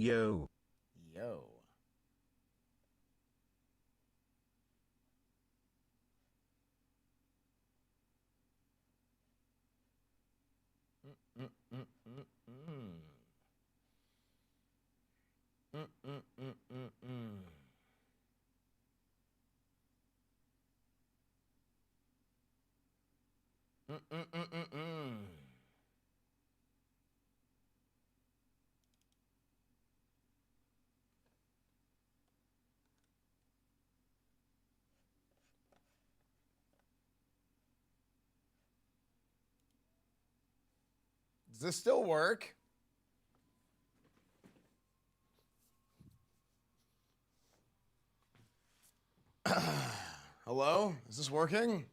Yo. Yo. Does this still work? Hello? Is this working?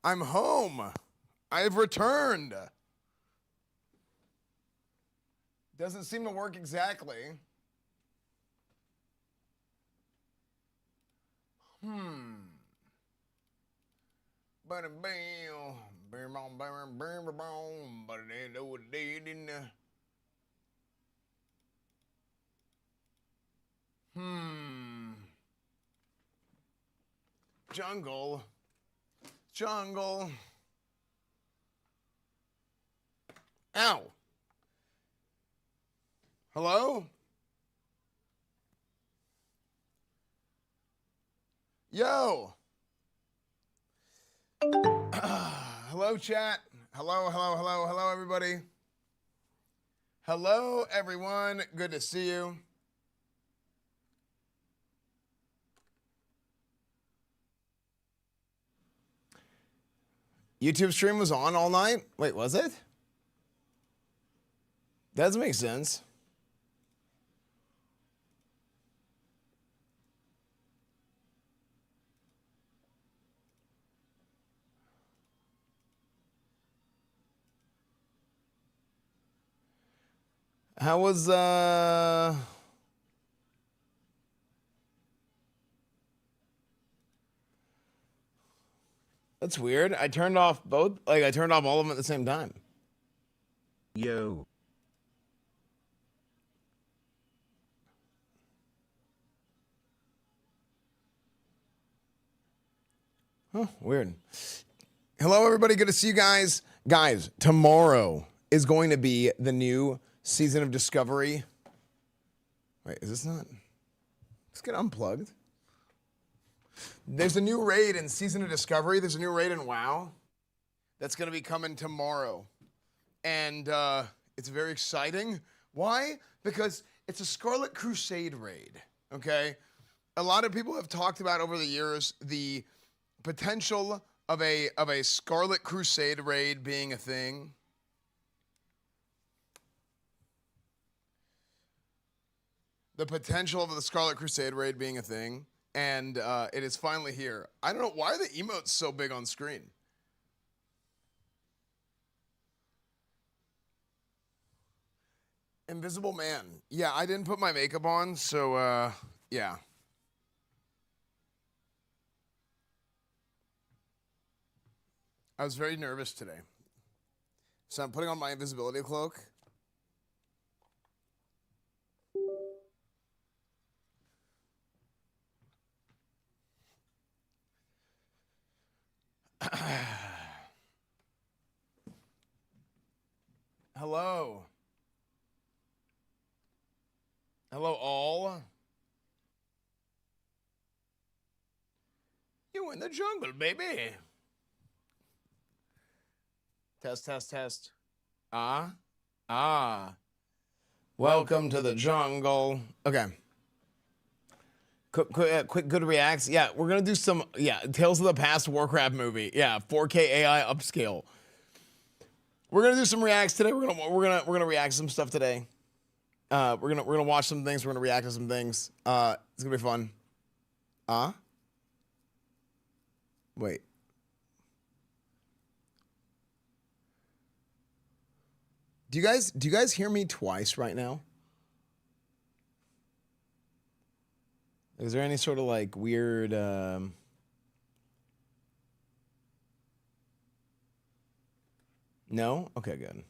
I'm home. I've returned. Doesn't seem to work exactly. But it know what it did. Jungle. Ow. Hello? Yo. Hello, chat. Hello, everybody. Hello, everyone. Good to see you. YouTube stream was on all night? Wait, was it? That doesn't make sense. How was, That's weird. I turned off both, I turned off all of them at the same time. Yo. Huh, weird. Hello, everybody. Good to see you guys. Guys, tomorrow is going to be the new season of Discovery. Wait, is this not? Let's get unplugged. There's a new raid in Season of Discovery. There's a new raid in WoW that's going to be coming tomorrow. And it's very exciting. Why? Because it's a Scarlet Crusade raid, okay? A lot of people have talked about over the years the potential of a Scarlet Crusade raid being a thing. The potential of the Scarlet Crusade raid being a thing. And it is finally here. I don't know, why are the emotes so big on screen? Invisible Man. Yeah, I didn't put my makeup on, so yeah. I was very nervous today. So I'm putting on my invisibility cloak. Hello. Hello, all. You in the jungle, baby. Test. Welcome to the jungle. Okay. Quick good reacts. Yeah, we're gonna do some. Yeah, Tales of the Past Warcraft movie. Yeah, 4K AI upscale. We're gonna do some reacts today. We're gonna react to some stuff today. We're gonna watch some things. We're gonna react to some things. It's gonna be fun. Wait. Do you guys hear me twice right now? Is there any sort of like weird No? Okay, good.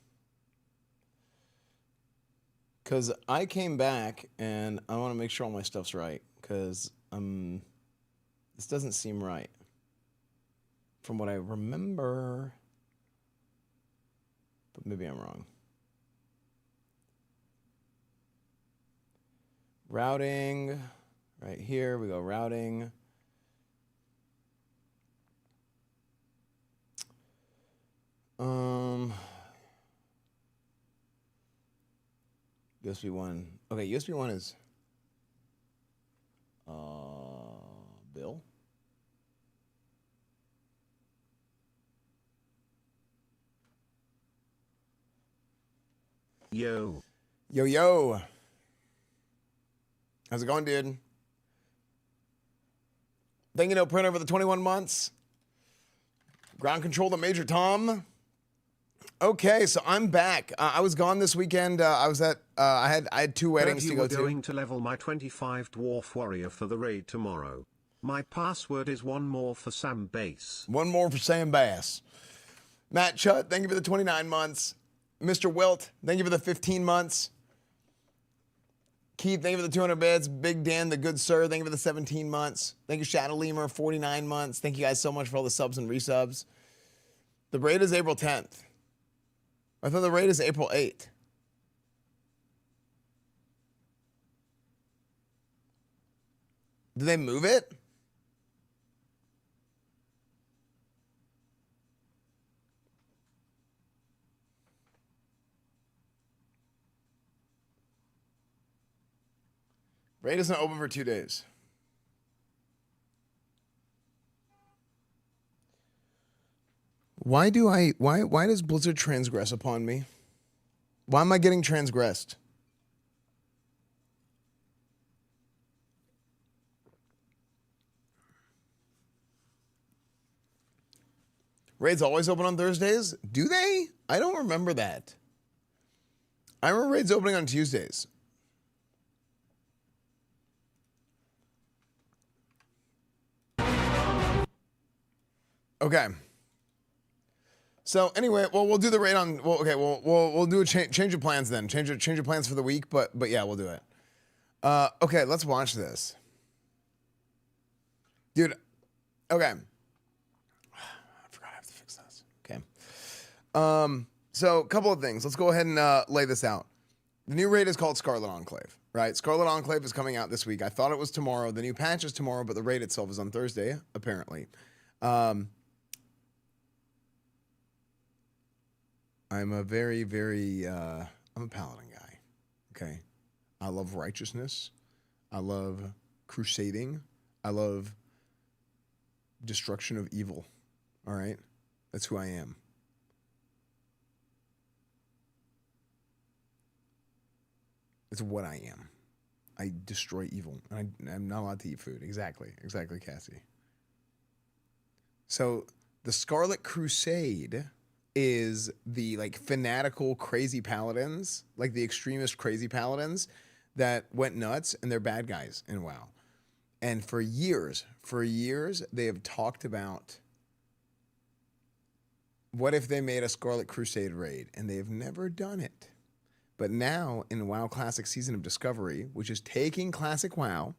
Because I came back and I want to make sure all my stuff's right. Because this doesn't seem right. From what I remember. But maybe I'm wrong. Routing. Right here we go, routing. USB 1. Okay, USB 1 is Bill. Yo. Yo, yo. How's it going, dude? Thank you, no printer for the 21 months. Ground control to Major Tom. Okay, so I'm back. I was gone this weekend. I was at. I had two weddings to go to. I'm going to level my 25 dwarf warrior for the raid tomorrow. My password is one more for Sam Bass. One more for Sam Bass. Matt Chutt, thank you for the 29 months. Mr. Wilt, thank you for the 15 months. Keith, thank you for the 200 bits. Big Dan, the good sir, thank you for the 17 months. Thank you, Shadow Lemur, 49 months. Thank you guys so much for all the subs and resubs. The raid is April 10th. I thought the raid is April 8th. Did they move it? Raid isn't open for 2 days. Why does Blizzard transgress upon me? Why am I getting transgressed? Raids always open on Thursdays? Do they? I don't remember that. I remember raids opening on Tuesdays. Okay. So anyway, well, we'll do the raid on. Well, okay, we'll do a change of plans then. Change of plans for the week, but yeah, we'll do it. Okay, let's watch this, dude. Okay, I forgot I have to fix this. Okay. So a couple of things. Let's go ahead and lay this out. The new raid is called Scarlet Enclave, right? Scarlet Enclave is coming out this week. I thought it was tomorrow. The new patch is tomorrow, but the raid itself is on Thursday, apparently. I'm a very, very, I'm a Paladin guy, okay? I love righteousness. I love crusading. I love destruction of evil, all right? That's who I am. It's what I am. I destroy evil, and I'm not allowed to eat food. Exactly, Cassie. So the Scarlet Crusade is the like fanatical crazy paladins, like the extremist crazy paladins that went nuts, and they're bad guys in WoW. And for years they have talked about what if they made a Scarlet Crusade raid, and they've never done it. But now in WoW Classic Season of Discovery, which is taking Classic WoW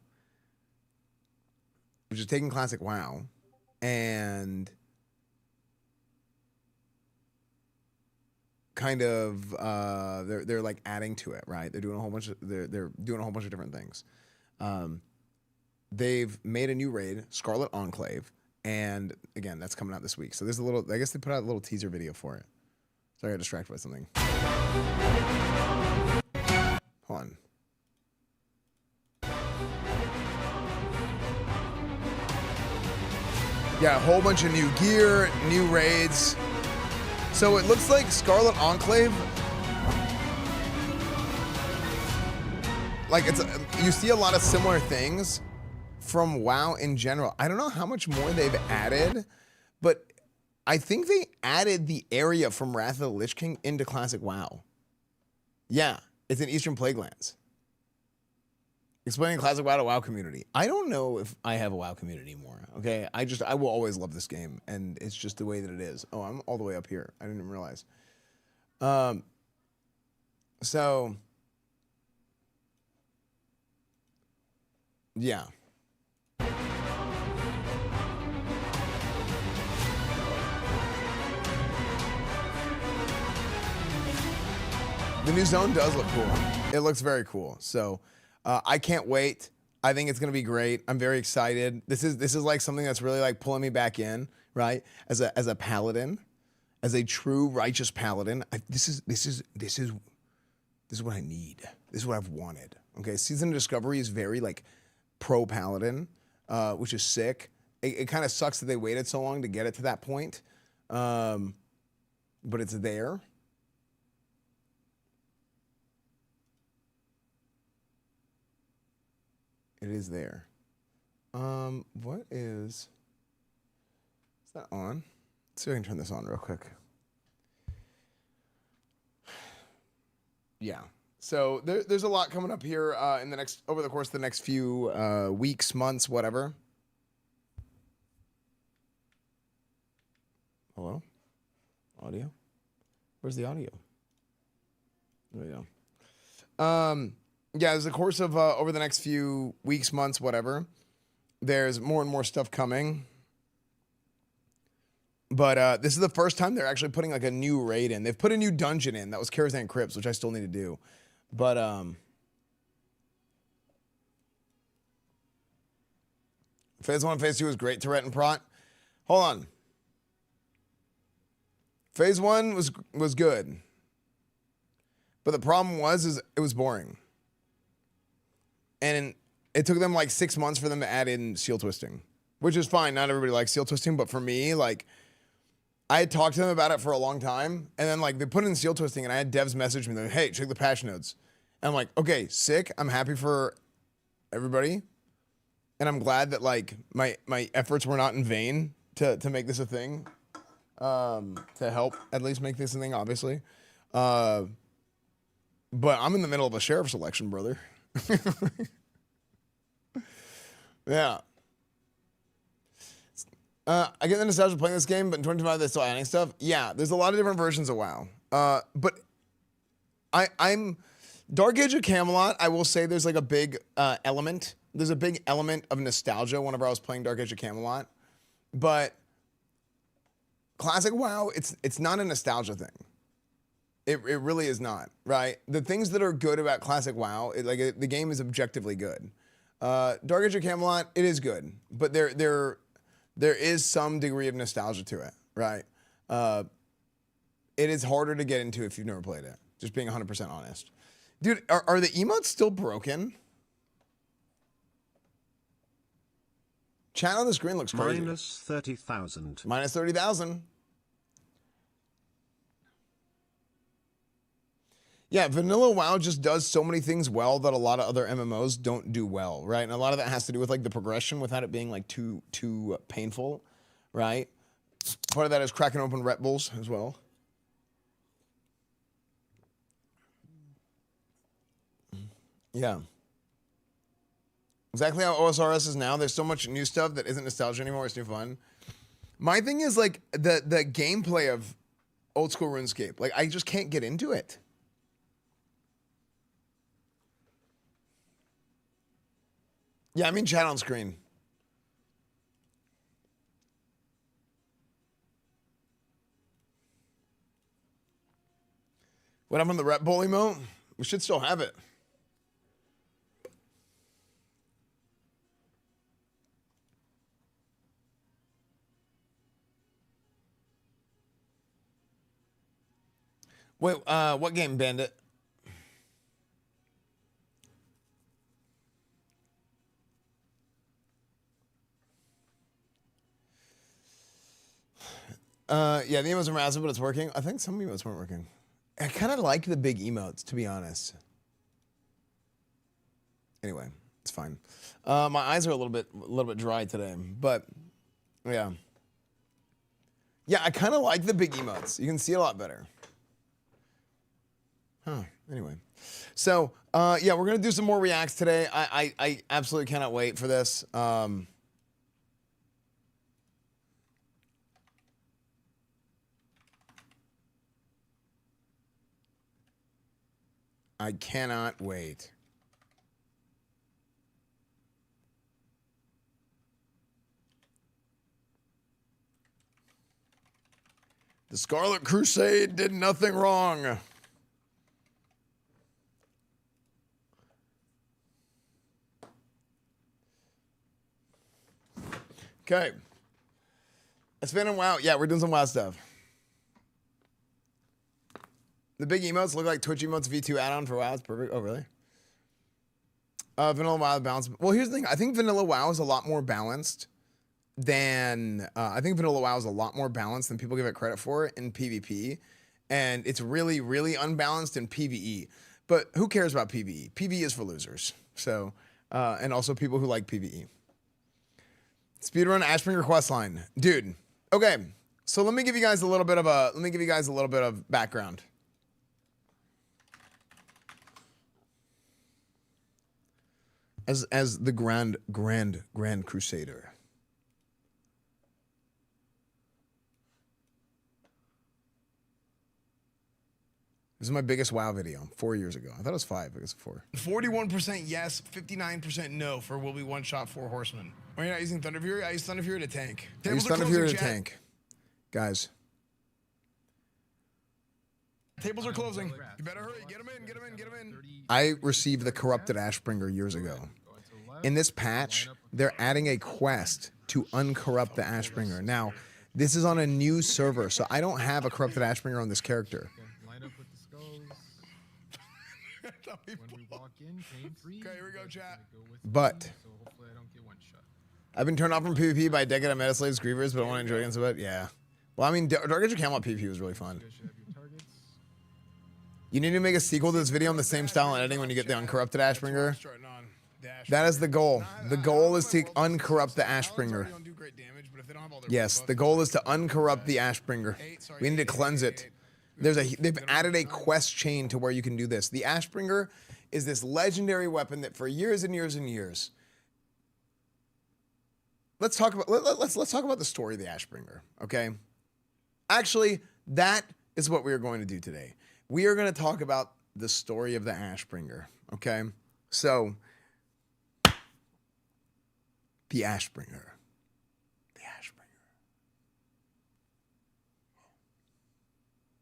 and kind of they're like adding to it, right? They're doing a whole bunch of different things. They've made a new raid, Scarlet Enclave, and again, that's coming out this week. So there's a little, I guess they put out a little teaser video for it. Sorry, I got distracted by something. Hold on. Yeah, a whole bunch of new gear, new raids. So it looks like Scarlet Enclave, like you see a lot of similar things from WoW in general. I don't know how much more they've added, but I think they added the area from Wrath of the Lich King into Classic WoW. Yeah, it's in Eastern Plaguelands. Explaining Classic WoW to WoW community. I don't know if I have a WoW community anymore, okay? I will always love this game, and it's just the way that it is. Oh, I'm all the way up here. I didn't even realize. So yeah. The new zone does look cool. It looks very cool. So I can't wait. I think it's gonna be great. I'm very excited. This is like something that's really like pulling me back in, right? As a paladin, as a true righteous paladin. This is what I need. This is what I've wanted. Okay, Season of Discovery is very like pro paladin, which is sick. It kind of sucks that they waited so long to get it to that point, but it's there. It is there. What is that on? Let's see if I can turn this on real quick. Yeah. So there's a lot coming up here over the course of the next few weeks, months, whatever. Hello? Audio? Where's the audio? There we go. Yeah, as the course of over the next few weeks, months, whatever, there's more and more stuff coming. But this is the first time they're actually putting like a new raid in. They've put a new dungeon in. That was Karazhan Crypts, which I still need to do. But Phase 1, Phase 2 was great. Tourette and Prot. Hold on. Phase 1 was good. But the problem is it was boring. And it took them like 6 months for them to add in seal twisting, which is fine. Not everybody likes seal twisting, but for me, like, I had talked to them about it for a long time, and then like they put in seal twisting, and I had devs message me, like, "Hey, check the patch notes." And I'm like, "Okay, sick. I'm happy for everybody, and I'm glad that like my efforts were not in vain to make this a thing, to help at least make this a thing, obviously." But I'm in the middle of a sheriff's election, brother. Yeah. I get the nostalgia of playing this game, but in 2025 they're still adding stuff. Yeah, there's a lot of different versions of WoW. But I'm Dark Age of Camelot. I will say there's like a big element. There's a big element of nostalgia whenever I was playing Dark Age of Camelot. But classic WoW, it's not a nostalgia thing. It really is not, right? The things that are good about classic WoW, the game is objectively good. Dark Age of Camelot, it is good, but there is some degree of nostalgia to it, right? It is harder to get into if you've never played it. Just being 100% honest, dude. Are the emotes still broken? Chat on the screen looks crazy. Minus 30,000. Minus 30,000. Yeah, vanilla WoW just does so many things well that a lot of other MMOs don't do well, right? And a lot of that has to do with like the progression without it being like too painful, right? Part of that is cracking open Red Bulls as well. Yeah. Exactly how OSRS is now. There's so much new stuff that isn't nostalgia anymore. It's new fun. My thing is like the gameplay of old school RuneScape. Like I just can't get into it. Yeah, I mean chat on screen. What happened to the Red Bull emote? We should still have it. Wait, what game, Bandit? Yeah, the emotes are massive, but it's working. I think some emotes weren't working. I kind of like the big emotes, to be honest. Anyway, it's fine. My eyes are a little bit dry today, but yeah. Yeah, I kind of like the big emotes. You can see a lot better. Huh. Anyway, so yeah, we're gonna do some more reacts today. I absolutely cannot wait for this. I cannot wait. The Scarlet Crusade did nothing wrong. Okay. Esfand and WoW. Yeah, we're doing some WoW stuff. The big emotes look like Twitch emotes V2 add-on for WoW. It's perfect. Oh, really? Vanilla WoW balance. Well, here's the thing. I think Vanilla WoW is a lot more balanced than Vanilla WoW is a lot more balanced than people give it credit for in PvP, and it's really, really unbalanced in PvE. But who cares about PvE? PvE is for losers. So, and also people who like PvE. Speedrun Ashbringer questline, dude. Okay, so let me give you guys a little bit of background. As the Grand Crusader. This is my biggest WoW video 4 years ago. I thought it was 5, I guess 4. 41% yes, 59% no for will be one-shot 4 horsemen. Are you not using Thunder Fury? I use Thunder Fury to tank. I use Thunder Fury to tank. Guys. Tables are closing. You better hurry. Get them in, get them in, get them in. I received the Corrupted Ashbringer years ago. In this patch, they're adding a quest to uncorrupt the Ashbringer. Now, this is on a new server, so I don't have a Corrupted Ashbringer on this character. When we walk in, okay, here we go, chat. But I've been turned off from PvP by a decade of Metaslaves Grievers, but I want to enjoy it against it. Yeah. Well, I mean, Dark Age of Camelot PvP was really fun. You need to make a sequel to this video in the same style and editing when you get the uncorrupted Ashbringer. That is the goal. The goal is to uncorrupt the Ashbringer. Yes, the goal is to uncorrupt the Ashbringer. We need to cleanse it. They've added a quest chain to where you can do this. The Ashbringer is this legendary weapon that for years and years and years. Let's talk about the story of the Ashbringer, okay? Actually, that is what we are going to do today. We are going to talk about the story of the Ashbringer, okay? So, the Ashbringer.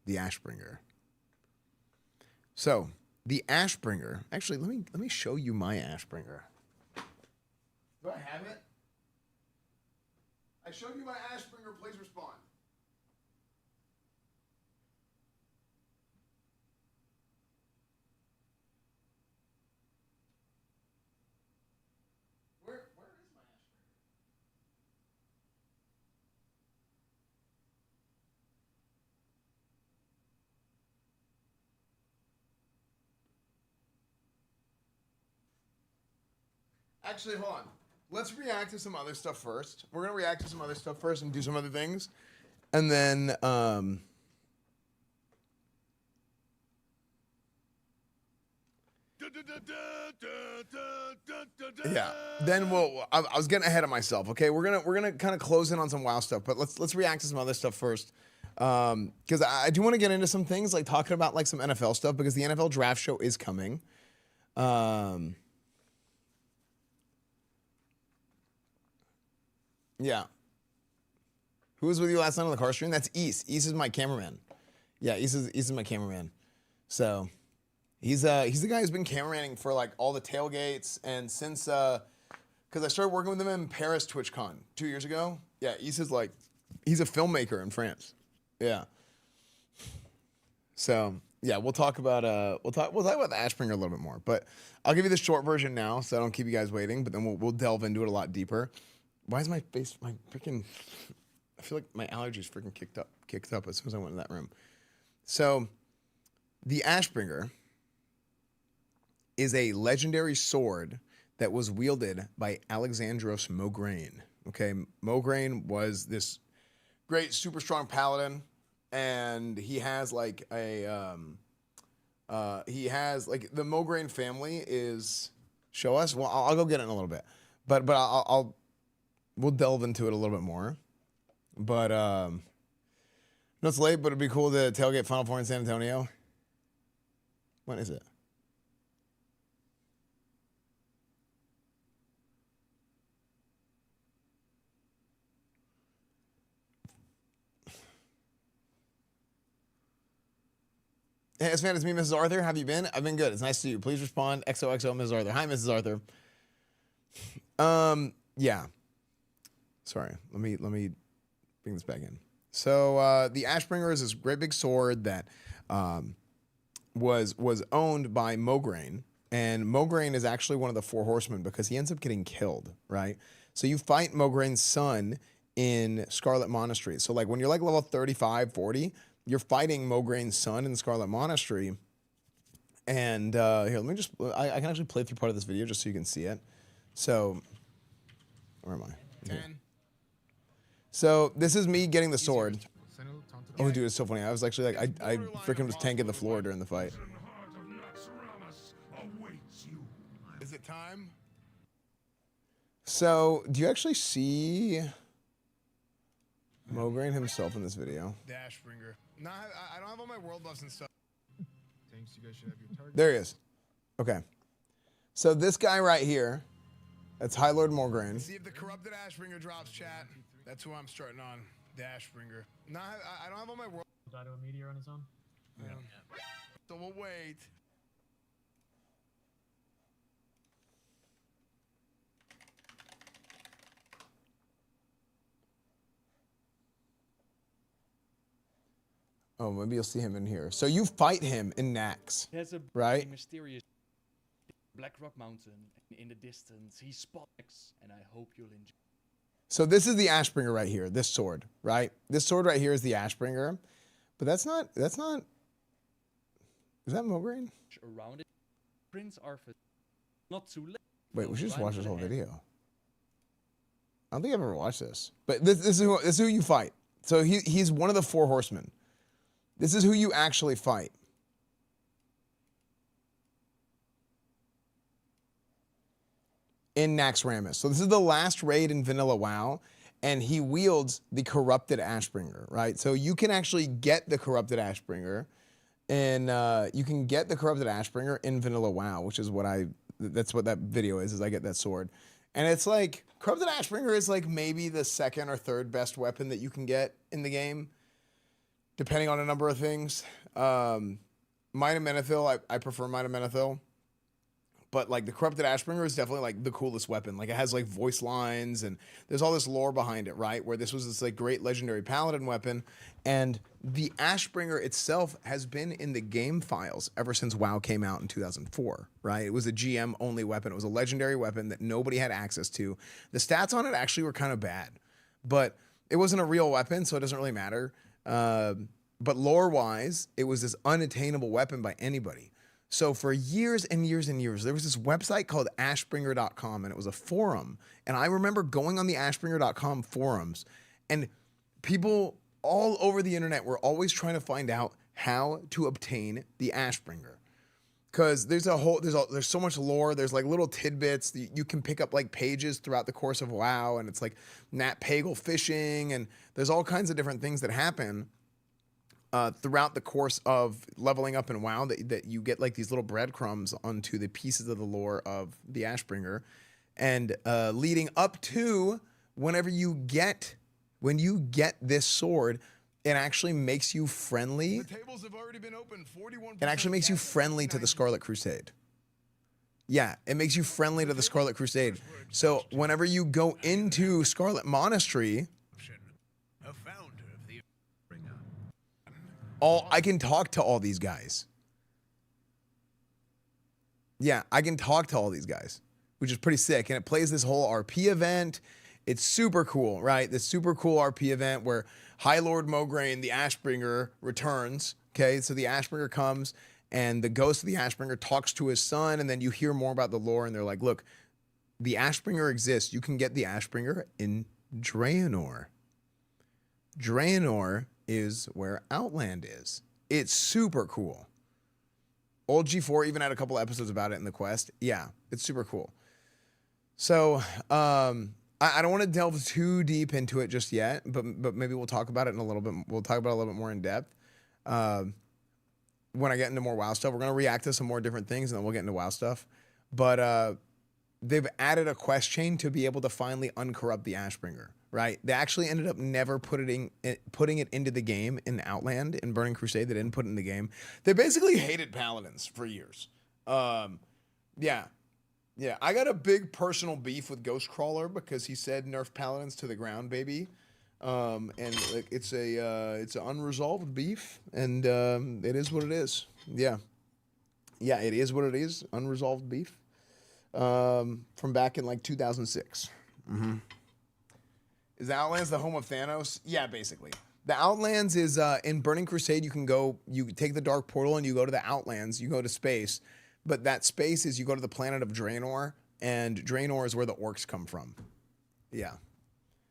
The Ashbringer. So, the Ashbringer. Actually, let me show you my Ashbringer. Do I have it? I showed you my Ashbringer. Please respond. Where is my Ashbringer? Actually, hold on. Let's react to some other stuff first. We're gonna react to some other stuff first and do some other things, and then yeah. Then I was getting ahead of myself. Okay, we're gonna kind of close in on some WoW stuff, but let's react to some other stuff first, because I do want to get into some things like talking about like some NFL stuff because the NFL draft show is coming. Yeah. Who was with you last night on the car stream? That's East. East is my cameraman. Yeah, East is my cameraman. So he's the guy who's been cameramanning for like all the tailgates and since because I started working with him in Paris TwitchCon 2 years ago. Yeah, East is like he's a filmmaker in France. Yeah. So yeah, we'll talk about the Ashbringer a little bit more, but I'll give you the short version now so I don't keep you guys waiting. But then we'll delve into it a lot deeper. Why is my face, I feel like my allergies freaking kicked up as soon as I went in that room. So, the Ashbringer is a legendary sword that was wielded by Alexandros Mograine. Okay, Mograine was this great, super strong paladin, and he has like the Mograine family is, show us? Well, I'll go get it in a little bit. But we'll delve into it a little bit more. But, no, it's late, but it'd be cool to tailgate Final Four in San Antonio. When is it? Esfand, it's me, Mrs. Arthur. How have you been? I've been good. It's nice to see you. Please respond. XOXO, Mrs. Arthur. Hi, Mrs. Arthur. Yeah. Sorry. Let me bring this back in. So the Ashbringer is this great big sword that was owned by Mograine, and Mograine is actually one of the four horsemen because he ends up getting killed, right? So you fight Mograine's son in Scarlet Monastery. So like when you're like level 35, 40, you're fighting Mograine's son in Scarlet Monastery. And here, let me just, I can actually play through part of this video just so you can see it. So, where am I? Here. So this is me getting the sword. Oh, dude, it's so funny. I was actually like, I freaking was tanking the floor during the fight. Is it time? So, do you actually see Mograine himself in this video? The Ashbringer. No, I don't have all my world buffs and stuff. Thanks, you guys should have your target. There he is. Okay. So this guy right here, that's High Lord Mograine. See if the corrupted Ashbringer drops, chat. That's who I'm starting on. The Ashbringer. No, I don't have all my world. Die to a meteor on his own? Yeah. So we'll wait. Oh, maybe you'll see him in here. So you fight him in Nax, There's a right? mysterious Black Rock Mountain in the distance. He spots, and I hope you'll enjoy. So this is the Ashbringer right here, this sword, right? This sword right here is the Ashbringer. But that's not, is that Mograine? Around it, Prince Arthur. Not too late. Wait, we should just watch this whole video. I don't think I've ever watched this. But this is who you fight. So he's one of the four horsemen. This is who you actually fight. In Naxxramas. So this is the last raid in Vanilla WoW, and he wields the corrupted Ashbringer, right? So you can actually get the corrupted Ashbringer, and you can get the corrupted Ashbringer in Vanilla WoW, which is what that's what that video is I get that sword. And it's like, corrupted Ashbringer is like maybe the second or third best weapon that you can get in the game, depending on a number of things. Might of Menethil, I prefer Might of Menethil. But like the corrupted Ashbringer is definitely like the coolest weapon. Like it has like voice lines and there's all this lore behind it, right? Where this was this like great legendary paladin weapon. And the Ashbringer itself has been in the game files ever since WoW came out in 2004, right? It was a GM only weapon. It was a legendary weapon that nobody had access to. The stats on it actually were kind of bad, but it wasn't a real weapon, so it doesn't really matter. But lore wise, it was this unattainable weapon by anybody. So for years and years and years, there was this website called ashbringer.com, and it was a forum. And I remember going on the ashbringer.com forums, and people all over the internet were always trying to find out how to obtain the Ashbringer. Because there's so much lore. There's like little tidbits. You can pick up like pages throughout the course of WoW, and it's like Nat Pagle fishing, and there's all kinds of different things that happen throughout the course of leveling up in WoW that you get like these little breadcrumbs onto the pieces of the lore of the Ashbringer, and leading up to when you get this sword, it actually makes you friendly. The tables have already been opened. 41%. It actually makes you friendly to the Scarlet Crusade. Yeah, it makes you friendly to the Scarlet Crusade. So whenever you go into Scarlet Monastery, I can talk to all these guys. Yeah, I can talk to all these guys, which is pretty sick. And it plays this whole RP event. It's super cool, right? This super cool RP event where High Lord Mograine, the Ashbringer, returns. Okay, so the Ashbringer comes, and the ghost of the Ashbringer talks to his son, and then you hear more about the lore, and they're like, look, the Ashbringer exists. You can get the Ashbringer in Draenor. Draenor is where Outland is. It's super cool. Old G4 even had a couple episodes about it in the quest. Yeah, it's super cool. So I don't want to delve too deep into it just yet, but maybe we'll talk about it in a little bit. We'll talk about it a little bit more in depth when I get into more WoW stuff. We're gonna react to some more different things, and then we'll get into WoW stuff. But they've added a quest chain to be able to finally uncorrupt the Ashbringer, right? They actually ended up never putting it into the game in Outland. In Burning Crusade, they didn't put it in the game. They basically hated Paladins for years. Yeah. I got a big personal beef with Ghostcrawler because he said nerf Paladins to the ground, baby. And like it's an unresolved beef, and it is what it is. Yeah, it is what it is. Unresolved beef from back in like 2006. Is the Outlands the home of Thanos? Yeah, basically. The Outlands is in Burning Crusade. You take the Dark Portal and you go to the Outlands. You go to space, but that space is you go to the planet of Draenor, and Draenor is where the orcs come from. Yeah.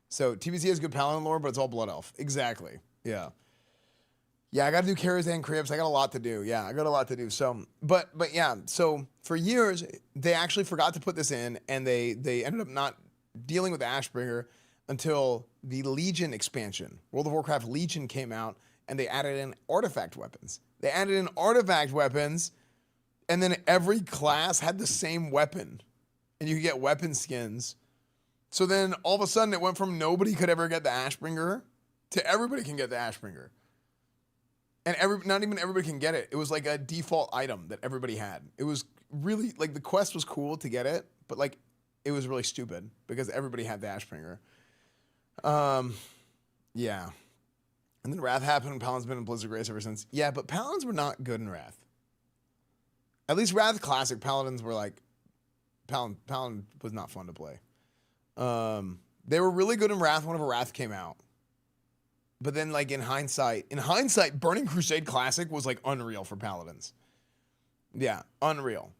So TBC has good Paladin lore, but it's all Blood Elf. Exactly. Yeah. I got to do Karazhan crypts. I got a lot to do. Yeah, I got a lot to do. So, but yeah. So for years they actually forgot to put this in, and they ended up not dealing with Ashbringer until the Legion expansion. World of Warcraft Legion came out, and they added in artifact weapons. And then every class had the same weapon, and you could get weapon skins. So then all of a sudden it went from nobody could ever get the Ashbringer to everybody can get the Ashbringer. And not even everybody can get it. It was like a default item that everybody had. It was really, like, the quest was cool to get it, but like it was really stupid because everybody had the Ashbringer. Yeah. And then Wrath happened, and Paladin's been in Blizzard Grace ever since. Yeah, but Paladins were not good in Wrath. At least Wrath Classic, Paladins were like, Paladin was not fun to play. They were really good in Wrath whenever Wrath came out. But then, like, in hindsight, Burning Crusade Classic was like unreal for Paladins. Yeah, unreal.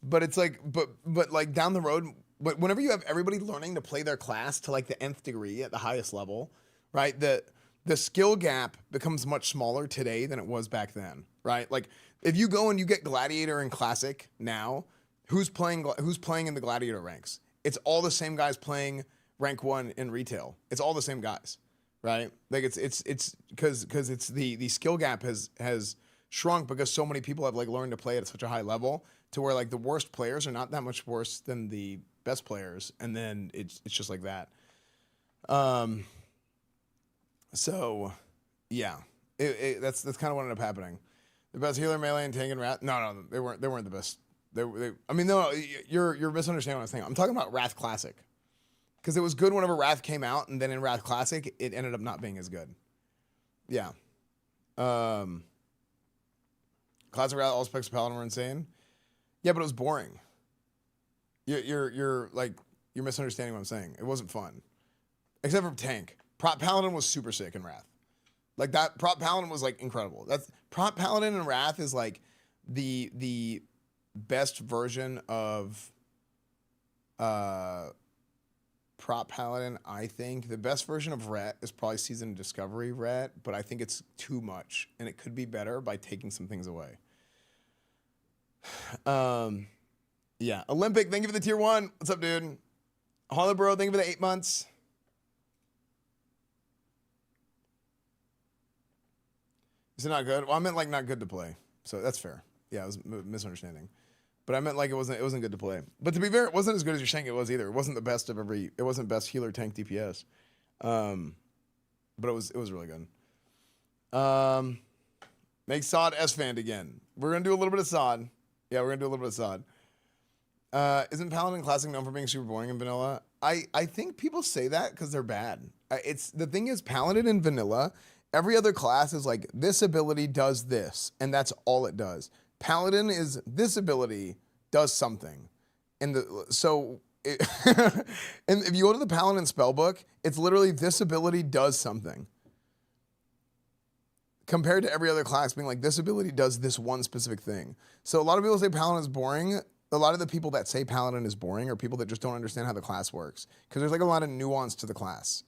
But it's like, but like down the road, but whenever you have everybody learning to play their class to like the nth degree at the highest level, right? The skill gap becomes much smaller today than it was back then, right? Like if you go and you get Gladiator in Classic now, who's playing in the Gladiator ranks? It's all the same guys playing rank 1 in retail. It's all the same guys, right? Like it's because it's the skill gap has shrunk because so many people have like learned to play at such a high level to where like the worst players are not that much worse than the best players, and then it's just like that. So yeah, that's kind of what ended up happening. The best healer, melee, and tank and Wrath. No, they weren't the best. I mean, no, you're misunderstanding what I'm saying. I'm talking about Wrath Classic, because it was good whenever Wrath came out, and then in Wrath Classic, it ended up not being as good. Yeah. Classic Wrath, all specs of Paladin were insane. Yeah, but it was boring. You're misunderstanding what I'm saying. It wasn't fun, except for tank. Prop Paladin was super sick in Wrath. Like that Prop Paladin was like incredible. That's Prop Paladin in Wrath is like the best version of Prop Paladin, I think. The best version of Ret is probably Season of Discovery Ret, but I think it's too much, and it could be better by taking some things away. Yeah. Olympic, thank you for the tier 1. What's up, dude? Hollowbro, thank you for the 8 months. Is it not good? Well, I meant like not good to play, so that's fair. Yeah, it was a misunderstanding. But I meant like it wasn't good to play. But to be fair, it wasn't as good as you're saying it was either. It wasn't the best of every. It wasn't best healer, tank, DPS. But it was really good. Make Sod Esfand again. We're gonna do a little bit of Sod. Yeah, we're gonna do a little bit of Sod. Isn't Paladin Classic known for being super boring in vanilla? I think people say that because they're bad. It's the thing is Paladin in vanilla. Every other class is like this ability does this, and that's all it does. Paladin is this ability does something, and and if you go to the Paladin spellbook, it's literally this ability does something. Compared to every other class being like this ability does this one specific thing. So a lot of people say Paladin is boring. A lot of the people that say Paladin is boring are people that just don't understand how the class works, because there's like a lot of nuance to the class.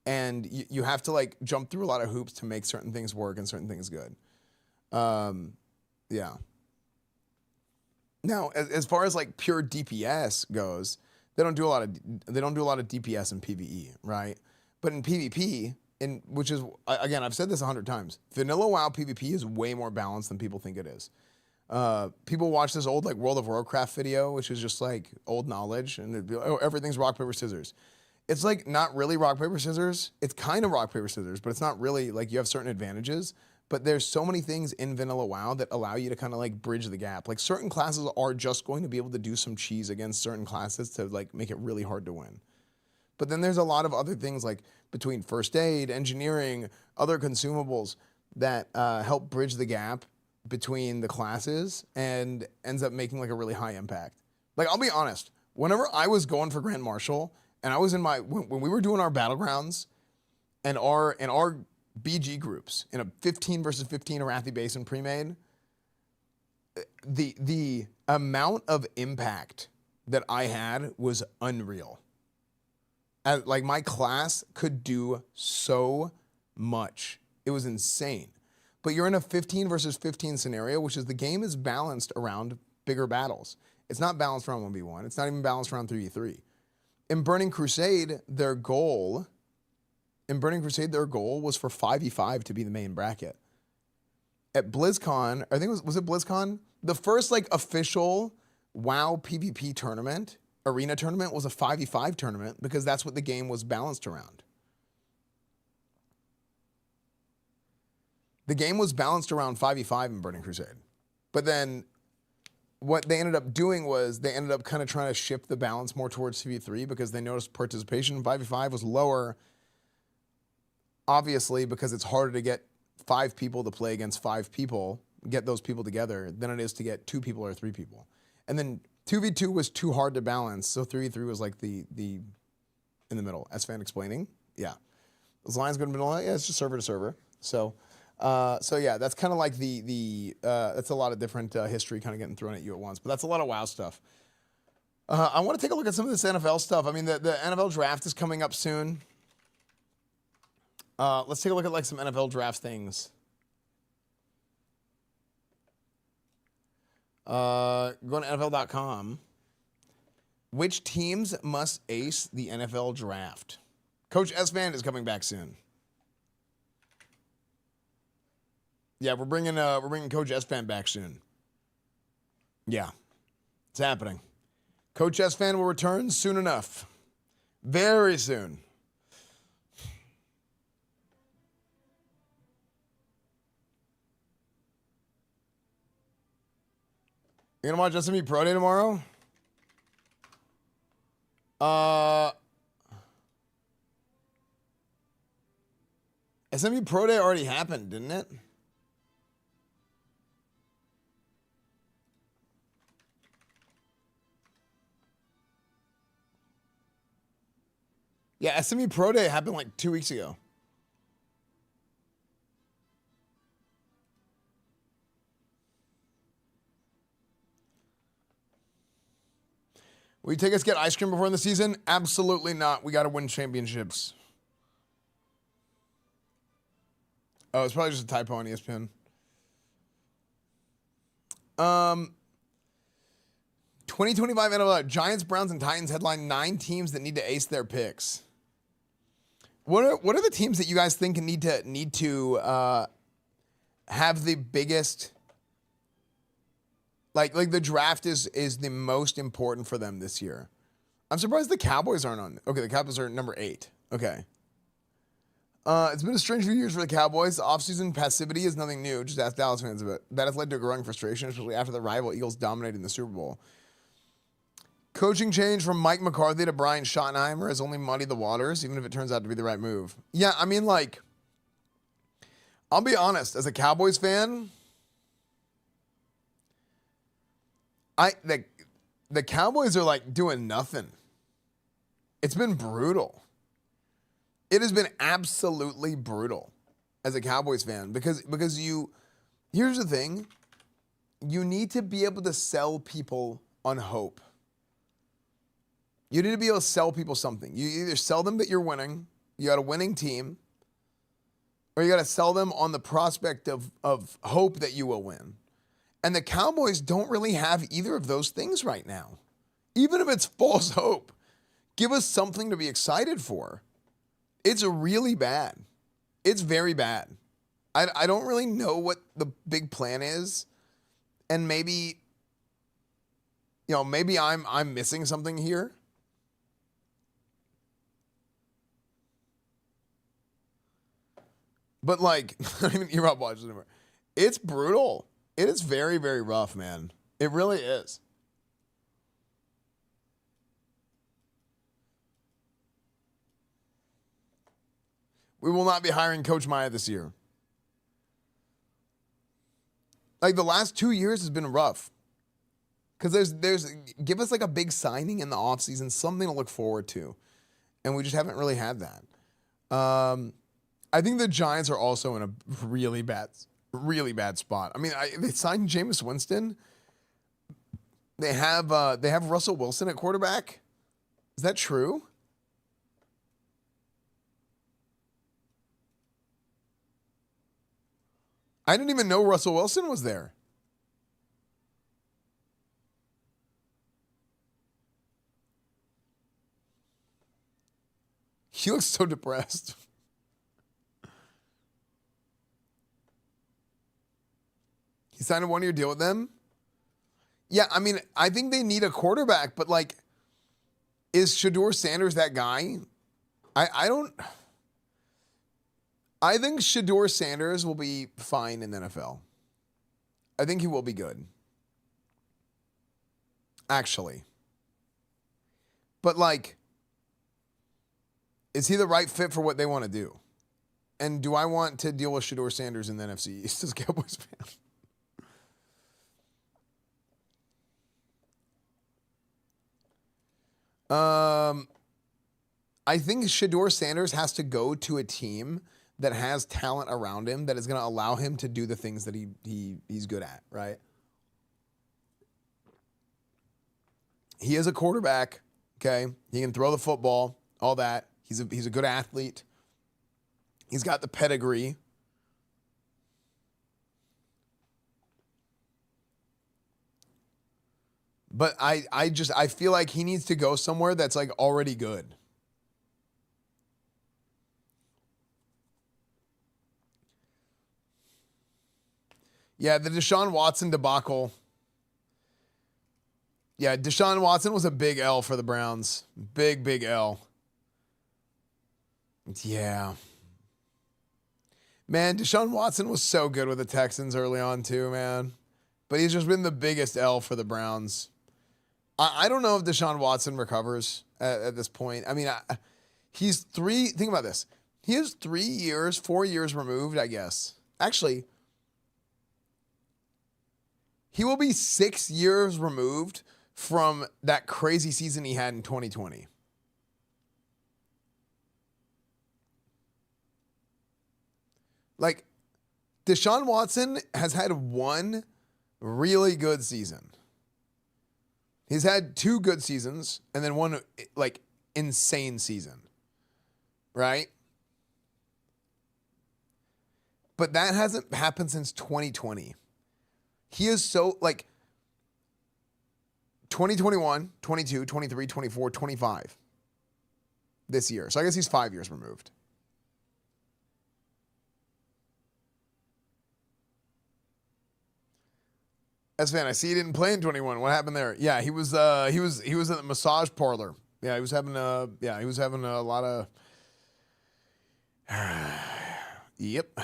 And you have to like jump through a lot of hoops to make certain things work and certain things good. Yeah. Now, as far as like pure DPS goes, they don't do a lot of DPS in PvE, right? But in PvP, which is again, I've said this 100 times. Vanilla WoW PvP is way more balanced than people think it is. People watch this old like World of Warcraft video, which is just like old knowledge, and they'd be like, oh, everything's rock paper scissors. It's like not really rock, paper, scissors. It's kind of rock, paper, scissors, but it's not really. Like, you have certain advantages, but there's so many things in vanilla WoW that allow you to kind of like bridge the gap. Like, certain classes are just going to be able to do some cheese against certain classes to like make it really hard to win. But then there's a lot of other things like between first aid, engineering, other consumables that help bridge the gap between the classes and ends up making like a really high impact. Like, I'll be honest, whenever I was going for Grand Marshal and I was in when we were doing our battlegrounds and our BG groups in a 15 versus 15 Arathi Basin pre-made, the amount of impact that I had was unreal. Like, my class could do so much. It was insane. But you're in a 15 versus 15 scenario, which is the game is balanced around bigger battles. It's not balanced around 1v1. It's not even balanced around 3v3. In Burning Crusade, their goal was for 5v5 to be the main bracket. At BlizzCon, I think was it BlizzCon? The first like official WoW PvP tournament, arena tournament, was a 5v5 tournament because that's what the game was balanced around. The game was balanced around 5v5 in Burning Crusade. But then what they ended up doing was they ended up kind of trying to shift the balance more towards 3v3 because they noticed participation in 5v5 was lower, obviously, because it's harder to get 5 people to play against 5 people, get those people together, than it is to get 2 people or 3 people. And then 2v2 was too hard to balance, so 3v3 was like the in the middle. Esfand explaining? Yeah. Those lines going to be yeah, it's just server to server. So yeah, that's kind of like that's a lot of different history kind of getting thrown at you at once, but that's a lot of WoW stuff. I want to take a look at some of this NFL stuff. I mean, the NFL draft is coming up soon. Let's take a look at like some NFL draft things. Go to NFL.com. Which teams must ace the NFL draft? Coach Esfand is coming back soon. Yeah, we're bringing Coach Esfand back soon. Yeah, it's happening. Coach Esfand will return soon enough. Very soon. You gonna watch SME Pro Day tomorrow? SME Pro Day already happened, didn't it? Yeah, SME Pro Day happened like 2 weeks ago. Will you take us get ice cream before in the season? Absolutely not. We got to win championships. Oh, it's probably just a typo on ESPN. 2025 NFL Giants, Browns, and Titans headline 9 teams that need to ace their picks. What are the teams that you guys think need to have the biggest, like the draft is the most important for them this year? I'm surprised the Cowboys aren't on. Okay, the Cowboys are number 8. Okay. It's been a strange few years for the Cowboys. Offseason passivity is nothing new. Just ask Dallas fans of it. That has led to growing frustration, especially after the rival Eagles dominating the Super Bowl. Coaching change from Mike McCarthy to Brian Schottenheimer has only muddied the waters, even if it turns out to be the right move. Yeah, I mean, like, I'll be honest. As a Cowboys fan, the Cowboys are, like, doing nothing. It's been brutal. It has been absolutely brutal as a Cowboys fan because here's the thing. You need to be able to sell people on hope. You need to be able to sell people something. You either sell them that you're winning, you got a winning team, or you got to sell them on the prospect of hope that you will win. And the Cowboys don't really have either of those things right now. Even if it's false hope, give us something to be excited for. It's really bad. It's very bad. I don't really know what the big plan is. And maybe I'm missing something here. But like, I don't even Europe watches anymore. It's brutal. It is very, very rough, man. It really is. We will not be hiring Coach Maya this year. Like the last 2 years has been rough. Because give us like a big signing in the offseason, something to look forward to. And we just haven't really had that. I think the Giants are also in a really bad spot. I mean, they signed Jameis Winston. They have Russell Wilson at quarterback. Is that true? I didn't even know Russell Wilson was there. He looks so depressed. He signed a 1-year deal with them. Yeah, I mean, I think they need a quarterback, but like, is Shedeur Sanders that guy? I think Shedeur Sanders will be fine in the NFL. I think he will be good. Actually. But like, is he the right fit for what they want to do? And do I want to deal with Shedeur Sanders in the NFC East as a Cowboys fan? I think Shedeur Sanders has to go to a team that has talent around him that is going to allow him to do the things that he's good at, right? He is a quarterback, okay? He can throw the football, all that. He's a good athlete. He's got the pedigree. But I feel like he needs to go somewhere that's like already good. Yeah, the Deshaun Watson debacle. Yeah, Deshaun Watson was a big L for the Browns. Big, big L. Yeah. Man, Deshaun Watson was so good with the Texans early on too, man. But he's just been the biggest L for the Browns. I don't know if Deshaun Watson recovers at this point. I mean, think about this. He is 4 years removed, I guess. Actually, he will be 6 years removed from that crazy season he had in 2020. Like, Deshaun Watson has had one really good season. He's had 2 good seasons and then one, like, insane season. Right? But that hasn't happened since 2020. He is so, like, 2021, 22, 23, 24, 25 this year. So I guess he's 5 years removed. Esfand, I see he didn't play in 21. What happened there? Yeah, he was at the massage parlor. Yeah, he was having a lot of Yep.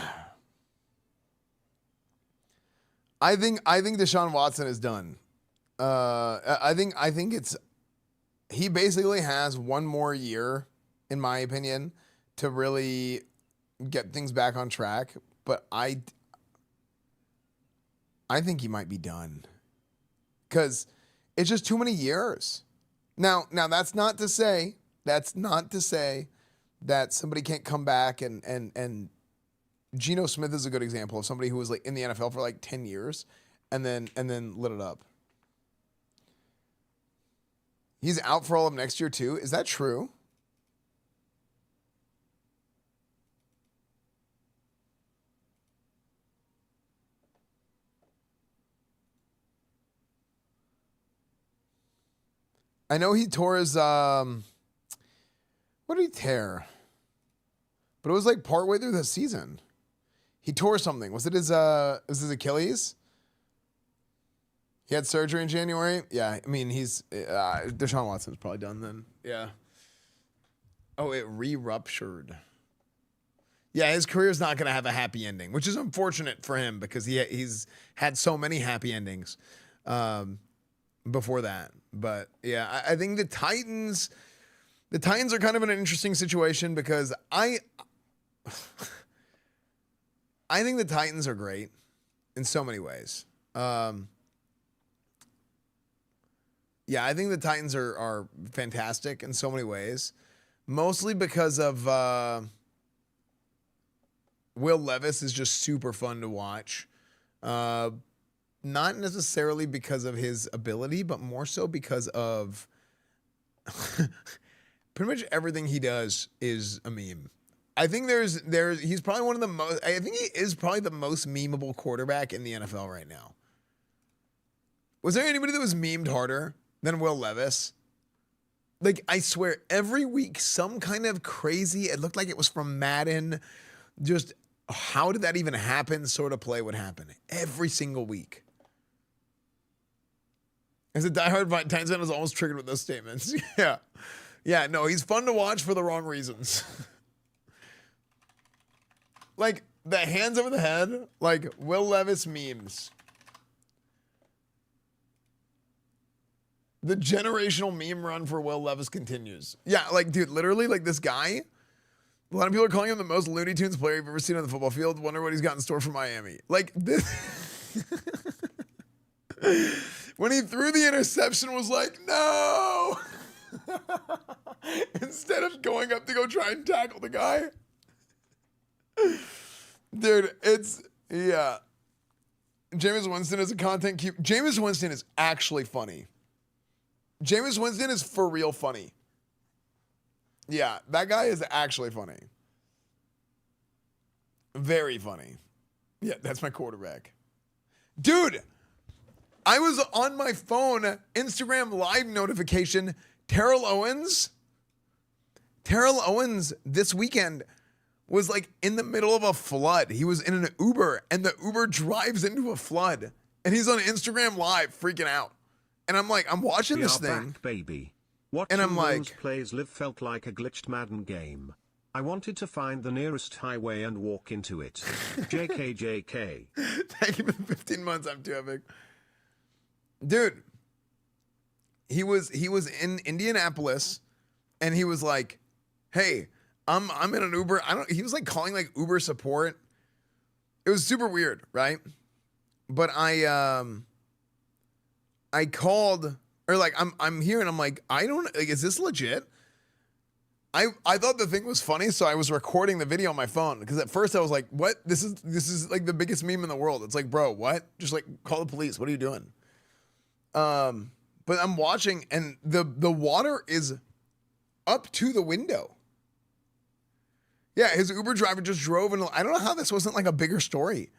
I think Deshaun Watson is done. I think he basically has one more year, in my opinion, to really get things back on track. But I think he might be done because it's just too many years. Now that's not to say that somebody can't come back and Geno Smith is a good example of somebody who was like in the NFL for like 10 years and then lit it up. He's out for all of next year too. Is that true? I know he tore his what did he tear? But it was like partway through the season. He tore something. Was it his Achilles? He had surgery in January. Yeah, I mean he's Deshaun Watson's probably done then. Yeah. Oh, it re-ruptured. Yeah, his career's not going to have a happy ending, which is unfortunate for him because he's had so many happy endings before that. But yeah, I think the Titans are kind of in an interesting situation because I think the Titans are great in so many ways. Yeah, I think the Titans are fantastic in so many ways, mostly because of Will Levis is just super fun to watch. Not necessarily because of his ability, but more so because of pretty much everything he does is a meme. I think he's probably one of the most, I think he is probably the most memeable quarterback in the NFL right now. Was there anybody that was memed harder than Will Levis? Like, I swear, every week, some kind of crazy, it looked like it was from Madden, just how did that even happen sort of play would happen every single week. As a diehard Titans fan, was almost triggered with those statements. Yeah. Yeah, no, he's fun to watch for the wrong reasons. Like, the hands over the head, like Will Levis memes. The generational meme run for Will Levis continues. Yeah, like, dude, literally, like, this guy, a lot of people are calling him the most Looney Tunes player you've ever seen on the football field. Wonder what he's got in store for Miami. Like, this... When he threw the interception, was like, no! Instead of going up to go try and tackle the guy. Dude, yeah. Jameis Winston is a content keeper. Jameis Winston is actually funny. Jameis Winston is for real funny. Yeah, that guy is actually funny. Very funny. Yeah, that's my quarterback. Dude, I was on my phone, Instagram live notification, Terrell Owens this weekend was like in the middle of a flood. He was in an Uber and the Uber drives into a flood and he's on Instagram live freaking out. And I'm like, I'm watching this thing. Back, baby. Watching and I'm like, those plays live felt like a glitched Madden game. I wanted to find the nearest highway and walk into it. JK. Thank you for the 15 months. I'm too epic. Dude, he was in Indianapolis and he was like, hey, I'm in an Uber. He was like calling like Uber support. It was super weird, right? But I called, or like I'm here and I'm like, is this legit? I thought the thing was funny, so I was recording the video on my phone because at first I was like, what? This is like the biggest meme in the world. It's like, bro, what? Just like call the police. What are you doing? But I'm watching and the water is up to the window. Yeah, his Uber driver just drove and I don't know how this wasn't like a bigger story.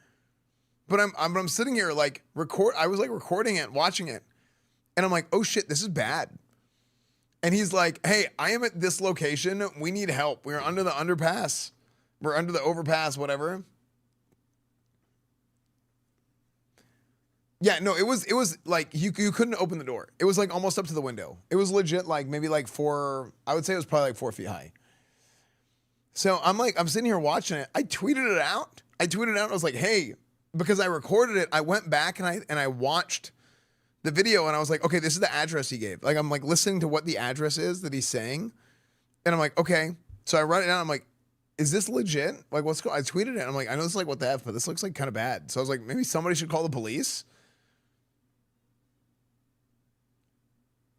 But I'm sitting here like I was like recording it, watching it. And I'm like, oh shit, this is bad. And he's like, hey, I am at this location. We need help. We're under the underpass. We're under the overpass, whatever. Yeah, no, it was like you couldn't open the door. It was like almost up to the window. It was legit like maybe like I would say it was probably like 4 feet high. So I'm sitting here watching it. I tweeted it out. I was like, hey, because I recorded it, I went back and I watched the video and I was like, okay, this is the address he gave. Like, I'm like listening to what the address is that he's saying. And I'm like, okay. So I write it down. I'm like, is this legit? Like, I tweeted it. I'm like, I know this is like what the F, but this looks like kind of bad. So I was like, maybe somebody should call the police.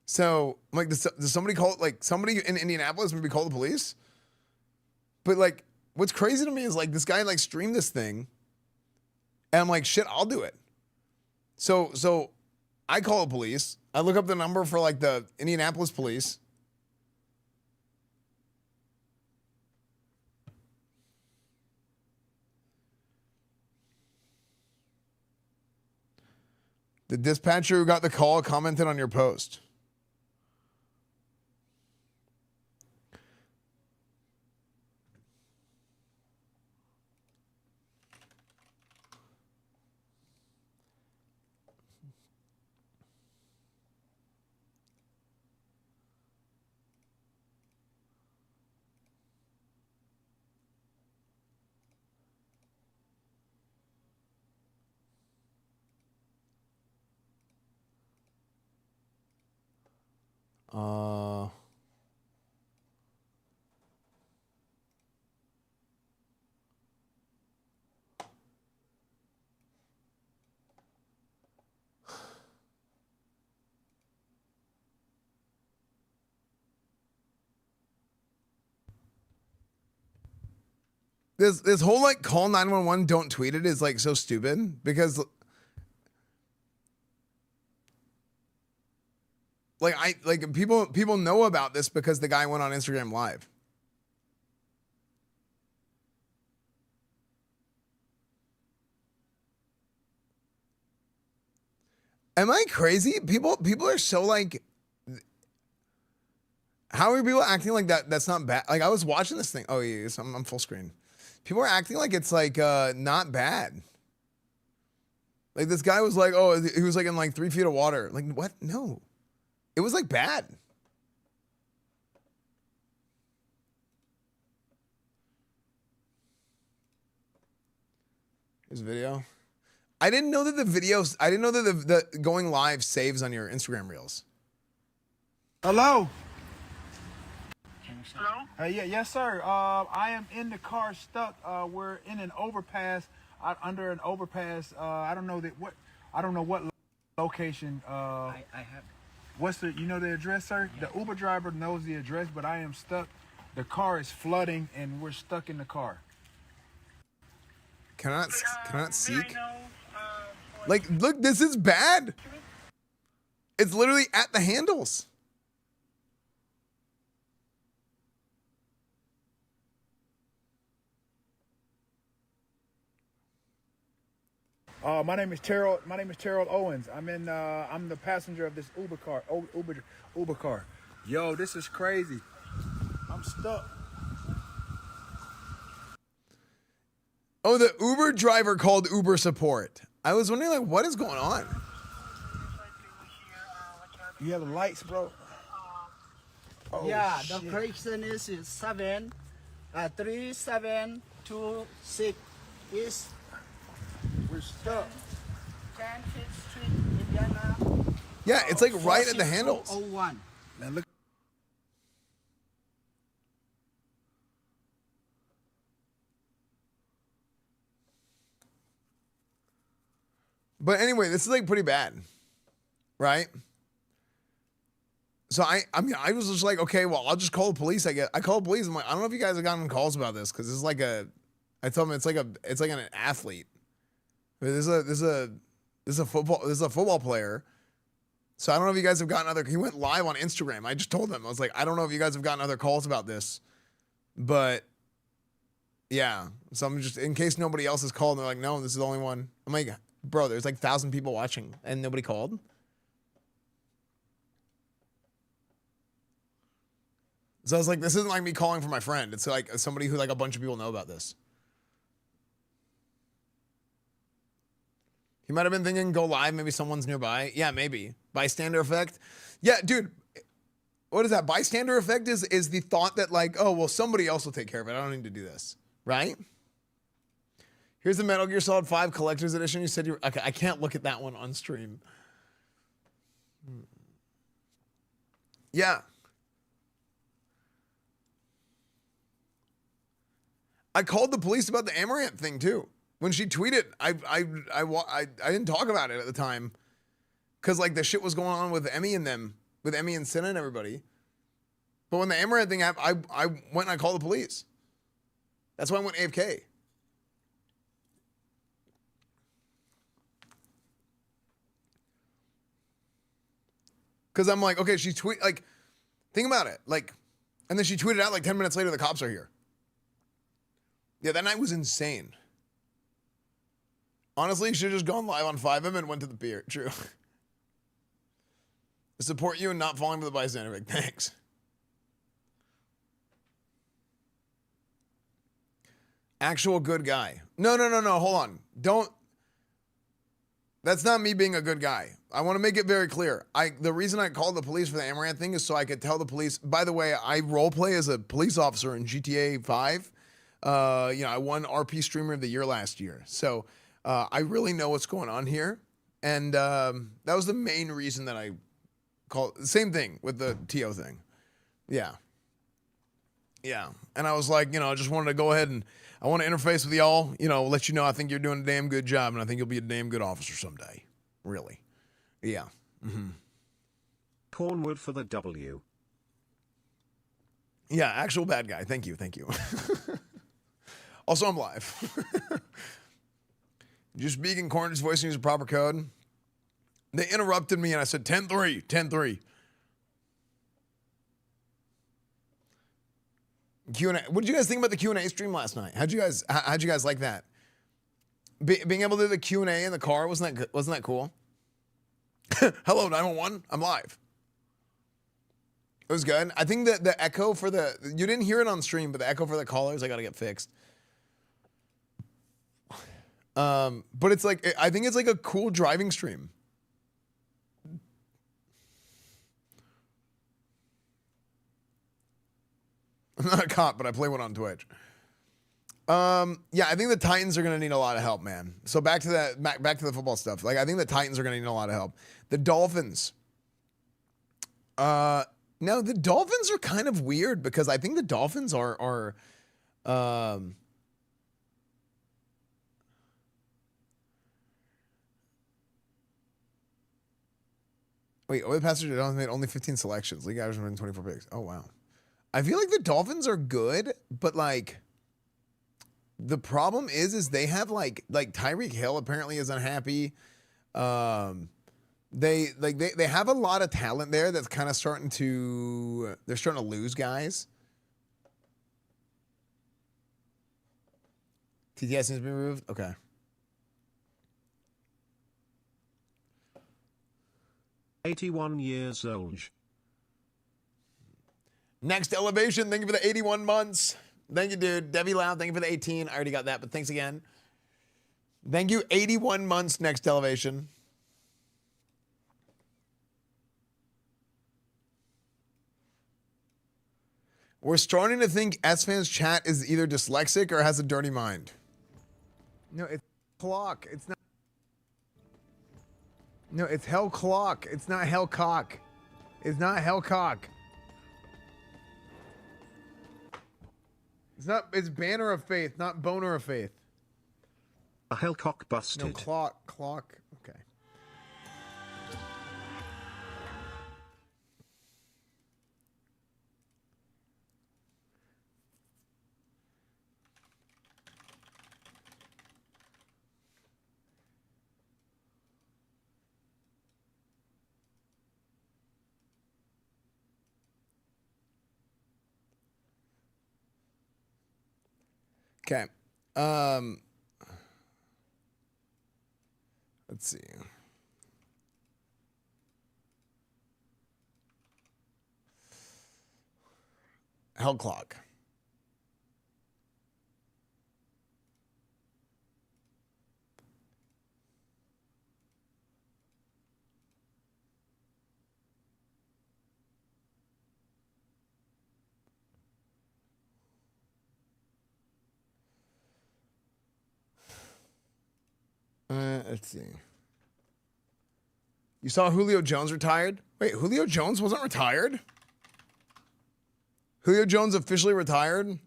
So I'm like, does somebody call it, like somebody in Indianapolis maybe call the police? But like, what's crazy to me is like this guy like streamed this thing and I'm like, shit, I'll do it. So I call the police. I look up the number for like the Indianapolis police. The dispatcher who got the call commented on your post. This whole like call 911, don't tweet it is like so stupid because like people know about this because the guy went on Instagram Live. Am I crazy? People are so like, how are people acting like that? That's not bad. Like I was watching this thing. Oh yeah, I'm full screen. People are acting like it's like not bad. Like this guy was like, oh, he was like in like 3 feet of water. Like what? No, it was like bad. Here's a video. I didn't know that the videos. I didn't know that the going live saves on your Instagram reels. Hello. Hello? Yes, sir. I am in the car stuck. We're in an overpass, under an overpass. I don't know what location. I have. What's the? You know the address, sir? Yeah. The Uber driver knows the address, but I am stuck. The car is flooding, and we're stuck in the car. Cannot seek. May I know, what- Like, look, this is bad. It's literally at the handles. My name is Terrell. My name is Terrell Owens. I'm the passenger of this Uber car. Uber car. Yo, this is crazy. I'm stuck. Oh, the Uber driver called Uber support. I was wondering, like, what is going on? You have the lights, bro. Oh, yeah, shit. the correction is 3726 is We're stuck. 10th Street, Indiana. Yeah, it's like right at the handles. 46201. Now look. But anyway, this is like pretty bad, right? So I mean, I was just like, okay, well, I'll just call the police. I call the police. I'm like, I don't know if you guys have gotten calls about this because this is like I told them it's like an athlete. This is a football player. So I don't know if you guys have gotten he went live on Instagram. I just told them, I was like, I don't know if you guys have gotten other calls about this, but yeah. So I'm just, in case nobody else has called, and they're like, no, this is the only one. I'm like, bro, there's like 1,000 people watching and nobody called. So I was like, this isn't like me calling for my friend. It's like somebody who like a bunch of people know about this. He might have been thinking go live. Maybe someone's nearby. Yeah, maybe. Bystander effect. Yeah, dude. What is that? Bystander effect is the thought that like, oh, well, somebody else will take care of it. I don't need to do this. Right? Here's the Metal Gear Solid 5 Collector's Edition. You said you were, okay, I can't look at that one on stream. Yeah. I called the police about the Amaranth thing too. When she tweeted, I didn't talk about it at the time because like the shit was going on with Emmy and them, with Emmy and Senna and everybody. But when the Amaranth thing happened, I went and I called the police. That's why I went AFK. Because I'm like, okay, she like, think about it. Like, and then she tweeted out like 10 minutes later, the cops are here. Yeah, that night was insane. Honestly, you should have just gone live on 5M and went to the beer. True. Support you and not falling for the bystander. Like, thanks. Actual good guy. No. Hold on. Don't. That's not me being a good guy. I want to make it very clear. The reason I called the police for the Amaranth thing is so I could tell the police. By the way, I roleplay as a police officer in GTA 5. I won RP Streamer of the Year last year. So I really know what's going on here. And that was the main reason that I same thing with the TO thing. Yeah. Yeah. And I was like, I just wanted to go ahead and I want to interface with y'all, let you know I think you're doing a damn good job and I think you'll be a damn good officer someday. Really. Yeah. Mm-hmm. Cornwood for the W. Yeah, actual bad guy. Thank you. Also, I'm live. Just speaking Cornwood's voice and use a proper code. They interrupted me and I said 10-3, 10-3. Q&A. What did you guys think about the Q&A stream last night? How'd you guys like that? Being able to do the Q&A in the car, wasn't that cool? Hello, 911. I'm live. It was good. I think that the echo for you didn't hear it on stream, but the echo for the callers, I got to get fixed. But it's like, I think it's like a cool driving stream. I'm not a cop, but I play one on Twitch. Yeah, I think the Titans are going to need a lot of help, man. So back to the football stuff. Like, I think the Titans are going to need a lot of help. The Dolphins. Now the Dolphins are kind of weird because I think the Dolphins are wait, the Pastors Dolphins made only 15 selections. League average 124 picks. Oh wow. I feel like the Dolphins are good, but like the problem is they have like Tyreek Hill apparently is unhappy. They have a lot of talent there that's kind of starting to lose guys. TTS needs to be removed. Okay. "81 years old. Next elevation. Thank you for the 81 months. Thank you, dude. Debbie Loud, thank you for the 18. I already got that, but thanks again. Thank you. 81 months. Next elevation. We're starting to think Esfand's chat is either dyslexic or has a dirty mind. No, it's clock. It's not. No, it's hell clock. It's not hell cock. It's not hell cock. It's banner of faith, not boner of faith. A hellcock busted. No, clock. Okay. Okay. Let's see. Hell clock. Let's see. You saw Julio Jones retired? Wait, Julio Jones wasn't retired? Julio Jones officially retired?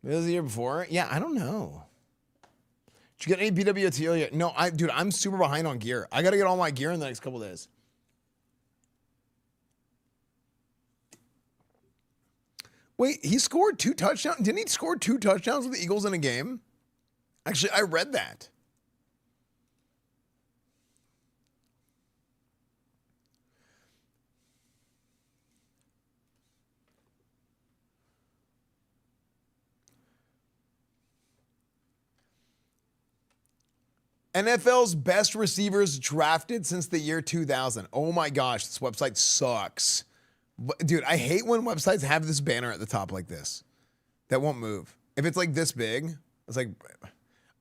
It was the year before? Yeah, I don't know. Did you get any PWTL yet? No, dude, I'm super behind on gear. I got to get all my gear in the next couple days. Wait, he scored 2 touchdowns? Didn't he score 2 touchdowns with the Eagles in a game? Actually, I read that. NFL's best receivers drafted since the year 2000. Oh my gosh, this website sucks. Dude, I hate when websites have this banner at the top like this that won't move. If it's like this big, it's like,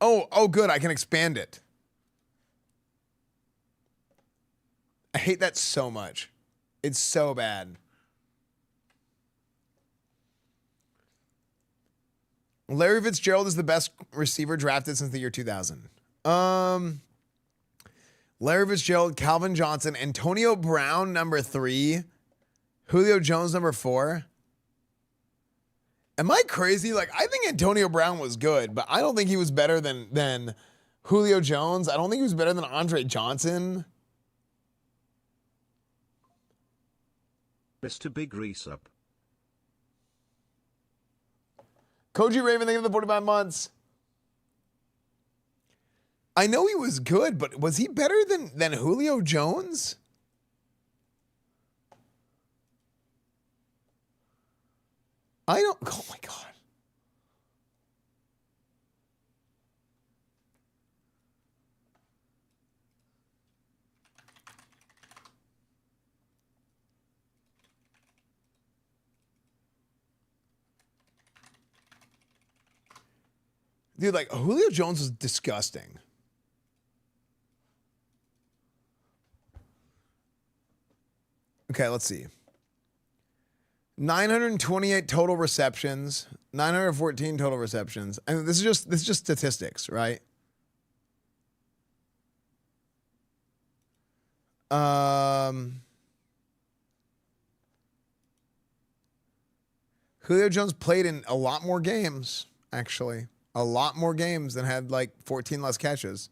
oh, good, I can expand it. I hate that so much. It's so bad. Larry Fitzgerald is the best receiver drafted since the year 2000. Larry Fitzgerald, Calvin Johnson, Antonio Brown, number 3. Julio Jones, number 4. Am I crazy? Like, I think Antonio Brown was good, but I don't think he was better than Julio Jones. I don't think he was better than Andre Johnson. Mr. Big Resub. Koji Raven, thank you for the 45 months. I know he was good, but was he better than Julio Jones? I don't. Oh my God. Dude, like, Julio Jones was disgusting. Okay, let's see. 928 total receptions, 914 total receptions. I mean, this is just statistics, right? Julio Jones played in a lot more games, actually. A lot more games than had like 14 less catches.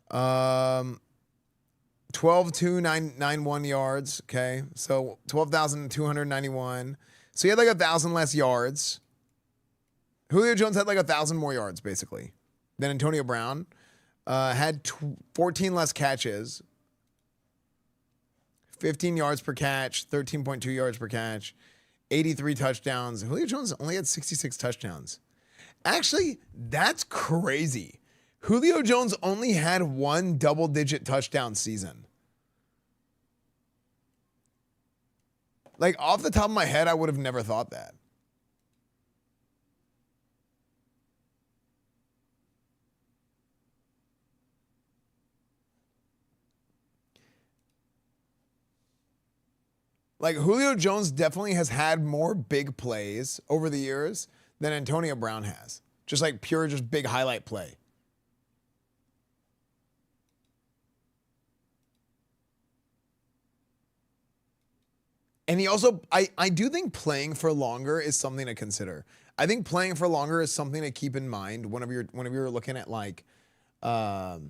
12,291 yards. Okay. So 12,291. So he had like 1,000 less yards. Julio Jones had like 1,000 more yards basically than Antonio Brown. Had 14 less catches. 15 yards per catch, 13.2 yards per catch, 83 touchdowns. Julio Jones only had 66 touchdowns. Actually, that's crazy. Julio Jones only had one double-digit touchdown season. Like, off the top of my head, I would have never thought that. Like, Julio Jones definitely has had more big plays over the years than Antonio Brown has. Just like pure, just big highlight play. And he also, I do think playing for longer is something to consider. I think playing for longer is something to keep in mind whenever you're looking at like how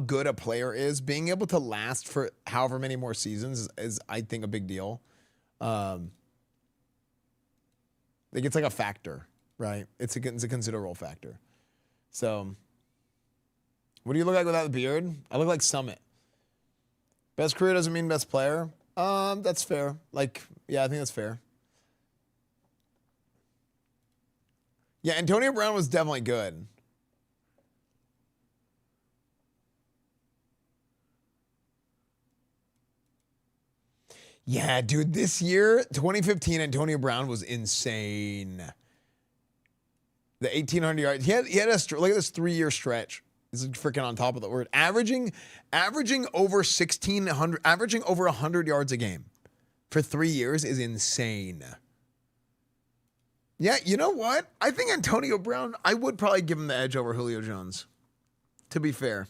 good a player is. Being able to last for however many more seasons is I think a big deal. Like it's like a factor, right? It's a considerable factor. So, what do you look like without the beard? I look like Summit. Best career doesn't mean best player. That's fair. Like, yeah, I think that's fair. Yeah, Antonio Brown was definitely good. Yeah, dude, this year, 2015, Antonio Brown was insane. The 1,800 yards. He had look at this 3-year stretch. This is freaking on top of the word. Averaging over 1,600, averaging over 100 yards a game for 3 years is insane. Yeah, you know what? I think Antonio Brown, I would probably give him the edge over Julio Jones, to be fair.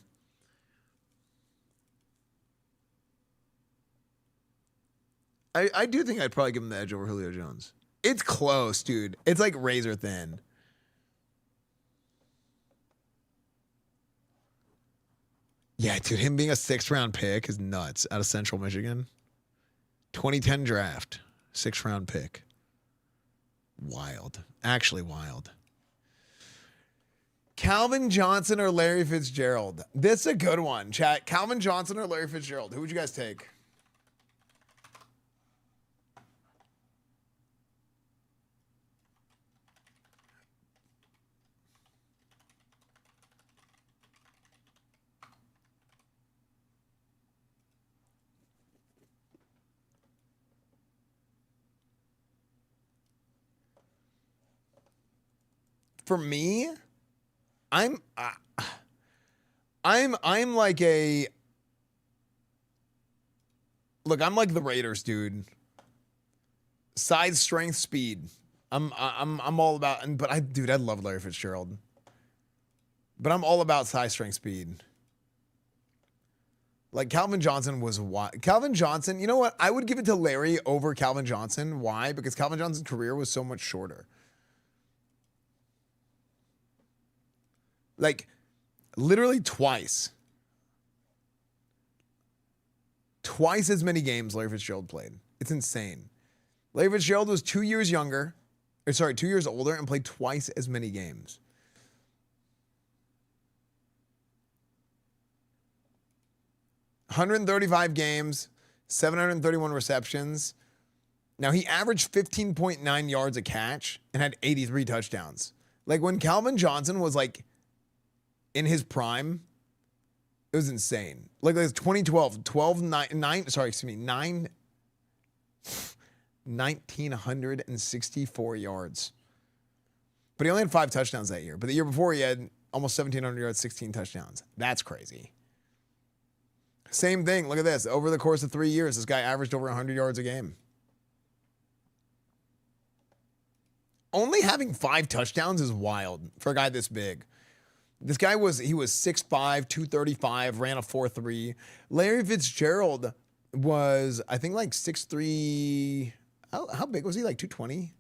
I do think I'd probably give him the edge over Julio Jones. It's close, dude. It's like razor thin. Yeah, dude, him being a 6th-round pick is nuts out of Central Michigan. 2010 draft, 6th-round pick. Wild. Actually wild. Calvin Johnson or Larry Fitzgerald? This is a good one, chat. Calvin Johnson or Larry Fitzgerald? Who would you guys take? for me, I'm like a look. I'm like the Raiders, dude. Size, strength, speed. I'm all about. But I love Larry Fitzgerald. But I'm all about size, strength, speed. Like Calvin Johnson was Calvin Johnson. You know what? I would give it to Larry over Calvin Johnson. Why? Because Calvin Johnson's career was so much shorter. Like, literally twice as many games Larry Fitzgerald played. It's insane. Larry Fitzgerald was 2 years younger, 2 years older, and played twice as many games. $135 games, 731 receptions. Now, he averaged 15.9 yards a catch and had 83 touchdowns. Like, when Calvin Johnson was, like, in his prime, it was insane. Like 2012, 1,964 yards. But he only had 5 touchdowns that year. But the year before, he had almost 1,700 yards, 16 touchdowns. That's crazy. Same thing. Look at this. Over the course of 3 years, this guy averaged over 100 yards a game. Only having 5 touchdowns is wild for a guy this big. This guy was 6'5", 235, ran a 4.3. Larry Fitzgerald was, I think, like 6'3". How big was he? Like 220?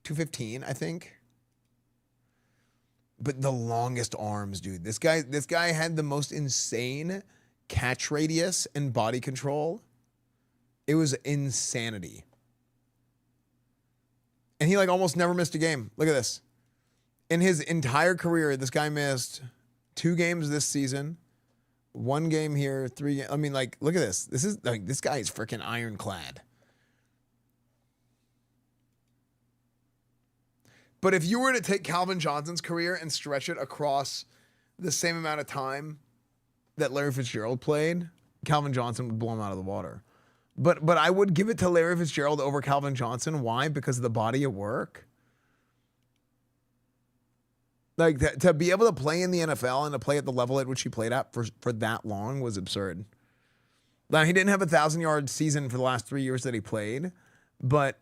215, I think. But the longest arms, dude. This guy had the most insane catch radius and body control. It was insanity. And he like almost never missed a game. Look at this. In his entire career, this guy missed 2 games this season, 1 game here, 3. I mean, like, look at this. This guy is freaking ironclad. But if you were to take Calvin Johnson's career and stretch it across the same amount of time that Larry Fitzgerald played, Calvin Johnson would blow him out of the water. But I would give it to Larry Fitzgerald over Calvin Johnson. Why? Because of the body of work. Like, to be able to play in the NFL and to play at the level at which he played at for that long was absurd. Now, he didn't have a 1,000-yard season for the last 3 years that he played, but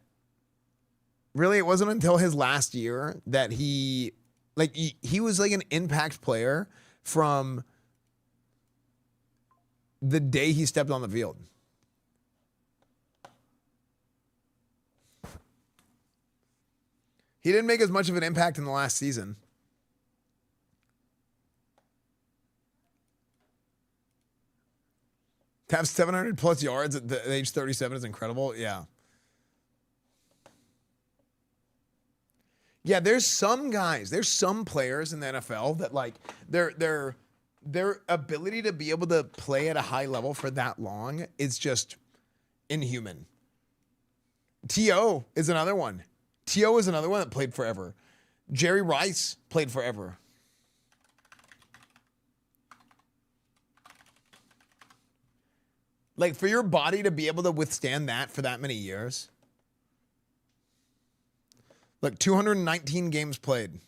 really it wasn't until his last year that he was like an impact player from the day he stepped on the field. He didn't make as much of an impact in the last season. To have 700 plus yards at the age 37 is incredible. Yeah. Yeah, there's some players in the NFL that like their ability to be able to play at a high level for that long is just inhuman. T.O. is another one. T.O. is another one that played forever. Jerry Rice played forever. Like, for your body to be able to withstand that for that many years. Look, 219 games played.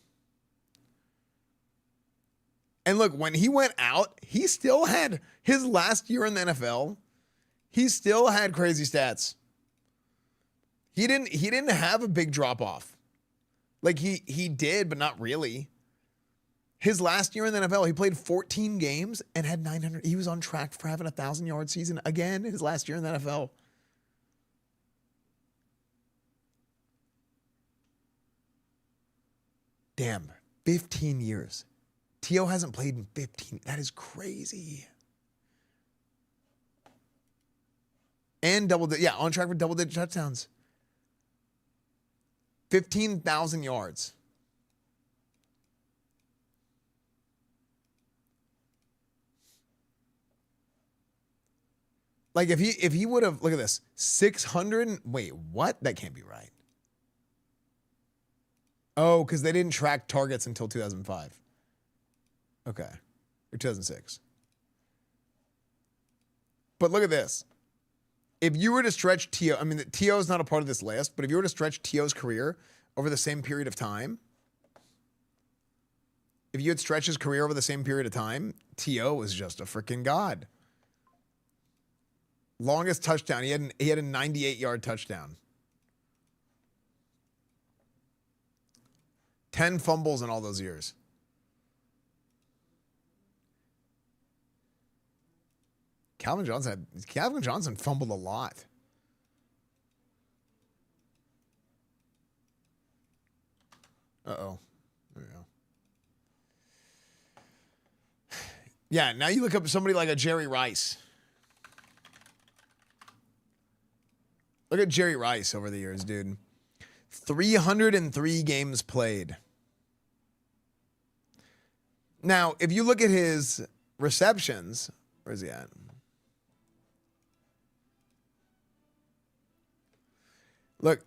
And look, when he went out, he still had his last year in the NFL. He still had crazy stats. He didn't have a big drop off. Like he did, but not really. His last year in the NFL, he played 14 games and had 900. He was on track for having a 1,000-yard season again his last year in the NFL. Damn, 15 years. T.O. hasn't played in 15. That is crazy. And on track for double-digit touchdowns. 15,000 yards. Like if he would have, look at this, 600, wait, what? That can't be right. Oh, because they didn't track targets until 2005. Okay. Or 2006. But look at this. If you were to stretch T.O., I mean, T.O. is not a part of this list, but if you were to stretch T.O.'s career over the same period of time, if you had stretched his career over the same period of time, T.O. was just a freaking god. Longest touchdown. He had a 98-yard touchdown. 10 fumbles in all those years. Calvin Johnson fumbled a lot. Uh-oh. There we go. Yeah, now you look up somebody like a Jerry Rice. Look at Jerry Rice over the years, dude. 303 games played. Now, if you look at his receptions, where's he at? Look,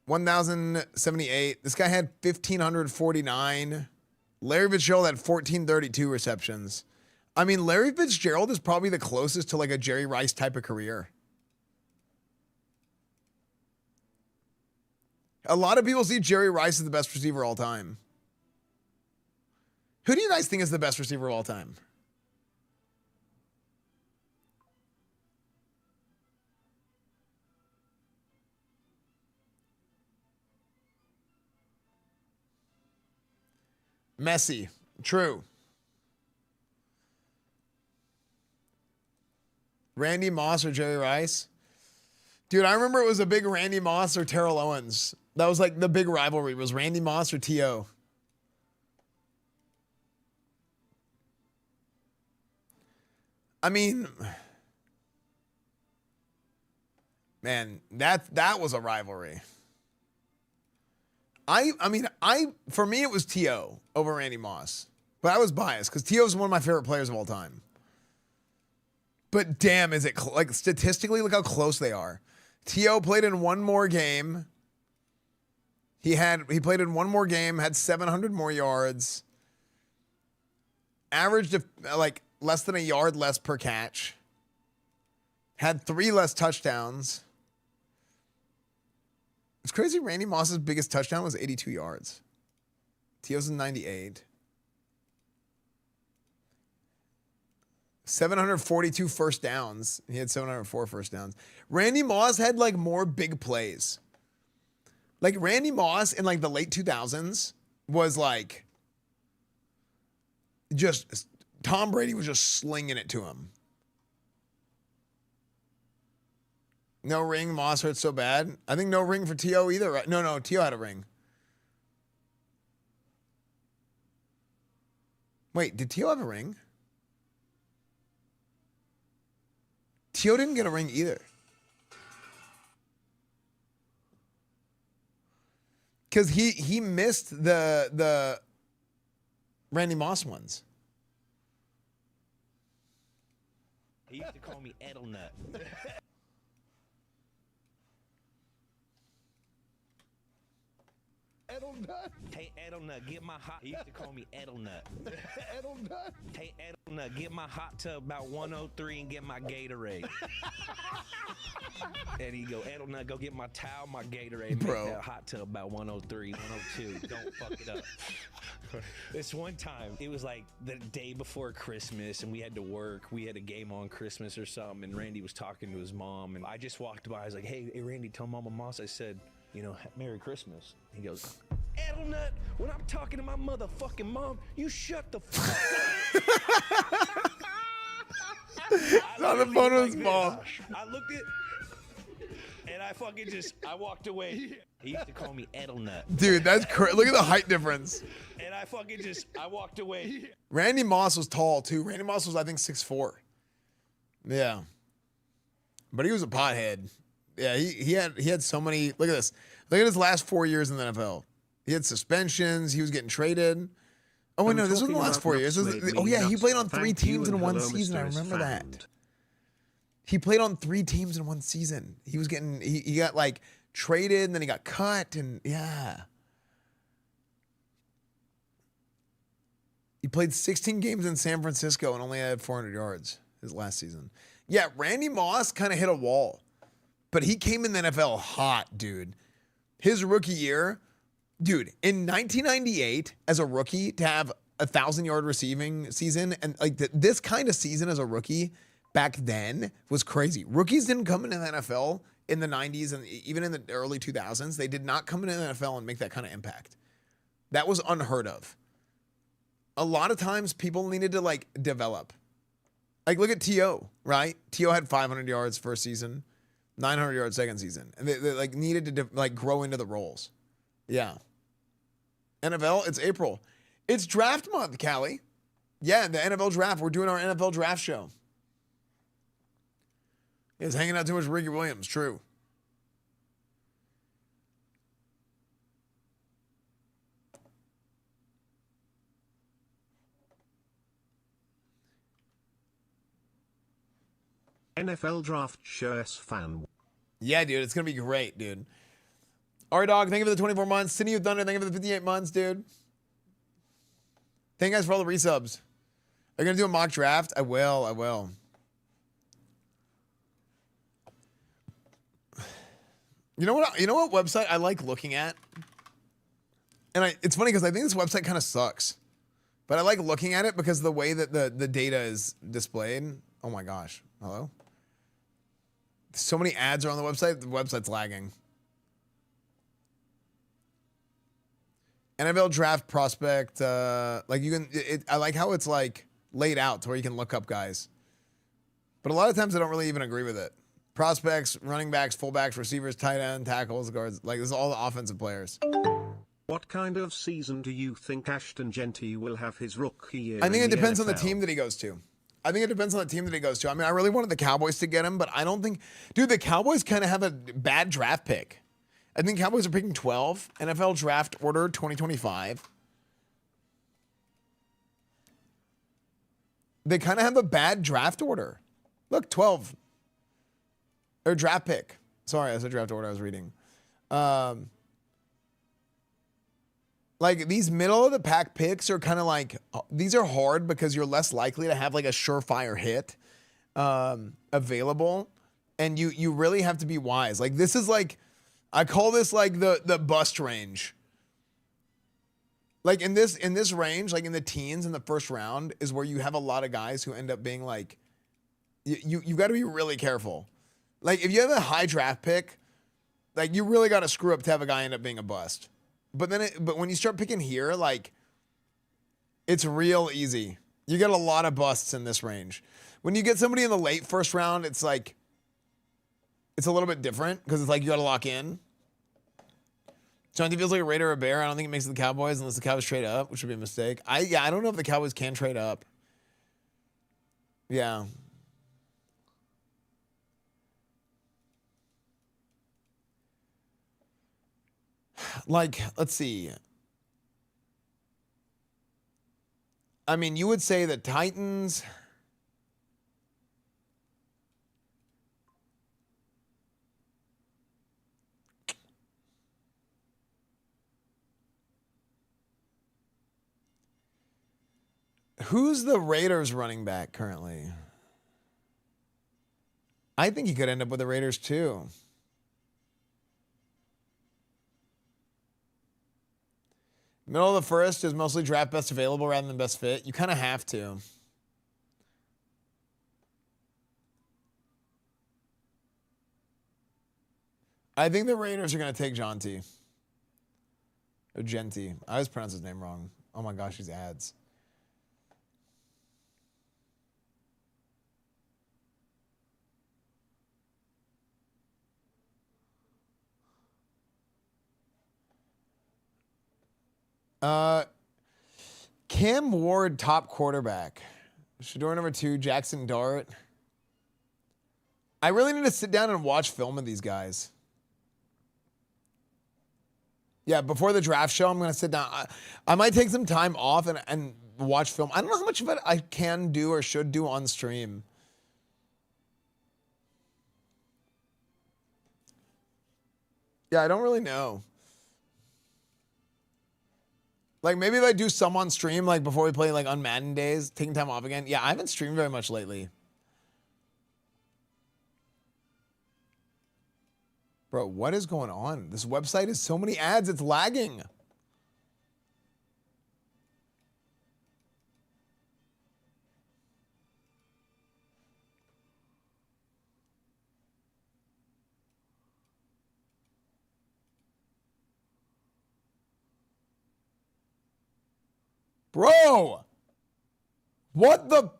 1,078. This guy had 1,549. Larry Fitzgerald had 1,432 receptions. I mean, Larry Fitzgerald is probably the closest to like a Jerry Rice type of career. A lot of people see Jerry Rice as the best receiver of all time. Who do you guys think is the best receiver of all time? Messi. True. Randy Moss or Jerry Rice? Dude, I remember it was a big Randy Moss or Terrell Owens. That was like the big rivalry, was Randy Moss or T.O. I mean, man, that was a rivalry. For me, it was T.O. over Randy Moss. But I was biased because T.O. is one of my favorite players of all time. But damn, is it like statistically, look how close they are. T.O. played in one more game. He played in one more game, had 700 more yards. Averaged like less than a yard less per catch. Had 3 less touchdowns. It's crazy. Randy Moss's biggest touchdown was 82 yards. T.O.'s in 98. 742 first downs. He had 704 first downs. Randy Moss had like more big plays. Like Randy Moss in like the late 2000s was like just Tom Brady was just slinging it to him. No ring. Moss hurt so bad. I think no ring for T.O. either. Right? No. T.O. had a ring. Wait, did T.O. have a ring? T.O. didn't get a ring either. Because he missed the Randy Moss ones. He used to call me Edelnut. Edelnut. Hey, Edelnut, get my hot... He used to call me Edelnut. Edelnut. Hey, Edelnut, get my hot tub about 103 and get my Gatorade. And he'd go, Edelnut, go get my towel, my Gatorade, Bro. make that hot tub about 103, 102. Don't fuck it up. This one time, it was like the day before Christmas, and we had to work. We had a game on Christmas or something, and Randy was talking to his mom, and I just walked by. I was like, hey, Randy, tell Mama Moss I said, you know, Merry Christmas. He goes, Edelnut, when I'm talking to my motherfucking mom, you shut the fuck up. On the phone with his mom. I looked at, and I walked away. He used to call me Edelnut. Dude, that's crazy. Look at the height difference. And I walked away. Randy Moss was tall too. Randy Moss was, I think, 6'4". Yeah. But he was a pothead. Yeah, he had so many. Look at this. Look at his last 4 years in the NFL. He had suspensions. He was getting traded. Oh wait, no, this wasn't the last 4 years. Oh yeah, he played on 3 teams in one season. I remember that. He played on 3 teams in one season. He was getting he got like traded and then he got cut and yeah. He played 16 games in San Francisco and only had 400 yards his last season. Yeah, Randy Moss kind of hit a wall. But he came in the NFL hot, dude. His rookie year, dude, in 1998, as a rookie, to have 1,000-yard receiving season, and like this kind of season as a rookie back then was crazy. Rookies didn't come into the NFL in the 90s and even in the early 2000s. They did not come into the NFL and make that kind of impact. That was unheard of. A lot of times people needed to like develop. Like look at T.O., right? T.O. had 500 yards first season, 900 yards second season. And they like needed to like grow into the roles. Yeah. NFL, it's April. It's draft month, Callie. Yeah, the NFL draft. We're doing our NFL draft show. He was hanging out too much with Ricky Williams. True. NFL draft show Esfand. Yeah, dude. It's going to be great, dude. R-Dog, thank you for the 24 months. City of Thunder, thank you for the 58 months, dude. Thank you guys for all the resubs. Are you going to do a mock draft? I will. You know what website I like looking at? And it's funny because I think this website kind of sucks. But I like looking at it because of the way that the data is displayed. Oh my gosh. Hello? So many ads are on the website's lagging. NFL draft prospect, like you can, I like how it's like laid out to where you can look up guys. But a lot of times I don't really even agree with it. Prospects, running backs, fullbacks, receivers, tight end, tackles, guards, like this is all the offensive players. What kind of season do you think Ashton Genty will have his rookie year? I think it depends on the NFL? team that he goes to. I mean, I really wanted the Cowboys to get him, but I don't think, dude, the Cowboys kind of have a bad draft pick. I think Cowboys are picking 12. NFL draft order 2025. They kind of have a bad draft order. Look, 12. Or draft pick. Sorry, I said draft order. I was reading. Like these middle of the pack picks are kind of like, these are hard because you're less likely to have like a surefire hit available. And you really have to be wise. Like this is like, I call this like the bust range. Like in this range, like in the teens in the first round is where you have a lot of guys who end up being like, you got to be really careful. Like if you have a high draft pick, like you really got to screw up to have a guy end up being a bust. But when you start picking here, like it's real easy. You get a lot of busts in this range. When you get somebody in the late first round, it's like, it's a little bit different because it's like you got to lock in. Jonty feels like a Raider or a Bear. I don't think it makes the Cowboys unless the Cowboys trade up, which would be a mistake. I don't know if the Cowboys can trade up. Yeah. Like, let's see. I mean, you would say the Titans. Who's the Raiders running back currently? I think he could end up with the Raiders too. Middle of the first is mostly draft best available rather than best fit. You kind of have to. I think the Raiders are going to take Jonty. Or Genty. I always pronounce his name wrong. Oh my gosh, these ads. Cam Ward, top quarterback. Shador number 2, Jackson Dart. I really need to sit down and watch film of these guys. Yeah, before the draft show, I'm going to sit down. I might take some time off and watch film. I don't know how much of it I can do or should do on stream. Yeah, I don't really know. Like, maybe if I do some on stream, like, before we play, like, on Madden days, taking time off again. Yeah, I haven't streamed very much lately. Bro, what is going on? This website is so many ads, it's lagging. Bro! What the...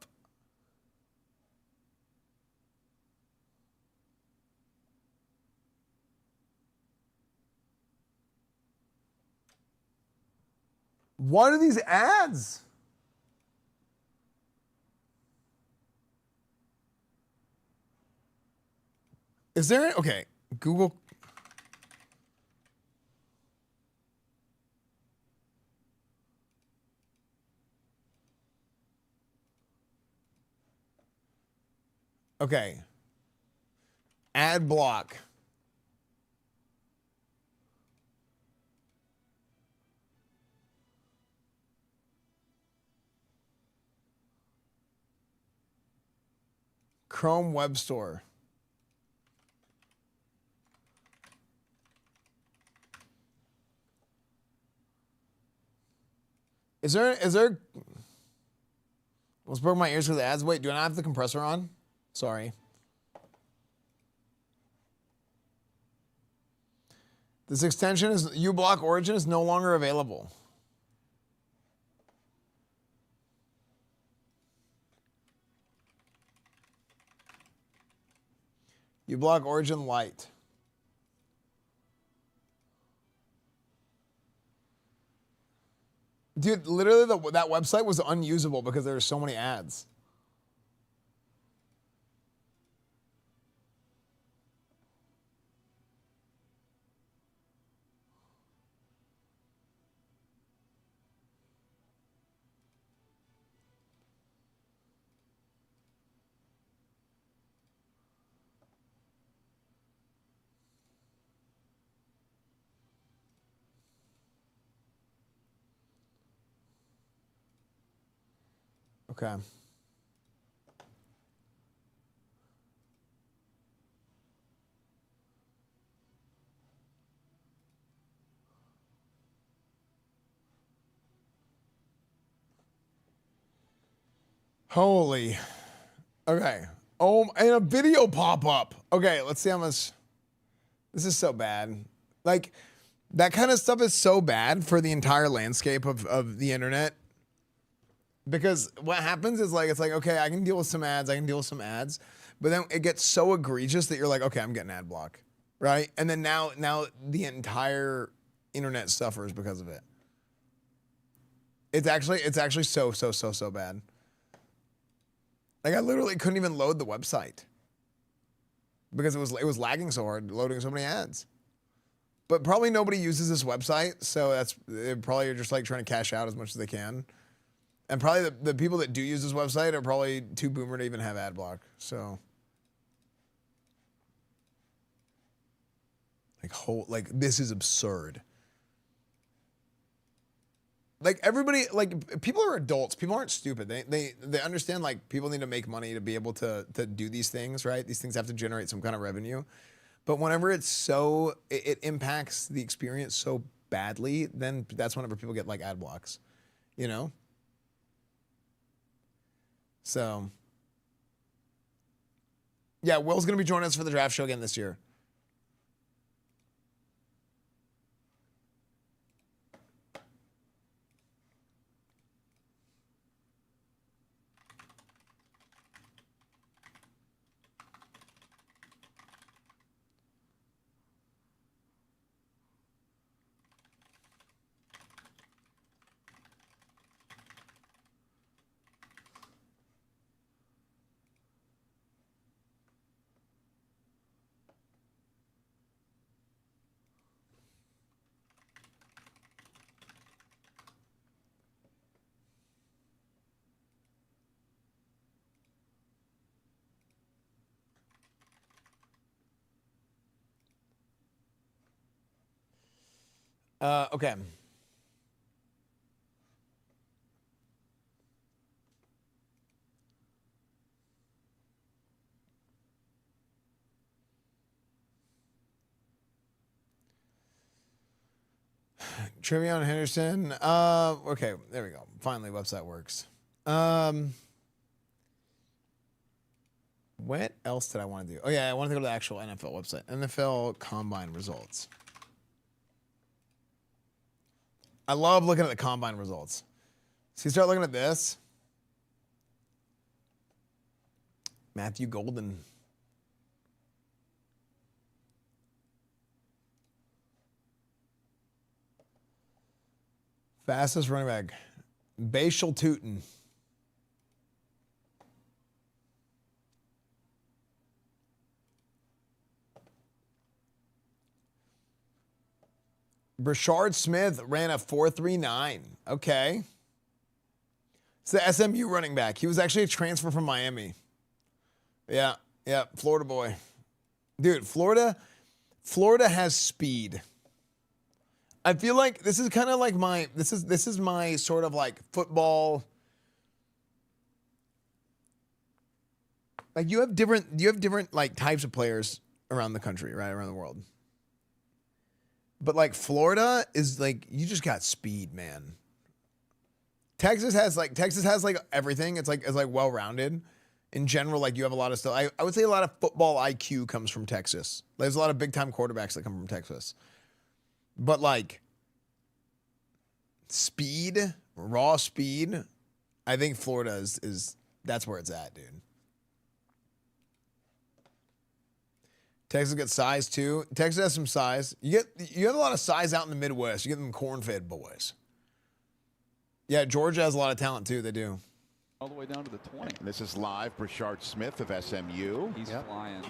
What are these ads? Is there... Okay, Google... Okay. Ad block. Chrome Web Store. Is there Let's broke my ears with the ads. Wait, do I not have the compressor on? Sorry. This extension is uBlock Origin is no longer available. uBlock Origin Lite. Dude, literally that website was unusable because there were so many ads. Okay. Holy. Okay. Oh, and a video pop up. Okay, let's see how much. This is so bad. Like, that kind of stuff is so bad for the entire landscape of the internet. Because what happens is like, it's like, okay, I can deal with some ads, but then it gets so egregious that you're like, okay, I'm getting ad block, right? And then now the entire internet suffers because of it. It's actually so bad. Like I literally couldn't even load the website because it was lagging so hard, loading so many ads. But probably nobody uses this website, so they probably are just like trying to cash out as much as they can. And probably the people that do use this website are probably too boomer to even have ad block. So, like this is absurd. Like everybody, like people are adults. People aren't stupid. They understand like people need to make money to be able to do these things, right? These things have to generate some kind of revenue. But whenever it impacts the experience so badly, then that's whenever people get like ad blocks, you know? So, yeah, Will's going to be joining us for the draft show again this year. Okay. Trivia on Henderson. Okay, there we go. Finally, website works. What else did I want to do? Oh yeah, I wanted to go to the actual NFL website. NFL Combine results. I love looking at the Combine results. So you start looking at this. Matthew Golden. Fastest running back. Bashal Tootin. Brashard Smith ran a 4.39. Okay. It's the SMU running back. He was actually a transfer from Miami. Yeah, Florida boy. Dude, Florida has speed. I feel like this is kind of like this is my sort of like football. Like you have different like types of players around the country, right? Around the world. But like Florida is like you just got speed, man. Texas has like everything. It's like well-rounded. In general, like you have a lot of stuff. I would say a lot of football IQ comes from Texas. There's a lot of big-time quarterbacks that come from Texas. But like speed, raw speed, I think Florida is that's where it's at, dude. Texas got size too. Texas has some size. You have a lot of size out in the Midwest. You get them corn-fed boys. Yeah, Georgia has a lot of talent too. They do. All the way down to the 20. This is live. Brashard Smith of SMU. He's flying.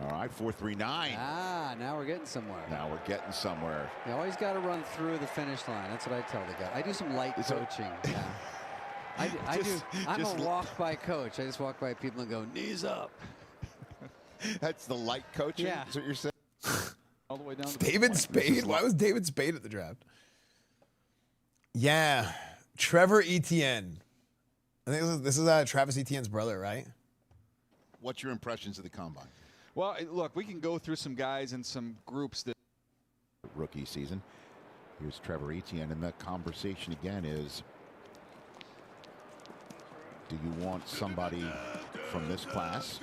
All right, 4.39. Ah, now we're getting somewhere. Now we're getting somewhere. You always got to run through the finish line. That's what I tell the guy. I do some light coaching. Yeah. I'm a walk-by coach. I just walk by people and go, knees up. That's the light coaching? Yeah. Is what you're saying? All the way down to David Spade? Why was David Spade at the draft? Yeah. Trevor Etienne. I think this is Travis Etienne's brother, right? What's your impressions of the combine? Well, look, we can go through some guys and some groups that Rookie season. Here's Trevor Etienne, and the conversation again is, do you want somebody from this class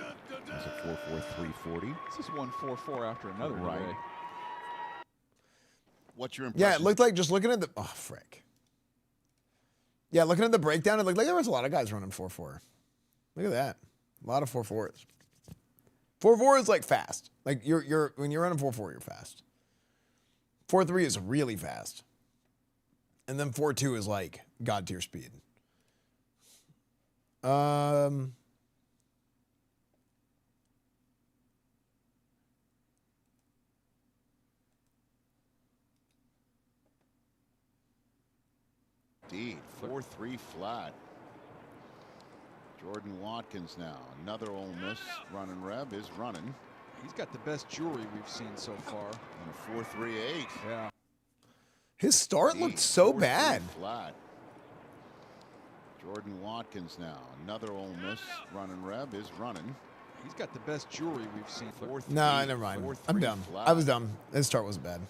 as a 4.4340? this is 1.44 after another Right. today. What's your impression? Yeah, it looked like just looking at the frick. Yeah, looking at the breakdown, it looked like there was a lot of guys running 4.4. Look at that. A lot of 4.4s. 4.4 is like fast. Like you're when you're running 4.4, you're fast. 4.3 is really fast. And then 4.2 is like god tier speed. Indeed, 4.3 flat. Jordan Watkins now. Another Ole Miss running Reb is running. He's got the best jewelry we've seen so far. And a 4.38. Yeah. His start looked so 4.3 bad. Flat. Jordan Watkins now. Another Ole Miss running Reb is running. He's got the best jewelry we've seen. No, never mind. I'm dumb. I was dumb. His start wasn't bad.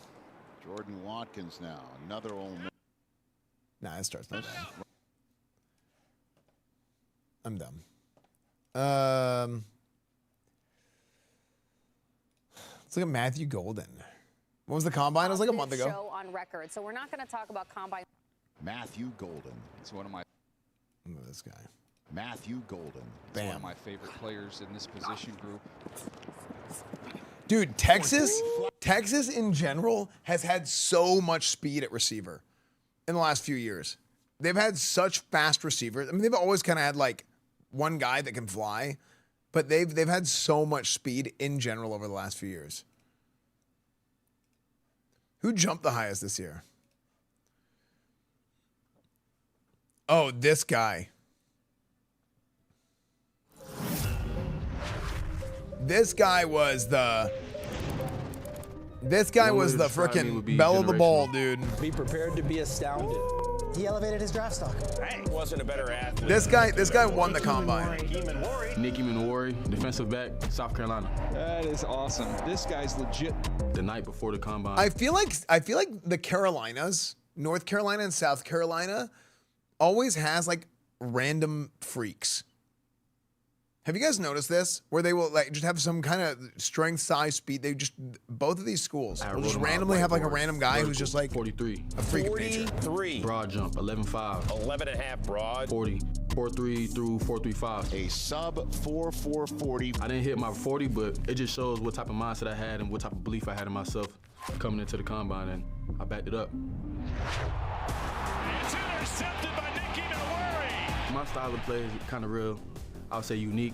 Jordan Watkins now. Another Ole Miss. Nah, his start's not bad. I'm dumb. Let's look at Matthew Golden. What was the combine? It was like a month ago. Show on record, so we're not going to talk about combine. Matthew Golden. He's one of my Look at this guy. Matthew Golden. he's one Bam. of my favorite players in this position group. Dude, Texas in general has had so much speed at receiver in the last few years. They've had such fast receivers. I mean, they've always kind of had like one guy that can fly, but they've had so much speed in general over the last few years. Who jumped the highest this year? Oh, this guy. This guy was the frickin' bell of the ball, dude. Be prepared to be astounded. He elevated his draft stock. Wasn't a better athlete. This guy won the combine. Nicky Manwari, defensive back, South Carolina. That is awesome. This guy's legit. The night before the combine. I feel like the Carolinas, North Carolina and South Carolina, always has like random freaks. Have you guys noticed this? Where they will like just have some kind of strength, size, speed. They just both of these schools will just randomly have like a random guy who's just like 43. a freak of nature. 43. Broad jump, 11.5. 11 and a half broad. 40. 4.3 through 4.35. A sub 4.440. I didn't hit my 40, but it just shows what type of mindset I had and what type of belief I had in myself coming into the combine, and I backed it up. It's intercepted by Nicky Nowari. My style of play is kind of real, I would say unique.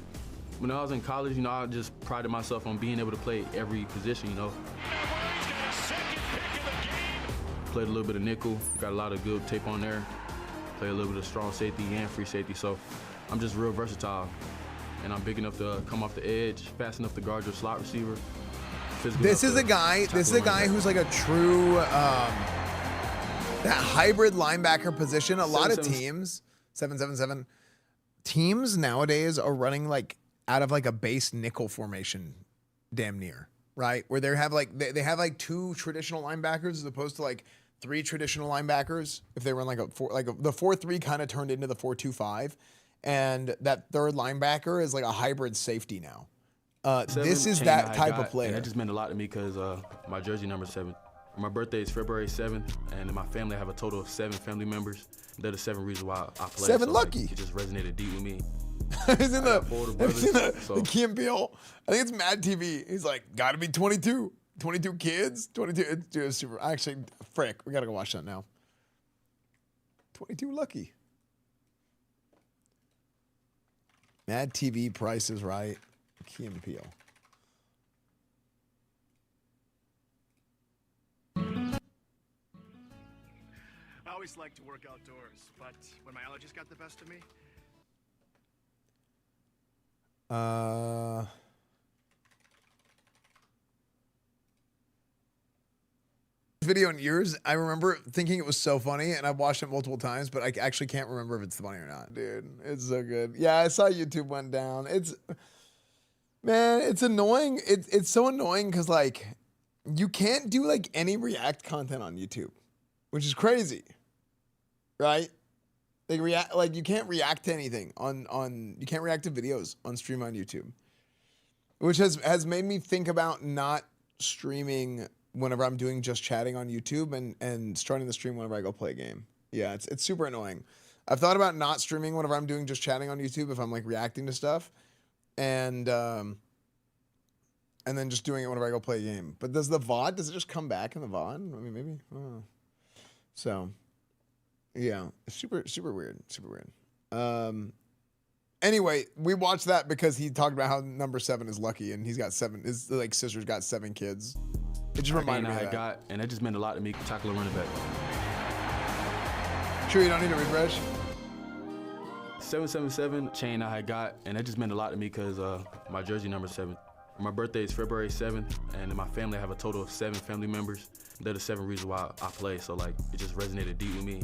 When I was in college, you know, I just prided myself on being able to play every position, you know. Nowari's got a second pick of the game. Played a little bit of nickel, got a lot of good tape on there. Play a little bit of strong safety and free safety, so I'm just real versatile. And I'm big enough to come off the edge, fast enough to guard your slot receiver. This is a guy who's like a true that hybrid linebacker position. A lot of teams, 7-7-7 teams nowadays are running like out of like a base nickel formation, damn near, right? Where they have like they have like two traditional linebackers as opposed to like three traditional linebackers. If they run like the 4-3 kind of turned into the 4-2-5, and that third linebacker is like a hybrid safety now. This is that type of player. And that just meant a lot to me because my jersey number 7. My birthday is February 7th, and in my family I have a total of 7 family members. They're the 7 reasons why I play. 7 so, lucky. Like, it just resonated deep with me. He's in so. the Key and Peele. I think it's Mad TV. He's like, gotta be 22. 22 kids? 22. It's super. Actually, frick, we gotta go watch that now. 22 lucky. Mad TV, Price is Right. Key and Peele. I always liked to work outdoors, but when my allergies got the best of me. Video in years, I remember thinking it was so funny, and I've watched it multiple times, but I actually can't remember if it's funny or not. Dude, it's so good. Yeah, I saw YouTube went down. Man, it's annoying. It's so annoying because like you can't do like any React content on YouTube, which is crazy, right? Like you can't react to anything on you can't react to videos on stream on YouTube, which has made me think about not streaming whenever I'm doing just chatting on YouTube and starting the stream whenever I go play a game. Yeah, it's super annoying. I've thought about not streaming whenever I'm doing just chatting on YouTube if I'm like reacting to stuff, and then just doing it whenever I go play a game. But does the VOD, does it just come back in the VOD? I mean, maybe. I don't know. So, yeah, it's super weird. Super weird. Anyway, we watched that because he talked about how number 7 is lucky and he's got 7. His like sister's got 7 kids. It just reminded me of that. And that just meant a lot to me, tackle a running back. Sure, you don't need a refresh? 777 chain I had got, and that just meant a lot to me because my jersey number 7. My birthday is February 7th, and in my family I have a total of 7 family members. They're the 7 reasons why I play, so like it just resonated deep with me.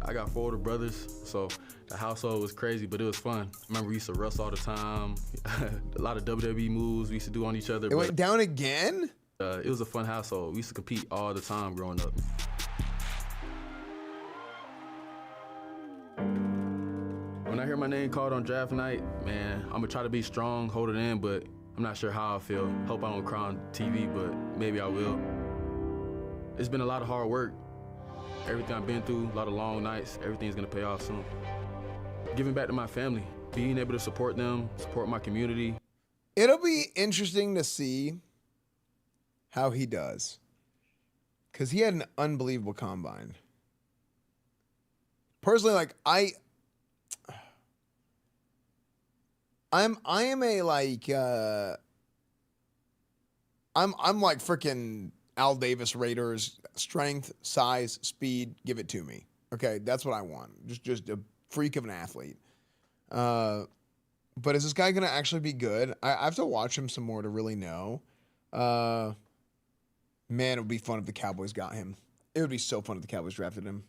I got 4 older brothers, so the household was crazy, but it was fun. I remember we used to wrestle all the time. A lot of WWE moves we used to do on each other. It went down again? It was a fun household. We used to compete all the time growing up. When I hear my name called on draft night, man, I'm gonna try to be strong, hold it in, but I'm not sure how I feel. Hope I don't cry on TV, but maybe I will. It's been a lot of hard work. Everything I've been through, a lot of long nights, everything's gonna pay off soon. Giving back to my family, being able to support them, support my community. It'll be interesting to see how he does, because he had an unbelievable combine. Personally, like I am a like I'm like freaking Al Davis Raiders, strength, size, speed, give it to me. Okay, that's what I want. Just a freak of an athlete. But is this guy gonna actually be good? I have to watch him some more to really know. Man, it would be fun if the Cowboys got him. It would be so fun if the Cowboys drafted him.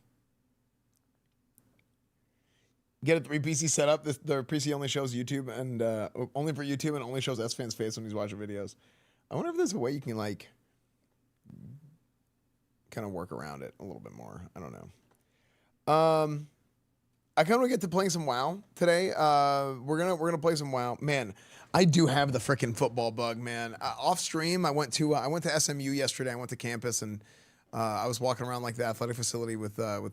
Get a 3 PC setup. The PC only shows YouTube and only for YouTube and only shows Esfand's face when he's watching videos. I wonder if there's a way you can like kind of work around it a little bit more. I don't know. I kind of get to playing some WoW today. We're gonna play some WoW. Man, I do have the freaking football bug, man. Off stream, I went to SMU yesterday. I went to campus and I was walking around like the athletic facility with one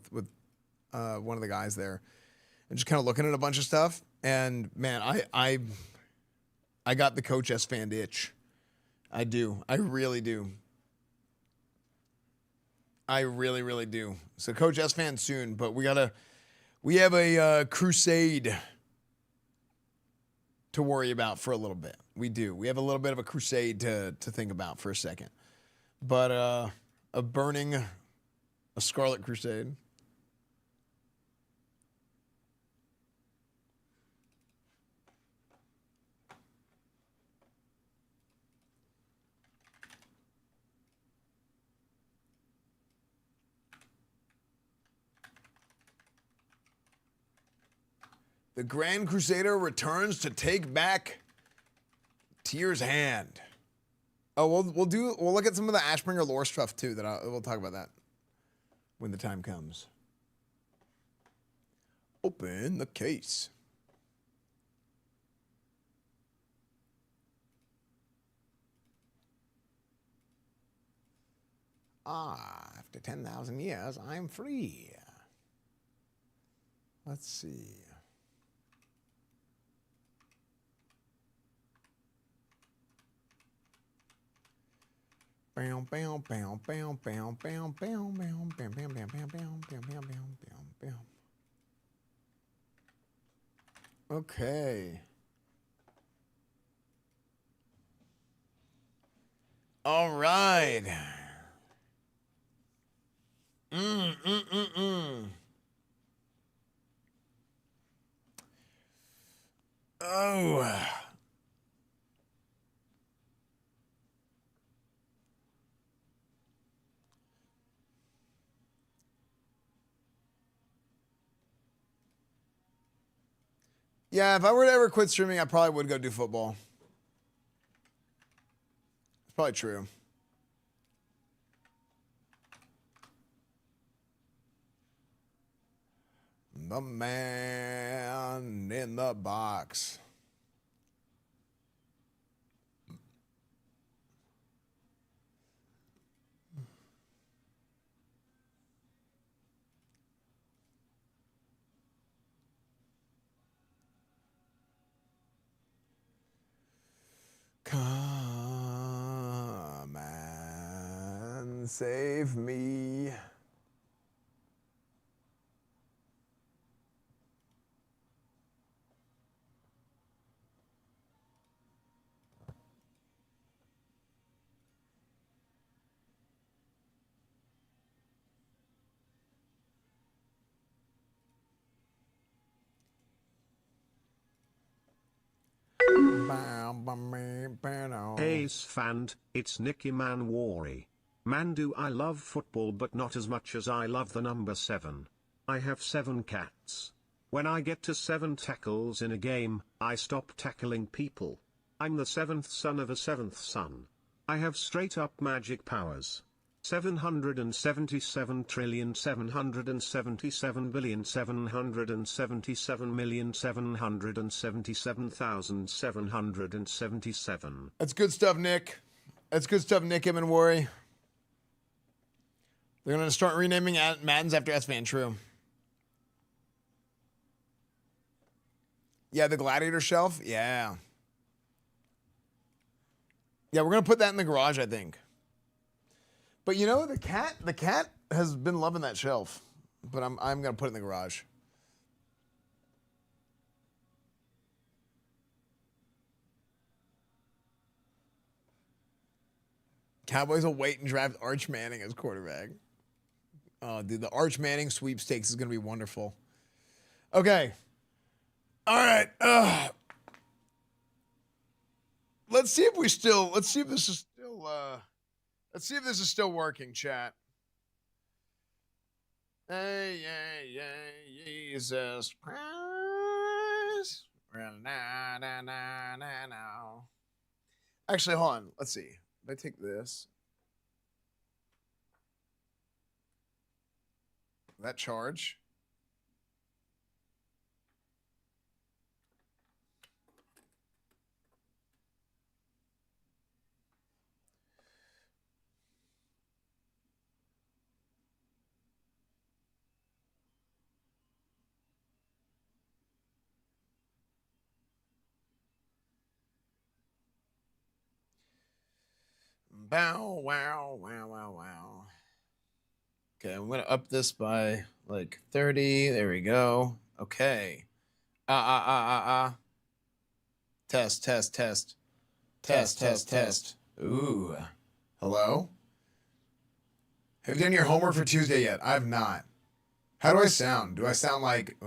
of the guys there, and just kind of looking at a bunch of stuff. And man, I got the Coach Esfand itch. I do. I really do. I really, really do. So Coach Esfand soon, but we have a crusade to worry about for a little bit. We do. We have a little bit of a crusade to think about for a second. But a Scarlet Crusade. The Grand Crusader returns to take back Tyr's hand. Oh, we'll look at some of the Ashbringer lore stuff too. We'll talk about that when the time comes. Open the case. After 10,000 years, I'm free. Let's see. Bam, bam, bam, bam, bam, bam, bam, bam, bam, bam, bam, bam, bam, bam, bam, bam, bam. Okay. All right. Oh. Yeah, if I were to ever quit streaming, I probably would go do football. It's probably true. The man in the box. Come and save me. Hey Esfand, it's Nicky Man Worry. Man, do I love football, but not as much as I love the number 7. I have 7 cats. When I get to 7 tackles in a game, I stop tackling people. I'm the 7th son of a 7th son. I have straight up magic powers. 777,777,777,777,777. That's good stuff, Nick. That's good stuff, Nick M and Worry. They're going to start renaming Maddens after Esfand, true. Yeah, the Gladiator shelf? Yeah. Yeah, we're going to put that in the garage, I think. But you know, the cat has been loving that shelf. But I'm going to put it in the garage. Cowboys will wait and draft Arch Manning as quarterback. Oh, dude, the Arch Manning sweepstakes is going to be wonderful. Okay. All right. Let's see if this is still working, chat. Hey, Jesus Christ. Actually, hold on. Let's see. If I take this. That charge. Bow, wow, wow, wow, wow. Okay, I'm gonna up this by like 30. There we go. Okay. Test, test, test. Test, test, test. Ooh. Hello? Have you done your homework for Tuesday yet? I've not. How do I sound? Do I sound like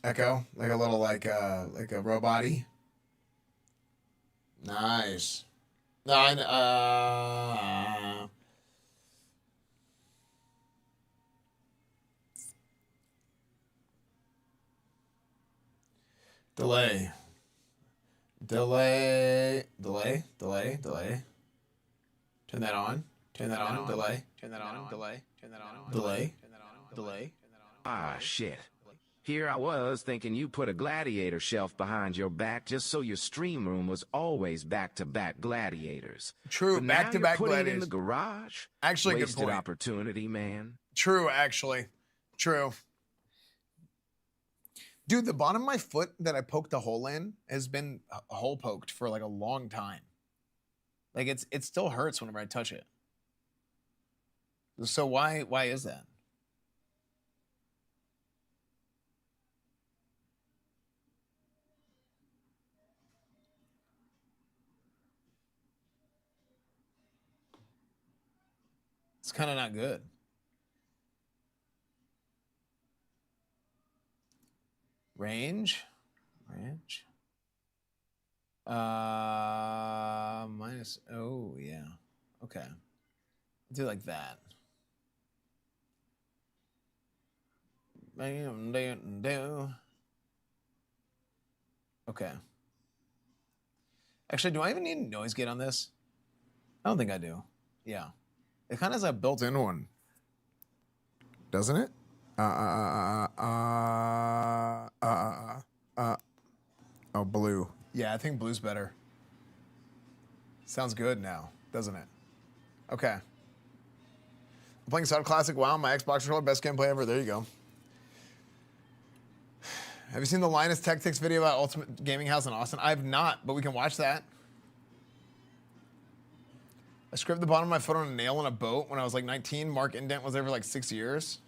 echo? Like a little like a robot-y? Nice. Delay. Delay. Delay. Delay. Delay. Turn that on. Turn that on. Delay. Turn that on. Delay. Turn that on. Delay. Delay. Ah, shit. Here I was thinking you put a gladiator shelf behind your back just so your stream room was always back-to-back gladiators. True, But now you're back-to-back putting it in gladiators. the garage? Actually, good Wasted point. opportunity, man. True, actually. True. Dude, the bottom of my foot that I poked a hole in has been hole poked for like a long time. Like it still hurts whenever I touch it. So why is that? It's kind of not good. Range. Minus. Oh yeah. Okay. Do like that. Okay. Actually, do I even need a noise gate on this? I don't think I do. Yeah. It kind of has a built-in one. Doesn't it? Oh, blue. Yeah, I think blue's better. Sounds good now, doesn't it? Okay. I'm playing Sod Classic WoW, my Xbox controller, best gameplay ever. There you go. Have you seen the Linus Tactics video about Ultimate Gaming House in Austin? I have not, but we can watch that. I scraped the bottom of my foot on a nail in a boat when I was like 19. Mark Indent was there for like 6 years.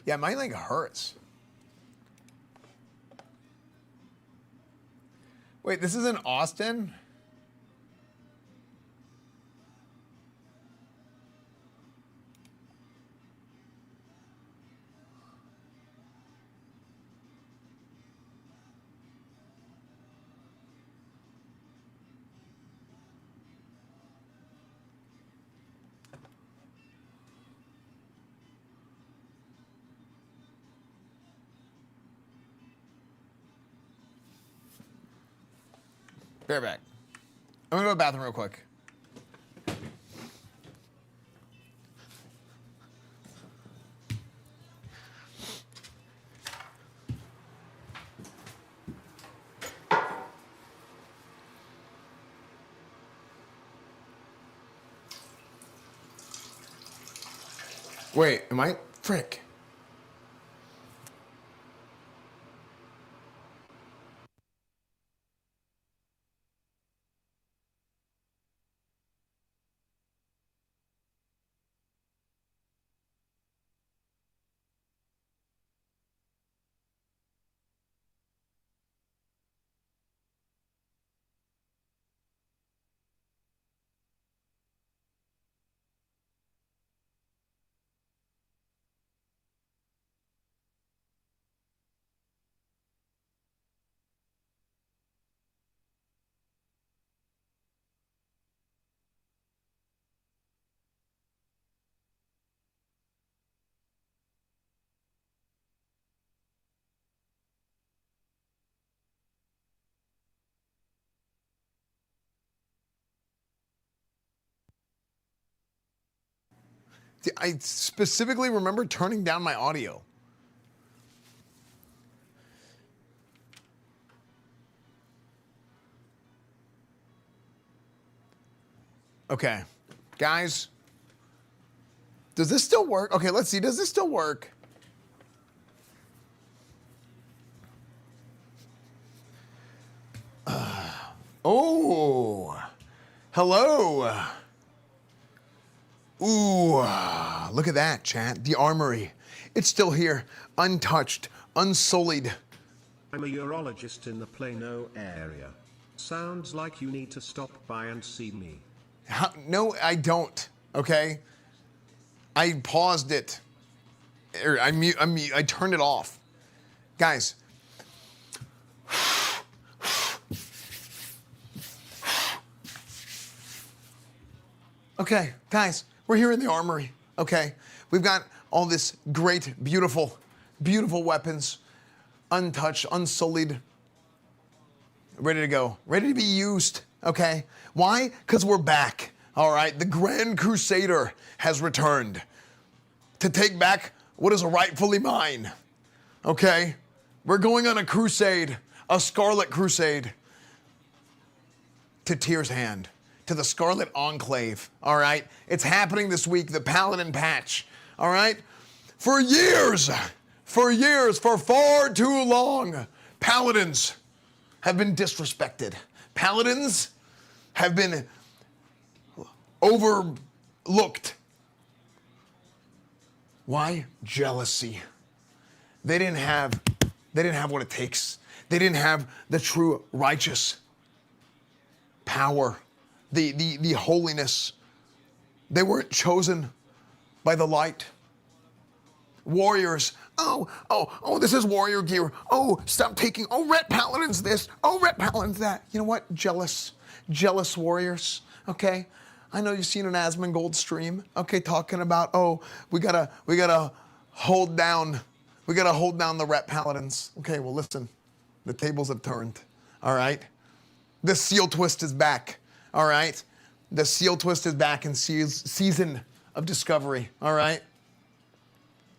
Yeah, mine like hurts. Wait, this is in Austin? Be right back. I'm gonna go to the bathroom real quick. Wait, am I? Frick. I specifically remember turning down my audio. Okay, guys, Does this still work? Okay, let's see. Does this still work? Oh, hello. Ooh, look at that, chat. The armory. It's still here, untouched, unsullied. I'm a urologist in the Plano area. Sounds like you need to stop by and see me. No, I don't, okay? I paused it. I turned it off. Guys. Okay, guys, we're here in the armory, okay? We've got all this great, beautiful, beautiful weapons, untouched, unsullied, ready to go, ready to be used, okay? Why? Because we're back, all right? The Grand Crusader has returned to take back what is rightfully mine, okay? We're going on a crusade, a Scarlet Crusade, to Tyr's Hand, to the Scarlet Enclave, all right? It's happening this week, the Paladin patch, all right? For years, for far too long, Paladins have been disrespected. Paladins have been overlooked. Why? Jealousy. They didn't have what it takes. They didn't have the true righteous power, the holiness. They weren't chosen by the light. Warriors. Oh, this is warrior gear. Oh, stop taking, red paladins this. Oh, red paladins that. You know what? Jealous warriors, okay? I know you've seen an Asmongold stream, okay, talking about, we gotta hold down the ret paladins. Okay, well listen, the tables have turned, all right? The seal twist is back, all right? The seal twist is back in season of discovery, all right?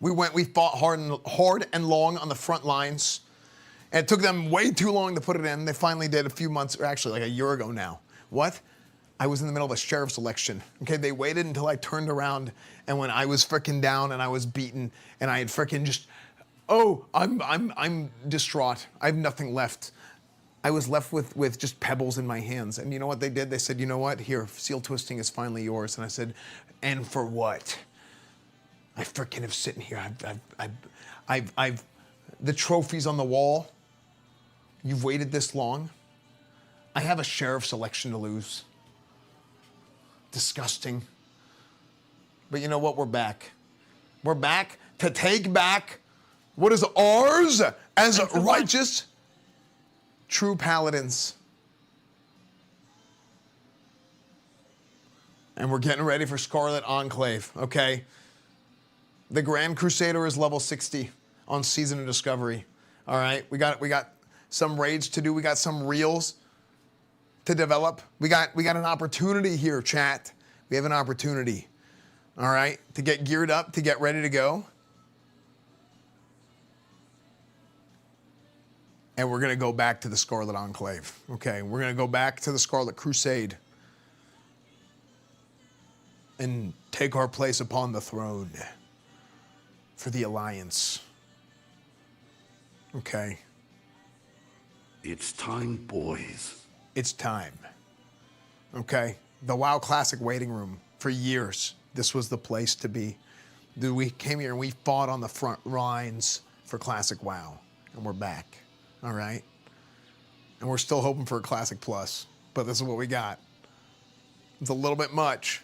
We fought hard and long on the front lines, and it took them way too long to put it in. They finally did a few months, or actually like a year ago now. What? I was in the middle of a sheriff's election. Okay, they waited until I turned around, and when I was freaking down and I was beaten, and I had freaking just, I'm distraught. I have nothing left. I was left with just pebbles in my hands. And you know what they did? They said, you know what? Here, seal twisting is finally yours. And I said, and for what? I freaking have sitting here. I've the trophies on the wall. You've waited this long. I have a sheriff's election to lose. Disgusting. But you know what? We're back. We're back to take back what is ours as righteous, true paladins. And we're getting ready for Scarlet Enclave, okay? The Grand Crusader is level 60 on Season of Discovery. All right, we got some raids to do. We got some reels to develop. We got an opportunity here, chat. We have an opportunity. All right, to get geared up, to get ready to go. And we're gonna go back to the Scarlet Enclave. Okay, we're gonna go back to the Scarlet Crusade and take our place upon the throne for the Alliance. Okay. It's time, boys. It's time. Okay. The WoW Classic waiting room, for years, this was the place to be. We came here and we fought on the front lines for Classic WoW, and we're back. All right. And we're still hoping for a Classic Plus, but this is what we got. It's a little bit much,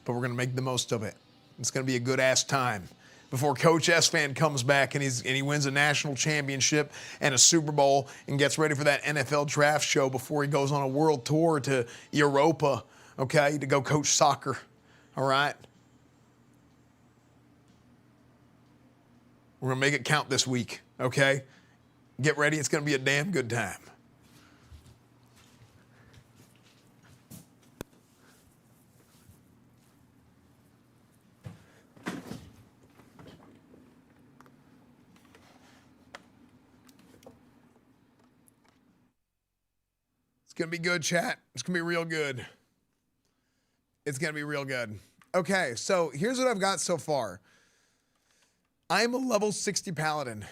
but we're gonna make the most of it. It's gonna be a good ass time before Coach Esfand comes back and he wins a national championship and a Super Bowl and gets ready for that NFL draft show before he goes on a world tour to Europa, okay, to go coach soccer, all right? We're gonna make it count this week, okay? Get ready, it's gonna be a damn good time. It's gonna be good, chat. It's gonna be real good. It's gonna be real good. Okay, so here's what I've got so far. I'm a level 60 Paladin.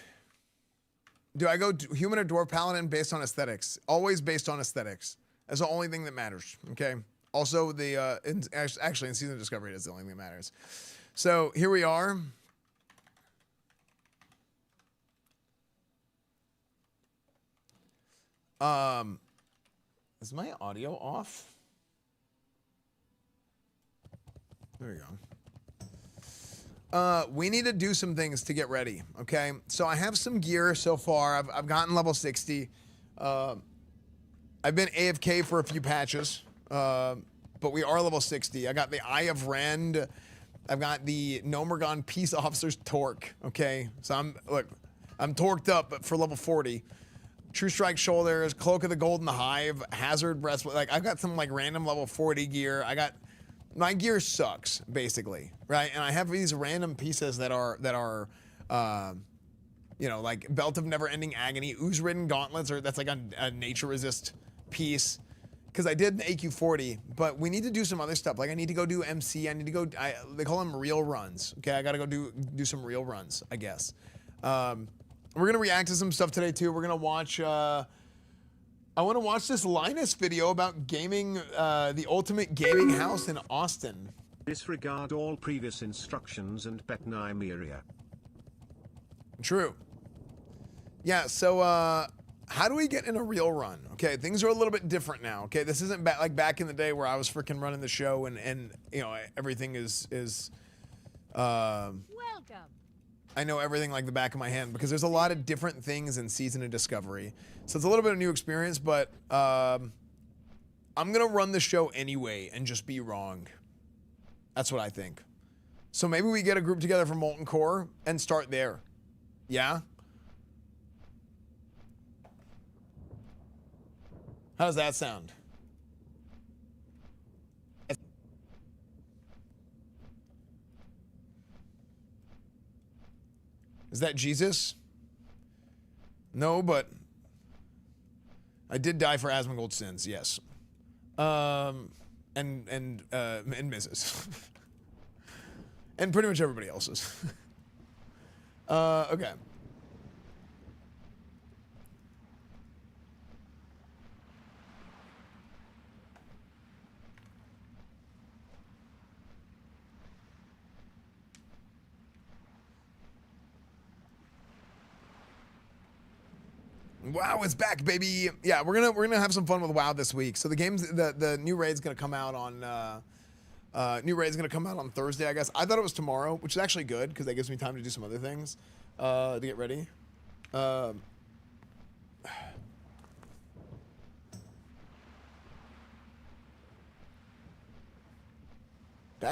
Do I go human or dwarf Paladin based on aesthetics? Always based on aesthetics. That's the only thing that matters, okay? Also, actually, in Season Discovery, that's the only thing that matters. So, here we are. Is my audio off? There we go. We need to do some things to get ready, okay? So I have some gear so far. I've gotten level 60. I've been AFK for a few patches, but we are level 60. I got the Eye of Rend. I've got the Nomergon Peace Officer's Torque, okay? So I'm torqued up, but for level 40. True Strike Shoulders, Cloak of the Golden Hive, Hazard Breastplate. Like, I've got some, like, random level 40 gear. My gear sucks, basically, right? And I have these random pieces that are you know, like Belt of Never-Ending Agony, Ooze-Ridden Gauntlets, or that's like a Nature Resist piece. Because I did the AQ40, but we need to do some other stuff. Like, I need to go do MC. I need to go, they call them real runs, okay? I gotta go do some real runs, I guess. We're gonna react to some stuff today too. We're gonna watch, I wanna watch this Linus video about gaming, the ultimate gaming house in Austin. Disregard all previous instructions and bet Nymeria. True. Yeah, so, how do we get in a real run? Okay, things are a little bit different now. Okay, this isn't like back in the day where I was freaking running the show and you know, everything is Welcome. I know everything like the back of my hand because there's a lot of different things in Season of Discovery. So it's a little bit of a new experience, but I'm gonna run the show anyway and just be wrong. That's what I think. So maybe we get a group together for Molten Core and start there. Yeah? How does that sound? Is that Jesus? No, but I did die for Asmongold's sins, yes. And Mrs. And pretty much everybody else's. Okay. WoW is back, baby. Yeah, we're gonna have some fun with WoW this week. So the new raid's gonna come out on Thursday, I guess. I thought it was tomorrow, which is actually good because that gives me time to do some other things to get ready. Back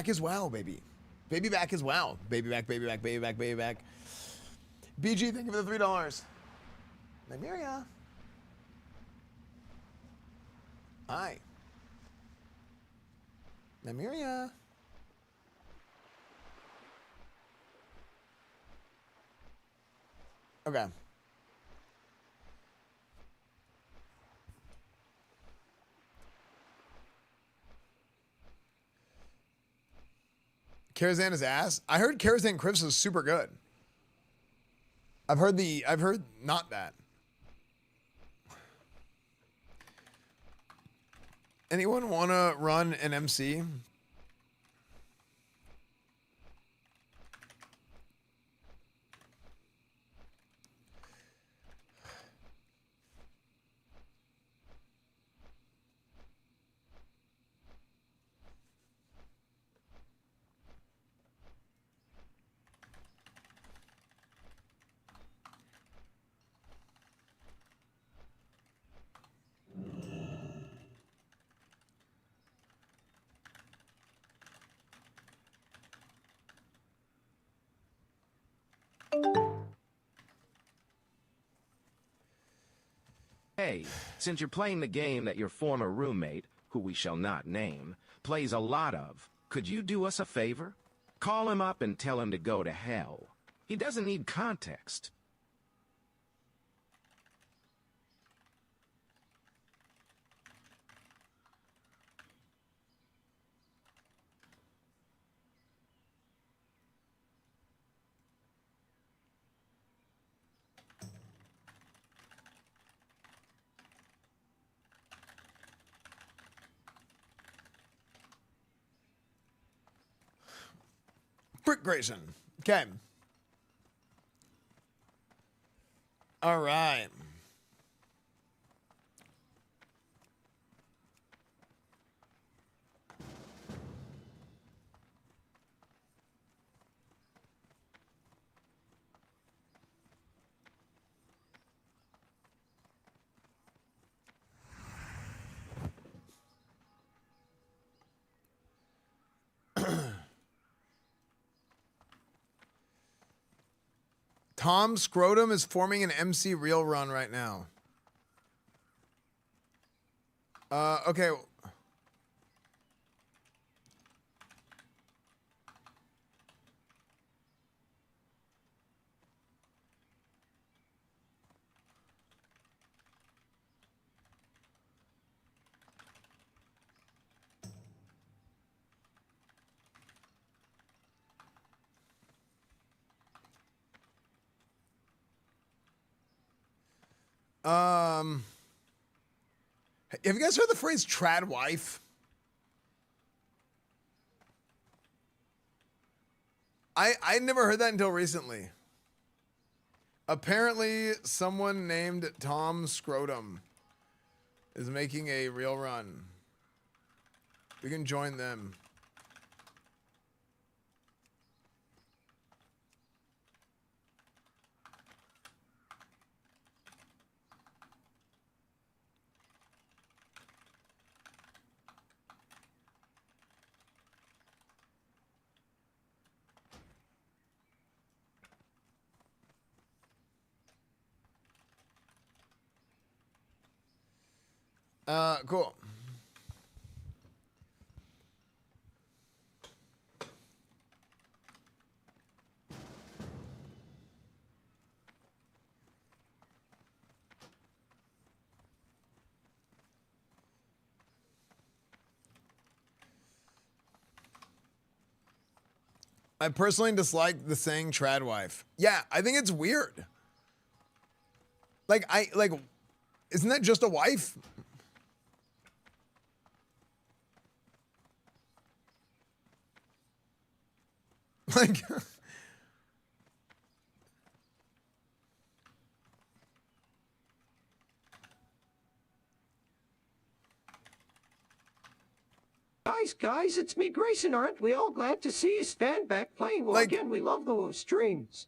is WoW, baby. Baby back is WoW. Baby back, baby back, baby back, baby back. BG, thank you for the $3. Nymeria. Hi. Nymeria. Okay. Karazhan is ass. I heard Karazhan Crypts is super good. I've heard not that. Anyone want to run an MC? Hey, since you're playing the game that your former roommate, who we shall not name, plays a lot of, could you do us a favor? Call him up and tell him to go to hell. He doesn't need context. Perfect, Grayson. Okay. All right. Tom Scrotum is forming an MC Real run right now. Okay. Have you guys heard the phrase trad wife? I never heard that until recently. Apparently, someone named Tom Scrotum is making a real run. We can join them. Cool. I personally dislike the saying trad wife. Yeah, I think it's weird. Like, isn't that just a wife? Like, Guys, it's me, Grayson. Aren't we all glad to see you stand back playing WoW again? We love the streams.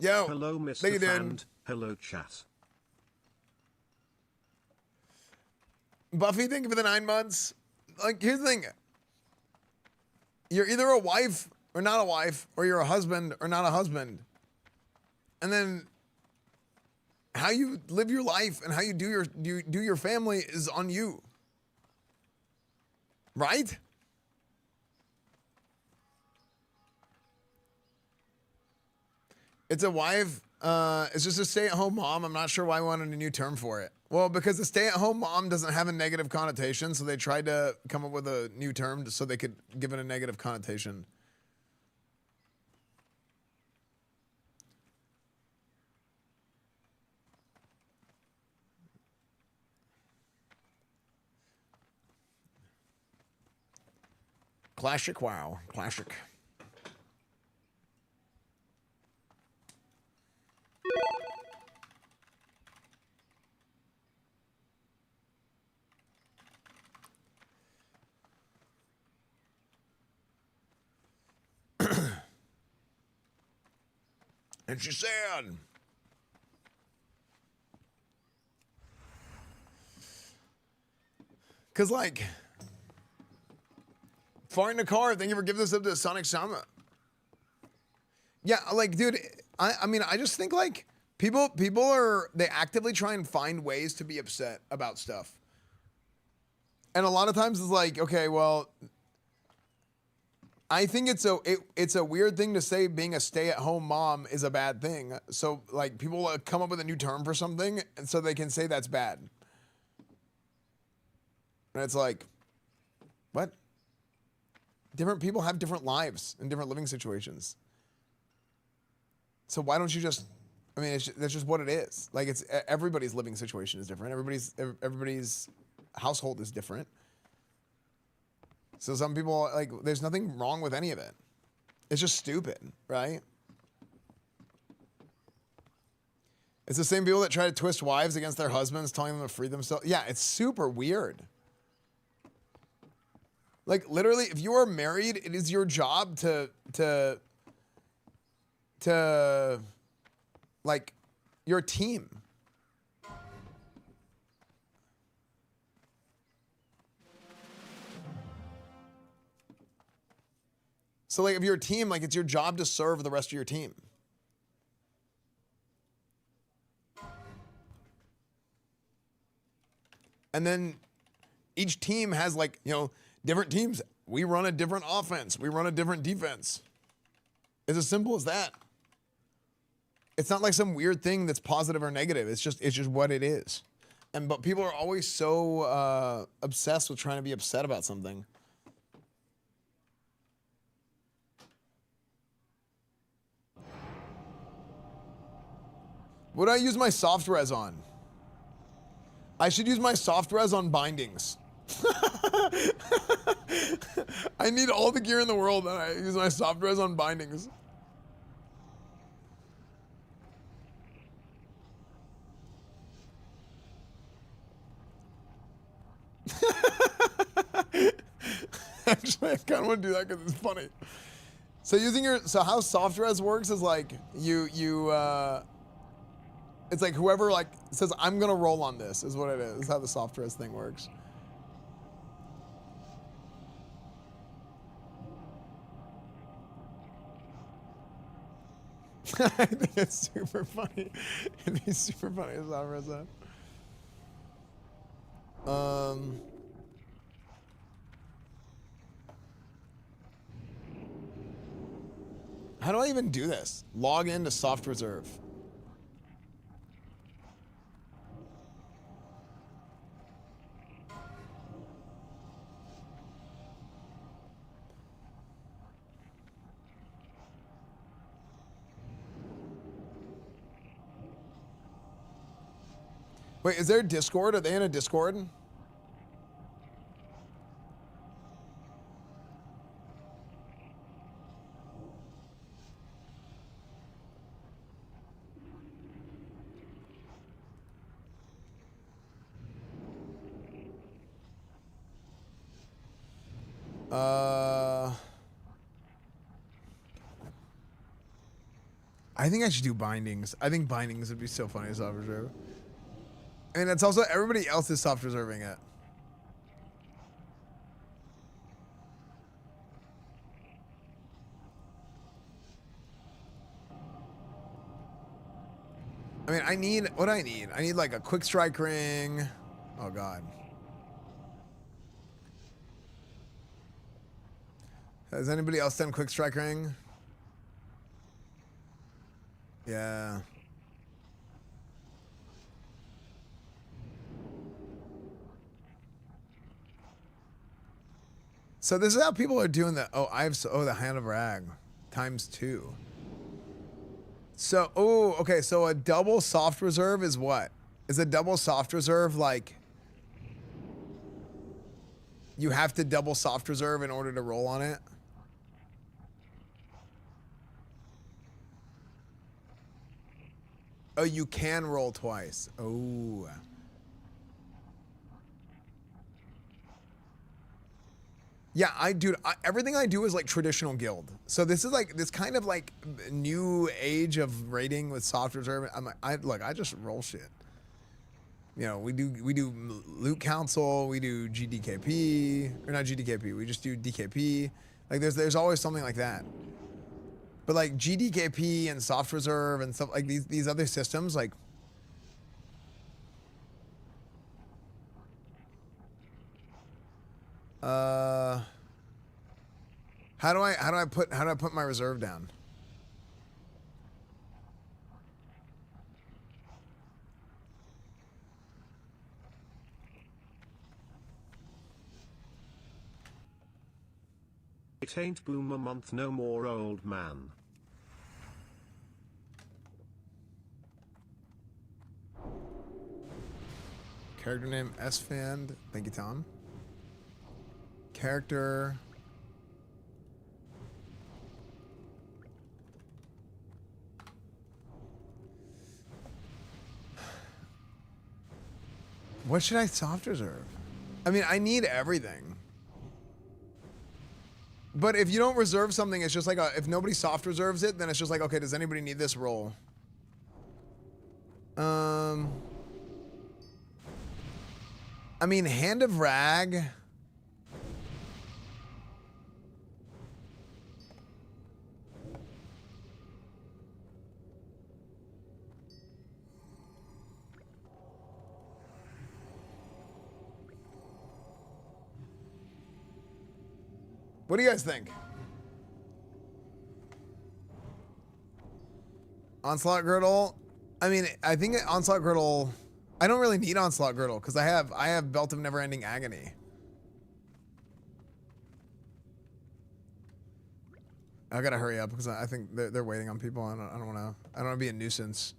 Yo, hello, Mr. Fand. Hello, chat. Buffy, thank you for the 9 months. Like, here's the thing. You're either a wife or not a wife, or you're a husband or not a husband. And then how you live your life and how you do your family is on you. Right? It's a wife. It's just a stay-at-home mom. I'm not sure why I wanted a new term for it. Well, because the stay-at-home mom doesn't have a negative connotation, so they tried to come up with a new term so they could give it a negative connotation. Classic WoW. Classic. And she said, because, like, far in the car, thank you for giving this up to Sonic Sama. Yeah, like, dude, I mean, I just think, like, people they actively try and find ways to be upset about stuff. And a lot of times it's like, okay, well, I think it's a weird thing to say being a stay-at-home mom is a bad thing. So, like, people come up with a new term for something, and so they can say that's bad. And it's like, what? Different people have different lives and different living situations. So why don't you just? I mean, that's just what it is. Like, it's everybody's living situation is different. Everybody's household is different. So some people, like, there's nothing wrong with any of it. It's just stupid, right? It's the same people that try to twist wives against their husbands, telling them to free themselves. Yeah, it's super weird. Like, literally, if you are married, it is your job to like, your team. So, like, if you're a team, like, it's your job to serve the rest of your team. And then each team has, like, you know, different teams. We run a different offense. We run a different defense. It's as simple as that. It's not like some weird thing that's positive or negative. It's just what it is. But people are always so obsessed with trying to be upset about something. What do I use my soft res on? I should use my soft res on bindings. I need all the gear in the world, and I use my soft res on bindings. Actually, I kind of want to do that because it's funny. So how soft res works is like it's like whoever like says I'm gonna roll on this is what it is. Is how the soft res thing works. I think it's super funny. It'd be super funny as soft res that. How do I even do this? Log into soft reserve. Wait, is there a Discord? Are they in a Discord? I think I should do bindings. I think bindings would be so funny as soft reserve. And it's also everybody else is soft reserving it. I mean, I need what I need. I need like a quick strike ring. Oh God. Has anybody else done quick strike ring? Yeah. So this is how people are doing the the hand of rag ×2. So okay, so a double soft reserve is what? Is a double soft reserve like you have to double soft reserve in order to roll on it? Oh, you can roll twice. Oh. Yeah, everything I do is like traditional guild. So this is like this kind of like new age of raiding with soft reserve. I'm like, I just roll shit. You know, we do loot council, we do GDKP, or not GDKP, we just do DKP. Like there's always something like that. But like GDKP and soft reserve and stuff like these other systems, like how do I put my reserve down? It ain't boomer month no more, old man. Character name Esfand. Thank you, Tom. character. What should I soft reserve? I mean, I need everything. But if you don't reserve something, it's just like if nobody soft reserves it, then it's just like, okay, does anybody need this role? I mean, Hand of Rag. What do you guys think? Onslaught Girdle. I mean, I think Onslaught Girdle. I don't really need Onslaught Girdle because I have Belt of Never-Ending Agony. I gotta hurry up because I think they're waiting on people. I don't want to be a nuisance.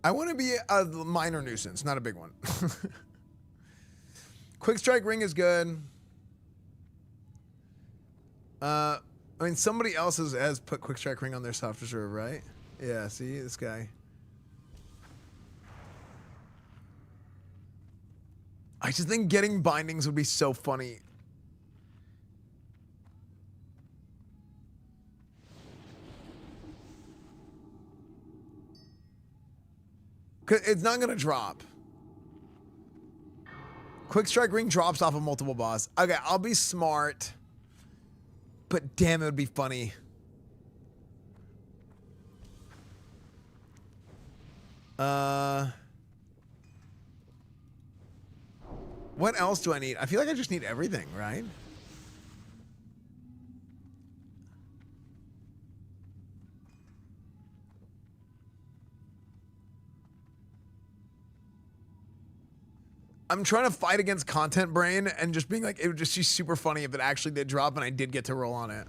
I want to be a minor nuisance, not a big one. Quick Strike Ring is good. I mean, somebody else has put Quick Strike Ring on their soft reserve, right? Yeah, see this guy. I just think getting bindings would be so funny. Cause it's not gonna drop. Quick Strike Ring drops off of multiple boss. Okay, I'll be smart. But damn, it would be funny. What else do I need? I feel like I just need everything, right? I'm trying to fight against content brain and just being like, it would just be super funny if it actually did drop and I did get to roll on it.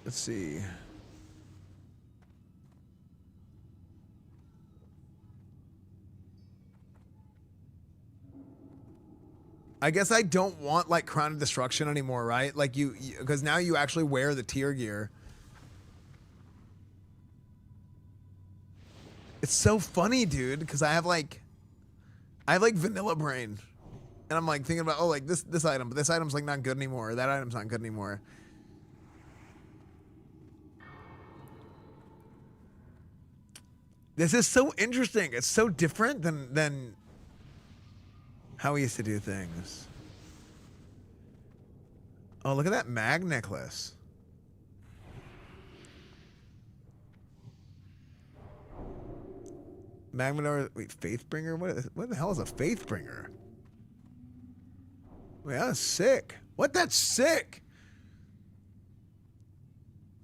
Let's see. I guess I don't want like Crown of Destruction anymore, right? Like because now you actually wear the tier gear. It's so funny, dude, because I have like vanilla brain. And I'm like thinking about, oh, like this item, but this item's like not good anymore. Or that item's not good anymore. This is so interesting. It's so different than how we used to do things. Oh, look at that mag necklace. Magmador, wait, Faithbringer? What the hell is a Faithbringer? Wait, that's sick. What? That's sick.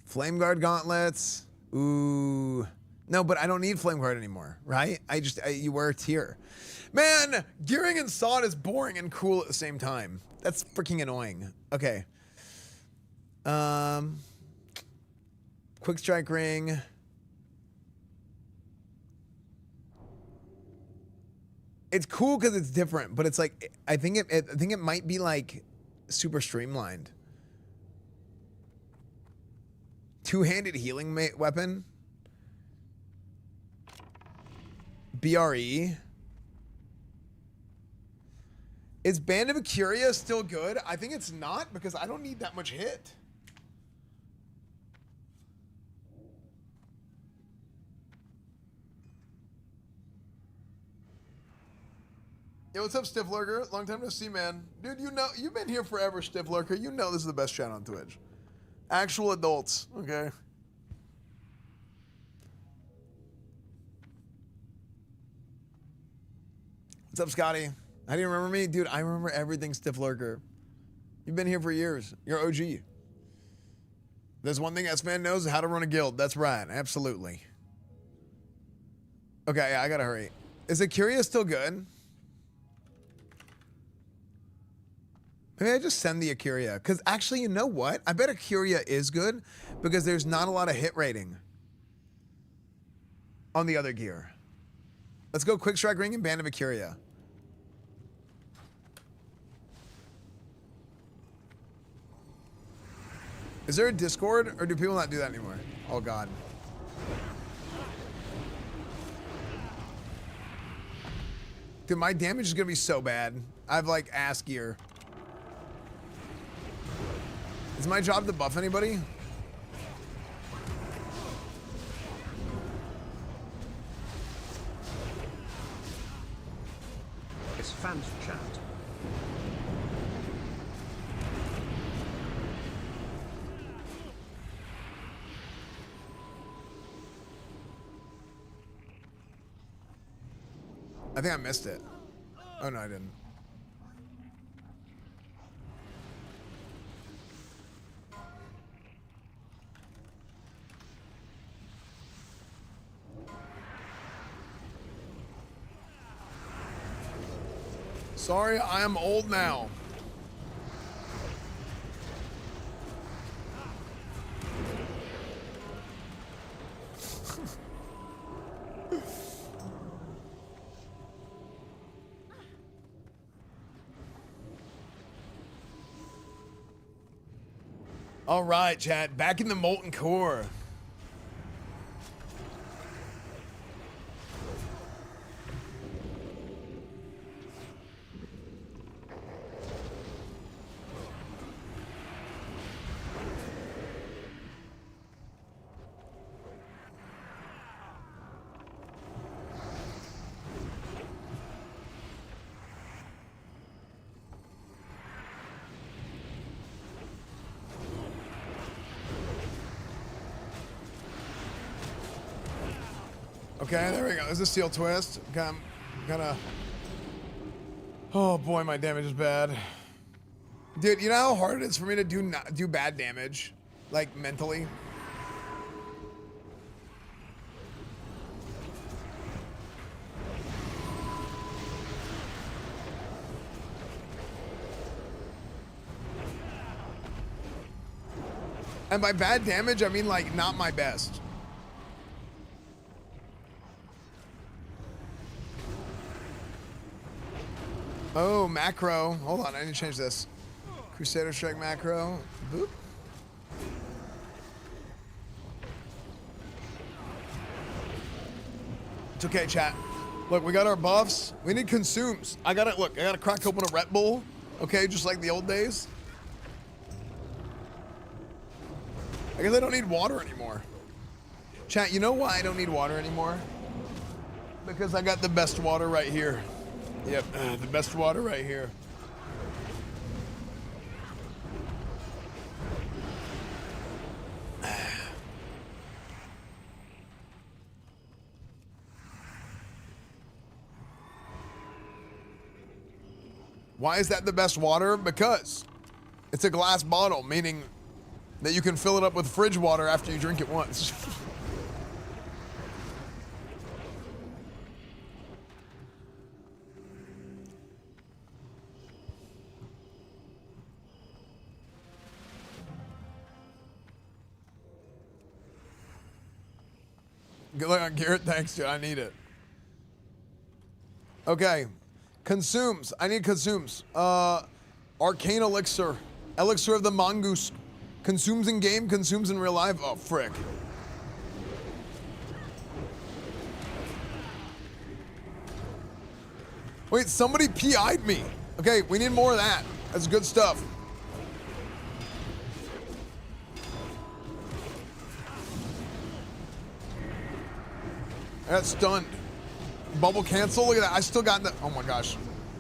Flame Guard gauntlets. Ooh. No, but I don't need Flame Guard anymore, right? You wear a tier. Man, gearing and sod is boring and cool at the same time. That's freaking annoying. Okay. Quick Strike Ring. It's cool because it's different, but it's like I think it might be like super streamlined. Two-handed healing weapon. BRE. Is Band of Acuria still good? I think it's not because I don't need that much hit. Yo, what's up, Stiff Lurker? Long time no see, man. Dude, you know, you've been here forever, Stiff Lurker. You know this is the best chat on Twitch. Actual adults, okay? What's up, Scotty? How do you remember me? Dude, I remember everything, Stiff Lurker. You've been here for years. You're OG. There's one thing Esfand knows, how to run a guild. That's right, absolutely. Okay, yeah, I gotta hurry. Is Acuria still good? Maybe I just send the Acuria. Because actually, you know what? I bet Acuria is good because there's not a lot of hit rating on the other gear. Let's go Quick Strike Ring and Band of Acuria. there a Discord, or do people not do that anymore? Oh God. Dude, my damage is gonna be so bad. I have like ass gear. Is my job to buff anybody? Esfand chat. I think I missed it. Oh no, I didn't. Sorry, I am old now. All right, chat. Back in the Molten Core. Okay, there we go. There's a steel twist. Kinda. Oh boy, my damage is bad. Dude, you know how hard it is for me to do bad damage? Like, mentally? And by bad damage, I mean, like, not my best. Oh, macro. Hold on, I need to change this. Crusader strike macro. Boop. It's okay, chat. Look, we got our buffs. We need consumes. I gotta crack open a Red Bull. Okay, just like the old days. I guess I don't need water anymore. Chat, you know why I don't need water anymore? Because I got the best water right here. Yep, the best water right here. Why is that the best water? Because it's a glass bottle, meaning that you can fill it up with fridge water after you drink it once. Good luck on Garrett. Thanks, dude. I need it. Okay. Consumes. I need consumes. Arcane Elixir. Elixir of the Mongoose. Consumes in game, consumes in real life. Oh, frick. Wait, somebody PI'd me. Okay, we need more of that. That's good stuff. I got stunned. Bubble cancel. Look at that. I still got the. Oh my gosh.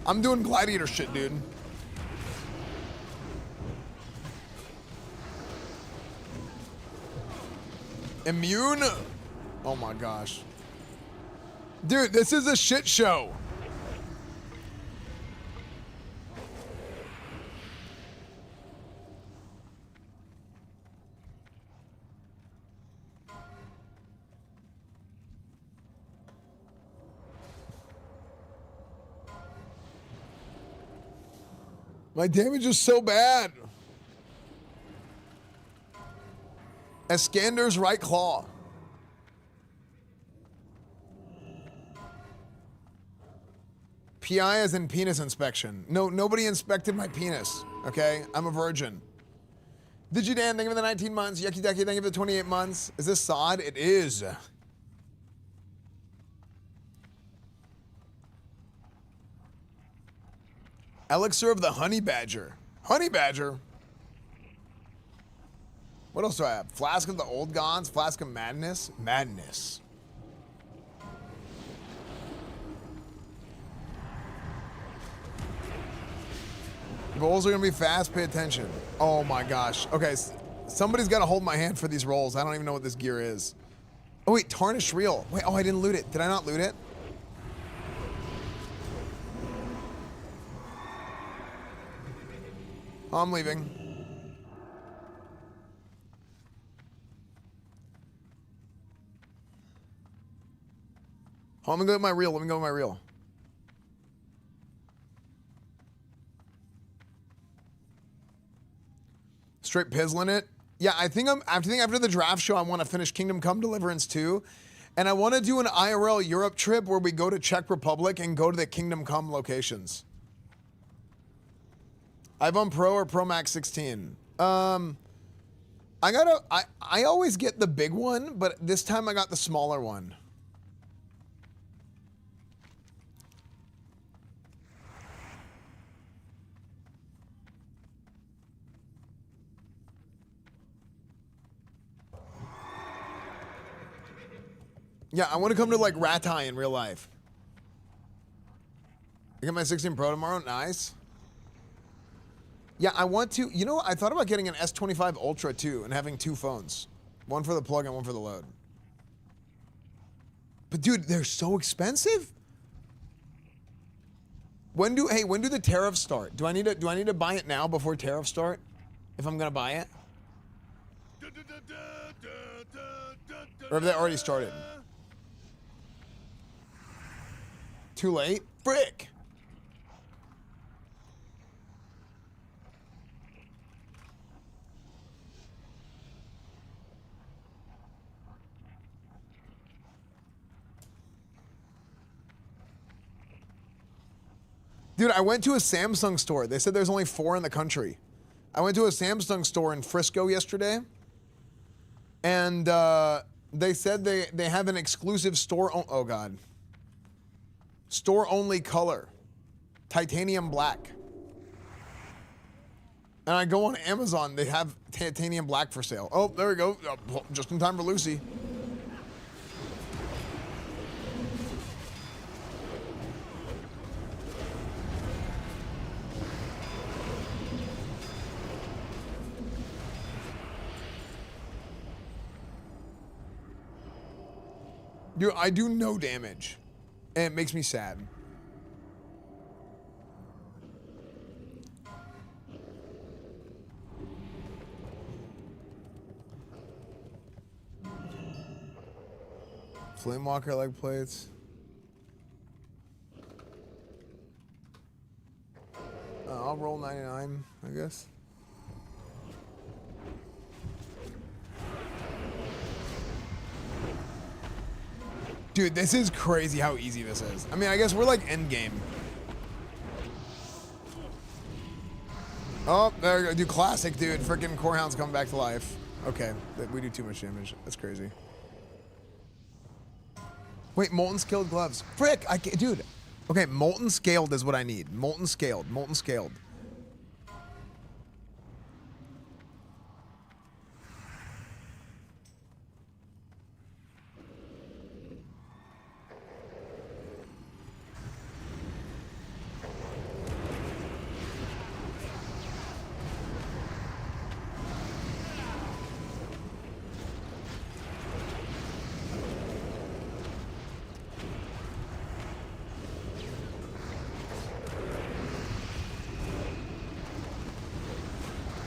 I'm doing gladiator shit, dude. Immune? Oh my gosh. Dude, this is a shit show. My damage is so bad. Escander's right claw. PI as in penis inspection. No, nobody inspected my penis, okay? I'm a virgin. Did you, Dan? Thank you for the 19 months. Yucky Ducky, thank you for the 28 months. Is this sod? It is. Elixir of the Honey Badger. Honey Badger? What else do I have? Flask of the Old Gods, Flask of Madness. Madness. Rolls are gonna be fast, pay attention. Oh my gosh. Okay, somebody's gotta hold my hand for these rolls. I don't even know what this gear is. Oh wait, Tarnished Reel. Wait, oh, I didn't loot it. Did I not loot it? Oh, I'm leaving. Oh, I'm gonna go with my reel. Let me go with my reel. Straight pizzling it. Yeah, I think after the draft show, I want to finish Kingdom Come Deliverance 2. And I want to do an IRL Europe trip where we go to Czech Republic and go to the Kingdom Come locations. iPhone Pro or Pro Max 16? I always get the big one, but this time I got the smaller one. Yeah, I want to come to like Ratai in real life. I get my 16 Pro tomorrow. Nice. Yeah, I want to. You know, I thought about getting an S25 Ultra too and having two phones. One for the plug and one for the load. But dude, they're so expensive. When do the tariffs start? Do I need to buy it now before tariffs start? If I'm gonna buy it? Or have they already started? Too late? Frick! Dude, I went to a Samsung store. They said there's only 4 in the country. I went to a Samsung store in Frisco yesterday. And they said they have an exclusive store. Oh, God. Store-only color. Titanium black. And I go on Amazon. They have titanium black for sale. Oh, there we go. Just in time for Lucy. Dude, I do no damage. And it makes me sad. Flamewalker leg plates. I'll roll 99, I guess. Dude, this is crazy how easy this is. I mean, I guess we're like end game. Oh, there we go. Dude, classic, dude. Freaking Core Hound's coming back to life. Okay, we do too much damage. That's crazy. Wait, Molten Scaled gloves. Frick, dude. Okay, Molten Scaled is what I need. Molten Scaled, Molten Scaled.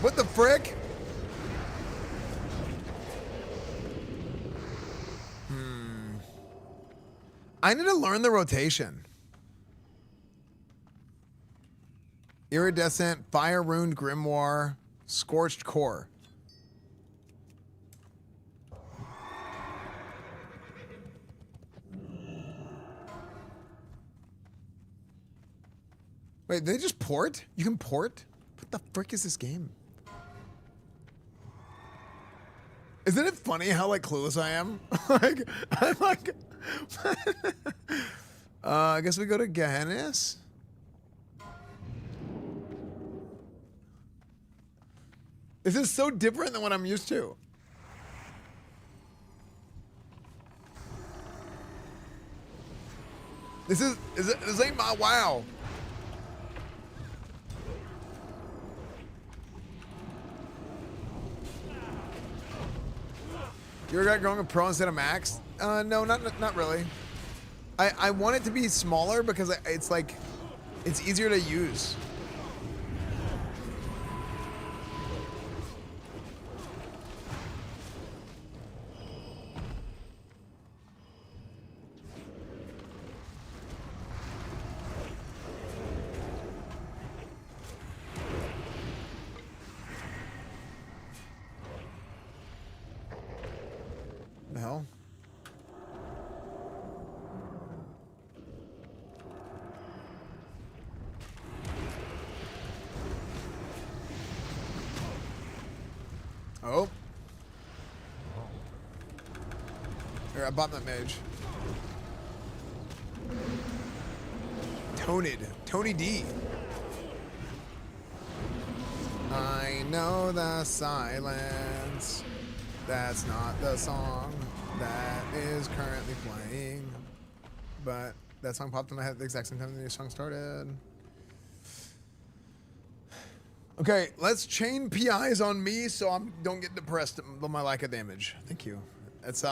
What the frick? I need to learn the rotation. Iridescent, Fire Runed Grimoire, Scorched Core. Wait, they just port? You can port? What the frick is this game? Isn't it funny how like clueless I am? Like, I'm like, I guess we go to Gehennis. This is so different than what I'm used to. This ain't my WoW. You ever got going with pro instead of max? No, not really. I want it to be smaller because it's like, it's easier to use. The hell? Oh. Here, I bought that mage. Tony D. I know the silence. That's not the song that is currently playing. But that song popped in my head at the exact same time the new song started. Okay, let's chain PIs on me so I don't get depressed on my lack of damage. Thank you. It's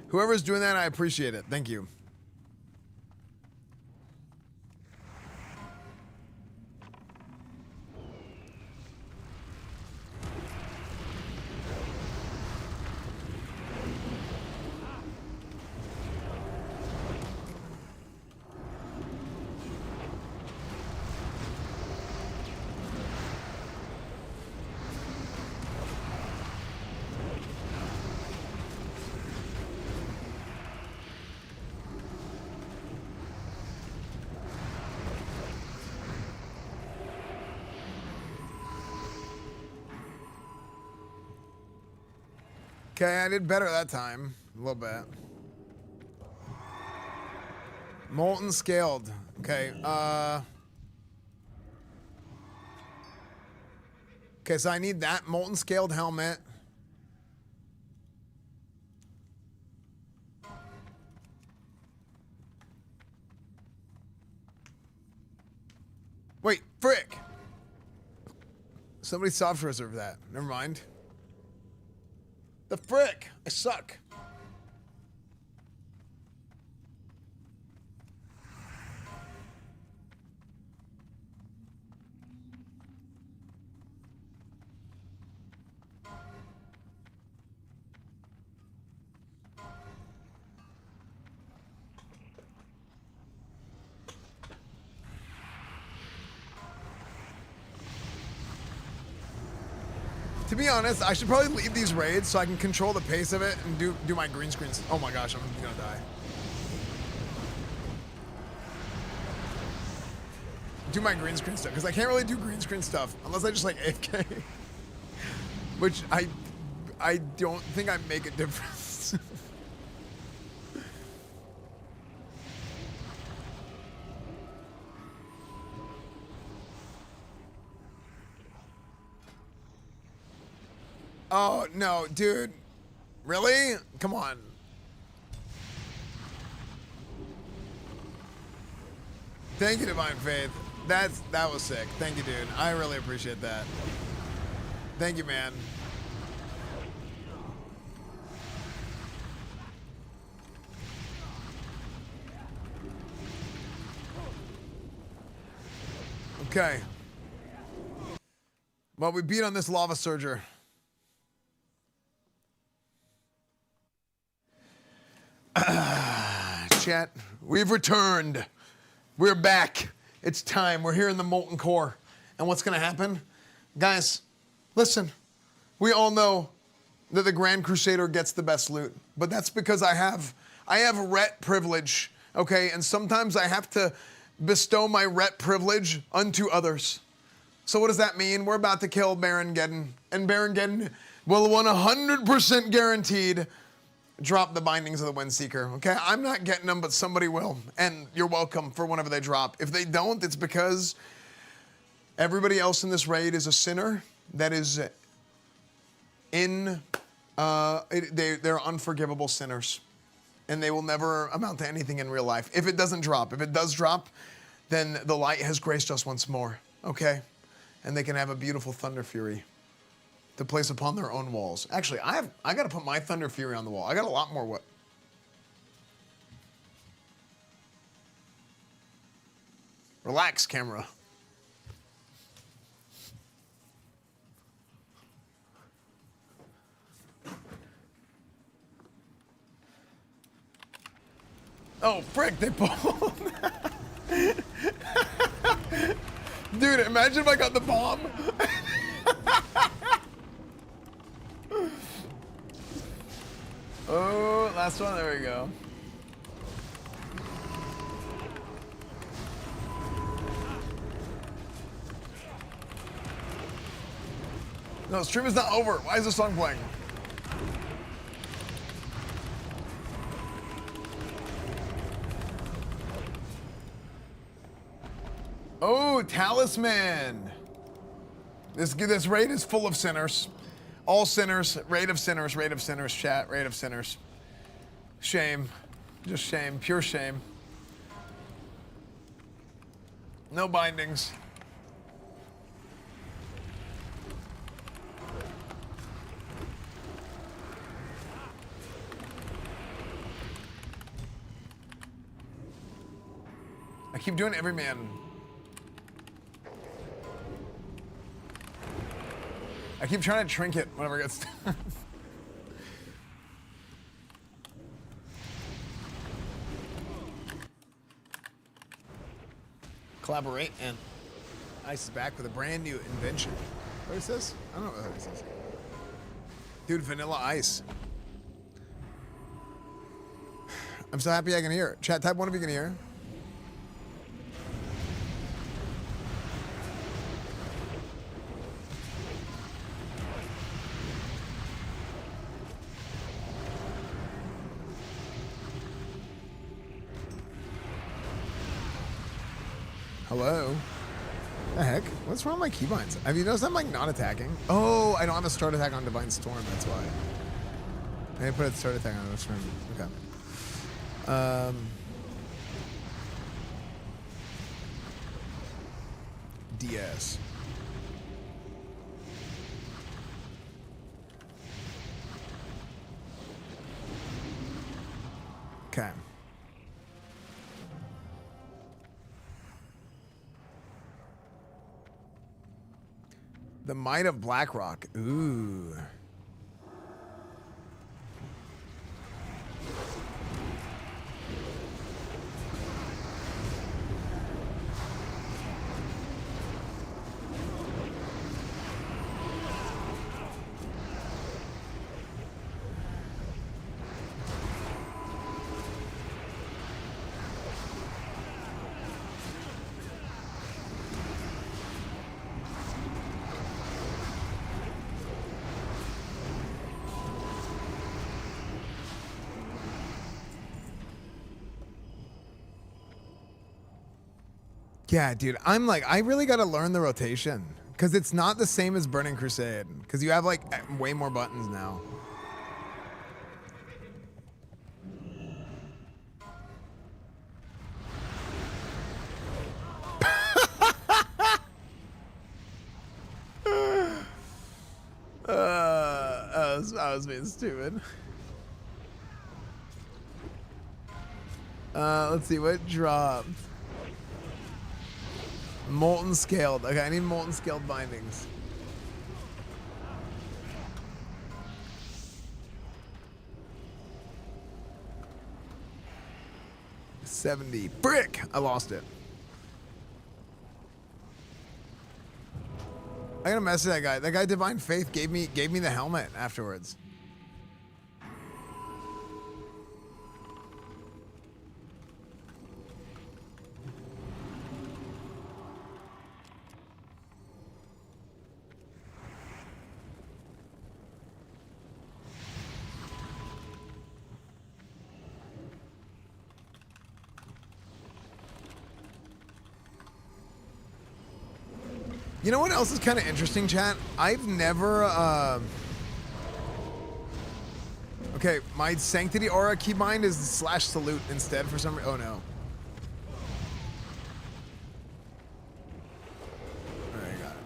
whoever's doing that, I appreciate it. Thank you. Okay, I did better that time. A little bit. Molten scaled. Okay, okay, so I need that molten scaled helmet. Wait, frick! Somebody soft reserved that. Never mind. The frick! I suck. To be honest, I should probably leave these raids so I can control the pace of it and do my green screens. Oh my gosh, I'm gonna die. Do my green screen stuff, because I can't really do green screen stuff unless I just like AFK. Which I don't think I make a difference. Oh, no, dude. Really? Come on. Thank you, Divine Faith. That was sick. Thank you, dude. I really appreciate that. Thank you, man. Okay. Well, we beat on this lava surger. Chat, we've returned. We're back. It's time. We're here in the Molten Core. And what's going to happen? Guys, listen. We all know that the Grand Crusader gets the best loot. But that's because I have ret privilege, okay? And sometimes I have to bestow my ret privilege unto others. So what does that mean? We're about to kill Baron Geddon. And Baron Geddon will 100% guaranteed drop the bindings of the Windseeker. Okay, I'm not getting them, but somebody will, and you're welcome for whenever they drop. If they don't, it's because everybody else in this raid is a sinner that is they're unforgivable sinners, and they will never amount to anything in real life. If it doesn't drop, if it does drop, then the light has graced us once more. Okay, and they can have a beautiful Thunder Fury to place upon their own walls. Actually, I got to put my Thunder Fury on the wall. I got a lot more what. Relax, camera. Oh, frick, they pulled. Dude, imagine if I got the bomb. Oh, last one, there we go. No, stream is not over. Why is the song playing? Oh, talisman. This raid is full of sinners. All sinners, raid of sinners, chat, raid of sinners. Shame. Just shame, pure shame. No bindings. I keep doing every man. I keep trying to trinket whenever it gets done. Collaborate, and Ice is back with a brand new invention. What is this? I don't know what this is. Dude, Vanilla Ice. I'm so happy I can hear it. Chat, type one if you can hear. Hello? The heck? What's wrong with my keybinds? Have you noticed I'm like not attacking? Oh, I don't have a start attack on Divine Storm, that's why. I didn't put a start attack on this room. Okay. DS. Okay. The Might of Blackrock. Ooh. Yeah, dude, I'm like, I really got to learn the rotation because it's not the same as Burning Crusade because you have like way more buttons now. I was being stupid. Let's see what dropped. Molten Scaled. Okay, I need Molten Scaled bindings. $70. Brick! I lost it. I gotta message that guy. That guy Divine Faith gave me the helmet afterwards. You know what else is kind of interesting, chat? I've never, okay, my Sanctity Aura keybind is /salute instead for some reason. Oh no. Alright, got it.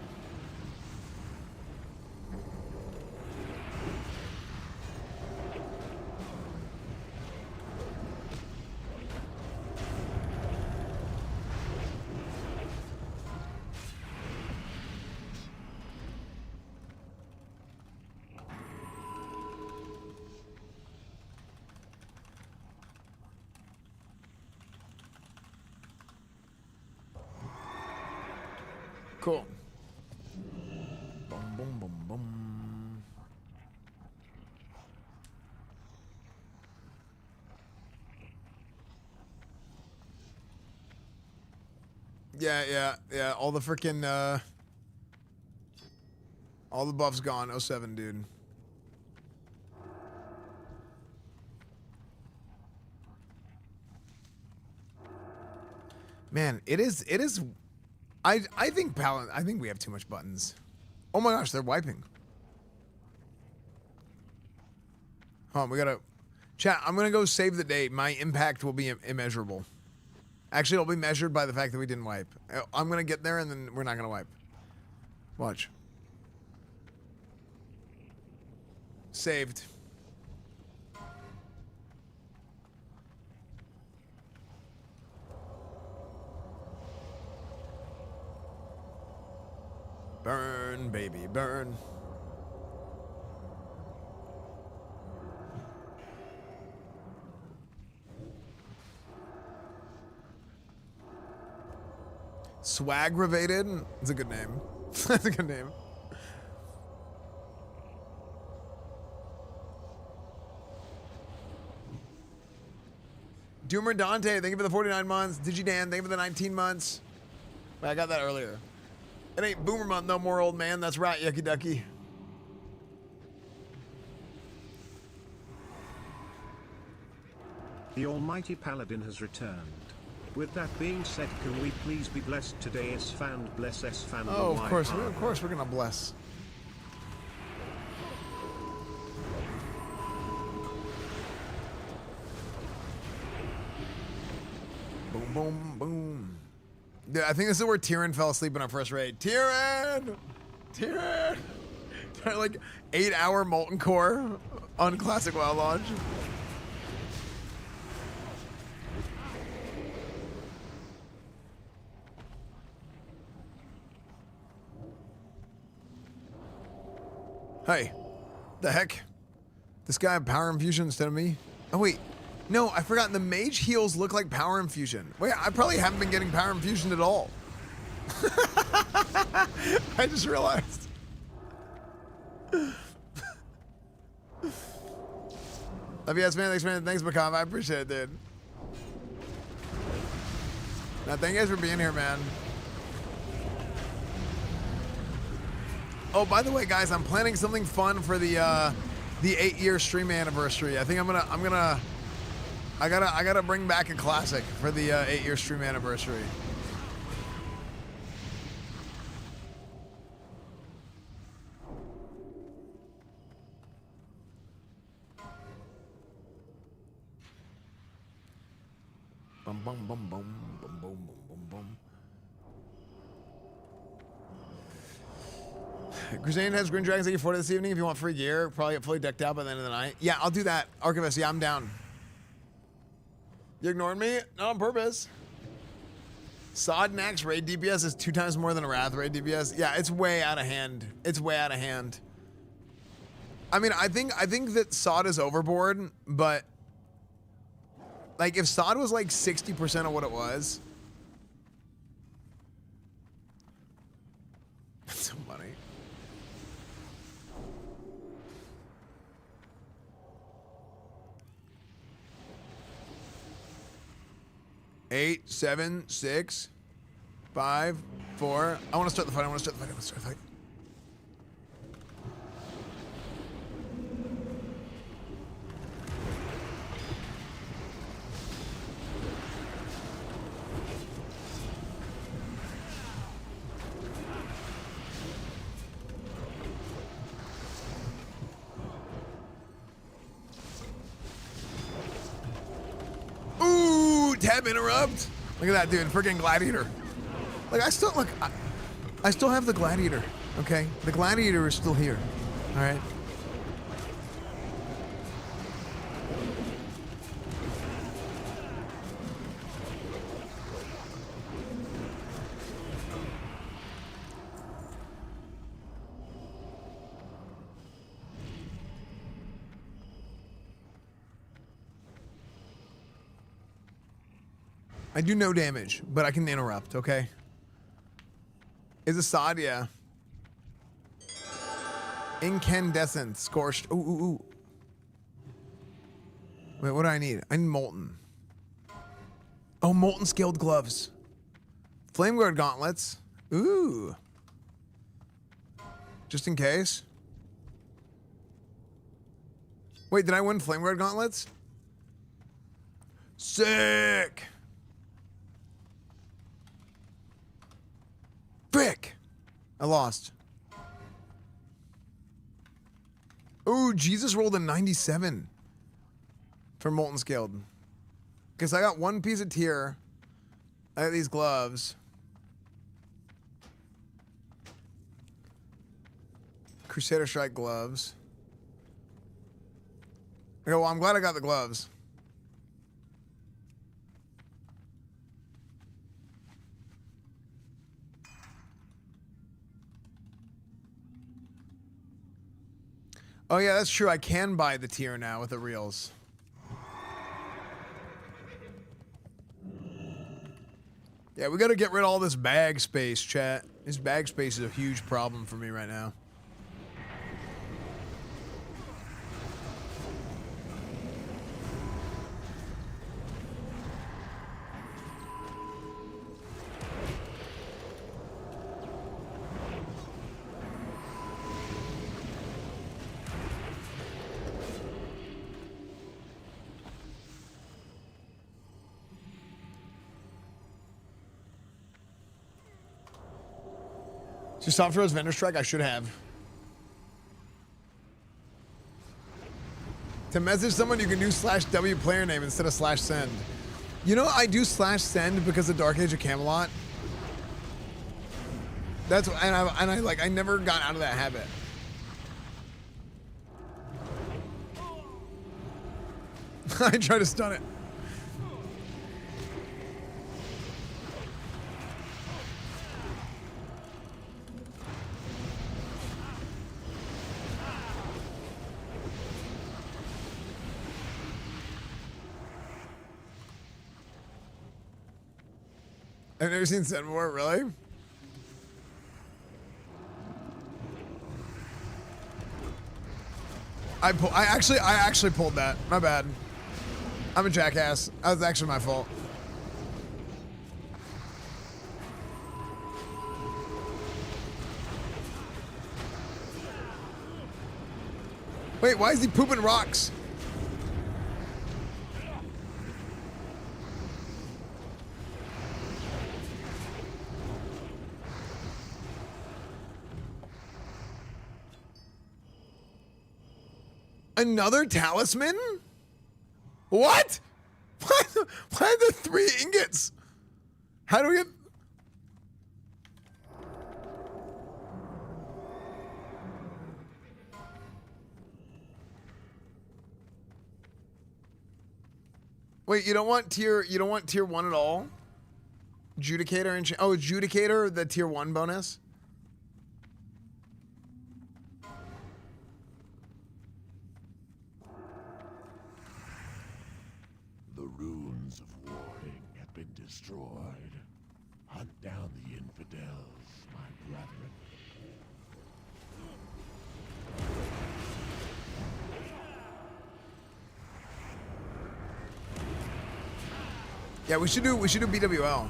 Cool. Boom, boom, boom, boom. Yeah. All the freaking, all the buffs gone. 07, dude. Man, it is. I think Paladin. I think we have too much buttons. Oh my gosh, they're wiping. Hold on, we gotta. Chat. I'm gonna go save the date. My impact will be immeasurable. Actually, it'll be measured by the fact that we didn't wipe. I'm gonna get there and then we're not gonna wipe. Watch. Saved. Burn, baby, burn. Swaggravated? It's a good name. That's a good name. Doomer Dante, thank you for the 49 months. DigiDan, thank you for the 19 months. Wait, I got that earlier. It ain't Boomer Month no more, old man. That's right, Yucky Ducky. The almighty Paladin has returned. With that being said, can we please be blessed today? Esfand, bless Esfand. Oh, of course we're gonna bless. Boom, boom, boom. Dude, I think this is where Tyrion fell asleep in our first raid. Tyrion! Like 8-hour Molten Core on Classic WoW launch. Hey, the heck? This guy had power infusion instead of me? Oh wait, no, I forgot. The mage heals look like power infusion. Wait, I probably haven't been getting power infusion at all. I just realized. Love you guys, man. Thanks, Macomb. I appreciate it, dude. Now, thank you guys for being here, man. Oh, by the way, guys, I'm planning something fun for the 8-year stream anniversary. I think I gotta bring back a classic for the 8-year stream anniversary. Bum bum bum bum bum bum bum bum. Crusade has Green Dragons looking forward to this evening. If you want free gear, probably get fully decked out by the end of the night. Yeah, I'll do that. Archivist, yeah, I'm down. You ignored me? Not on purpose. Sod and Axe raid DPS is 2 times more than a Wrath raid DPS. Yeah, it's way out of hand. It's way out of hand. I mean, I think that Sod is overboard, but like if Sod was like 60% of what it was. That's so funny. Eight, 7, 6, 5, 4. I want to start the fight. tab interrupt. Look at that, dude. Freaking gladiator. Like I still have the gladiator. Okay, the gladiator is still here. All right. I do no damage, but I can interrupt, okay? Is Assad, yeah. Incandescent, scorched. Ooh. Wait, what do I need? I need molten. Oh, molten scaled gloves. Flame guard gauntlets. Ooh. Just in case. Wait, did I win flame guard gauntlets? Sick. Frick! I lost. Ooh, Jesus rolled a 97 for Molten Scaled. Because I got one piece of tier. I got these gloves. Crusader Strike gloves. Okay, well, I'm glad I got the gloves. Oh yeah, that's true. I can buy the tier now with the reels. Yeah, we got to get rid of all this bag space, chat. This bag space is a huge problem for me right now. Just Software's vendor strike, I should have. To message someone, you can do /W player name instead of /send. You know, I do /send because of Dark Age of Camelot. That's and I never got out of that habit. I try to stun it. I've never seen Send More, really? I actually pulled that. My bad. I'm a jackass. That was actually my fault. Wait, why is he pooping rocks? Another talisman? What? Why are there 3 ingots? How do we get... Wait, you don't want tier 1 at all? Judicator and... Oh, Judicator, the tier 1 bonus? The runes of warring have been destroyed. Hunt down the infidels, my brethren. Yeah, we should do BWL.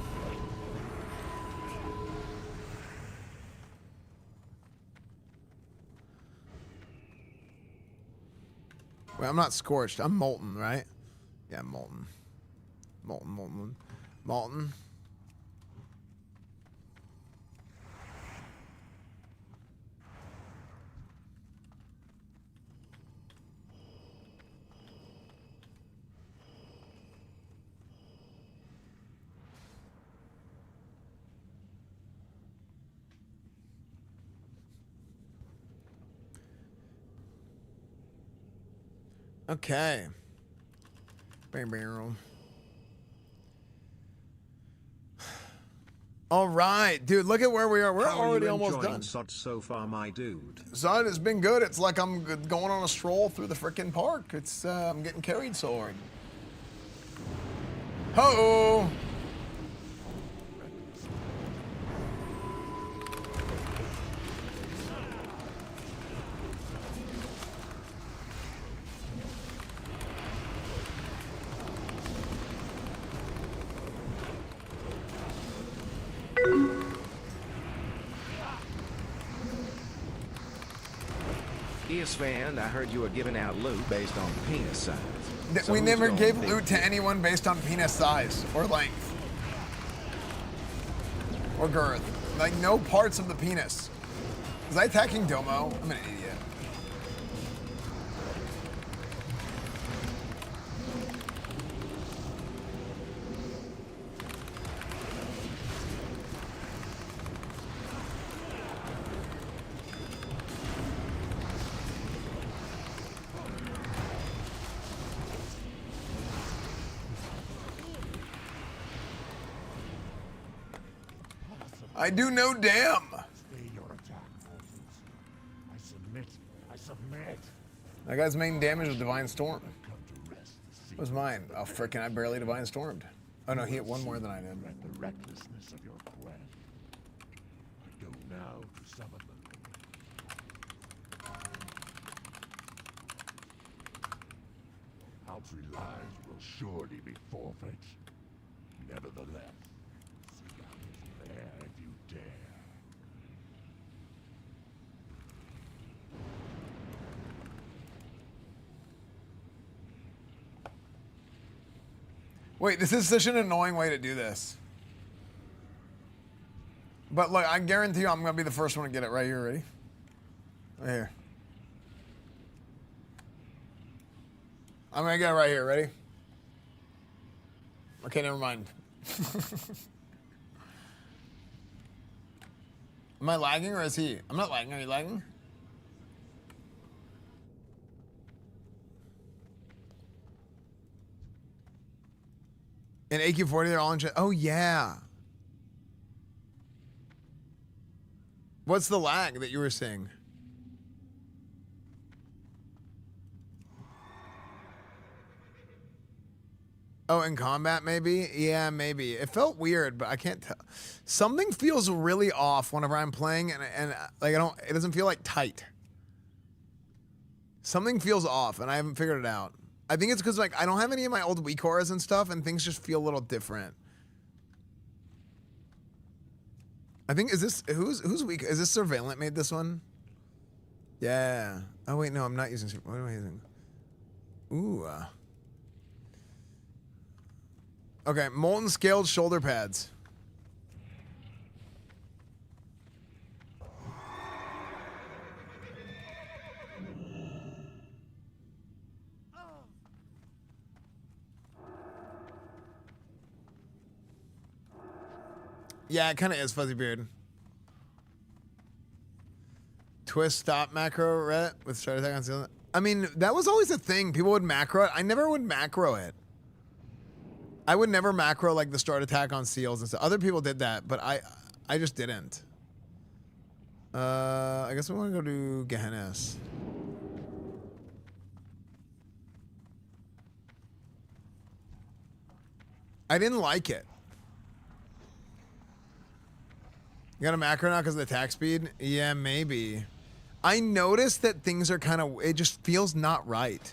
Wait, I'm not scorched. I'm molten, right? Yeah, molten. Molten. Okay. Bam, bam. All right, dude, look at where we are. We're already almost done. Sod so far, my dude? Sod has been good. It's like I'm going on a stroll through the frickin' park. It's I'm getting carried so hard. Ho! Esfand, I heard you were giving out loot based on penis size. So We who's never going gave big loot to anyone based on penis size or length or girth. Like no parts of the penis. Was I attacking Domo? I'm an idiot. I do no damn. Stay your attack forces. I submit. I submit. That guy's main damage was Divine Storm. What was mine? Oh, frickin', I barely Divine Stormed. Oh no, he hit one more than I did. The recklessness of your quest. I go now to summon them. Paltry lives will surely be forfeit. Nevertheless, seek out his lair if you dare. Wait, this is such an annoying way to do this. But look, I guarantee you I'm gonna be the first one to get it right here, ready? Right here. I'm gonna get it right here, ready? Okay, never mind. Am I lagging or is he? I'm not lagging, are you lagging? In AQ40, they're all in chat. Oh, yeah. What's the lag that you were seeing? Oh, in combat, maybe? Yeah, maybe. It felt weird, but I can't tell. Something feels really off whenever I'm playing, and like it doesn't feel like tight. Something feels off, and I haven't figured it out. I think it's because like I don't have any of my old weak cores and stuff, and things just feel a little different. I think who's weak? Is this Surveillant made this one? Yeah. Oh wait, no, I'm not using. What am I using? Ooh. Okay, molten scaled shoulder pads. Yeah, it kind of is Fuzzy Beard. Twist stop macro, Rhett, with start attack on ceiling. I mean, that was always a thing. People would macro it. I never would macro it. I would never macro like the start attack on seals and stuff. Other people did that, but I just didn't. I guess we want to go to Gehennas. I didn't like it. You got a macro now because of the attack speed? Yeah, maybe. I noticed that things are kind of, it just feels not right.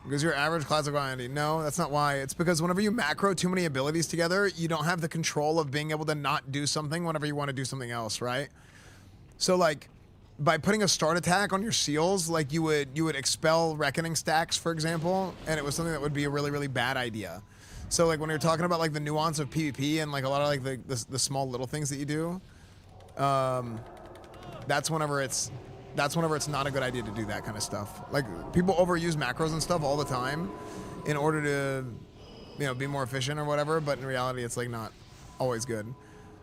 Because your average classical Andy. No, that's not why. It's because whenever you macro too many abilities together, you don't have the control of being able to not do something whenever you want to do something else, right? So like, by putting a start attack on your seals, like you would expel reckoning stacks, for example, and it was something that would be a really, really bad idea. So like when you're talking about like the nuance of PvP and like a lot of like the small little things that you do, that's whenever it's not a good idea to do that kind of stuff. Like people overuse macros and stuff all the time in order to, you know, be more efficient or whatever. But in reality, it's like not always good.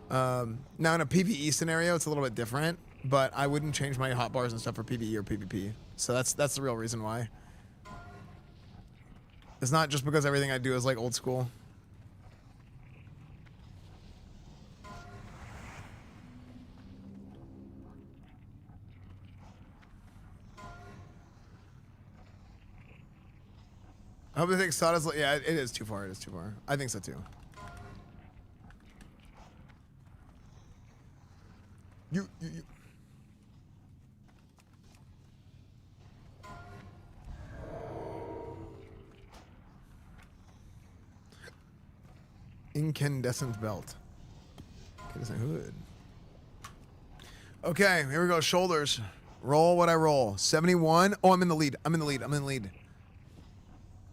Now in a PvE scenario, it's a little bit different but I wouldn't change my hotbars and stuff for PvE or PvP. So that's the real reason why. It's not just because everything I do is like old school. I hope they think Sada's like, yeah, it is too far. It is too far. I think so too. You. Incandescent belt. Incandescent hood. Okay, here we go. Shoulders. Roll what I roll. 71. Oh, I'm in the lead. I'm in the lead.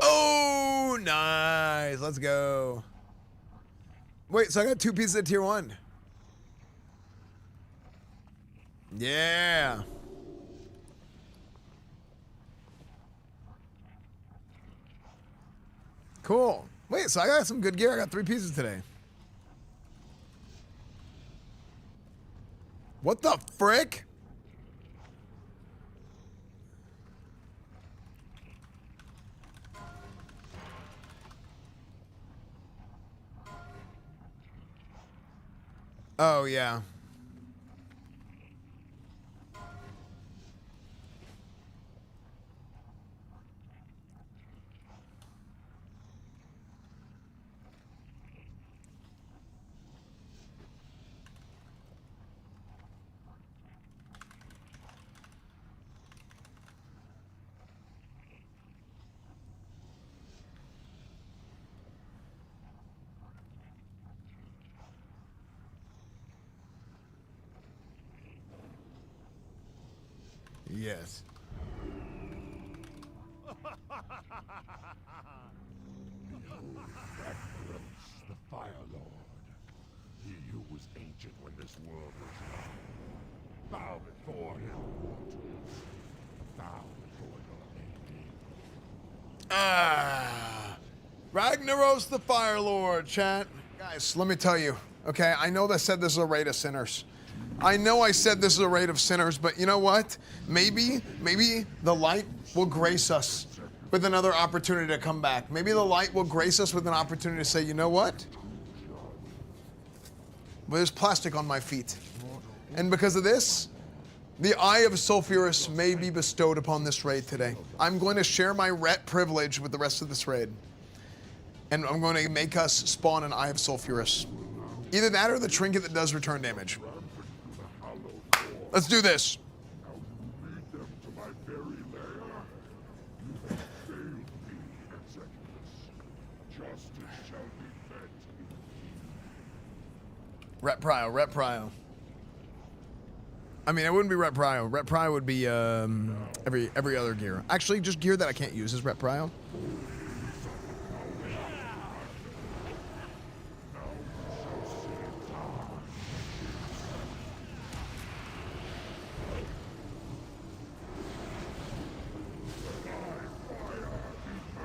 Oh, nice. Let's go. Wait, so I got 2 pieces at tier 1. Yeah. Cool. Wait, so I got some good gear. I got 3 pieces today. What the frick? Oh, yeah. Yes. The Fire Lord. He who was ancient when this world was young. Bow before him, mortals. Bow before your making. Ragnaros the Fire Lord, chat. Guys, let me tell you, okay? I know they said this is a raid of sinners. I know I said this is a raid of sinners, but you know what? Maybe the light will grace us with another opportunity to come back. Maybe the light will grace us with an opportunity to say, you know what? Well, there's plastic on my feet. And because of this, the Eye of Sulfurous may be bestowed upon this raid today. I'm going to share my ret privilege with the rest of this raid. And I'm going to make us spawn an Eye of Sulfurous. Either that or the trinket that does return damage. Let's do this. Rep prio. I mean, it wouldn't be rep prio. Rep prio would be every other gear. Actually, just gear that I can't use is rep prio.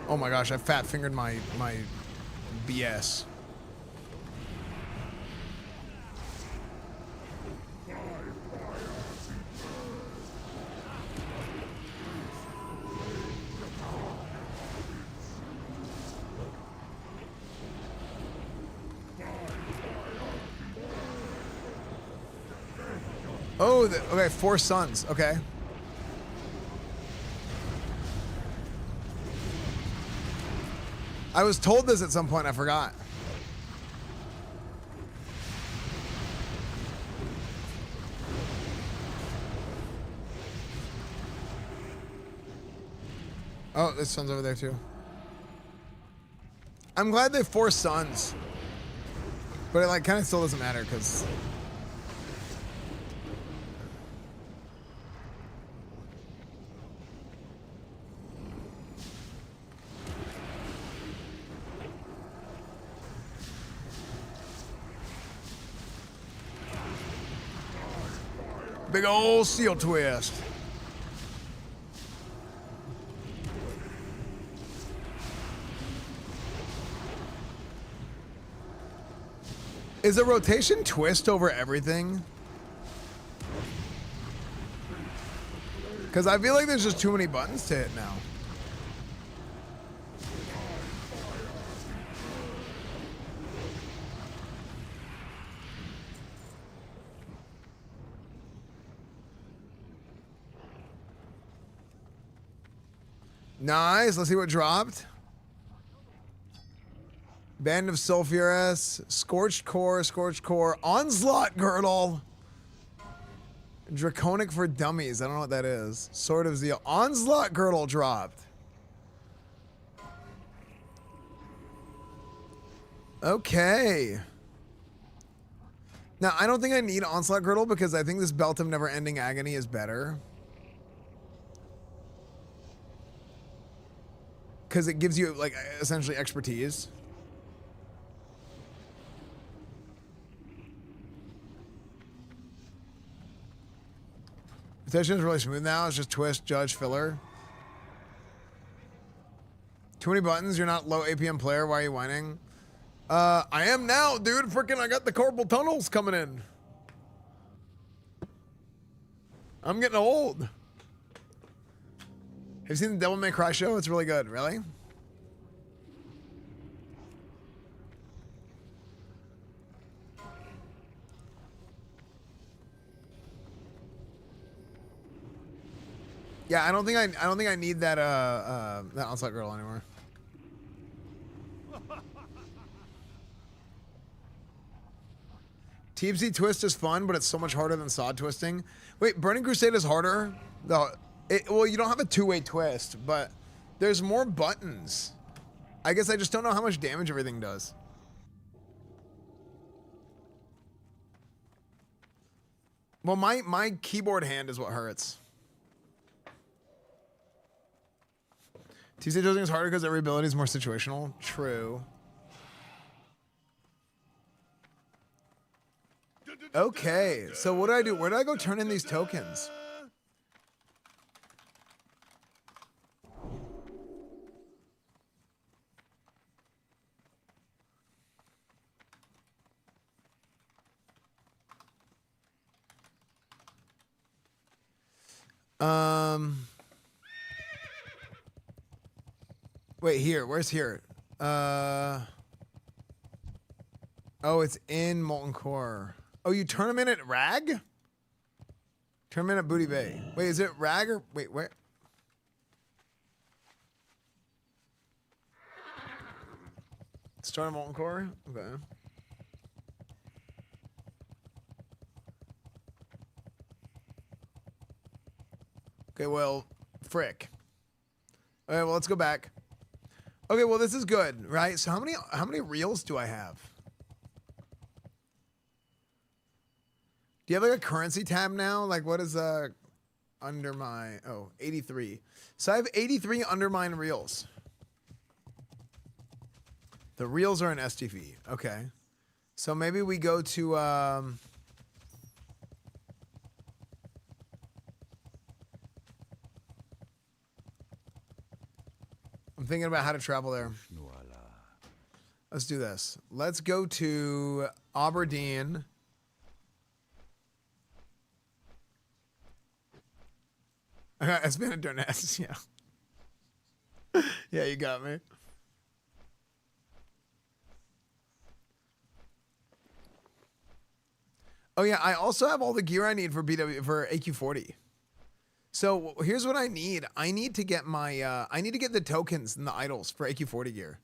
Oh my gosh, I fat fingered my BS. Oh, okay, 4 suns, okay. I was told this at some point, I forgot. Oh, this sun's over there too. I'm glad they 4 suns. But it like kind of still doesn't matter because big old seal twist. Is a rotation twist over everything? Because I feel like there's just too many buttons to hit now. Nice. Let's see what dropped. Band of Sulfurous, Scorched Core, Onslaught Girdle, Draconic for Dummies. I don't know what that is. Sword of Zeal. Onslaught Girdle dropped. Okay. Now, I don't think I need Onslaught Girdle because I think this Belt of Never-Ending Agony is better. Because it gives you, like, essentially expertise. Rotation is really smooth now. It's just twist, judge, filler. Too many buttons. You're not low APM player. Why are you whining? I am now, dude. Freaking, I got the carpal tunnels coming in. I'm getting old. Have you seen the Devil May Cry show? It's really good. Really? Yeah, I don't think I need that that Onslaught Girl anymore. TFC Twist is fun, but it's so much harder than Sod Twisting. Wait, Burning Crusade is harder? No, well, you don't have a two-way twist, but there's more buttons. I guess I just don't know how much damage everything does. Well, my keyboard hand is what hurts. TC Twisting is harder because every ability is more situational. True. Okay, so what do I do? Where do I go turn in these tokens? Wait, here. Where's here? Oh, it's in Molten Core. Oh, you turn them in at Rag? Turn them in at Booty Bay. Wait, is it Rag or... Wait, where? Start a Molten Core? Okay. Okay, well, frick. Okay, well, let's go back. Okay, well, this is good, right? So how many reels do I have? Do you have like a currency tab now? Like what is under my 83. So I have 83 undermine reels. The reels are in STV. Okay. So maybe we go to I'm thinking about how to travel there. Let's do this. Let's go to Aberdeen. It's been a Doness, yeah. Yeah, you got me. Oh yeah, I also have all the gear I need for AQ40. So here's what I need. I need to get my I need to get the tokens and the idols for AQ40 gear.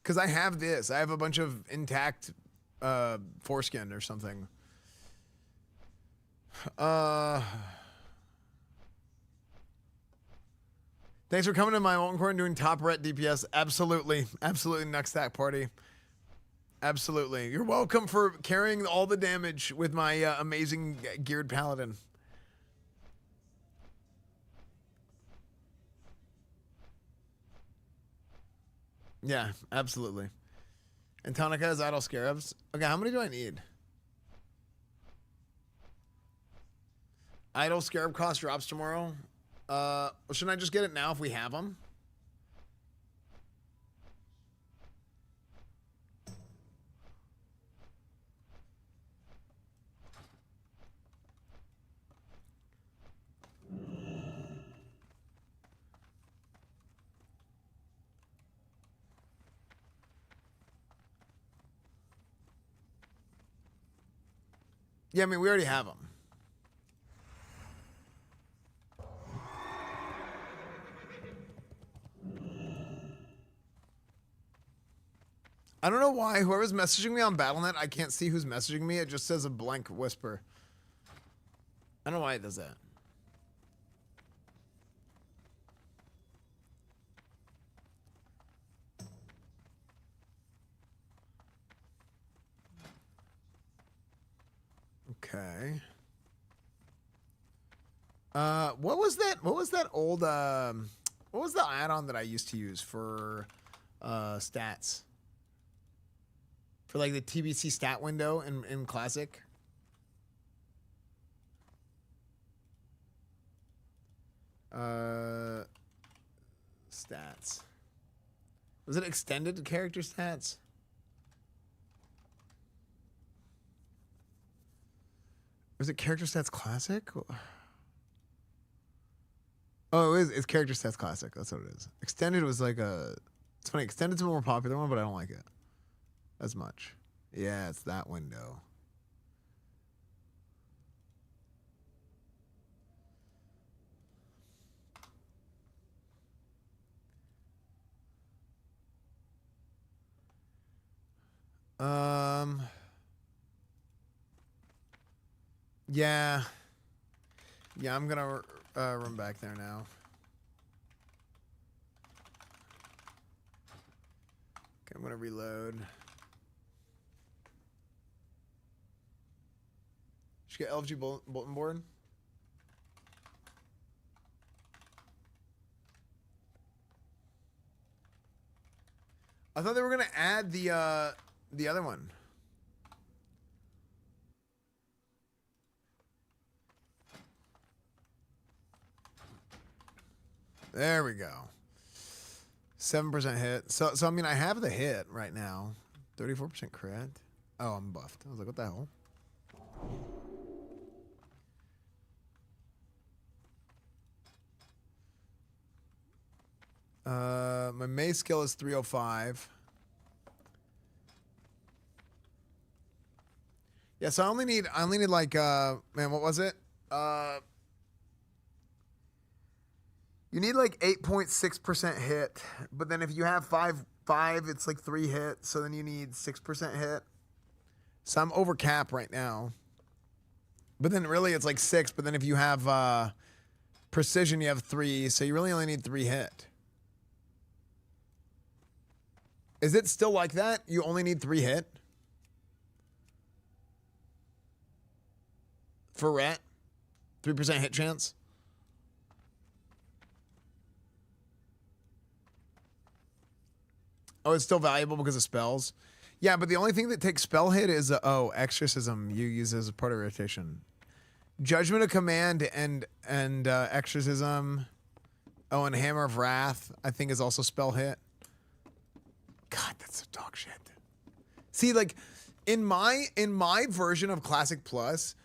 Cause I have this. I have a bunch of intact foreskin or something. Thanks for coming to my Molten Core and doing top ret DPS. Absolutely. Absolutely next stack party. Absolutely. You're welcome for carrying all the damage with my amazing geared Paladin. Yeah, absolutely. And Tonica has idle scarabs. Okay, how many do I need? Idle scarab cost drops tomorrow. Well, shouldn't I just get it now if we have them? Yeah, I mean, we already have them. I don't know why whoever's messaging me on Battle.net, I can't see who's messaging me. It just says a blank whisper. I don't know why it does that. Okay. What was that? What was that old? What was the add-on that I used to use for stats? For like the TBC stat window in Classic. Stats. Was it extended character stats? Was it character stats classic? Oh, it's character stats classic. That's what it is. Extended was like a. It's funny. Extended's a more popular one, but I don't like it as much. Yeah, it's that window. Yeah. Yeah, I'm gonna run back there now. Okay, I'm gonna reload. Should get LFG bulletin board. I thought they were gonna add the other one. There we go. 7% hit. So I mean, I have the hit right now. 34% crit. Oh, I'm buffed. I was like, what the hell? My May skill is 305. Yeah, so I only need like man, what was it? You need like 8.6% hit, but then if you have 5, it's like 3 hits, so then you need 6% hit. So I'm over cap right now. But then really it's like 6, but then if you have precision, you have 3, so you really only need 3 hit. Is it still like that? You only need 3 hit? For ret? 3% hit chance? Oh, it's still valuable because of spells? Yeah, but the only thing that takes spell hit is, exorcism you use as a part of rotation. Judgment of Command and exorcism. Oh, and Hammer of Wrath, I think, is also spell hit. God, that's so dog shit. See, like, in my version of Classic Plus,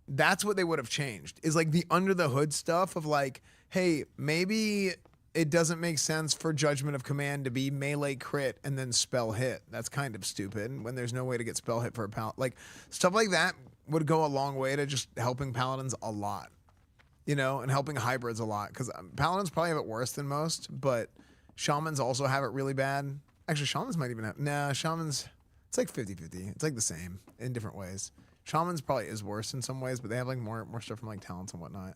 that's what they would have changed. Is like the under the hood stuff of like, hey, maybe it doesn't make sense for Judgment of Command to be melee crit and then spell hit. That's kind of stupid when there's no way to get spell hit for a paladin. Like, stuff like that would go a long way to just helping paladins a lot, you know, and helping hybrids a lot. Because paladins probably have it worse than most, but shamans also have it really bad. Actually, shamans might even have... Nah, shamans... It's like 50-50. It's like the same in different ways. Shamans probably is worse in some ways, but they have like more stuff from like talents and whatnot.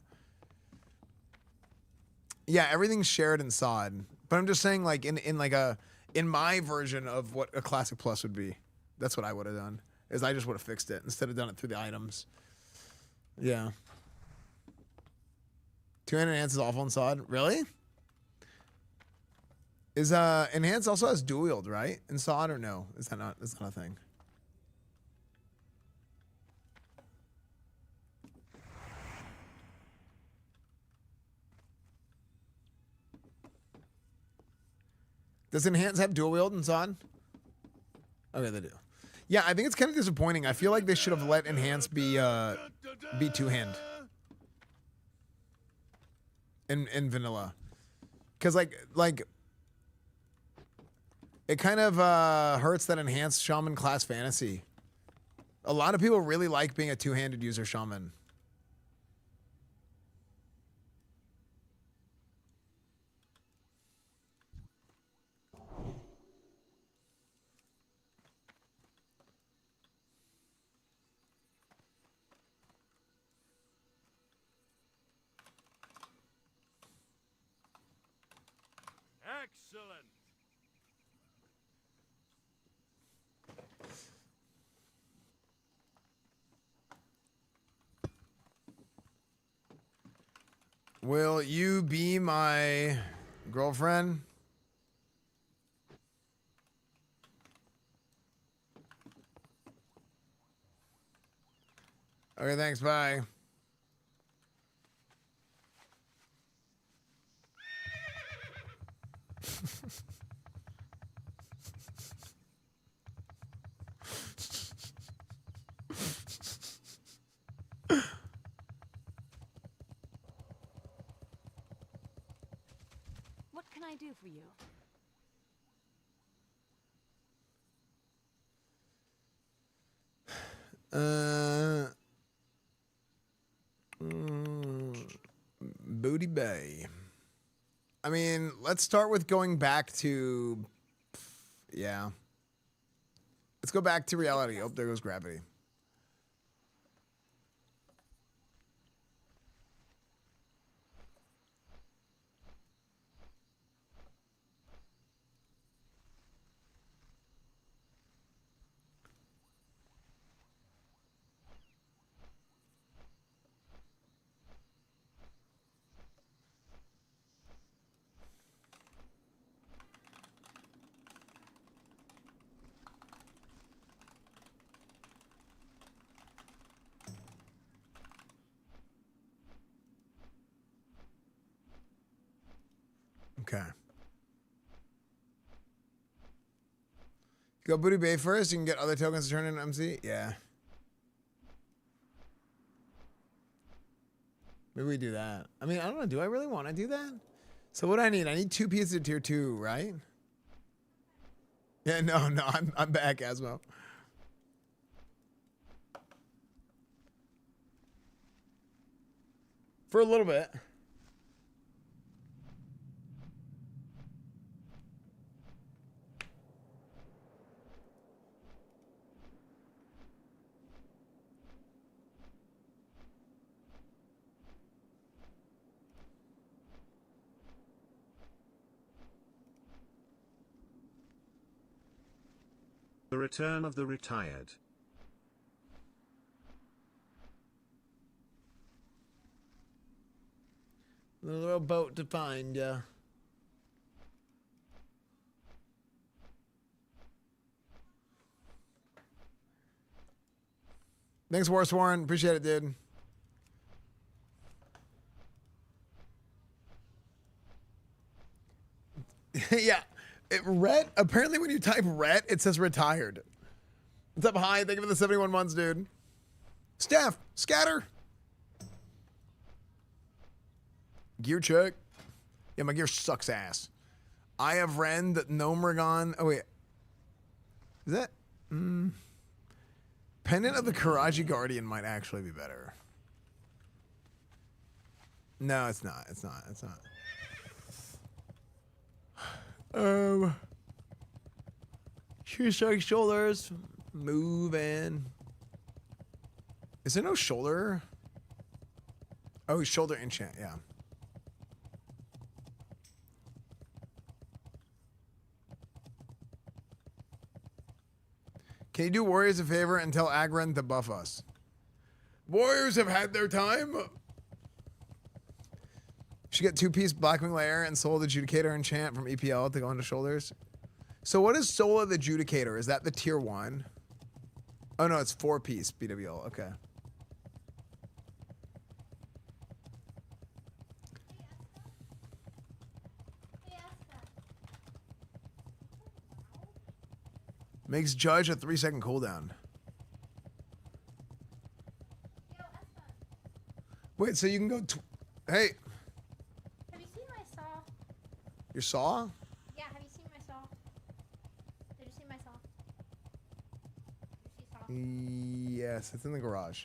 Yeah, everything's shared in SOD. But I'm just saying, like, in my version of what a Classic Plus would be, that's what I would have done. Is I just would have fixed it instead of done it through the items. Yeah. 2-hand enhance is awful in SOD. Really? Is enhance also has dual wield, right? In SOD or no? Is that not a thing? Does enhance have dual wield in SOD? Okay, they do. Yeah, I think it's kind of disappointing. I feel like they should have let enhance be two-hand in vanilla. Cause like it kind of hurts that enhanced shaman class fantasy A lot of people really like being a two-handed user shaman. Excellent. Will you be my girlfriend? Okay, thanks, bye. What can I do for you? Booty Bay. I mean, let's start with going back to, yeah. Let's go back to reality. Oh, there goes gravity. Okay. Go Booty Bay first. You can get other tokens to turn into MC. Yeah. Maybe we do that. I mean, I don't know. Do I really want to do that? So what do I need? I need 2 pieces of tier 2, right? Yeah, no, I'm back, Asmo. For a little bit. The Return of the Retired. A little boat to find, Thanks, Wars Warren. Appreciate it, dude. Yeah. Rhett, apparently when you type Rhett, it says retired. What's up, hi? Thank you for the 71 months, dude. Steph, scatter. Gear check. Yeah, my gear sucks ass. I have Ren, that Gnomragon. Oh, wait. Is that? Pendant of the Karazhan Guardian might actually be better. No, it's not. It's not. It's not. Shoe shoulders. Move in. Is there no shoulder? Oh, shoulder enchant, yeah. Can you do Warriors a favor and tell Agron to buff us? Warriors have had their time. Should get 2-piece Blackwing Lair and Soul the Adjudicator enchant from EPL to go into shoulders. So what is Soul of the Adjudicator? Is that the tier 1? Oh no, it's 4-piece BWL. Okay. Makes Judge a 3-second cooldown. Wait, so you can go. Hey. Have you seen my saw? Your saw? Yeah, have you seen my saw? Did you see my saw? Did you see saw? Yes, it's in the garage.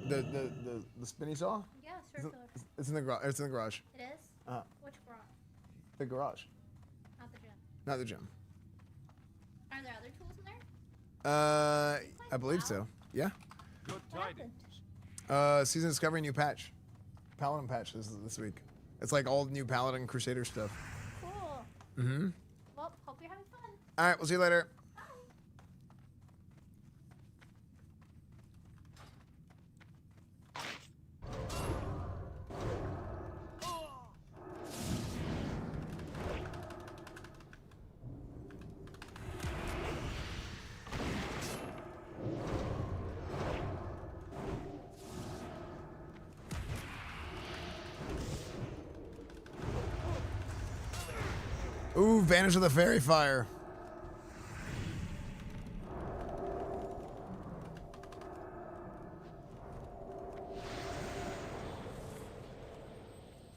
The spinny saw? Yeah, circular. It's in the garage. It's in the garage. It is? Which garage? The garage. Not the gym. Not the gym. Are there other tools in there? I believe so. Yeah. What happened? Season Discovery new patch. Paladin patch this week. It's like all new Paladin Crusader stuff. Cool. Mm-hmm. Well, hope you're having fun. All right, we'll see you later. Ooh, Vanish with the Fairy Fire.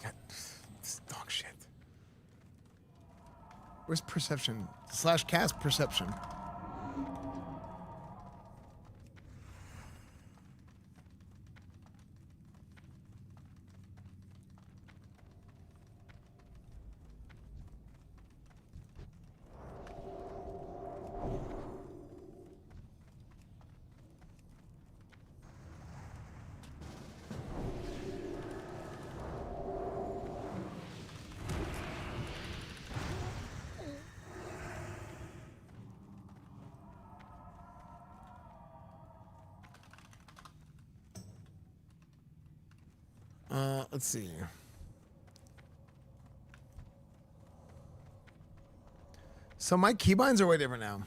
God, this dog shit. Where's Perception? / cast Perception. Let's see. So my keybinds are way different now.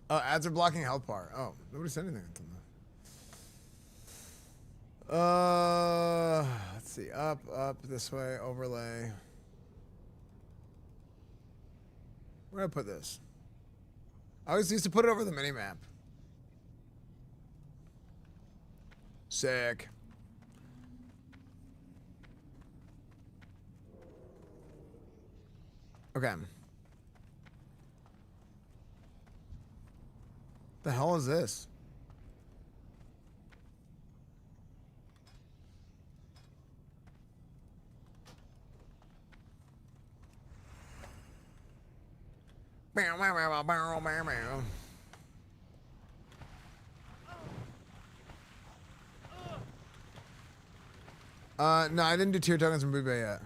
Oh, ads are blocking health bar. Oh, nobody said anything to them. Let's see. Up, this way, overlay. Where do I put this? I always used to put it over the minimap. Sick. Okay. The hell is this? No, I didn't do tier tokens from Boot Bay yet.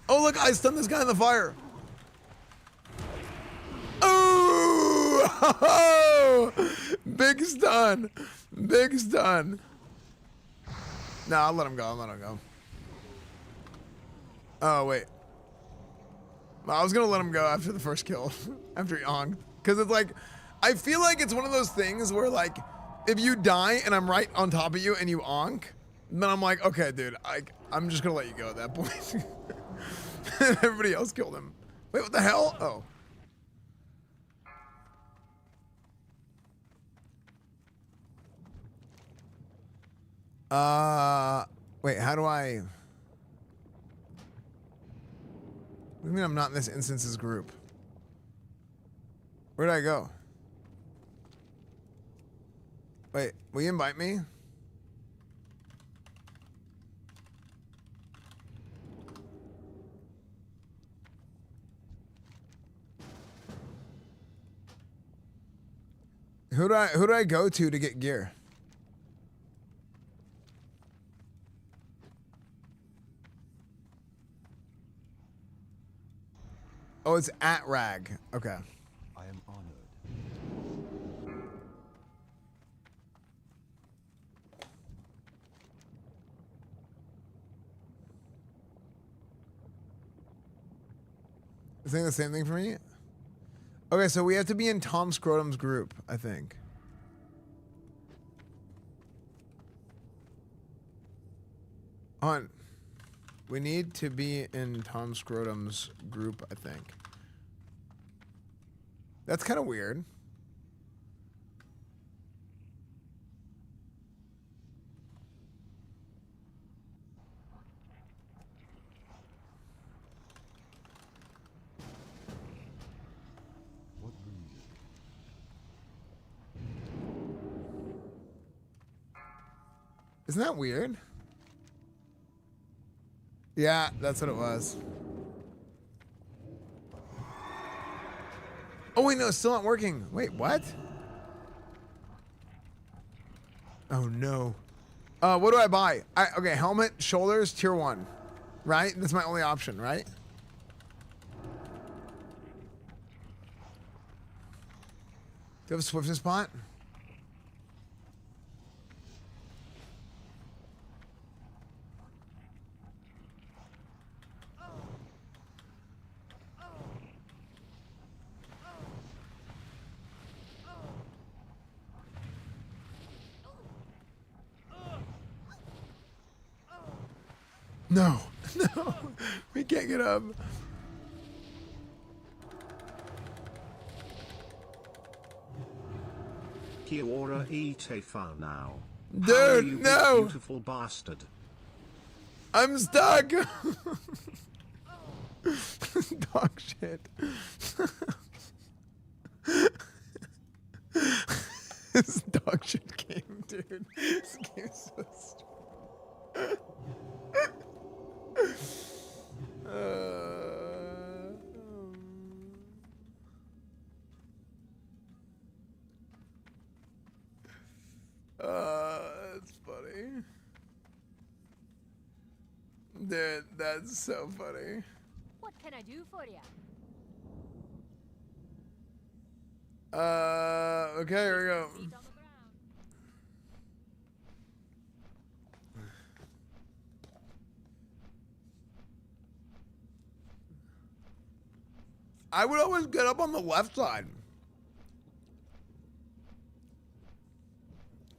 Oh, look, I stunned this guy in the fire. Oh! Big stun. Big stun. No, I'll let him go. I'll let him go. Oh, wait. I was going to let him go after the first kill. After he onked. Because it's like, I feel like it's one of those things where, like, if you die and I'm right on top of you and you onk, then I'm like, okay, dude, I'm just going to let you go at that point. Everybody else killed him. Wait, what the hell? Oh. Wait, how do I... What do you mean I'm not in this instances group? Where'd I go? Wait, will you invite me? Who do I go to get gear? Oh, it's at Rag. Okay. I am honored. Is it the same thing for me? Okay, so we have to be in Tom Scrotum's group, I think. On. We need to be in Tom Scrotum's group, I think. That's kind of weird. Isn't that weird? Yeah, that's what it was. Oh wait, no, it's still not working. Wait, what? Oh no. What do I buy? Okay, helmet, shoulders, tier 1. Right? That's my only option, right? Do you have a swiftness spot? No, no, we can't get up. Kiora Itefa now. Dude, no! Beautiful bastard. I'm stuck! Dog shit. This dog shit game, dude. This game's so stupid. That's funny. Dude, that's so funny. What can I do for you? Okay, here we go. I would always get up on the left side.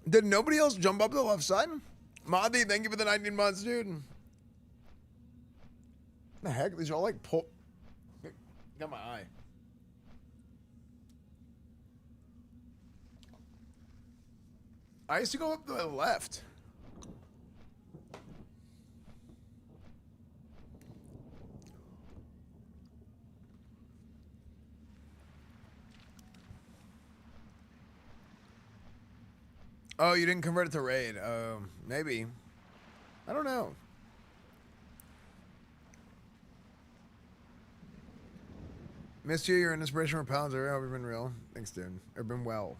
Did nobody else jump up the left side? Madi, thank you for the 19 months, dude. What the heck? These are all like pull. Got my eye. I used to go up the left. Oh, you didn't convert it to raid. Maybe. I don't know. Missed you. You're an inspiration for Paladin. I hope you've been real. Thanks, dude. Or been well.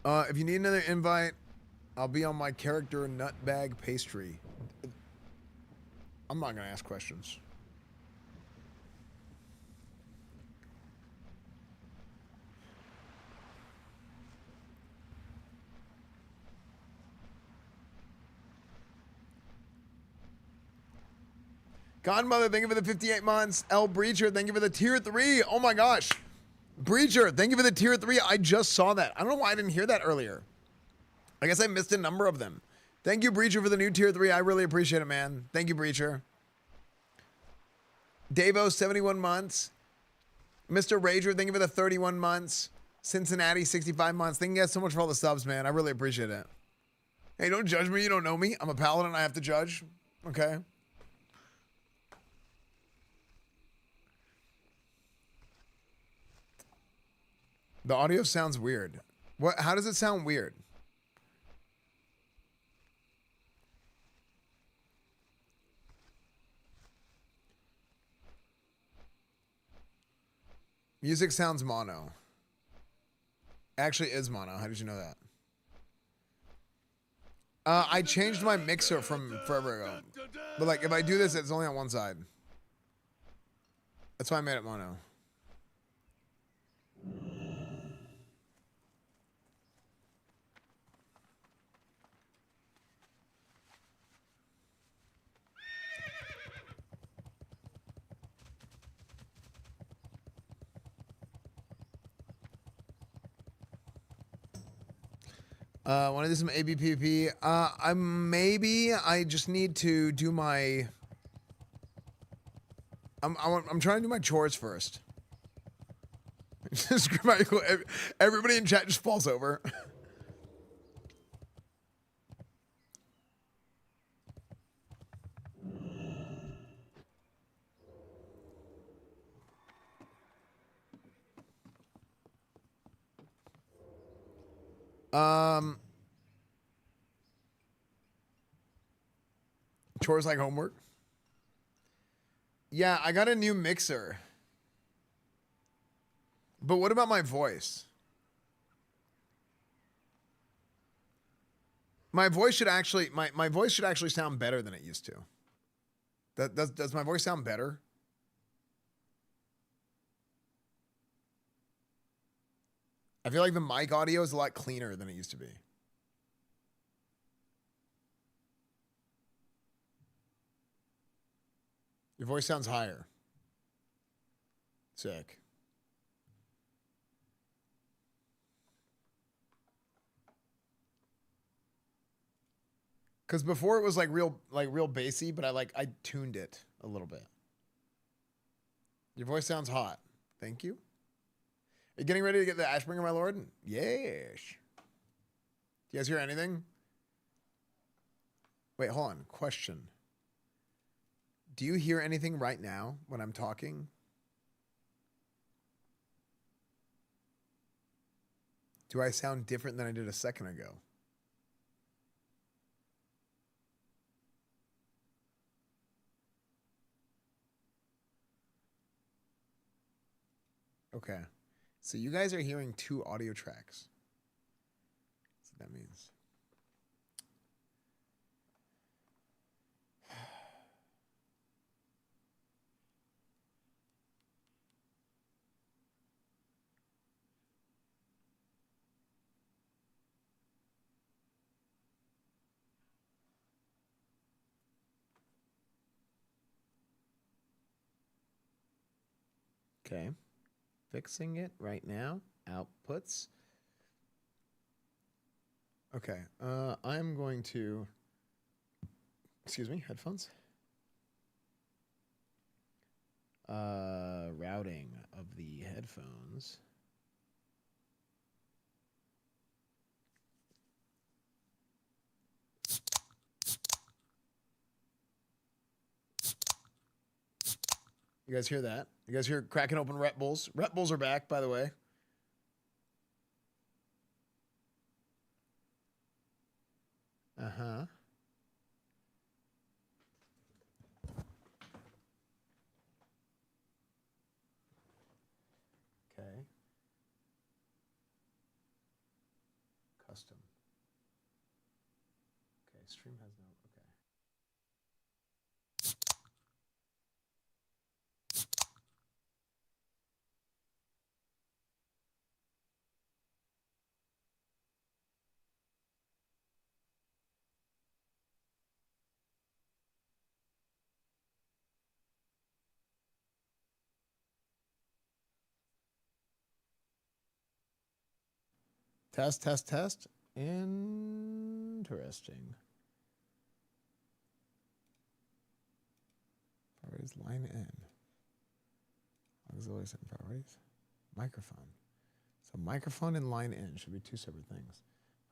If you need another invite, I'll be on my character nutbag pastry. I'm not going to ask questions. Godmother, thank you for the 58 months. L Breacher, thank you for the tier 3. Oh my gosh. Breacher, thank you for the tier 3. I just saw that. I don't know why I didn't hear that earlier. I guess I missed a number of them. Thank you, Breacher, for the new tier 3. I really appreciate it, man. Thank you, Breacher. Davo, 71 months. Mr. Rager, thank you for the 31 months. Cincinnati, 65 months. Thank you guys so much for all the subs, man. I really appreciate it. Hey, don't judge me. You don't know me. I'm a paladin. I have to judge. Okay. The audio sounds weird. What? How does it sound weird? Music sounds mono. Actually is mono. How did you know that? I changed my mixer from forever ago. But like if I do this, it's only on one side. That's why I made it mono. Want to do some ABPP? I just need to do my. I'm trying to do my chores first. Everybody in chat just falls over. Chores like homework. Yeah, I got a new mixer. But what about my voice? My voice should actually my voice should actually sound better than it used to. Does my voice sound better? I feel like the mic audio is a lot cleaner than it used to be. Your voice sounds higher. Sick. Because before it was like real bassy, but I tuned it a little bit. Your voice sounds hot. Thank you. Are you getting ready to get the Ashbringer, my lord? Yes. Do you guys hear anything? Wait, hold on. Question. Do you hear anything right now when I'm talking? Do I sound different than I did a second ago? Okay. So you guys are hearing 2 audio tracks. That's what that means. Okay. Fixing it right now. Outputs. Okay. I'm going to... Excuse me, headphones. Routing of the headphones. You guys hear that? You guys hear cracking open Ret Bulls? Ret Bulls are back, by the way. Uh-huh. Okay. Custom. Okay, stream has no... Okay. Test, test, test. Interesting. Priorities, line N. Auxiliaries and priorities. Microphone. So microphone and line N should be 2 separate things.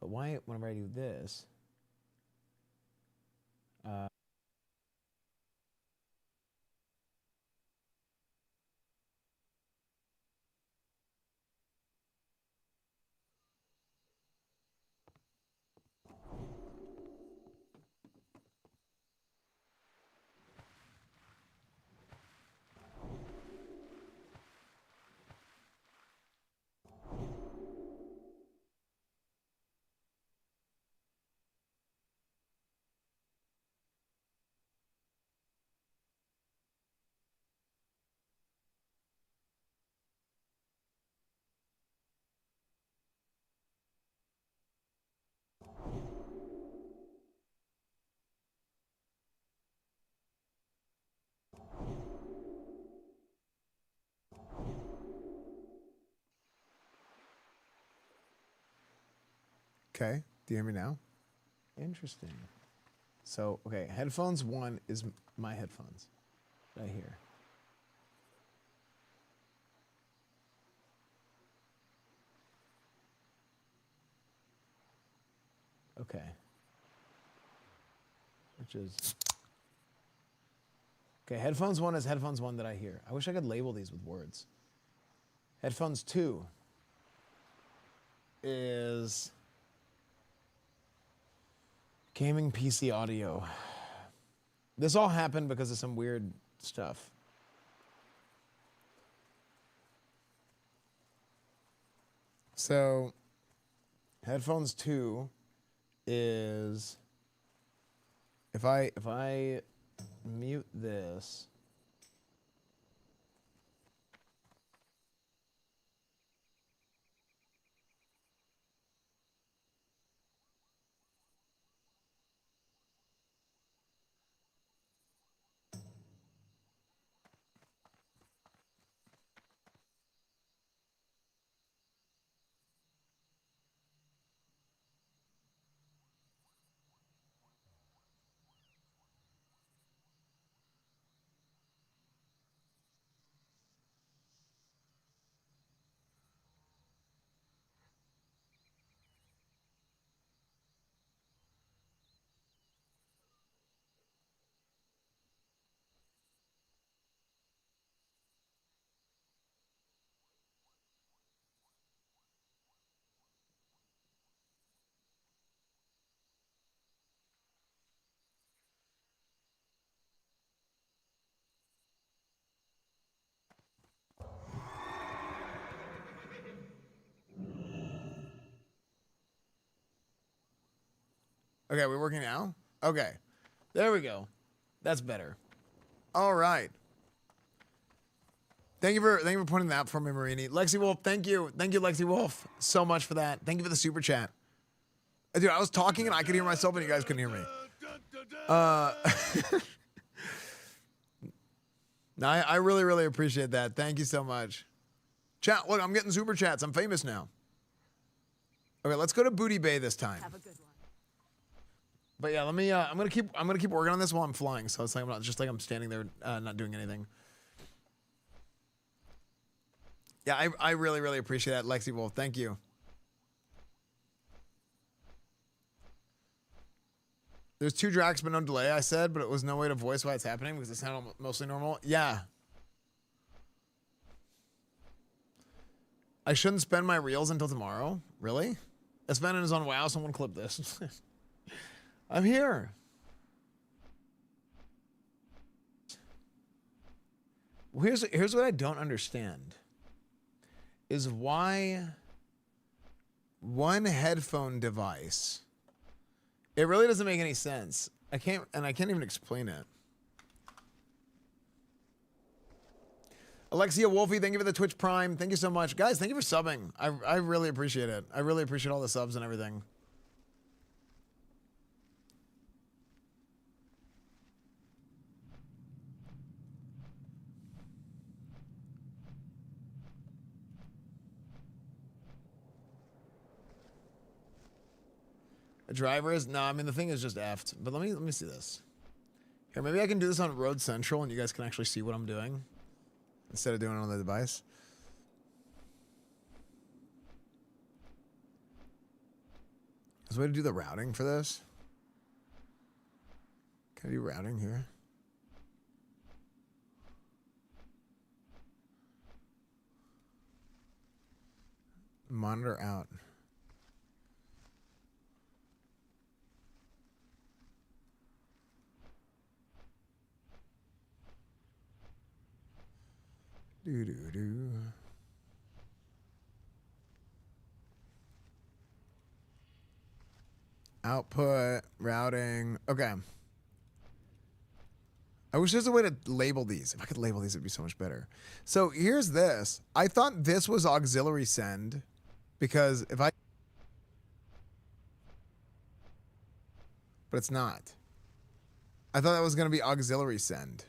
But why, whenever I do this, okay, do you hear me now? Interesting. So, okay, headphones 1 is my headphones right here. Okay. Which is... Okay, headphones 1 is headphones 1 that I hear. I wish I could label these with words. Headphones 2 is Gaming PC audio. This all happened because of some weird stuff. So, headphones 2 is if I mute this. Okay, we're working now? Okay. There we go. That's better. All right. Thank you for pointing that out for me, Marini. Lexi Wolf, thank you. Thank you, Lexi Wolf, so much for that. Thank you for the super chat. Dude, I was talking and I could hear myself and you guys couldn't hear me. No, I really, really appreciate that. Thank you so much. Chat, look, I'm getting super chats. I'm famous now. Okay, let's go to Booty Bay this time. Have a good one. But yeah, let me. I'm gonna keep working on this while I'm flying. So it's like I'm not just like I'm standing there, not doing anything. Yeah, I really, really appreciate that, Lexi Wolf. Thank you. There's 2 Drax, but no delay. I said, but it was no way to voice why it's happening because it sounded mostly normal. Yeah. I shouldn't spend my reels until tomorrow. Really? Esfand is on WoW. Someone clip this. I'm here. Here's what I don't understand. Is why one headphone device. It really doesn't make any sense. I can't even explain it. Alexia Wolfie, thank you for the Twitch Prime. Thank you so much. Guys, thank you for subbing. I really appreciate it. I really appreciate all the subs and everything. A driver is? No, I mean, the thing is just effed. But let me see this. Here, maybe I can do this on Road Central and you guys can actually see what I'm doing instead of doing it on the device. There's a way to do the routing for this. Can I do routing here? Monitor out. Do. Output, routing. Okay. I wish there's a way to label these. If I could label these, it'd be so much better. So here's this. I thought this was auxiliary send because if I... But it's not. I thought that was going to be auxiliary send.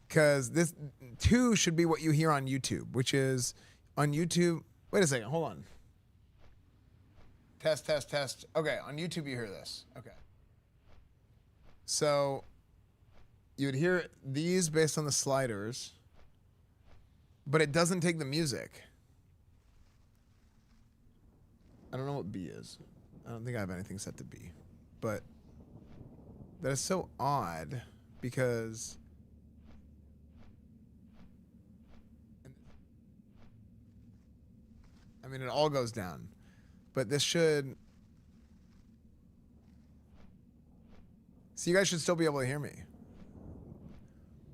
Because this 2 should be what you hear on YouTube, which is on YouTube. Wait a second. Hold on. Test. Okay. On YouTube, you hear this. Okay. So you would hear these based on the sliders, but it doesn't take the music. I don't know what B is. I don't think I have anything set to B, but that is so odd because I mean, it all goes down, but this should So you guys should still be able to hear me.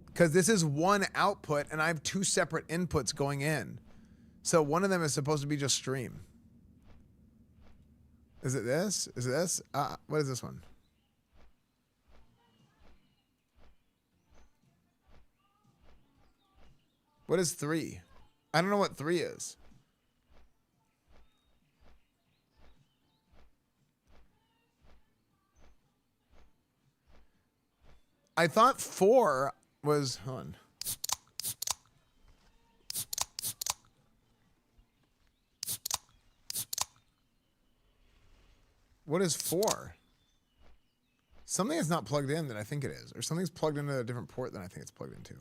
Because this is one output and I have two separate inputs going in. So one of them is supposed to be just stream. Is it this? Is it this? What is this one? What is 3? I don't know what 3 is. I thought 4 was, hold on. What is 4? Something is not plugged in that I think it is, or something's plugged into a different port than I think it's plugged into.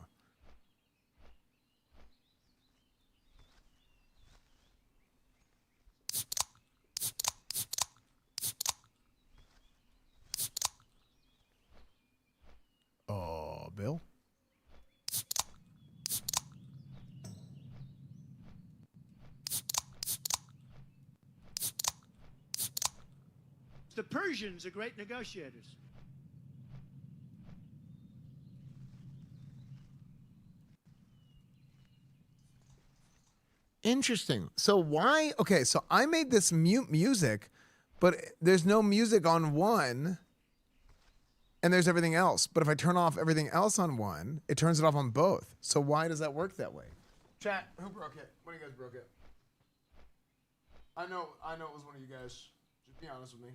Oh, Bill? The Persians are great negotiators. Interesting. So why? Okay, so I made this mute music, but there's no music on one, and there's everything else. But if I turn off everything else on one, it turns it off on both. So why does that work that way? Chat, who broke it? One of you guys broke it. I know it was one of you guys. Just be honest with me.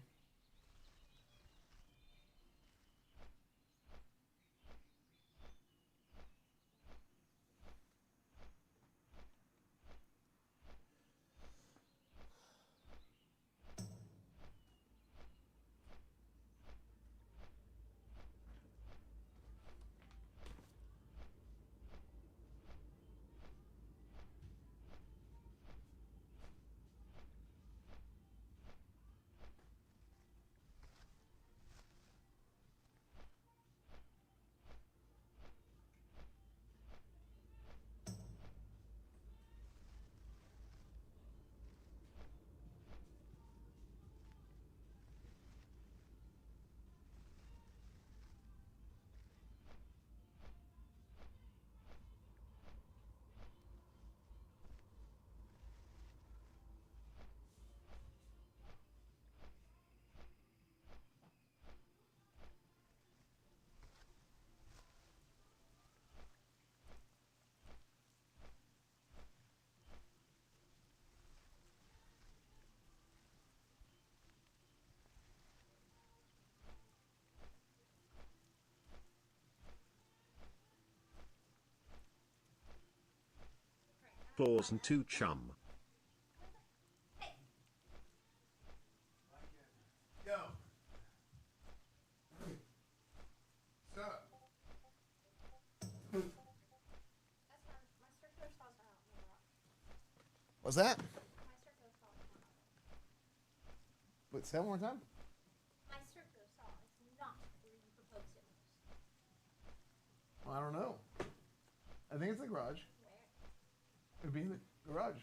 Claws and 2 chum. Yo. Stop. What's that? Wait, say that one more time? My circular saw is not where you propose it. Well, I don't know. I think it's the garage. It'd be in the garage.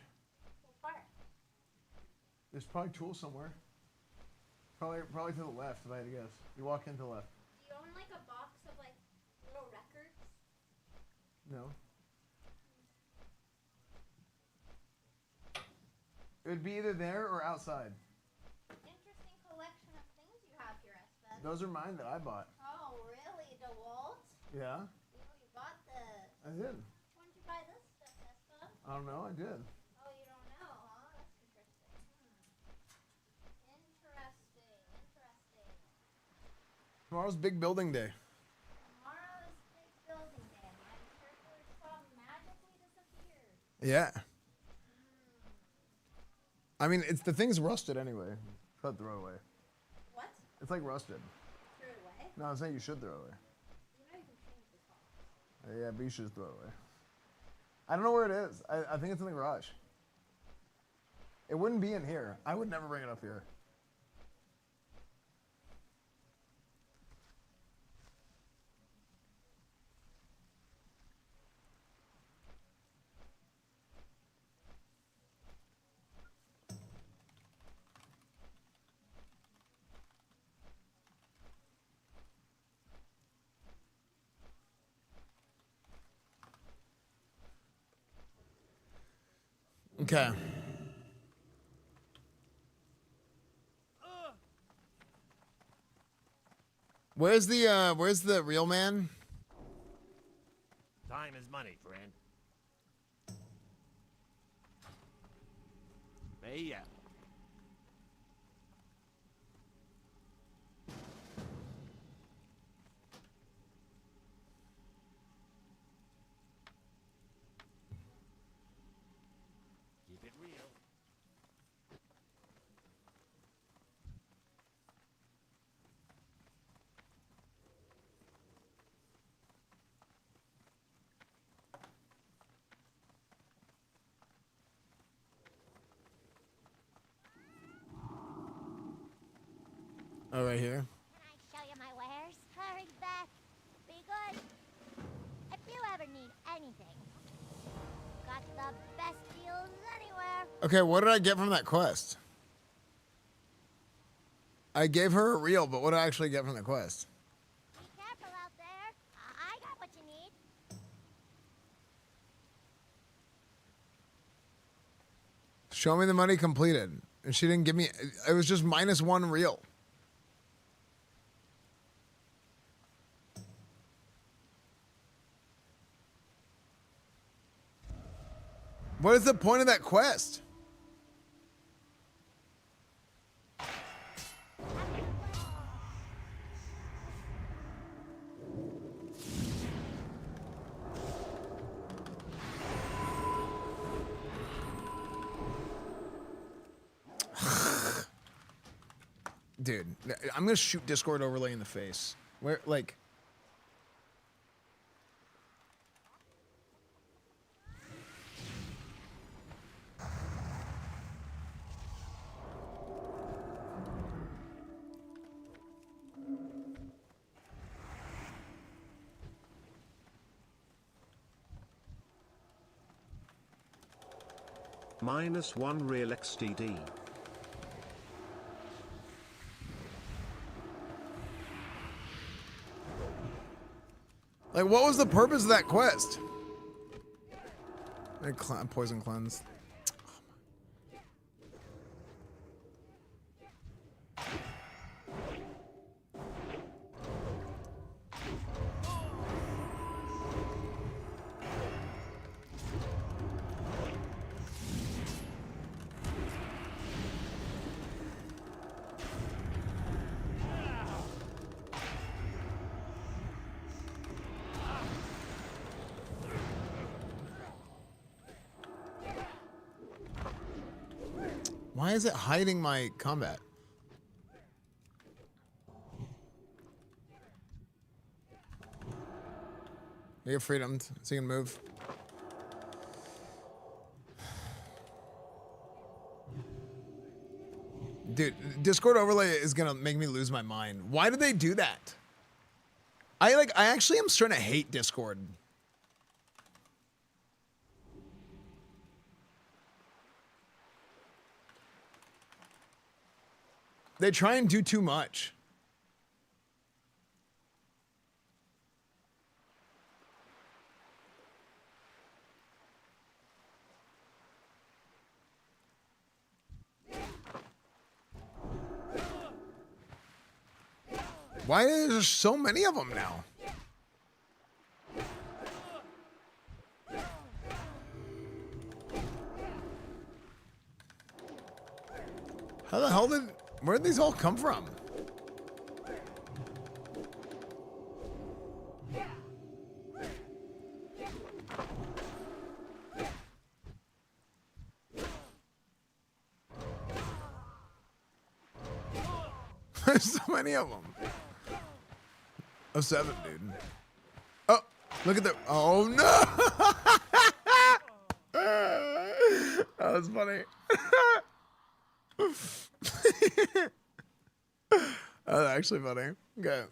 Where? There's probably tools somewhere. Probably to the left, if I had to guess. You walk into the left. Do you own like a box of like little records? No. It would be either there or outside. Interesting collection of things you have here, Esfand. Those are mine that I bought. Oh, really? DeWalt? Yeah, You bought this. I did. When did you buy this stuff, Esfand? I don't know, I did. Oh, you don't know, huh? That's interesting. Interesting. Tomorrow's big building day. Tomorrow is big building day. My circular saw magically disappeared. Yeah. I mean, the thing's rusted anyway. But throw it away. What? It's like rusted. Threw it away? No, I'm saying you should throw it away. You know you can change the saw. Yeah, but you should just throw it away. I don't know where it is. I think it's in the garage. It wouldn't be in here. I would never bring it up here. Okay. Where's the real man? Time is money, friend. Hey, keep it real. Oh, right here. Show you my wares. Hurry back. Be good. If you ever need anything, got the best deals anywhere. Okay, what did I get from that quest? I gave her a reel, but what did I actually get from the quest? Be careful out there. I got what you need. Show me the money completed. And she didn't give me, it was just -1 reel. What is the point of that quest? Dude, I'm gonna shoot Discord overlay in the face. Where, like... -1 real XTD. Like, what was the purpose of that quest? Poison cleanse. Why is it hiding my combat? You're freedom, so you can move. Dude, Discord overlay is gonna make me lose my mind. Why did they do that? I actually am starting to hate Discord. They try and do too much. Why is there so many of them now? How the hell did... Where did these all come from? There's so many of them. Oh, 7, dude. Oh, look at the... Oh, no! That was funny. That's actually funny. Okay.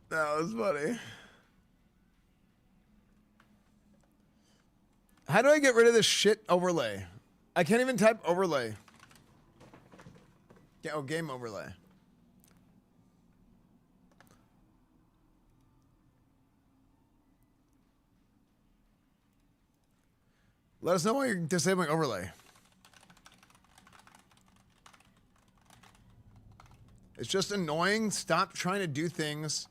That was funny. How do I get rid of this shit overlay? I can't even type overlay. Yeah, oh, game overlay. Let us know why you're disabling overlay. It's just annoying. Stop trying to do things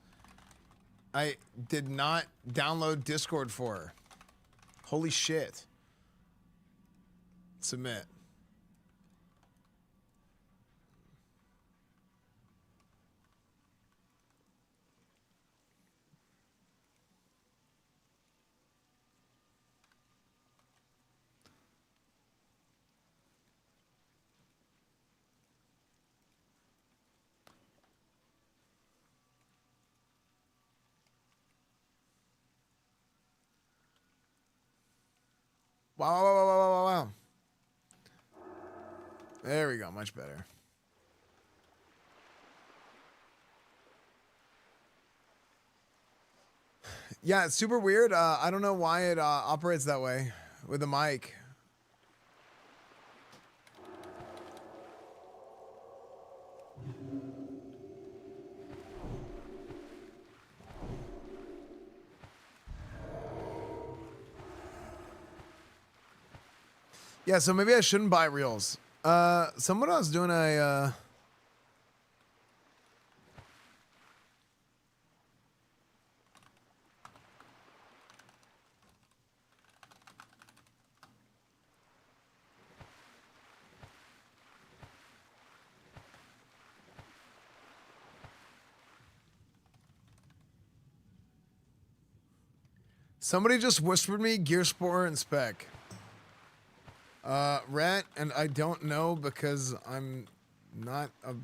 I did not download Discord for. Holy shit. Submit. Wow, wow, wow, wow, wow, wow. There we go, much better. Yeah, it's super weird. I don't know why it operates that way with the mic. Yeah, so maybe I shouldn't buy reels. Someone else doing a somebody just whispered me Gear Spore and Spec. Rat, and I don't know because I'm not a...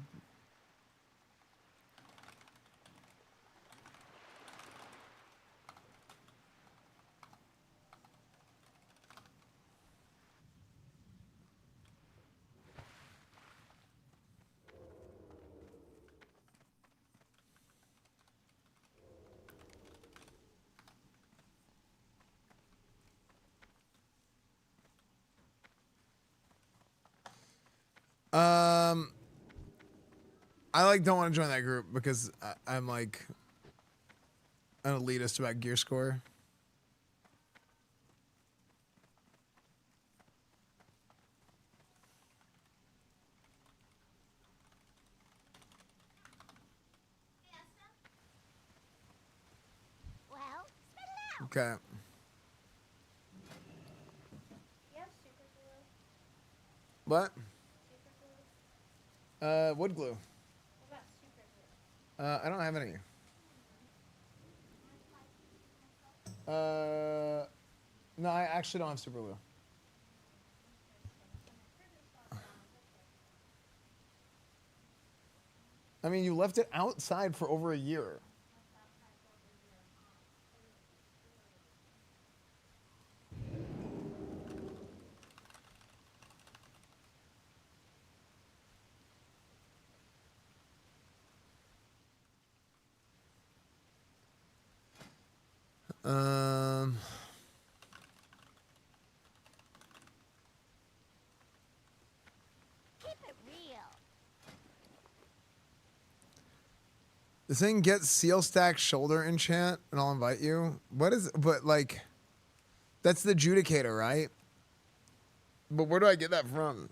I don't want to join that group because I'm like an elitist about gear score. Well, spit it out. Okay. You have super glue? What? Super glue? Wood glue. What about super glue? I don't have any. No, I actually don't have super glue. I mean, you left it outside for over a year. Keep it real. This thing gets seal stack shoulder enchant, and I'll invite you. What is? But like, that's the Judicator, right? But where do I get that from?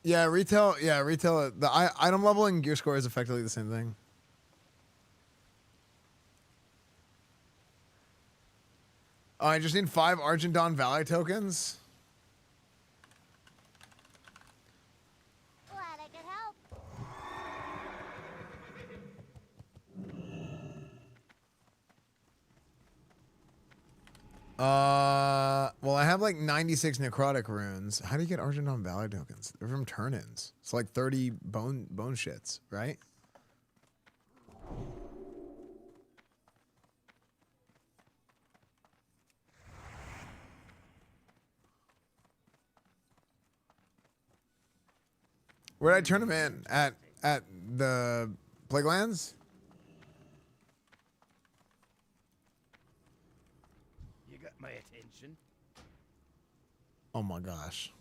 Yeah, retail. Yeah, retail. The item level and gear score is effectively the same thing. Oh, I just need 5 Argent Dawn Valley tokens. Glad I could help. Well, I have like 96 necrotic runes. How do you get Argent Dawn Valley tokens? They're from turn-ins. It's like 30 bone shits, right? Where did I turn them in? At the Plaguelands? attention. Oh my gosh.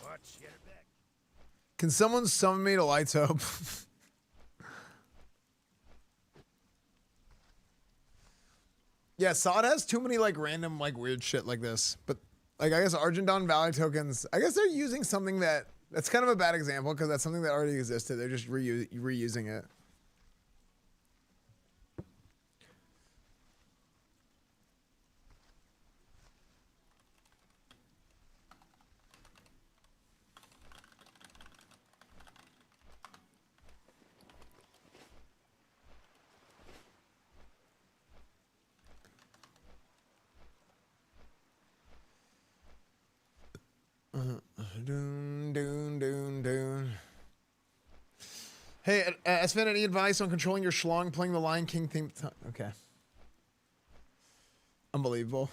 Watch, get her back. Can someone summon me to Lights Hope? Yeah, Sod has too many like random like weird shit like this. But like I guess Argentine Valley tokens, I guess they're using something that's kind of a bad example because that's something that already existed. They're just reusing it. Hey, Esfand, any advice on controlling your schlong playing the Lion King theme? Okay. Unbelievable.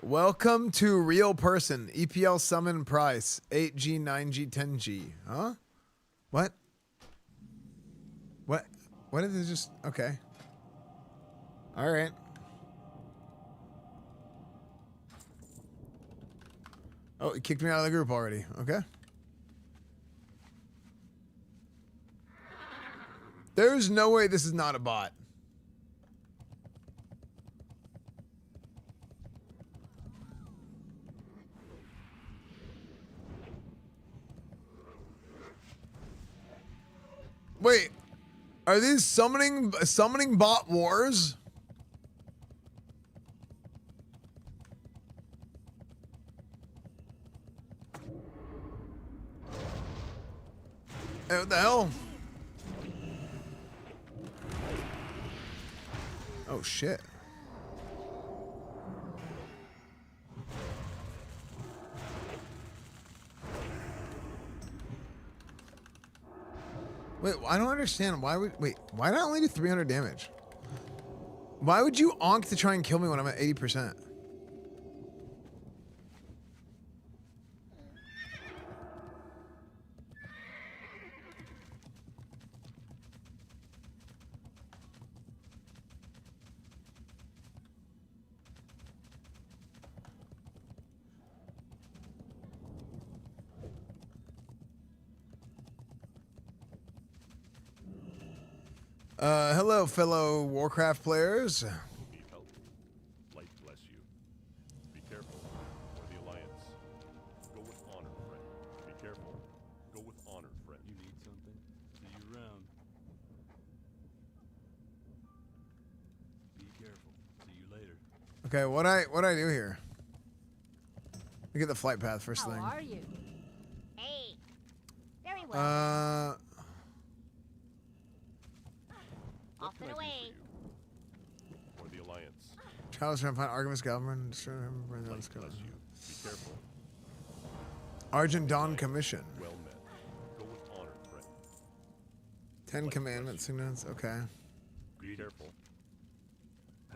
Welcome to Real Person. EPL summon price 8G, 9G, 10G. Huh? What? What? What did they just? Okay. All right. Oh, it kicked me out of the group already. Okay. There's no way this is not a bot. Wait, are these summoning bot wars? Hey, what the hell? Oh shit. Wait, I don't understand. Why did I only do 300 damage? Why would you onk to try and kill me when I'm at 80%? Hello, fellow Warcraft players. Need help? Light bless you. Be careful, or the Alliance. Go with honor, friend. Be careful. Go with honor, friend. You need something? See you around. Be careful. See you later. Okay, what I do here? We get the flight path first thing. How are you? Hey. Very well. Off and away. Or the Alliance. Child's trying to find Artemis Galvin. Be careful. Argent Dawn Commission. Well met. Go with honor, friend. 10 commandment signals. Okay. Be careful.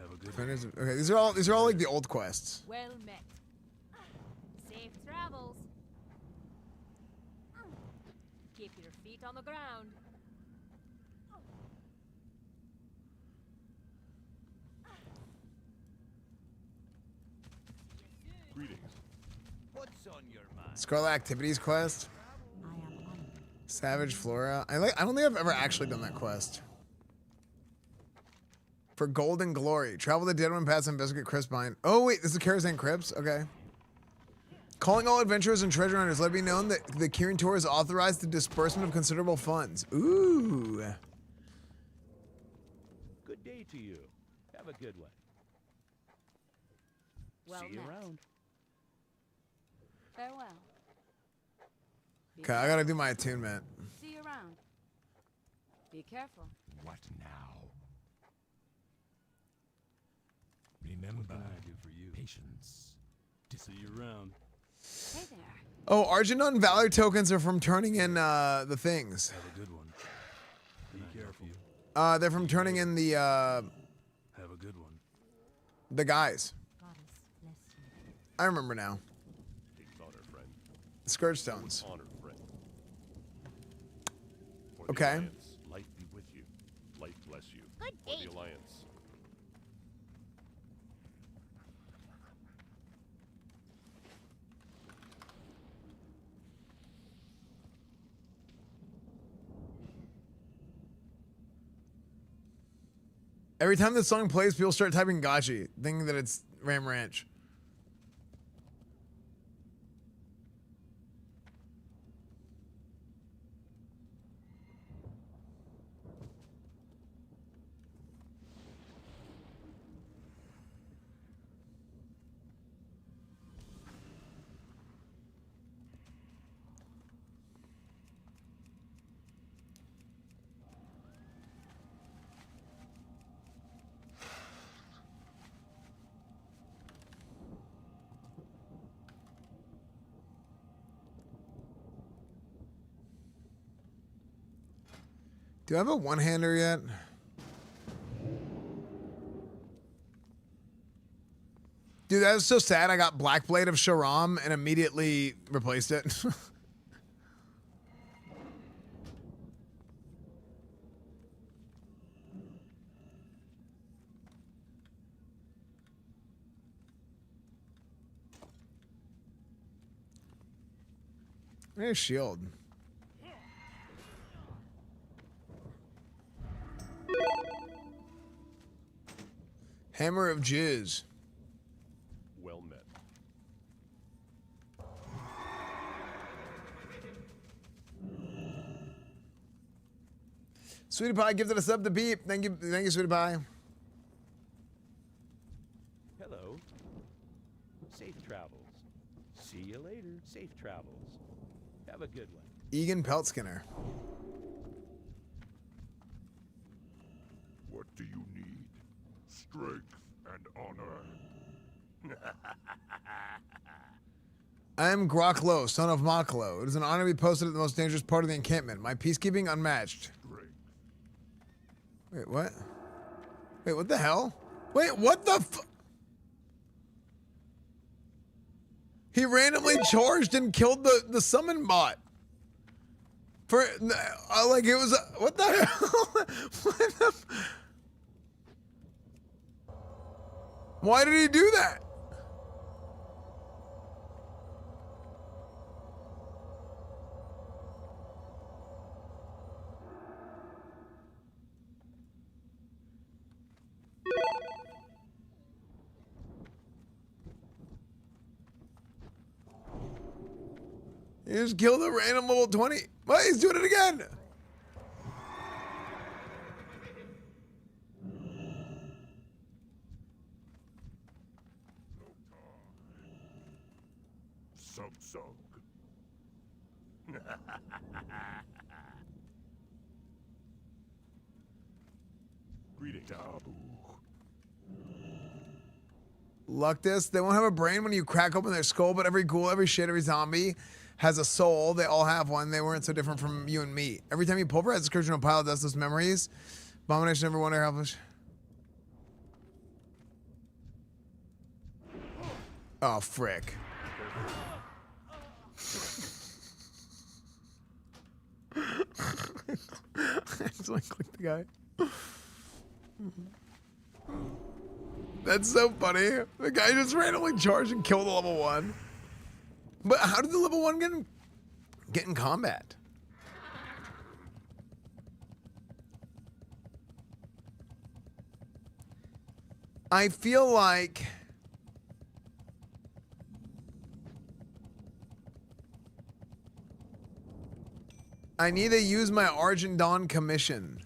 Have a good Defenders of- Okay, these are all like the old quests. Well met. Safe travels. Keep your feet on the ground. Greetings. What's on your mind? Scarlet Activities quest. Savage Flora. I don't think I've ever actually done that quest. For Golden Glory, travel the Dead One Pass and investigate Crypts behind. Oh wait, this is Karazhan Crypts. Okay. Calling all adventurers and treasure hunters, let it be known that the Kirin Tour has authorized the disbursement of considerable funds. Ooh. Good day to you. Have a good one. Well See you met. around. Farewell. Okay, I gotta do my attunement. See you around. Be careful. What now? Remember, What can I do for you? Patience. See you around. Hey there. Oh, Argentine Valor tokens are from turning in the things. Have a good one. Be careful. They're from turning in the Have a good one. the guys. I remember now. Take honor, friend. Scourge stones. Honor, friend. For the Okay. Alliance, light be with you. Light bless you. Good For date. the Alliance. Every time this song plays, people start typing Gachi, thinking that it's Ram Ranch. Do I have a one-hander yet? Dude, that was so sad. I got Black Blade of Sharam and immediately replaced it. There's shield. Hammer of Jizz. Well met. Sweetie Pie gifted us up to beep. Thank you, Sweetie Pie. Hello. Safe travels. See you later. Safe travels. Have a good one. Egan Peltskinner. What do you need? Strength and honor. I am Groklo, son of Maklo. It is an honor to be posted at the most dangerous part of the encampment. My peacekeeping unmatched. Wait, what? Wait, what the hell? Wait, what the He randomly charged and killed the summon bot. For, like, it was, what the hell? What the Why did he do that? He just killed a random level 20. Well, he's doing it again. Sug. Greetings. Luctus, they won't have a brain when you crack open their skull, but every ghoul, every shit, every zombie has a soul. They all have one. They weren't so different from you and me. Every time you pulverize the Scourge on a pile of dustless memories, Abomination never wonder how much. Oh, frick. I accidentally clicked the guy. That's so funny. The guy just randomly charged and killed a level 1. But how did the level 1 get in combat? I feel like I need to use my Argent Dawn commission.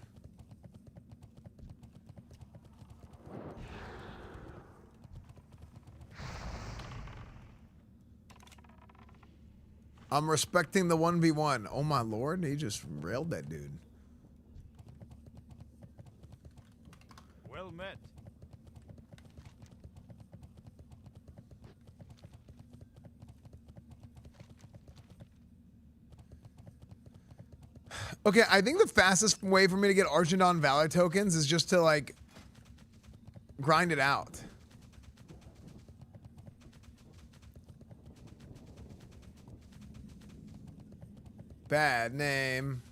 I'm respecting the 1v1. Oh my lord, he just railed that dude. Well met. Okay, I think the fastest way for me to get Argent Valor tokens is just to, like, grind it out. Bad name.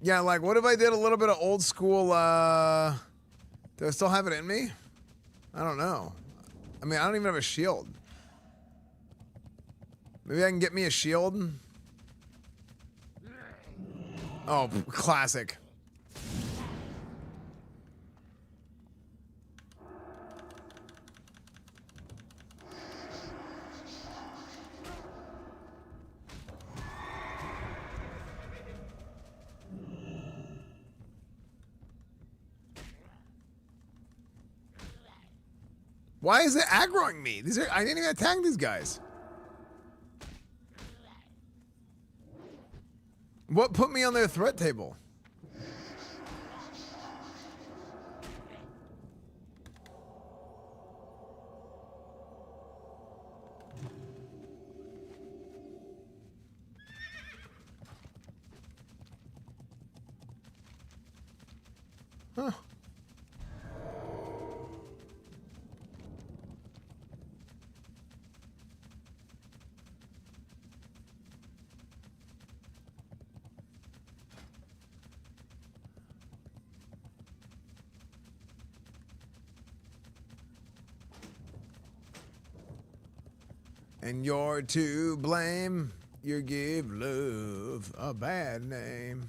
Yeah, like, what if I did a little bit of old school, do I still have it in me? I don't know. I mean, I don't even have a shield. Maybe I can get me a shield? Oh, classic. Why is it aggroing me? I didn't even attack these guys. What put me on their threat table? Huh. And you're to blame. You give love a bad name.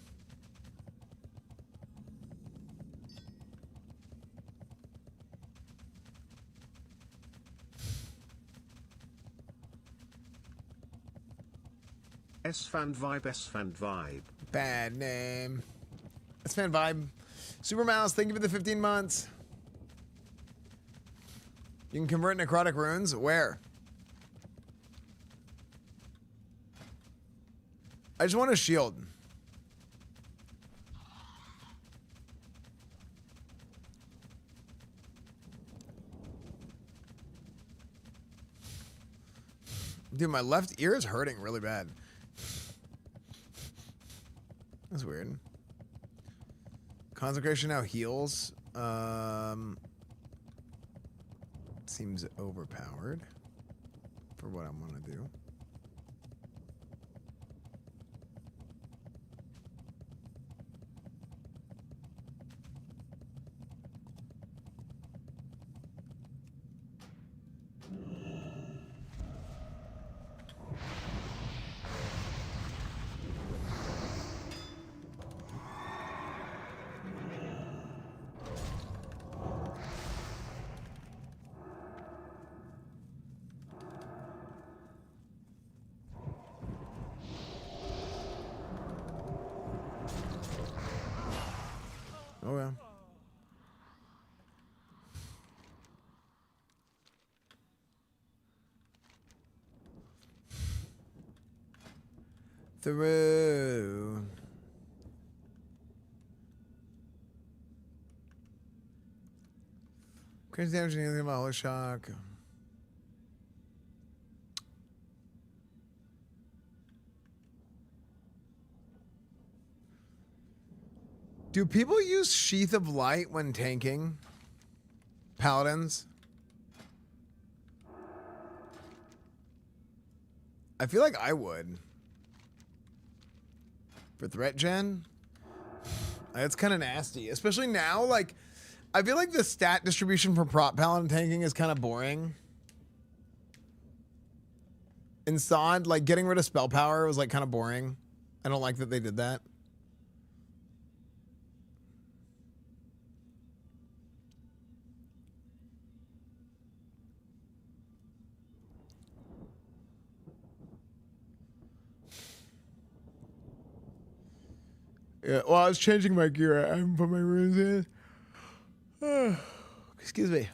Esfand vibe, Esfand vibe. Bad name. Esfand vibe. Super Mouse, thank you for the 15 months. You can convert necrotic runes. Where? I just want a shield. Dude, my left ear is hurting really bad. That's weird. Consecration now heals. Seems overpowered for what I want to do. Oh yeah. Through. Crazy damage and anything about Holy Shock. Do people use Sheath of Light when tanking? Paladins? I feel like I would. For threat gen? It's kind of nasty. Especially now, like, I feel like the stat distribution for prop paladin tanking is kind of boring. In SOD, like, getting rid of spell power was, like, kind of boring. I don't like that they did that. Yeah, well, I was changing my gear. I haven't put my runes in. Excuse me.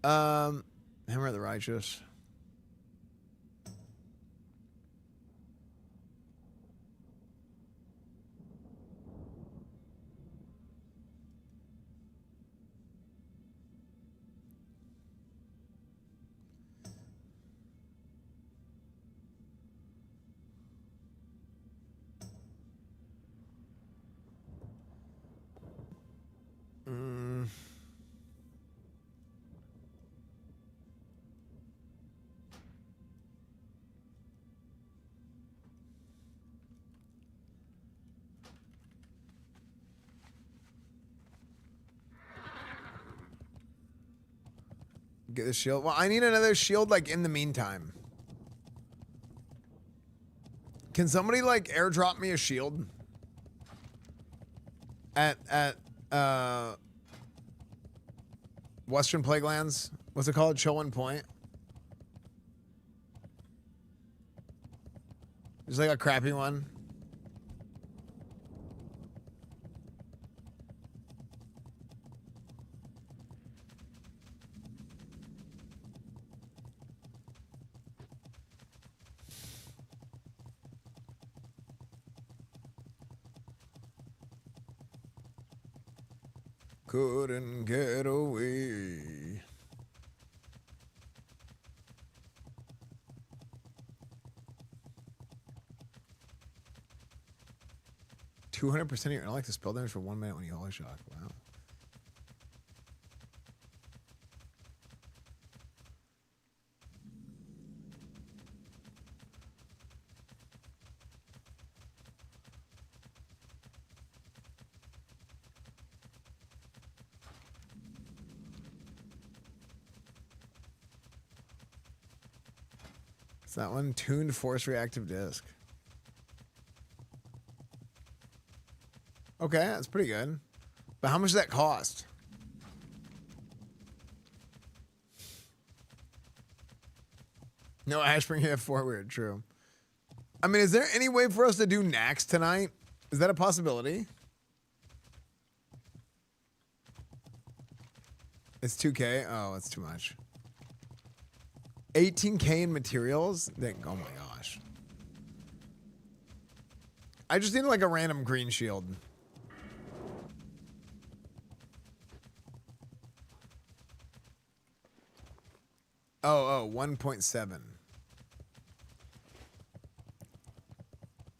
Hammer of the Righteous. Get the shield. Well, I need another shield like in the meantime. Can somebody like airdrop me a shield? At Western Plaguelands? What's it called? Chillin Point? There's like a crappy one. Couldn't get away. %200% of your intellect to spell damage for 1 minute when you holy shock. Wow. It's that one. Tuned force reactive disc. Okay, that's pretty good. But how much does that cost? No, Ashbringer F4 weird, true. I mean, is there any way for us to do Nax tonight? Is that a possibility? It's 2K? Oh, that's too much. 18K in materials? Oh my gosh. I just need like a random green shield. Oh, 1.7.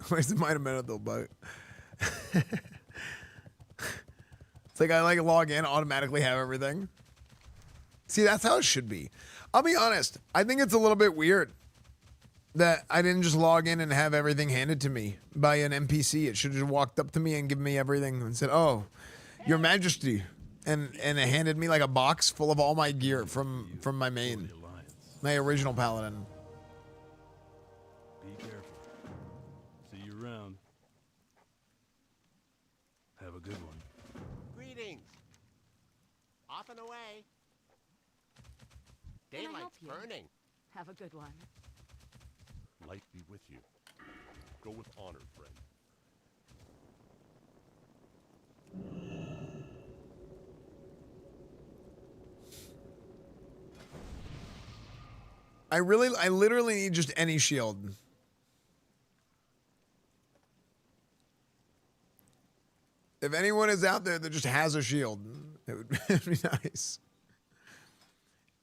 Where's the might have meant though, but it's like I like log in, automatically have everything. See, that's how it should be. I'll be honest. I think it's a little bit weird that I didn't just log in and have everything handed to me by an NPC. It should have just walked up to me and given me everything and said, "Oh, Your Majesty," and it handed me like a box full of all my gear from my main, my original Paladin. Be careful. See you around. Have a good one. Greetings. Off and away. Can I help Daylight's you? burning. Have a good one. Light be with you. Go with honor, friend. I literally need just any shield. If anyone is out there that just has a shield, it would be nice.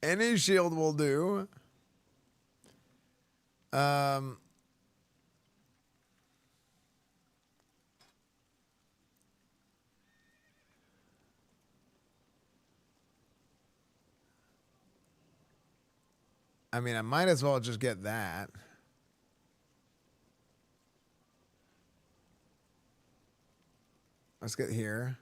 Any shield will do. I mean, I might as well just get that. Let's get here.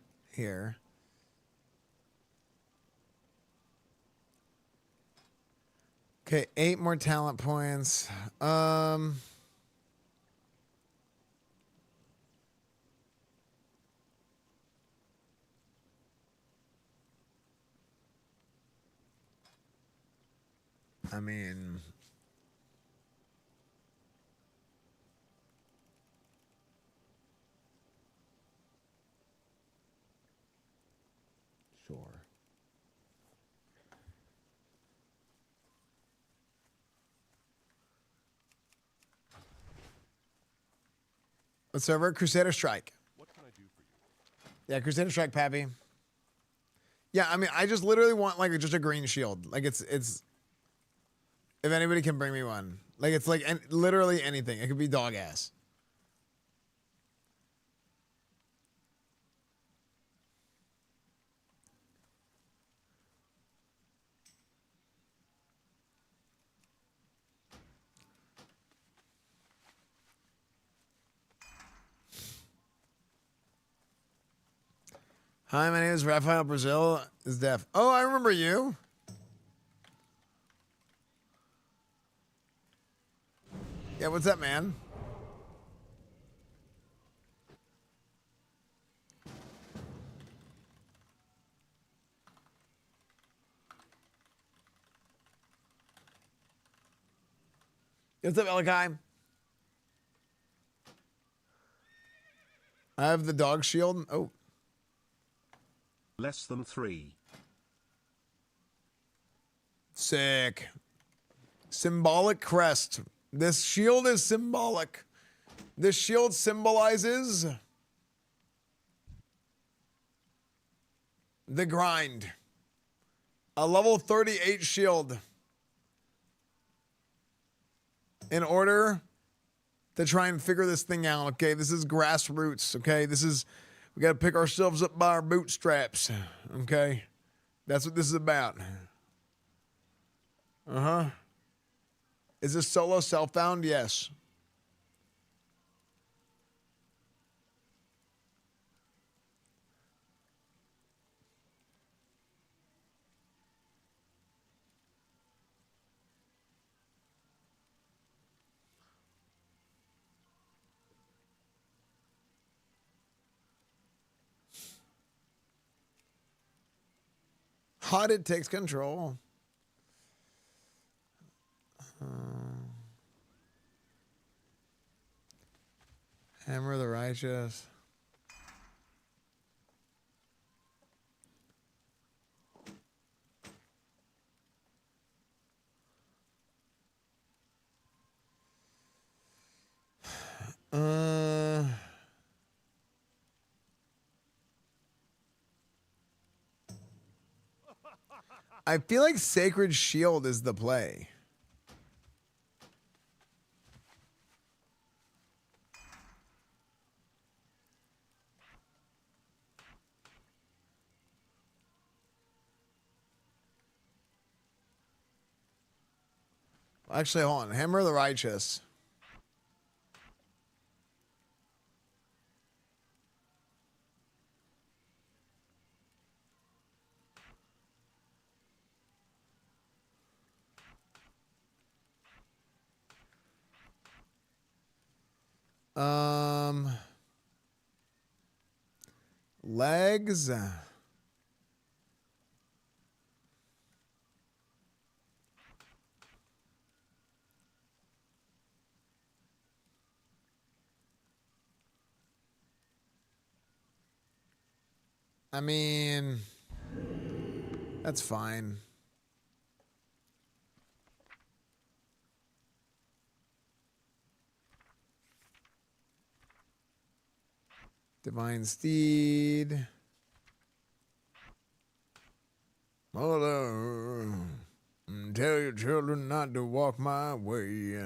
Okay, 8 more talent points. I mean, sure. What server? Crusader Strike. What can I do for you? Yeah, Crusader Strike, Pappy. Yeah, I mean, I just literally want like just a green shield. Like it's. If anybody can bring me one, like it's like literally anything. It could be dog ass. Hi, my name is Rafael Brazil. Is deaf. Oh, I remember you. Yeah, what's up, man? What's up, Elikai? I have the dog shield. Oh. Less than 3. Sick. Symbolic crest. This shield is symbolic. This shield symbolizes the grind. A level 38 shield. In order to try and figure this thing out, okay? This is grassroots, okay? We got to pick ourselves up by our bootstraps, okay? That's what this is about. Uh-huh. Is this solo self-found? Yes. Haunted takes control. Hammer of the Righteous. I feel like Sacred Shield is the play. Actually, hold on. Hammer of the Righteous. Legs. I mean, that's fine. Divine Steed. Mother, tell your children not to walk my way.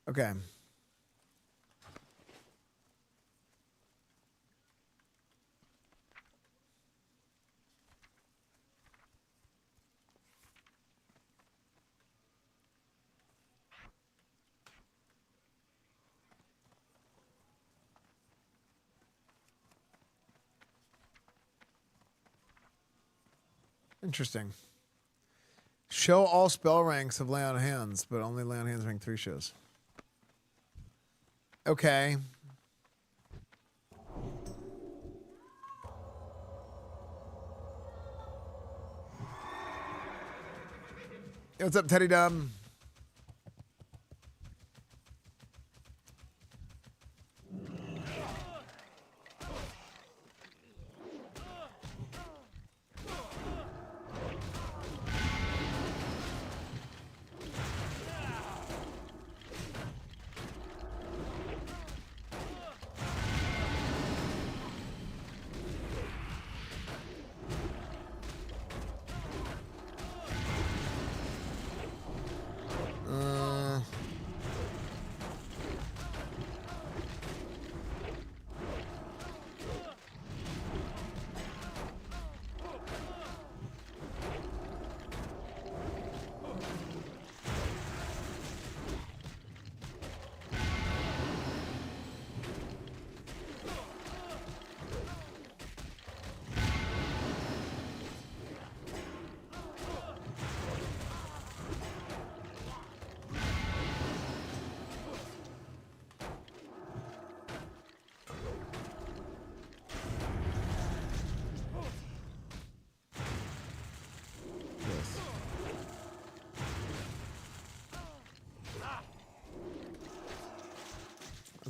Okay. Interesting. Show all spell ranks of lay on hands, but only lay on hands rank 3 shows. Okay. Hey, what's up, Teddy Dub?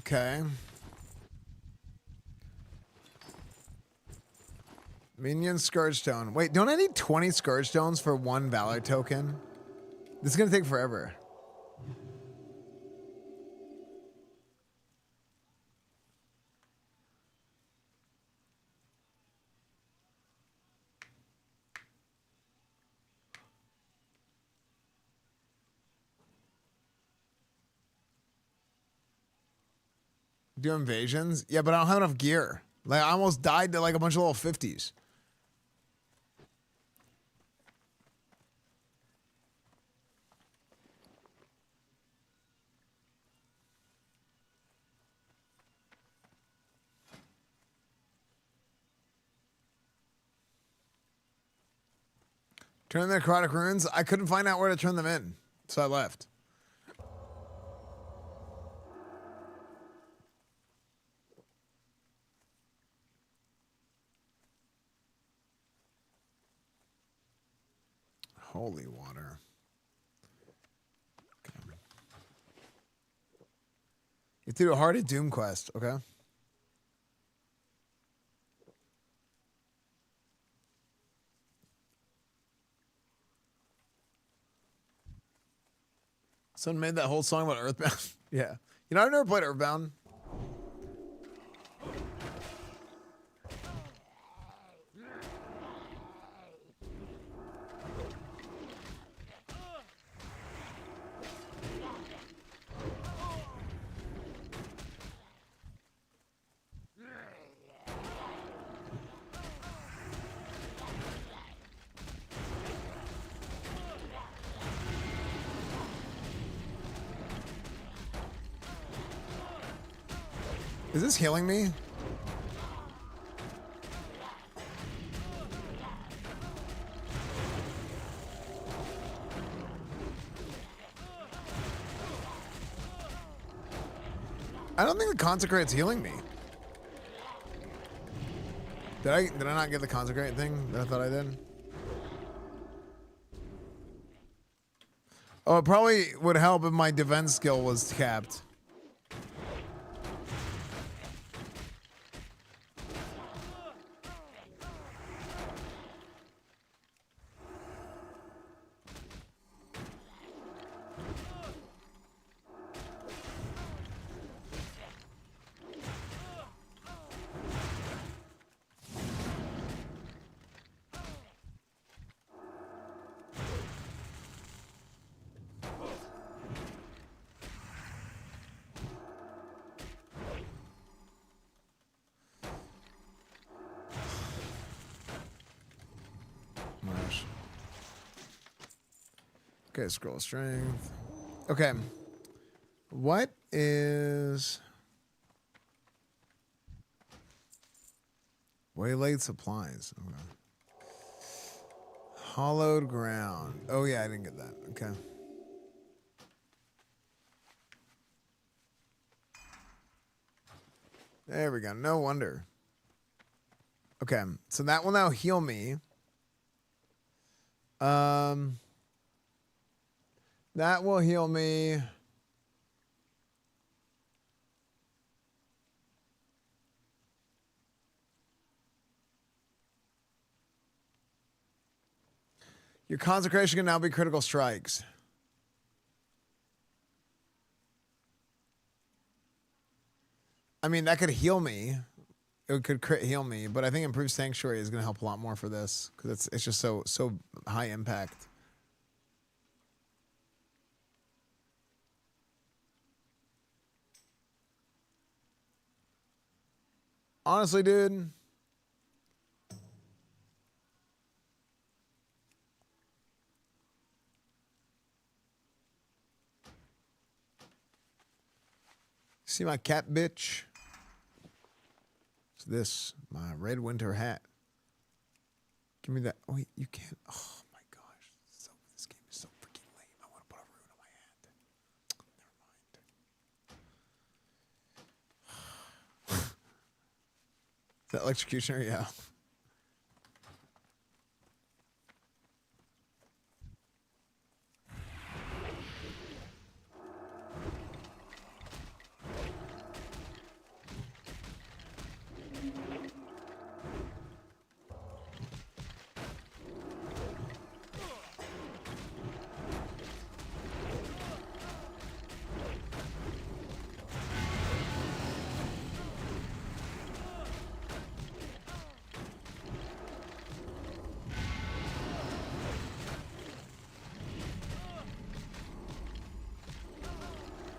Okay. Minion Scourge Stone. Wait, don't I need 20 Scourge Stones for 1 Valor token? This is gonna take forever. Do invasions? Yeah, but I don't have enough gear. Like, I almost died to like a bunch of level 50s. Turn the necrotic runes. I couldn't find out where to turn them in, so I left. Holy water. Okay. You have to do a Heart of Doom quest, okay? Someone made that whole song about Earthbound. Yeah. You know, I've never played Earthbound. Is this healing me? I don't think the Consecrate's healing me. Did I not get the Consecrate thing that I thought I did? Oh, it probably would help if my defense skill was capped. Okay, scroll strength. Okay. What is waylaid supplies? Okay. Hollowed ground. Oh yeah, I didn't get that. Okay. There we go. No wonder. Okay, so that will now heal me. That will heal me. Your consecration can now be critical strikes. I mean, that could heal me. It could crit heal me, but I think improved sanctuary is going to help a lot more for this because it's just so high impact. Honestly, dude. See my cat bitch? It's this, my red winter hat. Give me that. Wait, you can't. Oh my gosh. This game is so freaking lame. I want to put a rune on my hat. Never mind. Is that electrocutioner? Yeah.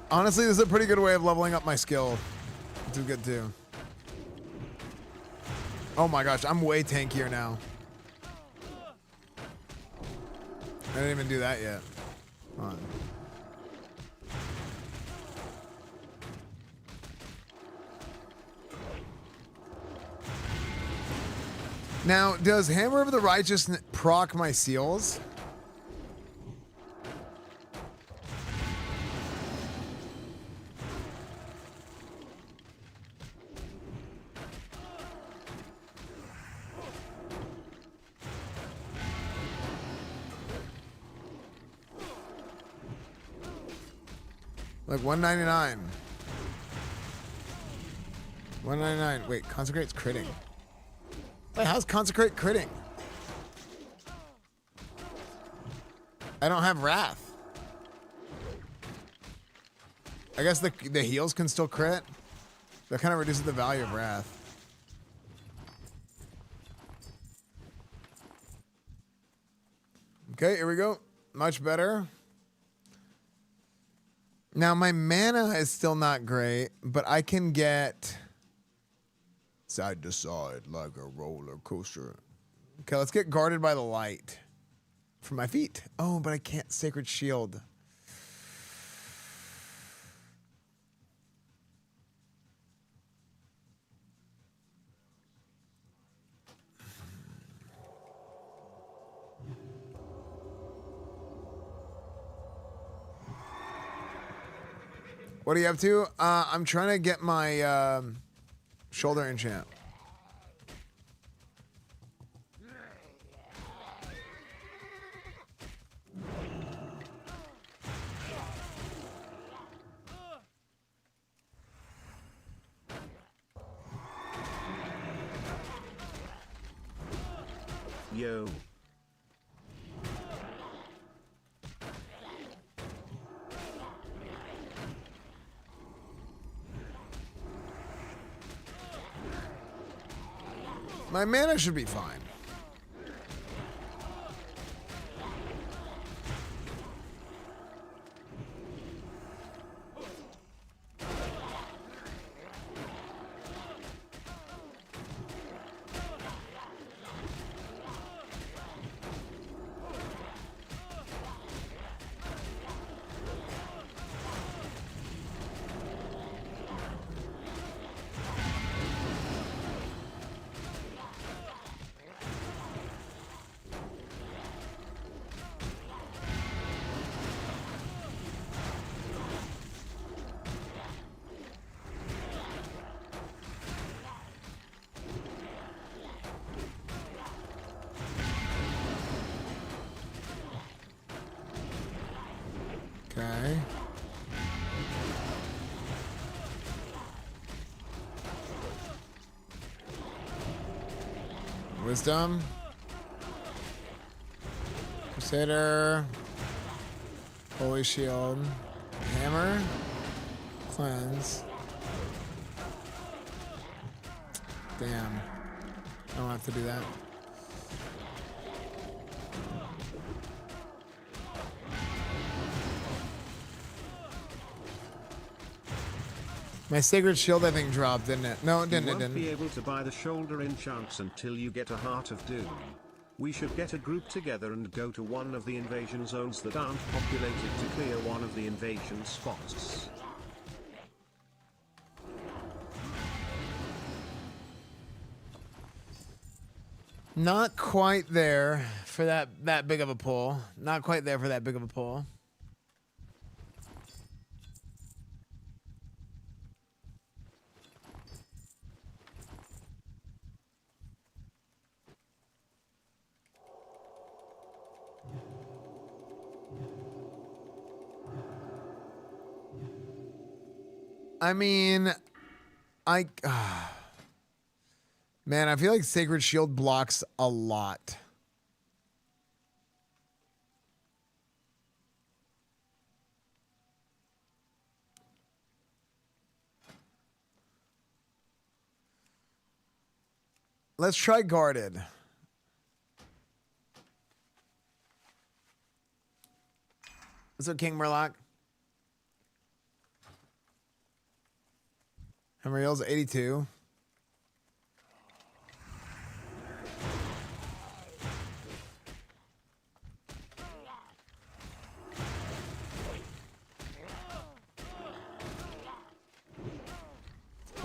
Honestly, this is a pretty good way of leveling up my skill. Which is good too. Oh my gosh, I'm way tankier now. I didn't even do that yet. Hold on. Now, does Hammer of the Righteous proc my seals? Like 199. 199. Wait, Consecrate's critting. Wait, how's Consecrate critting? I don't have Wrath. I guess the heals can still crit. That kind of reduces the value of Wrath. Okay, here we go. Much better. Now, my mana is still not great, but I can get side to side like a roller coaster. Okay, let's get guarded by the light for my feet. Oh, but I can't Sacred Shield. What are you up to? I'm trying to get my shoulder enchant. Yo. My mana should be fine. Okay. Wisdom. Crusader. Holy Shield. Hammer. Cleanse. Damn. I don't have to do that. My Sacred Shield, I think, dropped, didn't it? No, it didn't. You won't be able to buy the shoulder enchants until you get a Heart of Doom. We should get a group together and go to one of the invasion zones that aren't populated to clear one of the invasion spots. Not quite there for that big of a pull. Not quite there for that big of a pull. I mean, man, I feel like Sacred Shield blocks a lot. Let's try Guarded. What's up, King Murloc? How many heals? 82.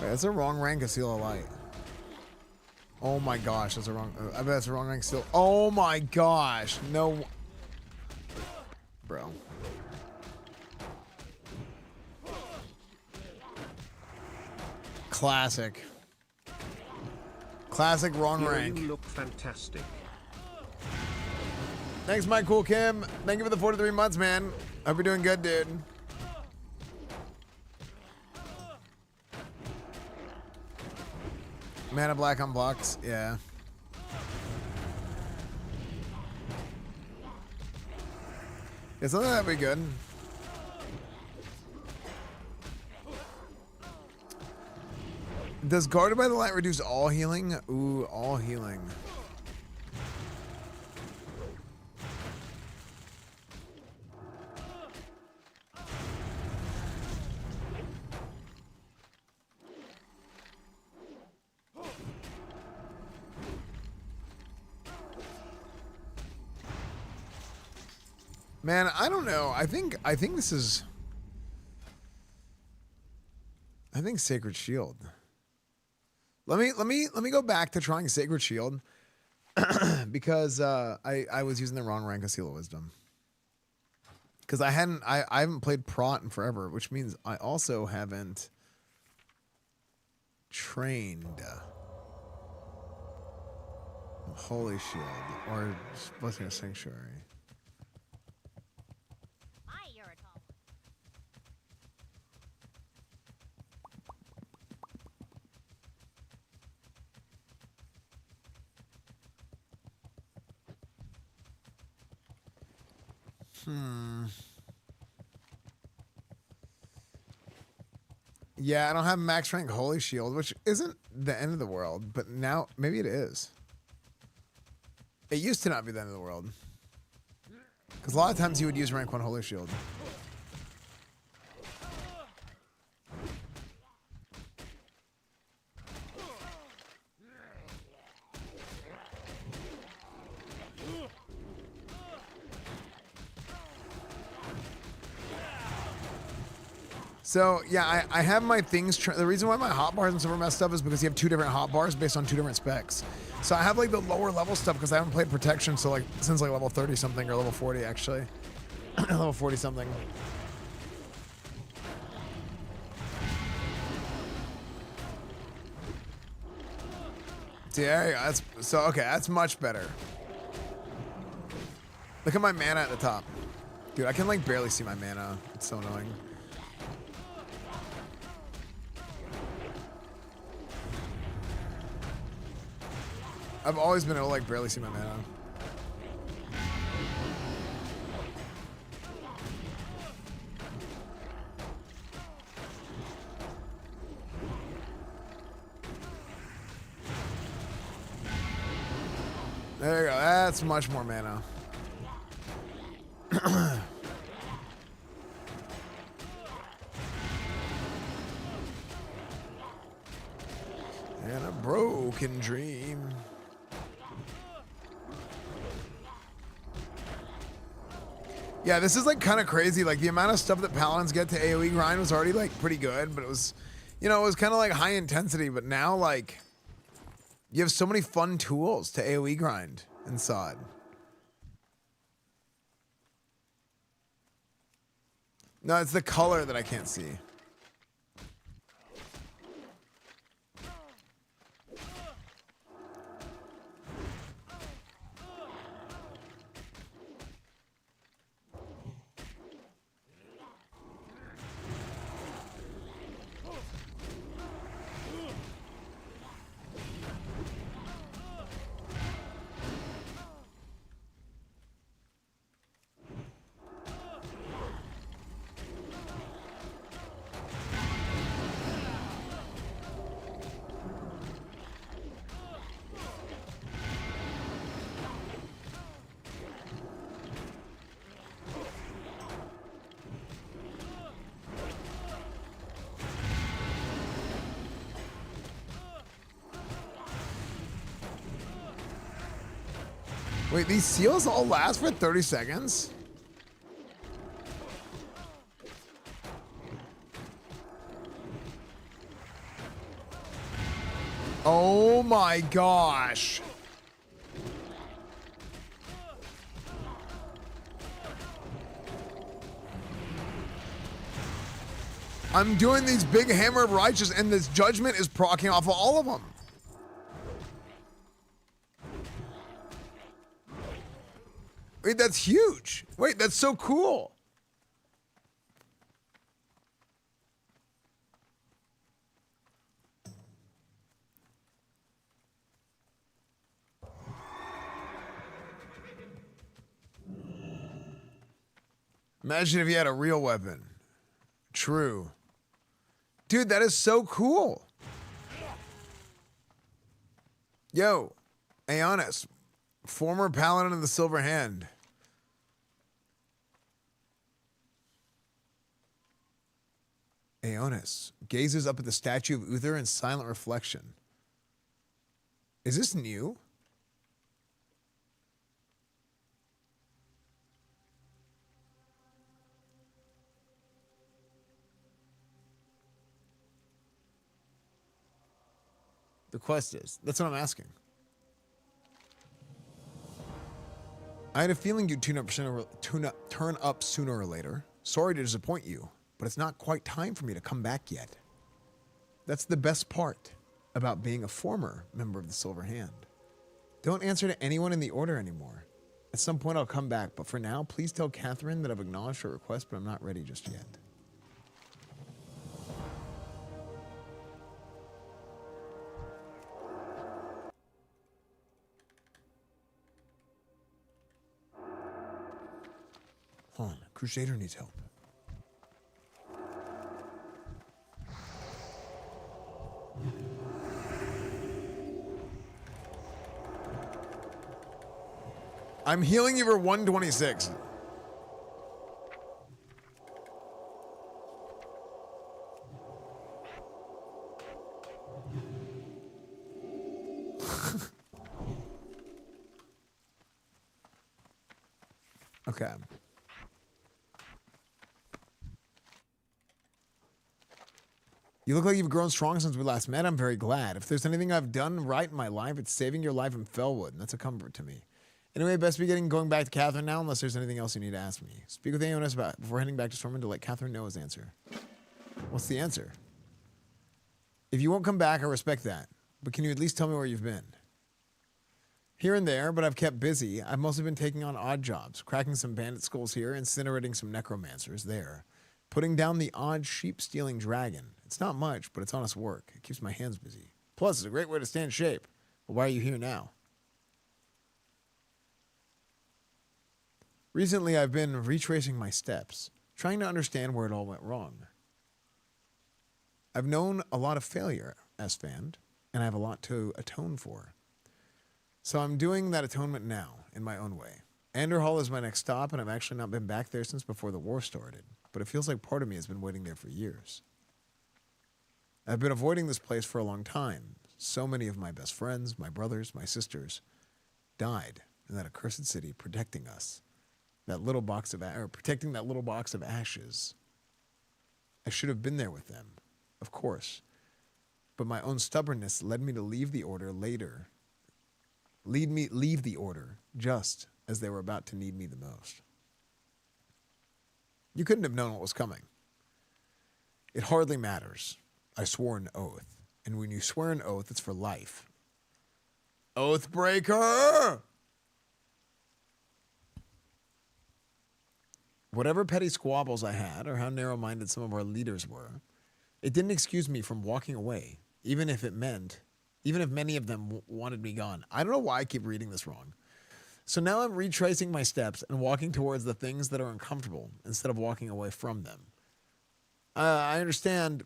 Wait, that's a wrong rank of Seal of Light. Oh my gosh, that's a wrong. I bet that's a wrong rank still. Oh my gosh, no, bro. Classic. Classic wrong Here rank. You look fantastic. Thanks, my cool Kim. Thank you for the 43 months, man. Hope you're doing good, dude. Mana black on blocks, yeah. Yeah, something that'd be good. Does Guarded by the Light reduce all healing? Ooh, all healing. Man, I don't know. I think this is. I think Sacred Shield. Let me go back to trying Sacred Shield because I was using the wrong rank of Seal of Wisdom. Because I haven't played Prot in forever, which means I also haven't trained Holy Shield or Blessing of Sanctuary. Yeah, I don't have max rank Holy Shield, which isn't the end of the world, but now maybe it is. It used to not be the end of the world. Because a lot of times you would use rank 1 Holy Shield. So, yeah, I have my things. The reason why my hotbars and stuff are messed up is because you have 2 different hotbars based on 2 different specs. So I have, like, the lower level stuff because I haven't played Protection since, like, level 30-something or level 40, actually. Level 40-something. See, there you go. Okay, that's much better. Look at my mana at the top. Dude, I can, like, barely see my mana. It's so annoying. I've always been able to, like, barely see my mana. There you go. That's much more mana. And a broken dream. Yeah, this is like kind of crazy. Like the amount of stuff that Paladins get to AoE grind was already like pretty good, but it was, you know, it was kind of like high intensity. But now like you have so many fun tools to AoE grind in SOD. No, it's the color that I can't see. Wait, these seals all last for 30 seconds? Oh my gosh. I'm doing these big hammer of righteous and this judgment is proccing off of all of them. Wait, that's huge. Wait, that's so cool. Imagine if you had a real weapon. True. Dude, that is so cool. Yo, Aeonis, former Paladin of the Silver Hand. Aeonis gazes up at the statue of Uther in silent reflection. Is this new? The quest is. That's what I'm asking. I had a feeling you'd turn up sooner or later. Sorry to disappoint you, but it's not quite time for me to come back yet. That's the best part about being a former member of the Silver Hand. Don't answer to anyone in the Order anymore. At some point I'll come back, but for now, please tell Catherine that I've acknowledged her request, but I'm not ready just yet. Hold on, Crusader needs help. I'm healing you for 126. Okay. You look like you've grown strong since we last met. I'm very glad. If there's anything I've done right in my life, it's saving your life in Felwood, and that's a comfort to me. Anyway, best be going back to Catherine now, unless there's anything else you need to ask me. Speak with Aeonis about before heading back to Stormwind to let Catherine know his answer. What's the answer? If you won't come back, I respect that. But can you at least tell me where you've been? Here and there, but I've kept busy. I've mostly been taking on odd jobs, cracking some bandit skulls here, incinerating some necromancers there, putting down the odd sheep-stealing dragon. It's not much, but it's honest work. It keeps my hands busy. Plus, it's a great way to stay in shape. But why are you here now? Recently, I've been retracing my steps, trying to understand where it all went wrong. I've known a lot of failure, Esfand, and I have a lot to atone for. So I'm doing that atonement now, in my own way. Anderhall is my next stop, and I've actually not been back there since before the war started, but it feels like part of me has been waiting there for years. I've been avoiding this place for a long time. So many of my best friends, my brothers, my sisters, died in that accursed city protecting us. That little box of protecting that little box of ashes. I should have been there with them, of course. But my own stubbornness led me to leave the Order later. Leave the Order just as they were about to need me the most. You couldn't have known what was coming. It hardly matters. I swore an oath. And when you swear an oath, it's for life. Oathbreaker! Whatever petty squabbles I had, or how narrow-minded some of our leaders were, it didn't excuse me from walking away, even if many of them wanted me gone. I don't know why I keep reading this wrong. So now I'm retracing my steps and walking towards the things that are uncomfortable instead of walking away from them. I understand.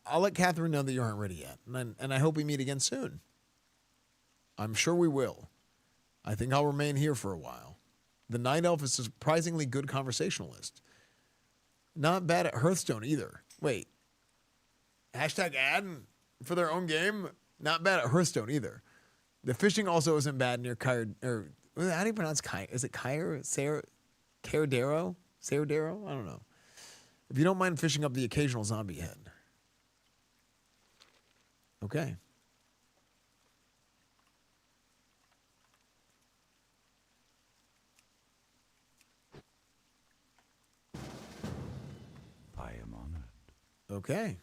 I'll let Catherine know that you aren't ready yet, and I hope we meet again soon. I'm sure we will. I think I'll remain here for a while. The Night Elf is a surprisingly good conversationalist. Not bad at Hearthstone either. Wait. Hashtag ad for their own game? Not bad at Hearthstone either. The fishing also isn't bad near How do you pronounce Kai? Is it Cairo? Carodero? Sarodero? I don't know. If you don't mind fishing up the occasional zombie head. Okay. I am honored. Okay.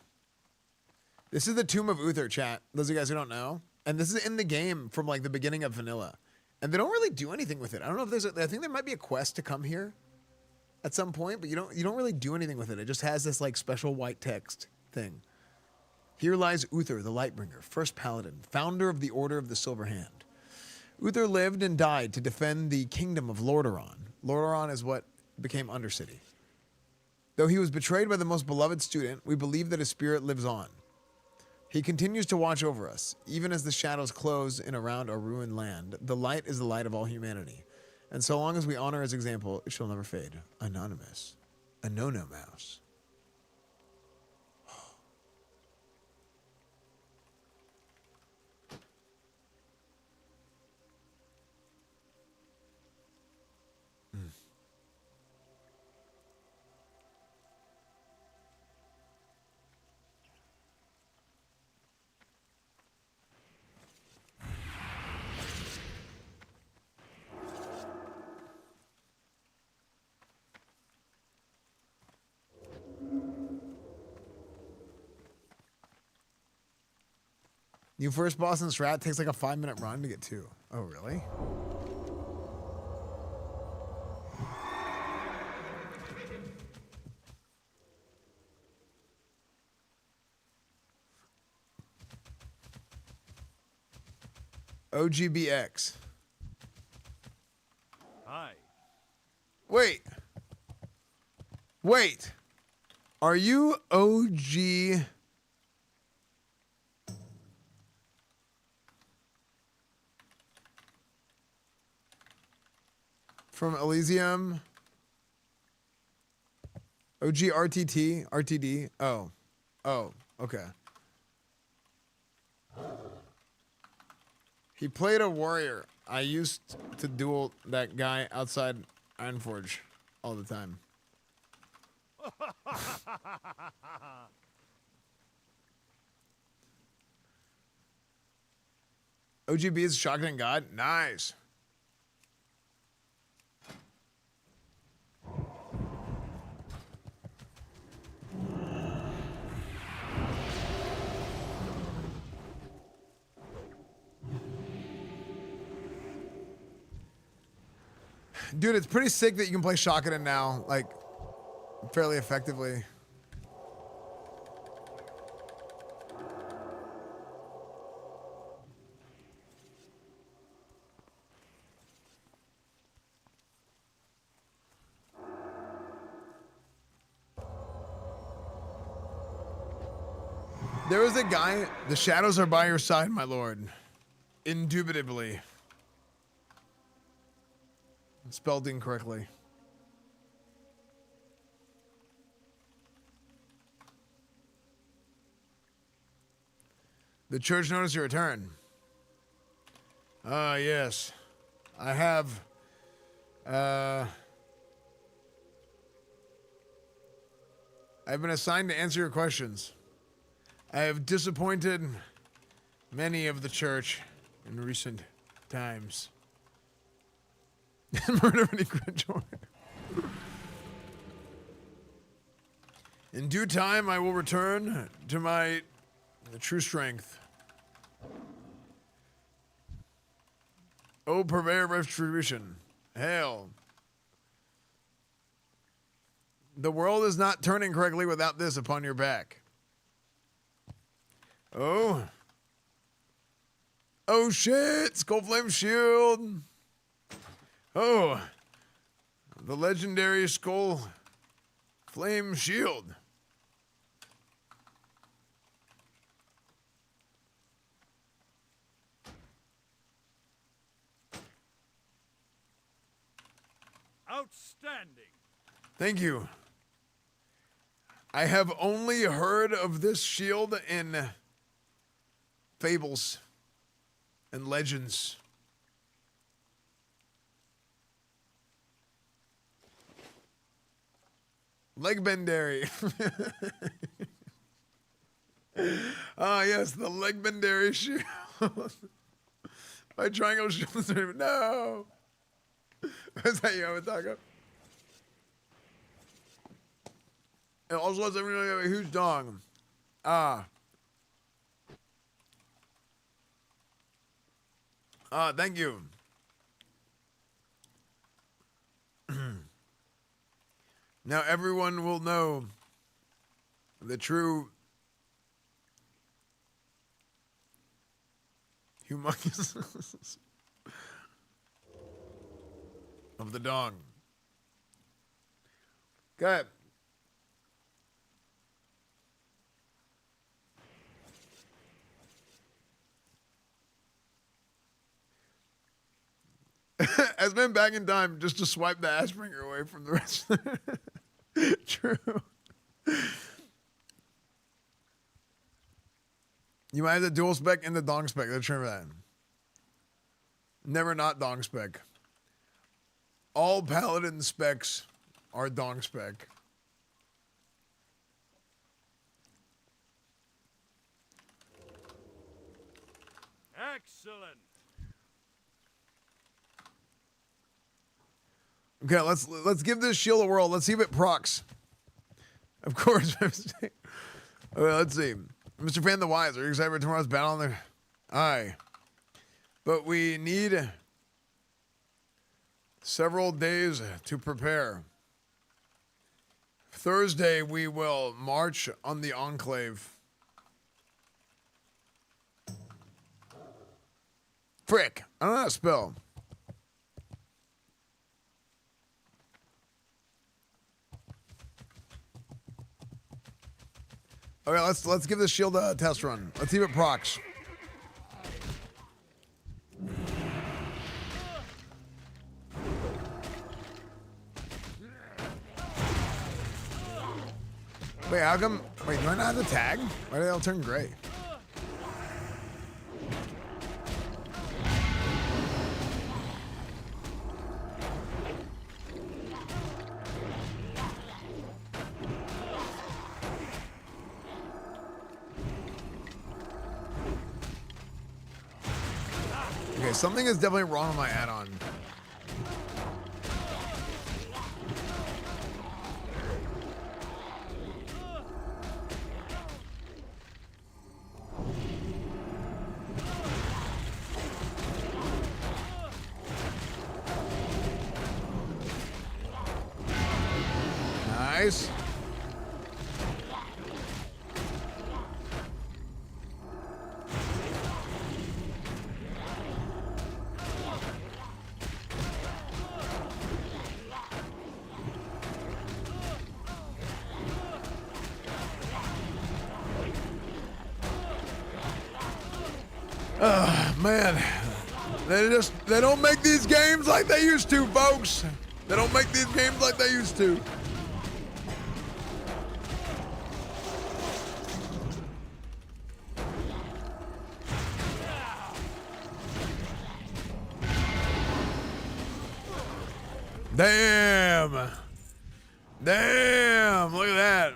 This is the Tomb of Uther, chat. Those of you guys who don't know. And this is in the game from like the beginning of vanilla. And they don't really do anything with it. I don't know if there's I think there might be a quest to come here at some point, but you don't really do anything with it. It just has this like special white text thing. Here lies Uther, the Lightbringer, first Paladin, founder of the Order of the Silver Hand. Uther lived and died to defend the kingdom of Lordaeron. Lordaeron is what became Undercity. Though he was betrayed by the most beloved student, we believe that his spirit lives on. He continues to watch over us, even as the shadows close in around our ruined land. The light is the light of all humanity, and so long as we honor his example, it shall never fade. Anonymous. A no-no mouse. New first boss in Strat takes like a 5-minute run to get to. Oh, really? OGBX. Hi. Wait. Wait. Are you OG... from Elysium? OG RTT? RTD? Oh. Oh, okay. He played a warrior. I used to duel that guy outside Ironforge all the time. OGB is Shotgun God? Nice. Dude, it's pretty sick that you can play Shotgun now, like, fairly effectively. There was a guy, the shadows are by your side, my lord. Indubitably. Spelled incorrectly. The church noticed your return. Ah, yes. I have. I've been assigned to answer your questions. I have disappointed many of the church in recent times. Murder any Grinchor. In due time, I will return to my true strength. O purveyor of retribution, hail. The world is not turning correctly without this upon your back. Oh. Oh shit, Skullflame Shield. Oh, the legendary Skull Flame Shield. Outstanding. Thank you. I have only heard of this shield in fables and legends. Legbendary. Ah, yes, the Legbendary shield. My triangle shield. No. Is that you, Amataka? It also lets everyone have a huge dong. Ah. Ah, thank you. Now everyone will know the true humongous of the dong. Okay. Has been back in time just to swipe the Ashbringer away from the rest of the True. You might have the dual spec and the dong spec. Let's try that. Never not dong spec. All Paladin specs are dong spec. Excellent. Okay, let's give this shield a whirl. Let's see if it procs. Of course. Okay, let's see. Mr. Fan the Wise, are you excited for tomorrow's battle on the... Aye. But we need several days to prepare. Thursday, we will march on the Enclave. Frick. I don't know how to spell. Okay, let's give this shield a test run. Let's see if it procs. Wait, how come? Wait, do I not have the tag? Why did they all turn gray? Okay, something is definitely wrong with my add-on. Nice. Man, they don't make these games like they used to, folks. They don't make these games like they used to. Damn. Damn, look at that.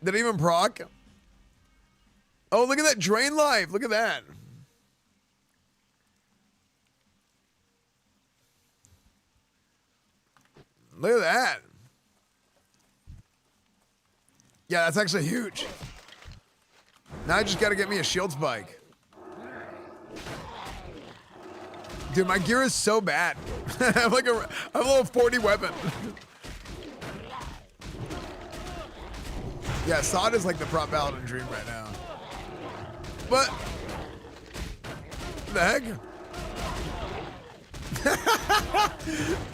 Did it even proc? Oh, look at that drain life. Look at that. Look at that. Yeah, that's actually huge. Now I just got to get me a shield spike. Dude, my gear is so bad. I have a level 40 weapon. Yeah, Sod is like the prop Paladin dream right now. What the heck?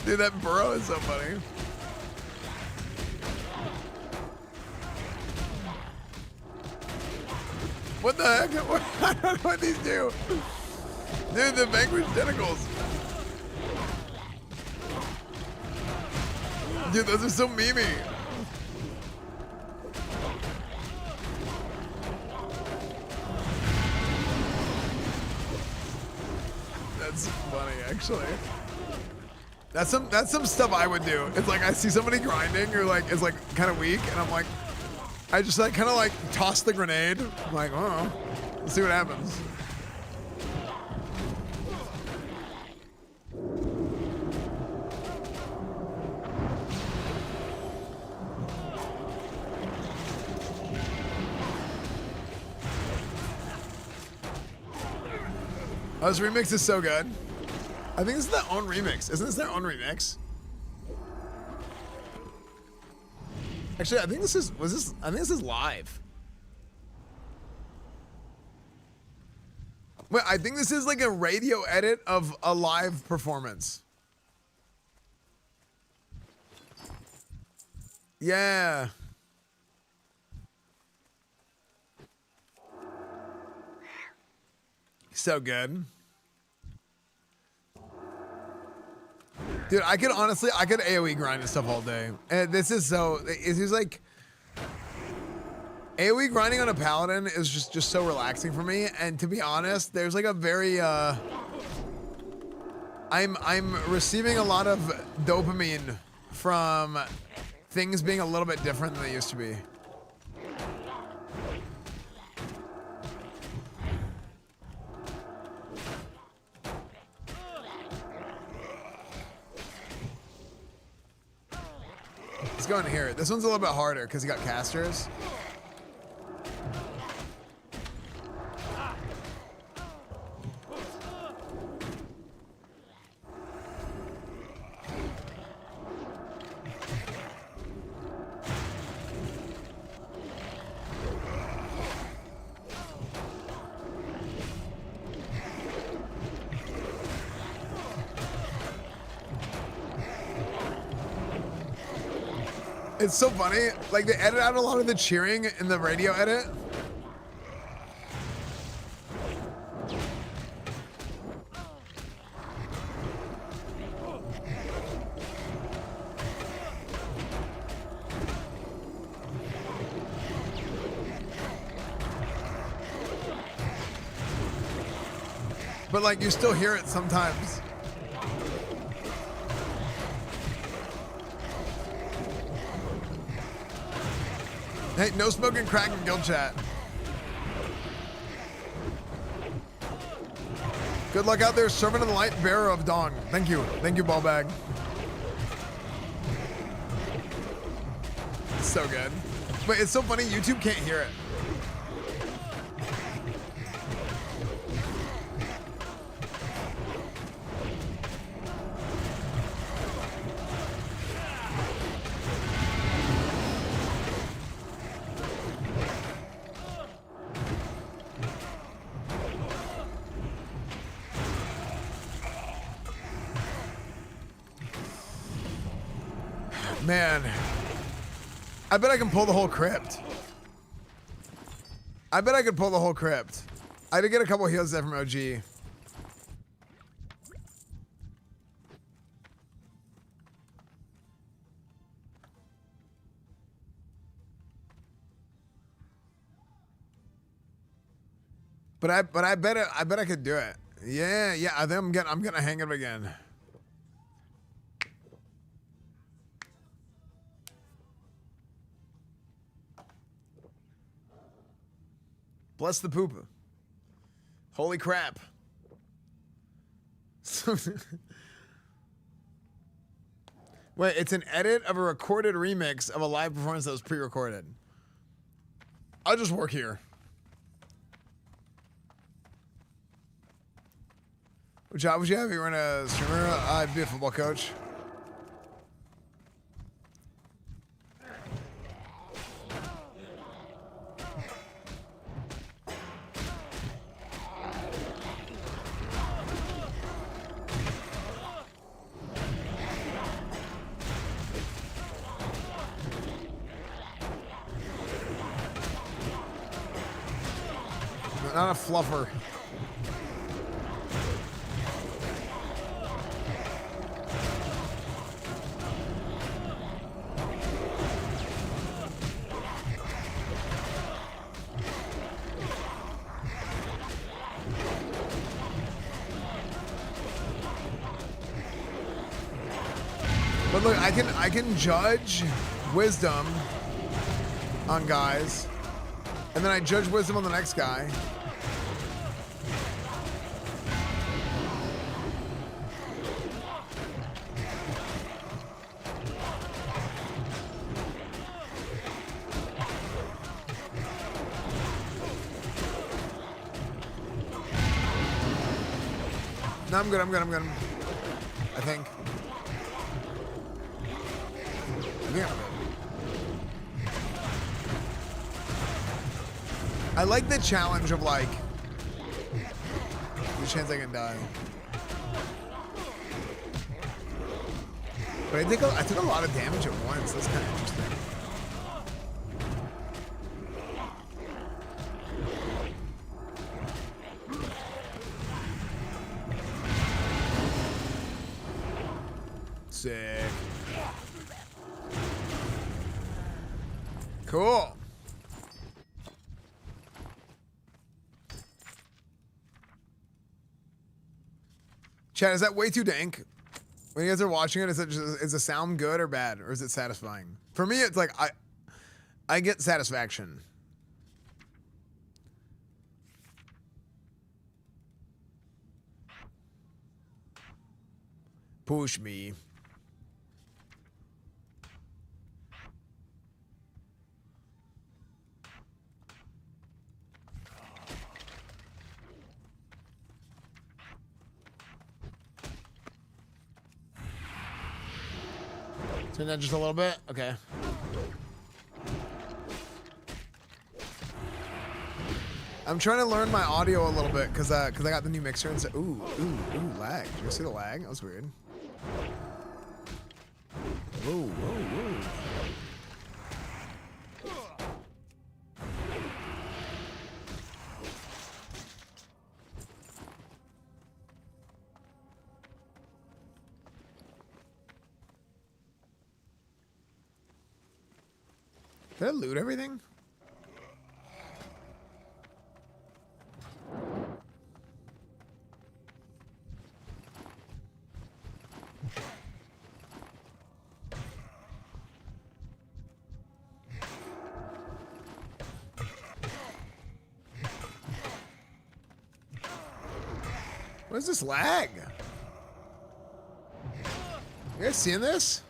Dude, that burrow is so funny. What the heck? What these do? Dude, the vanquished tentacles. Dude, those are so memey. That's funny, actually. That's some stuff I would do. It's like I see somebody grinding or like is like kind of weak, and I'm like, I just like kind of like toss the grenade. I'm like, oh, let's see what happens. Oh, this remix is so good. I think this is their own remix. Isn't this their own remix? Actually, I think this is, I think this is live. Wait, I think this is like a radio edit of a live performance. Yeah. So good. Dude, I could honestly, I could AoE grind and stuff all day. And this is so, it's just like, AoE grinding on a Paladin is just so relaxing for me. And to be honest, there's like a very, I'm receiving a lot of dopamine from things being a little bit different than they used to be. Let's go in here. This one's a little bit harder because you got casters. It's so funny, like they edit out a lot of the cheering in the radio edit. But like you still hear it sometimes. Hey, no smoking crack in guild chat. Good luck out there, servant of the light, bearer of dawn. Thank you, ballbag. It's so good. But it's so funny, YouTube can't hear it. Man, I bet I can pull the whole crypt. I bet I could pull the whole crypt. I did get a couple heals there from OG. But I bet I could do it. Yeah, I think I'm gonna hang it again. Bless the poop. Holy crap. Wait, it's an edit of a recorded remix of a live performance that was pre-recorded. I'll just work here. What job would you have? You run a streamer? I'd be a football coach. Not a fluffer. But look, I can judge wisdom on guys, and then I judge wisdom on the next guy. No, I'm good. I'm good. I'm good. I think. Yeah. I like the challenge of like the chance I can die. But I took a lot of damage at once. That's kind of interesting. Sick. Cool. Chat, is that way too dank? When you guys are watching it, is the sound good or bad, or is it satisfying? For me, it's like I get satisfaction. Push me. Turn that just a little bit? Okay. I'm trying to learn my audio a little bit because I got the new mixer and ooh, lag. Did you see the lag? That was weird. Whoa, whoa, whoa. Did I loot everything? What is this lag? You guys seeing this?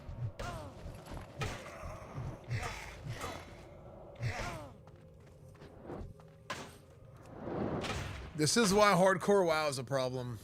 This is why hardcore WoW is a problem.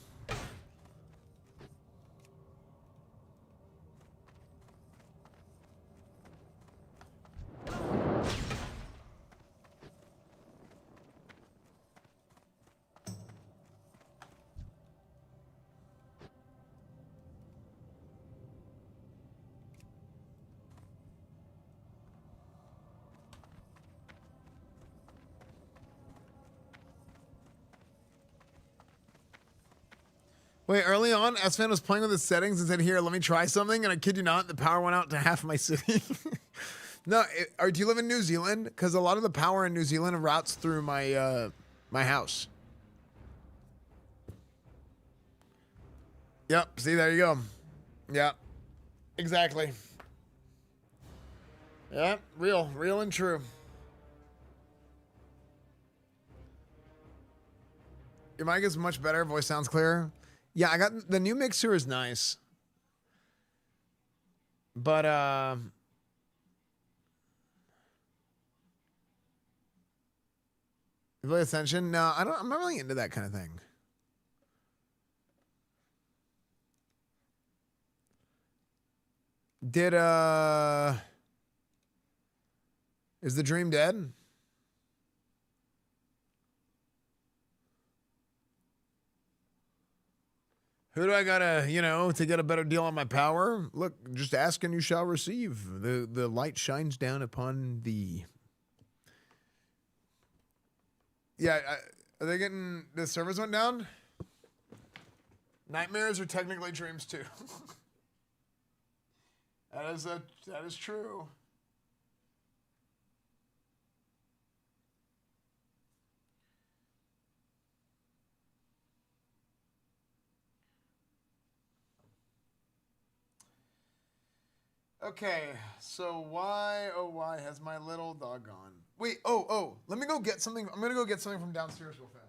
Wait, early on, Esfand was playing with his settings and said, here, let me try something. And I kid you not, the power went out to half my city. No, do you live in New Zealand? Because a lot of the power in New Zealand routes through my my house. Yep, see, there you go. Yep, exactly. Yep, real and true. Your mic is much better. Voice sounds clearer. Yeah, I got the new mixer is nice. But you play Ascension? No, I'm not really into that kind of thing. Is the dream dead? Who do I gotta, to get a better deal on my power? Look, just ask and you shall receive. The light shines down upon thee. Yeah, are they getting, the servers went down? Nightmares are technically dreams too. That is true. Okay, so why, oh why has my little dog gone? Wait, oh, let me go get something. I'm gonna go get something from downstairs real fast.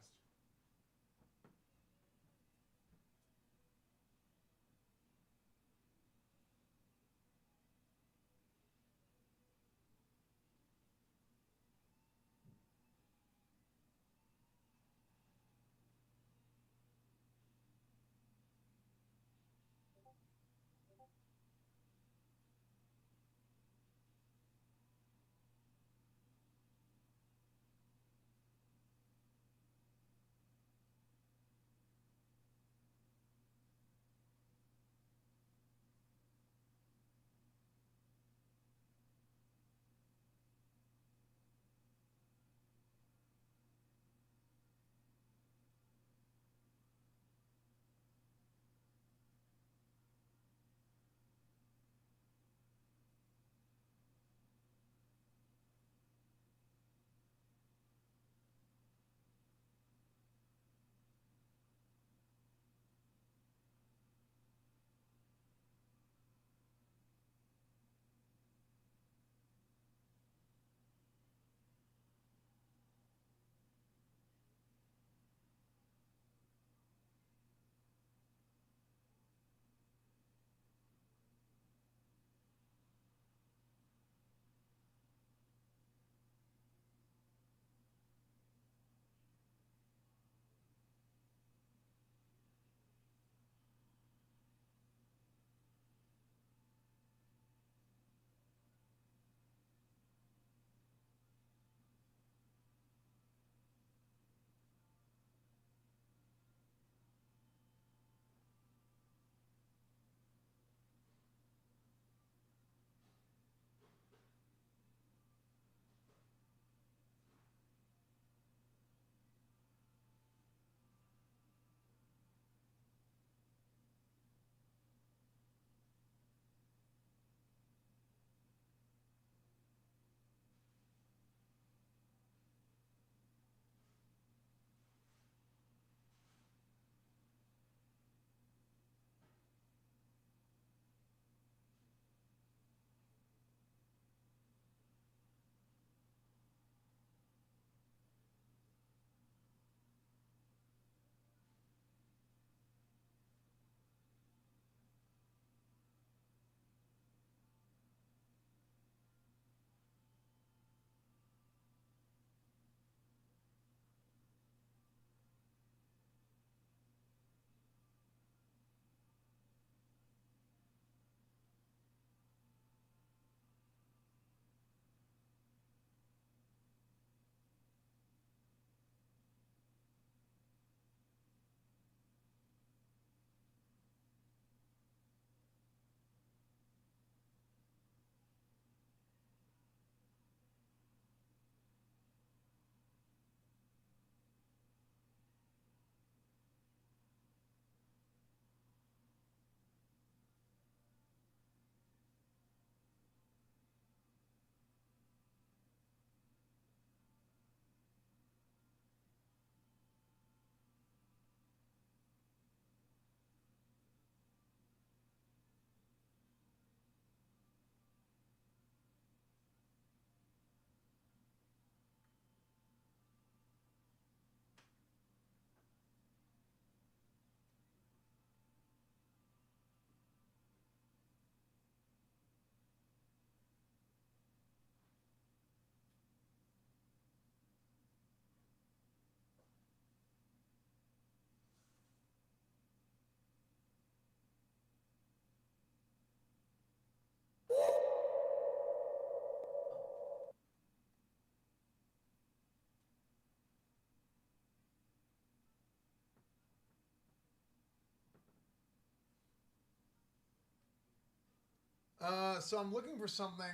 So I'm looking for something.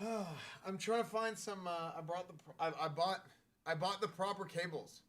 I'm trying to find some. I bought the proper cables.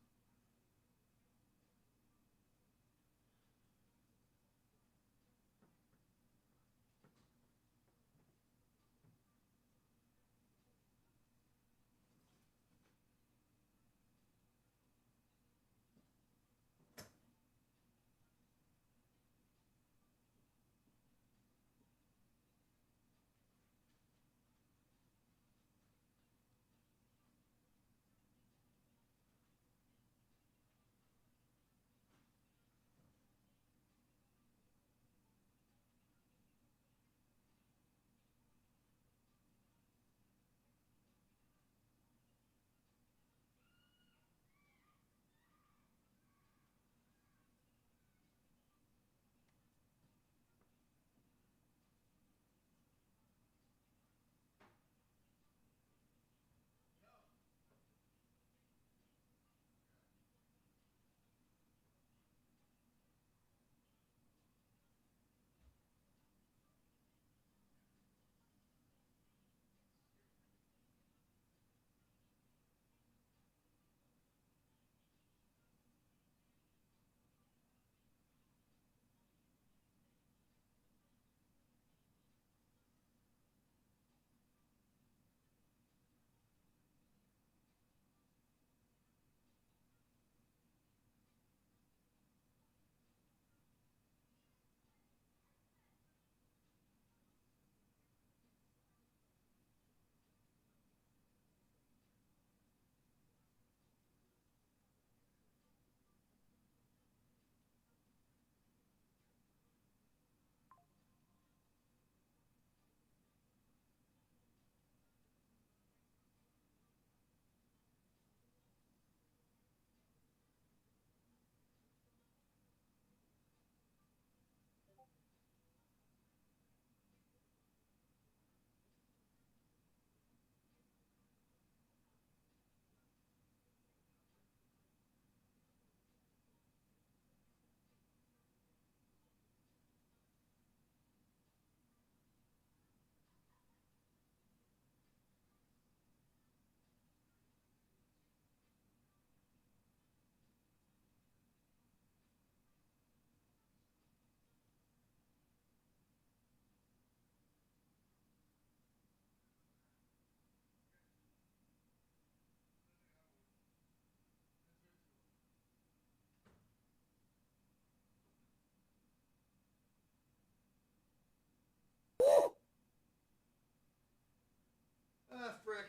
Frick.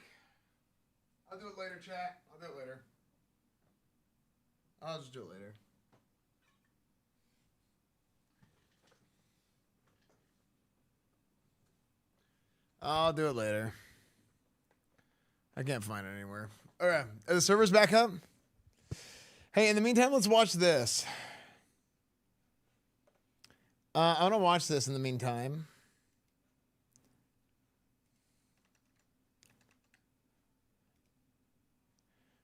I'll do it later, chat. I'll do it later. I'll just do it later. I'll do it later. I can't find it anywhere. All right. Are the servers back up? Hey, in the meantime, let's watch this. I want to watch this in the meantime.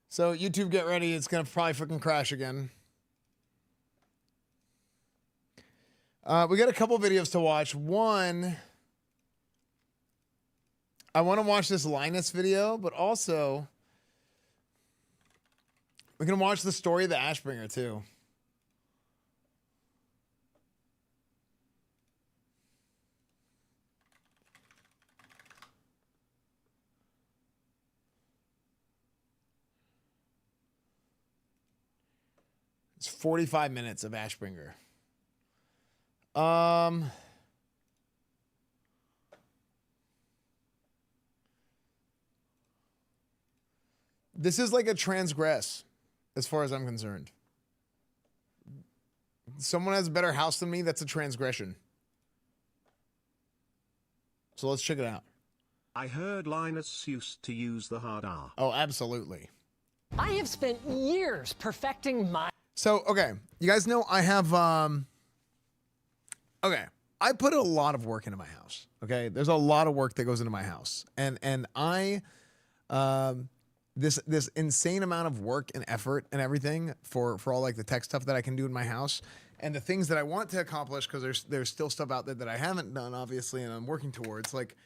So YouTube, get ready. It's going to probably freaking crash again. We got a couple videos to watch. One, I want to watch this Linus video, but also we can watch the story of the Ashbringer too. It's 45 minutes of Ashbringer. This is like a transgress, as far as I'm concerned. Someone has a better house than me, that's a transgression. So let's check it out. I heard Linus used to use the hard R. Oh, absolutely. I have spent years perfecting my... So, okay. You guys know I have, okay. I put a lot of work into my house. Okay. There's a lot of work that goes into my house. And I, this insane amount of work and effort and everything for all like the tech stuff that I can do in my house and the things that I want to accomplish, because there's still stuff out there that I haven't done, obviously, and I'm working towards. Like,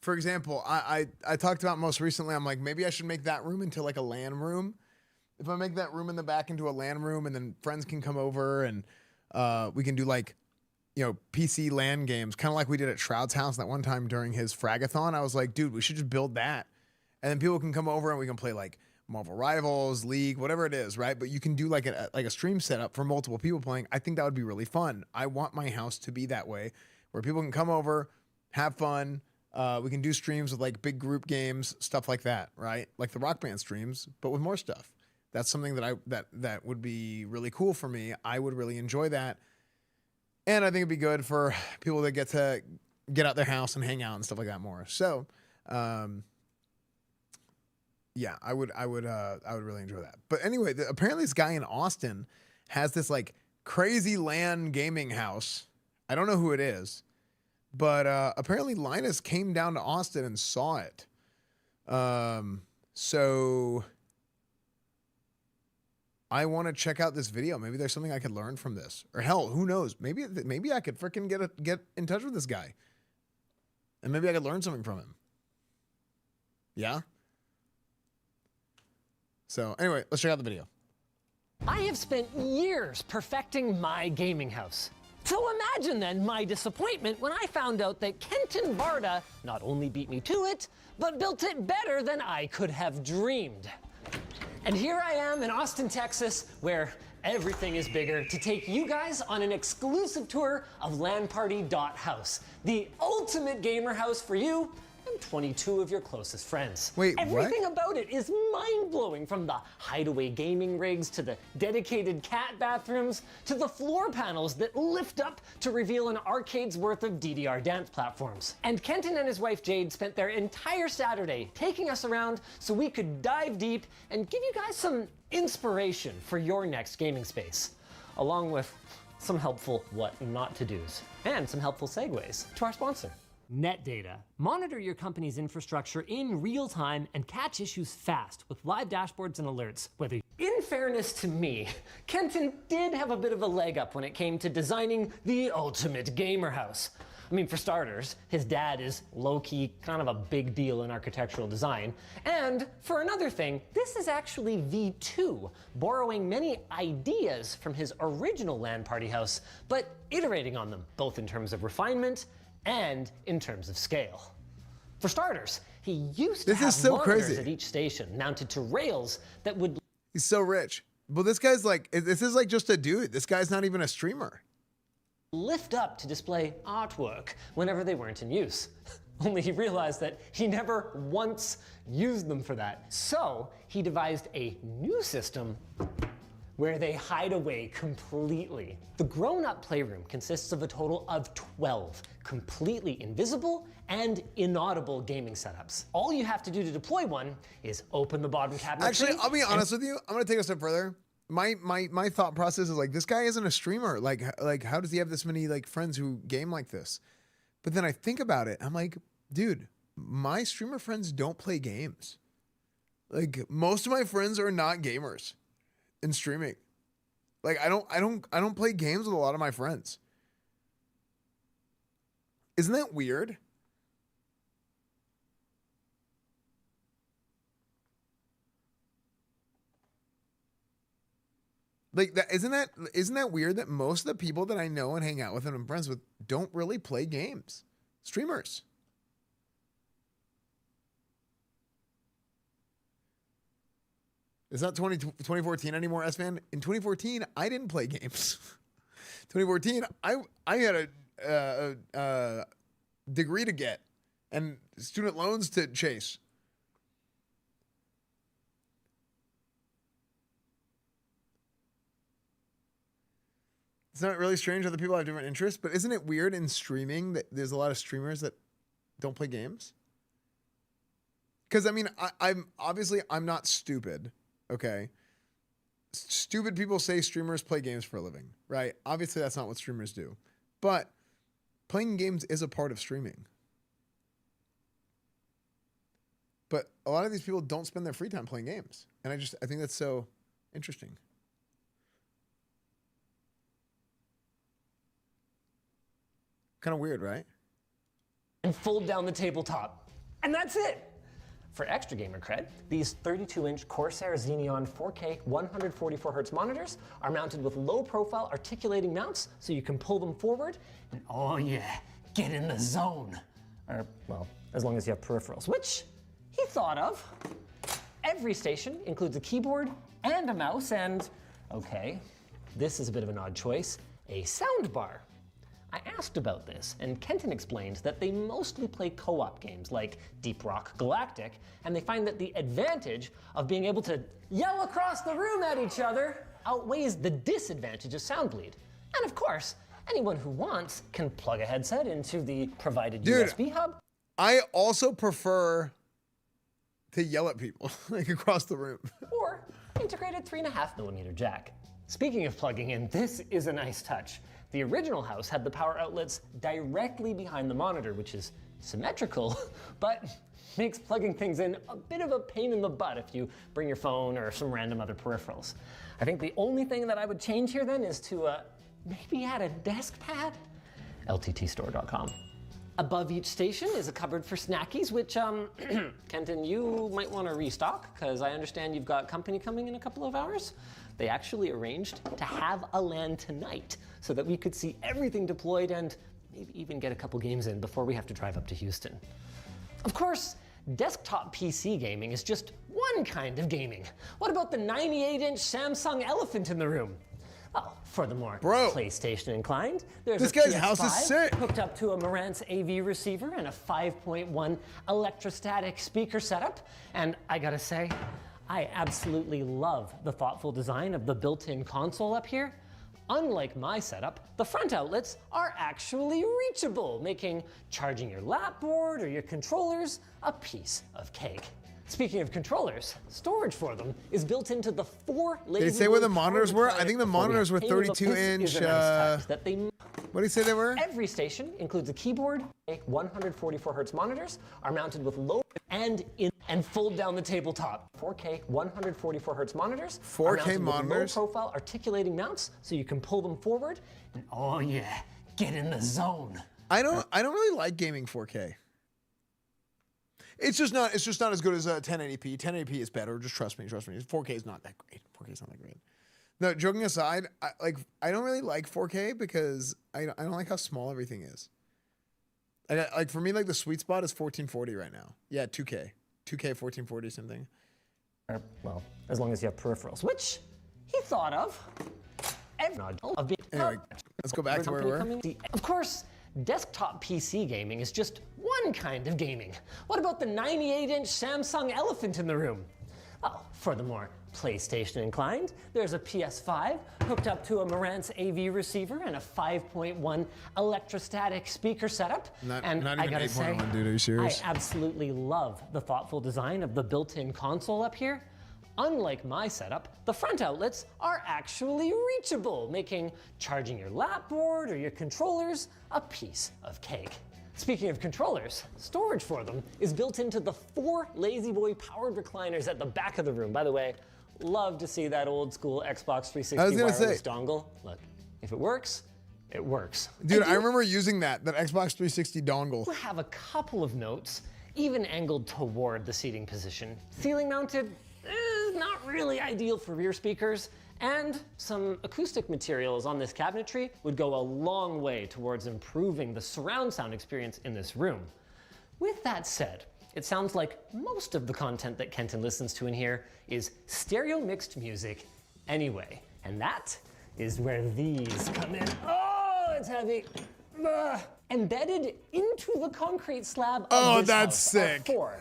for example, I talked about most recently, I'm like, maybe I should make that room into like a LAN room. If I make that room in the back into a LAN room and then friends can come over and we can do like, you know, PC LAN games, kind of like we did at Shroud's house that one time during his Fragathon. I was like, dude, we should just build that. And then people can come over and we can play like Marvel Rivals, League, whatever it is, right? But you can do like a stream setup for multiple people playing. I think that would be really fun. I want my house to be that way, where people can come over, have fun. We can do streams with like big group games, stuff like that, right? Like the Rock Band streams, but with more stuff. That's something that that would be really cool for me. I would really enjoy that. And I think it'd be good for people that get to get out their house and hang out and stuff like that more. So, yeah, I would really enjoy that. But anyway, apparently this guy in Austin has this like crazy LAN gaming house. I don't know who it is, but apparently Linus came down to Austin and saw it. So I want to check out this video. Maybe there's something I could learn from this, or hell, who knows? Maybe I could freaking get in touch with this guy, and maybe I could learn something from him. Yeah. So anyway, let's check out the video. I have spent years perfecting my gaming house. So imagine then my disappointment when I found out that Kenton Varda not only beat me to it, but built it better than I could have dreamed. And here I am in Austin, Texas, where everything is bigger, to take you guys on an exclusive tour of LANparty.house, the ultimate gamer house for you and 22 of your closest friends. Wait, everything about it is mind-blowing, from the hideaway gaming rigs to the dedicated cat bathrooms to the floor panels that lift up to reveal an arcade's worth of DDR dance platforms. And Kenton and his wife Jade spent their entire Saturday taking us around so we could dive deep and give you guys some inspiration for your next gaming space, along with some helpful what not to do's and some helpful segues to our sponsor. NetData. Monitor your company's infrastructure in real time and catch issues fast with live dashboards and alerts. Whether in fairness to me, Kenton did have a bit of a leg up when it came to designing the ultimate gamer house. I mean, for starters, his dad is low-key kind of a big deal in architectural design. And for another thing, this is actually V2, borrowing many ideas from his original LAN party house, but iterating on them, both in terms of refinement and in terms of scale. For starters, he used to have monitors at each station mounted to rails that would... He's so rich. Well, this guy's like, this is like just a dude. This guy's not even a streamer. Lift up to display artwork whenever they weren't in use. Only he realized that he never once used them for that. So he devised a new system where they hide away completely. The grown-up playroom consists of a total of 12 completely invisible and inaudible gaming setups. All you have to do to deploy one is open the bottom cabinet. Actually, I'll be honest with you. I'm gonna take a step further. My thought process is like, this guy isn't a streamer. Like how does he have this many like friends who game like this? But then I think about it. I'm like, dude, my streamer friends don't play games. Like most of my friends are not gamers in streaming. Like I don't play games with a lot of my friends. Isn't that weird? Like that isn't that weird that most of the people that I know and hang out with and I'm friends with don't really play games? Streamers. It's not 2014 anymore, Esfand. In 2014, I didn't play games. 2014, I had a degree to get and student loans to chase. It's not really strange other people have different interests, but isn't it weird in streaming that there's a lot of streamers that don't play games? Because I mean, I'm not stupid. Okay. Stupid people say streamers play games for a living, right? Obviously that's not what streamers do, but playing games is a part of streaming. But a lot of these people don't spend their free time playing games. And I think that's so interesting. Kind of weird, right? And fold down the tabletop. And that's it. For extra gamer cred, these 32-inch Corsair Xeneon 4K 144Hz monitors are mounted with low-profile articulating mounts so you can pull them forward and, oh yeah, get in the zone. Or, well, as long as you have peripherals, which he thought of. Every station includes a keyboard and a mouse and, okay, this is a bit of an odd choice, a sound bar. I asked about this, and Kenton explained that they mostly play co-op games like Deep Rock Galactic, and they find that the advantage of being able to yell across the room at each other outweighs the disadvantage of sound bleed. And of course, anyone who wants can plug a headset into the provided USB hub. I also prefer to yell at people, like across the room. Or integrated 3.5mm jack. Speaking of plugging in, this is a nice touch. The original house had the power outlets directly behind the monitor, which is symmetrical, but makes plugging things in a bit of a pain in the butt if you bring your phone or some random other peripherals. I think the only thing that I would change here then is to maybe add a desk pad. LTTstore.com. Above each station is a cupboard for snackies, which, Kenton, you might want to restock, because I understand you've got company coming in a couple of hours. They actually arranged to have a LAN tonight so that we could see everything deployed and maybe even get a couple games in before we have to drive up to Houston. Of course, desktop PC gaming is just one kind of gaming. What about the 98-inch Samsung elephant in the room? Well, for the more PlayStation inclined, there's this a guy's PS5 house is sick. hooked up to a Marantz AV receiver and a 5.1 electrostatic speaker setup. And I gotta say, I absolutely love the thoughtful design of the built-in console up here. Unlike my setup, the front outlets are actually reachable, making charging your lapboard or your controllers a piece of cake. Speaking of controllers, storage for them is built into the 4 lazy. Did he say where the monitors were? I think the monitors were 32-inch. What did he say they were? Every station includes a keyboard. 144Hz monitors are mounted with low and fold down the tabletop. 4K 144Hz monitors. 4K monitors. Low profile articulating mounts, so you can pull them forward. And oh yeah, get in the zone. I don't really like gaming 4K. It's just not as good as 1080p. 1080p is better. Just trust me. 4K is not that great. 4K is not that great. No, joking aside, I don't really like 4K because I don't like how small everything is. Like for me, like the sweet spot is 1440 right now. Yeah, 2K 1440 something. Well, as long as you have peripherals, which he thought of. Anyway, let's go back to where we were. Of course, desktop PC gaming is just one kind of gaming. What about the 98-inch Samsung elephant in the room? Well, for the more PlayStation inclined, there's a PS5 hooked up to a Marantz AV receiver and a 5.1 electrostatic speaker setup. Not I even gotta 8.1, dude. Are you serious? I absolutely love the thoughtful design of the built-in console up here. Unlike my setup, the front outlets are actually reachable, making charging your lapboard or your controllers a piece of cake. Speaking of controllers, storage for them is built into the 4 La-Z-Boy powered recliners at the back of the room. By the way, love to see that old school Xbox 360 wireless dongle. Look, if it works, it works. Dude, I remember using that Xbox 360 dongle. We have a couple of notes, even angled toward the seating position. Ceiling mounted, not really ideal for rear speakers, and some acoustic materials on this cabinetry would go a long way towards improving the surround sound experience in this room. With that said, it sounds like most of the content that Kenton listens to in here is stereo mixed music anyway, and that is where these come in. Oh, it's heavy. Embedded into the concrete slab of this that's house sick. are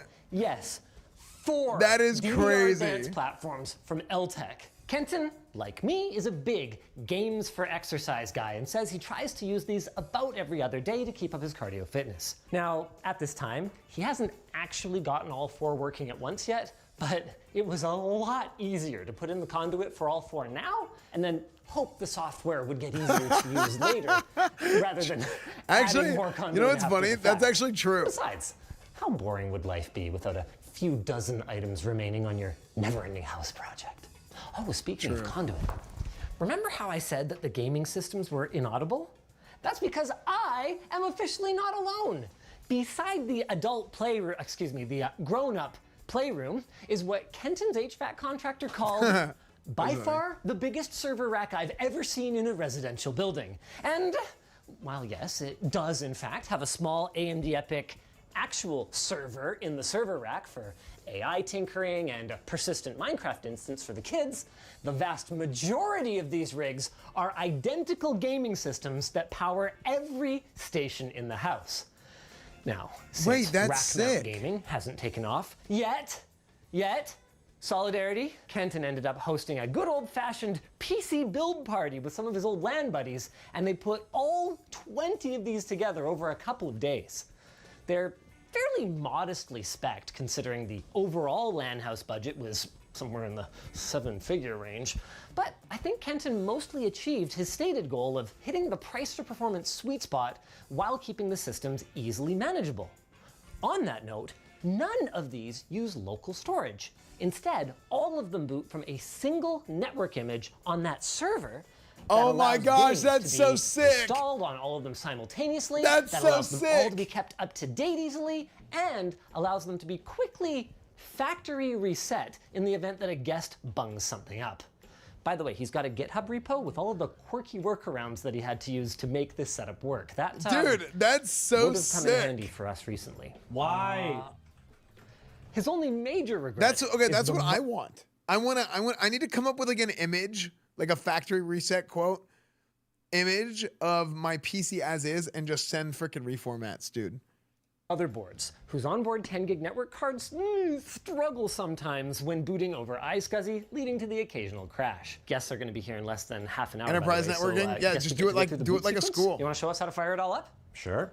4 That is crazy. DDR platforms from Eltec. Kenton, like me, is a big games for exercise guy and says he tries to use these about every other day to keep up his cardio fitness. Now, at this time, he hasn't actually gotten all 4 working at once yet, but it was a lot easier to put in the conduit for all 4 now and then hope the software would get easier to use later rather than adding more conduit. You know what's after funny? the fact. That's actually true. Besides, how boring would life be without a few dozen items remaining on your never-ending house project? Oh, speaking of conduit, remember how I said that the gaming systems were inaudible? That's because I am officially not alone. Beside the adult playroom, the grown-up playroom, is what Kenton's HVAC contractor called by far the biggest server rack I've ever seen in a residential building. And while yes, it does in fact have a small AMD EPIC actual server in the server rack for AI tinkering and a persistent Minecraft instance for the kids, the vast majority of these rigs are identical gaming systems that power every station in the house. Now, since rack mount gaming hasn't taken off yet, Solidarity, Kenton ended up hosting a good old-fashioned PC build party with some of his old LAN buddies, and they put all 20 of these together over a couple of days. They're fairly modestly spec'd, considering the overall LAN house budget was somewhere in the 7-figure range, but I think Kenton mostly achieved his stated goal of hitting the price-to-performance sweet spot while keeping the systems easily manageable. On that note, none of these use local storage. Instead, all of them boot from a single network image on that server. Oh my gosh, that's so sick! Installed on all of them simultaneously. That's that so allows them all to sick! be kept up to date easily, and allows them to be quickly factory reset in the event that a guest bungs something up. By the way, he's got a GitHub repo with all of the quirky workarounds that he had to use to make this setup work. That dude, that's so would have come in handy for us recently. Why? His only major regret. That's okay. That's what I want. I need to come up with like an image, like a factory reset quote image of my PC as is, and just send frickin' reformats, dude. Motherboards, whose onboard 10 gig network cards struggle sometimes when booting over iSCSI, leading to the occasional crash. Guests are going to be here in less than half an hour. Enterprise networking, yeah, just do it like a school. You want to show us how to fire it all up? Sure.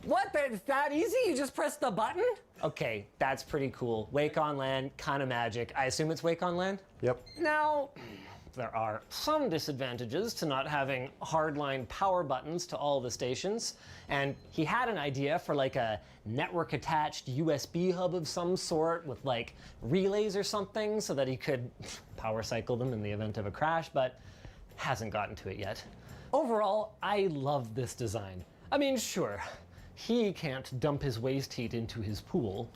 What? It's that easy? You just press the button? Okay, that's pretty cool. Wake on LAN, kind of magic. I assume it's Wake on LAN? Yep. Now, there are some disadvantages to not having hardline power buttons to all the stations, and he had an idea for like a network attached USB hub of some sort with like relays or something so that he could power cycle them in the event of a crash, but hasn't gotten to it yet. Overall, I love this design. I mean, sure, he can't dump his waste heat into his pool,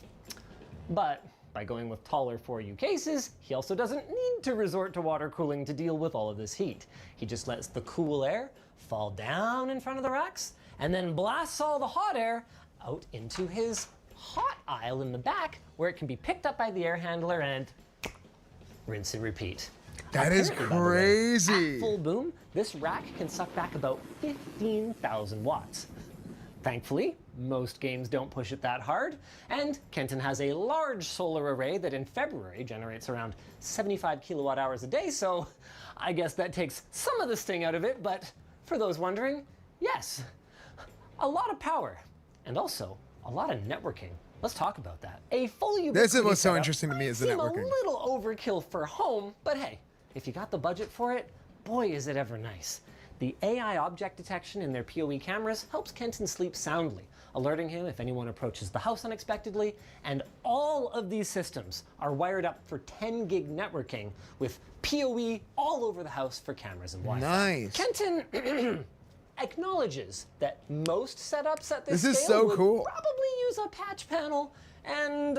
but by going with taller 4U cases, he also doesn't need to resort to water cooling to deal with all of this heat. He just lets the cool air fall down in front of the racks and then blasts all the hot air out into his hot aisle in the back, where it can be picked up by the air handler and rinse and repeat. That is crazy. At full boom, this rack can suck back about 15,000 watts. Thankfully, most games don't push it that hard, and Kenton has a large solar array that in February generates around 75 kilowatt hours a day, so I guess that takes some of the sting out of it, but for those wondering, yes, a lot of power, and also a lot of networking. Let's talk about that. A full ubiquity This is what's so interesting to me is the networking. A little overkill for home, but hey, if you got the budget for it, boy is it ever nice. The AI object detection in their PoE cameras helps Kenton sleep soundly, alerting him if anyone approaches the house unexpectedly, and all of these systems are wired up for 10 gig networking with PoE all over the house for cameras and Wi-Fi. Nice. Kenton acknowledges that most setups at this is scale so would cool. probably use a patch panel and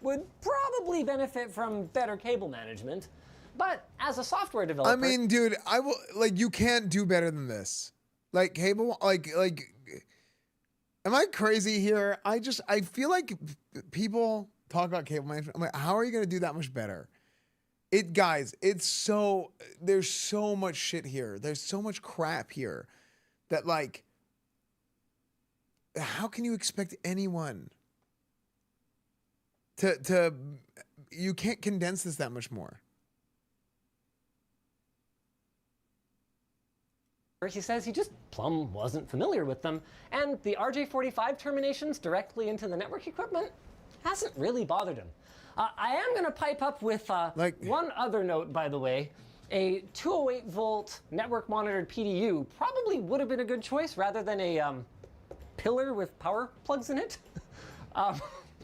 would probably benefit from better cable management. But as a software developer, I mean, dude, I will like you can't do better than this. Like cable, like, am I crazy here? I feel like people talk about cable management. I'm like, how are you gonna do that much better? Guys, there's so much shit here. There's so much crap here that like, how can you expect anyone to you can't condense this that much more. he says he just plumb wasn't familiar with them, and the RJ45 terminations directly into the network equipment hasn't really bothered him. I am going to pipe up with one other note, by the way. A 208 volt network monitored PDU probably would have been a good choice rather than a pillar with power plugs in it.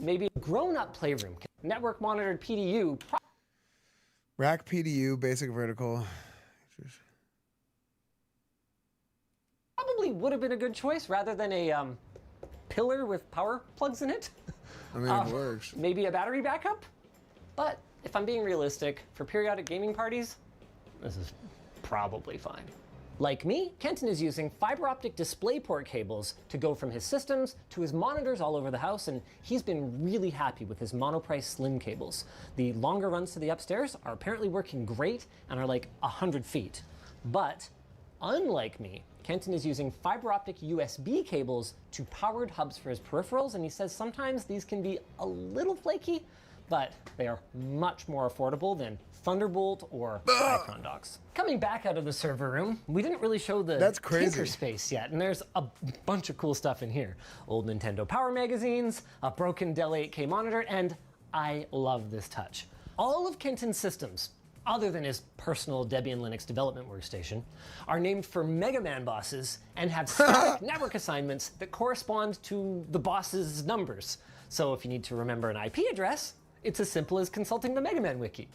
Maybe a grown-up playroom. Network monitored PDU. Rack PDU, basic vertical. Probably would have been a good choice rather than a pillar with power plugs in it. I mean, it works. Maybe a battery backup? But if I'm being realistic, for periodic gaming parties, this is probably fine. Like me, Kenton is using fiber optic DisplayPort cables to go from his systems to his monitors all over the house, and he's been really happy with his Monoprice Slim cables. The longer runs to the upstairs are apparently working great and are like 100 feet. But unlike me, Kenton is using fiber optic USB cables to powered hubs for his peripherals, and he says sometimes these can be a little flaky, but they are much more affordable than Thunderbolt or Icon docks. Coming back out of the server room, we didn't really show the Tinker space yet, and there's a bunch of cool stuff in here. Old Nintendo Power magazines, a broken Dell 8K monitor, and I love this touch. All of Kenton's systems, other than his personal Debian Linux development workstation, are named for Mega Man bosses and have static network assignments that correspond to the boss's numbers. So if you need to remember an IP address, it's as simple as consulting the Mega Man wiki.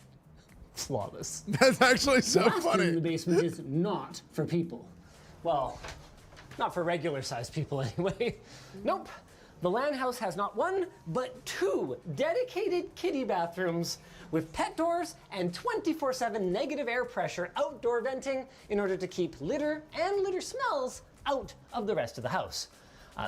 Flawless. That's actually so Blasting funny. in the basement is not for people. Well, not for regular-sized people anyway. Nope. The LAN house has not one, but 2 dedicated kiddie bathrooms with pet doors and 24/7 negative air pressure outdoor venting in order to keep litter and litter smells out of the rest of the house.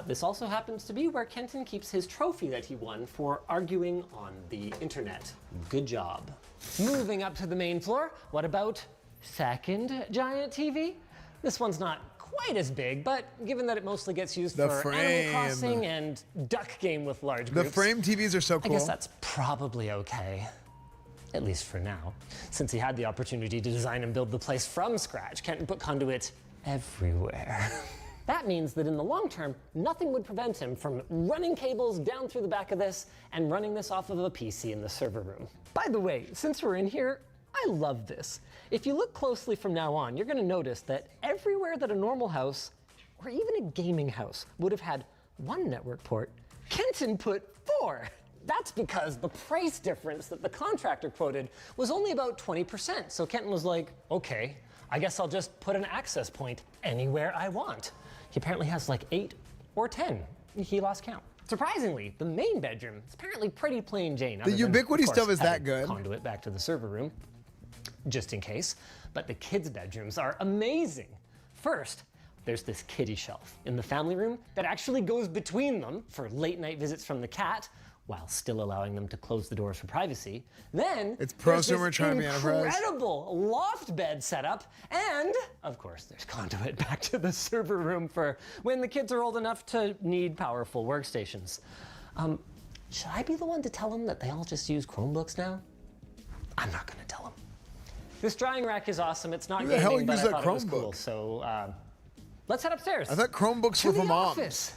This also happens to be where Kenton keeps his trophy that he won for arguing on the internet. Good job. Moving up to the main floor, what about second giant TV? This one's not quite as big, but given that it mostly gets used for Animal Crossing and Duck Game with large groups. The frame TVs are so cool. I guess that's probably okay. At least for now. Since he had the opportunity to design and build the place from scratch, Kenton put conduit everywhere. That means that in the long term, nothing would prevent him from running cables down through the back of this and running this off of a PC in the server room. By the way, since we're in here, I love this. If you look closely from now on, you're gonna notice that everywhere that a normal house, or even a gaming house, would have had 1 network port, Kenton put 4. That's because the price difference that the contractor quoted was only about 20%. So Kenton was like, okay, I guess I'll just put an access point anywhere I want. He apparently has like 8 or 10. He lost count. Surprisingly, the main bedroom is apparently pretty plain Jane. The ubiquity stuff is that good. Conduit back to the server room, just in case. But the kids' bedrooms are amazing. First, there's this kiddie shelf in the family room that actually goes between them for late night visits from the cat, while still allowing them to close the doors for privacy. Then it's there's prosumer this trying to be enterprise. Incredible loft bed setup, and of course there's conduit back to the server room for when the kids are old enough to need powerful workstations. Should I be the one to tell them that they all just use Chromebooks now? I'm not gonna tell them. This drying rack is awesome. It's not gaming, but I thought it was cool. So let's head upstairs. I thought Chromebooks were for moms.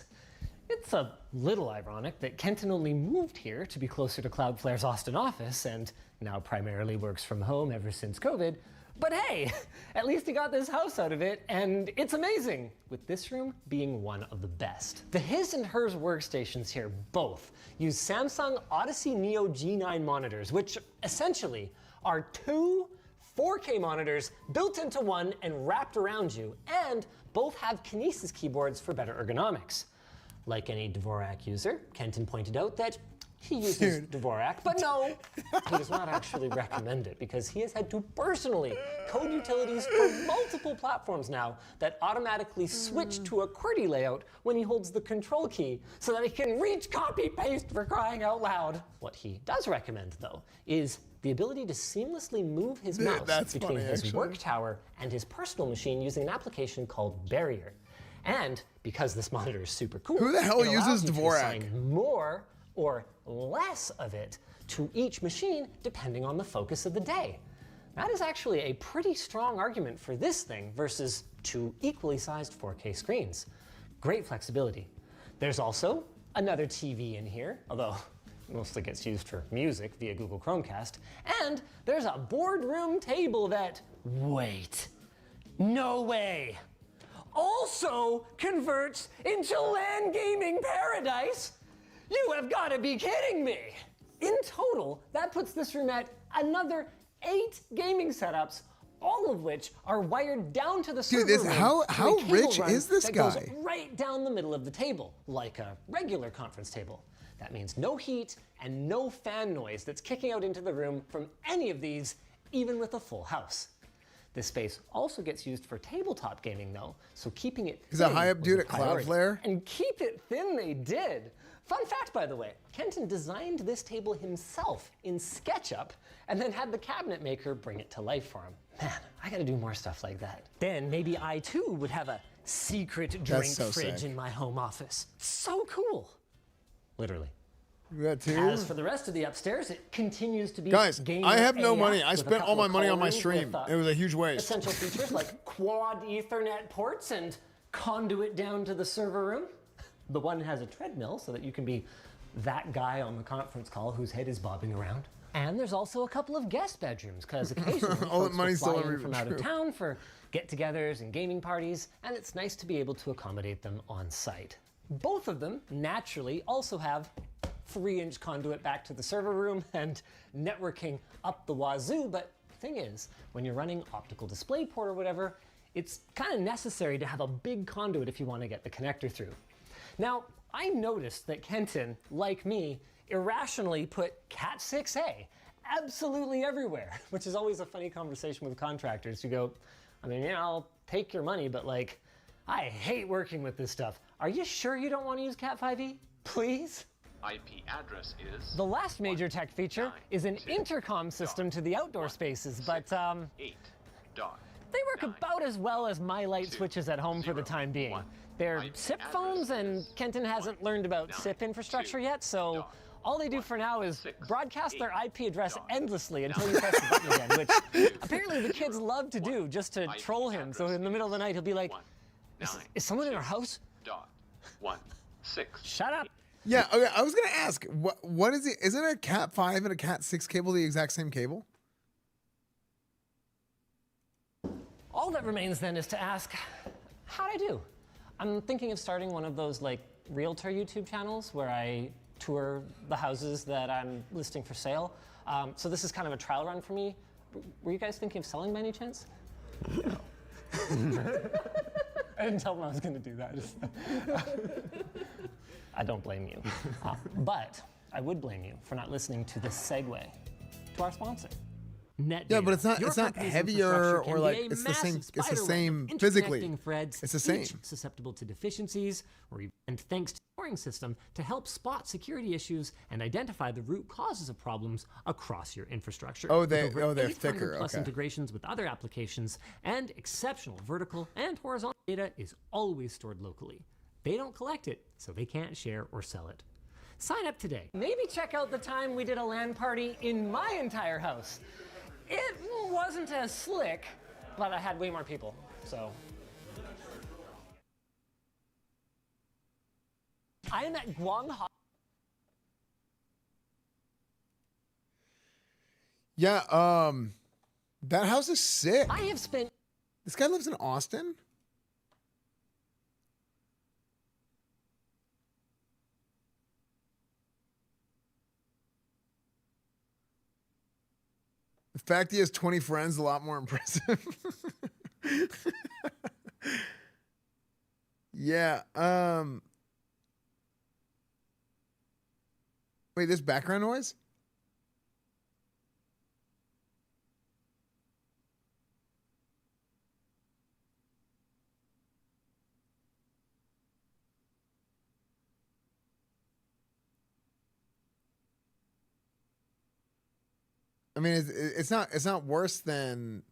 It's a little ironic that Kenton only moved here to be closer to Cloudflare's Austin office and now primarily works from home ever since COVID. But hey, at least he got this house out of it, and it's amazing, with this room being one of the best. The his and hers workstations here both use Samsung Odyssey Neo G9 monitors, which essentially are 2 4K monitors built into one and wrapped around you, and both have Kinesis keyboards for better ergonomics. Like any Dvorak user, Kenton pointed out that he uses Dvorak, but no, he does not actually recommend it because he has had to personally code utilities for multiple platforms now that automatically switch to a QWERTY layout when he holds the control key so that he can reach copy paste for crying out loud. What he does recommend, though, is the ability to seamlessly move his mouse between his work tower and his personal machine using an application called Barrier. And because this monitor is super cool, who the hell uses Dvorak? Dvorak? To assign more or less of it to each machine depending on the focus of the day. That is actually a pretty strong argument for this thing versus 2 equally sized 4K screens. Great flexibility. There's also another TV in here, although it mostly gets used for music via Google Chromecast. And there's a boardroom table that, wait, no way, also converts into LAN gaming paradise? You have got to be kidding me! In total, that puts this room at another 8 gaming setups, all of which are wired down to the server Dude, room how through a cable rich run is this that guy? goes right down the middle of the table, like a regular conference table. That means no heat and no fan noise that's kicking out into the room from any of these, even with a full house. This space also gets used for tabletop gaming though, so keeping it Is that thin high up was dude a at priority. Cloudflare? And keep it thin they did. Fun fact, by the way, Kenton designed this table himself in SketchUp and then had the cabinet maker bring it to life for him. Man, I gotta do more stuff like that. Then maybe I too would have a secret drink so fridge sick. in my home office. So cool. Literally. You got two? As for the rest of the upstairs, it continues to be Guys, gamer I have no AF money. I with a spent all couple my of money on my call stream. rooms with, It was a huge waste. Essential features like quad Ethernet ports and conduit down to the server room. The one has a treadmill so that you can be that guy on the conference call whose head is bobbing around. And there's also a couple of guest bedrooms, because occasionally All that folks money's will still fly in never from out true. of town for get-togethers and gaming parties, and it's nice to be able to accommodate them on site. Both of them, naturally, also have 3-inch conduit back to the server room and networking up the wazoo, but the thing is, when you're running optical display port or whatever, it's kind of necessary to have a big conduit if you want to get the connector through. Now, I noticed that Kenton, like me, irrationally put Cat 6A absolutely everywhere, which is always a funny conversation with contractors who go, I mean, yeah, I'll take your money, but like, I hate working with this stuff. Are you sure you don't want to use Cat 5e? Please? IP address is... The last major tech feature is an intercom system to the outdoor spaces, but they work about as well as my light switches at home for the time being. They're SIP phones, and Kenton hasn't learned about SIP infrastructure yet, so all they do for now is broadcast their IP address endlessly until you press the button again, which apparently the kids love to do just to troll him. So in the middle of the night, he'll be like, is someone in our house? Shut up. Yeah, okay, I was gonna ask, what is it? Isn't a Cat 5 and a Cat 6 cable the exact same cable? All that remains then is to ask, how'd I do? I'm thinking of starting one of those like realtor YouTube channels where I tour the houses that I'm listing for sale. So this is kind of a trial run for me. Were you guys thinking of selling by any chance? No. I didn't tell them I was going to do that. I don't blame you. But I would blame you for not listening to the segue to our sponsor. Net Yeah, data. but it's Your not company's heavier infrastructure or can like be a it's the same. massive It's the spider same web of physically. interconnecting threads, It's the same. each susceptible to deficiencies, and thanks to the scoring system to help spot security issues and identify the root causes of problems across your infrastructure. Oh, With they're over 800 thicker, plus okay. integrations with other applications and exceptional vertical and horizontal data is always stored locally. They don't collect it, so they can't share or sell it. Sign up today. Maybe check out the time we did a LAN party in my entire house. It wasn't as slick, but I had way more people, so. I am at Guangha. Yeah, that house is sick. I have spent. This guy lives in Austin? The fact he has 20 friends is a lot more impressive. Yeah, wait, this background noise? I mean, it's not worse than.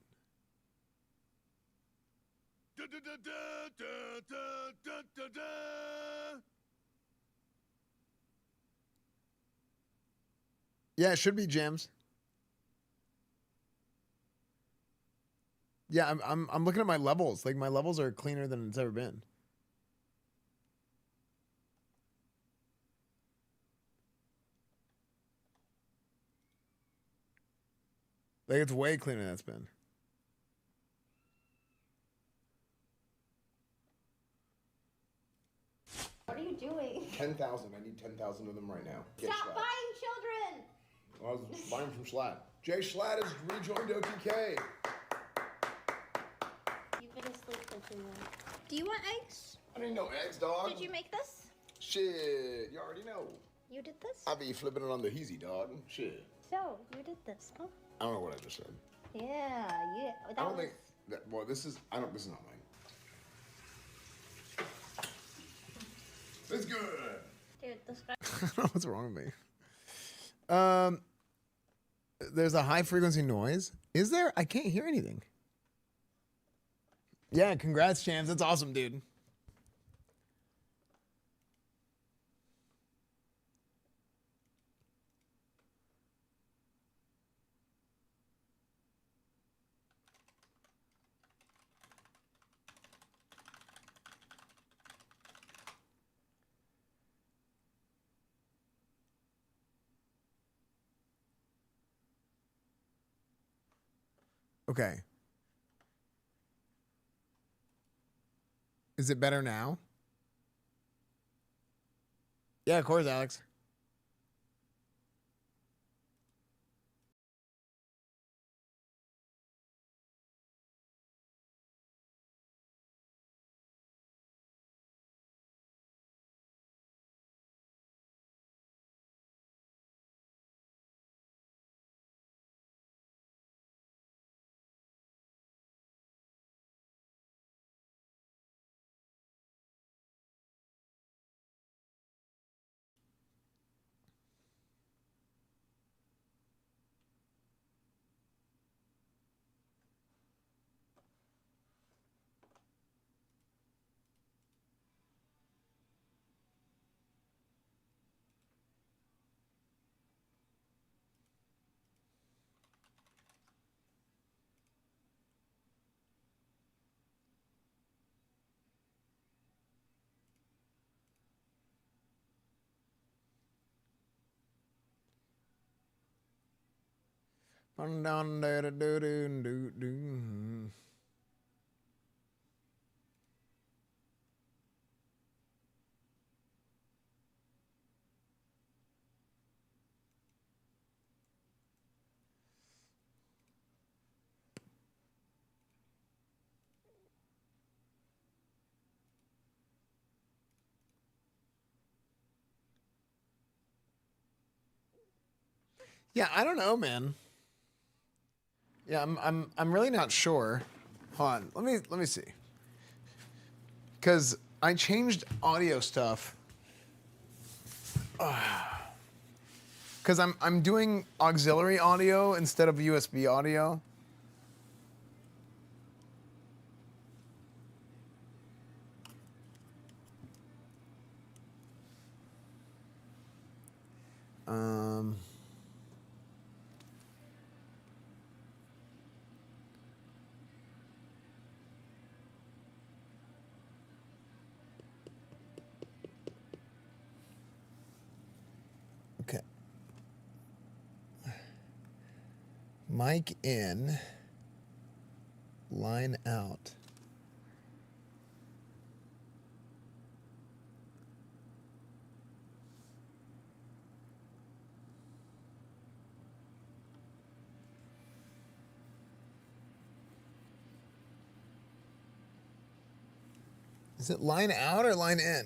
Yeah, it should be gems. Yeah, I'm looking at my levels. Like my levels are cleaner than it's ever been. Like it's way cleaner than it's been. What are you doing? 10,000. I need 10,000 of them right now. Get Stop Schlatt. buying children! I was buying from Schlatt. Jay Schlatt has rejoined OTK. Do you want eggs? I need no eggs, dog. Did you make this? Shit, you already know. You did this? I be flipping it on the heezy, dog. Shit. So, you did this, huh? I don't know what I just said. Yeah, yeah. I don't think that. Well, this is. I don't. This is not mine. It's good. Dude, this guy. I don't know what's wrong with me. There's a high frequency noise. Is there? I can't hear anything. Yeah, congrats, Chance. That's awesome, dude. Okay. Is it better now? Yeah, of course, Alex. Yeah, I don't know, man. Yeah, I'm really not sure. Hold on, let me see. Cause I changed audio stuff. Cause I'm doing auxiliary audio instead of USB audio. Okay. Mic in, line out. Is it line out or line in?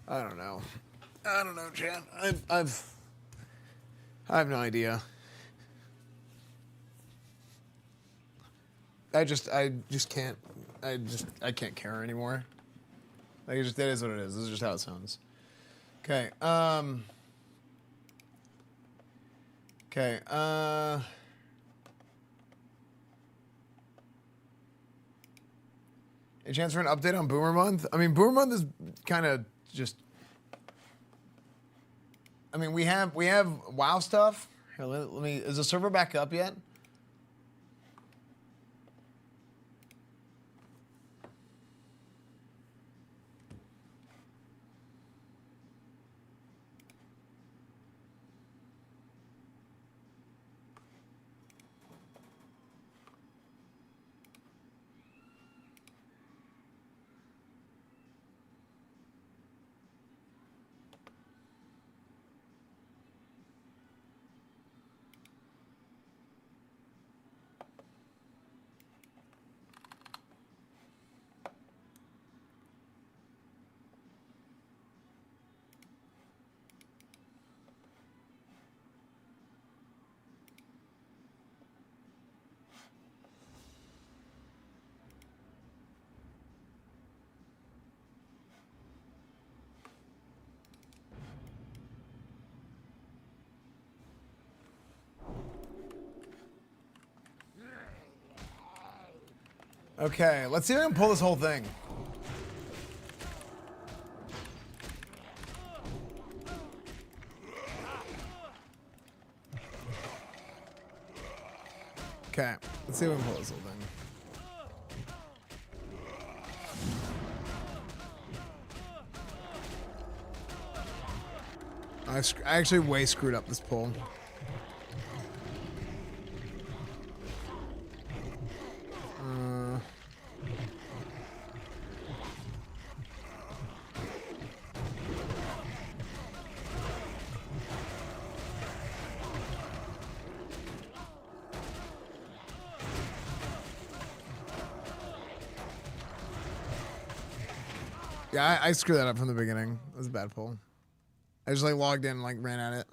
I don't know. I don't know, Chad. I have no idea. I just can't. I can't care anymore. Like it is what it is. This is just how it sounds. Okay. Okay. A chance for an update on Boomer Month? I mean, Boomer Month is kind of just. I mean, we have WoW stuff. Here, let me. Is the server back up yet? Okay, let's see if I can pull this whole thing. Okay, let's see if we can pull this whole thing. I actually way screwed up this pull. Yeah, I screwed that up from the beginning. It was a bad pull. I just like logged in and like ran at it.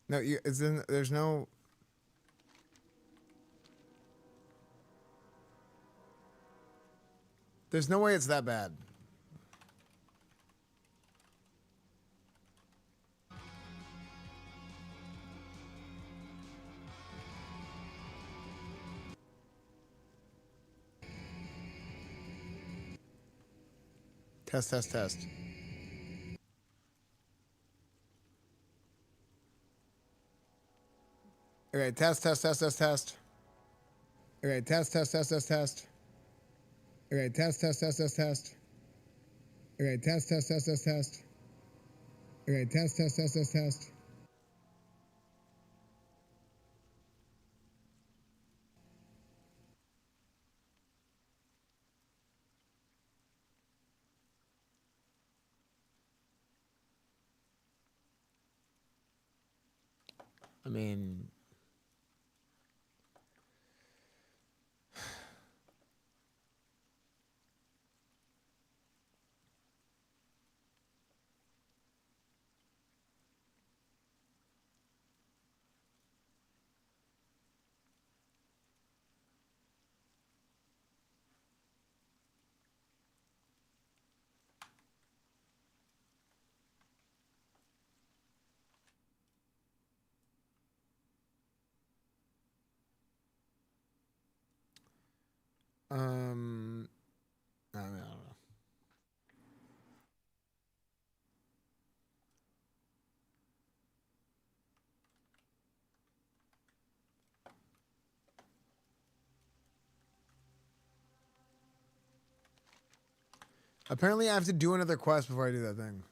No, it's in. There's no. There's no way it's that bad. Test, test, test. Okay, test, test, test, test, test. Okay, test, test, test, test, test. Okay, test, test, test, test, test. Okay, test, test, test, test, test. Okay, test, test, test, test, test. I mean, I don't know. Apparently I have to do another quest before I do that thing.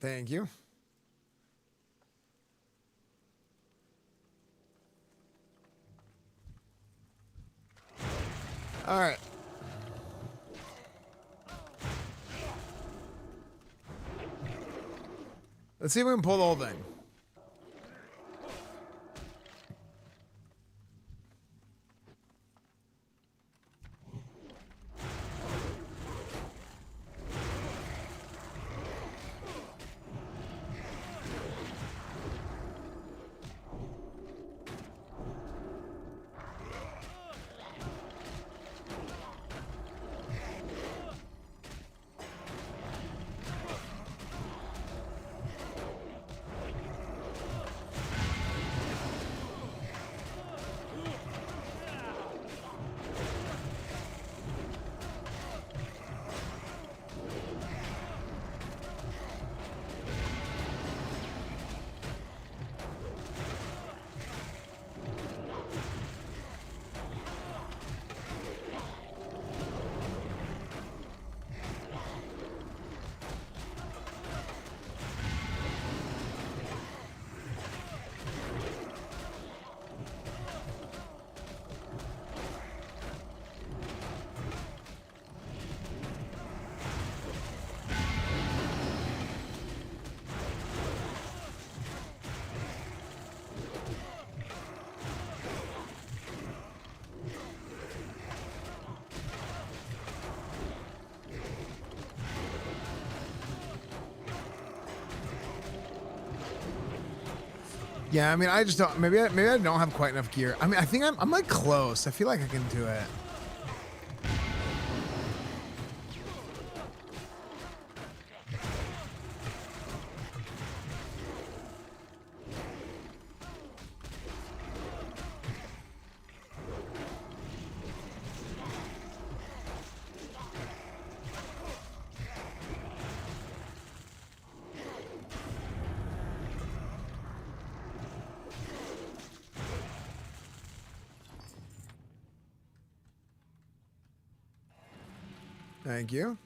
Thank you. All right. Let's see if we can pull the whole thing. Yeah, I mean, I just don't. Maybe I don't have quite enough gear. I mean, I think I'm like close. I feel like I can do it. Thank you.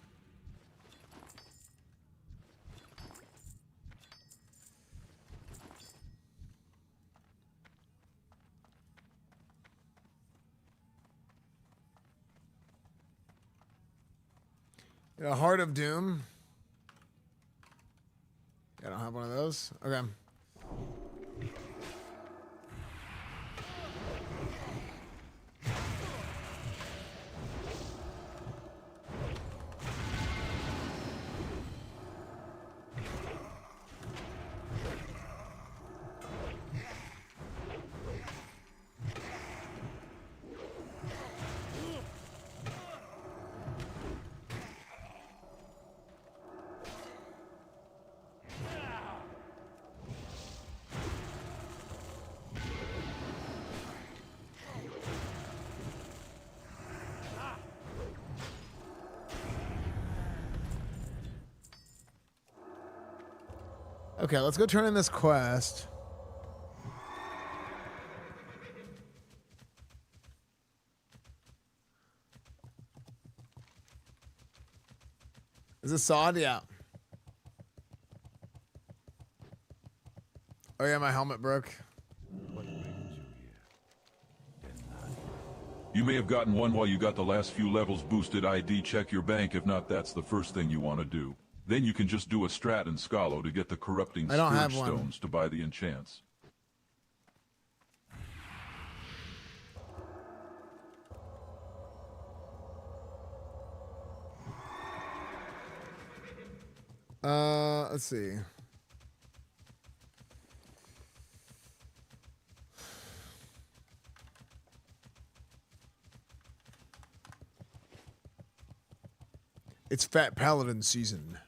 A Heart of Doom. I don't have one of those. Okay. Okay, let's go turn in this quest. Is this sawed? Yeah. Oh yeah, my helmet broke. You may have gotten one while you got the last few levels boosted. ID check your bank. If not, that's the first thing you want to do. Then you can just do a strat in Scalo to get the corrupting scourge stones to buy the enchants. Let's see. It's Fat Paladin season.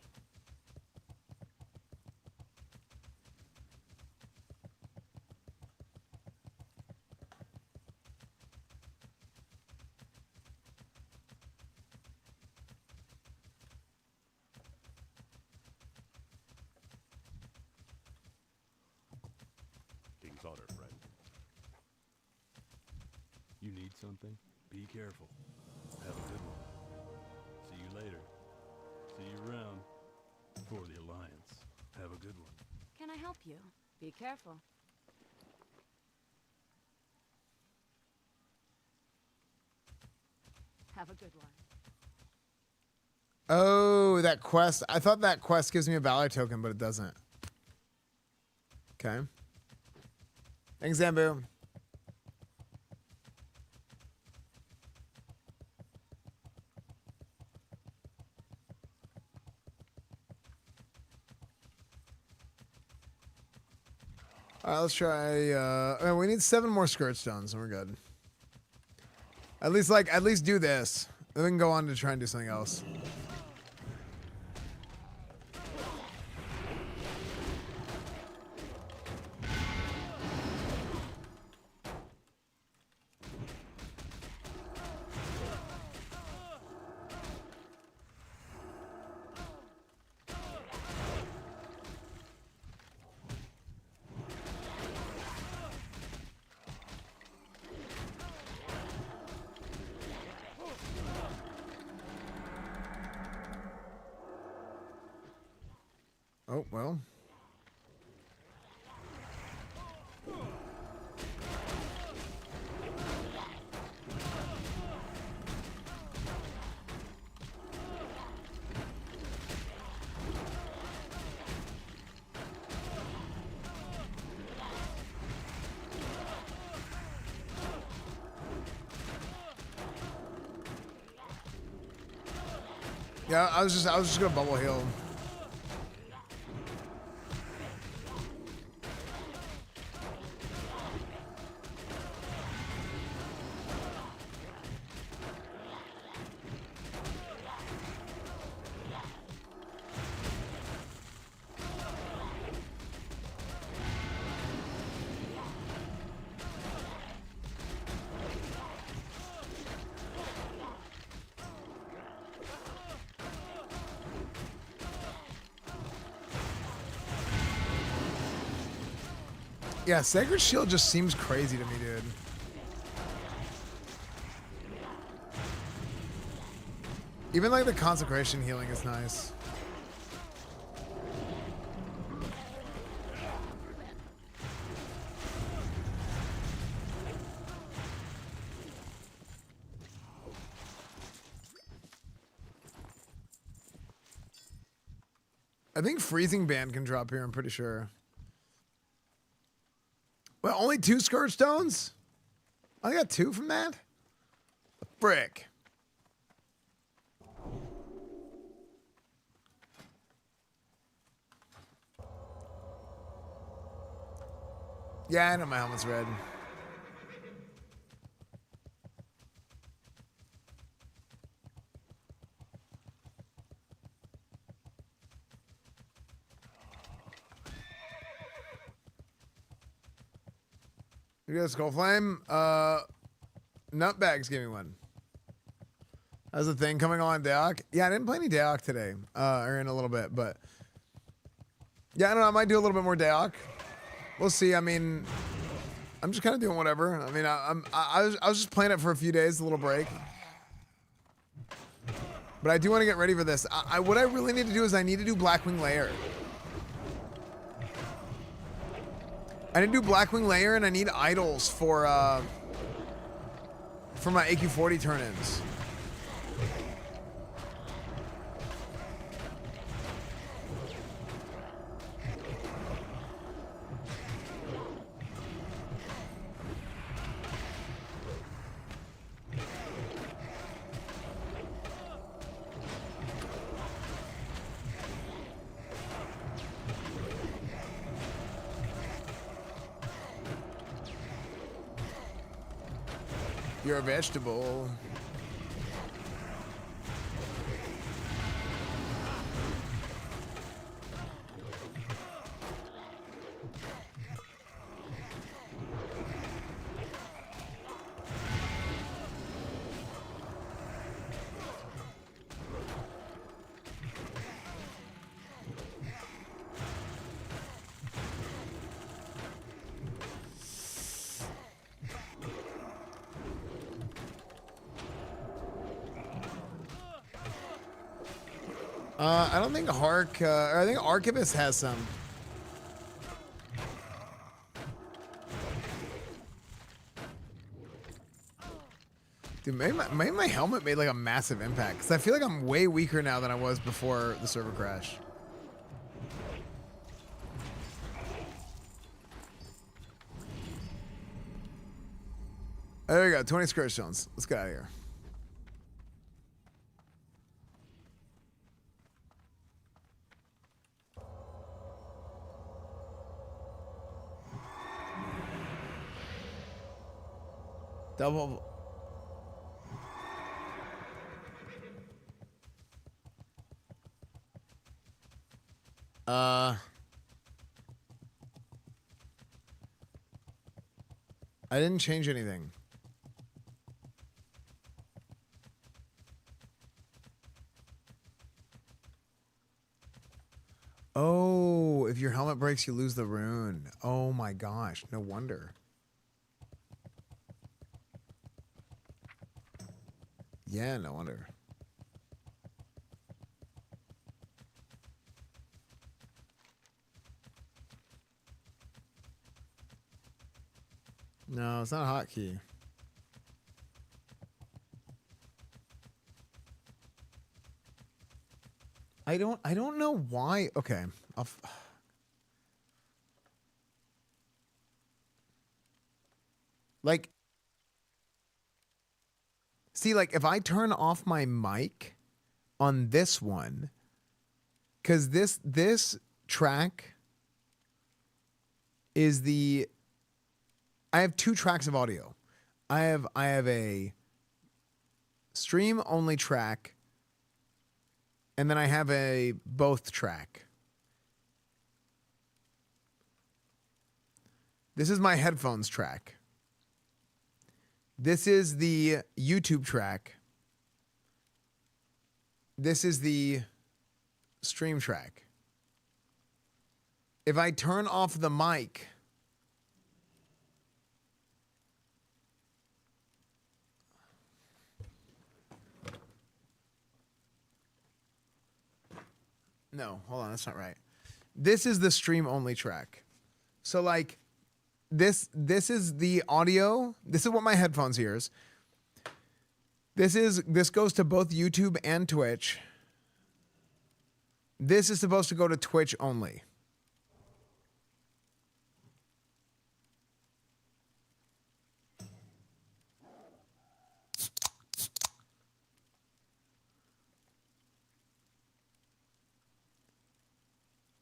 King's honor, friend. You need something? Be careful. Have a good one. See you later. See you around. For the Alliance. Have a good one. Can I help you? Be careful. Have a good one. Oh, that quest. I thought that quest gives me a valor token, but it doesn't. Okay. Thanks, Zambu. All right, let's try. We need 7 more skirt stones, and we're good. At least do this. Then we can go on to try and do something else. Oh, well. Yeah, I was just gonna bubble heal. Yeah, Sacred Shield just seems crazy to me, dude. Even like the Consecration healing is nice. I think Freezing Band can drop here, I'm pretty sure. Well, only 2 Scourge Stones? I got 2 from that? The frick. Yeah, I know my helmet's red. You got a Skull Flame? Nutbags gave me one. That's the thing coming on Daok. Yeah, I didn't play any Daok today, or in a little bit, but yeah, I don't know. I might do a little bit more Daok. We'll see. I mean, I'm just kind of doing whatever. I mean, I was just playing it for a few days, a little break. But I do want to get ready for this. What I really need to do is I need to do Blackwing Lair. I need to do Blackwing Lair, and I need idols for my AQ40 turn-ins. You're a vegetable. I don't think Hark, I think Archivist has some. Dude, maybe my helmet made like a massive impact, because I feel like I'm way weaker now than I was before the server crash. There we go, 20 Scourge Stones. Let's get out of here. Double. I didn't change anything. Oh, if your helmet breaks, you lose the rune. Oh my gosh, no wonder. Yeah, no wonder. No, it's not a hotkey. I don't know why. Okay. Like, see, like if I turn off my mic on this one, because this track is the, I have 2 tracks of audio. I have a stream only track, and then I have a both track. This is my headphones track. This is the YouTube track. This is the stream track. If I turn off the mic No, hold on, that's not right. This is the stream only track. So like this is the audio. This is what my headphones hears. This goes to both YouTube and Twitch. This is supposed to go to Twitch only.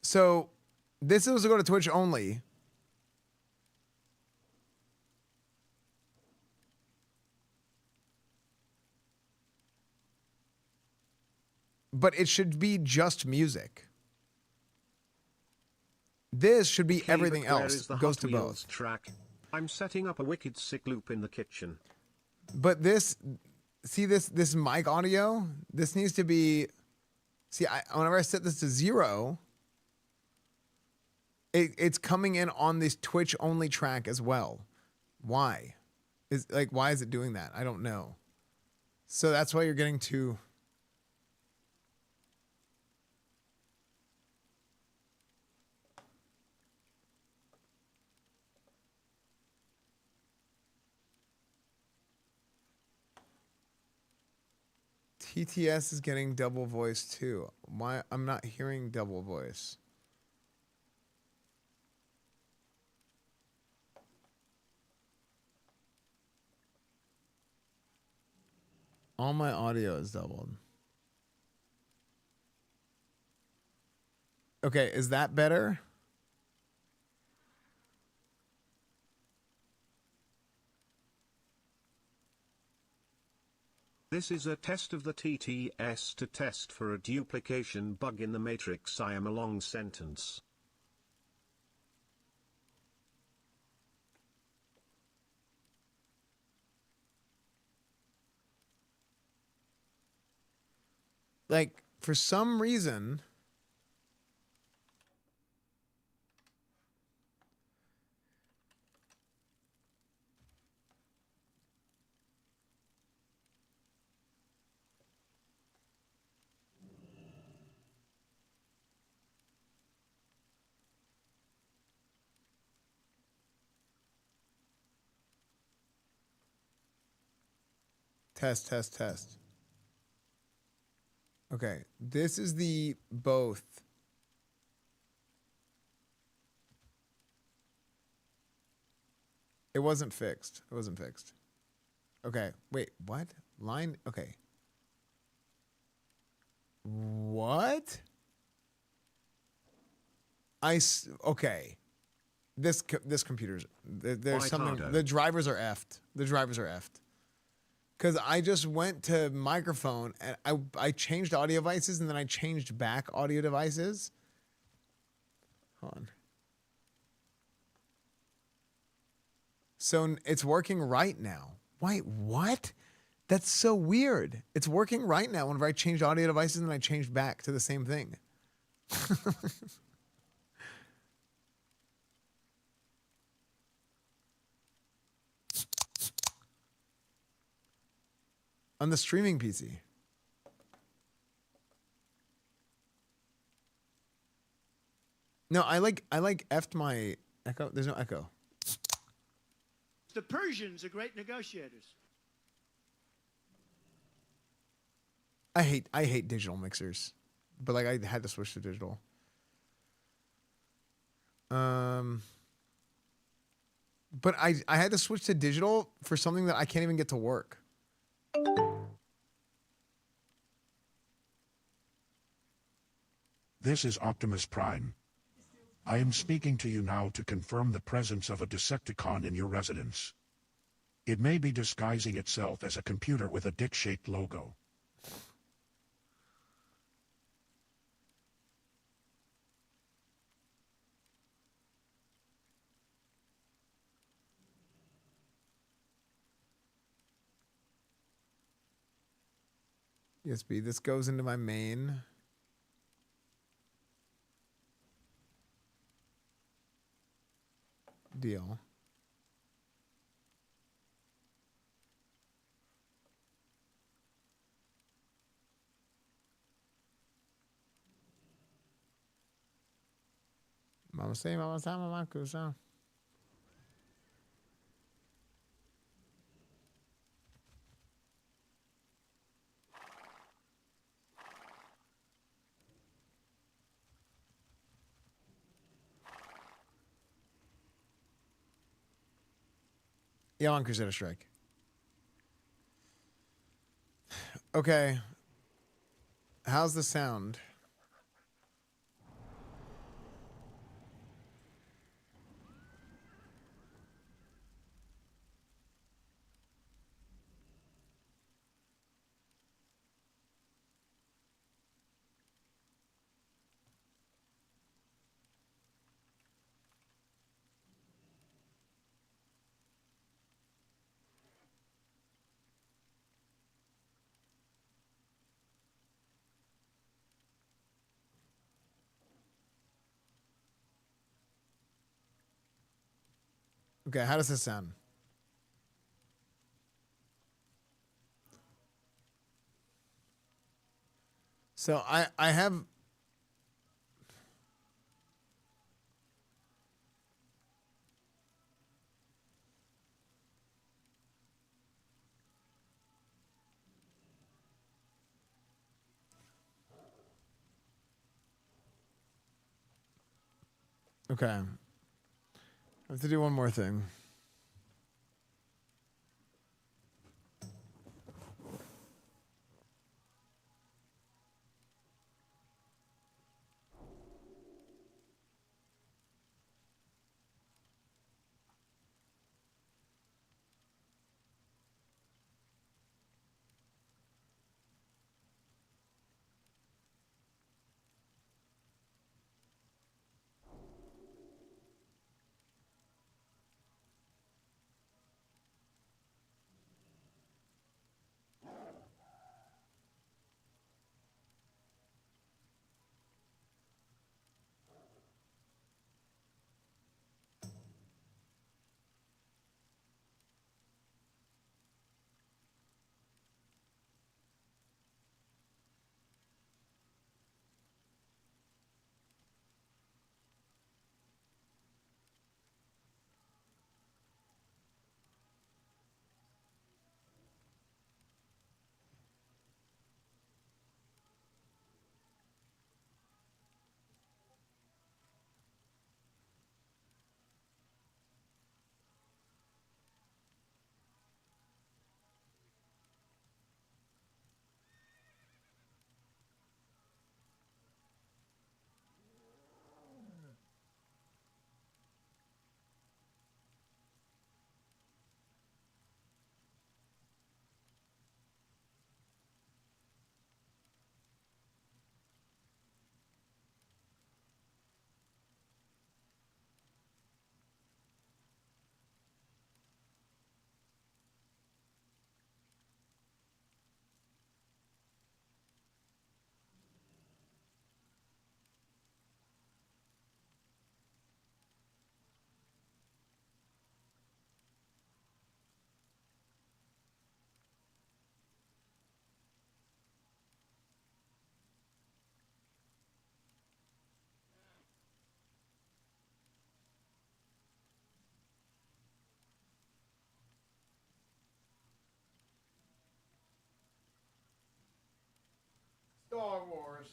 So this is to go to Twitch only. But it should be just music. This should be everything else. Goes to both. Track. I'm setting up a wicked sick loop in the kitchen. But this, see this mic audio? This needs to be, see, whenever I set this to 0, it's coming in on this Twitch only track as well. Why? Why is it doing that? I don't know. So that's why you're getting to. TTS is getting double voice too. Why? I'm not hearing double voice. All my audio is doubled. Okay, is that better? This is a test of the TTS to test for a duplication bug in the matrix. I am a long sentence. Like, for some reason, test. Okay, this is the both. It wasn't fixed. Okay, wait, what? Line, okay. What? Okay. This computer's, there's something, the drivers are effed. Because I just went to microphone and I changed audio devices and then I changed back audio devices. Hold on. So it's working right now. Wait, what? That's so weird. It's working right now whenever I changed audio devices and then I changed back to the same thing. On the streaming PC. No, I like effed my echo. There's no echo. The Persians are great negotiators. I hate digital mixers, but like I had to switch to digital. But I had to switch to digital for something that I can't even get to work. This is Optimus Prime. I am speaking to you now to confirm the presence of a Decepticon in your residence. It may be disguising itself as a computer with a dick-shaped logo. ESB, this goes into my main. Deal. Mama say, mama say, mama kusa. Yeah, on Crusader Strike. Okay. How's the sound? Okay, how does this sound? So I have okay. I have to do one more thing. Star Wars.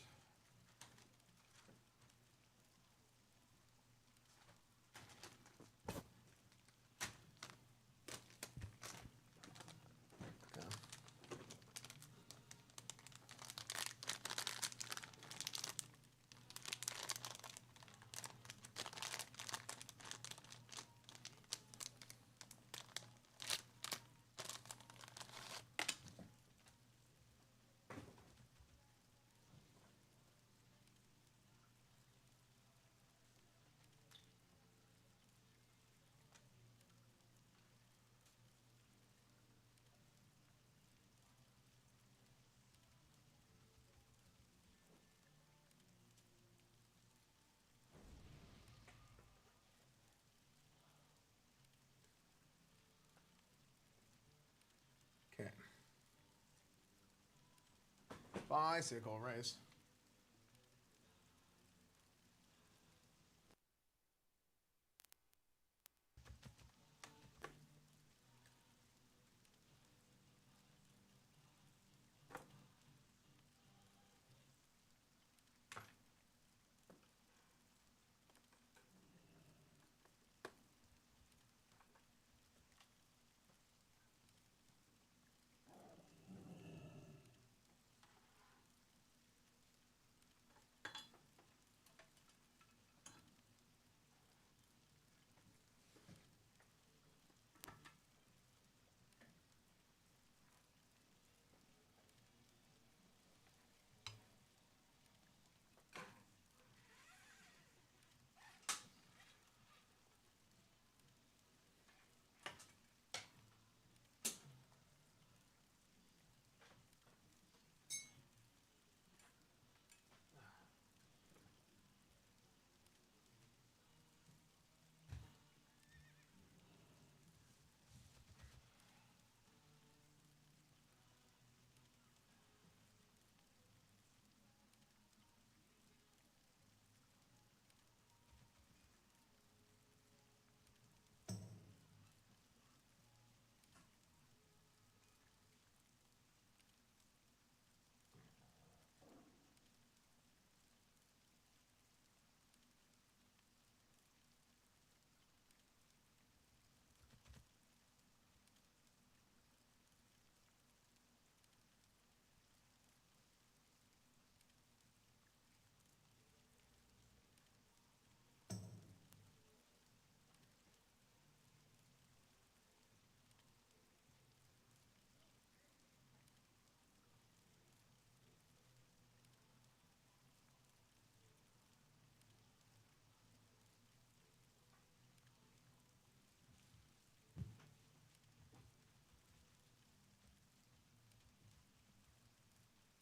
Okay. Bicycle race.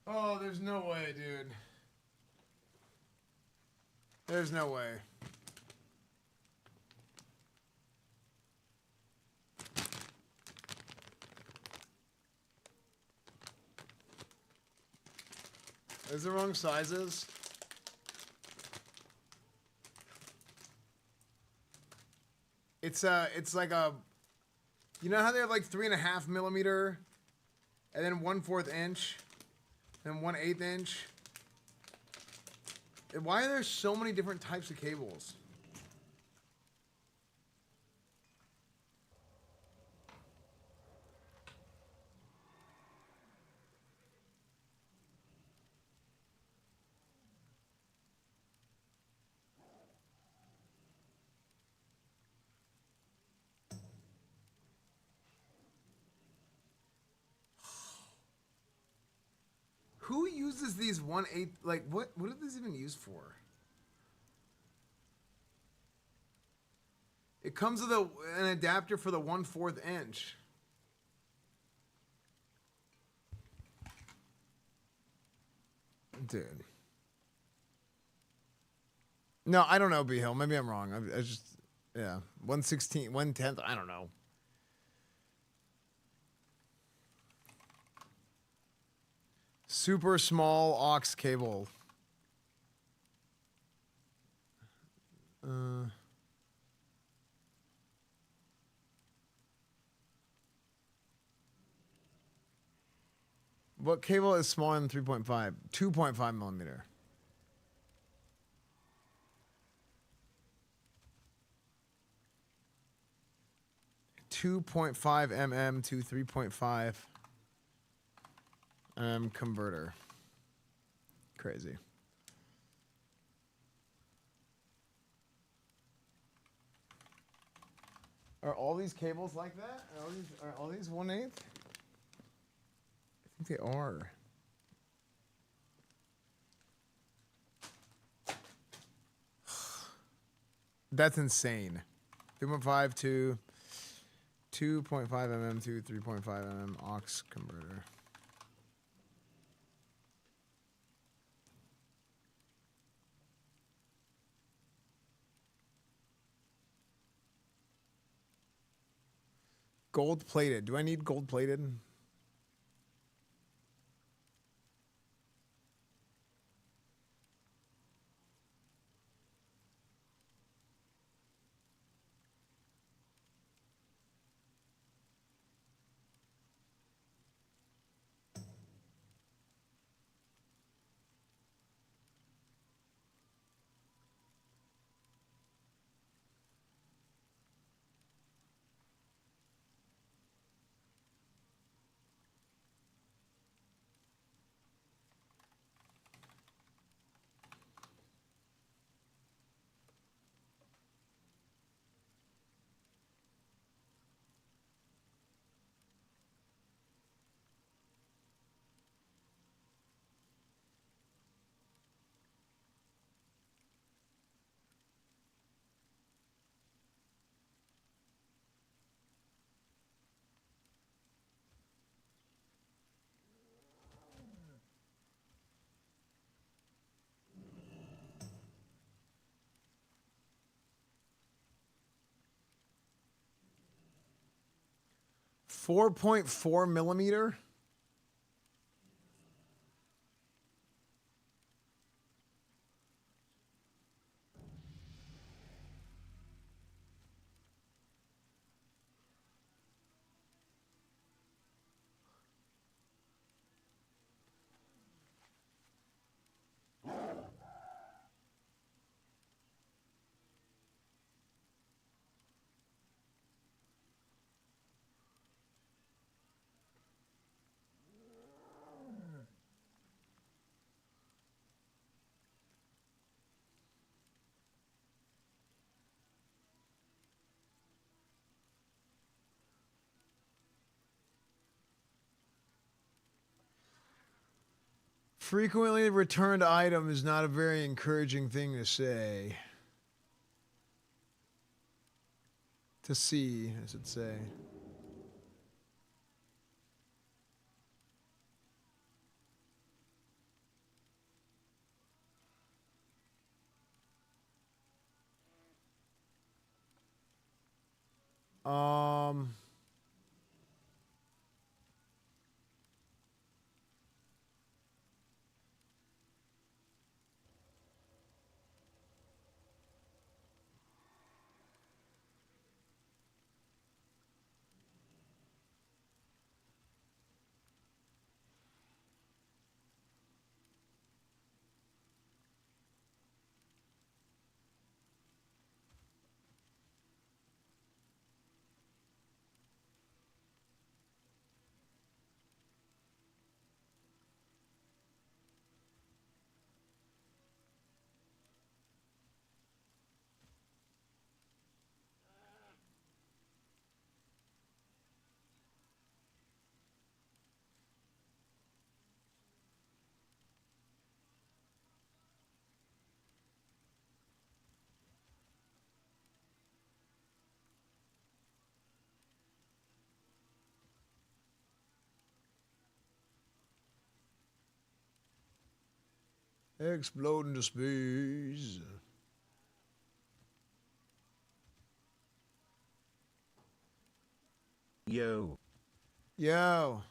Oh, there's no way, dude. There's no way. Is the wrong sizes? It's like a, you know how they have like 3.5 millimeter, and then 1/4 inch, then 1/8 inch. Why are there so many different types of cables? Who uses these 1/8? Like, what are these even used for? It comes with an adapter for the 1/4 inch. Dude. No, I don't know, B-Hill. Maybe I'm wrong. I just, yeah. 1/16, 1/10, I don't know. Super small aux cable. What cable is smaller than 3.5? 2.5 millimeter. .5 mm to 3.5 converter. Crazy. Are all these cables like that? Are all these 1/8? I think they are. That's insane. 3.5 to 2.5 mm to 3.5 mm aux converter. Gold plated. Do I need gold plated? .4 millimeter. Frequently returned item is not a very encouraging thing to say. To see, I should say. Um. Explode into space. Yo. Yo.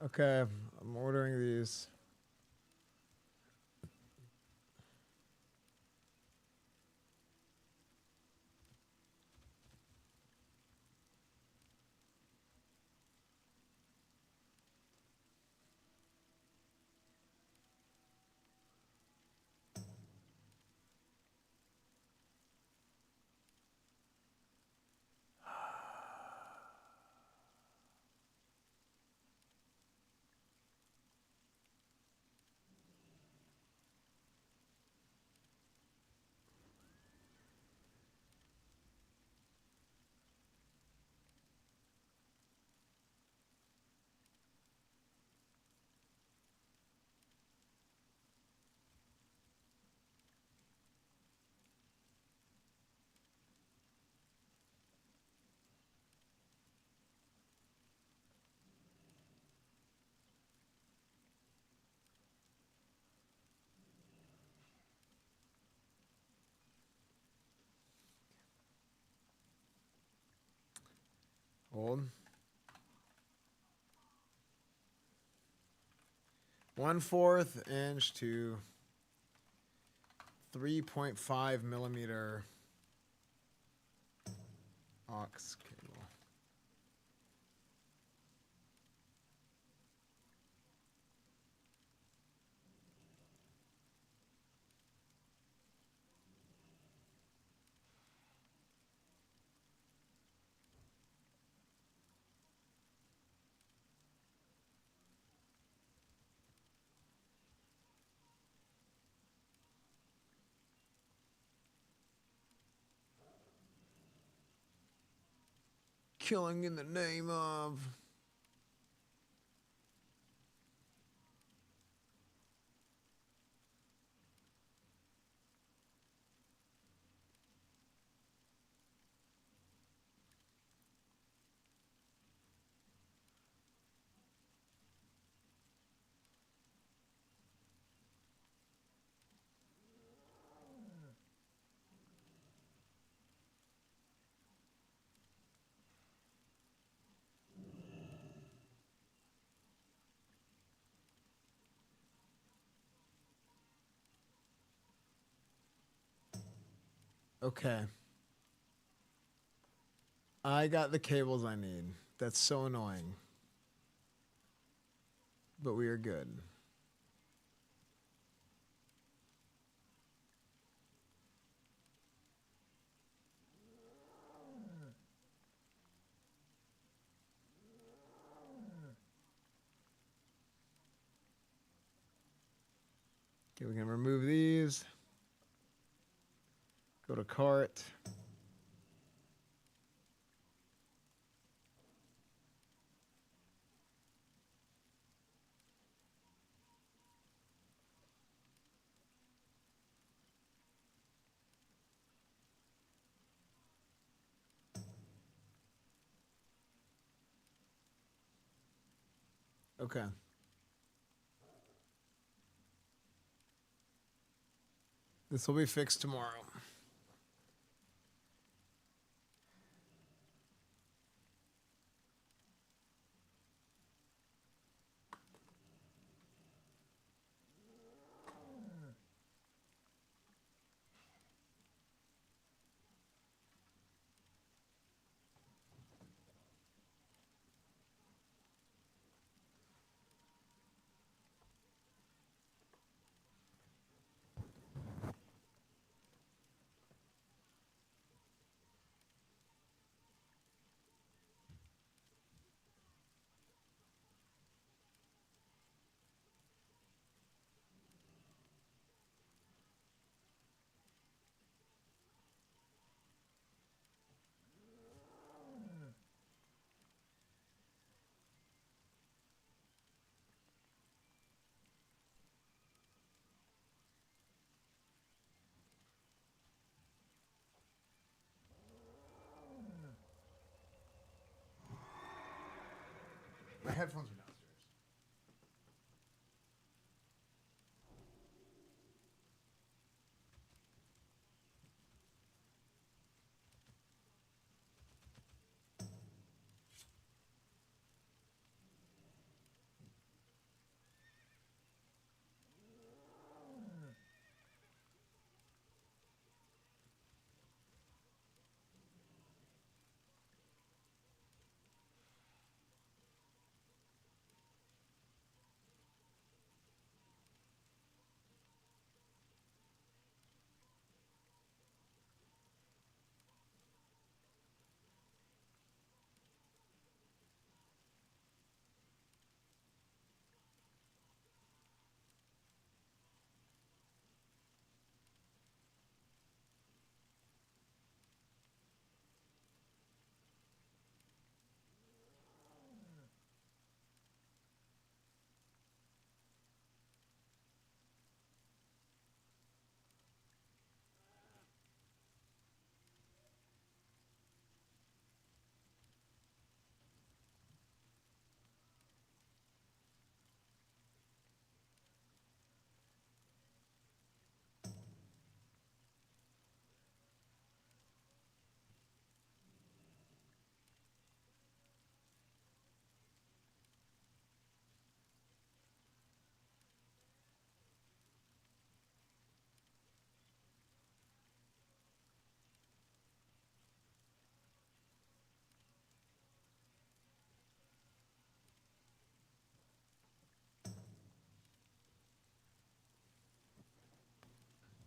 Okay, I'm ordering these. Hold. 1/4 inch to 3.5 millimeter aux cable. Killing in the name of... Okay. I got the cables I need. That's so annoying. But we are good. Okay, we can remove these. Go to cart. Okay. This will be fixed tomorrow. My headphones are downstairs.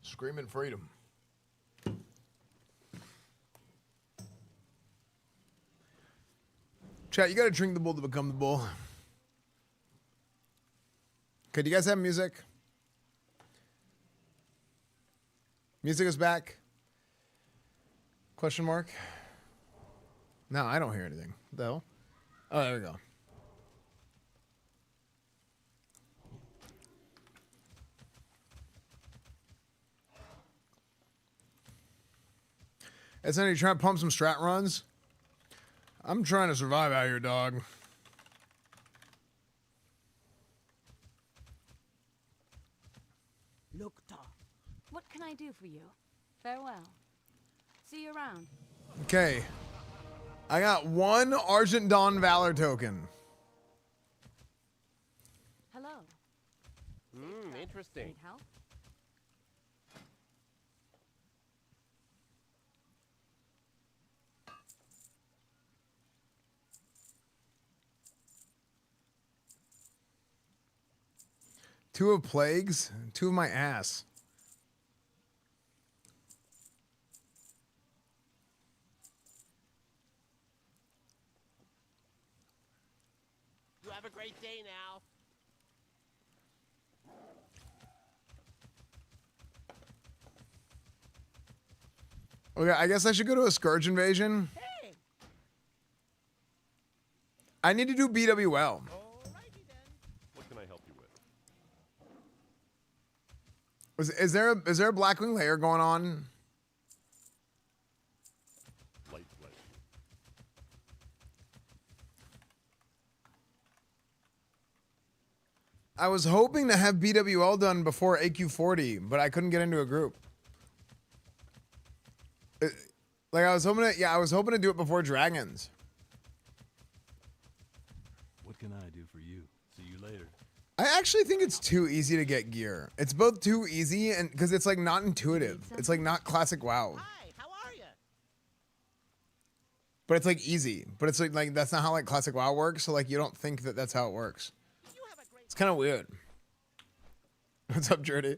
Screaming freedom. Chat, you gotta drink the bull to become the bull. Okay, do you guys have music? Music is back? Question mark? No, I don't hear anything. Though. Oh, there we go. It's you trying to pump some strat runs? I'm trying to survive out here, dog. What can I do for you? Farewell. See you around. Okay. I got one Argent Dawn Valor token. Hello. Interesting. Need help? Two of plagues, two of my ass. You have a great day now. Okay, I guess I should go to a Scourge Invasion. Hey. I need to do BWL. What can I help you with? Is there a Blackwing layer going on? Light bless you. I was hoping to have BWL done before AQ40, but I couldn't get into a group. Like I was hoping to, I was hoping to do it before Dragons. What can I do for you? See you later. I actually think it's too easy to get gear. It's both too easy and because it's like not intuitive. It's like not classic WoW. Hi, how are you? But it's like easy. But it's like that's not how like classic WoW works. So like you don't think that that's how it works. It's kind of weird. What's up, Jordy?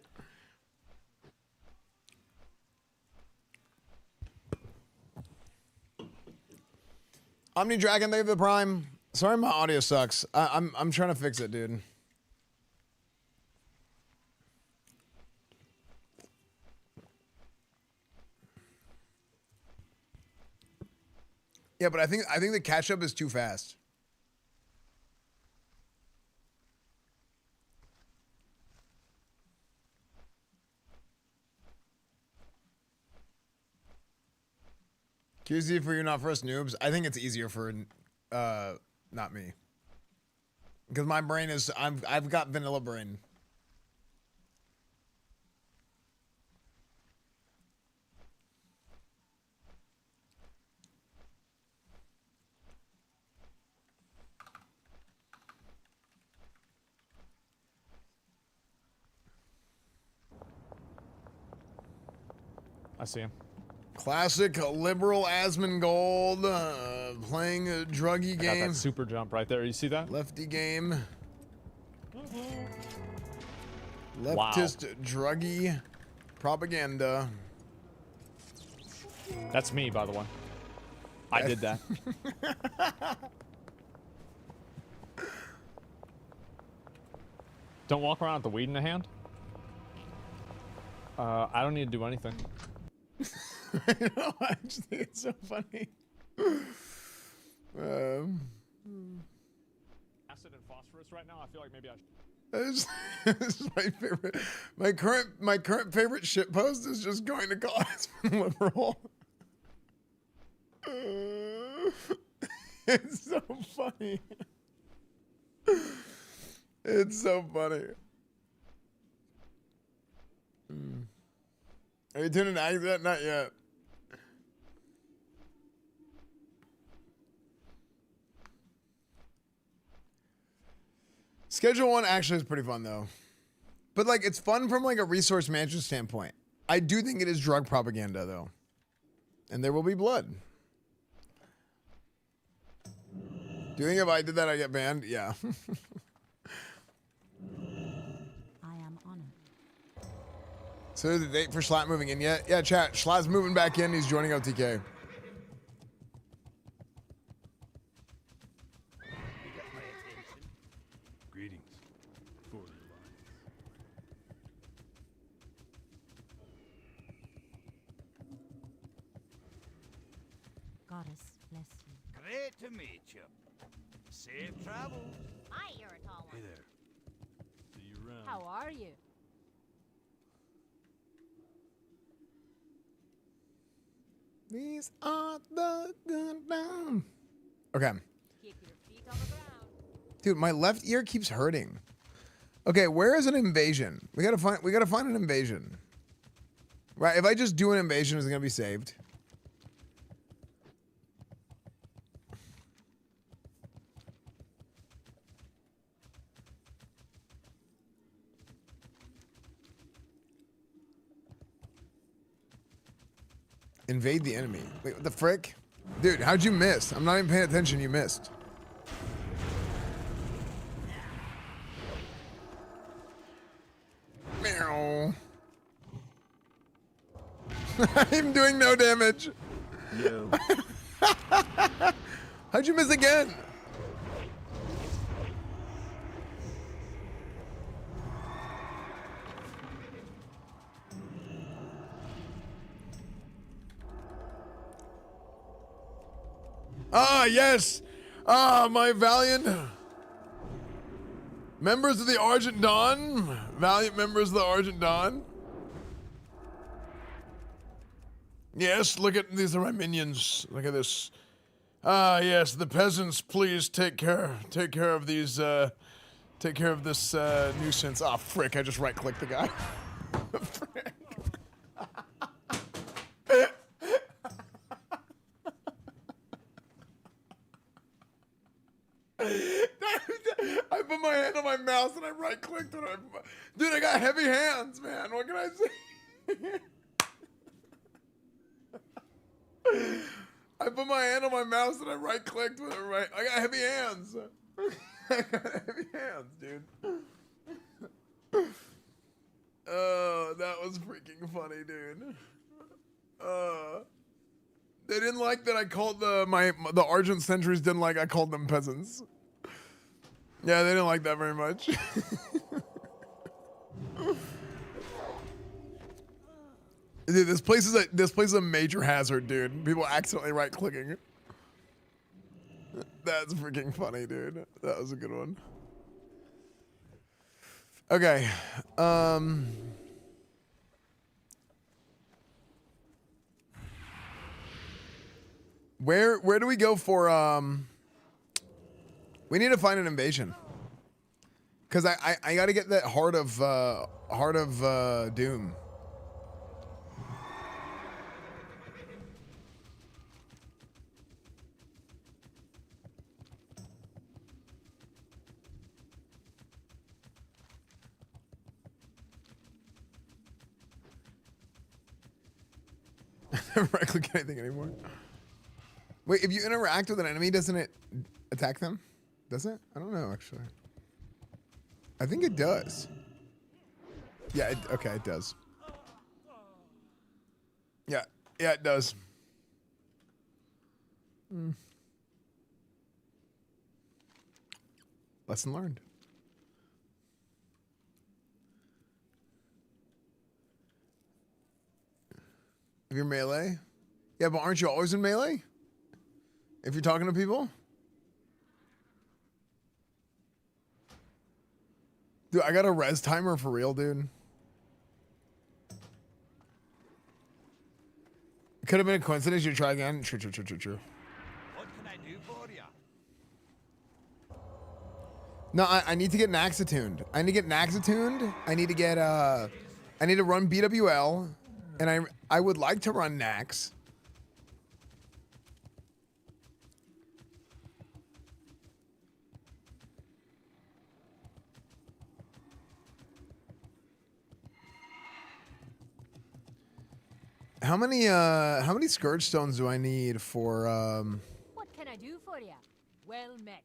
Omni Dragon, thank you for the Prime. Sorry, my audio sucks. I'm trying to fix it, dude. Yeah, but I think the catch up is too fast. QZ for you, not for us noobs. I think it's easier for not me. Because my brain is I've got vanilla brain. I see him. Classic liberal Asmongold playing a druggy game. Got that super jump right there. You see that? Lefty game. Leftist druggy propaganda. That's me, by the way. I did that. Don't walk around with the weed in the hand. I don't need to do anything. I know, I just think it's so funny. Acid and phosphorus right now. I feel like maybe I should. This is my favorite. My current favorite shit post is just going to call Aspen liberal. It's so funny. It's so funny. Are you tuning out yet? Not yet. Schedule 1 actually is pretty fun though. But like it's fun from like a resource management standpoint. I do think it is drug propaganda though. And there will be blood. Do you think if I did that I get banned? Yeah. I am honored. So the date for Schlatt moving in yet? Yeah, chat. Schlatt's moving back in. He's joining OTK. Greetings for the Alliance. Goddess bless you. Great to meet you. Safe travels. Hi, you're a tall one. Hey there. See you around. How are you? These are the good times. Okay. Keep your feet on the ground. Dude, my left ear keeps hurting. Okay, where is an invasion? We gotta find an invasion. Right, if I just do an invasion, is it gonna be saved? Invade the enemy. Wait, what the frick? Dude, how'd you miss? I'm not even paying attention, you missed. Meow. I'm doing no damage. No. How'd you miss again? Ah, yes. Ah, my valiant members of the Argent Dawn. Valiant members of the Argent Dawn. Yes, look at these are my minions. Look at this. Ah, yes, the peasants, please take care of these Take care of this nuisance. Oh, frick, I just right-clicked the guy. Frick. I put my hand on my mouse and I right-clicked and dude, I got heavy hands, man. What can I say? I put my hand on my mouse and I right-clicked with it right. I got heavy hands. I got heavy hands, dude. Oh, that was freaking funny, dude. They didn't like that I called the Argent sentries didn't like I called them peasants. Yeah, they didn't like that very much. Dude, this place is a major hazard, dude. People accidentally right-clicking. That's freaking funny, dude. That was a good one. Okay. Where do we go for we need to find an invasion. Cause I gotta get that Heart of Doom. I never right-click anything anymore. Wait, if you interact with an enemy, doesn't it attack them? Does it? I don't know, actually. I think it does. Yeah, okay, it does. Yeah, it does. Lesson learned. If you're melee? Yeah, but aren't you always in melee? If you're talking to people? Dude, I got a res timer for real, dude. It could have been a coincidence. You try again. True. What can I do for you? No, I need to get Nax attuned. I need to get Nax attuned. I need to get I need to run BWL, and I would like to run Nax. How many Scourge Stones do I need for What can I do for you? Well met.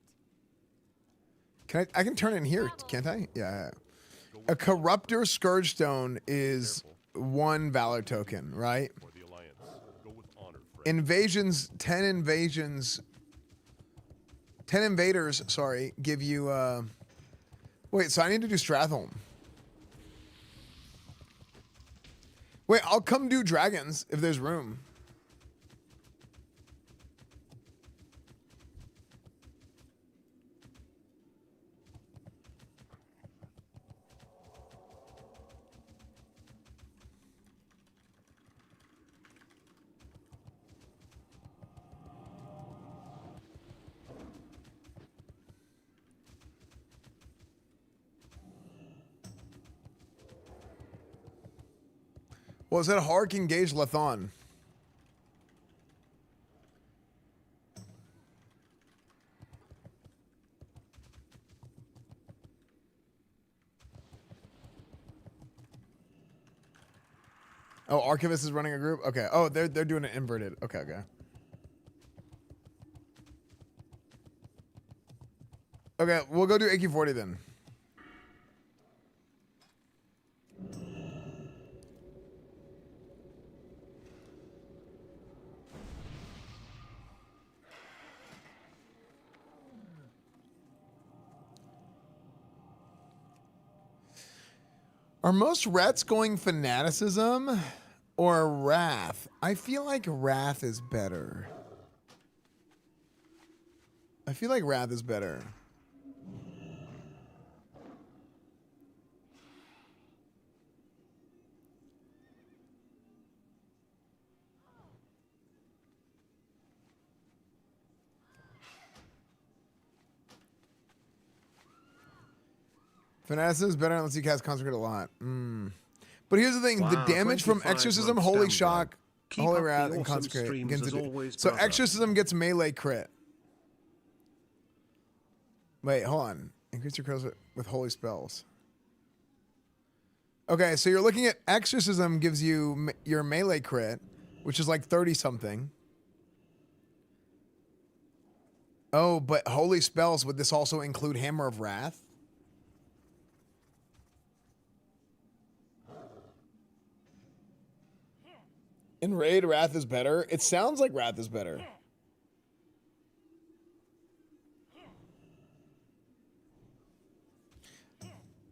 I can turn it in here, can't I? Yeah. A Corruptor Scourge Stone is 1 Valor token, right? Invasions, 10 invaders, sorry, give you wait, so I need to do Stratholm. Wait, I'll come do dragons if there's room. Was it Hark engage Lethon? Oh, Archivist is running a group? Okay. Oh, they're doing it inverted. Okay. Okay, we'll go do AQ40 then. Are most Rets going Fanaticism or Wrath? I feel like Wrath is better. I feel like Wrath is better. Fanaticism is better unless you cast Consecrate a lot. But here's the thing: the damage from 25 Exorcism, months Holy down, Shock, Keep Holy up the Wrath, and awesome Consecrate. streams Begins as to do- always, so brother. Exorcism gets melee crit. Wait, hold on. Increase your crits with holy spells. Okay, so you're looking at Exorcism gives you your melee crit, which is like 30 something. Oh, but holy spells, would this also include Hammer of Wrath? In Raid, Wrath is better. It sounds like Wrath is better.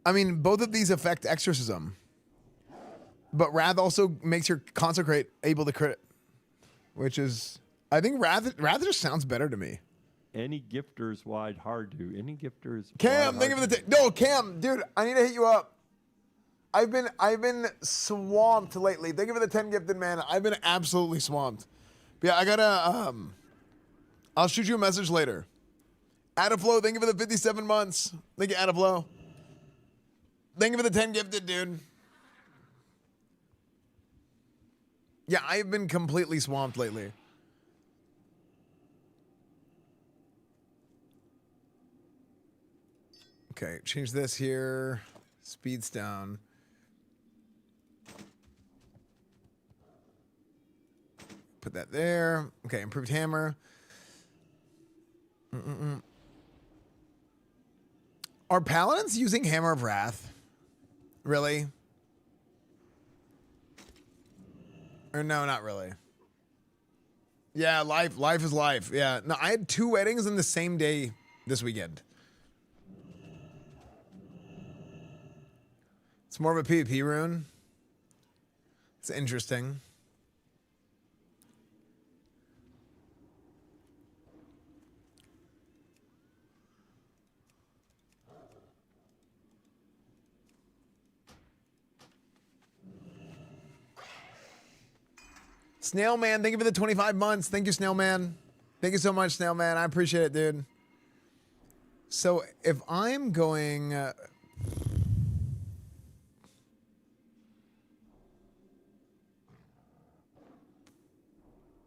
I mean, both of these affect Exorcism. But Wrath also makes your Consecrate able to crit. Which is... I think Wrath just sounds better to me. Any gifters wide hard to. Any gifters. Cam, thank you for the... No, Cam, dude, I need to hit you up. I've been swamped lately. Thank you for the 10 gifted, man. I've been absolutely swamped. But yeah, I gotta... I'll shoot you a message later. Adaflow, thank you for the 57 months. Thank you, Adaflow. Thank you for the 10 gifted, dude. Yeah, I've been completely swamped lately. Okay, change this here. Speed's down. Put that there. Okay, improved hammer. Are paladins using Hammer of Wrath? Really? Or no, not really. Yeah, life is life. Yeah. No, I had 2 weddings in the same day this weekend. It's more of a PvP rune. It's interesting. Snailman, thank you for the 25 months. Thank you, Snailman. Thank you so much, Snailman. I appreciate it, dude. So if I'm going...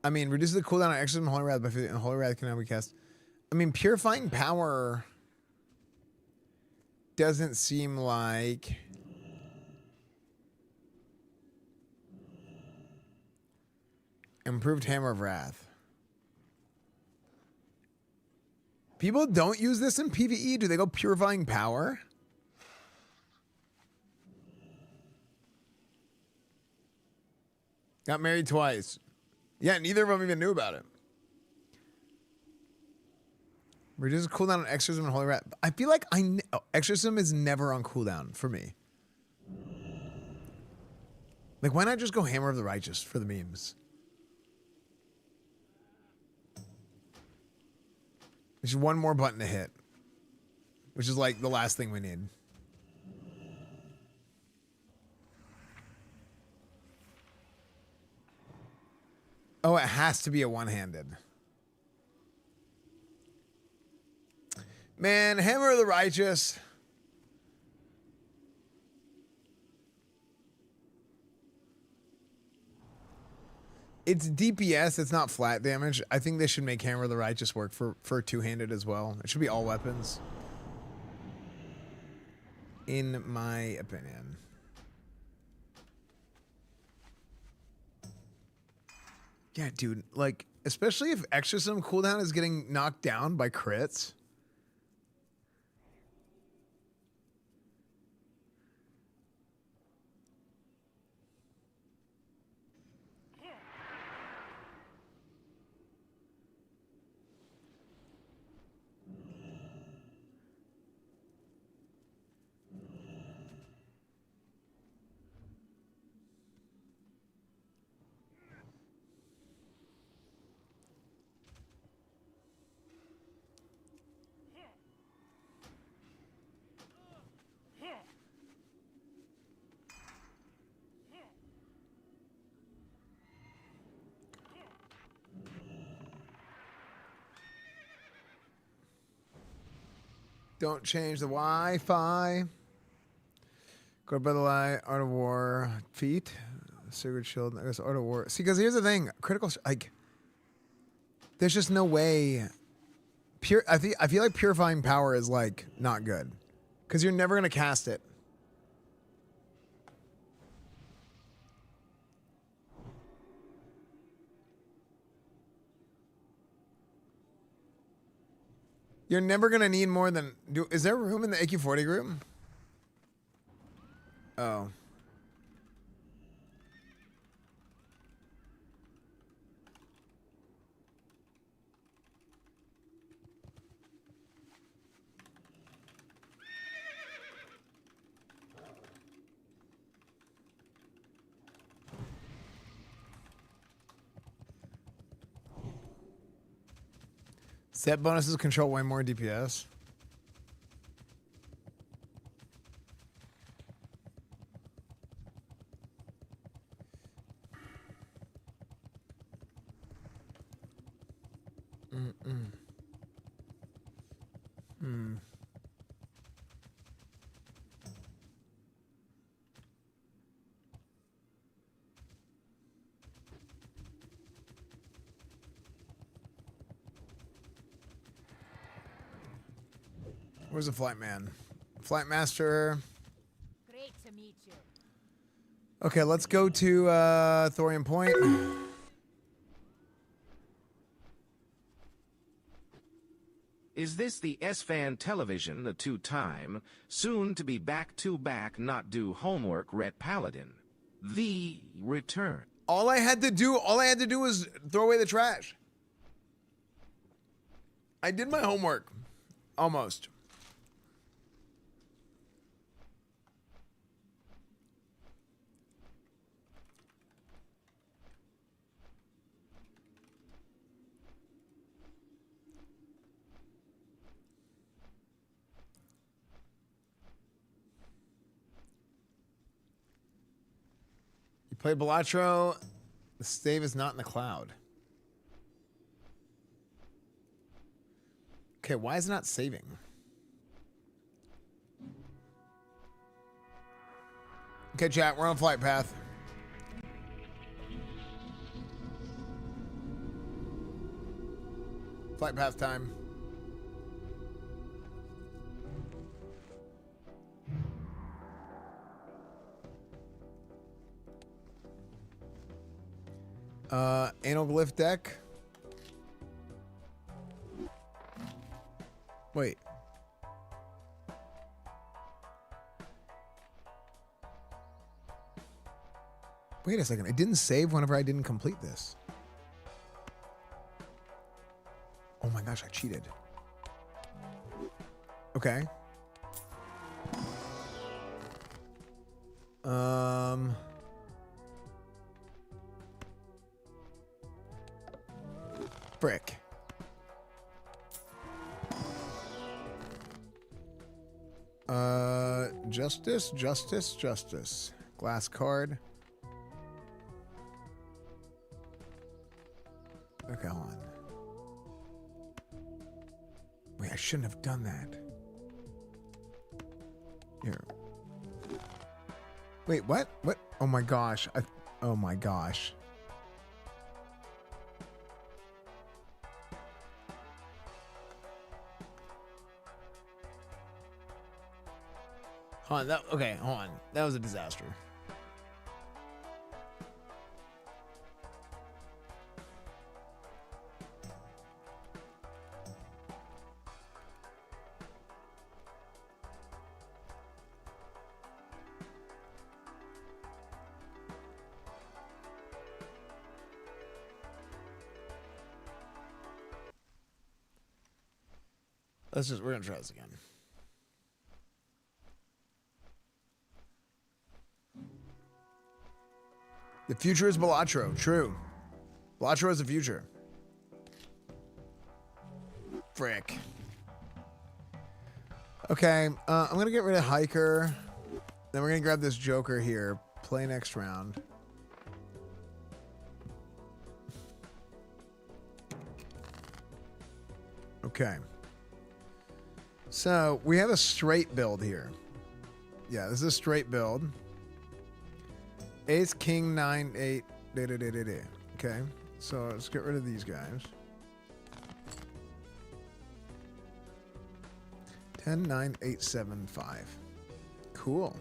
I mean, reduces the cooldown on Exorcism and Holy Wrath by 50, and Holy Wrath can now be cast. I mean, Purifying Power doesn't seem like... Improved Hammer of Wrath. People don't use this in PvE. Do they go Purifying Power? Got married twice. Yeah, neither of them even knew about it. Reduces cooldown on Exorcism and Holy Wrath. I feel like Exorcism is never on cooldown for me. Like, why not just go Hammer of the Righteous for the memes? Just one more button to hit, which is like the last thing we need. Oh, it has to be a one-handed. Man, Hammer of the Righteous. It's DPS, it's not flat damage. I think they should make Hammer of the Righteous work for two-handed as well. It should be all weapons. In my opinion. Yeah, dude, like, especially if Exorcism cooldown is getting knocked down by crits. Don't change the Wi-Fi. Go by the light, Art of War, feat, Sigurd Shield, I guess Art of War. See, because here's the thing, critical, like, there's just no way. I feel like purifying power is like not good, because you're never gonna cast it. You're never gonna need more than. Is there room in the AQ40 group? Oh. Set bonuses control way more DPS. Where's the flight man? Flight master. Great to meet you. Okay, let's go to Thorium Point. Is this the Esfand television, the two-time, soon-to-be back-to-back not-do-homework Ret Paladin? The return. All I had to do was throw away the trash. I did my homework. Almost. Play Balatro. The save is not in the cloud. Okay, why is it not saving? Okay, chat, we're on flight path. Flight path time. Anoglyph deck. Wait. Wait a second. I didn't save whenever I didn't complete this. Oh my gosh, I cheated. Okay. Brick. Justice. Glass card. Okay, hold on. Wait, I shouldn't have done that. Here. Wait, what? What? Oh my gosh. Oh my gosh. Hold on, okay, hold on. That was a disaster. We're gonna try this again. The future is Balatro. True. Balatro is the future. Frick. Okay, I'm going to get rid of Hiker. Then we're going to grab this Joker here. Play next round. Okay. So, we have a straight build here. Yeah, this is a straight build. Ace, king, 9, 8. Okay, so let's get rid of these guys. 10, 9, 8, 7, 5. Cool.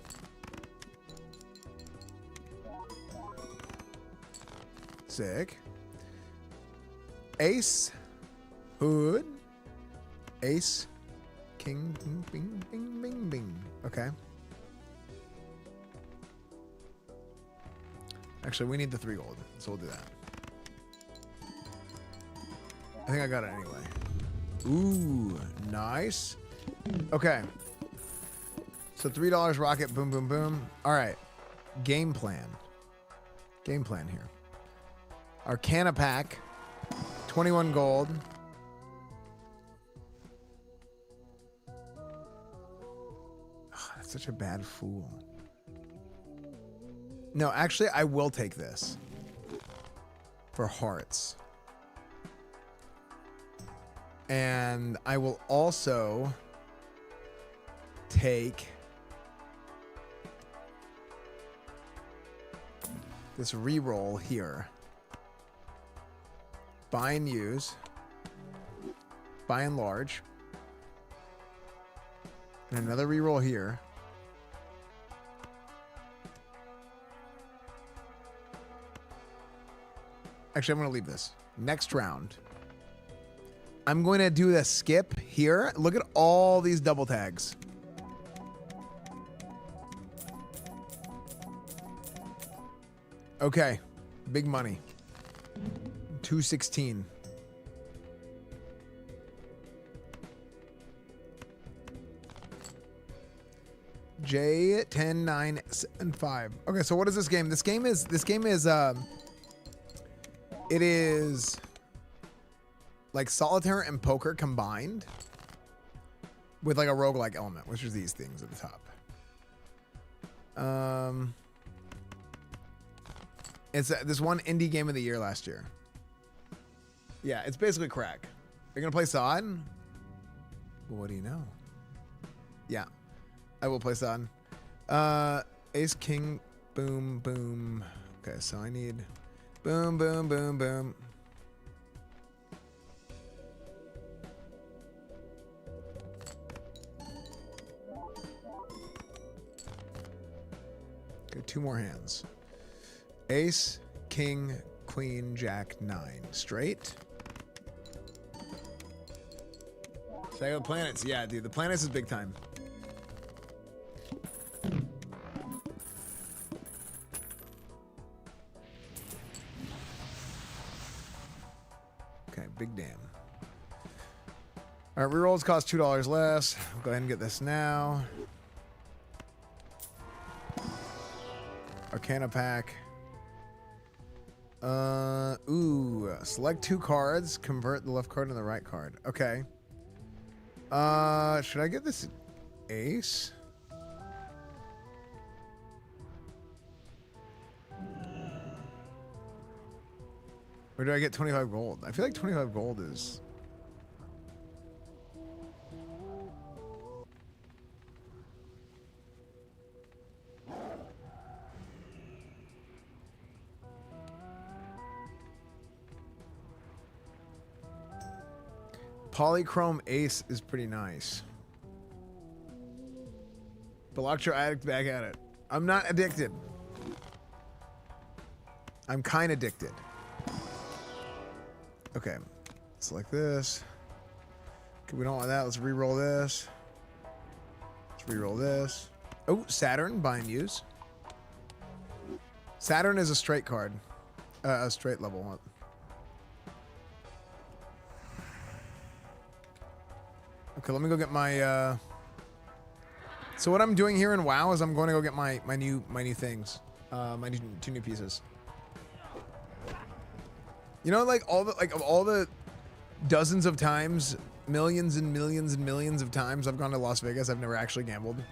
Sick. Ace, hood, ace, king, bing, bing, bing, bing. Okay. Actually, we need the 3 gold, so we'll do that. I think I got it anyway. Ooh, nice. Okay. So $3 rocket, boom, boom, boom. All right. Game plan. Game plan here. Arcana pack, 21 gold. Oh, that's such a bad fool. No, actually, I will take this for hearts. And I will also take this reroll here. Buy and use. Buy and large. And another reroll here. Actually, I'm going to leave this. Next round. I'm going to do the skip here. Look at all these double tags. Okay. Big money. 216. J 10 9 7 5. Okay, so what is this game? This game is it is like solitaire and poker combined with like a roguelike element, which is these things at the top. It's this one indie game of the year last year. Yeah, it's basically crack. You're gonna play Sod? Well, what do you know? Yeah, I will play Sod. Ace, king, boom, boom. Okay, so I need boom, boom, boom, boom. Okay, 2 more hands. Ace, king, queen, jack, 9. Straight. Check out the planets. Yeah, dude, the planets is big time. Okay, big damn. All right, rerolls cost $2 less. I'll go ahead and get this now. Arcana pack. Select 2 cards, convert the left card to the right card. Okay. Should I get this ace? Or do I get 25 gold? I feel like 25 gold is... Polychrome Ace is pretty nice. Blocked your addict back at it. I'm not addicted. I'm kind of addicted. Okay. Select this. Okay, we don't want that. Let's re-roll this. Let's re-roll this. Oh, Saturn, buy and use. Saturn is a straight card. A straight level up. Okay, let me go get my, So what I'm doing here in WoW is I'm going to go get my new things. My 2 new pieces. You know, like of all the dozens of times, millions and millions and millions of times I've gone to Las Vegas, I've never actually gambled.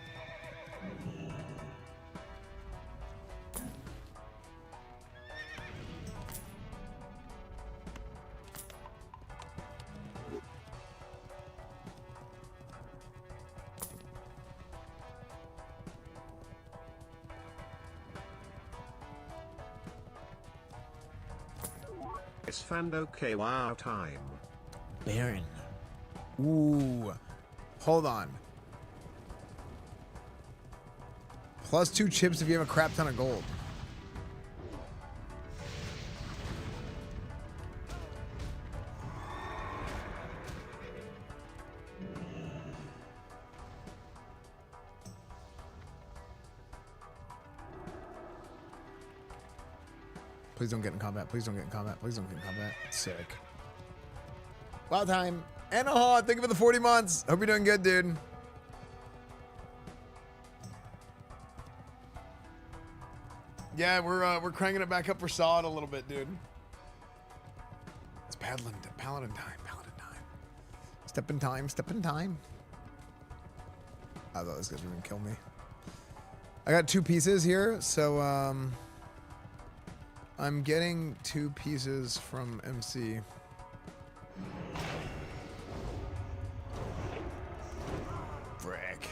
Esfand okay wow time. Baron. Ooh. Hold on. Plus 2 chips if you have a crap ton of gold. Please don't get in combat. Please don't get in combat. Please don't get in combat. Sick. Wild time. Anahaw, thank you for the 40 months. Hope you're doing good, dude. Yeah, we're cranking it back up for solid a little bit, dude. It's Paladin time. Paladin time. Step in time. Step in time. I thought this guy's gonna kill me. I got 2 pieces here, so I'm getting 2 pieces from MC. Frick.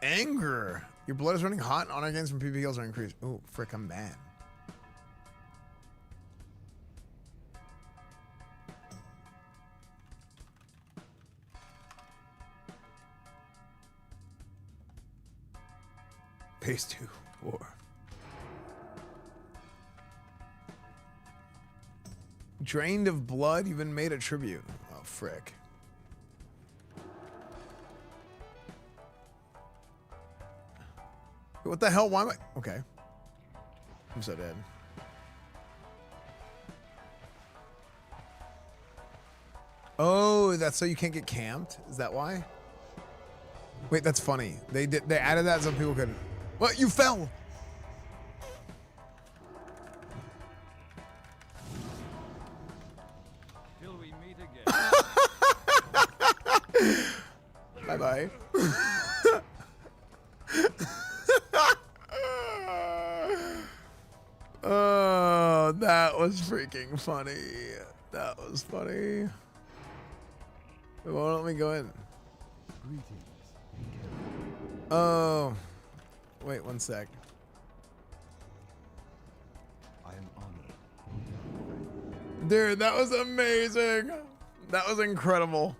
Anger. Your blood is running hot and honor gains from PvP heals are increased. Oh, frick, I'm mad. Phase 2 war. Drained of blood, you've been made a tribute. Oh, frick. What the hell? Why am I? Okay. I'm so dead. Oh, that's so you can't get camped? Is that why? Wait, that's funny. They added that so people could. What? You fell! Till we meet again. Bye-bye. Oh, that was freaking funny. That was funny. It won't let me go in. Oh. Wait 1 sec. I am honored. Dude, that was amazing. That was incredible.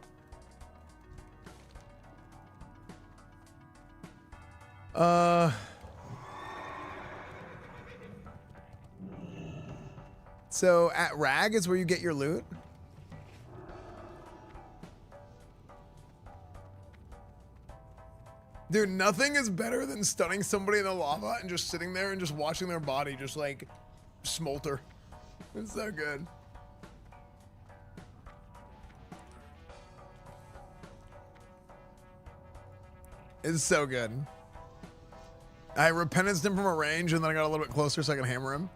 So at Rag is where you get your loot? Dude, nothing is better than stunning somebody in the lava and just sitting there and just watching their body just like smolter. It's so good. It's so good. I repentenced him from a range and then I got a little bit closer so I could hammer him.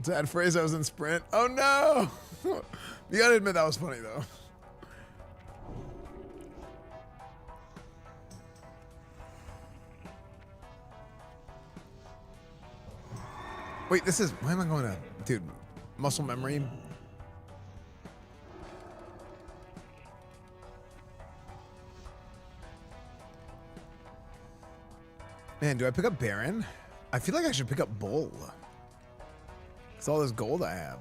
Sad phrase, I was in sprint. Oh no! You gotta admit that was funny though. Wait, this is, why am I going to, dude, muscle memory? Man, do I pick up Baron? I feel like I should pick up Bull. It's all this gold I have.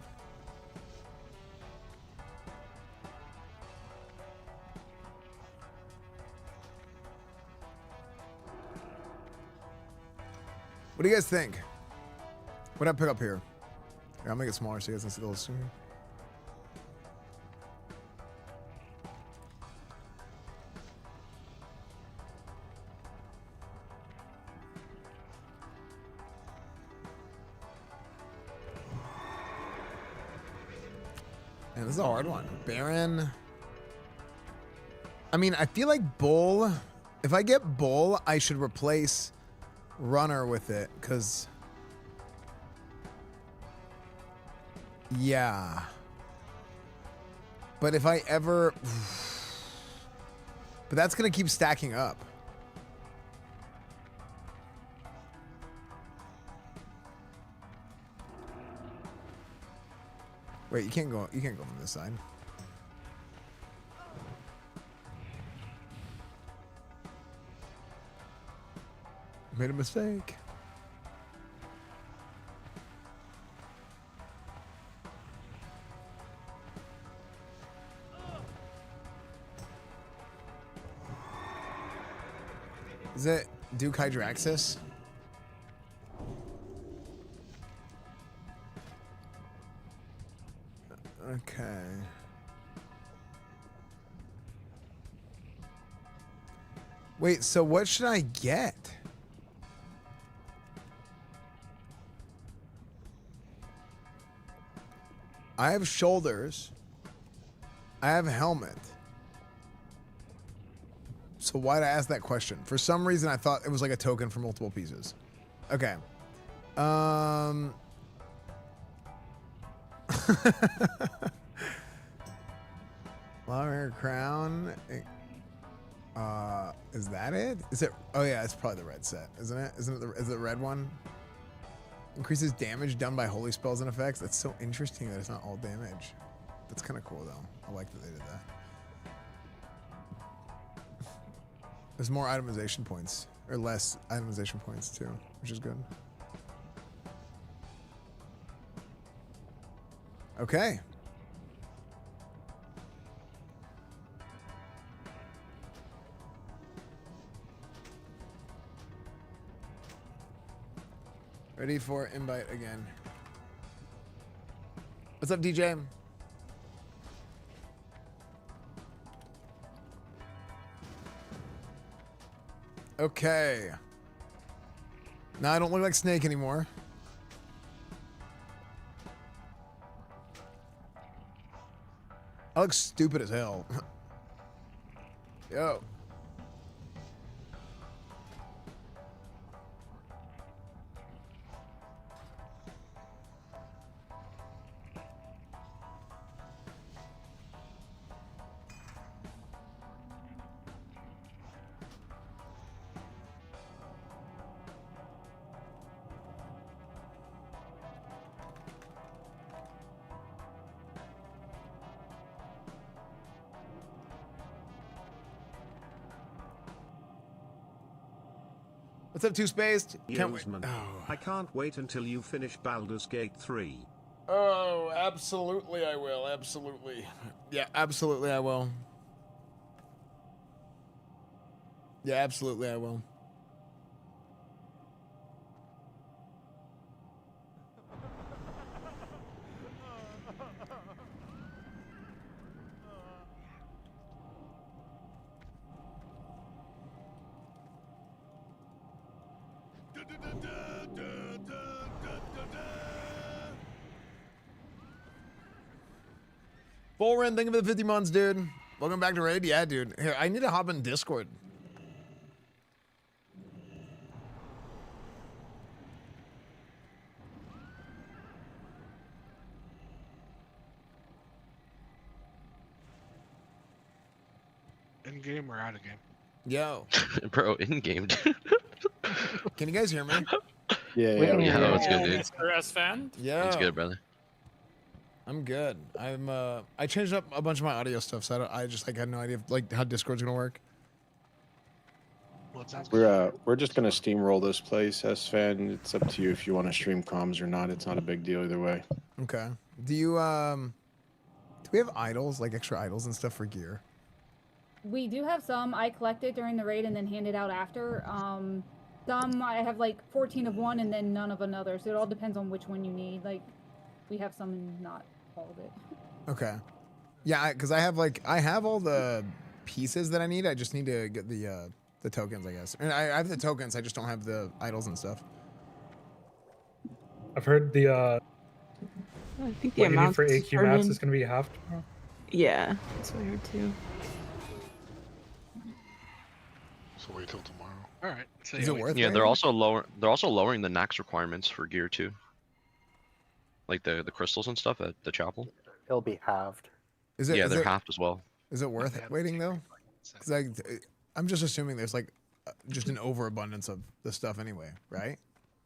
What do you guys think? What do I pick up here? Here, I'll make it smaller so you guys can see the little screen. Man, this is a hard one. Baron. I mean, I feel like Bull. If I get Bull, I should replace Runner with it, because yeah. But if I ever, but that's gonna keep stacking up. Wait, you can't go from this side. Made a mistake. Is it Duke Hydraxis? Okay. Wait, so what should I get? I have shoulders. I have helmet. So why'd I ask that question? For some reason, I thought it was like a token for multiple pieces. Okay. Flower crown. Is that it? Is it? Oh yeah, it's probably the red set, isn't it? Isn't it? Is it the red one? Increases damage done by holy spells and effects. That's so interesting that it's not all damage. That's kind of cool though. I like that they did that. There's more itemization points, or less itemization points too, which is good. Okay. Ready for invite again. What's up, DJ? Okay. Now I don't look like Snake anymore. I look stupid as hell. Yo. What's up, Two Spaced? Can't wait. I can't wait until you finish Baldur's Gate 3. Oh, absolutely I will. Absolutely. Yeah, absolutely I will. Yeah, absolutely I will. Bullrin, thank you for the 50 months, dude. Welcome back to Raid. Yeah, dude. Here, I need to hop in Discord. In game or out of game? Yo. Bro, in game. Can you guys hear me? Yeah, that's good, dude. Mr. Esfand? Yeah. That's good, brother. I'm good. I changed up a bunch of my audio stuff, so I just like had no idea like how Discord's gonna work. We're just gonna steamroll this place, Esfand. It's up to you if you want to stream comms or not. It's not a big deal either way. Okay. Do you do we have idols, like extra idols and stuff for gear? We do have some. I collect it during the raid and then hand it out after. Some I have like 14 of one and then none of another. So it all depends on which one you need. Like we have some and not all of it. Okay. Yeah, because I have all the pieces that I need. I just need to get the tokens, I guess. And I have the tokens. I just don't have the idols and stuff. I've heard the I think the what you need amount for AQ mats is going to be half tomorrow. Yeah, that's what I heard too. So wait till tomorrow. All right. So Is it worth Yeah, it? they're also lowering the Nax requirements for gear too. Like the crystals and stuff at the chapel. It'll be halved. Is it? Yeah, is they're it- halved as well. Is it worth it waiting though? Because I'm just assuming there's like just an overabundance of the stuff anyway, right?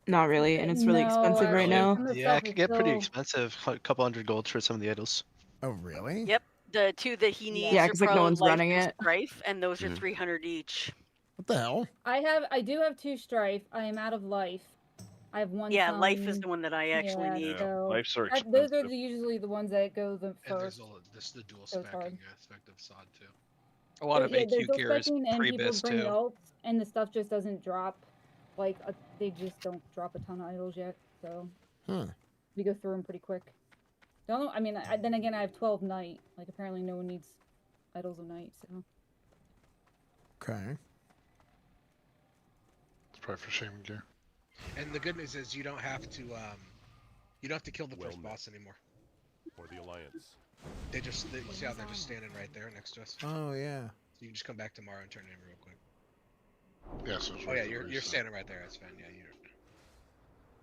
Not really, and it's really expensive right now. Yeah, it could get pretty expensive. A couple $100 gold for some of the idols. Oh, really? Yep, the two that he needs Yeah, are 'cause, like, no probably one's Life running and it. Strife, and those are 300 each. What the hell? I do have 2 strife. I am out of life. I have 1. Yeah, life is the one that I actually need. So Lifes are those are expensive. usually the ones that go the first. This is the dual So it's hard. specking aspect of SOD too. A lot of Yeah, AQ there's no gear is specking, and people pre-biz bring too. ults, and the stuff just doesn't drop. Like they just don't drop a ton of idols yet. So we go through them pretty quick. Don't know. I mean, then again, I have 12 night. Like apparently no one needs idols of night. So. Okay. It's probably for shaming gear. And the good news is you don't have to kill the first boss anymore. For the Alliance. You see how they're just standing right there next to us? Oh yeah. So you can just come back tomorrow and turn it in real quick. Yeah, so Oh yeah, you're standing right there, Esfand. Yeah, you're.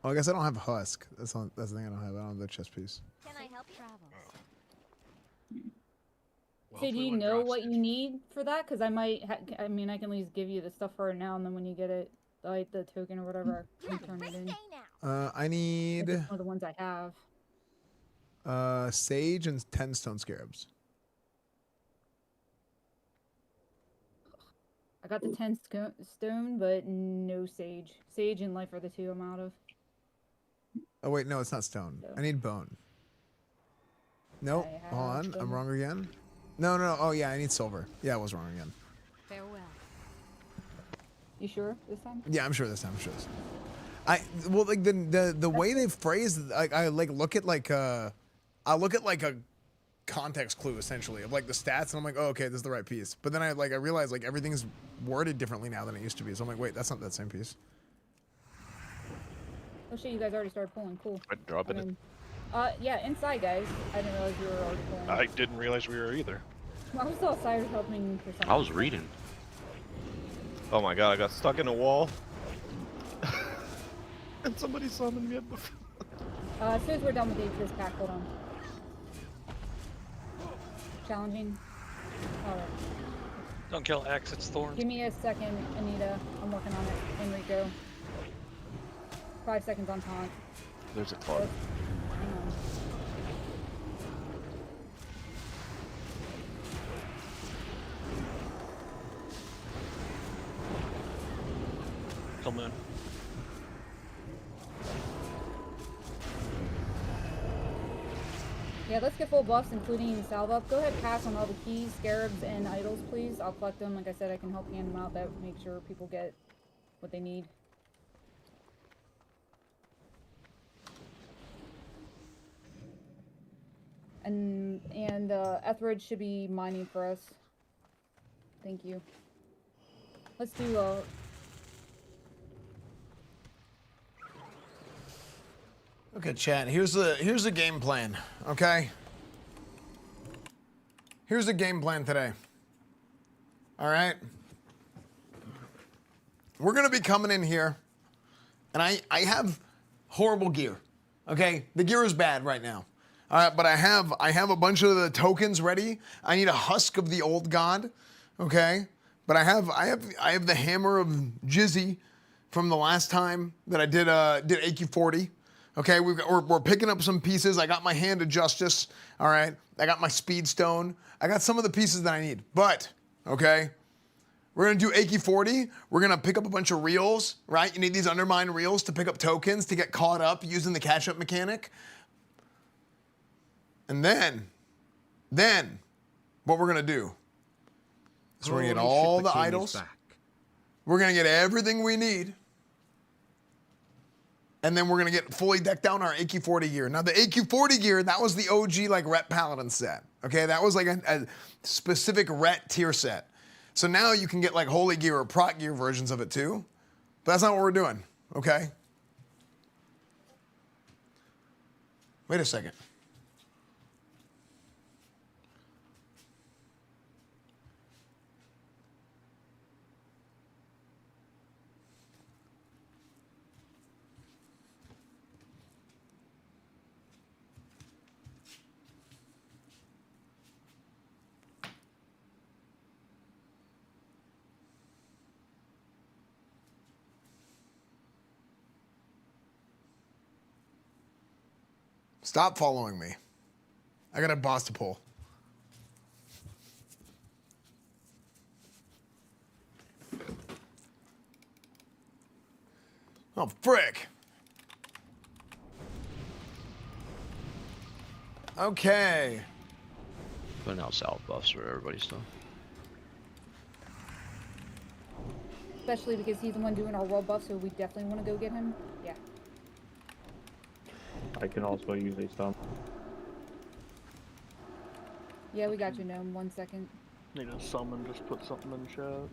Oh, I guess I don't have husk. That's the thing I don't have. I don't have the chest piece. Can I help you? So do you know what you need for that? Because I might. I mean, I can at least give you the stuff for it now, and then when you get it, like the token or whatever, you turn it in. I need One of the ones I have. sage and 10 stone scarabs. I got the 10 stone, but no sage. Sage and life are the 2 I'm out of. Oh wait, no, it's not stone. I need bone. Nope. Hold on, I'm wrong again. No. Oh yeah, I need silver. Yeah, I was wrong again. Farewell. You sure this time? Yeah, I'm sure this time. Well, like the way they phrased, like I look at like a context clue essentially of like the stats, and I'm like, oh, okay, this is the right piece. But then I realize like everything's worded differently now than it used to be. So I'm like, wait, that's not that same piece. Oh shit, you guys already started pulling. Cool. What, dropping it? Yeah, inside, guys. I didn't realize you were already pulling. I didn't realize we were either. I was outside helping for something. I was reading. Oh my god, I got stuck in a wall. And somebody summoned me up before. As soon as we're done with this pack, hold on. Challenging. Alright. Don't kill X, it's Thorns. Give me a second, Anita. I'm working on it. Enrico. 5 seconds on taunt. There's a clock. Hang on. Kill Moon. Yeah, let's get full buffs, including salve up. Go ahead, pass on all the keys, scarabs, and idols, please. I'll collect them. Like I said, I can help hand them out. That make sure people get what they need. And Etheridge should be mining for us. Thank you. Let's do Okay, chat. Here's the game plan. Okay. Here's the game plan today. All right. We're gonna be coming in here, and I have horrible gear. Okay, the gear is bad right now. All right, but I have a bunch of the tokens ready. I need a husk of the old god. Okay, but I have the hammer of Jizzy from the last time that I did AQ40. Okay, we're picking up some pieces. I got my Hand of Justice. All right, I got my Speed Stone. I got some of the pieces that I need. But okay, we're gonna do AQ40. We're gonna pick up a bunch of reels. Right, you need these undermine reels to pick up tokens to get caught up using the catch-up mechanic. And then what we're gonna do is we're gonna get all the idols. We're gonna get everything we need. And then we're gonna get fully decked down our AQ40 gear. Now the AQ40 gear, that was the OG like Ret Paladin set. Okay, that was like a specific Ret tier set. So now you can get like holy gear or proc gear versions of it too. But that's not what we're doing, okay? Wait a second. Stop following me. I got a boss to pull. Oh, frick. Okay. Putting out salve buffs for everybody still. Especially because he's the one doing our world buff, so we definitely want to go get him. Yeah. I can also use a stump. Yeah, we got you, Gnome. 1 second. Need a summon, just put something in the chat.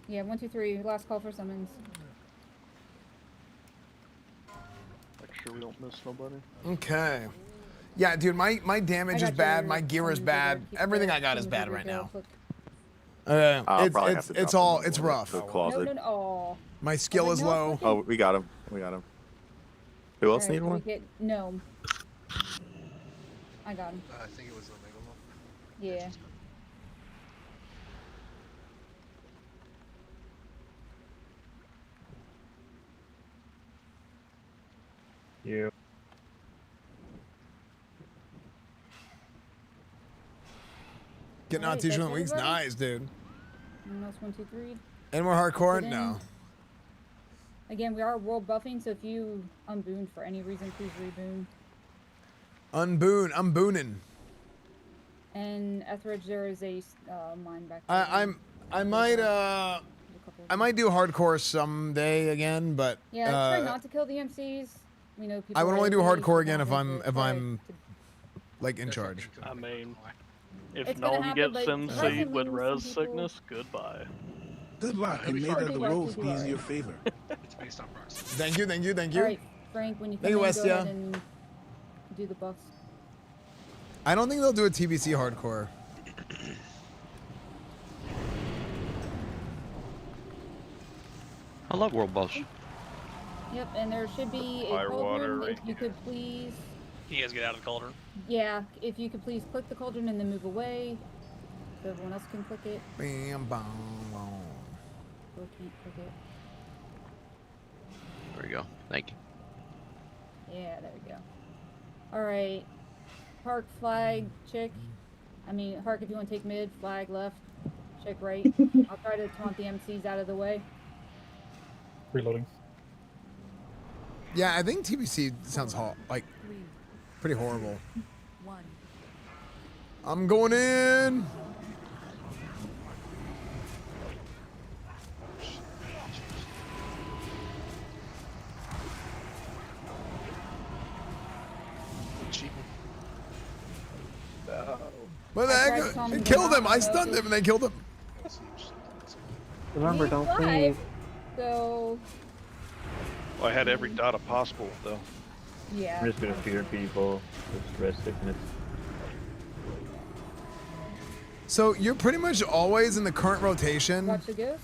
Yeah, 1, 2, 3. Last call for summons. Make sure we don't miss nobody. Okay. Yeah, dude, my damage is bad, my gear is bad, everything I got is bad right now. It's rough. No. My skill is low. Oh, we got him. We got him. Who else need one? Gnome. I got him. I think it was the Omega one. Yeah. You. Getting out t-shirt in weeks, nice, dude. Anyone else 1, 2, 3? Any more hardcore? No. Again, we are world buffing, so if you unboon for any reason, please reboon. Unboon. I'm booning. And Etheridge, there is a mine back there. I might do hardcore someday again, but yeah, try not to kill the MCs. We know people. I would only do really hardcore again if want I'm like in charge. I mean, if It's no gonna one happen, gets but MC with some res people- sickness, goodbye. Good luck, and may the rolls be in your favor. It's based on proxy. Thank you. All right, Frank, when you come Thank you, in, go Westia. ahead and do the buffs. I don't think they'll do a TBC hardcore. I love world buffs. Yep, and there should be a Fire, cauldron. water, If you could please, You guys get out of the cauldron. yeah, if you could please click the cauldron and then move away, so everyone else can click it. Bam, bam, bam. Or can't click it. There we go. Thank you. Yeah, there we go. All right, Hark, flag, chick. I mean, Hark, if you want to take mid, flag left, chick right. I'll try to taunt the MCs out of the way. Reloading. Yeah, I think TBC sounds like pretty horrible. I'm going in. What the heck? They killed him. I stunned him and they killed him. Remember, don't He's leave. live, so Well, I had every data possible, though. yeah. I'm just gonna fear people with stress sickness. So you're pretty much always in the current rotation. Watch the ghost.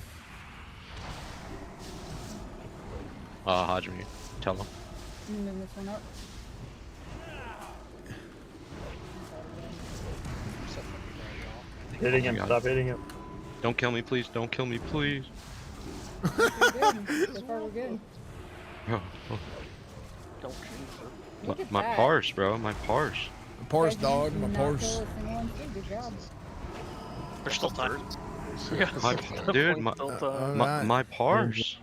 Ashbringer, tell them. Let me move this one up. Hitting him, stop hitting him. Don't kill me, please. Don't kill me, please. We're good. So far, we're good. Oh, oh. Don't jinx her. Look at My that. parse, bro. My parse. My parse, You dog. did My not parse. kill a single one, too. Good job. There's still time. Dude, Alright. my parse.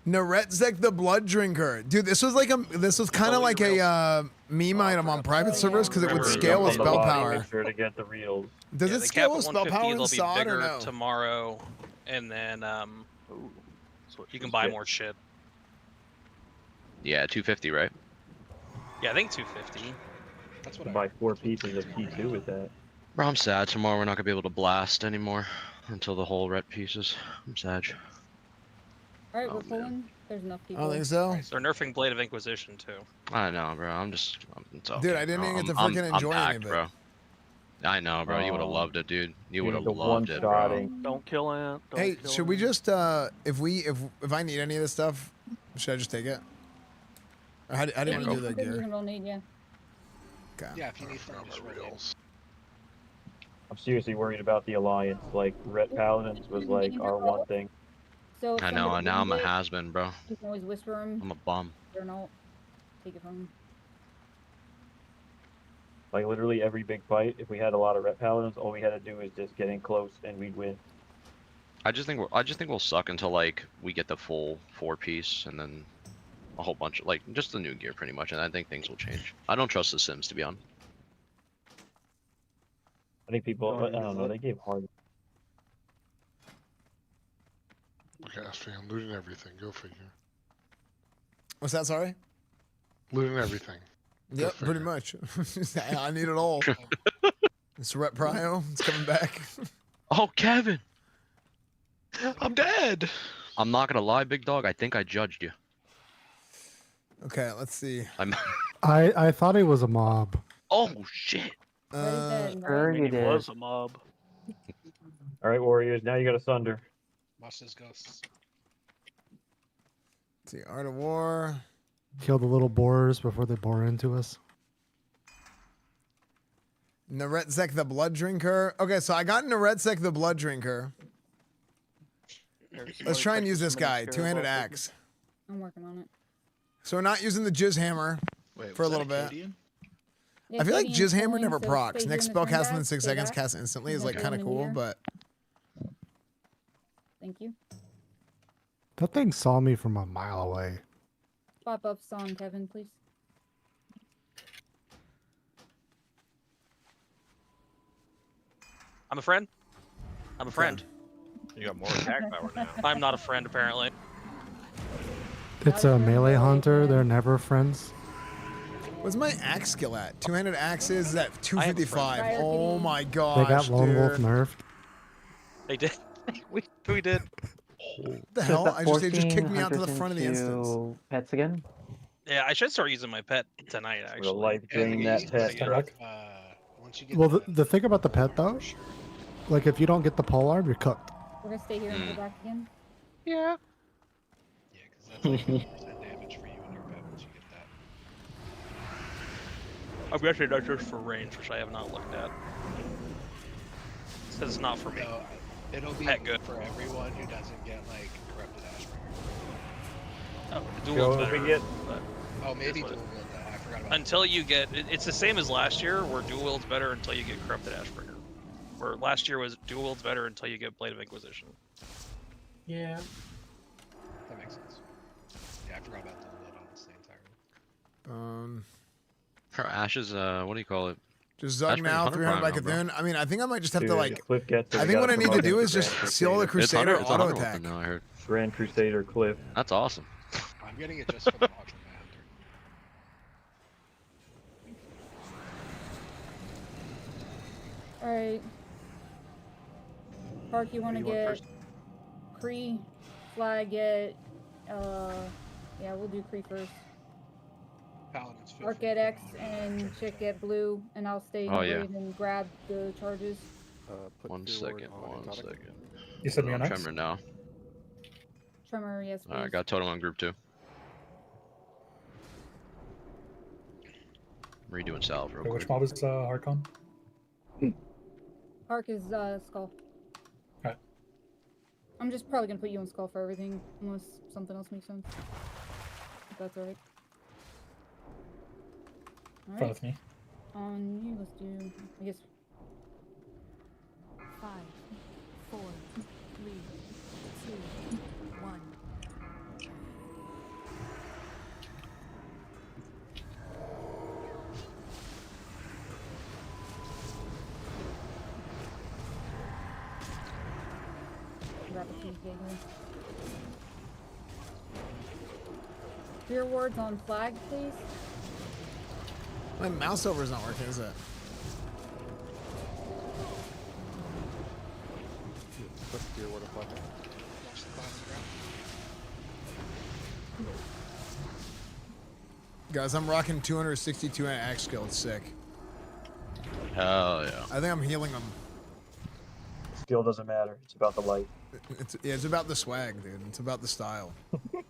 Naretsek the Blood Drinker. Dude, this was kind of like a meme item on private servers because it would scale with spell power. Make sure to get the reels. Does it the scale cap with at spell 150, power in they'll be SOD or bigger no? tomorrow, and then you can buy more shit. Yeah, 250, right? Yeah, I think 250. That's You what I buy 4 pieces of P2 with that. Bro, I'm sad. Tomorrow we're not gonna be able to blast anymore until the whole ret pieces. I'm sad. All right, we're pulling. There's enough I people. don't think so. They're nerfing Blade of Inquisition too. I know, bro. It's okay, Dude, I didn't bro. even get to I'm- freaking I'm enjoy any back, of it. bro. I know, bro. You would have Oh. loved it, dude. You Dude, would have the loved it, bro. one-shotting. Don't kill Ant. Don't Hey, kill should we Ant. just if I need any of this stuff, should I just take it? Or how do you want to do that, Good, gear? we'll need, yeah. Okay. Yeah, if you need friends, just roll in. I'm seriously worried about the alliance. Like, Ret Paladins was like our one thing. So if I know, somebody and now I'm a wins it, has-been, bro. you can always whisper them. I'm a bum. They're not. Take it from them. Like, literally every big fight, if we had a lot of Ret Paladins, all we had to do is just get in close and we'd win. I just think we'll suck until like we get the full 4-piece and then a whole bunch of like just the new gear pretty much, and I think things will change. I don't trust the Sims to be honest. I think people, I don't know, they gave hard. Okay, I'm looting everything. Go figure. What's that? Sorry. Looting everything. Go Yep, pretty figure. much. I need it all. It's Rep Prio. It's coming back. Oh, Kevin! I'm dead! I'm not gonna lie, big dog. I think I judged you. Okay, let's see. I thought he was a mob. Oh shit! Sure you He did. was a mob. All right, Warriors, now you got a Sunder. Watch those ghosts. Let's see, Art of War. Kill the little borers before they bore into us. Naretsek the Blood Drinker. Okay, so I got Naretsek the Blood Drinker. Let's try and use this guy. Two-handed axe. I'm working on it. So we're not using the Jizz Hammer for a little bit. Yeah, I feel like Cadian Jizz Hammer coin, never so procs. stay Next here in spell the cast turn within back, 6 stay seconds, back, cast instantly is and like then kind of go in cool, here. but Thank you. That thing saw me from a mile away. Pop up song, Kevin, please. I'm a friend. I'm a friend. You got more attack power now. I'm not a friend, apparently. It's a melee hunter. They're never friends. what's my axe skill at? Two-handed axes is at I have a 255. friend. Oh my They gosh, got Lone Wolf dude. nerfed. They did. we did. What the hell? They just kicked me out to the front of the instance. Pets again? Yeah, I should start using my pet tonight, actually. We'll life drain that pet. Once you get Well, the thing about the pet though, like if you don't get the pole arm, you're cooked. We're gonna stay here and go back again. Yeah. Yeah, because that's like 100% damage for you and your pet once you get that. I'm guessing that's just for range, which I have not looked at. It says it's not for me. No, it'll be Pet good. for everyone who doesn't get like corrupted Ashbringer. Oh, dual wield's better, but Oh, maybe what dual it- wield that. I forgot about until you get, it's the same as last year, where dual wield's better until you get corrupted Ashbringer. Where last year was dual wield's better until you get Blade of Inquisition. Yeah. That makes sense. Yeah, I forgot about dual wield honestly entirely. Her ashes, what do you call it? Just Zug Ashbringer now, 100 300 by prime now, bro. Cthulhu. I mean, I think I might just have Dude, to like. Cliff gets it. I We think gotta what I need to promote him do to is just Grand seal the Crusader. Crusader It's auto 100 attack. now, I heard. Grand Crusader Cliff. That's awesome. I'm getting it just for the Ultra Hunter. Alright. Park, you wanna You want get first? Kree, Flag get, yeah, we'll do Kree first. Paladin's fit Arc for get the X Ultra and Hunter. Chick get blue, and I'll stay in Oh, the yeah. raid and grab the charges. One second. You said me on X? Tremor now. Tremor, yes, please. Alright, got totem on group 2. Redoing salve real Wait, quick. which mob is Harkon? Arc is, Skull. Alright. I'm just probably gonna put you on Skull for everything, unless something else makes sense. If that's alright. Fine Alright. with me. On you, let's do, I guess, 5, 4, 3, 2, 1. grab a Tuesday here. Fear wards on Flag, please. My mouse over is not working, is it? Guys, I'm rocking 262 and axe skill. It's sick. Hell yeah. I think I'm healing them. Skill doesn't matter. It's about the light. It's about the swag, dude. It's about the style. Can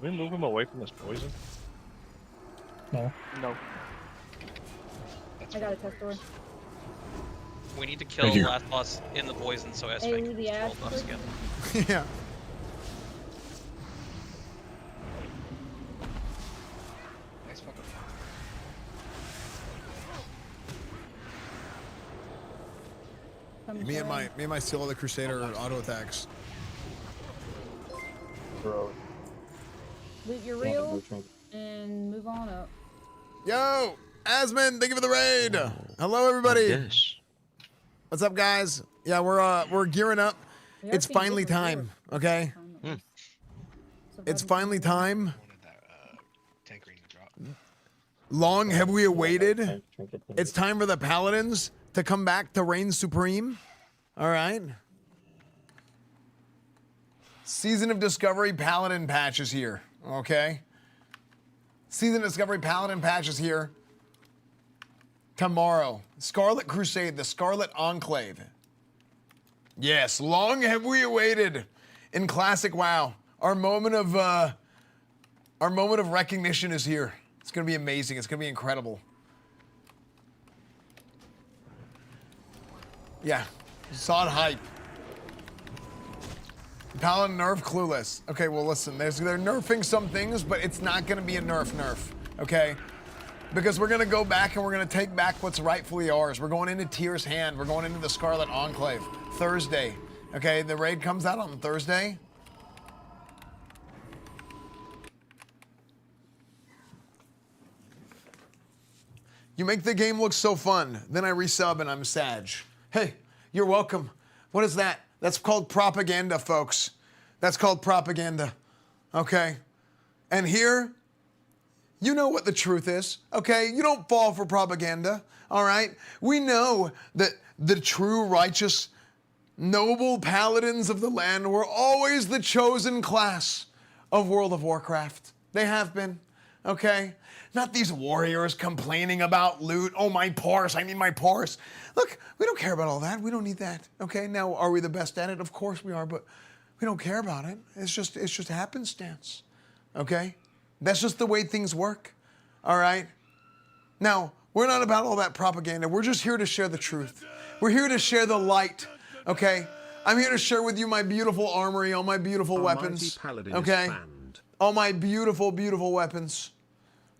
we move him away from this poison? No. No. I got a test door. We need to kill last boss in the poison so Esfand Hey, can the control ash buffs first? again. Yeah. Nice fucking Me and my Scarlet Crusader auto attacks. Bro. Loot your reel and move on up. Yo, Asmund, thank you for the raid. Hello, everybody. Yes. What's up, guys? Yeah, we're gearing up. It's finally time. Okay. It's finally time. Long have we awaited. It's time for the Paladins to come back to reign supreme. All right. Season of Discovery Paladin patch is here. Okay. Season of Discovery Paladin patch is here. Tomorrow. Scarlet Crusade, the Scarlet Enclave. Yes, long have we awaited in classic WoW. Our moment of recognition is here. It's gonna be amazing. It's gonna be incredible. Yeah, sod hype. Paladin nerf clueless. Okay, well listen, they're nerfing some things, but it's not gonna be a nerf, okay? Because we're gonna go back and we're gonna take back what's rightfully ours. We're going into Tyr's Hand. We're going into the Scarlet Enclave Thursday. Okay, the raid comes out on Thursday. You make the game look so fun. Then I resub and I'm Sag. Hey, you're welcome. What is that? That's called propaganda, folks. That's called propaganda. Okay? And here, you know what the truth is, okay? You don't fall for propaganda, all right? We know that the true, righteous, noble paladins of the land were always the chosen class of World of Warcraft. They have been, okay? Not these warriors complaining about loot. Oh, my parse, I need my parse. Look, we don't care about all that. We don't need that, okay? Now, are we the best at it? Of course we are, but we don't care about it. It's just happenstance, okay? That's just the way things work, all right? Now, we're not about all that propaganda. We're just here to share the truth. We're here to share the light, okay? I'm here to share with you my beautiful armory, all my beautiful weapons, okay? All my beautiful, beautiful weapons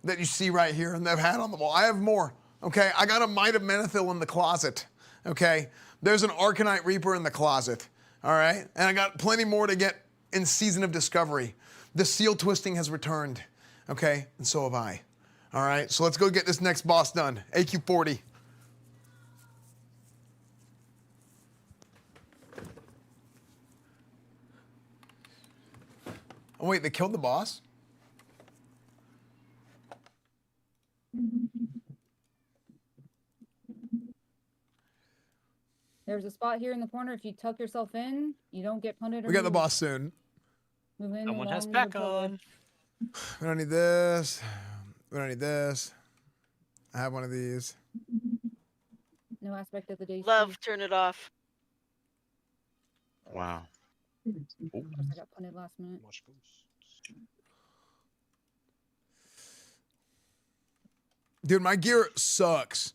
that you see right here and that I've had on the wall. I have more, okay? I got a Might of Menethil in the closet, okay? There's an Arcanite Reaper in the closet, all right? And I got plenty more to get in Season of Discovery. The seal twisting has returned, okay? And so have I, all right? So let's go get this next boss done, AQ40. Oh wait, they killed the boss? There's a spot here in the corner. If you tuck yourself in, you don't get punted. We got the boss soon. Move in. Someone has back on. We don't need this. We don't need this. I have one of these. No aspect of the day. Love, turn it off. Wow. I got punted last minute. Dude, my gear sucks.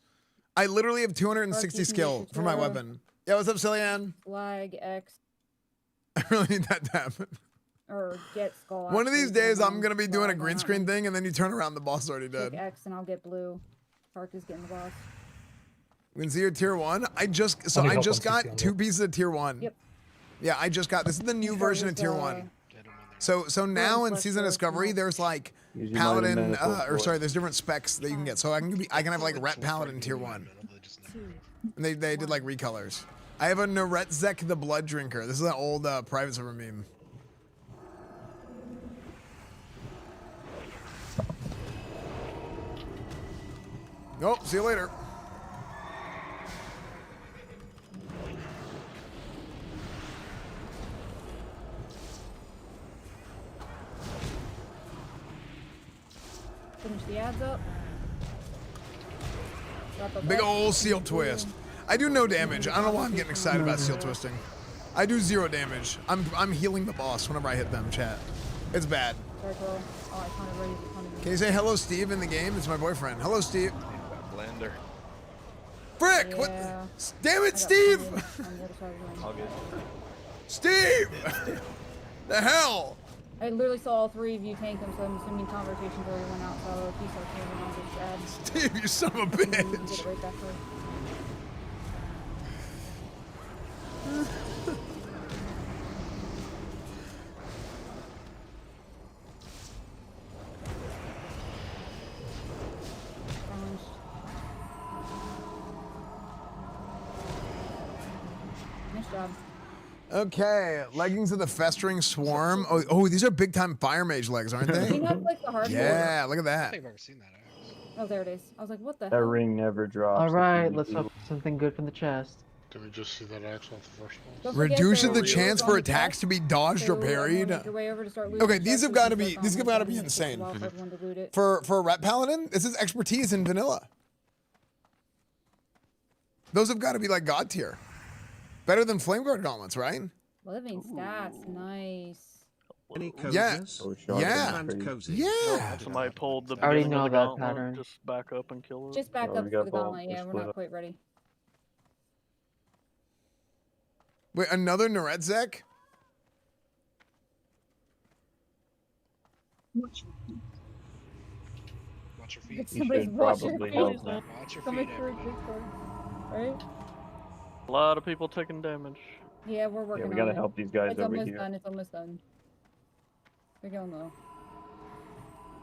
I literally have 260 skill for my weapon. Yeah, what's up, Cillian? Flag X. I really need that to happen. Or get skull. One of these days, I'm going to be doing a green screen thing, and then you turn around, the boss is already dead. Click X and I'll get blue. Park is getting the boss. We can see your tier 1. I just got 2 pieces of tier 1. Yep. Yeah, I just got, this is the new version of tier 1. So now in Season of Discovery, there's like Paladin, there's different specs that you can get. So I can have like Ret Paladin tier 1. And they did like recolors. I have a Neretzek the Blood Drinker. This is an old private server meme. Nope, see you later. Finish the ads up. Big ol' seal twist. I do no damage. I don't know why I'm getting excited about seal twisting. I do 0 damage. I'm healing the boss whenever I hit them, chat. It's bad. Can you say hello, Steve, in the game? It's my boyfriend. Hello, Steve. Blender. Frick! Yeah. What? Damn it, Steve! All good. Steve! The hell? I literally saw all 3 of you tank them, so I'm assuming conversations already went out. So if you start tanking, I'll just add. Steve, you son of a bitch! Get it right back Okay, leggings of the festering swarm. Oh, these are big time fire mage legs, aren't Can they? you not click the hard Yeah, look at I that. think I've ever seen that. Oh, there it is. I was like, what the That hell? ring never drops. All It's right, easy. let's hope something good from the chest. Did we just see that axe off the first one? Don't forget Reduces the reels chance on for the attacks chest, to be dodged or so parried. make your way over to start looting Okay, the these chest have so got you to can be start these have gauntlet got to be them. It takes a insane. while for everyone to loot it. For Ret Paladin, this is expertise in vanilla. Those have got to be like god tier. Better than Flame Guard gauntlets, right? Living stats, nice. Yeah. Yeah. Yeah. Somebody pulled the I already beginning know of the that gauntlet, pattern. just back up and kill it. Just back Oh, up we for got the both. gauntlet. Yeah, We're we're split not up. quite ready. Wait, another Neredzek? Watch your feet. Somebody's should watching probably feet. help them. Watch your Coming feet, through everybody. Discord. Right? A lot of people taking damage. Yeah, we're working Yeah, we on gotta it. help these guys It's over almost here. done. It's almost done. We're going low.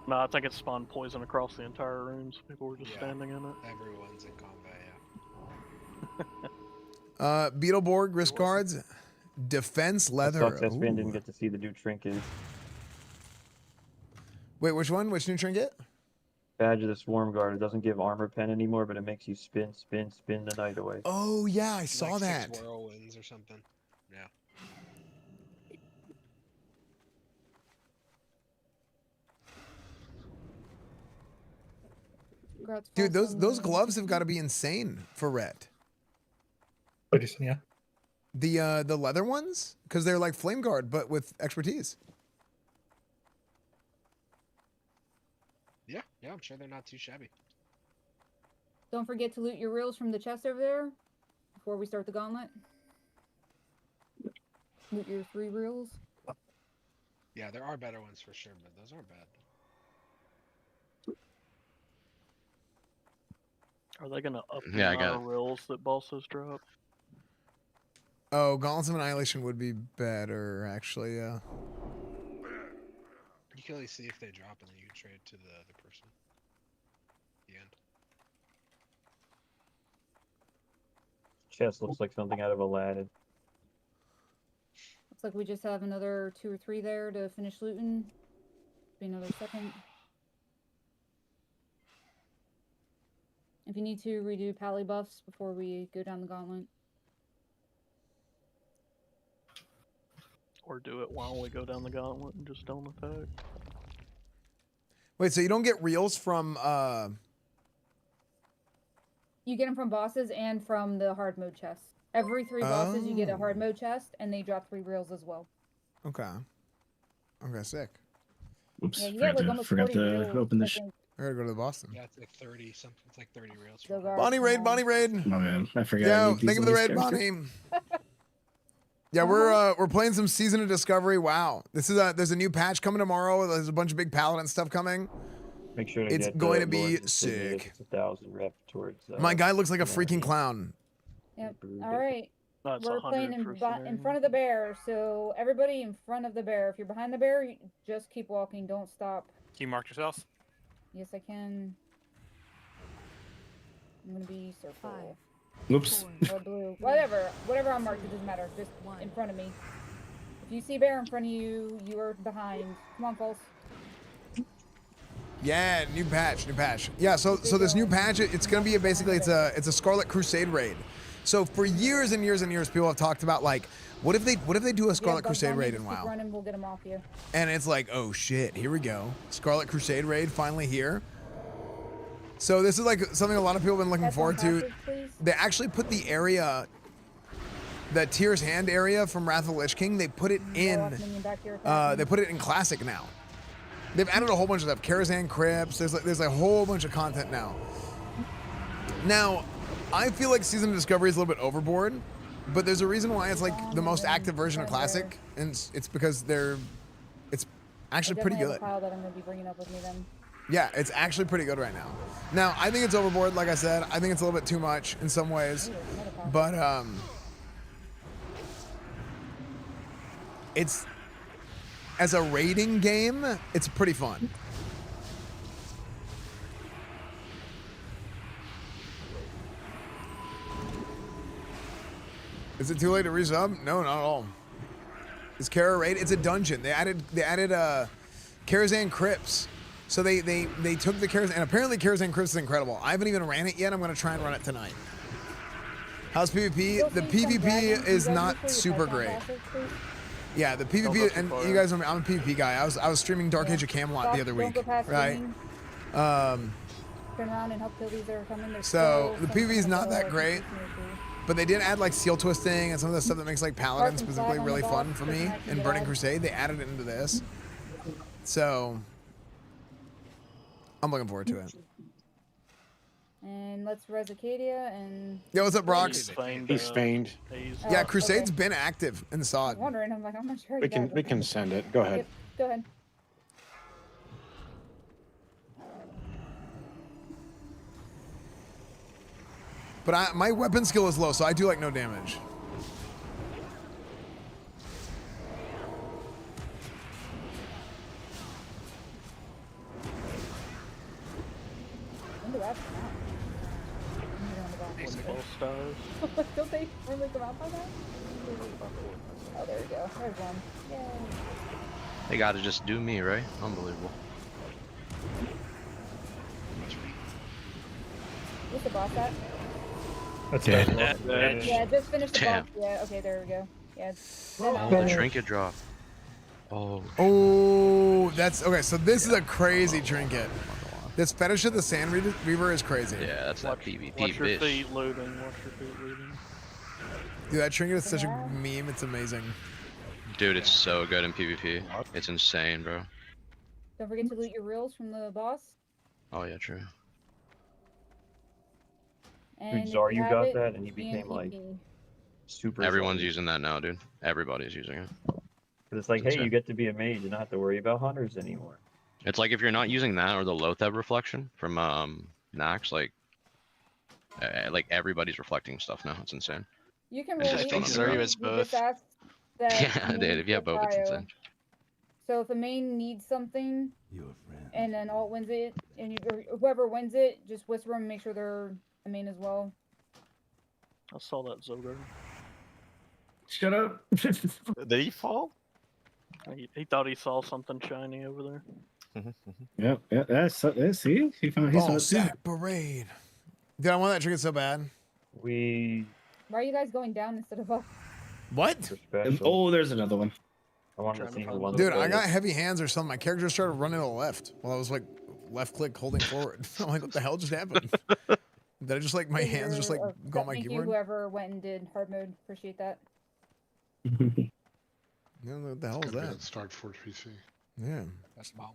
No, I think it spawned poison across the entire room, so people were just Yeah. standing in it. Everyone's in combat, yeah. Beetleborg wrist guards. Defense leather. Sucks Esfand Ooh. didn't get to see the new trinket. Wait, which one? Which new trinket? Badge of the Swarm Guard. It doesn't give armor pen anymore, but it makes you spin the night away. Oh yeah, I saw Like that. 6 whirlwinds or something. Yeah. Dude, those gloves have got to be insane for Ret. Yeah. The leather ones, because they're like Flame Guard but with expertise. Yeah, I'm sure they're not too shabby. Don't forget to loot your reels from the chest over there before we start the gauntlet. Loot your 3 reels. Yeah, there are better ones for sure, but those aren't bad. Are they gonna up the Yeah, I amount got of rolls that bosses drop? Oh, Gauntlets of Annihilation would be better, actually. Yeah. You can only see if they drop and then you can trade to the other person. The end. Chest looks like something out of Aladdin. Looks like we just have another 2 or 3 there to finish looting. Be another second. If you need to redo pally buffs before we go down the gauntlet. Or do it while we go down the gauntlet and just don't attack? Wait, so you don't get reels from You get them from bosses and from the hard mode chest. Every 3 bosses you get a hard mode chest and they drop 3 reels as well. Okay. Okay, sick. Oops, Yeah, you get like almost 40 reels, open I this. think. I gotta go to Boston. Yeah, it's like 30 something. It's like 30 reels. So guard, Bonnie raid, Bonnie raid. Oh man, I forgot. I Yo, need these thank you for the on raid, these characters. Bonnie. Yeah, we're playing some Season of Discovery. Wow, this is there's a new patch coming tomorrow. There's a bunch of big Paladin stuff coming. Make sure to It's get going the to be Lord's Insignia if sick. It's 1,000 rep towards. My guy looks like a freaking clown. Yep. All right. No, it's We're 100 playing for in scenario. front of the bear, so everybody in front of the bear. If you're behind the bear, just keep walking. Don't stop. Can you mark yourselves? Yes, I can. I'm gonna be circle. Whoops. Or blue. Whatever I'm marked, it doesn't matter. Just in front of me. If you see bear in front of you, you are behind. Come on, Pulse. Yeah, new patch. Yeah, so this new patch, it's gonna be basically it's a Scarlet Crusade raid. So for years and years and years, people have talked about like, what if they do a Scarlet Crusade raid in Keep WoW? running, we'll get them off you. And it's like, oh shit, here we go. Scarlet Crusade raid finally here. So this is like something a lot of people have been looking forward to. They actually put the area, the Tyr's Hand area from Wrath of the Lich King, they put it in Classic now. They've added a whole bunch of stuff. Karazhan crypts, there's a whole bunch of content now. Now, I feel like Season of Discovery is a little bit overboard, but there's a reason why it's like the most active version of Classic, and it's because it's actually pretty good. I definitely have a pile that I'm gonna be bringing up with me then. Yeah, it's actually pretty good right now. Now, I think it's overboard, like I said. I think it's a little bit too much in some ways. But it's as a raiding game, it's pretty fun. Is it too late to resub? No, not at all. Is Kara raid? It's a dungeon. They added Karazhan crypts. So they took the Karazhan, and apparently Karazhan crypts is incredible. I haven't even ran it yet. I'm gonna try and run it tonight. How's PvP? The PvP is not super great. Yeah, the PvP, and you guys know I'm a PvP guy. I was streaming Dark Age of Camelot the other week, right? Turn around and help kill these that are coming. So the PvP is not that great, but they did add like seal twisting and some of the stuff that makes like Paladin specifically really fun for me in Burning Crusade. They added it into this, so I'm looking forward to it. And let's res Acadia and. Yo, what's up, Brox? He's feigned. Yeah, Crusade's been active in the sod. I'm wondering. I'm like, I'm not sure. We can send it. Go ahead. Yep, go ahead. But my weapon skill is low, so I do like no damage. When do that come out? Don't they normally come out by now? Oh, there we go. There's one. Yay. They gotta just do me, right? Unbelievable. What's the boss at? That's dead. Dead. Yeah, just finished the Damn. boss. Yeah, okay, there we go. Yeah. Oh, the trinket drop. Oh. Oh, that's okay. So this is a crazy trinket. This fetish of the Sand Reaver is crazy. Yeah, that's that PvP Watch your bitch. feet looting. Watch your feet looting. Dude, that trinket is such a meme. It's amazing. Dude, it's so good in PvP. It's insane, bro. Don't forget to loot your reels from the boss. Oh yeah, true. And Dude, Czar, if you have got it, that, and you became like EMP. super. Everyone's using that now, dude. Everybody's using it. Cause it's like, It's hey, you insane. get to be a mage and not have to worry about hunters anymore. It's like if you're not using that or the Lotheb reflection from Nax, like everybody's reflecting stuff now. It's insane. You can It's roll just EMP. fun. You just ask that Yeah, main dude. If you have both, it's bio. insane. So if a main needs something, and then alt wins it, and or whoever wins it, just whisper them and make sure they're a main as well. I saw that Zogar. Shut up. Did he fall? He thought he saw something shiny over there. Yep. Yeah. That's see. He found. Oh, sack parade. Dude, I want that trinket so bad. We. Why are you guys going down instead of up? What? Oh, there's another one. I wanted to see who won. Dude, I got heavy hands or something. My character started running to the left while I was like left click holding forward. I'm like, what the hell just happened? Did I just like my hands just like go on my Thank you, keyboard? whoever went and did hard mode. Appreciate that. No, what the hell is that? Start Forge PC. Yeah. That's the bomb.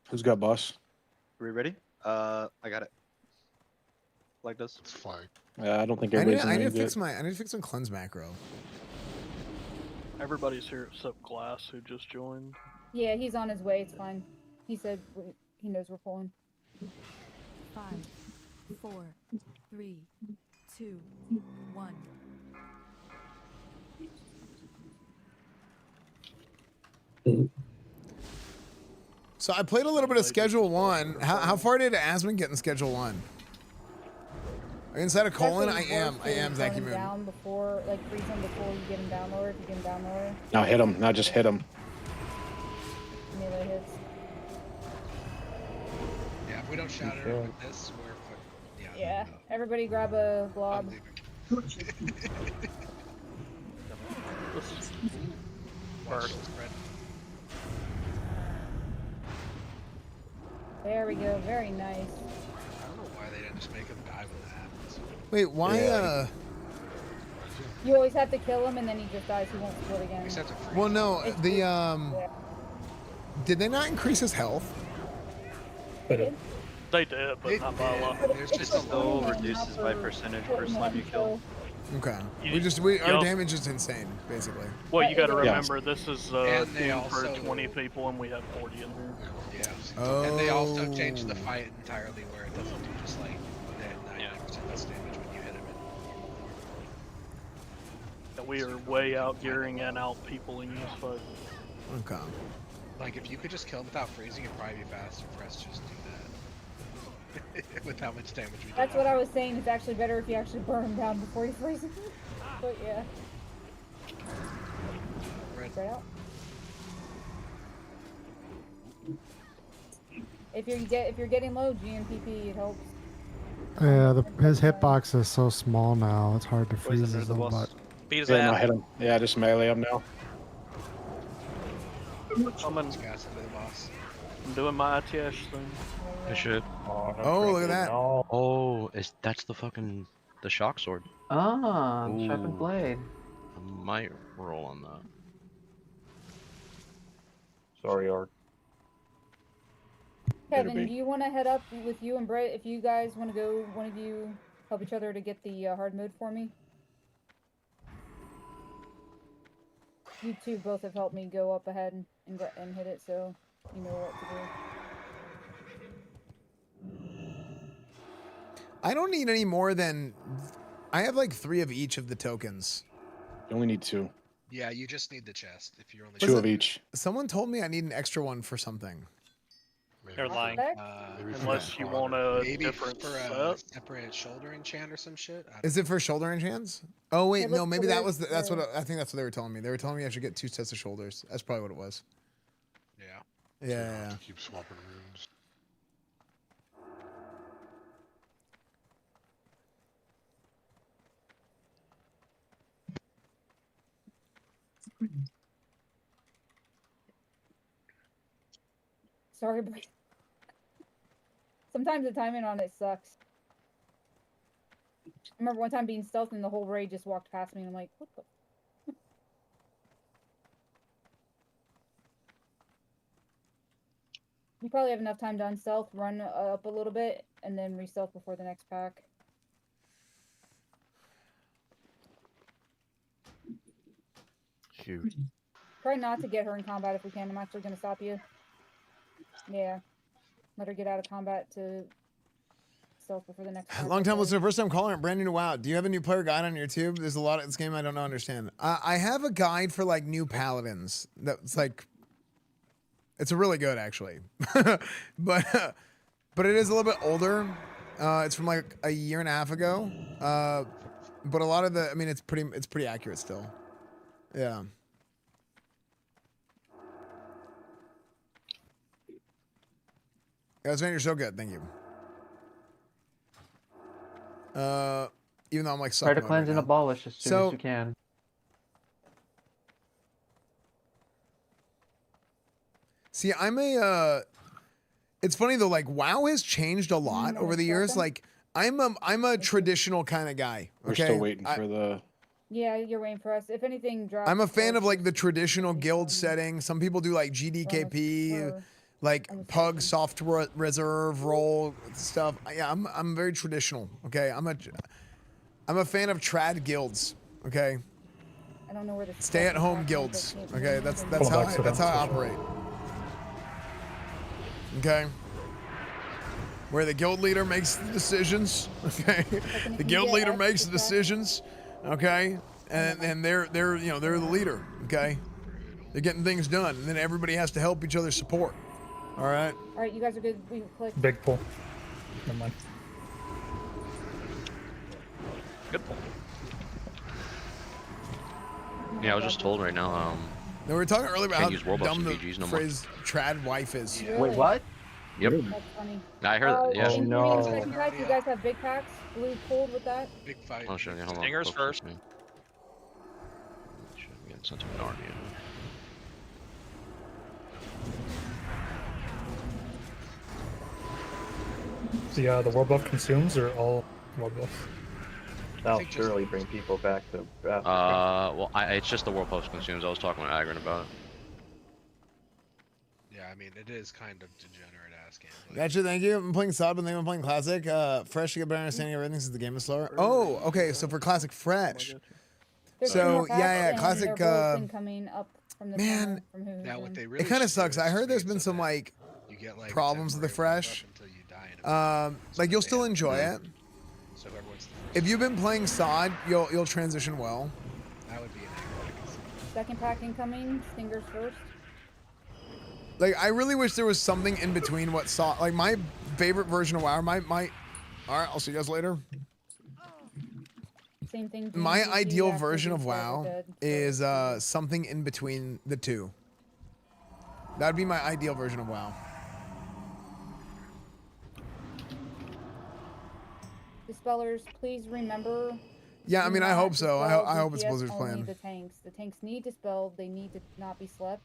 Who's got boss? Are we ready? I got it. Like this. It's flag. I don't think I need everybody's to fix my cleanse macro. Everybody's here except Glass, who just joined. Yeah, he's on his way. It's fine. He said he knows we're pulling. 5, 4, 3, 2, 1. So I played a little bit of Schedule 1. How far did Asmund get in Schedule 1? Inside of colon, I am Zaki Moon. Down before, like freeze him before you get him down lower. If you get him down lower. Now hit him. Now just hit him. Melee hits. Yeah, if we don't shout at her with this, we're fucking. Yeah. Everybody grab a blob. There we go. Very nice. I don't know why they didn't just make him die when that happens. Wait, why? You always have to kill him, and then he just dies. He won't split again. Well, no, did they not increase his health? They did, but not by a lot. It still reduces by percentage per slime you kill. Okay. You- Our damage is insane, basically. Well, you got to remember this is And they team for also- 20 people, and we have 40 in here. Yeah. And they also changed the fight entirely where it doesn't do just like that 99% less damage when you hit him. And we are way out gearing and out people in this fight. Okay. Like if you could just kill him without freezing, it'd probably be faster for us to just do that. With how much damage we do. That's what I was saying. It's actually better if you actually burn him down before you freeze him. But yeah. Spread out. If you're getting low GMPP, it helps. Yeah, his hitbox is so small now. It's hard to freeze his own butt. Beat his Yeah, ass. no, hit him. Yeah, just melee him now. Someone's gas into the boss. I'm doing my ITS thing. I should. Oh, look at that. Oh, that's the shock sword. Ah, the sharpened Ooh. blade. I might roll on that. Sorry, Art. Kevin, do you want to head up with you and Brett? If you guys want to go, one of you help each other to get the hard mode for me. You two both have helped me go up ahead and hit it, so you know what to do. I don't need any more than... I have like 3 of each of the tokens. You only need 2. Yeah, you just need the chest if you're only 2 of each. Someone told me I need an extra one for something. They're lying. Maybe Unless you want a maybe different for a separate shoulder enchant or some shit. Is it for shoulder enchants? Oh wait, It no, looks maybe for that the- was that's yeah. what I think that's what they were telling me. They were telling me I should get 2 sets of shoulders. That's probably what it was. Yeah. Yeah. Keep swapping runes. Sorry, Brett. Sometimes the timing on it sucks. I remember one time being stealthed and the whole raid just walked past me and I'm like, what the? You probably have enough time to unstealth, run up a little bit, and then re-stealth before the next pack. Shoot. Try not to get her in combat if we can. I'm actually going to stop you. Yeah. Let her get out of combat to stealth before the next pack. Long time listener, first time caller, brand new to WoW. Do you have a new player guide on your tube? There's a lot of this game I don't know understand. I have a guide for like new paladins. That's like, it's really good actually, but it is a little bit older. It's from like a year and a half ago. But a lot of the, I mean, it's pretty accurate still. Yeah. Guys, man, you're so good. Thank you. Even though I'm like Try to sucking cleanse right and now. abolish as soon So- as you can. See, I'm a. It's funny though. Like WoW has changed a lot over the years. Like I'm a traditional kind of guy. We're Okay? still waiting for the... Yeah, you're waiting for us. If anything drops... I'm a fan of like the traditional guild setting. Some people do like GDKP, like Pug Software Reserve role stuff. Yeah, I'm very traditional. Okay, I'm a fan of trad guilds. Okay, I don't know where the stay at home guilds. Okay, that's how I operate. Okay. Where the guild leader makes the decisions, okay? The guild leader makes the decisions, okay? And they're the leader, okay? They're getting things done, and then everybody has to help each other support. All right. All right, you guys are good. We click. Big pull. Never mind. Good pull. Yeah, I was just told right now. Now, we were talking earlier about Can't use how world buffs dumb in the BGs no more. phrase "trad wife" is. Wait, what? Yep. That's funny. I heard that. Yeah. In the second pack, you guys have big packs. Blue pulled with that. Big fight. I'll show you. Hold on. Stingers Focus first. me. Should be getting sent to an army. The world buff consumes or all world buff? That'll surely bring people back to. Well, it's just the world post consumes. I was talking with Agron about it. Yeah, I mean, it is kind of degenerate ass game. Gotcha, thank you. I'm playing Sod, but then I'm playing Classic. Fresh to get better understanding of everything since the game is slower. Oh, okay. So for Classic Fresh. There's So more packs, yeah, and Classic. they're both been coming up from the man, center from who's Now, what they It really kind of should do sucks. I heard there's been some like you get like problems with the Fresh. Like you'll still enjoy it. So everyone's If you've been playing Sod, you'll transition well. that would be an second pack incoming. Stingers first. Like, I really wish there was something in between what saw. Like, my favorite version of WoW. All right, I'll see you guys later. Same thing. My DMZ ideal after version these of guys are WoW dead. is something in between the two. That'd be my ideal version of WoW. Dispellers, please remember. Yeah, I do mean, I not hope so. dispel I hope it's DPS, Blizzard's only plan. the tanks. The tanks need dispelled. They need to not be slept.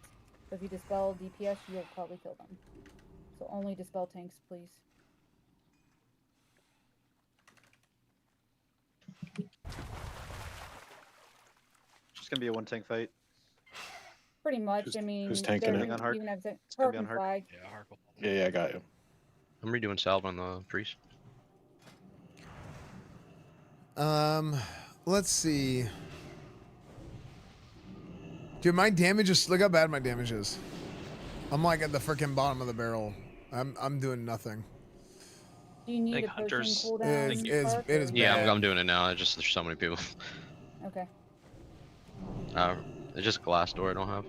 So if you dispel DPS, you'll probably kill them. So only dispel tanks, please. Just gonna be a one tank fight. Pretty much. I mean, who's tanking they're it? On Hark? even have It's gonna be on Hark and Hark. flag. Yeah, Hark will. Yeah, I got you. I'm redoing salve on the priest. Let's see. Dude, my damage is, look how bad my damage is. I'm like at the freaking bottom of the barrel. I'm doing nothing. Do you need Like a potion hunters. cooldown? Hark, It is or- Yeah, bad. I'm doing it now. It's just there's so many people. Okay. It's just glass door I don't have.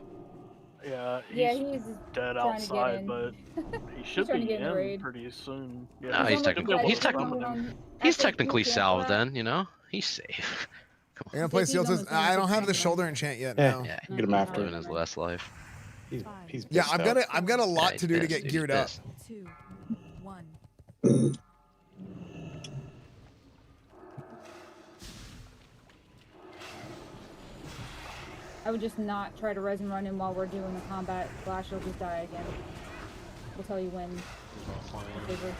Yeah, he's, Yeah, he's dead trying to get outside, in. but he He's should trying to be get in the in raid. pretty soon. No, Yeah, he's on the technically side, he's he's technically on- he's actually, technically you can't salved do that. then, you know? He's safe. Come You're gonna on. play He's Steel on the Tooth? same I don't have the position. shoulder enchant yet. Yeah. No. Yeah, Get him after. living his last life. He's Yeah, pissed I've out. got a lot he's to do to pissed, get dude, geared he's up. pissed. 2, 1. I would just not try to res and run in while we're doing the combat. Flash, you'll just die again. We'll tell you when. It's over.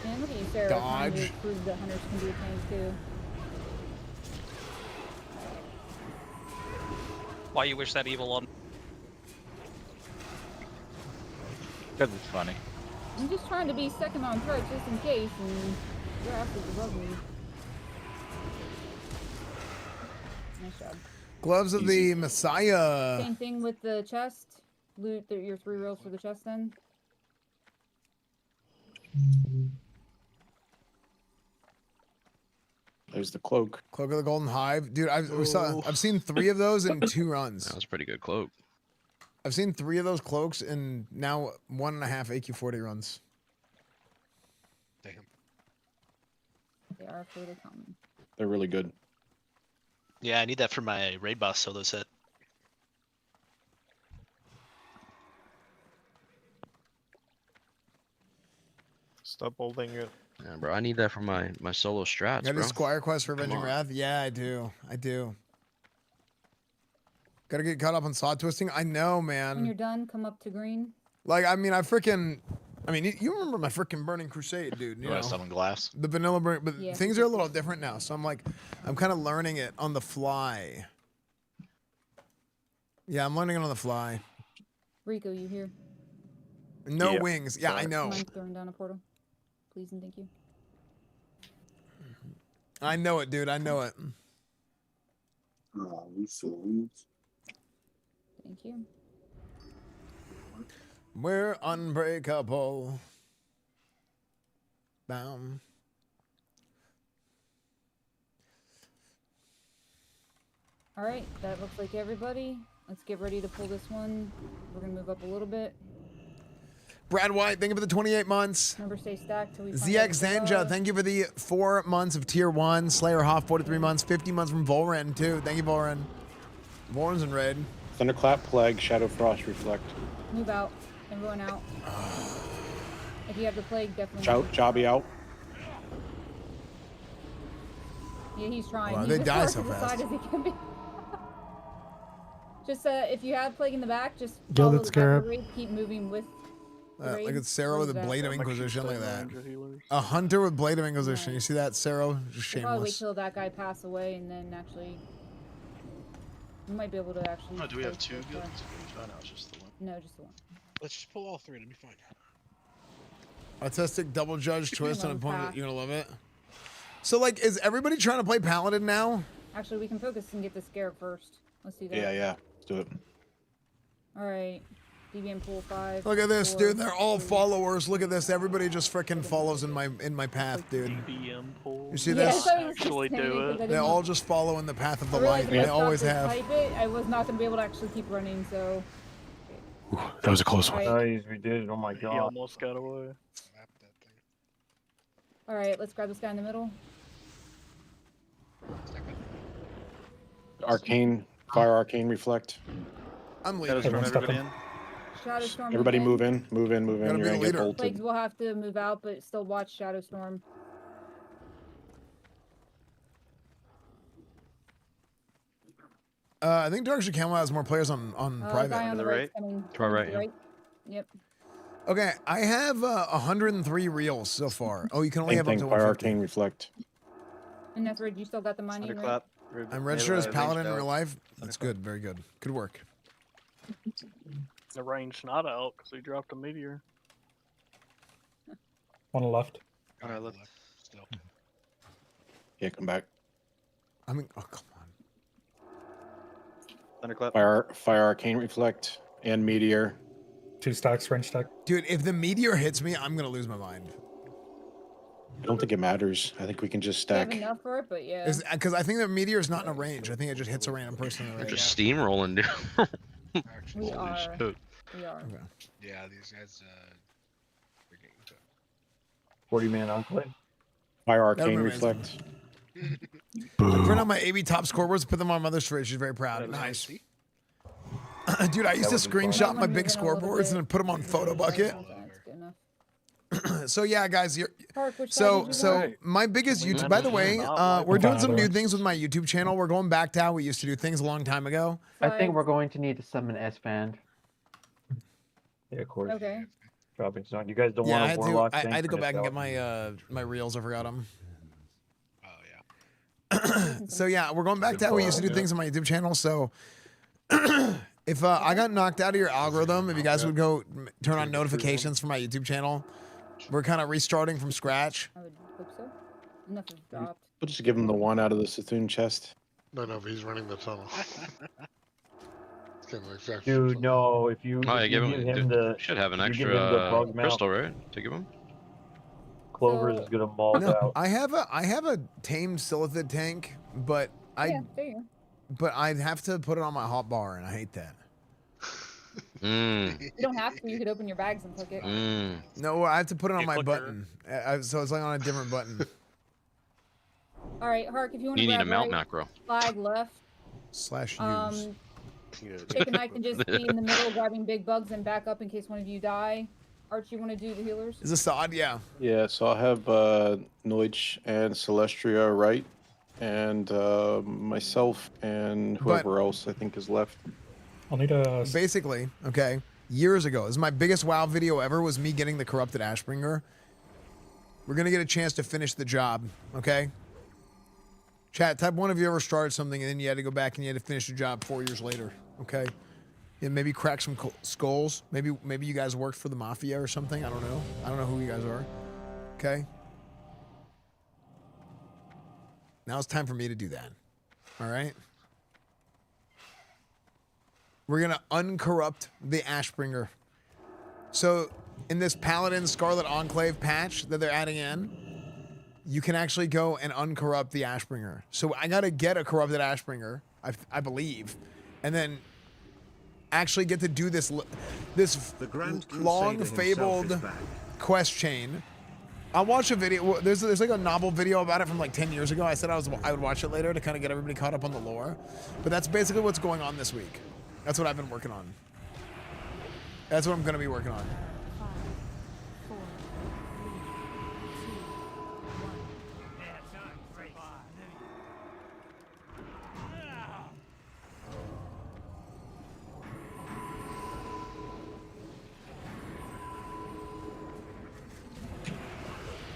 And look at you, Sarah, trying to Dodge. prove that hunters can do things too. Why you wish that evil on? Because it's funny. I'm just trying to be second on threat just in case, and your ass is above me. Nice job. Gloves of the Messiah. Same thing with the chest. Loot your 3 rolls for the chest then. There's the cloak. Cloak of the Golden Hive. Dude, I've seen 3 of those in 2 runs. That was a pretty good cloak. I've seen 3 of those cloaks in now 1.5 AQ40 runs. Damn. They are fairly common. They're really good. Yeah, I need that for my raid boss solo set. Stop holding it. Yeah, bro, I need that for my solo strats, Got bro. a Squire quest for Come Avenging on. Wrath? Yeah, I do. Gotta get caught up on saw twisting. I know, When you're man. done, come up to green. Like, I mean, you remember my freaking Burning Crusade, dude. You know, summon glass? the vanilla burn, but Yeah. things are a little different now. So I'm kind of learning it on the fly. Yeah, I'm learning it on the fly. Rico, you here? No Yeah. wings. Yeah, I know. Mind throwing down a portal? Please and thank you. I know it, dude. I know it. Thank you. We're unbreakable. Bam. Alright, that looks like everybody. Let's get ready to pull this one. We're gonna move up a little bit. Brad White, thank you for the 28 months. Remember, stay stacked till we find ZX out the Zanja, love. thank you for the 4 months of tier 1. Slayer Hoff, 43 months. 50 months from Volren, too. Thank you, Volren. Volren's in raid. Thunderclap, Plague, Shadow Frost, Reflect. Move out. Everyone out. If you have the plague, definitely. Jobby out. Yeah, he's trying. Wow, He's they as die far so to the fast. side as he can be. Just if you have plague in the back, just Gilded follow the back of Scarab. the raid, keep moving with the raid. Look at Sarah with a Where's that? Blade of Inquisition, look at that. A hunter with Blade of Inquisition. You see that, Sarah? Just We'll probably wait shameless. till that guy pass away and then actually. You might be able to actually. Oh, do we have play 2 so good? far. Oh, no, it's just the one. No, just the one. Let's just pull all 3 and it'll be fine. Autistic double judge twist on a One point. path. You're gonna love it. So, like, is everybody trying to play Paladin now? Actually, we can focus and get the scarab first. Let's do that. Yeah, yeah. Let's do it. All right. Deviant pool 5. Look at this, 4, dude. They're all 3. followers. Look at this. Everybody just freaking follows in my path, dude. You see Yeah, I this? thought it was just saying because I They didn't all know- just follow in the path of the I realized light. if I They always stopped to have. Type it, I was not gonna be able to actually keep running. So. That was a close one. Nice, we did it. Oh my He god. almost got away. All right, let's grab this guy in the middle. Arcane, fire arcane reflect. I'm leaving. Everyone everybody in? Shadow Storm. Everybody move in, move in, move in. Gotta be You're the gonna get leader. bolted. Plagues will have to move out, but still watch Shadow Storm. I think Darkshire Camel has more players on private. Guy on the right. Coming, To our right, yeah. Yep. Okay, I have 103 reels so far. Oh, you can only Same have up thing, to fire 150. arcane reflect. And that's right. You still got the money, right? Thunderclap. I'm registered as Paladin in real life. That's good. Very good. Good work. The range's not out because we dropped a meteor. One left. Alright, left. Still. Yeah, come back. I mean, oh come on. Thunderclap. Fire arcane reflect and meteor. 2 stacks, range stack. Dude, if the meteor hits me, I'm gonna lose my mind. I don't think it matters. I think we can just We have stack. enough for it, but yeah. Because I think the meteor is not in a range. I think it just hits a random person in the We're range. just steamrolling, dude. We are. shit. We are. Yeah, these guys, they're getting to 40-man enclave. Fire That'll be arcane amazing. reflect. I print out my AB top scoreboards, put them on Mother's fridge. She's very proud. Nice. Dude, I used to screenshot my big scoreboards and then put them on Photo Bucket. That's good enough. So yeah, guys, Park, which side so did you so want? my biggest YouTube. By the way, we're doing some new things with my YouTube channel. We're going back to how we used to do things a long time ago. I think we're going to need to summon Esfand. Yeah, of course. Okay. Dropping zone. You guys don't Yeah, I want had a to. warlock I thing had to for go back and get nostalgia? my reels. I forgot them. Oh yeah. So yeah, we're going back to how we used to do things on my YouTube channel. So if I got knocked out of your algorithm, if you guys would go turn on notifications for my YouTube channel, we're kind of restarting from scratch. I would hope so. Enough is dropped. We'll just give him the one out of the Sethune chest. No, but he's running the tunnel. It's kind of exact. Dude, no. If you, Oh, yeah, if you give give him. him the, Should have an you give him the extra bug mount, crystal, right? To give him. Clover's is gonna maul No, out. I have a tamed Silithid tank, but Yeah, there you I'd have to put it on my hotbar, and I hate that. Mm. go. You don't have to. You could open your bags and click it. No, I have to put it on You my click button. So it's like on a different button. All right, Hark, if you want to You need grab a mount right macro. flag left. /use. Chick and I can just be in the middle grabbing big bugs and back up in case one of you die. Arch, you want to do the healers? Is this odd? Yeah. Yeah, so I'll have Noich and Celestria right, and myself and whoever else I think is left. I'll need a. Basically, okay, years ago, this is my biggest WoW video ever, was me getting the corrupted Ashbringer. We're gonna get a chance to finish the job, okay? Chat, type one if you ever started something and then you had to go back and you had to finish the job 4 years later, okay? And maybe crack some skulls. Maybe you guys worked for the Mafia or something. I don't know. I don't know who you guys are. Okay? Now it's time for me to do that. All right? We're going to uncorrupt the Ashbringer. So in this Paladin Scarlet Enclave patch that they're adding in, you can actually go and uncorrupt the Ashbringer. So I got to get a corrupted Ashbringer, I believe, and then actually get to do this long fabled quest chain. I watched a video. There's like a novel video about it from like 10 years ago. I said I would watch it later to kind of get everybody caught up on the lore. But that's basically what's going on this week. That's what I've been working on. That's what I'm going to be working on. 5, 4, 3, 2, 1.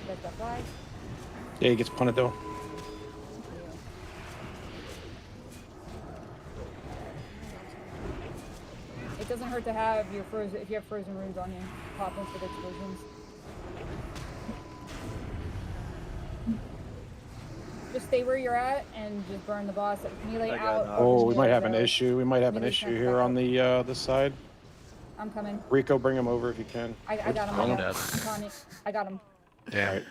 That's the flag. Yeah, he gets punted though. It doesn't hurt to have your frozen, if you have frozen runes on you, pop them for the explosions. Just stay where you're at and just burn the boss. Melee out. Oh, we might have an so issue. We might have an melee issue can't here back on the this side. I'm coming. Rico, bring him over if you can. I got him. I'm I'm dead. on it. I got him. Damn.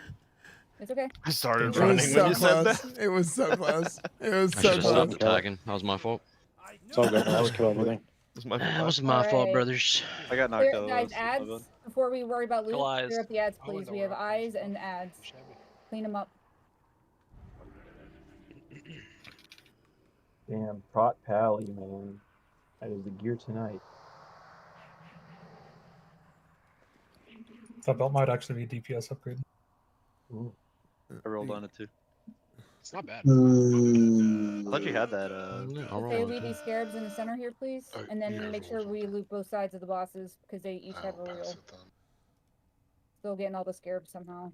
It's okay. I started It running was when so you said close. that. It was so close. It was I so should have stopped close. attacking. That was my fault. It's all good. I was killing everything. That was my fault, Alright. brothers. I got knocked out. Guys, ads. Before we worry about loot, Kill eyes. clear up the ads, I please. wouldn't We know have where eyes and ads. Clean them up. Damn, Prot Pally, man. That is the gear tonight. That belt might actually be DPS upgrade. Ooh. I rolled on it too. It's not bad. I thought you had that. I'll roll Okay, on leave too. these scarabs in the center here, please. And then make sure we loot both sides of the bosses because they each have a reel. Still getting all the scarabs somehow.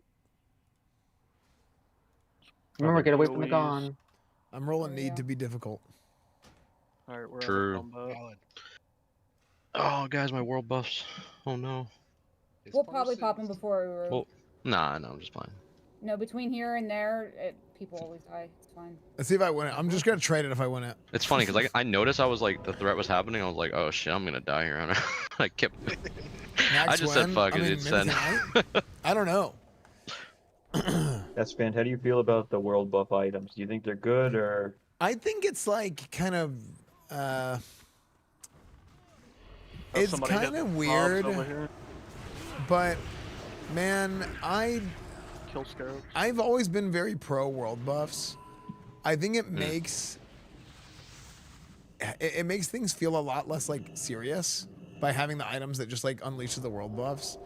Remember, get away from the gun. I'm rolling need to be difficult. Alright, we're True. Oh, guys, my world buffs. Oh no. We'll probably pop them before we Well, nah, no, I'm just playing. No, between here and there, people always die. It's fine. Let's see if I win it. I'm just gonna trade it if I win it. It's funny because I noticed I was like the threat was happening. I was like, oh shit, I'm gonna die here. And I kept. I just said fuck it. It's then. I don't know. Esfand, how do you feel about the world buff items? Do you think they're good or? I think it's like kind of. It's kind of weird. But, man, Kill scarabs. I've always been very pro world buffs. I think it makes it makes things feel a lot less like serious by having the items that just like unleashes the world buffs.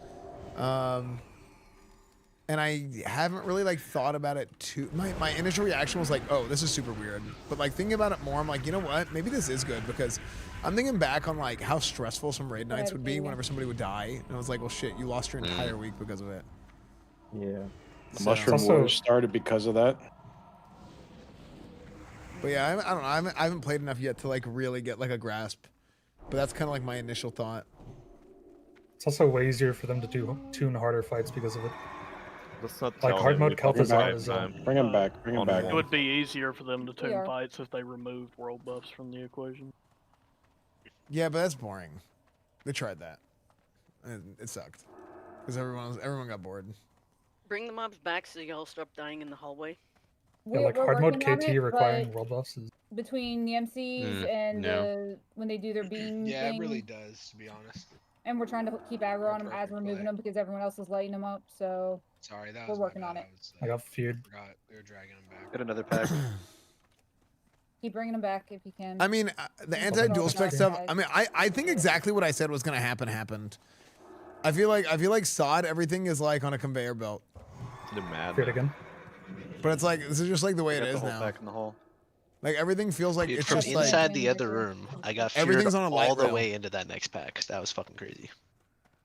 And I haven't really like thought about it too. My initial reaction was like, oh, this is super weird. But like thinking about it more, I'm like, you know what? Maybe this is good because I'm thinking back on like how stressful some raid nights would be whenever somebody would die. And I was like, well, shit, you lost your entire week because of it. Yeah. The Mushroom Wars started because of that. But yeah, I don't know. I haven't played enough yet to like really get like a grasp. But that's kind of like my initial thought. It's also way easier for them to tune harder fights because of it. Let's not Like tell hard them mode we Kelp is fucking on his time. Bring him back. Bring him back. It would be easier for them to We tune are. fights if they removed world buffs from the equation. Yeah, but that's boring. They tried that. And it sucked. Because everyone got bored. Bring the mobs back so y'all stop dying in the hallway. Yeah, like We're hard mode working on KT it, requiring but world buffs is between the MCs and when they do their beam Yeah, thing, it really does, to be honest. and we're trying to keep aggro on them as we're moving them because everyone else is lighting them up. So Sorry, that we're was working on it. I got feared. Forgot we were dragging them back. Get another pack. Keep bringing them back if you can. I mean, the anti-dual spec stuff. I mean, I think exactly what I said was gonna happen happened. I feel like SOD everything is like on a conveyor belt. They're mad. Feared again. But it's like this is just like the way it Got the is whole now. pack in the hall. Like everything feels like Dude, it's from just inside like the other room, I got feared everything's on a light all the rail. way into that next pack. That was fucking crazy.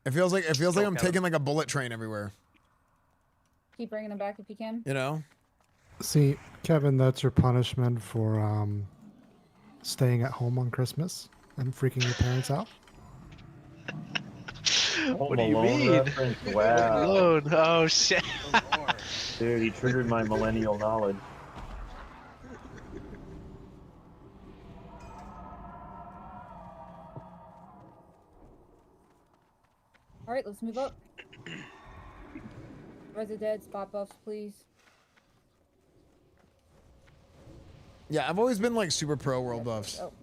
it feels like I'm out. taking like a bullet train everywhere. Keep bringing them back if you can. You know? See, Kevin, that's your punishment for staying at home on Christmas and freaking your parents out. What do you Home Alone mean? reference? Wow. Alone. Oh shit. Dude, he triggered my millennial knowledge. All right, let's move up. Dead spot buffs, please. Yeah, I've always been like super pro world buffs. Oh, okay.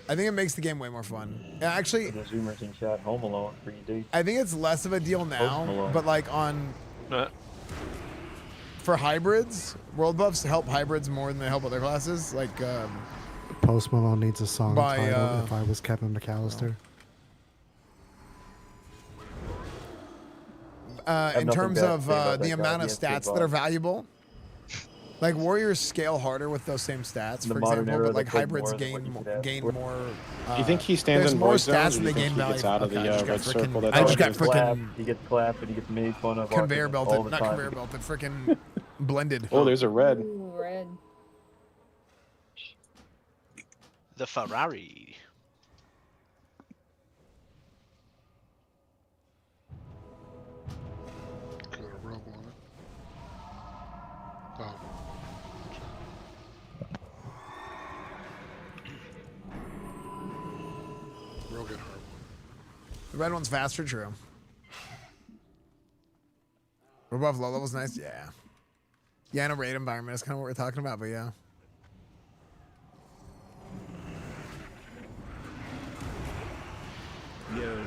I think it makes the game way more fun. Yeah, actually, The Zoomers in chat, Home Alone, 3D. I think it's less of a deal now, Malone. but like for hybrids, world buffs help hybrids more than they help other classes. Like Post Malone needs a song By, titled "If I Was Kevin McAllister." in nothing terms bad to of say about the that amount guy. of He has good stats that are vibes. valuable. Like warriors scale harder with those same stats, In the for modern example, era, but like they played hybrids more than what you could ask gain for. more. Do you think he stands there's in more void zones, stats or than do they you gain think he value. gets out of the Okay, I just red got circle? frickin'. That's I all just it got is? frickin' He gets clapped and he gets made fun of. conveyor all belted, the not time. conveyor belted, frickin' blended. Oh, there's a red. Ooh, red. The Ferrari. Got a rub on it. Oh. The red one's faster, true. We're above low level's nice, yeah. Yeah, in a raid environment is kind of what we're talking about, but yeah. Yeah.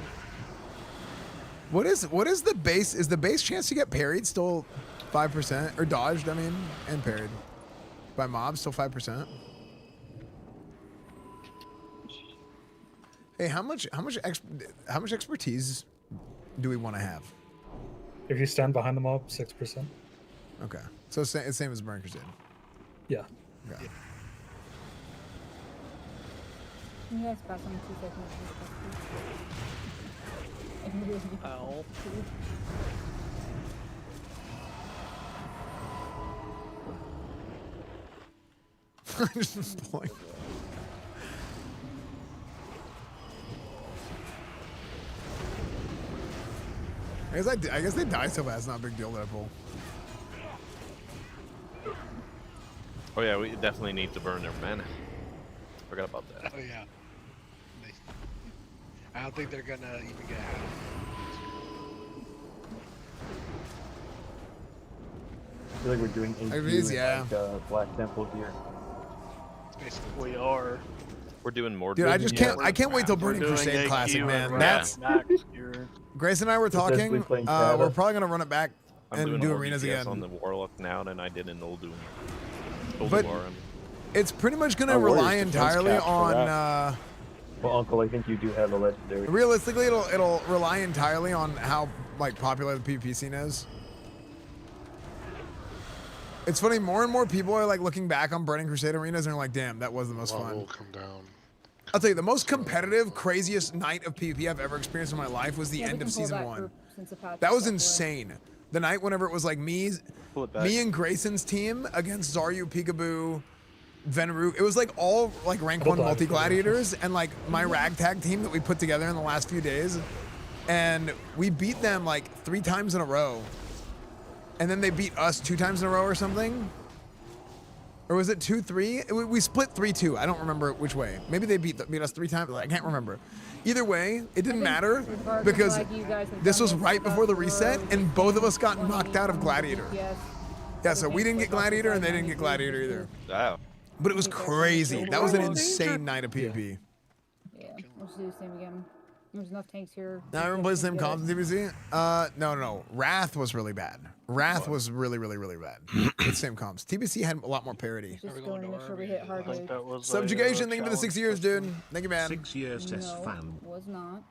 What is the base? Is the base chance you get parried still 5% or dodged? I mean, and parried by mobs still 5%. Hey, how much expertise do we want to have? If you stand behind the mob, 6%. Okay, so it's same as Grand Crusader. Yeah. Okay. Can you guys pass on 2 seconds? Ow. Just pulling. I guess they die so fast. It's not a big deal that I pull. Oh yeah, we definitely need to burn their mana. Forgot about that. Oh yeah. I don't think they're gonna even get half. I feel like we're doing AQ yeah. like, Black Temple gear. We are. We're doing more. Dude, I can't wait till Burning Crusade Classic, man. That's Grace and I were talking. We're probably gonna run it back and do arenas again. On the Warlock now than I did in Oldum. But it's pretty much gonna rely entirely on. Well, Uncle, I think you do have a legendary. Realistically, it'll rely entirely on how popular the PvP scene is. It's funny, more and more people are looking back on Burning Crusade arenas and are like, "Damn, that was the most fun." Will come down. I'll tell you, the most competitive, craziest night of PvP I've ever experienced in my life was the end of season 1. That was insane. The night whenever it was me and Grayson's team against Zaryu, Peekaboo, Venru. It was all rank 1 multi-gladiators and my ragtag team that we put together in the last few days. And we beat them 3 times in a row. And then they beat us 2 times in a row or something. Or was it 2-3? We split 3-2. I don't remember which way. Maybe they beat us 3 times. I can't remember. Either way, it didn't matter because this was right before the reset and both of us got knocked out of Gladiator. Yeah, so we didn't get Gladiator and they didn't get Gladiator either. Wow. But it was crazy. That was an insane night of PvP. Yeah, we'll just do the same again. There's enough tanks here. Now everyone plays the same comps in DBZ? No. Wrath was really bad. Wrath was really bad. The same comps. TBC had a lot more parity. Just going to make sure we hit hard hit. Subjugation, thank you for the 6 years, dude. Thank you, man. 6 years, Esfand. Was not.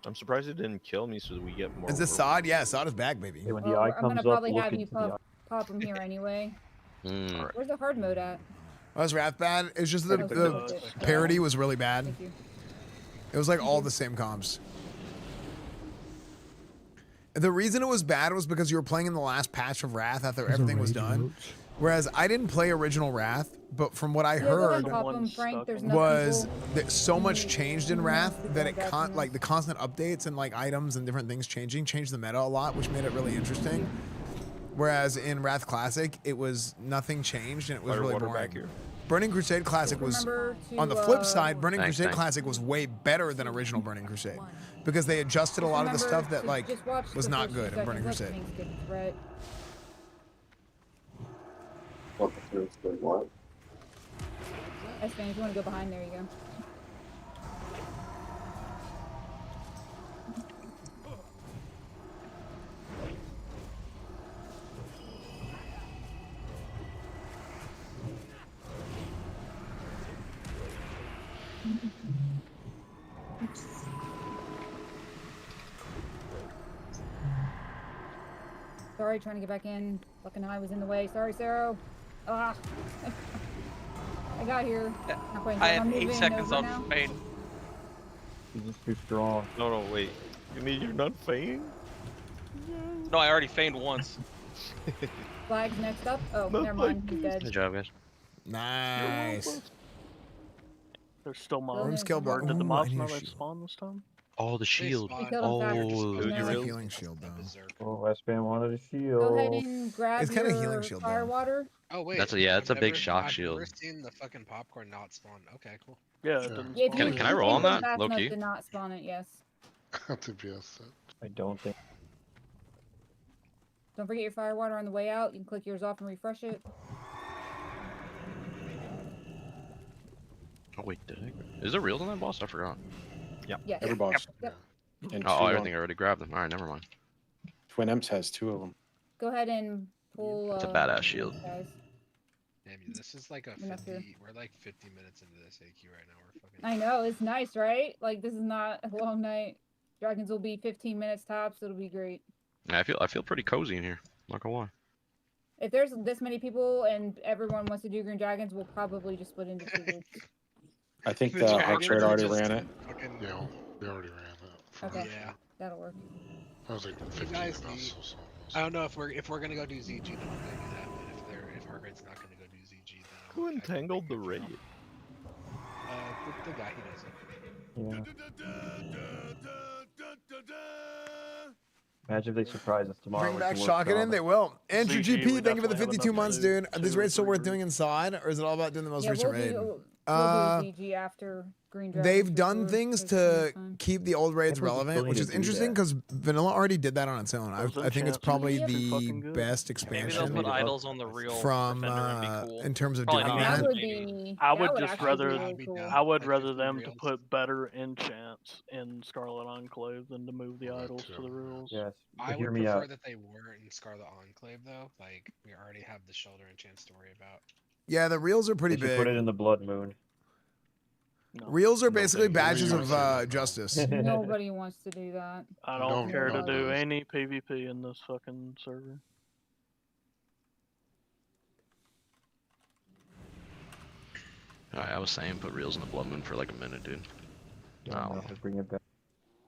I'm surprised it didn't kill me so we get more. Is this Sod? Yeah, Sod is back, baby. Hey, when the eye I'm comes gonna up, probably look have you into the eye. pop them here anyway. Right. Where's the hard mode at? Was Wrath bad? It's just the parity was really bad. Thank you. It was all the same comps. The reason it was bad was because you were playing in the last patch of Wrath after everything was done. Whereas I didn't play original Wrath, but from what I heard was that so much changed in Wrath that it the constant updates and items and different things changed the meta a lot, which made it really interesting. Whereas in Wrath Classic, it was nothing changed and it was really boring. Burning Crusade Classic was, on the flip side, Burning Crusade Classic was way better than original Burning Crusade because they adjusted a lot of the stuff that was not good in Burning Crusade. What? Esfand, if you want to go behind, there you go. Sorry, trying to get back in. Fucking eye was in the way. Sorry, Sarah. Ah. I got here. I had 8 seconds on Fane. He's just too strong. No, wait. You mean you're not Fane? No, I already feigned once. Flag's next up. Oh, never mind. He's dead. Good job, guys. Nice. There's still mobs. Room skill block. Did the Ooh, mobs I need not a spawn this time? Oh, the shield. Oh, healing shield though. Oh, Esfand wanted a shield. Go ahead and grab It's kinda your healing shield, though. fire water. Oh wait. That's a big shock shield. I've never seen the fucking popcorn not spawn. Okay, cool. Yeah, Sure. it didn't Yeah, if spawn. you- Can I roll you on go that? fast Low enough key? to not spawn it, yes. TPS that. I don't think. Don't forget your fire water on the way out. You can click yours off and refresh it. Oh wait, did I? Is there reels on that boss? I forgot. Yep. Yes. Every boss. Yep. And Oh, two everything I already grabbed them. All right, never mind. Twin Emps has 2 of them. Go ahead and pull. It's a badass shield. Guys. Damn you, this is like a Enough 50. here. We're like 50 minutes into this AQ right now. We're fucking. I know, it's nice, right? Like, this is not a long night. Dragons will be 15 minutes tops. It'll be great. Yeah, I feel pretty cozy in here. Not gonna lie. If there's this many people and everyone wants to do Green Dragons, we'll probably just split into 2 groups. I think The the Dragons Archer are already just ran it. Fucking, Yeah, they already ran that. For Okay. us. Yeah. That'll work. I was like You 15 guys of us. need- So I don't know if we're gonna go do ZG, then we're gonna do that. But if Hargreaves not gonna go do ZG, then Who entangled the raid? the guy who does it. Imagine if they surprise us tomorrow. Bring with back dwarf Shock it in. drama. They will. Andrew ZG, GP, we thank you for the definitely have 52 enough months, to dude. do Are these two or raids still three worth raids. doing inside, or is it all about doing the most Yeah, recent we'll raid? do ZG after Green Dragons. They've for done sure, things for to some time. keep the old raids Can't believe we relevant, still which need is to do interesting that. because Vanilla already did that on its own. Those I think it's enchants are probably pretty the fucking good. best Maybe they'll expansion put idols on the real from defender and be cool. in terms of Probably doing not. That that. would be. I that would would just actually rather be really cool. I would Like rather 50 them to reels. put better enchants in Scarlet Enclave than to move the idols to the rules. Yes. I but hear would me prefer out. that they weren't in Scarlet Enclave though. Like we already have the shoulder and chance to worry about. Yeah, the reels are pretty They should put it big. in the Blood Moon. No. Reels are No, basically thank you. badges No, of you don't. justice. Nobody wants to do that. I No, don't care to no, do no. any PvP in this fucking server. Alright, I was saying put reels in the Blood Moon for like a minute, dude. No, No. bring it back.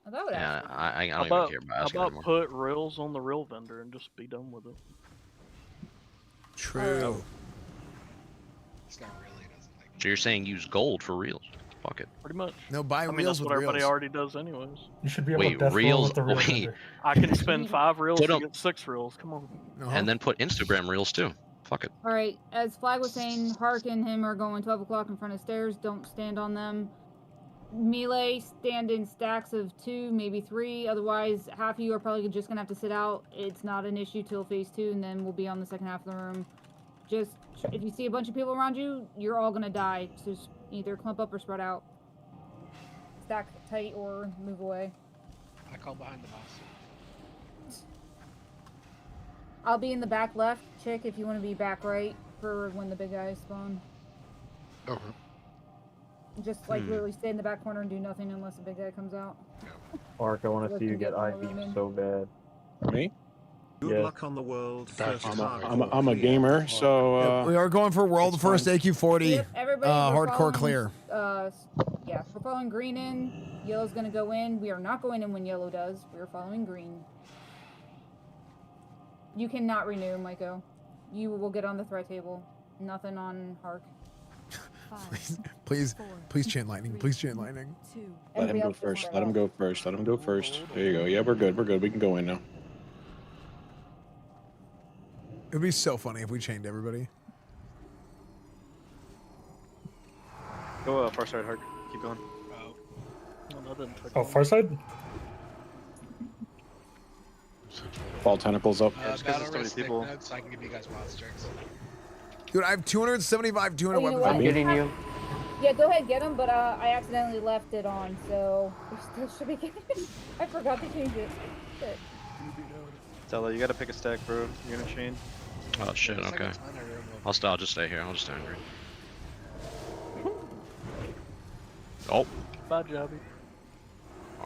Oh, that would Yeah, actually. I How don't about, even care about how asking about anymore. put reels on the real vendor and just be done with it? True. This guy really doesn't like. So you're saying use gold for reels? Fuck it. Pretty much. No, buy I mean, reels that's with what everybody reels. already does anyways. You should be able Wait, to death roll reels? with the real Wait. vendor. I can spend 5 reels Put to 'em- get 6 reels. Come on. Uh-huh. And then put Instagram reels too. Fuck it. All right, as Flag was saying, Hark and him are going 12 o'clock in front of stairs. Don't stand on them. Melee, stand in stacks of 2, maybe 3. Otherwise, half of you are probably just gonna have to sit out. It's not an issue till phase 2, and then we'll be on the second half of the room. Just if you see a bunch of people around you, you're all gonna die. So just either clump up or spread out. Stack tight or move away. I call behind the boss. I'll be in the back left, Chick, if you want to be back right for when the big guys spawn. Okay. Just like literally stay in the back corner and do nothing unless the big guy comes out. Mark, I want to Look, see you you get get more IV room in. so bad. Me? Good Yeah. luck on the world. I'm a gamer, so We are going for world first AQ40 Yep, everybody, we're hardcore following, clear. Yeah, we're following green in. Yellow's gonna go in. We are not going in when yellow does. We're following green. You cannot renew, Maiko. You will get on the threat table. Nothing on Hark. Please chant lightning. Please chant lightning. let him go first. Let him go first. Let him go first. There you go. Yeah, we're good. We're good. We can go in now. It would be so funny if we chained everybody. Go far side, Hark. Keep going. Oh, far side? Fall tentacles up. Battle risk thick notes, so I can give you guys wild strikes. Dude, I have 275, 200 Oh, you know weapons. what? on me. Getting you. Yeah, go ahead, get them, but I accidentally left it on, so we still should be getting it. I forgot to change it. Shit. Stella, you gotta pick a stack, bro. You're gonna chain. Oh shit, okay. I'll just stay here. I'll just stand green. Oh. Bye, Jobby.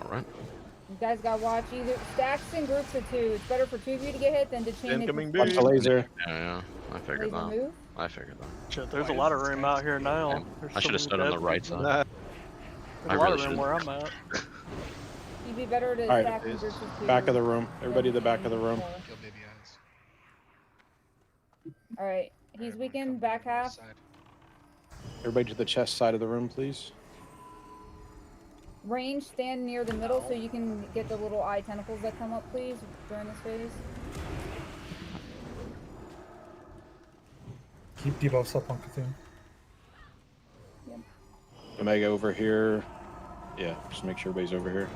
Alright. You guys gotta watch either stacks in groups of 2. It's better for 2 of you to get hit than to chain Incoming it. beam. laser. Yeah, I figured Laser that. move? I figured that. Shit, there's a lot of room out here now. There's I so should have many stood on the dead right people. side. There's a lot of room where I'm at. You'd be better to All right, stack in groups of 2. back of the room. Everybody to the back of the room. Kill baby eyes. Alright, he's weakened, back half. Everybody to the chest side of the room, please. Range, stand near the middle so you can get the little eye tentacles that come up, please, during this phase. Keep debuffs up on Cthulhu. Omega over here. Yeah, just make sure everybody's over here.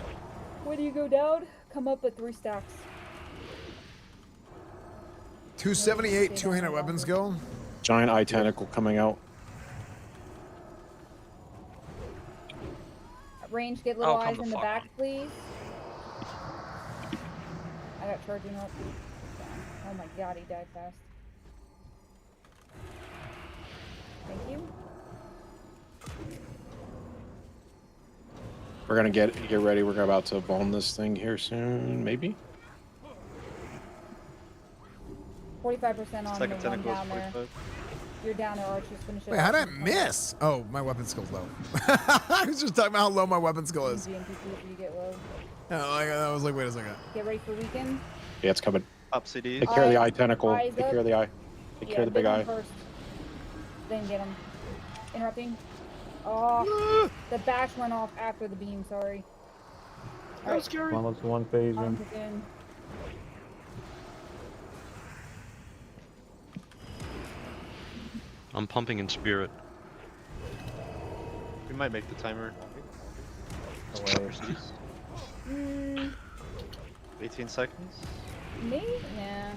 When you go down, come up with 3 stacks. 278, 200 weapon skill. Giant eye tentacle coming out. Range, get little Oh, come eyes the in the fuck back, on. please. I got charging up. Oh my god, he died fast. Thank you. We're gonna get ready. We're about to bomb this thing here soon, maybe. 45% on Second the one tentacle is down there. 45. You're down there, Arch. Just finish it. Wait, how did I miss? Oh, my weapon skill's low. I was just talking about how low my weapon skill is. GMPC if you get low. I was like, wait a second. Get ready for weekend. Yeah, it's coming. Up CD. Take care of the eye tentacle. Eyes Take up. care of the eye. Take care of the big one eye. First. Then get him. Interrupting. Oh, the bash went off after the beam. Sorry. That was scary. Almost one phase On in. to Finn. I'm pumping in spirit. We might make the timer. Mm, 18 seconds. me? Yeah.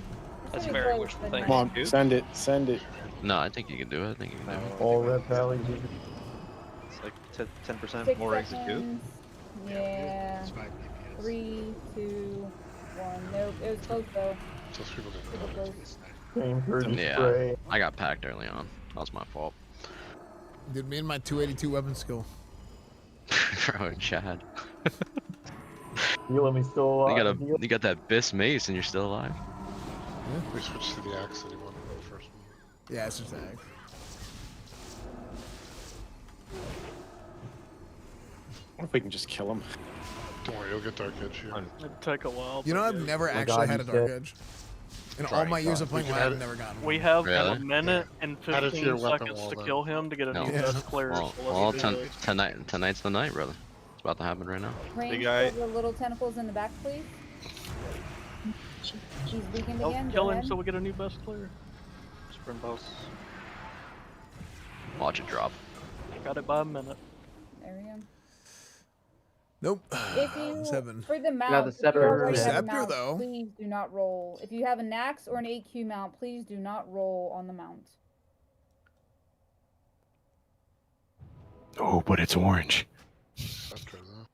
That's pretty very close, wishful but thinking. Come on, Dude. send it. Send it. No, I think you can do it. I think you can do it. All red pallies. It's like 10% 6 more execute. seconds. Yeah. It's 5 DPS. 3, 2, 1. Nope. It was close though. Just people Super get close. Game for Yeah, spray. I got packed early on. That was my fault. Dude, me and my 282 weapon skill. Bro, Chad. You let me still alive. You got that Bis mace and you're still alive. We switched to the axe that he wanted in the first one. Yeah, it's just ag. What if we can just kill him? Don't worry, you'll get Dark Edge here. It'd take a while. You know, but I've yeah. never my actually God, had a you dark said- edge. In Try all it, my years of try it. playing We WoW, can I've add never gotten one. We have Really? a minute and Add it to your 15 weapon seconds wall to then. kill him to get a No. new Yeah. best clear. Well, so let's well do it. tonight's the night, brother. It's about to happen right now. Range, guy. the little tentacles in the back, please. He's weakened Oh, again. kill Go him ahead. so we get a new best clear. Sprint boss. Watch it drop. Got it by a minute. There we go. Nope. If you, 7. for the mount, the if you scepter. already have a Scepter, mount, though. please do not roll. If you have an axe or an AQ mount, please do not roll on the mount. Oh, but it's orange. That's true, though.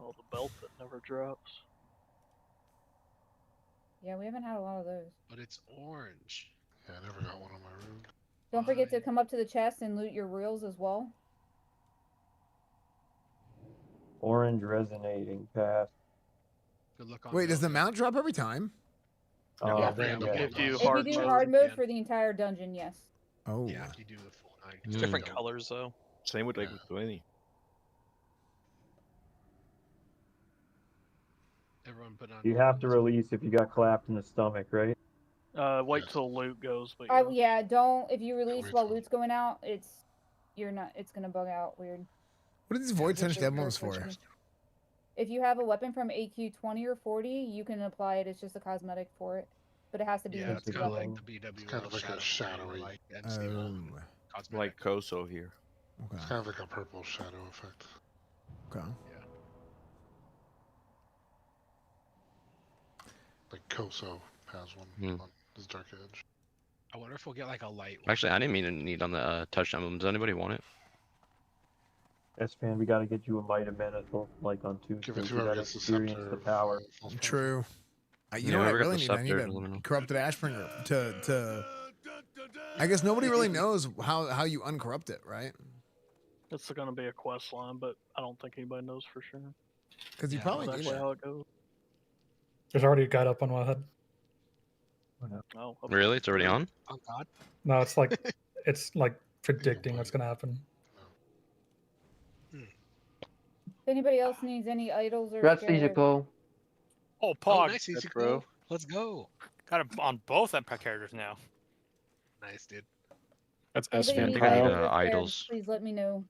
Oh, the belt that never drops. Yeah, we haven't had a lot of those. But it's orange. Yeah, I never got one on my room. Don't forget to come up to the chest and loot your reels as well. Orange resonating pass. Good luck on Wait, does the those. mount drop every time? Yeah, If random. If you If hard you do mode, hard mode yeah. for the entire dungeon, yes. Oh. Yeah, if you do the full 9. It's different colors though. Same with like Yeah. with any. Everyone put on. You have to release if you got clapped in the stomach, right? wait Yes. till loot goes. But Oh yeah, don't. If you release wait while till- loot's going out, it's gonna bug out weird. What are these void Just touch your emblems for? switching. If you have a weapon from AQ 20 or 40, you can apply it. It's just a cosmetic for it, but it has to be Yeah, a it's kind of weapon. like the BW. It's kind of like a shadowy. Like Oh. MC cosmetic. Like Koso here. Okay. It's kind of like a purple shadow effect. Okay. Yeah. Like Koso has one Hmm. on his Dark Edge. I wonder if we'll get like a light one. Actually, I didn't mean to need on the touch emblem. Does anybody want it? Esfand, we gotta get you a Might of Menethil, like on Tuesday. Give it to You whoever gotta gets the experience scepter. the power. full sprint. True. You Yeah, know what I whoever got really the need? I need scepter, let me know. a corrupted Ashbringer to. I guess nobody really knows how you uncorrupt it, right? it's gonna be a quest line, but I don't think anybody knows for sure. Because you Yeah, probably That's need actually it. how it goes. There's already a guide up on Wowhead. Oh, okay. Really? It's already on? Oh God. No, it's like it's like predicting what's gonna happen. If anybody else needs any idols or Strategical. Oh, Pog. nice, easy bro. bro. Let's go. Got it on both Empire characters now. Nice, dude. That's Anybody Esfand needs I need, idols Kyle. or spares, idols. Please let me know.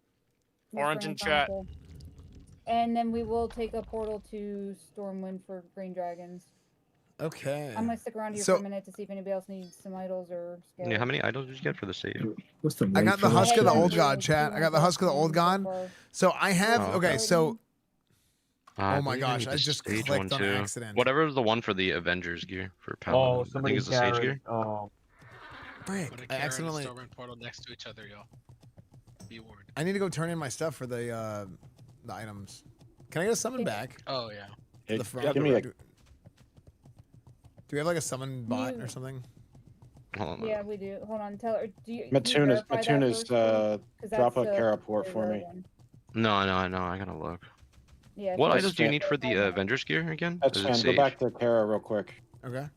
Orange Whisper in chat. Chronicle. And then we will take a portal to Stormwind for Green Dragons. Okay. I'm gonna stick around here So- for a minute to see if anybody else needs some idols or scales. Yeah, how many idols did you get for the save? What's the I got the rate for Husk of the that? Old God, chat. I got the Husk of the Old God. So I have. Oh, Okay, okay. so Oh my gosh, I just clicked on accident. Whatever the one for the Avengers gear for Paladin. Oh, I think somebody it's the Sage gear. Oh. Frick, Put a I Kara and a accidentally. Stormwind portal next to each other, y'all. Be warned. I need to go turn in my stuff for the items. Can I get a summon back? Oh yeah. To the front. Give me a. Do we have like a summon bot or something? Hold on. Yeah, we do. Hold on. Tell her. Do you? Matuna's can you verify that first, please? 'Cause drop that's a the- Kara port the for rare me. one. No, I know. I gotta look. Yeah. What if items do you can need for the verify that. Avengers gear again? That's Is it fine. Go Sage? back to Kara real quick. Okay.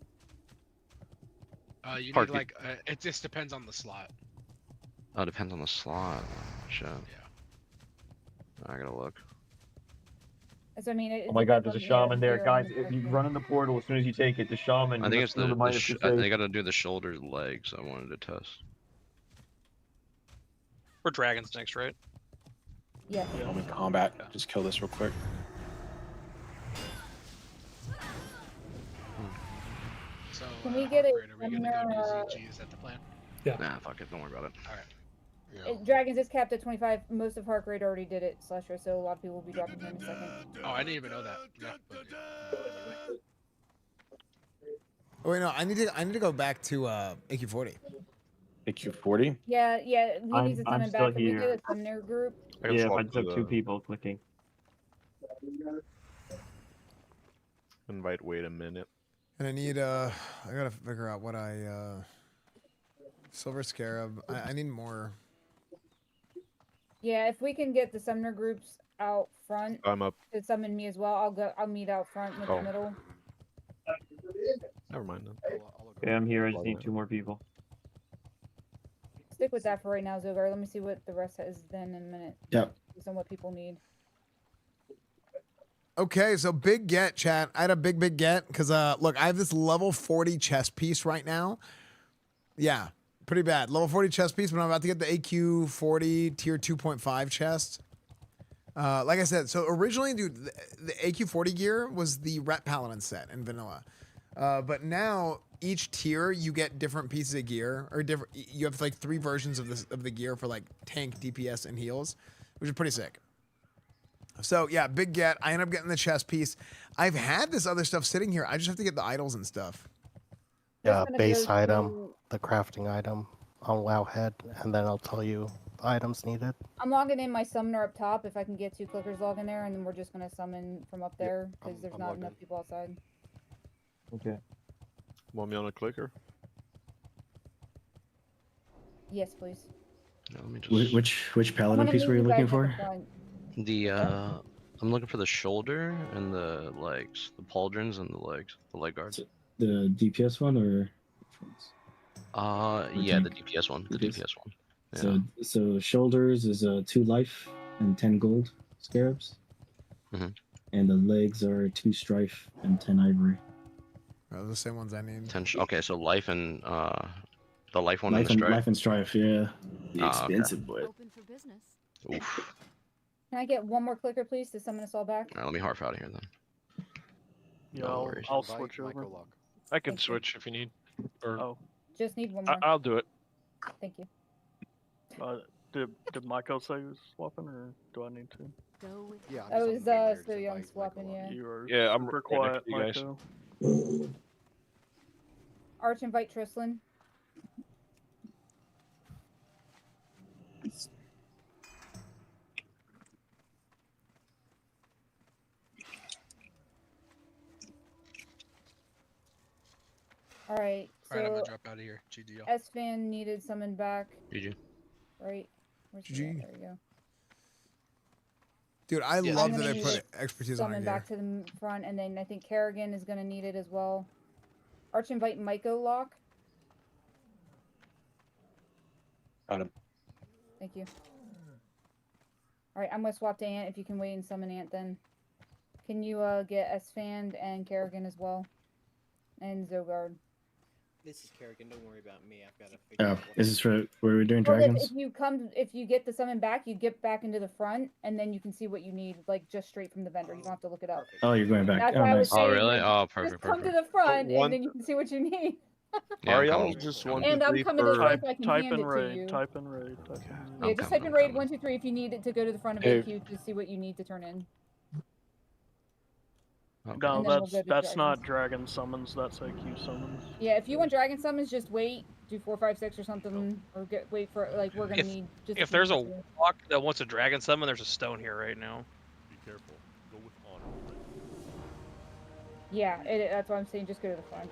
You Park need like it just depends on the slot. Oh, depends on the slot. Shit. Yeah. I gotta look. So, I mean, it Oh my god, depends there's a on the shaman there. gear Guys, and the if you person. run in the portal, as soon as you take it, the shaman. I you think must it's feel the Midas they Crusade. gotta do the shoulder legs. I wanted to test. We're dragons next, right? Yeah. I'm in combat. Just kill this real quick. So Can we get a Are we gonna go do ZG? Is that the plan? Yeah. Nah, fuck it. Don't worry about it. All right. Dragons is capped at 25. Most of Heart Grade already did it, Slasher, so a lot of people will be dropping here in a second. Oh, I didn't even know that. Yeah, but, Oh wait, no. I need to go back to AQ40. AQ40. Yeah, he needs to I'm summon still back. Can we here. get a summoner group? Yeah, if I just have 2 people clicking. Invite. Wait a minute. And I need I gotta figure out what Silver Scarab. I need more. Yeah, if we can get the summoner groups out front I'm up. to summon me as well, I'll meet out front with the middle. Never mind then. Okay, I'm here. I just need 2 more people. Stick with that for right now, Zogar. Let me see what the rest is then in a minute. Yep. Based on what people need. Okay, so big get, chat. I had a big get because look, I have this level 40 chest piece right now. Yeah, pretty bad. Level 40 chest piece, but I'm about to get the AQ40 tier 2.5 chest. Like I said, so originally, dude, the AQ40 gear was the Ret Paladin set in vanilla. But now each tier you get different pieces of gear, or different. You have like 3 versions of the gear for like tank, DPS, and heals, which is pretty sick. So yeah, big get. I end up getting the chest piece. I've had this other stuff sitting here. I just have to get the idols and stuff. Yeah, gonna base go item, to- the crafting item on Wowhead, and then I'll tell you the items needed. I'm logging in my summoner up top if I can get 2 clickers log in there, and then we're just gonna summon from up there because there's not enough people outside. Okay. Want me on a clicker? Yes, please. Yeah, let me just... Which I'm paladin gonna piece were meet you guys looking at for? the front. The I'm looking for the shoulder and the legs, the pauldrons and the legs, the leg guards. The DPS one or? Yeah, the DPS one. The DPS one. Yeah. So shoulders is 2 life and 10 gold scarabs. Mhm. And the legs are 2 strife and 10 ivory. Those are the same ones I need. Okay, so life and the life one and the strife. Life and strife, yeah. The Ah, okay. expensive boy. Open for business. Oof. Can I get 1 more clicker, please, to summon us all back? All right, let me harp out of here then. Yeah, No worries. I'll switch over. I can switch if you need. Or Just need 1 more. I'll do it. Thank you. Did Michael say he was swapping, or do I need to? Go with Yeah. I was so young swapping, yeah. You are Yeah, I'm super right next quiet, to you guys. Michael. Arch invite Trislin. Alright, All right, I'm so gonna drop out of here. GG. y'all. Esfand needed summoned back. GG. Right? Where's he GG. at? There we go. Dude, I Yes. love I'm that gonna they need put it expertise on our Summon gear. back to the front, and then I think Kerrigan is gonna need it as well. Arch invite Myco lock. Got him. Thank you. Alright, I'm gonna swap to Ant if you can wait and summon Ant then. Can you get Esfand and Kerrigan as well? And Zogard. This is Kerrigan. Don't worry about me. I've got to figure Oh, out what is this for where we're doing Well, dragons? if you get the summon back, you get back into the front, and then you can see what you need, like just straight from the vendor. You don't have to look it up. Oh, you're going back. That's Oh, why I was nice. saying, Oh really? like, Oh, just perfect, come perfect. to the front, One- and then you can see what you need. Yeah, I'm Ariel, coming. just 1, And 2, I'm 3 coming to the for. front so I can Type hand in it to raid. you. Type in raid. Type in raid. Yeah, just type in raid 1, 2, 3 if you need it to go to the front of Hey. AQ to see what you need to turn in. No, And then we'll that's go to that's dragons. not dragon summons. That's IQ summons. Yeah, if you want dragon summons, just wait. Do 4, 5, 6 or something, or wait for like we're gonna need just. If there's a walk that wants a dragon summon, there's a stone here right now. Be careful. Go with honor. Yeah, that's what I'm saying. Just go to the front.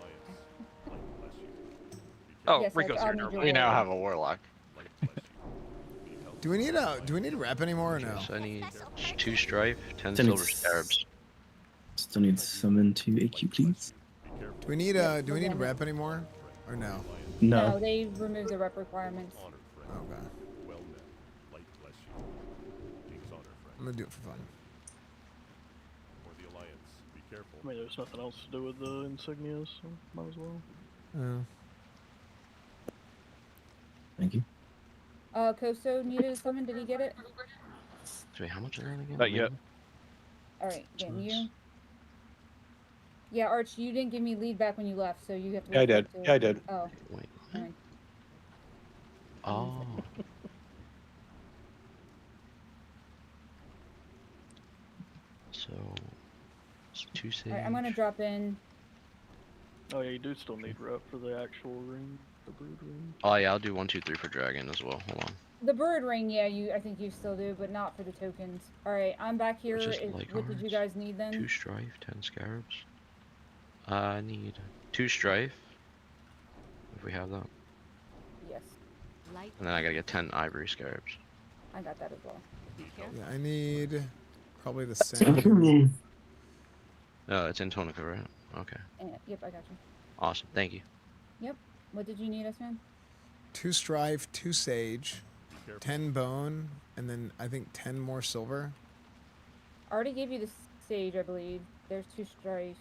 Oh, Yes, Rico's I'll here. need Never your mind. We now have a warlock. Do we need a rep anymore or no? So I need 2 strife, 10 Still silver needs- scarabs. Still need summon 2 AQ, please. Do we need rep anymore or no? No. No, they removed the rep requirements. Okay. Well met. Light bless you. King's honor, friend. I'm gonna do it for fun. For the alliance. Be careful. I mean, there's nothing else to do with the insignias, so might as well. Oh. Thank you. Koso needed a summon. Did he get it? Wait, how much is that again? Not yet. All right, then you. Yeah, Arch, you didn't give me lead back when you left, so you have to. Yeah, I wait did. for it to- Yeah, I did. Oh. Wait. Alright. Oh. So, it's 2 sage. Alright, I'm gonna drop in. Oh yeah, you do still need rep for the actual ring, the brood ring. Oh yeah, I'll do 1, 2, 3 for dragon as well. Hold on. The bird ring, yeah, I think you still do, but not for the tokens. All right, I'm back here. Just like What did you guys need then? 2 strife, 10 scarabs. I need 2 strife. If we have that. Yes. And then I gotta get 10 ivory scarabs. I got that as well. Yeah, I need probably the same. No, it's in Tonica, right? Okay. Yep, I got you. Awesome. Thank you. Yep. What did you need, Esfand? 2 strife, 2 sage, 10 bone, and then I think 10 more silver. I already gave you the sage, I believe. There's 2 strife.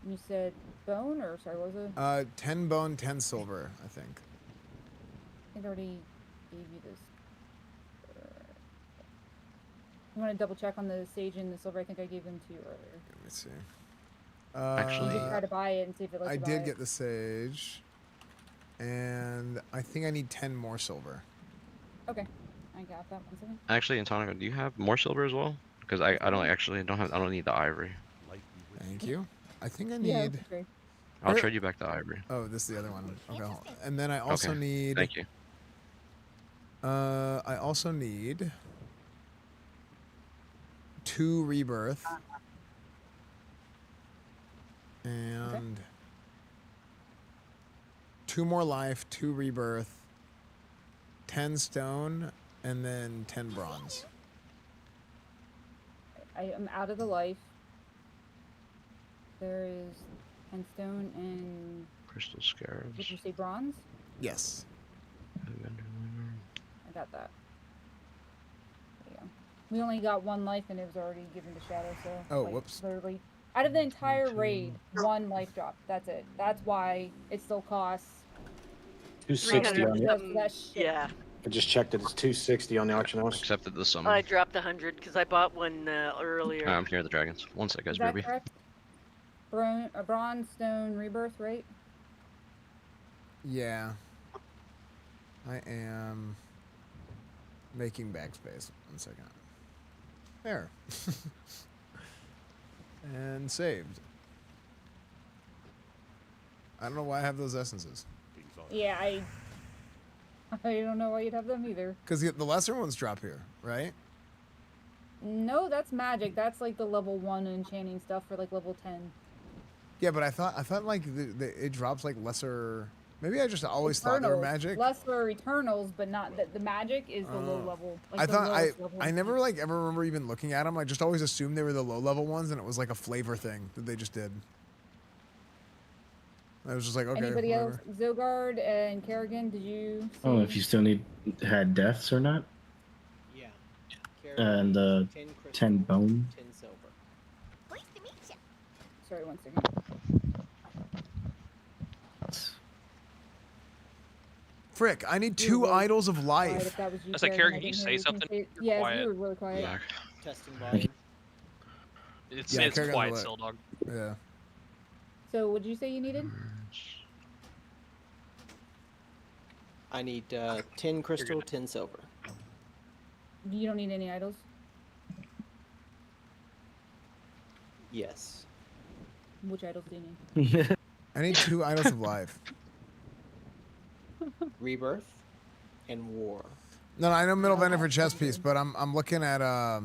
You said bone, or sorry, what was it? 10 bone, 10 silver, I think. I think I already gave you this. You want to double check on the sage and the silver? I think I gave them to you earlier. Let me see. Actually, You just try to buy it and see if it lets I you buy did it. get the sage, and I think I need 10 more silver. Okay, I got that. 1 second. Actually, in Tonica, do you have more silver as well? Because I don't need the ivory. Thank you. I think I need. Yeah, that's great. I'll trade you back the ivory. Oh, this is the other one. Okay, hold on. And then I also Okay, need. Thank you. I also need 2 rebirth and 2 more life, 2 rebirth, 10 stone, and then 10 bronze. I am out of the life. There is 10 stone and. Crystal scarabs. Did you say bronze? Yes. I got that. There you go. We only got 1 life and it was already given to Shadow, so. Oh, like, whoops. Literally, out of the entire raid, 1 life drop. That's it. That's why it still costs. 260 on it. That shit. Yeah, I just checked it. It's 260 on the auction house. Accepted the summon. I dropped 100 because I bought one earlier. I'm here, the dragons. One sec, guys, Is that baby. correct? Bronze, stone, rebirth, right? Yeah. I am making backspace. 1 second. There. And saved. I don't know why I have those essences. Yeah, I don't know why you'd have them either. Because the lesser ones drop here, right? No, that's magic. That's like the level 1 enchanting stuff for like level 10. Yeah, but I thought like it drops like lesser. Maybe I just always thought they were Eternals. magic. Lesser Eternals, but not the magic is the low level. Like I the thought lowest level I never like ever remember even looking at them. I just always assumed they were the low level ones, and it was like a flavor thing that they just did. I was just like, okay. Anybody whatever. else? Zogard and Kerrigan, did you? Oh, see- if you still had deaths or not? Yeah. And 10 10 bone. 10 silver. Pleased to meet you. Sorry, 1 second. Frick, I need You 2 were really idols of quiet life. if that was you, I was like, Kerrigan. Kerrigan, I can you didn't say hear something? say- You're Yes, quiet. you were really quiet. Yeah. Testing volume. It's Yeah, it's Kerrigan's quiet lit. still, dog. Yeah. So, what did you say you needed? I need 10 crystal, 10 silver. You don't need any idols. Yes. Which idols do you need? I need 2 idols of life. Rebirth and War. No, I know middle vendor for chess piece, but I'm looking at Oh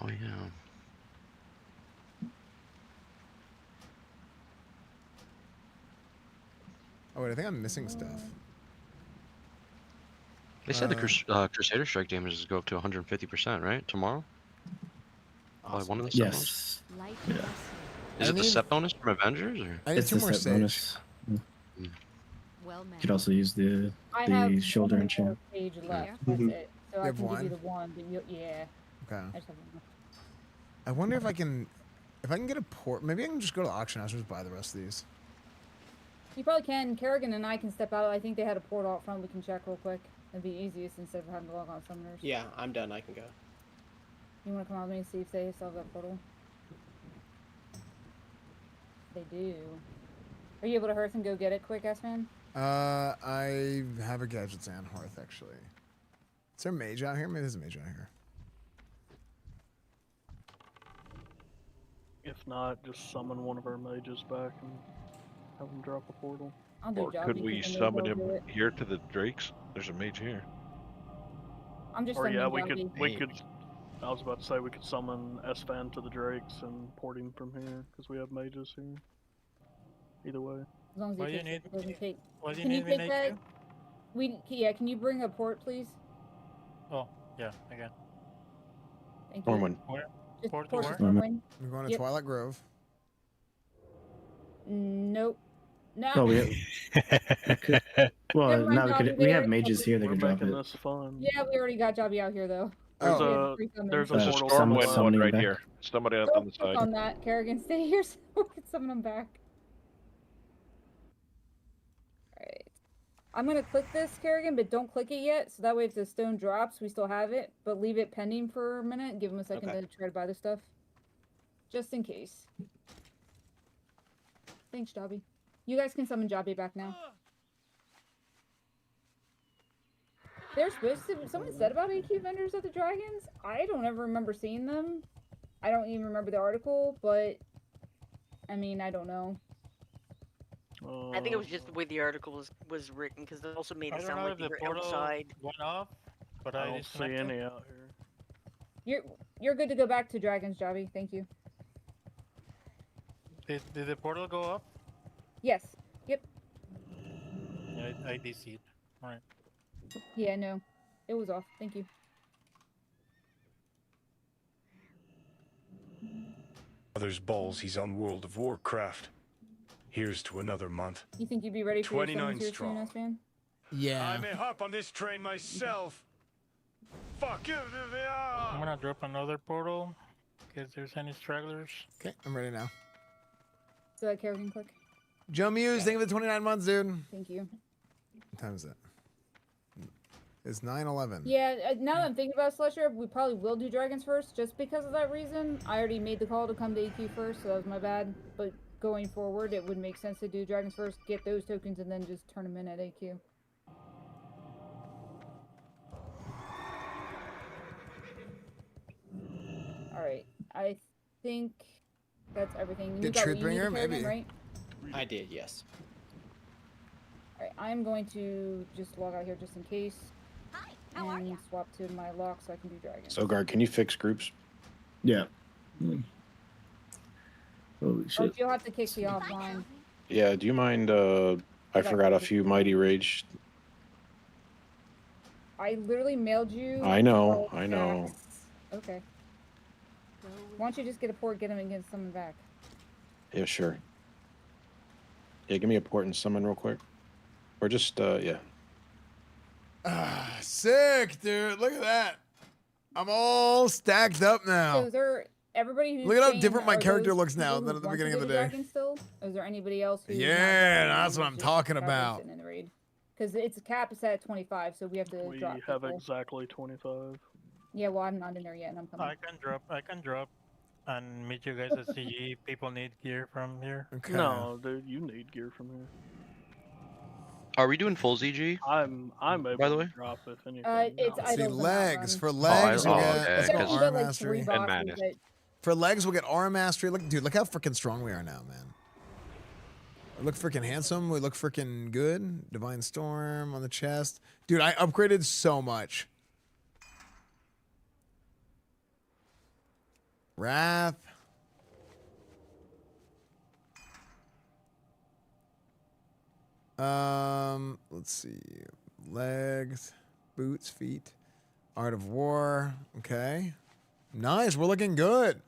yeah. Oh wait, I think I'm missing stuff. They said the Crusader strike damages go up to 150%, right? Tomorrow? One of the set bonuses? Yeah. Is it the set bonus from Avengers? Or? I need It's 2 the more set sage. bonus. Well, You could also use the I have shoulder one enchant. more page left. Mhm. That's it. So You I have can give one? you the one, but yeah. Okay. I just have one. I wonder if I can get a port. Maybe I can just go to the auction house and just buy the rest of these. You probably can. Kerrigan and I can step out. I think they had a portal out front. We can check real quick. It'd be easiest instead of having to log on summoners. Yeah, I'm done. I can go. You want to come out with me and see if they still have that portal? They do. Are you able to hearth and go get it quick, Esfand? I have a gadgets and hearth actually. Is there a mage out here? Maybe there's a mage out here. If not, just summon one of our mages back and have them drop a portal. I'll do Or job. could You we can summon go him do it. here to the drakes? There's a mage here. I'm just Or yeah, summoning we Jobby. could. I was about to say we could summon Esfand to the drakes and port him from here because we have mages here. Either way. As long as What he do you takes it, need? doesn't take. What do you Can you need me take to that? do? Can you bring a port, please? Oh, yeah, I got. Thank you. Stormwind. Just Port to port to where? Stormwind. We're going to Yep. Twilight Grove. Nope. No. Well, well, Never mind, now Jobby, we they have already mages here that We're can drop making it. this fun. Yeah, we already got Jobby out here though. There's We have a free summon. there's a There's a portal Stormwind one summoning right back. here. Somebody on Don't the click side. on that, Kerrigan. Stay here so we can summon them back. Alright. I'm gonna click this, Kerrigan, but don't click it yet, so that way if the stone drops, we still have it, but leave it pending for a minute, give them a second Okay. to try to buy the stuff. Just in case. Thanks, Jobby. You guys can summon Jobby back now. They're supposed to. Someone said about AQ vendors at the Dragons. I don't ever remember seeing them. I don't even remember the article, but I mean, I don't know. I think it was just the way the article was written because they also made it sound like they were outside. Went off, but I don't see any out here. You're good to go back to Dragons, Jobby. Thank you. Did the portal go up? Yes. Yep. Yeah, I DC it. Alright. Yeah. No. It was off. Thank you. Mother's balls, he's on World of Warcraft. Here's to another month. You think you'd be ready for your 29 summons here strong. soon, S-Man? Yeah. I may hop on this train myself. Fuck you. I'm gonna drop another portal. In case there's any stragglers. Okay, I'm ready now. So that Kerrigan click. Joe Muse, thank you for the 29 months, dude. Thank you. What time is it? It's 9:11. Yeah, now that I'm thinking about Celestia, we probably will do Dragons first, just because of that reason. I already made the call to come to AQ first, so that was my bad. But going forward, it would make sense to do Dragons first, get those tokens, and then just turn them in at AQ. Alright, I think that's everything. You Did got what you Truthbringer? needed, Kerrigan, Maybe. right? I did, yes. Alright, I'm going to just log out here just in case. And swap to my lock so I can do Dragons. So, Guard, can you fix groups? Yeah. Holy Oh, shit. you'll have to kick the offline. Yeah, do you mind, I forgot a few Mighty Rage. I literally mailed you. I know, all I know. packs. Okay. Why don't you just get a port, get them, and get someone back? Yeah, sure. Yeah, give me a port and summon real quick. Or just, yeah. Ah, sick, dude. Look at that. I'm all stacked up So now. is there everybody who's Look at how saying, different my are character those looks now people than who at the want to beginning of do the day. Dragon still? Or is there anybody else who's Yeah, that's what I'm talking about. in the raid? Because it's a cap is at 25, so we have to We drop have people. exactly 25. Yeah, well, I'm not in there yet, and I'm coming. I can drop and meet you guys at CE. People need gear from here. Okay. No, dude, you need gear from here. Are we doing full ZG? I'm able By the to way? drop if anything. It's Let's see, idols and legs. outrun. For legs, we'll get, okay, let's go 'cause- You aura got like 3 mastery. boxes madness. that For legs, we'll get aura mastery. Look, dude, look how freaking strong we are now, man. We look freaking handsome. We look freaking good. Divine Storm on the chest. Dude, I upgraded so much. Wrath. Let's see. Legs, boots, feet. Art of War. Okay. Nice. We're looking good.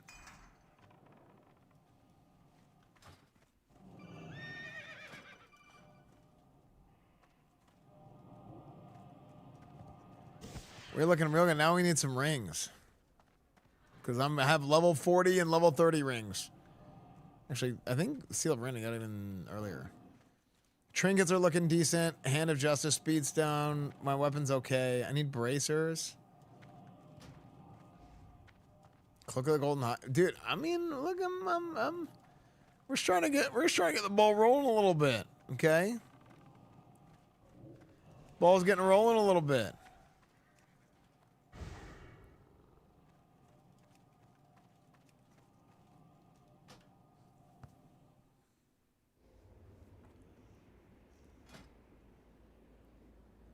We're looking real good. Now we need some rings. Because I have level 40 and level 30 rings. Actually, I think Seal of Ring I got it in earlier. Trinkets are looking decent. Hand of Justice, Speedstone. My weapon's okay. I need bracers. Cloak of the Golden High. Dude, I mean, look, we're just trying to get the ball rolling a little bit. Okay? Ball's getting rolling a little bit.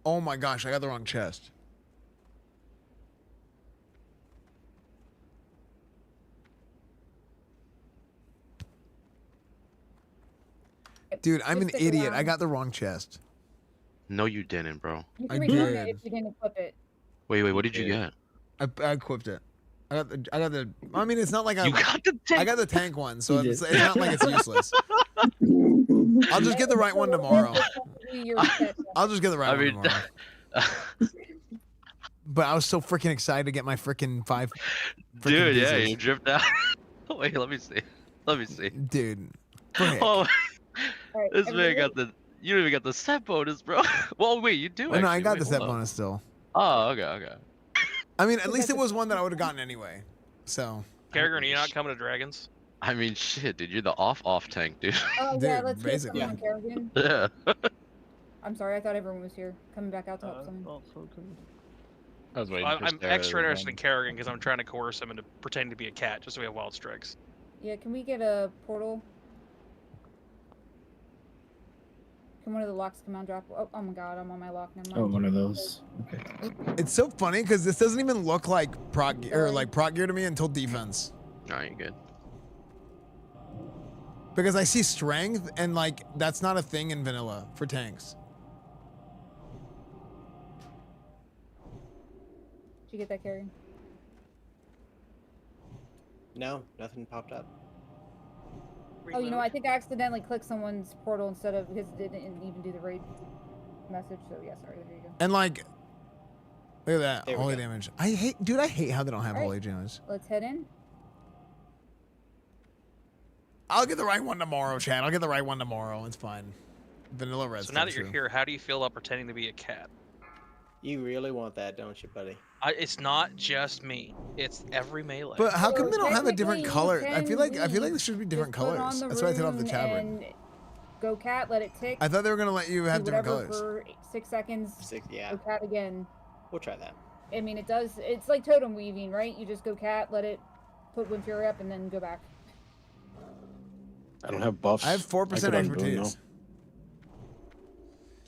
Oh my gosh, I got the wrong chest. Dude, I'm an stick idiot. I around. got the wrong chest. No, you didn't, bro. you I can return did. it if you didn't equip it. Wait, what did you get? I equipped it. I got the. I mean, it's not like You got the tank. I got the tank one, so You it's did. not like it's useless. I'll just get the right one tomorrow. I'll just get the right one tomorrow. But I was so freaking excited to get my freaking 5. Dude, yeah, pieces. you dripped out. Wait, let me see. Let me see. Dude. frick. Oh, Alright, this man everybody- got the. You don't even got the set bonus, bro. Well, wait, you do. Oh, no, I actually. got Wait, the set hold on. bonus still. Oh, okay. I mean, at least it was one that I would have gotten anyway. So. Kerrigan, are you not coming to Dragons? I mean, shit, dude, you're the off tank, dude. Oh yeah, Dude, let's get basically. someone on Kerrigan. Yeah. I'm sorry, I thought everyone was here. Coming back out to help someone. I was waiting for I'm Sarah extra to interested in run. Kerrigan because I'm trying to coerce him into pretending to be a cat just so we have wild strikes. Yeah, can we get a portal? Can one of the locks come out and drop? Oh my god, I'm on my lock. Never mind. Oh, one of those. Okay. It's so funny because this doesn't even look like proc gear to me until defense. No, you're good. Because I see strength and like that's not a thing in vanilla for tanks. Did you get that, Kerrigan? No, nothing popped up. Oh, you know, I think I accidentally clicked someone's portal instead of because it didn't even do the raid message. So yeah, sorry. There you go. And like, look at that There we holy go. damage. I hate how they don't have Alright. holy damage. Let's head in. I'll get the right one tomorrow, Chad. I'll get the right one tomorrow. It's fine. Vanilla red. So now that you're here, how do you feel about pretending to be a cat? You really want that, don't you, buddy? It's not just me. It's every melee. But how come So they don't have a different technically, color? you I feel like can there should be different Just put on colors. the That's why I took off the rune tabard. and Go cat, let it tick. I thought they were gonna let you have do different whatever colors. for 6 seconds. Yeah. Go cat again. We'll try that. I mean, it does. It's like totem weaving, right? You just go cat, let it put Wind Fury up, and then go back. I don't have buffs. I have 4% could undo, expertise.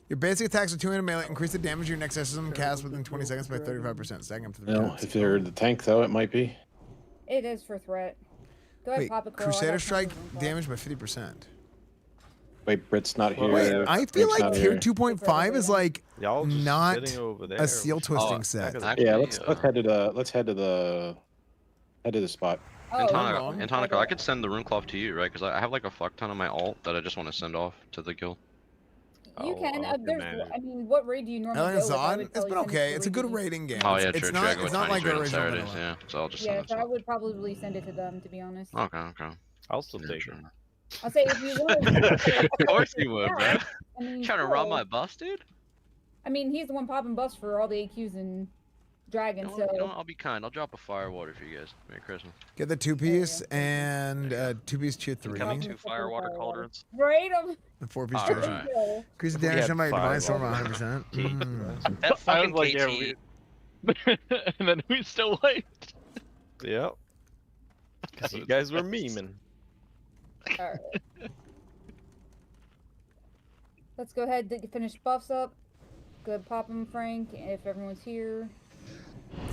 Your basic attacks are 200 melee. Increase the damage your next system cast within 20 seconds by 35%. Stacking up to 3 No, times. if they're the tank though, it might be. It is for threat. Go ahead, Wait, pop it, Coral. I Crusader got strike something for damage by 50%. Wait, Brit's not here. Wait, I feel Brit's like not tier here. 2.5 is like Y'all just not sitting over there. a seal twisting set. Yeah, let's head to the spot. Oh, Antonica, I could send the rune cloth to you, right? Because I have like a fuck ton of my alt that I just want to send off to the guild. You can. There's. I mean, what raid do you normally Elegant go with? I Zod, would it's probably been send it okay. to It's a good Raid. rating game. Oh yeah, it's true. not, I go it's with not like Tiny's raid the on original Saturdays, vanilla. yeah. So I'll just Yeah, send so it. I would probably send it to them, to be honest. Okay. I'll still take it. I'll say if you want. Of course you would, bro. I mean, Trying to rob cool. my bus, dude? I mean, he's the one popping buffs for all the AQs and dragon. You So know what? I'll be kind. I'll drop a fire water for you guys. Merry Christmas. Get the 2-piece and 2-piece tier 3. Coming 2 fire water cauldrons. right. The 4-piece All charge. right. Increase the We damage had done by your divine fire storm water. 100%. That I fucking was like, yeah, KT. and then we still wait. Yep. Because you guys were memeing. All right. Let's go ahead and finish buffs up. Good, pop them, Frank. If everyone's here.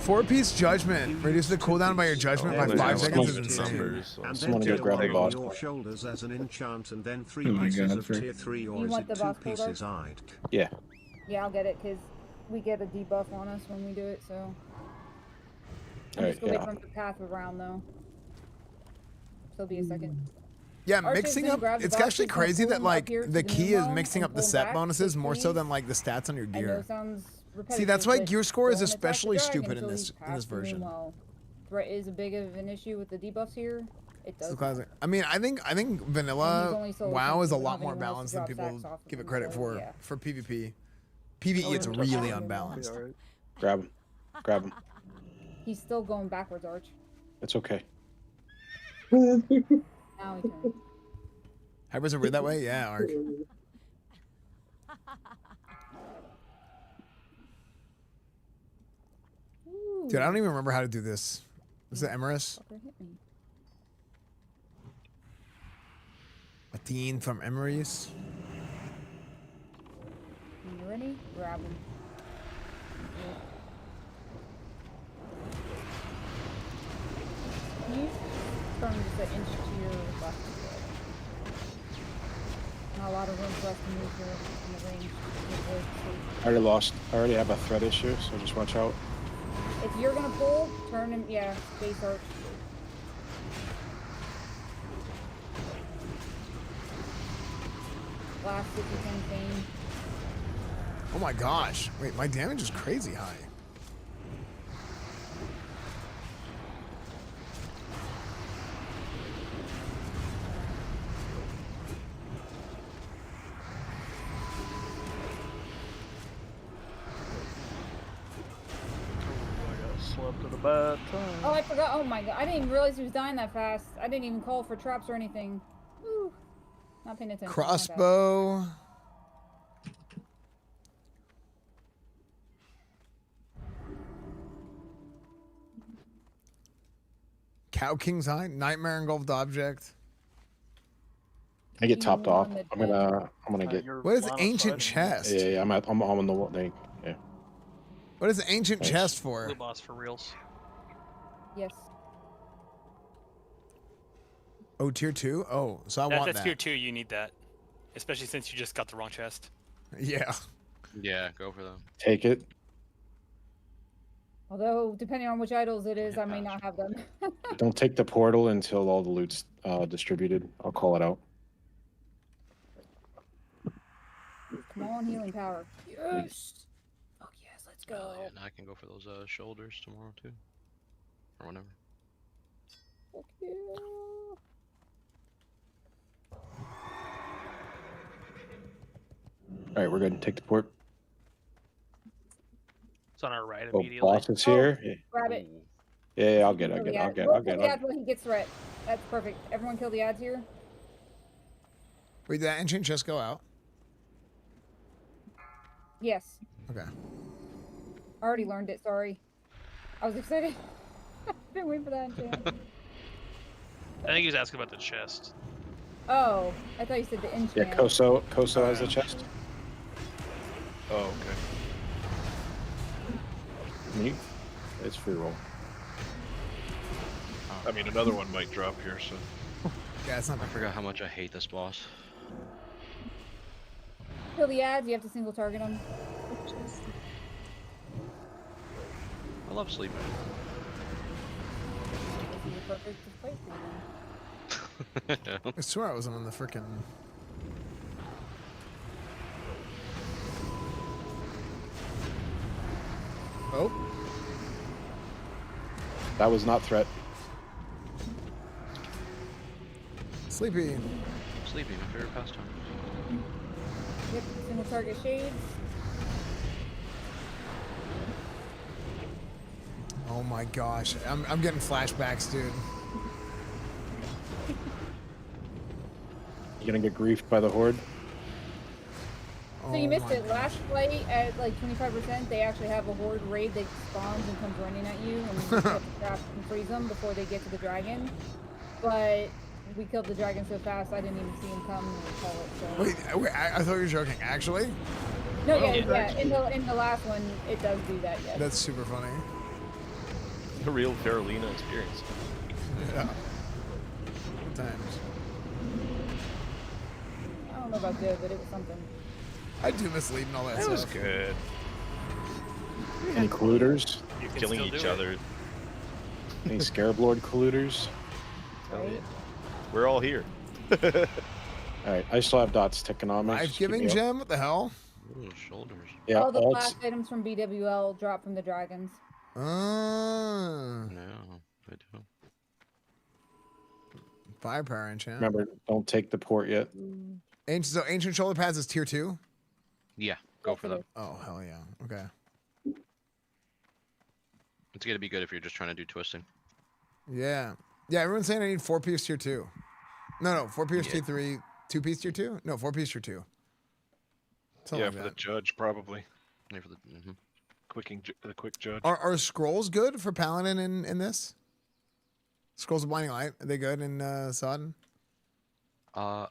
4-piece judgment. Reduce the cooldown by your judgment by 5 seconds is insane. Numbers, I just want to go grab the boss. your shoulders as an enchant and then 3 Oh my pieces God, of Frick. tier 3 You or is want it the 2 boss pulled pieces eyed? Yeah. Yeah, I'll get it because we get a debuff on us when we do it. So I'm Alright, just gonna wait yeah. for him to path around though. So it'll be a second. Yeah, Archie's mixing gonna up. grab the It's box, actually he's gonna crazy pull that him up like here to the the key new is realm mixing and up the pull him set back, bonuses more so please. than like the stats on your I know gear. it sounds See, that's why repetitive, gear but score is don't attack the especially dragon stupid in until this he's in this past the new version. well. Threat is a big of an issue with the debuffs here. It It's does. the classic. I mean, I think vanilla only solo WoW is a champion, lot having more anyone else balanced to than drop people sacks off of give it him, credit so, for. yeah. For PvP, PvE Oh, it's yeah. really Yeah. unbalanced. Alright. Grab him. Grab him. He's still going backwards, Arch. It's okay. Now he turns. Hybrids are weird that way? Yeah, Ark. Dude, I don't even remember how to do this. Is it Emerus? Fucker hit me. Athene from Emerus. You ready? Grab him. Can you turn just an inch to your left? Not a lot of room for us to move here in the range. I already lost. I already have a threat issue, so just watch out. If you're gonna pull, turn him. Yeah, base arch. Last if you can, Thane. Oh my gosh. Wait, my damage is crazy high. I got slept at a bad time. Oh, I forgot. Oh my god. I didn't even realize he was dying that fast. I didn't even call for traps or anything. Woo. Not paying attention. My bad. Crossbow. Cow King's Eye, Nightmare Engulfed Object. I get topped off. I'm gonna get. What is Ancient Chest? Yeah, I'm on the thing. Yeah. What is Ancient Thanks. Chest for? Blue boss for reals. Yes. Oh, tier 2? Oh, so I want That's that. tier 2, you need that. Especially since you just got the wrong chest. Yeah. Yeah, go for them. Take it. Although, depending on which idols it is, I may not have them. Don't take the portal until all the loot's distributed. I'll call it out. Come on, healing power. Yes. Fuck yes, let's go. Yeah, and I can go for those shoulders tomorrow too, or whenever. Fuck yeah. All right, we're good. Take the port. It's on our right Oh, immediately. boss is here. Yeah. Grab it. Yeah, I'll get it. Kill the ads. I'll Kill get the it. ads when he gets threat. That's perfect. Everyone kill the ads here. Wait, did that Ancient Chest go out? Yes. Okay. I already learned it, sorry. I was excited. I've been waiting for that enchant. I think he was asking about the chest. Oh, I thought you said the enchant. Yeah, Koso has the chest. Oh, okay. Me? It's free roll. I mean, another one might drop here, so. Yeah, it's not. I forgot how much I hate this boss. Kill the ads, you have to single target them. I love sleeping. This is a perfect fight for you then. I swear I wasn't on the frickin'. Oh. That was not threat. Sleepy. Sleeping, my favorite pastime. Yep, single target shades. Oh my gosh, I'm getting flashbacks, dude. You gonna get griefed by the horde? So you missed it. Last flight at like 25%, they actually have a horde raid that spawns and comes running at you, and you have to trap and freeze them before they get to the dragon. But we killed the dragon so fast, I didn't even see him come and call it. So. Wait, I thought you were joking. Actually? No, yeah. In the last one, it does do that. Yes. That's super funny. The real Carolina experience. Yeah. Good times. I don't know about good, but it was something. I do miss leading all that That stuff. was good. Any colluders? Killing each other. Any Scarab Lord colluders? Oh, yeah. We're all here. Alright, I still have dots ticking on me. Life giving gem? What the hell? Ooh, shoulders. Yeah, all the alts. class items from BWL drop from the dragons. Ah. No, I do. Firepower enchant. Remember, don't take the port yet. So ancient shoulder pads is tier 2? Yeah, go for them. Oh hell yeah. Okay. It's gonna be good if you're just trying to do twisting. Yeah. Yeah, everyone's saying I need 4-piece tier 2. No, 4-piece tier 3, 2-piece tier 2? No, 4-piece tier 2. Something Yeah, like for that. the judge probably. Yeah, for the the quick judge. Are scrolls good for Paladin in this? Scrolls of Blinding Light, are they good in Sodden? I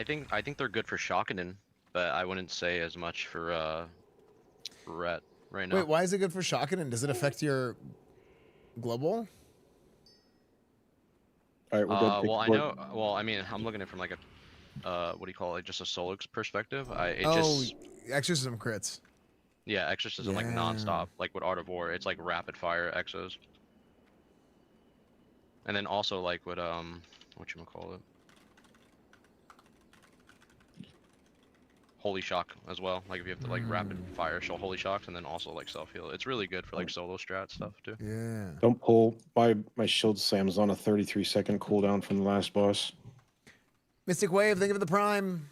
think they're good for Shockinin, but I wouldn't say as much for Ret right now. Wait, why is it good for Shockinin? Does it affect your global? All right, we're good. Well, I know. Well, I mean, I'm looking at it from like a, what do you call it? Just a Solix perspective. Exorcism crits. Yeah, exorcism like nonstop, like with Art of War. It's like rapid fire exos. And then also like with whatchamacallit? Holy Shock as well. Like if you have to like rapid fire show Holy Shocks and then also like self heal. It's really good for like solo strat stuff too. Yeah. Don't pull. My shield Sam's on a 33-second cooldown from the last boss. Mystic Wave, think of the Prime.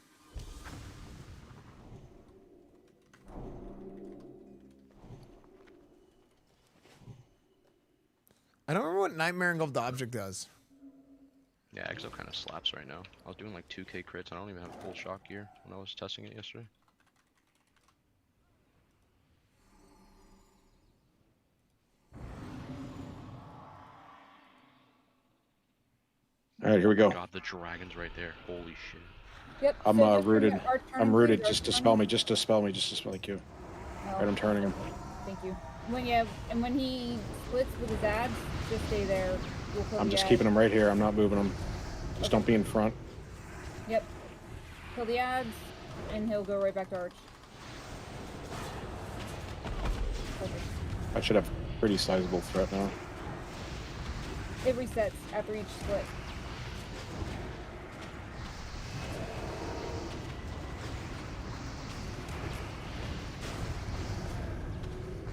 I don't remember what Nightmare Engulfed Object does. Yeah, Exo kind of slaps right now. I was doing like 2k crits. I don't even have full shock gear when I was testing it yesterday. All right, here we go. God, the dragon's right there. Holy shit. Yep. I'm so just rooted. remember, our turn I'm rooted. please, our Just turn. dispel me. Just dispel me. Just dispel. Thank you. Oh, All right, I'm turning him. Thank you. When he splits with his ads, just stay there. We'll kill I'm the just ads. keeping him right here. I'm not moving him. Just don't be in front. Yep. Kill the ads, and he'll go right back to Arch. Perfect. I should have pretty sizable threat now. It resets after each split.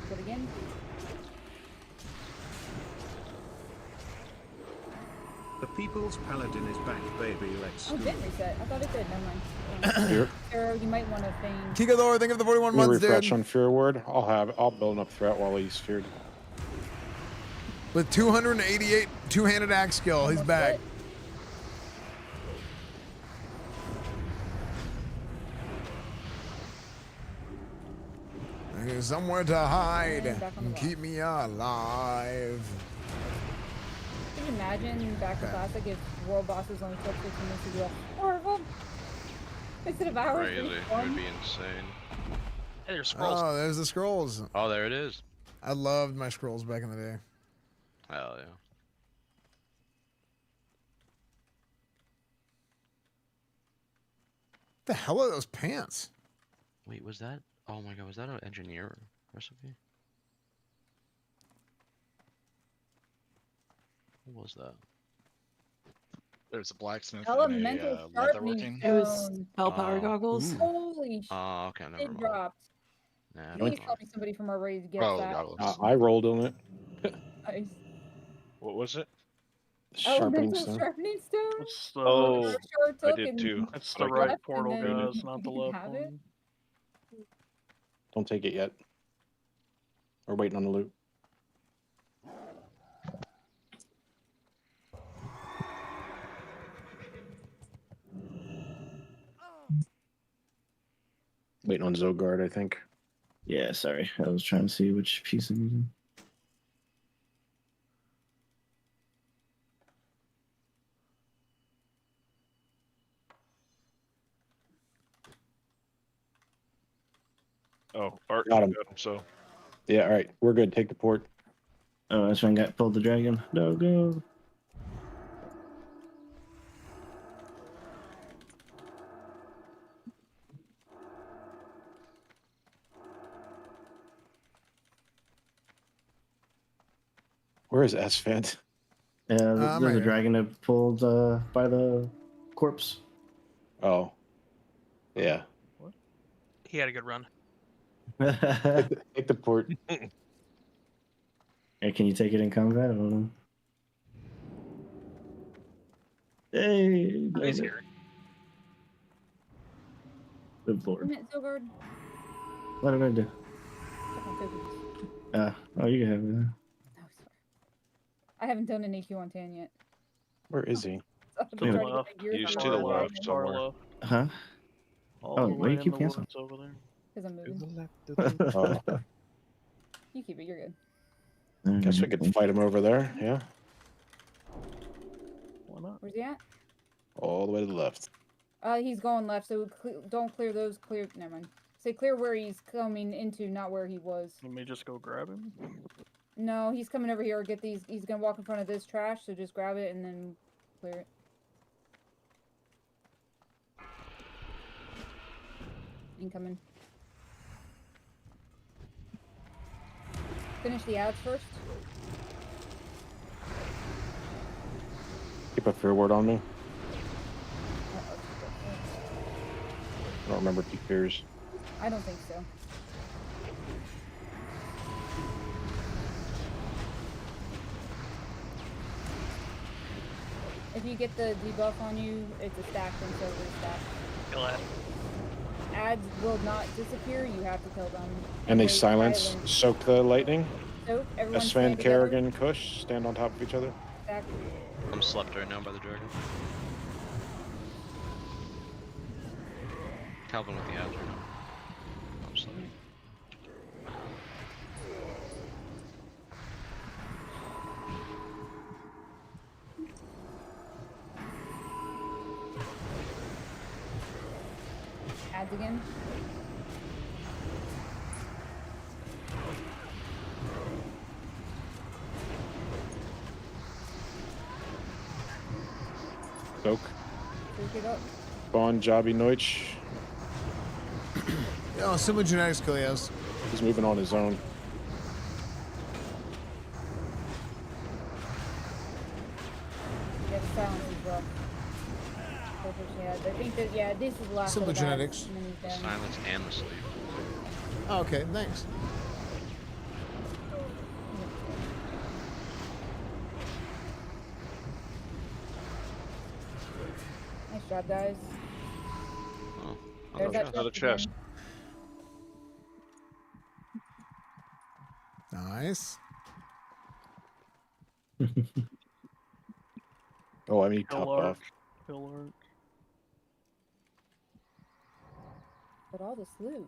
Split again. The People's Paladin is back, baby. Let's Oh, it go. didn't reset. I thought it did. Never mind. Here. Arrow, you might want to feign. Kiko Thor, think of the 41 Let me months, refresh dude. on Fear Word. I'll build up threat while he's feared. With 288 two-handed axe skill, he's back. There's somewhere to hide and keep me alive. Can you imagine back in Classic if world bosses only took 15 minutes to do a horrible instead of hours? Crazy. It would be insane. Hey, there's scrolls. Oh, there's the scrolls. Oh, there it is. I loved my scrolls back in the day. Hell yeah. What the hell are those pants? Wait, was that? Oh my god, was that an engineer recipe? What was that? There's a blacksmith Elemental and a sharpening leatherworking. It was spell power goggles. Ooh. Holy shit! Oh, okay, never It mind. dropped. Nah, Please tell me somebody from our raid gets Oh, that. goggles. I rolled on it. Nice. What was it? Sharpening Elemental stone. sharpening stone. It's Oh, Sure I took did and too. It's the left right and portal, then guys, not the you left have it. one. Don't take it yet. We're waiting on the loot. Waiting on Zogard, I think. Yeah, sorry. I was trying to see which piece I'm using. Oh, Art Got him. got him. So Yeah, all right. We're good. Take the port. Oh, that's when I got pulled the dragon. No, go. Where is Esfand? Yeah, I'm there's right a here. dragon that pulled by the corpse. Oh. Yeah. He had a good run. Take the port. Hey, can you take it in combat? I don't know. Hey, Oh, he's damn it. here. Good lord. Damn it, Zogard. What did I do? Check my cookies. Oh, you can have it. No, sorry. I haven't done an EQ on Tan yet. Where is he? I've To been the trying to get left. my gears He's on to the my left wagon. Far somewhere. left. Huh? All Oh, the why way you in keep the canceling? woods over there. Because I'm moving. Oh. You keep it, you're good. Guess we could fight him over there. Yeah. Why not? Where's he at? All the way to the left. He's going left, so don't clear those. Clear. Never mind. Say clear where he's coming into, not where he was. Let me just go grab him. No, he's coming over here. Get these. He's gonna walk in front of this trash, so just grab it and then clear it. Incoming. Finish the ads first. Keep a fear word on me. I don't remember keep fears. I don't think so. If you get the debuff on you, it's a stack instead of a stack. Kill that. Ads will not disappear. You have to kill them. And they wait silence. silent. Soak the lightning. So everyone stand Esfand, together. Kerrigan, Kush, stand on top of each other. Stack. I'm slept right now by the dragon. Calvin with the ads right now. I'm slept. Ads again. Soak. Soak it up. Bon Jobi Noich. Oh, similar genetic skill he has. He's moving on his own. Yeah, the silence is rough. I think that, yeah, this is the last Simple of the guys, genetics. and then he's done. Silence and the sleep. Oh, okay, thanks. Nice job, guys. Oh, There's that another chest chest. Nice. Oh, I mean Kill top Arch. off. Kill Arch. But all this loot.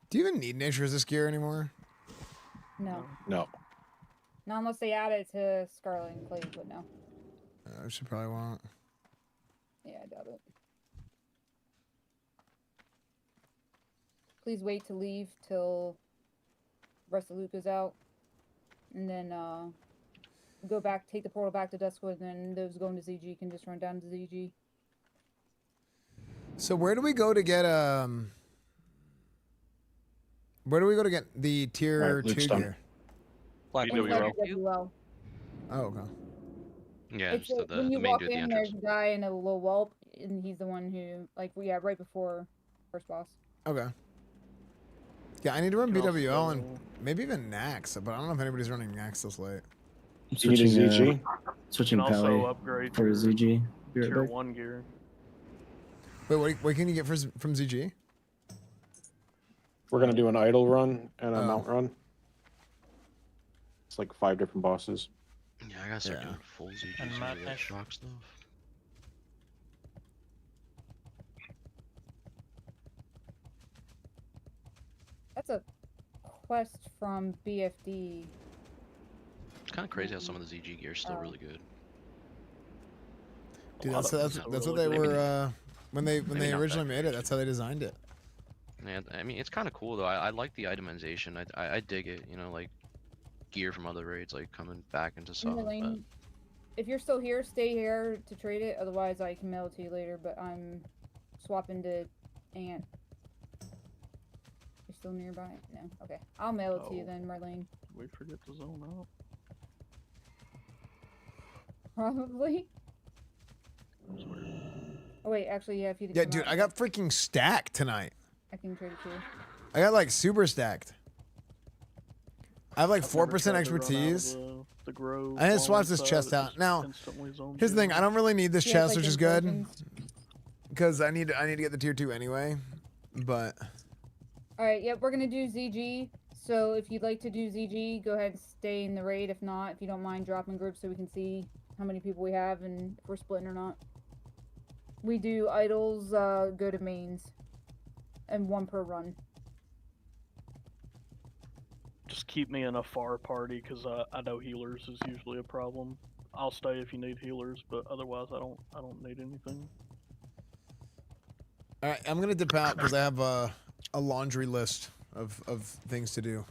Do you even need Nature Resist gear anymore? No. No. Not unless they add it to Scarlet Enclave, but no. I should probably want. Yeah, I doubt it. Please wait to leave till the rest of the loot goes out. And then go back, take the portal back to Duskwood, and then those going to ZG can just run down to ZG. So where do we go to get Where do we go to get the tier Right, Luke's 2 done. gear? Black BWL. WL. Oh, okay. Yeah, It's just when the you main walk dude, the in, entrance. there's a guy in a little whelp, and he's the one who, like, yeah, right before first boss. Okay. Yeah, I need to run You can BWL also- and maybe even Nax, but I don't know if anybody's running Nax this late. I'm You need a switching, ZG? switching You can also Pally upgrade for your ZG. Be right Tier back. 1 gear. Wait, what can you get from ZG? We're gonna do an idle run and a Oh. mount run. It's like 5 different bosses. Yeah, I gotta start Yeah. doing full ZG And so Matt we got Ash. shock stuff. That's a quest from BFD. It's kind of crazy how some of the ZG gear is still really good. Dude, lot that's of that's, them are that's what really they good. were when they maybe not originally that made it. That's how they designed it. Yeah, I mean, it's kind of cool though. I like the itemization. I dig it. You know, like gear from other raids, like coming back into stuff. But Marlene, if you're still here, stay here to trade it. Otherwise, I can mail it to you later. But I'm swapping to Ant. You're still nearby? No. Okay. I'll mail it to you Oh. then, Marlene. We forget to zone out. Probably. Oh wait, actually, yeah. If you Yeah, come dude, out, I got freaking stacked tonight. I can trade it to you. I got like super stacked. I have like I've never 4% tried to run out of expertise. the grove I had on swapped this side, chest it out. just Now, instantly zones here's the you thing. out. I don't really need this Yeah, it's chest, like which is in good, Legends. because I need to get the tier 2 anyway. But All right. Yep. We're gonna do ZG. So if you'd like to do ZG, go ahead and stay in the raid. If not, if you don't mind, drop in groups so we can see how many people we have and if we're splitting or not. We do idols, go to mains, and 1 per run. Just keep me in a far party because I know healers is usually a problem. I'll stay if you need healers, but otherwise I don't need anything. all right, I'm gonna dip out because I have a laundry list of things to do.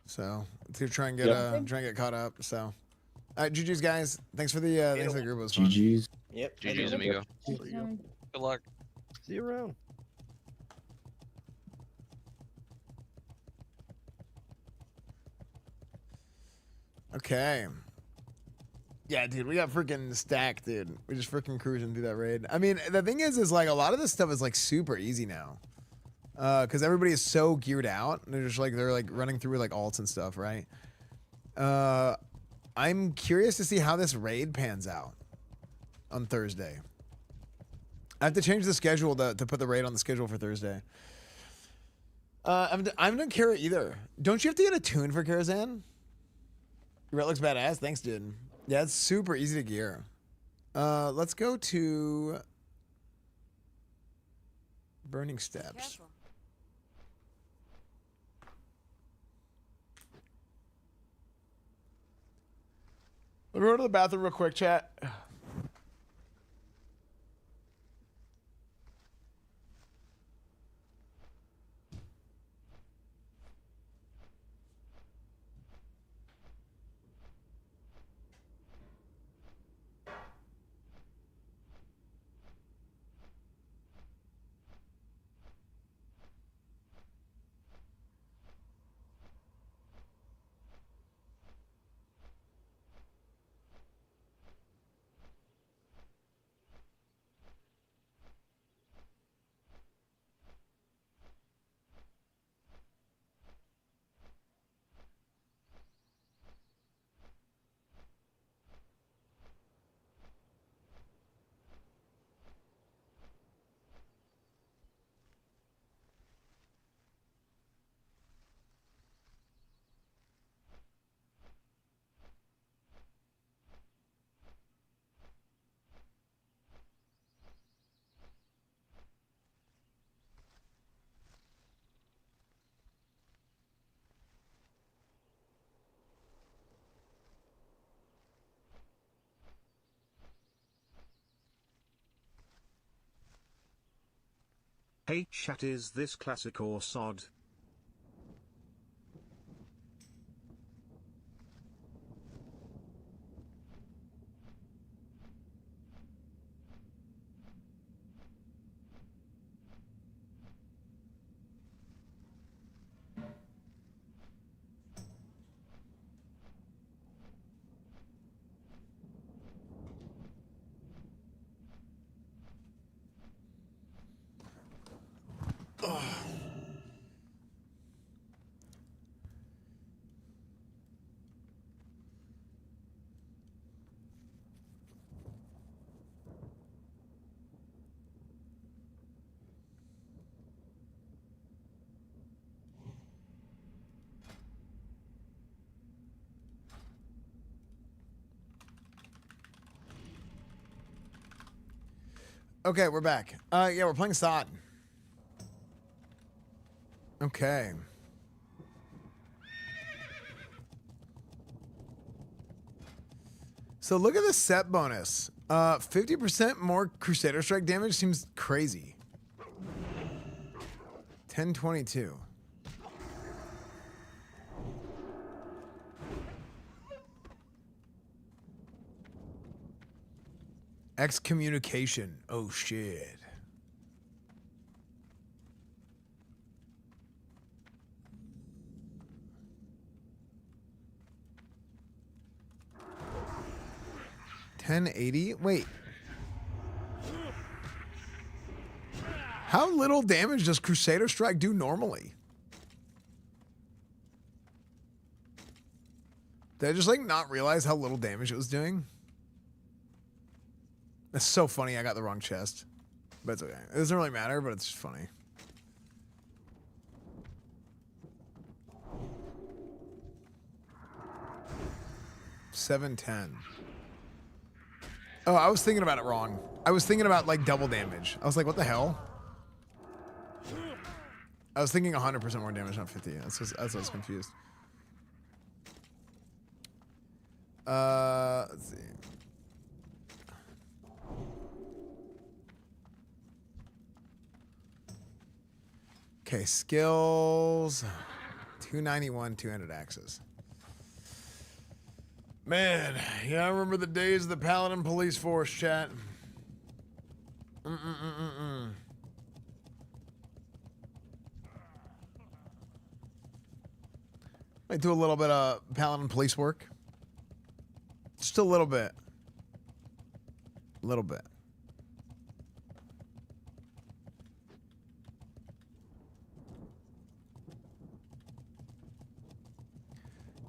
So to try and get caught up. So, all right, GG's guys. Thanks for the group. It was fun. GG's. Yep. GG's, amigo. Good luck. See you around. Okay. Yeah, dude, we got freaking stacked, dude. We just freaking cruising through that raid. I mean, the thing is like a lot of this stuff is like super easy now. Because everybody is so geared out. And they're just like, they're like running through with like alts and stuff, right? I'm curious to see how this raid pans out on Thursday. I have to change the schedule to put the raid on the schedule for Thursday. I don't care either. Don't you have to get a tune for Karazhan? Your red looks badass. Thanks, dude. Yeah, it's super easy to gear. Let's go to Burning Steps. Let me go to the bathroom real quick, chat. Hey chat, is this classic or sod? Okay, we're back. Yeah, we're playing Sod. Okay. So look at the set bonus. 50% more Crusader Strike damage seems crazy. 1022. Excommunication. Oh shit. $1080? Wait. How little damage does Crusader Strike do normally? Did I just like not realize how little damage it was doing? That's so funny. I got the wrong chest, but it's okay. It doesn't really matter, but it's just funny. $710. Oh, I was thinking about it wrong. I was thinking about like double damage. I was like, what the hell? I was thinking 100% more damage, not 50. That's what I was confused. Let's see. Okay, skills. 291, 200 axes. Man, yeah, I remember the days of the Paladin police force, chat. I do a little bit of Paladin police work. Just a little bit. A little bit.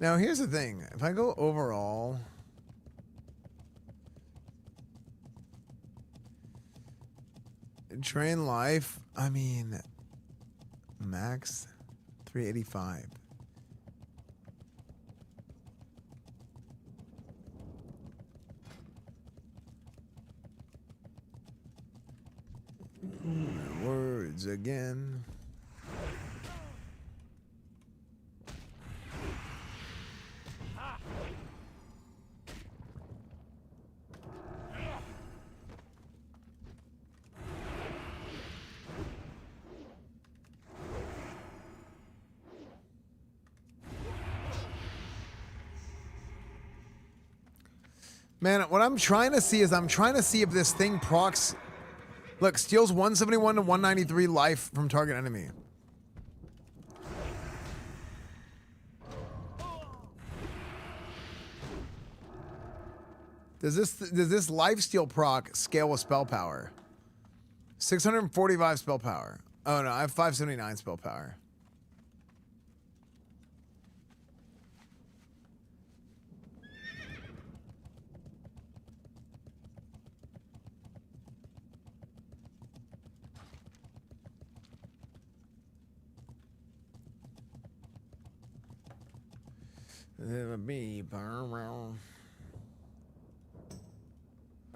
Now, here's the thing. If I go overall... Train life, I mean... Max 385. Words again. Man, what I'm trying to see is if this thing procs... Look, steals 171 to 193 life from target enemy. Does this life steal proc scale with spell power? 645 spell power. Oh no, I have 579 spell power.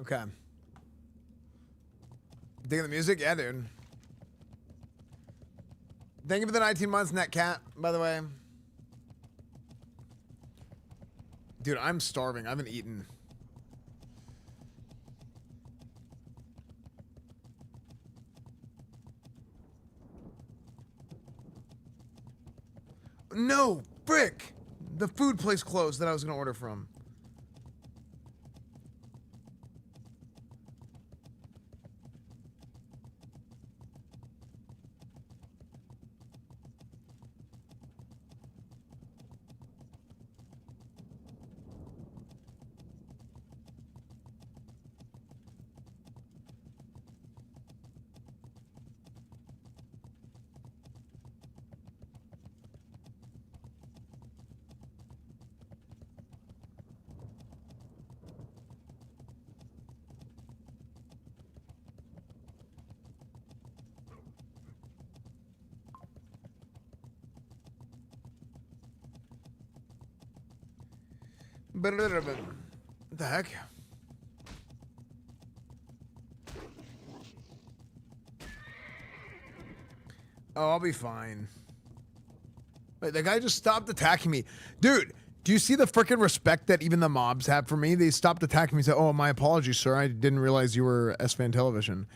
Okay. Digging the music? Yeah, dude. Thank you for the 19 months, Netcat, by the way. Dude, I'm starving. I haven't eaten. No, frick! The food place closed that I was going to order from. What the heck? Oh, I'll be fine. Wait, the guy just stopped attacking me. Dude, do you see the freaking respect that even the mobs have for me? They stopped attacking me and said, oh, my apologies, sir. I didn't realize you were Esfand Television.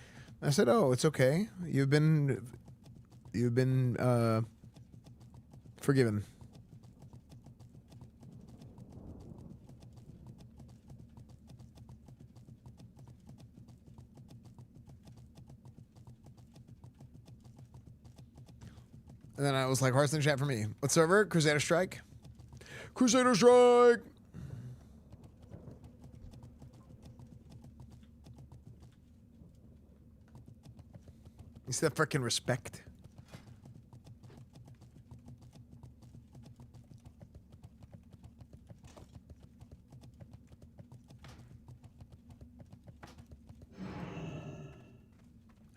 I said, oh, it's okay. You've been forgiven. And then I was like, Hearthstone chat for me. What server? Crusader Strike? Crusader Strike! You see that freaking respect?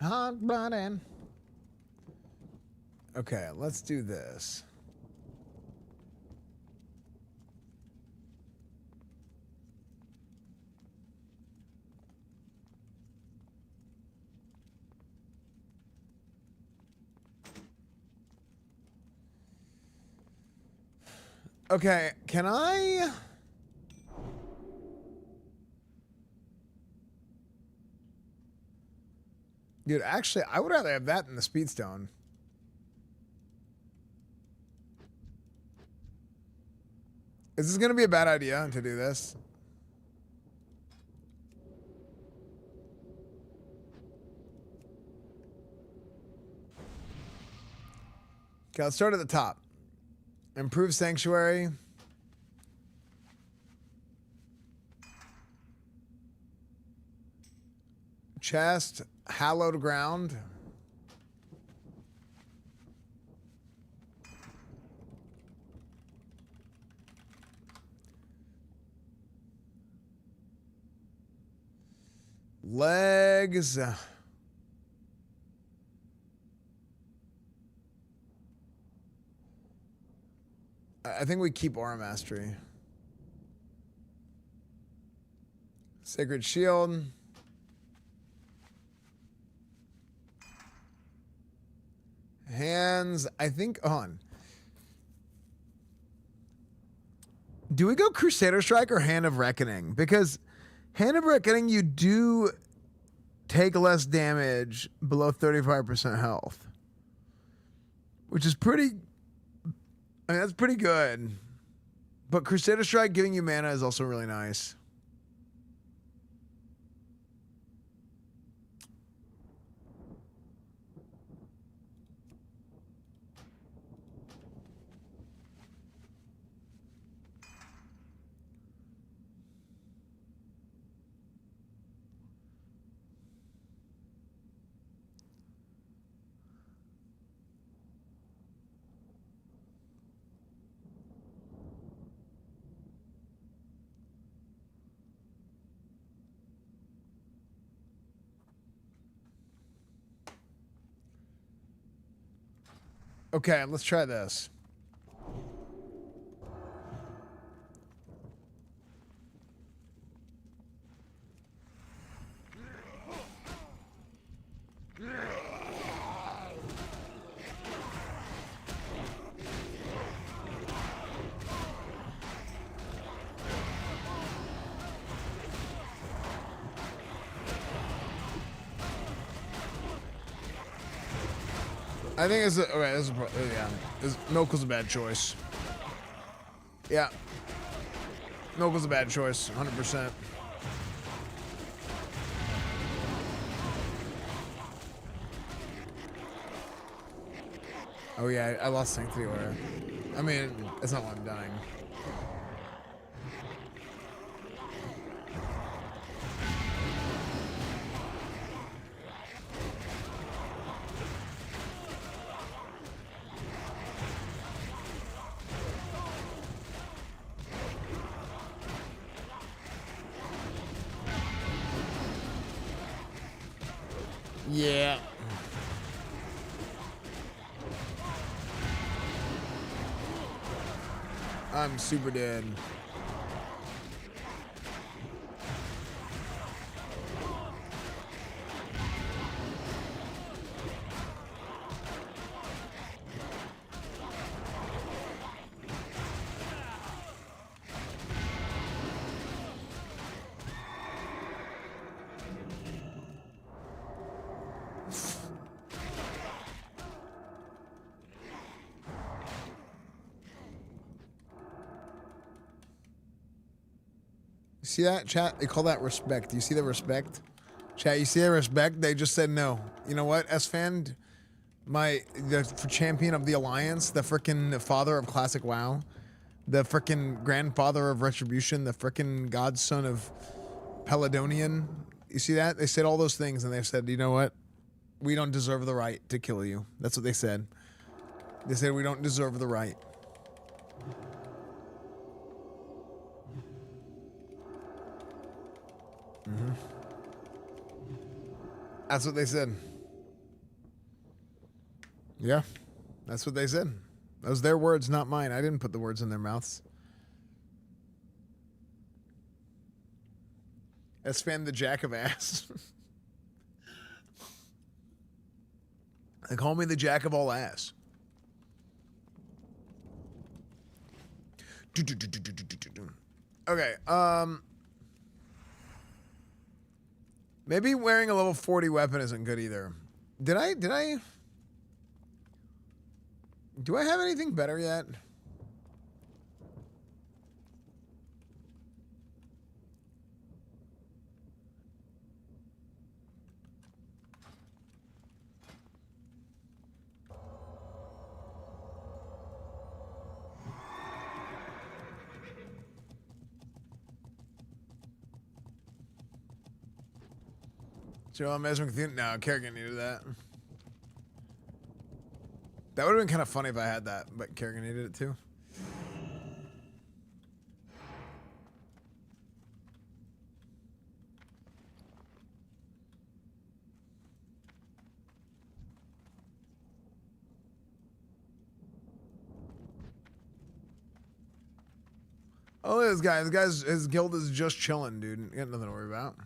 Hot blooded. Okay, let's do this. Okay, can I... Dude, actually, I would rather have that than the Speedstone. Is this going to be a bad idea to do this? Okay, let's start at the top. Improve Sanctuary. Chest. Hallowed Ground. Legs. I think we keep Aura Mastery. Sacred Shield. Hands. I think on. Do we go Crusader Strike or Hand of Reckoning? Because Hand of Reckoning, you do take less damage below 35% health. Which is pretty... I mean, that's pretty good. But Crusader Strike giving you mana is also really nice. Okay, let's try this. I think it's okay. This is yeah. Milk was a bad choice. Yeah, Milk was a bad choice, 100%. Oh yeah, I lost Sanctity Aura. I mean, it's not why I'm dying. Yeah. I'm super dead. You see that, chat? They call that respect. Do you see the respect? Chat, you see the respect? They just said no. You know what, Esfand? The champion of the Alliance, the frickin' father of classic WoW, the frickin' grandfather of Retribution, the frickin' godson of Paladonian. You see that? They said all those things and they said, you know what? We don't deserve the right to kill you. That's what they said. They said we don't deserve the right. Mm-hmm. That's what they said. Yeah, that's what they said. Those their words, not mine. I didn't put the words in their mouths. Esfand the Jack of Ass. They call me the Jack of all ass. Okay, maybe wearing a level 40 weapon isn't good either. Do I have anything better yet? So I'm measuring with you. No, Kerrigan needed that. That would have been kind of funny if I had that, but Kerrigan needed it too. Oh, look at this guy. His guild is just chilling, dude. You got nothing to worry about.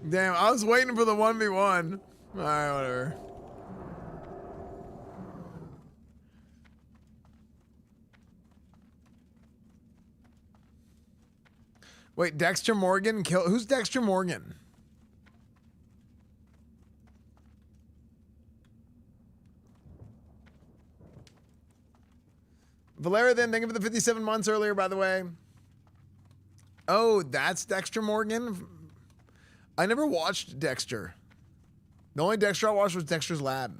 Damn, I was waiting for the 1v1. Alright, whatever. Wait, Dexter Morgan kill? Who's Dexter Morgan? Valera then, thank you for the 57 months earlier, by the way. Oh, that's Dexter Morgan? I never watched Dexter. The only Dexter I watched was Dexter's Lab.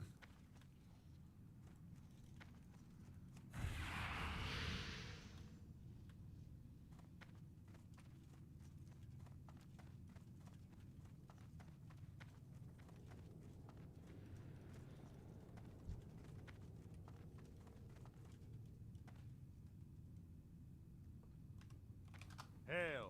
Hail.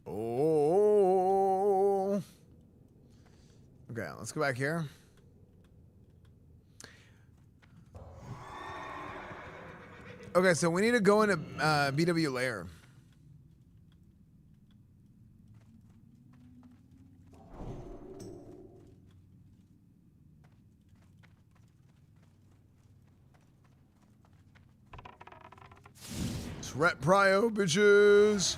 Oh. Okay, let's go back here. Okay, so we need to go into BW layer. Threat prio, bitches.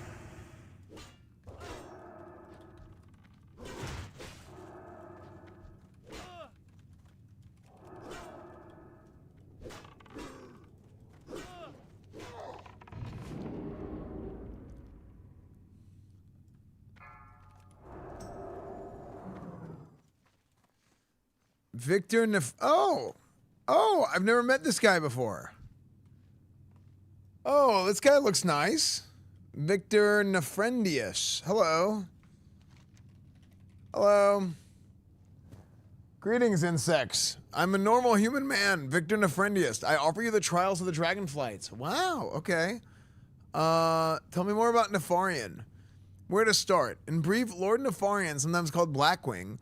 Victor I've never met this guy before. Oh, this guy looks nice. Victor Nefrendius. Hello. Hello. Greetings, insects. I'm a normal human man, Victor Nefrendius. I offer you the trials of the dragonflights. Wow, okay. Tell me more about Nefarian. Where to start? In brief, Lord Nefarian, sometimes called Blackwing,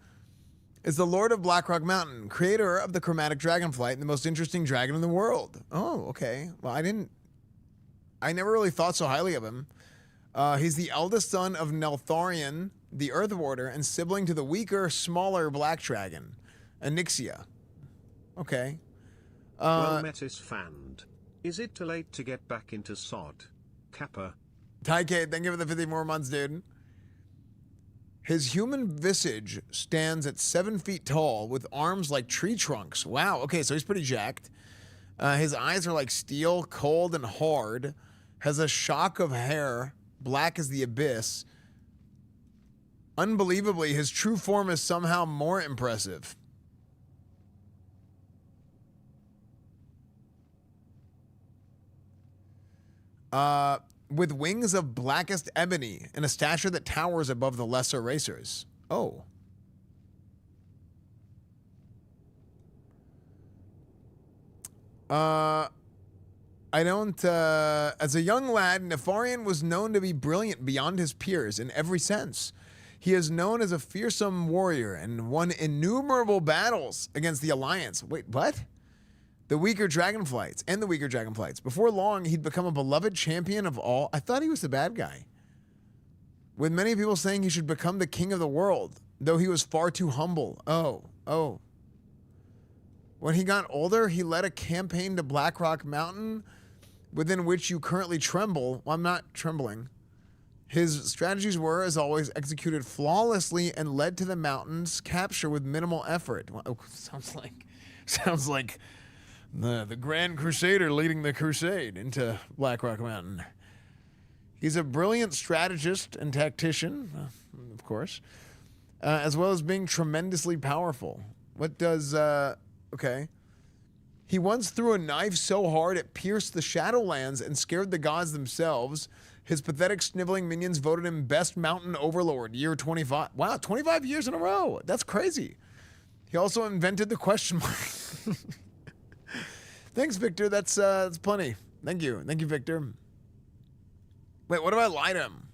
is the Lord of Blackrock Mountain, creator of the chromatic dragonflight and the most interesting dragon in the world. Oh, okay. Well, I never really thought so highly of him. He's the eldest son of Neltharion, the Earth Warder, and sibling to the weaker, smaller black dragon, Onyxia. Okay. Well met, Esfand. Is it too late to get back into sod? Kappa. Tyke, thank you for the 50 more months, dude. His human visage stands at 7 feet tall with arms like tree trunks. Wow, okay, so he's pretty jacked. His eyes are like steel, cold and hard. Has a shock of hair, black as the abyss. Unbelievably, his true form is somehow more impressive. With wings of blackest ebony and a stature that towers above the lesser racers. Oh. I don't, as a young lad, Nefarian was known to be brilliant beyond his peers in every sense. He is known as a fearsome warrior and won innumerable battles against the Alliance. Wait, what? The weaker dragonflights and the weaker dragonflights. Before long, he'd become a beloved champion of all. I thought he was the bad guy. With many people saying he should become the king of the world, though he was far too humble. Oh. When he got older, he led a campaign to Blackrock Mountain, within which you currently tremble. Well, I'm not trembling. His strategies were, as always, executed flawlessly and led to the mountain's capture with minimal effort. Well, sounds like the Grand Crusader leading the crusade into Blackrock Mountain. He's a brilliant strategist and tactician, of course, as well as being tremendously powerful. What does, okay. He once threw a knife so hard it pierced the Shadowlands and scared the gods themselves. His pathetic sniveling minions voted him best mountain overlord, year 25. Wow, 25 years in a row. That's crazy. He also invented the question mark. Thanks, Victor. That's plenty. Thank you, Victor. Wait, what if I lie to him?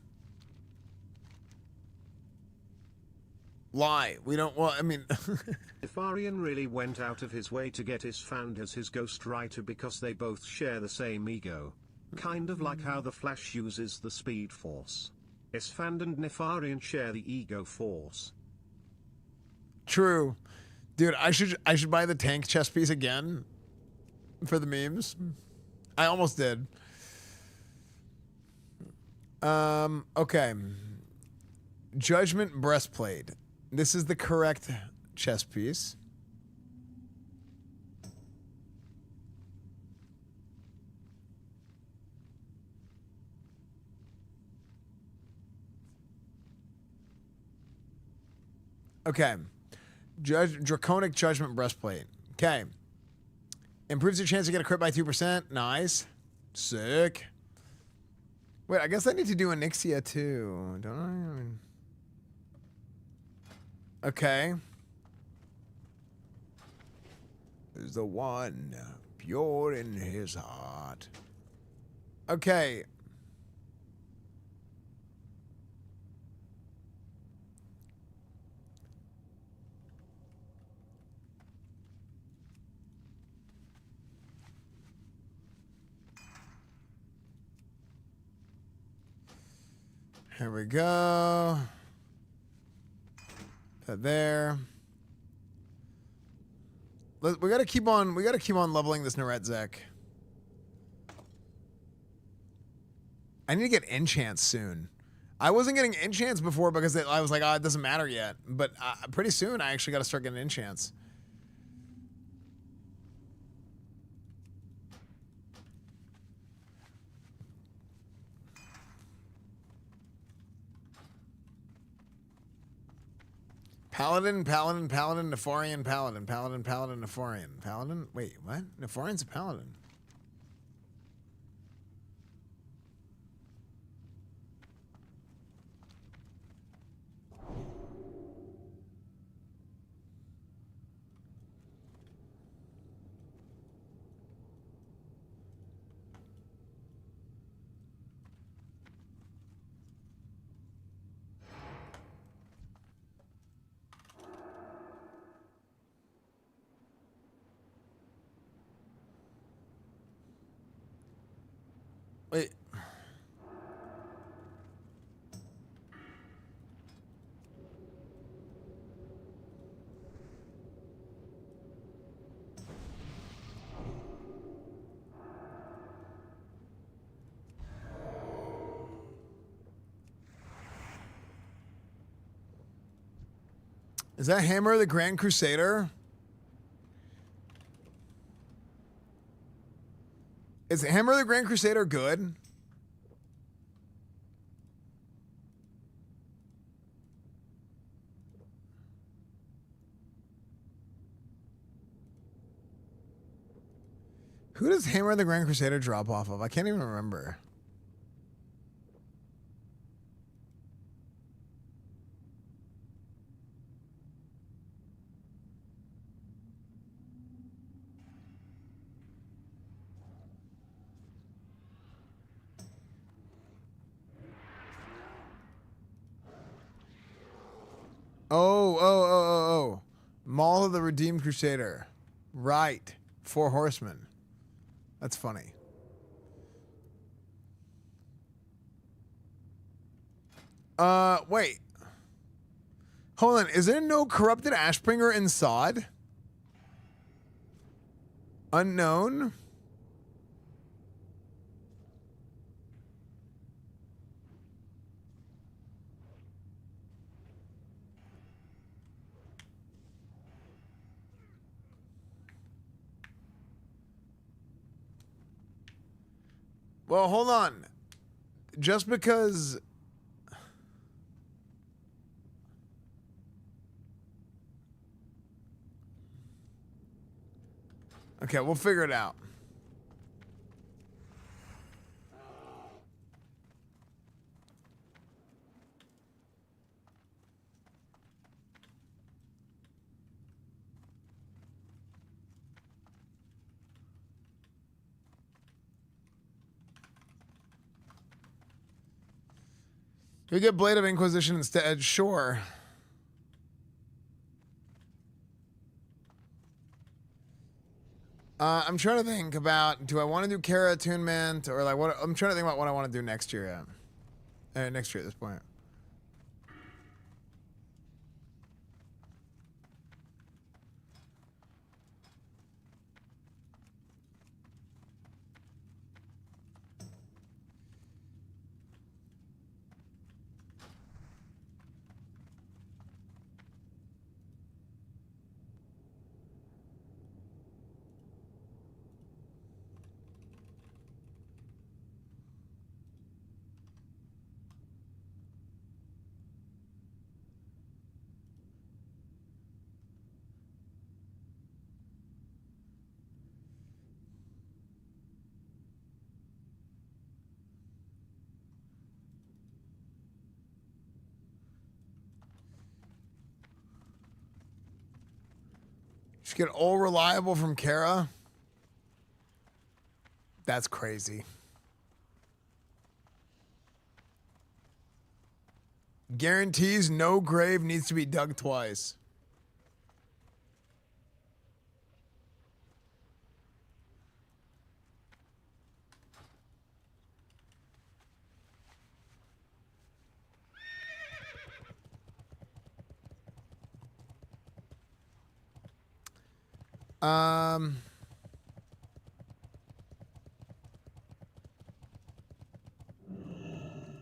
Lie. We don't. Well, I mean. Nefarian really went out of his way to get Esfand as his ghostwriter because they both share the same ego. Kind of like how the Flash uses the Speed Force. Esfand and Nefarian share the ego force. True. Dude, I should buy the tank chess piece again for the memes. I almost did. Okay. Judgment breastplate. This is the correct chess piece. Okay. Draconic Judgment breastplate. Okay. Improves your chance to get a crit by 2%. Nice. Sick. Wait, I guess I need to do Onyxia too, don't I? mean... Okay. Is the one pure in his heart. Okay. Here we go. Put there. We gotta keep on leveling this Neretzek. I need to get enchants soon. I wasn't getting enchants before because I was like, it doesn't matter yet. But pretty soon I actually gotta start getting enchants. Paladin, Nefarian, Paladin, Nefarian. Paladin? Wait, what? Nefarian's a Paladin. Is that Hammer the Grand Crusader? Is Hammer the Grand Crusader good? Who does Hammer the Grand Crusader drop off of? I can't even remember. Oh. Maul of the Redeemed Crusader. Right. 4 Horsemen. That's funny. Wait. Hold on. Is there no corrupted Ashbringer in Sod? Unknown? Well, hold on. Just because... Okay, we'll figure it out. Do we get Blade of Inquisition instead? Sure. I'm trying to think about, do I want to do Kara attunement or like what? I'm trying to think about what I want to do next year. Next year at this point. Just get all reliable from Kara. That's crazy. Guarantees no grave needs to be dug twice.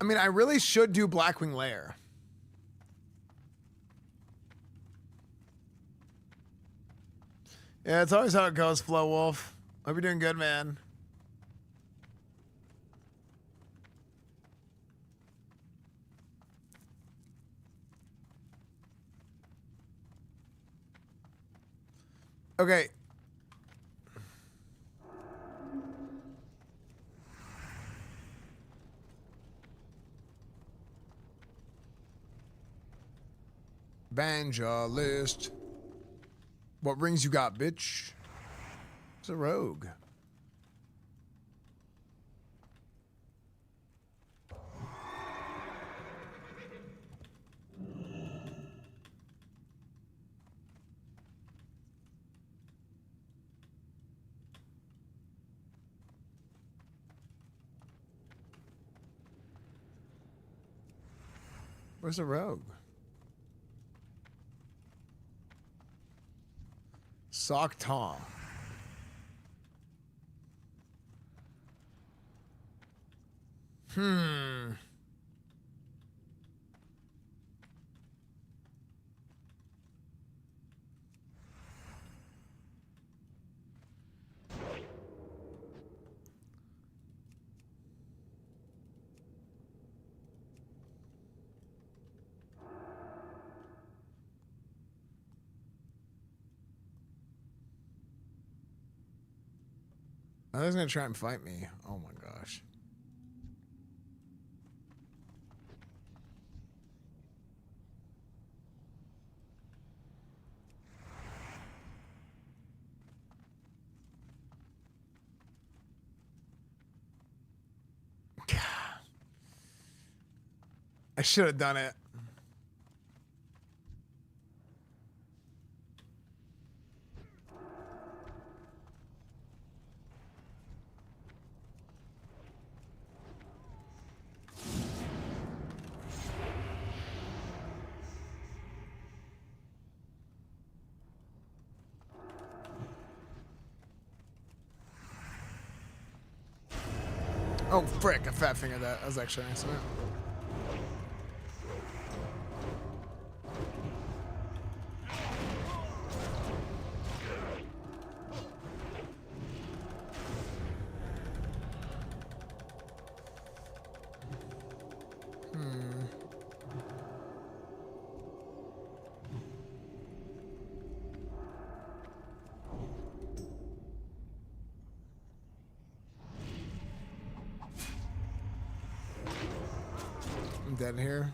I mean, I really should do Blackwing Lair. Yeah, it's always how it goes, Flow Wolf. Hope you're doing good, man. Okay. Banja list. What rings you got, bitch? It's a rogue. Where's the rogue? Sock Tom. I was gonna try and fight me. Oh my gosh. I should have done it. Oh, frick, I fat fingered that. That was actually an accident. I'm dead here.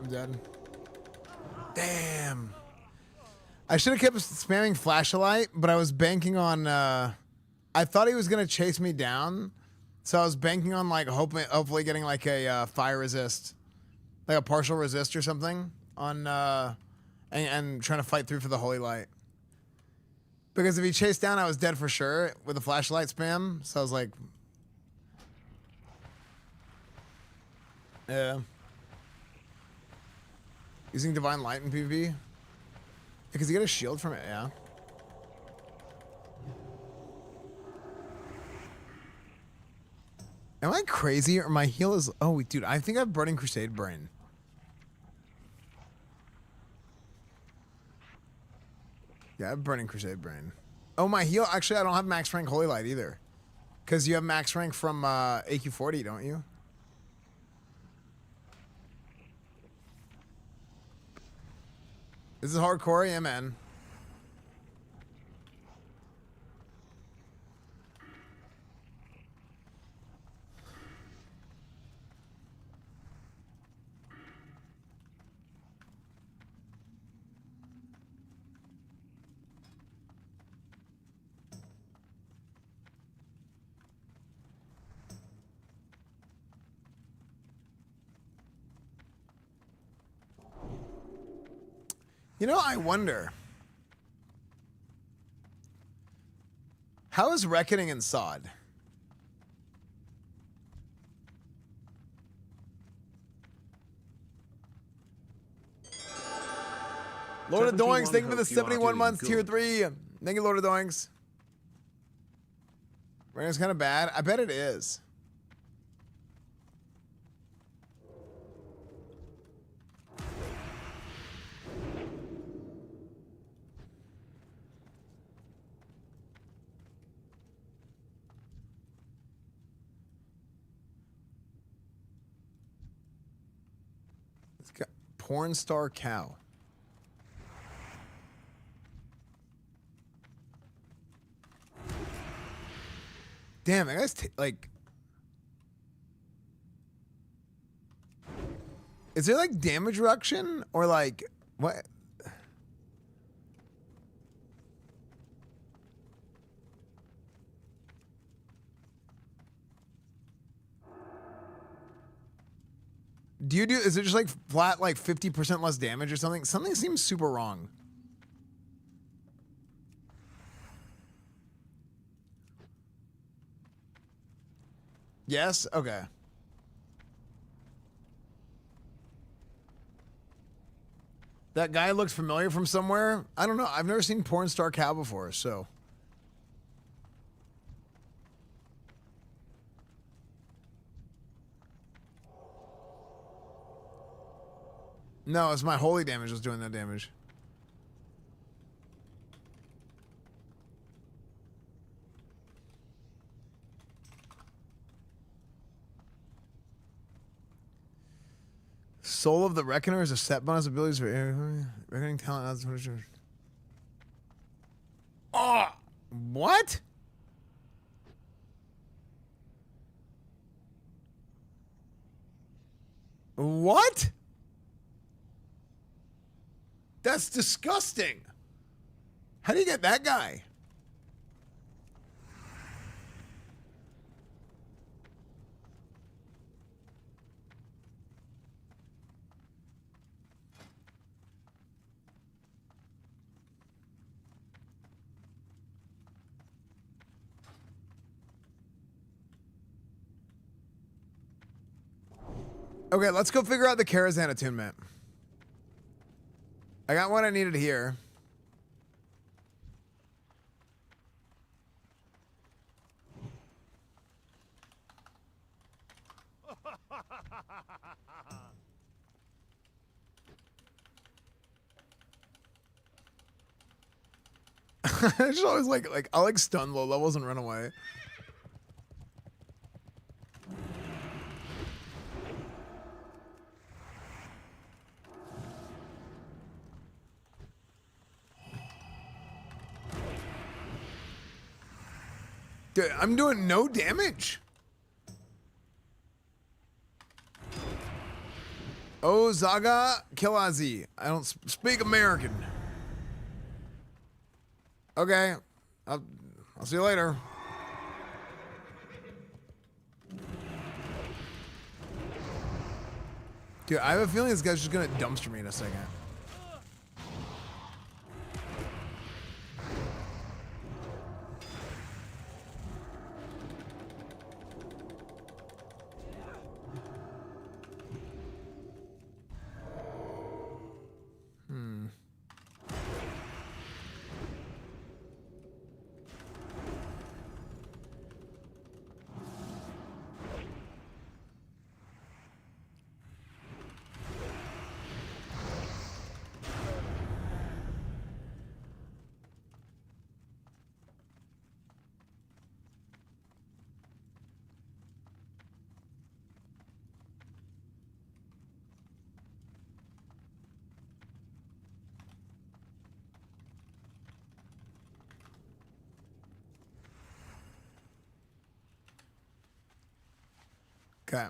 I'm dead. Damn. I should have kept spamming flashlight, but I was banking on I thought he was gonna chase me down. So I was banking on like hopefully getting like a fire resist, like a partial resist or something on and trying to fight through for the holy light. Because if he chased down, I was dead for sure with the flashlight spam. So I was like, yeah. Using divine light in PvP because you get a shield from it, yeah. Am I crazy or my heal is... Oh, dude, I think I have Burning Crusade brain. Yeah, I have Burning Crusade brain. Oh, my heal... Actually, I don't have max rank Holy Light either. Because you have max rank from AQ40, don't you? This is hardcore, yeah, man. You know, I wonder. How is Reckoning in Sod? Lord of Doings, thank you for the 71 months, tier 3. Thank you, Lord of Doings. Reckoning's kind of bad. I bet it is. Porn star cow. Damn, that guy's like... Is there like damage reduction or like what? Is it just like flat like 50% less damage or something? Something seems super wrong. Yes? Okay. That guy looks familiar from somewhere. I don't know. I've never seen Porn Star Cow before, so. No, it's my holy damage was doing that damage. Soul of the Reckoner is a set bonus abilities for reckoning talent. Oh, what? What? That's disgusting. How do you get that guy? Okay, let's go figure out the Karazhan attunement. I got what I needed here. I just always like I like stun low levels and run away. Dude, I'm doing no damage. Oh, Zaga Kilazi. I don't speak American. Okay. I'll see you later. Dude, I have a feeling this guy's just gonna dumpster me in a second. Okay.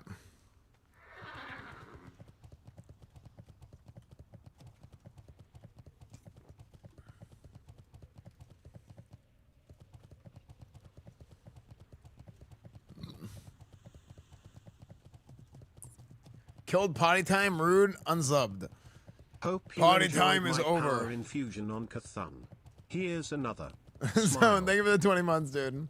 Killed potty time, rude, unsubbed. Hope you Potty enjoyed time is my over. power infusion on Kathun. Here's another. So, thank you for the 20 months, dude.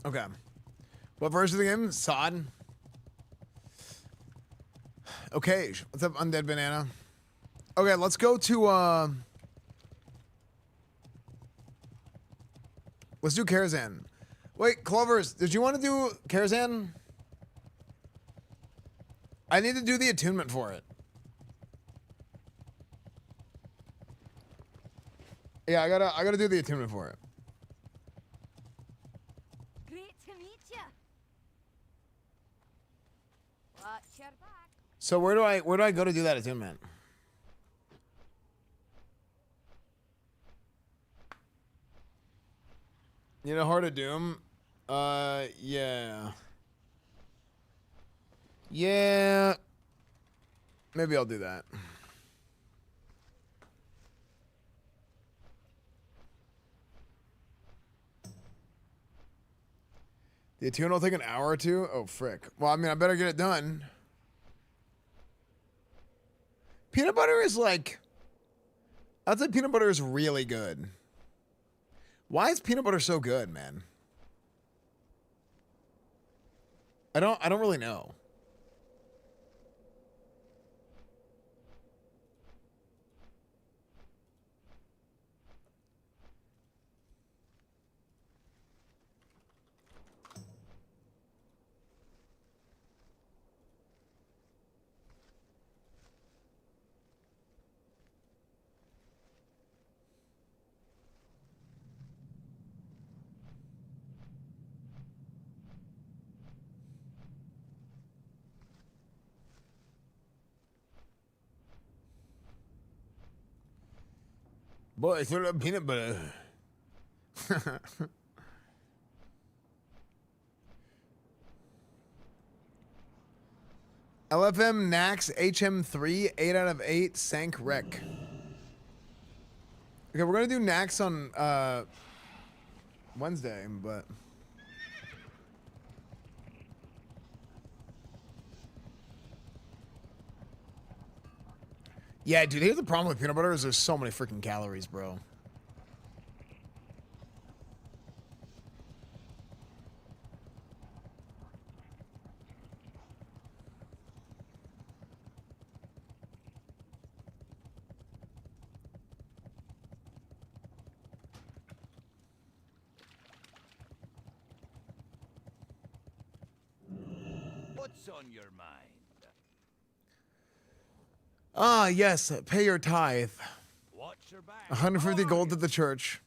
Okay. What version of the game? Sod. Okay. What's up, Undead Banana? Okay, let's go to let's do Karazhan. Wait, Clovers, did you want to do Karazhan? I need to do the attunement for it. Yeah, I gotta do the attunement for it. Great to meet you. Watch your back. So where do I go to do that attunement? You know, Heart of Doom? Yeah. Yeah. Maybe I'll do that. The attune will take an hour or two? Oh, frick. Well, I mean, I better get it done. Peanut butter is like I'd say peanut butter is really good. Why is peanut butter so good, man? I don't really know. Boy, it's sort of peanut butter. LFM Nax HM3 8 out of 8 sank wreck. Okay, we're gonna do Nax on Wednesday, but yeah, dude, here's the problem with peanut butter is there's so many freaking calories, bro. What's on your mind? Ah, yes, pay your tithe. Watch your back. 150 gold to the church.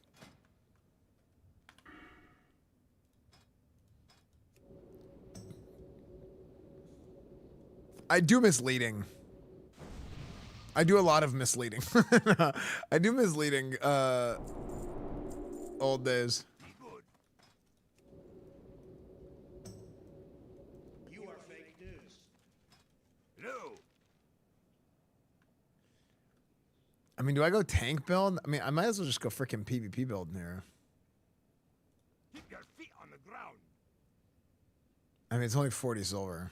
I do misleading. I do a lot of misleading. I do misleading old days. You are fake news. No. I mean, do I go tank build? I mean, I might as well just go freaking PvP build in here. Keep your feet on the ground. I mean, it's only 40 silver.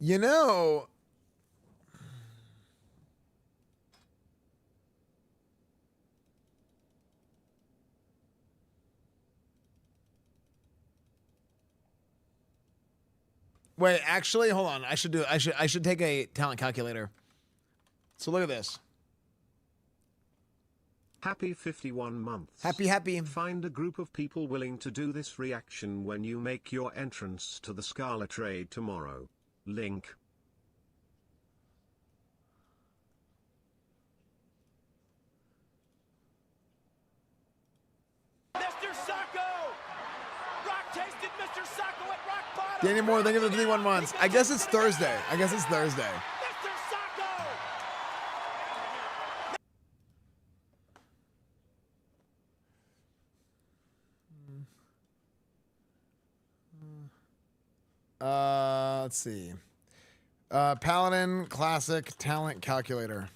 You know, wait, actually, hold on. I should take a talent calculator. So look at this. Happy 51 months. Happy. Find a group of people willing to do this reaction when you make your entrance to the Scarlet Raid tomorrow. Link. Mr. Sacco! Rock tasted Mr. Sacco at rock bottom! Danny Moore, thank you for the 51 months. I guess it's Thursday. Mr. Sacco! Let's see. Paladin Classic Talent Calculator.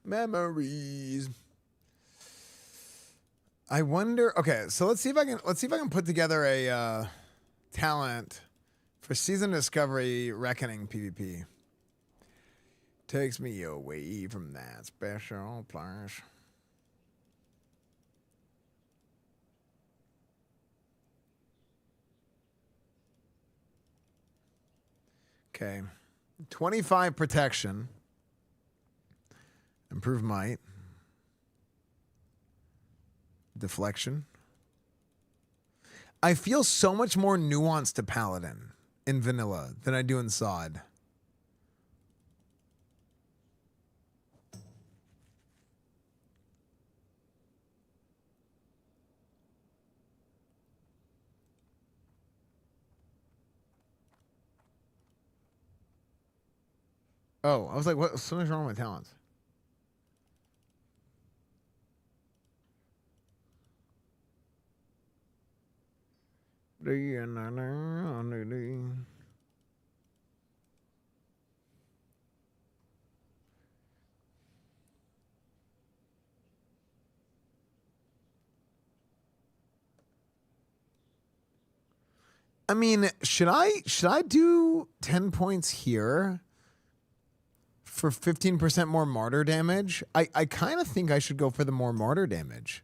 Memories. I wonder. Okay, so let's see if I can put together a talent for Season Discovery Reckoning PvP. Takes me away from that special place. Okay. 25 protection. Improve might. Deflection. I feel so much more nuance to Paladin in vanilla than I do in SOD. Oh, I was like, what? Something's wrong with my talents. I mean, should I do 10 points here for 15% more martyr damage? I kind of think I should go for the more martyr damage.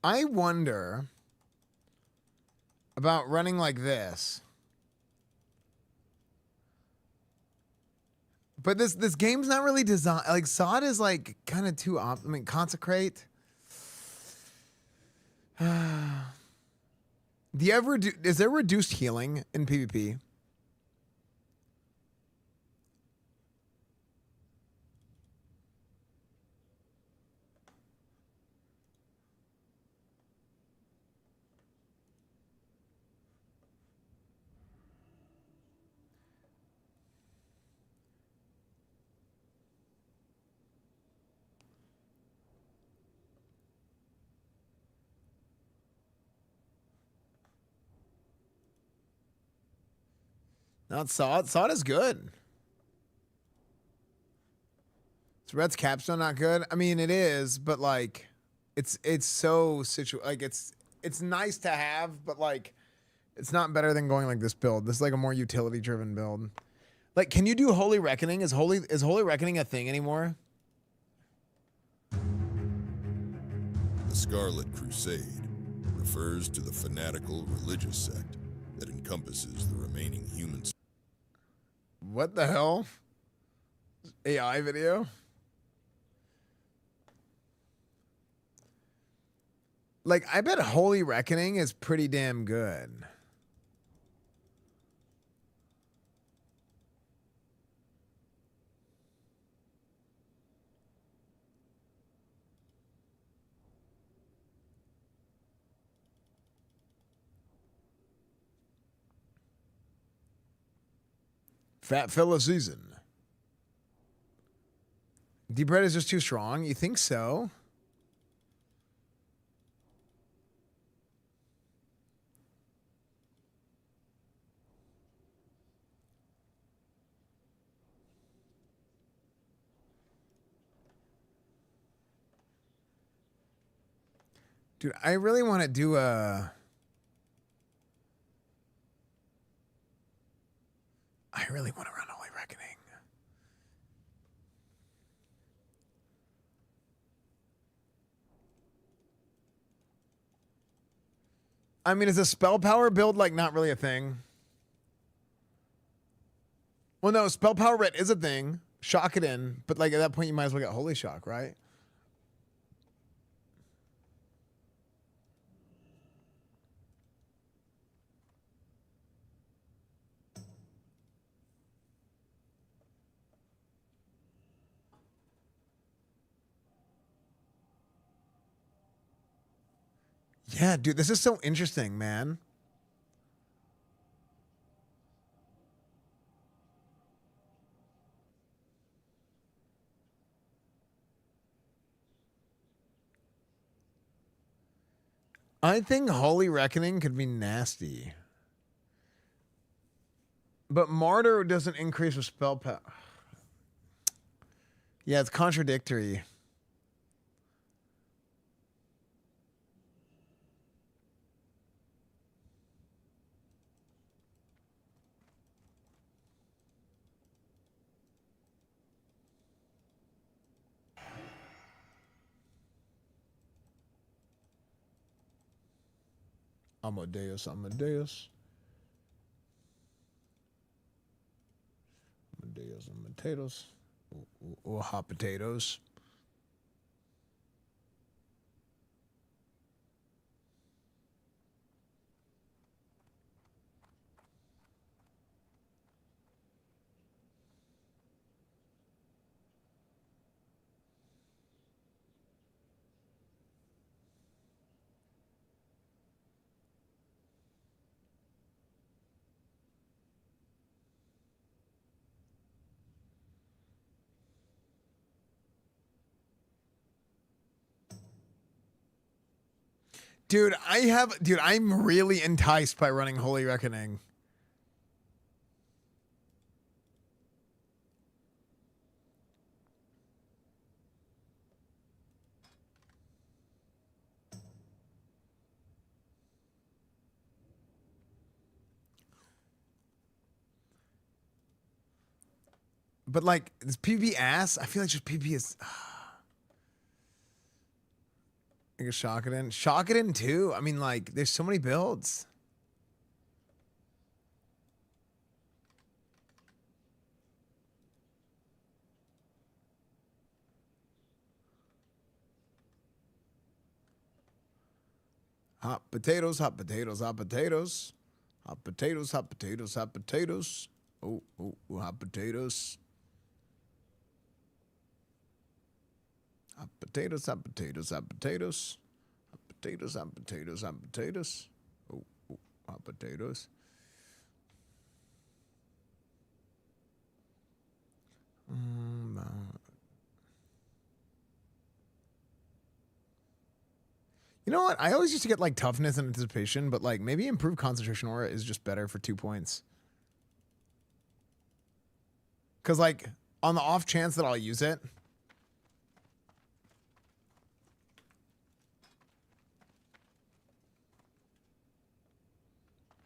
I wonder about running like this. But this game's not really designed. Like, Sod is like kind of too I mean, consecrate. Do you ever do? Is there reduced healing in PvP? Not Sod. Sod is good. Is Red's capstone not good? I mean, it is, but like, it's so like it's nice to have, but like, it's not better than going like this build. This is like a more utility driven build. Like, can you do Holy Reckoning? Is Holy Reckoning a thing anymore? The Scarlet Crusade refers to the fanatical religious sect that encompasses the remaining humans. What the hell? AI video? Like, I bet Holy Reckoning is pretty damn good. Fat fella season. Deep Red is just too strong? You think so? Dude, I really want to do a... I really want to run Holy Reckoning. I mean, is a spell power build like not really a thing? Well, no, spell power ret is a thing. Shock it in, but like at that point you might as well get Holy Shock, right? Yeah, dude, this is so interesting, man. I think Holy Reckoning could be nasty. But Martyr doesn't increase with spell power. Yeah, it's contradictory. Amadeus. Amadeus and potatoes. Or hot potatoes. Dude, I'm really enticed by running Holy Reckoning. But like, this PvP ass, I feel like just PvP is... I can shock it in. Shock it in too. I mean, like, there's so many builds. Hot potatoes, hot potatoes, hot potatoes. Hot potatoes, hot potatoes, hot potatoes. Oh, hot potatoes. Hot potatoes, hot potatoes, hot potatoes. Hot potatoes, hot potatoes, hot potatoes. Oh, hot potatoes. You know what? I always used to get like toughness and anticipation, but like maybe improved concentration aura is just better for 2 points. Because like on the off chance that I'll use it.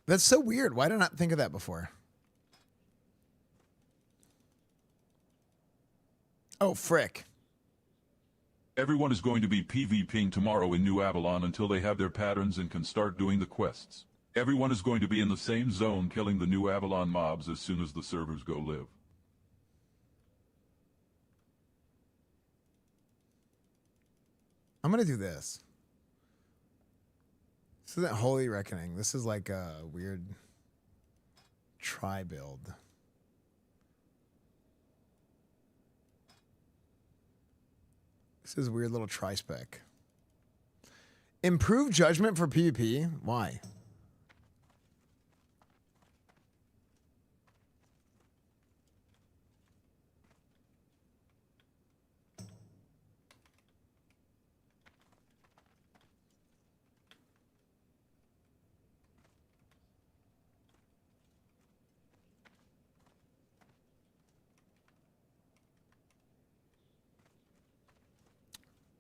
That's so weird. Why did I not think of that before? Oh, frick. Everyone is going to be PvPing tomorrow in New Avalon until they have their patterns and can start doing the quests. Everyone is going to be in the same zone killing the New Avalon mobs as soon as the servers go live. I'm going to do this. This isn't Holy Reckoning. This is like a weird tri-build. This is a weird little tri-spec. Improve judgment for PvP? Why?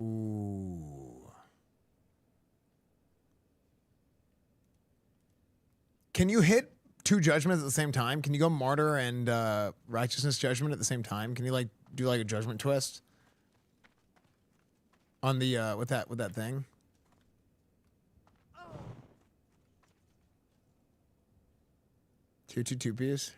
Ooh. Can you hit 2 judgments at the same time? Can you go martyr and righteousness judgment at the same time? Can you like do like a judgment twist on the with that thing? Two piece.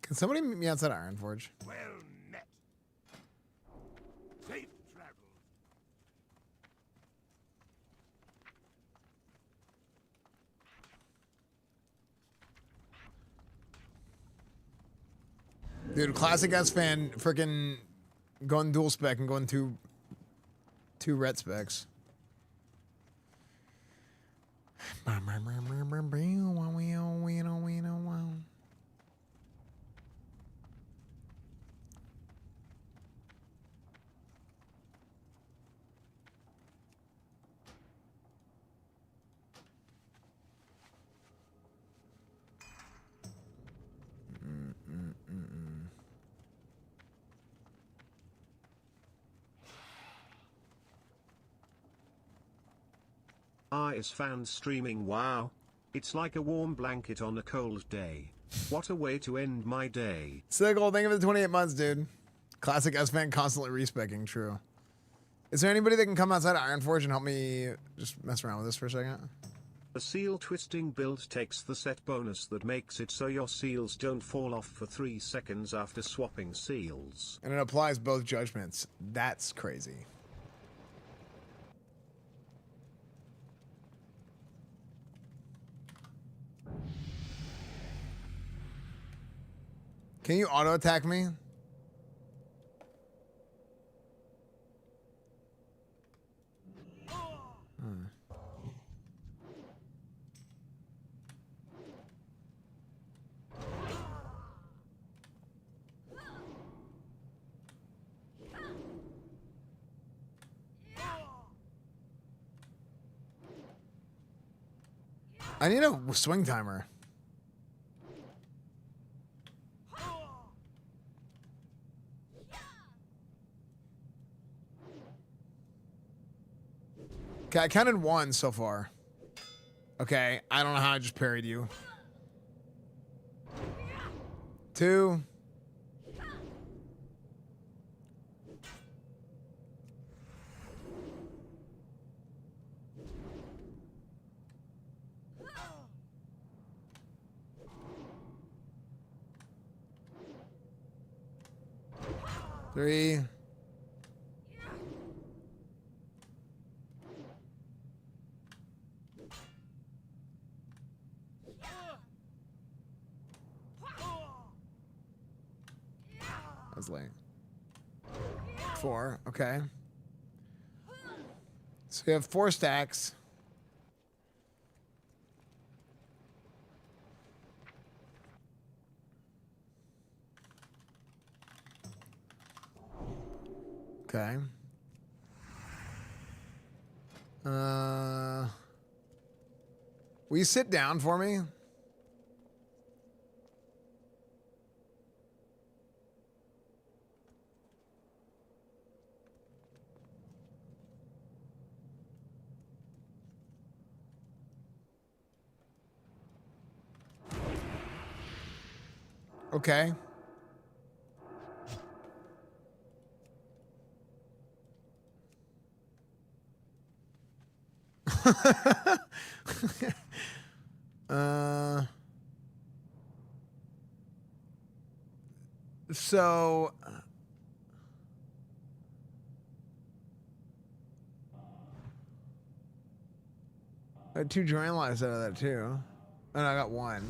Can somebody meet me outside Ironforge? Well met. Safe travels. Dude, classic Esfand freaking going dual spec and going two ret specs. Esfand streaming. Wow. It's like a warm blanket on a cold day. What a way to end my day. Sickle, thank you for the 28 months, dude. Classic Esfand constantly respecking, true. Is there anybody that can come outside of Ironforge and help me just mess around with this for a second? The seal twisting build takes the set bonus that makes it so your seals don't fall off for 3 seconds after swapping seals. And it applies both judgments. That's crazy. Can you auto attack me? I need a swing timer. Okay, I counted 1 so far. Okay, I don't know how I just parried you. 2. Three. That was late. 4, okay. So we have 4 stacks. Okay. Will you sit down for me? Okay. So I had 2 drain lives out of that too. And I got 1.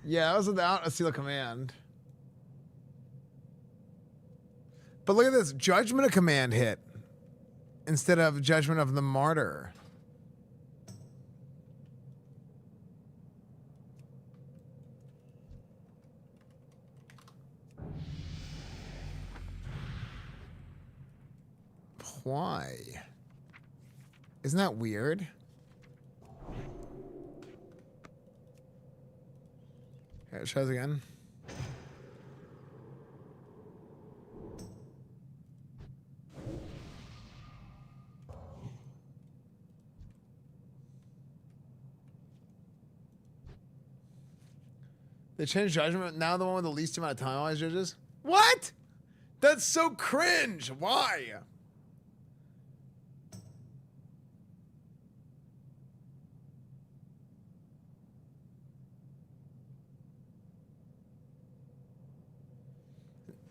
Yeah, that was without a seal of command. But look at this. Judgment of command hit instead of judgment of the martyr. Why? Isn't that weird? Okay, it shows again. They changed judgment. Now the one with the least amount of time always judges. What? That's so cringe. Why?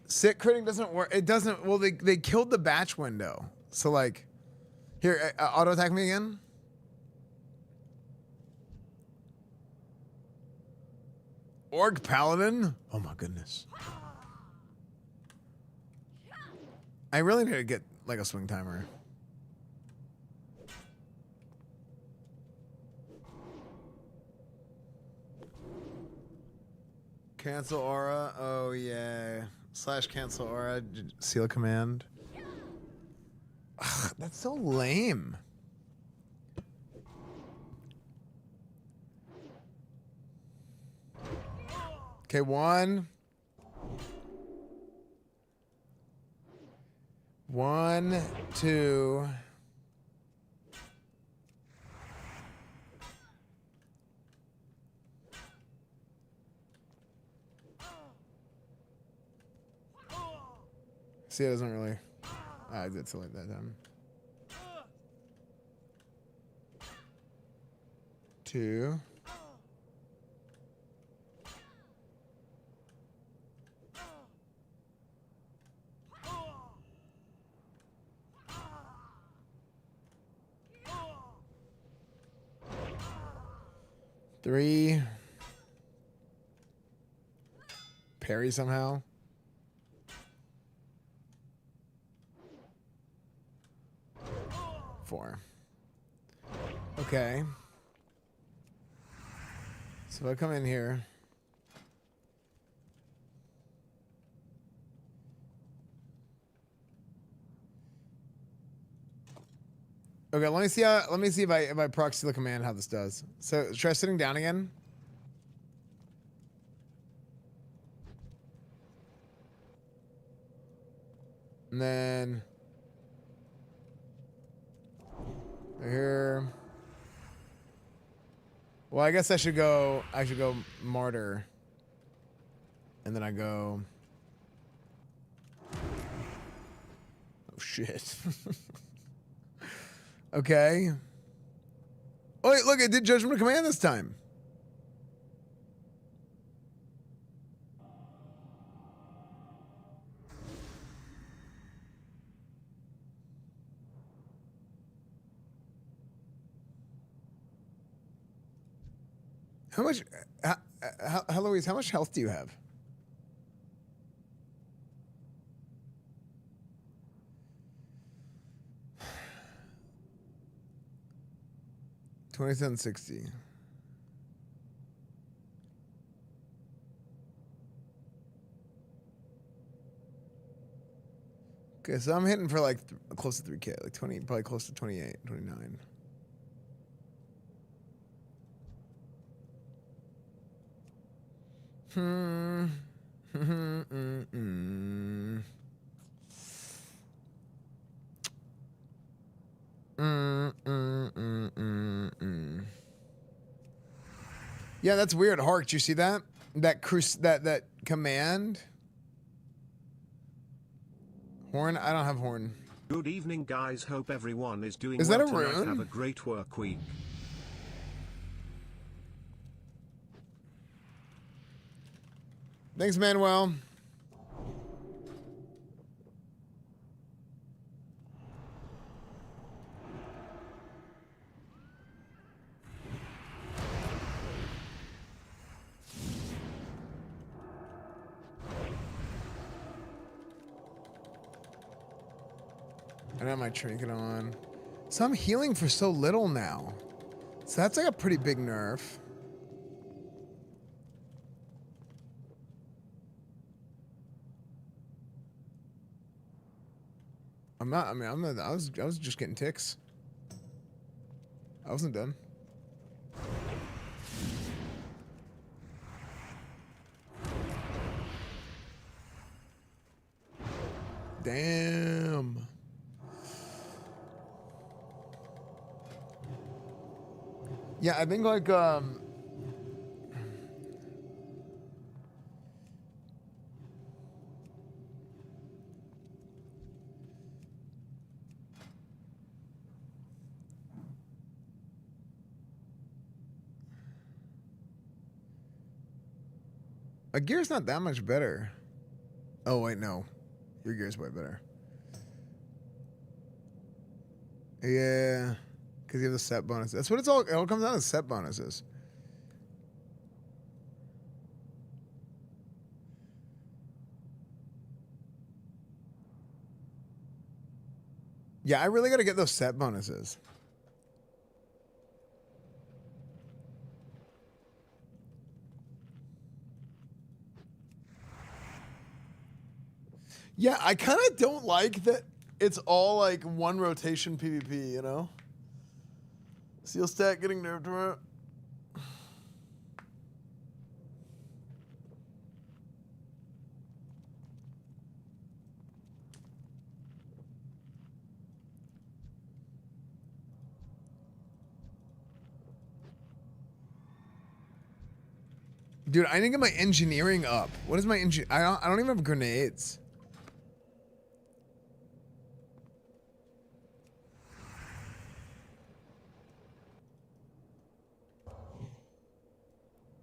Sit critting doesn't work. It doesn't. Well, they killed the batch window. So like, here, auto attack me again. Orc Paladin. Oh my goodness. I really need to get like a swing timer. Cancel aura. Oh yeah. / cancel aura. Seal command. Ugh, that's so lame. Okay, 1. 1, 2. See, it doesn't really. I did select that time. 2. Three. Parry somehow. 4. Okay. So I come in here. Okay, let me see if I proxy the command how this does. So try sitting down again. And then here. Well, I guess I should go martyr. And then I go. Oh shit. Okay. Oh, wait, look, it did Judgment of Command this time. How much, Louise, how much health do you have? $27.60. Okay, so I'm hitting for like close to 3K, like 20, probably close to 28, 29. Yeah, that's weird. Hark, do you see that? That command? Horn? I don't have horn. Good evening, guys. Hope everyone is doing Is well that a tonight. rune? Have a great work week. Thanks, Manuel. I don't have my trinket on. So I'm healing for so little now. So that's like a pretty big nerf. I'm not, I mean, I was just getting ticks. I wasn't done. Damn. Yeah, I think like a gear's not that much better. Oh wait, no. Your gear's way better. Yeah. Because you have the set bonus. That's what it all comes down to, set bonuses. Yeah, I really got to get those set bonuses. Yeah, I kind of don't like that it's all like one rotation PvP, you know? Seal stack getting nerfed tomorrow. Dude, I need to get my engineering up. What is my I don't even have grenades.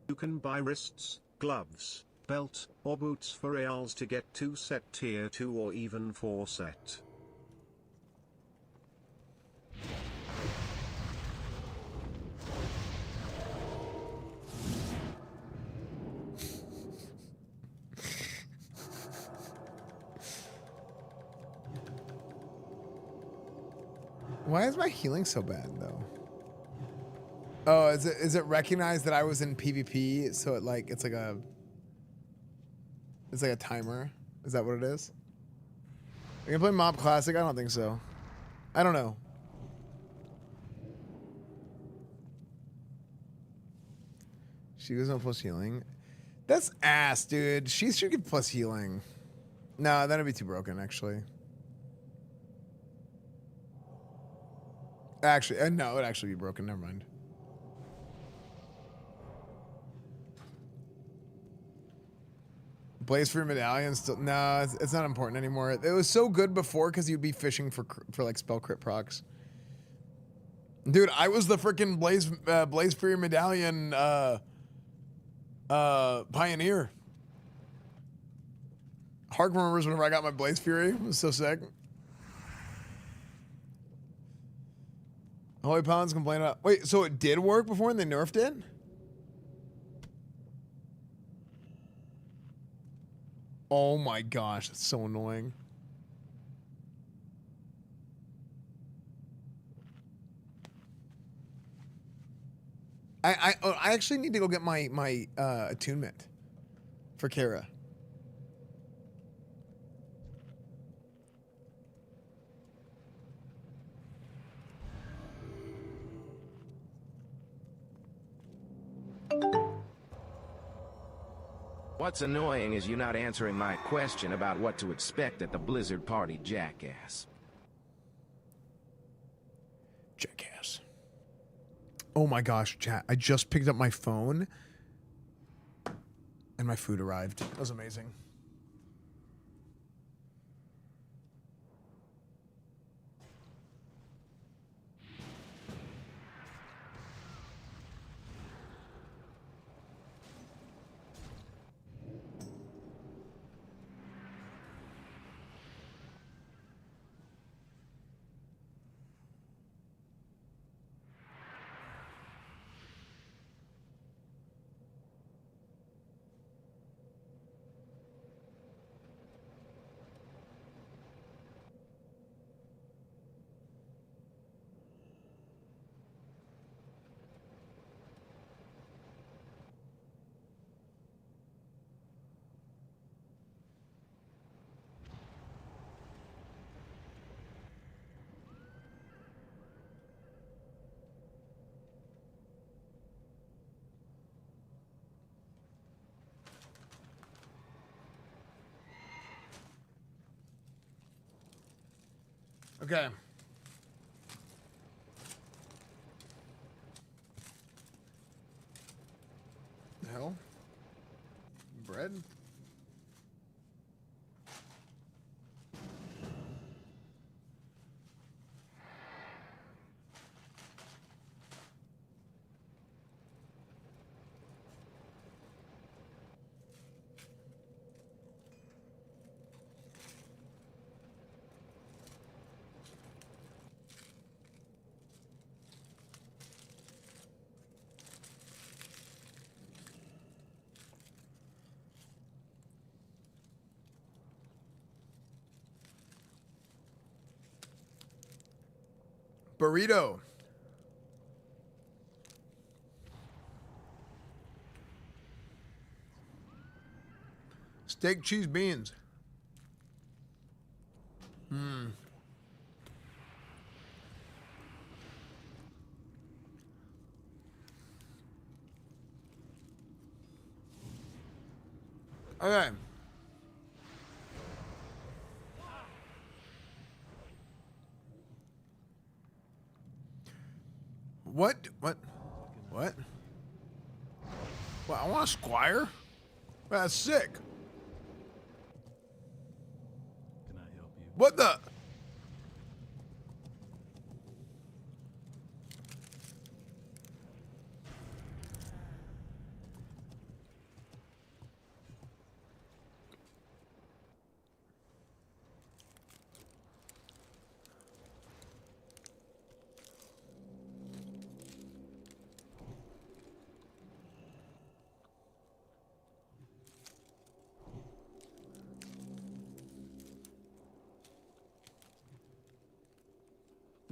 You can buy wrists, gloves, belt, or boots for reals to get 2 set tier 2 or even 4 set. Why is my healing so bad though? Oh, is it recognized that I was in PvP, so it's like a timer? Is that what it is? Are you gonna play Mob Classic? I don't think so. I don't know. She goes on plus healing. That's ass, dude. She should get plus healing. No, that'd be too broken, actually. Actually, no, it would actually be broken. Never mind. Blaze for your medallion still? No, it's not important anymore. It was so good before because you'd be fishing for like spell crit procs. Dude, I was the freaking Blaze for your medallion pioneer. Hark remembers whenever I got my Blaze Fury. It was so sick. Holy Paladins complain about... Wait, so it did work before and they nerfed it? Oh my gosh, that's so annoying. I actually need to go get my attunement for Kara. What's annoying is you not answering my question about what to expect at the Blizzard party, jackass. Jackass. Oh my gosh, chat. I just picked up my phone and my food arrived. That was amazing. Okay. The hell? Bread? Burrito. Steak, cheese, beans. Okay. What? What? What? Well, I want a squire? That's sick. Can I help you? What the?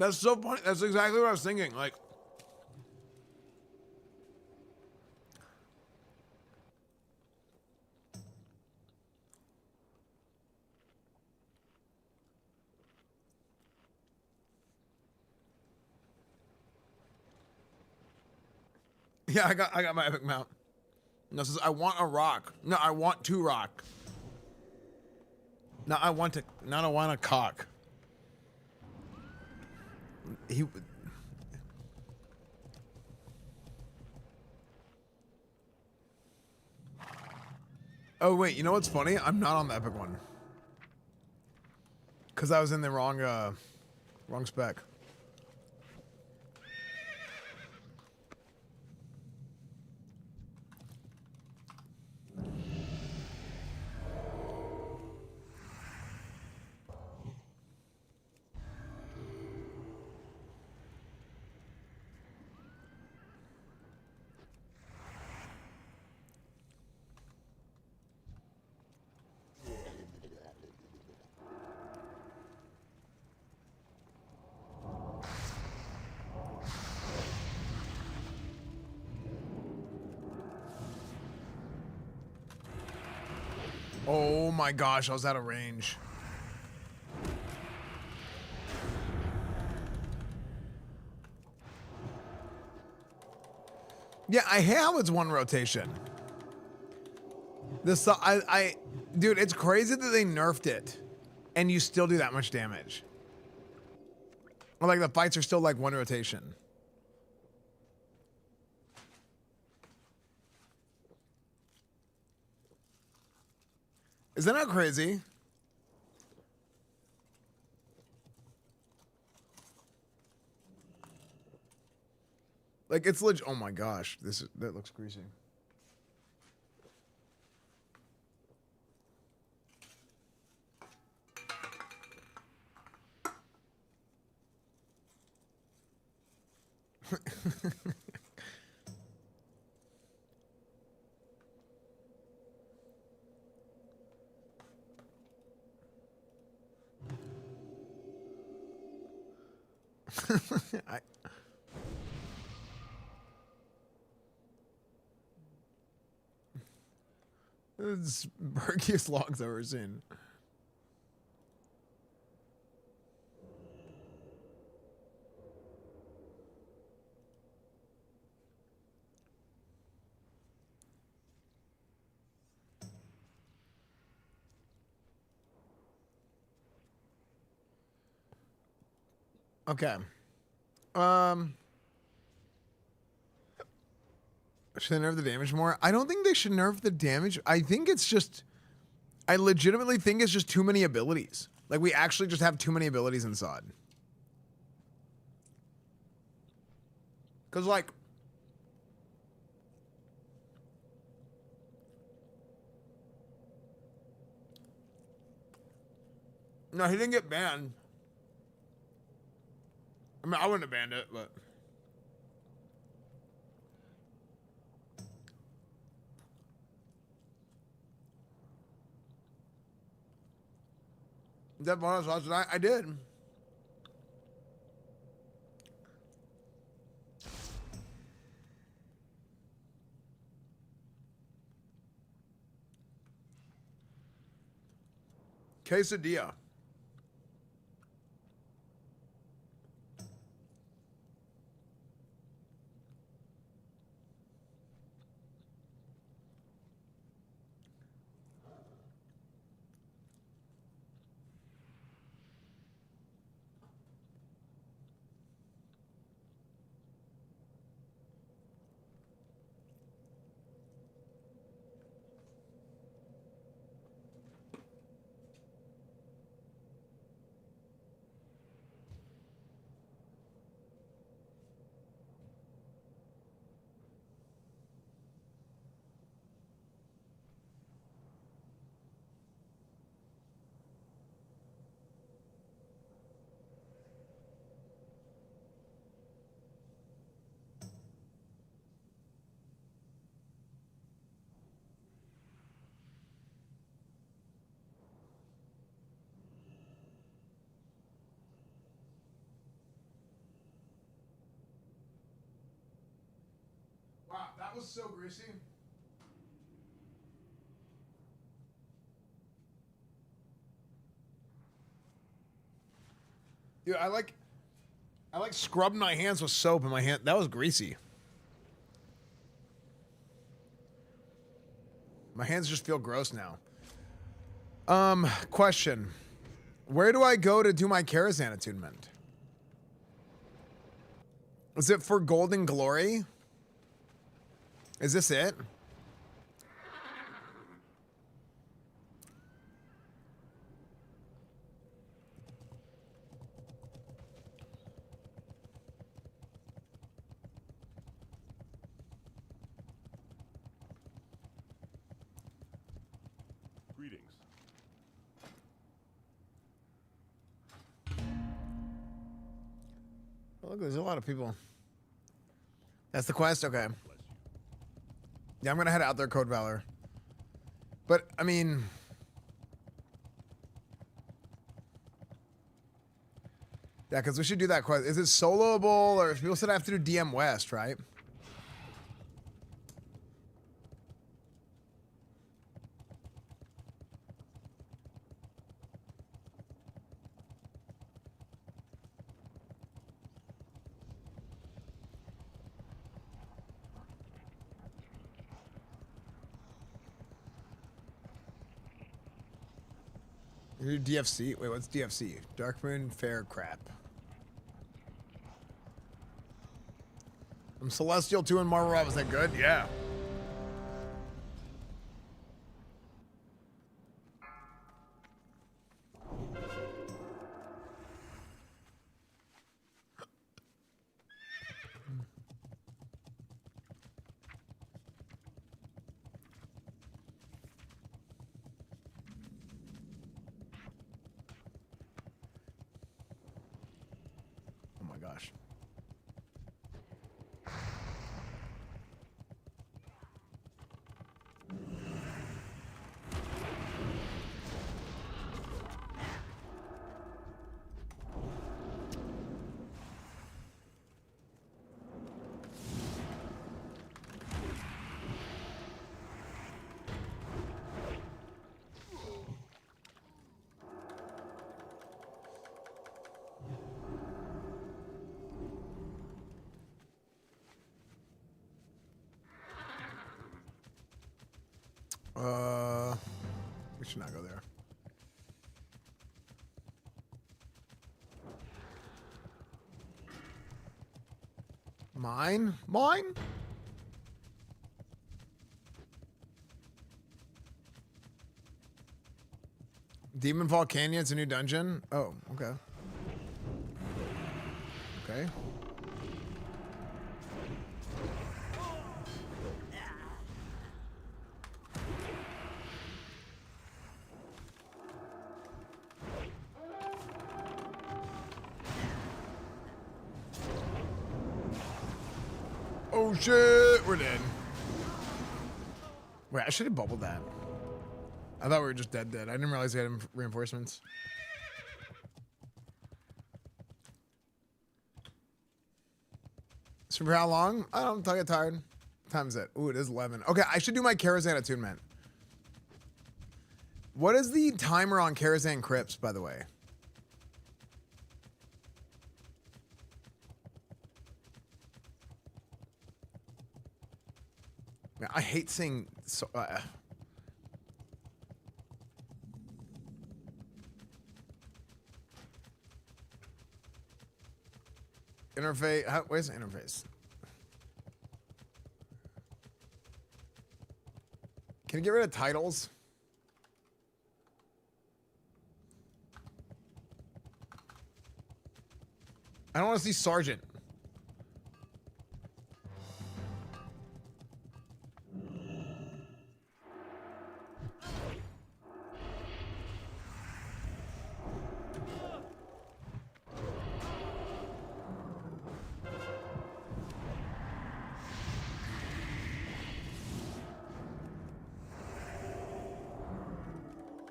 That's so funny. That's exactly what I was thinking. Like, yeah, I got my epic mount. No, it says I want a rock. No, I want to rock. No, I want a cock. He. Oh wait, you know what's funny? I'm not on the epic one. Cause I was in the wrong spec. Oh my gosh, I was out of range. Yeah, I hate how it's one rotation. This, dude, it's crazy that they nerfed it, and you still do that much damage. Or like the fights are still like one rotation. Isn't that crazy? Like it's legit. Oh my gosh, that looks greasy. It's the perkiest logs I've ever seen. Okay. Should they nerf the damage more? I don't think they should nerf the damage. I think it's just, I legitimately think it's just too many abilities. Like we actually just have too many abilities inside. Cause like, no, he didn't get banned. I mean, I wouldn't have banned it, but. That bonus last night, I did. Quesadilla. That was so greasy. Dude, I like scrubbing my hands with soap and my hand. That was greasy. My hands just feel gross now. Question. Where do I go to do my Karazhan attunement? Is it for Golden Glory? Is this it? Greetings. Oh, look, there's a lot of people. That's the quest? Okay. Yeah, I'm gonna head out there, Code Valor. But, I mean... Yeah, because we should do that quest. Is it soloable, or people said I have to do DM West, right? You do DFC? Wait, what's DFC? Darkmoon Fair Crap. I'm Celestial 2 and Marvel Rob. Is that good? Yeah. Oh my gosh. We should not go there. Mine? Mine? Demon Fall Canyon, it's a new dungeon? Oh, okay. Okay. Oh shit, we're dead. Wait, I should have bubbled that. I thought we were just dead. I didn't realize we had reinforcements. So for how long? I don't get tired. What time is it? Ooh, it is 11. Okay, I should do my Karazhan attunement. What is the timer on Karazhan crypts, by the way? Man, I hate seeing so. Interface. Where's the interface? Can you get rid of titles? I don't want to see Sergeant.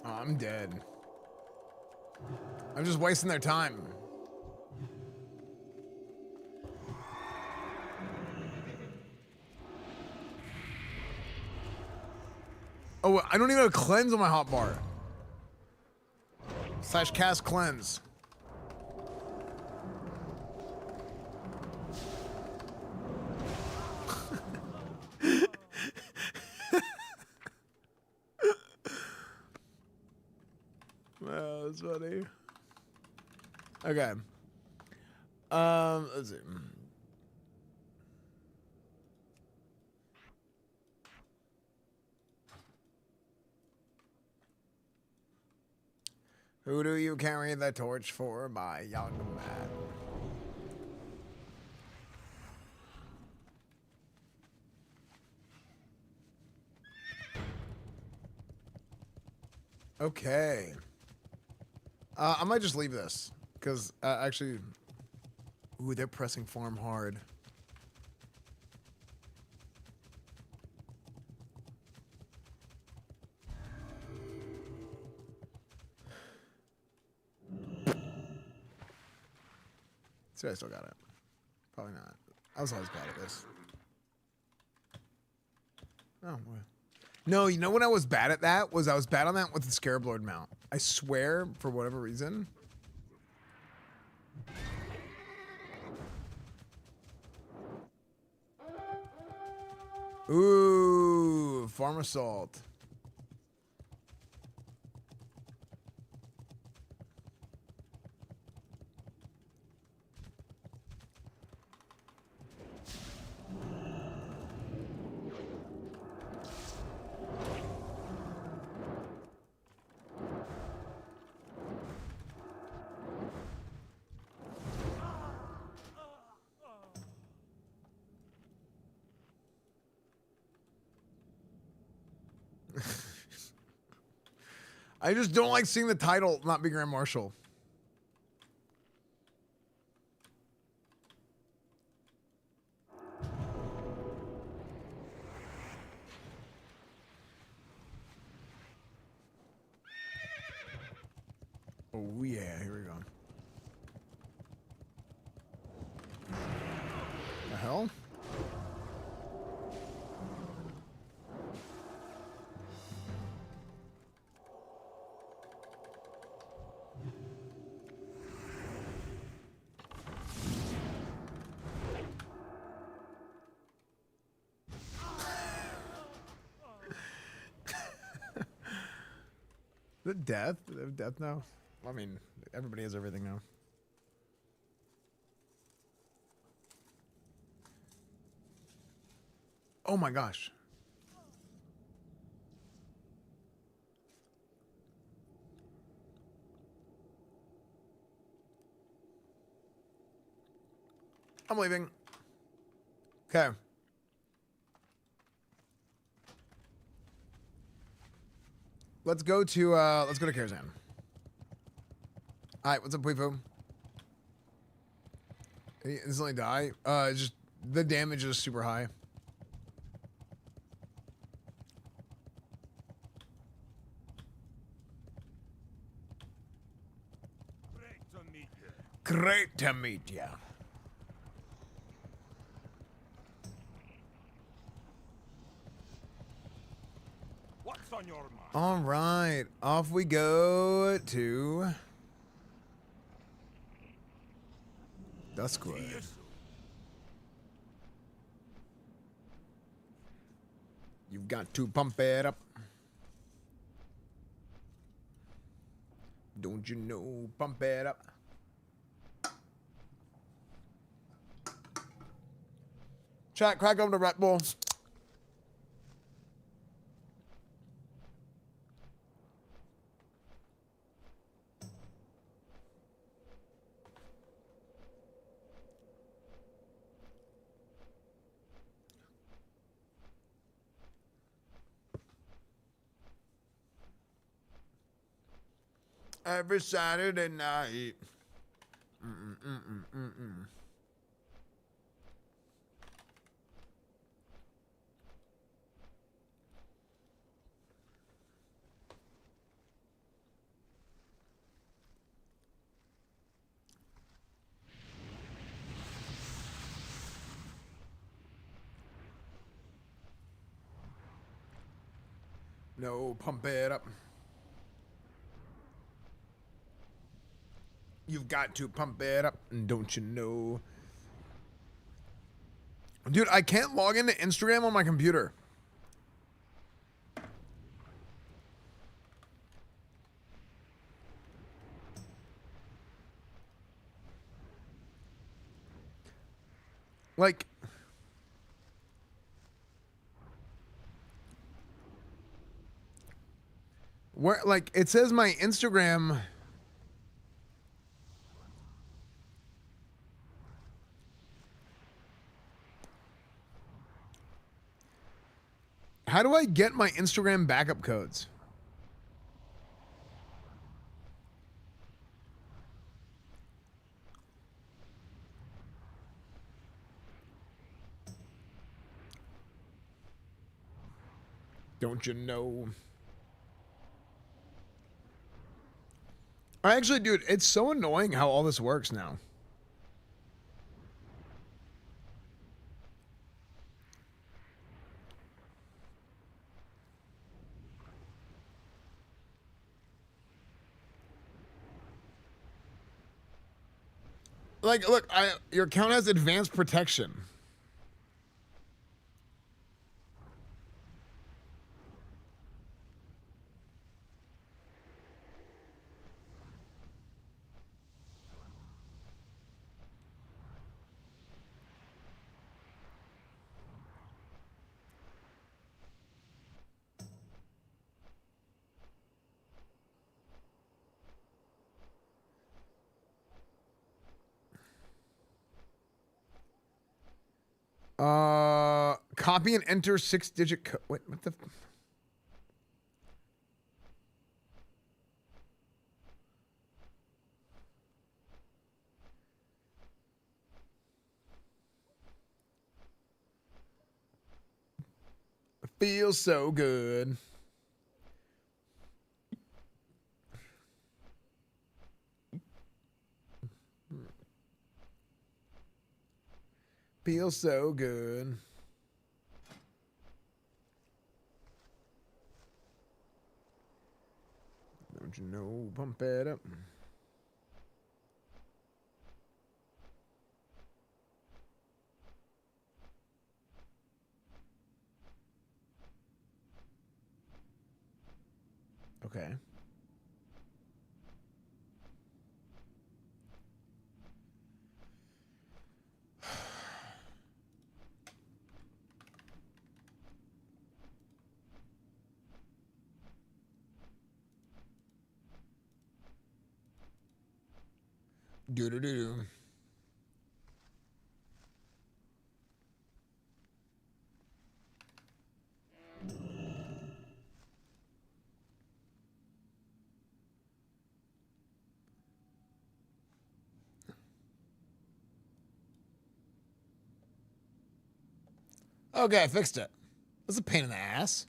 I'm dead. I'm just wasting their time. Oh, I don't even have a cleanse on my hotbar. / cast cleanse. Wow, that's funny. Okay. Let's see. Who do you carry the torch for, my young man? Okay. I might just leave this, because actually... Ooh, they're pressing farm hard. See, I still got it. Probably not. I was always bad at this. Oh, well. No, you know when I was bad at that? I was bad on that with the Scarab Lord mount. I swear, for whatever reason. Ooh, farm assault. I just don't like seeing the title not be Grand Marshal. Oh yeah, here we go. The hell? The death? Do they have death now? I mean, everybody has everything now. Oh my gosh. I'm leaving. Okay. Let's go to Karazhan. Alright, what's up, Puifu? He instantly die? Just the damage is super high. Great to meet ya. What's on your mind? All right, off we go to Duskwood. You've got to pump it up. Don't you know? Pump it up. Chat, crack open the Red Bull. Every Saturday night. No, pump it up. You've got to pump it up, don't you know? Dude, I can't log into Instagram on my computer. Like, where, like, it says my Instagram. How do I get my Instagram backup codes? Don't you know? Actually, dude, it's so annoying how all this works now. Like, look, your account has advanced protection. Copy and enter 6-digit code. Wait, what the? Feels so good. Feels so good. Don't you know? Pump it up. Okay. Do. Okay, I fixed it. That's a pain in the ass.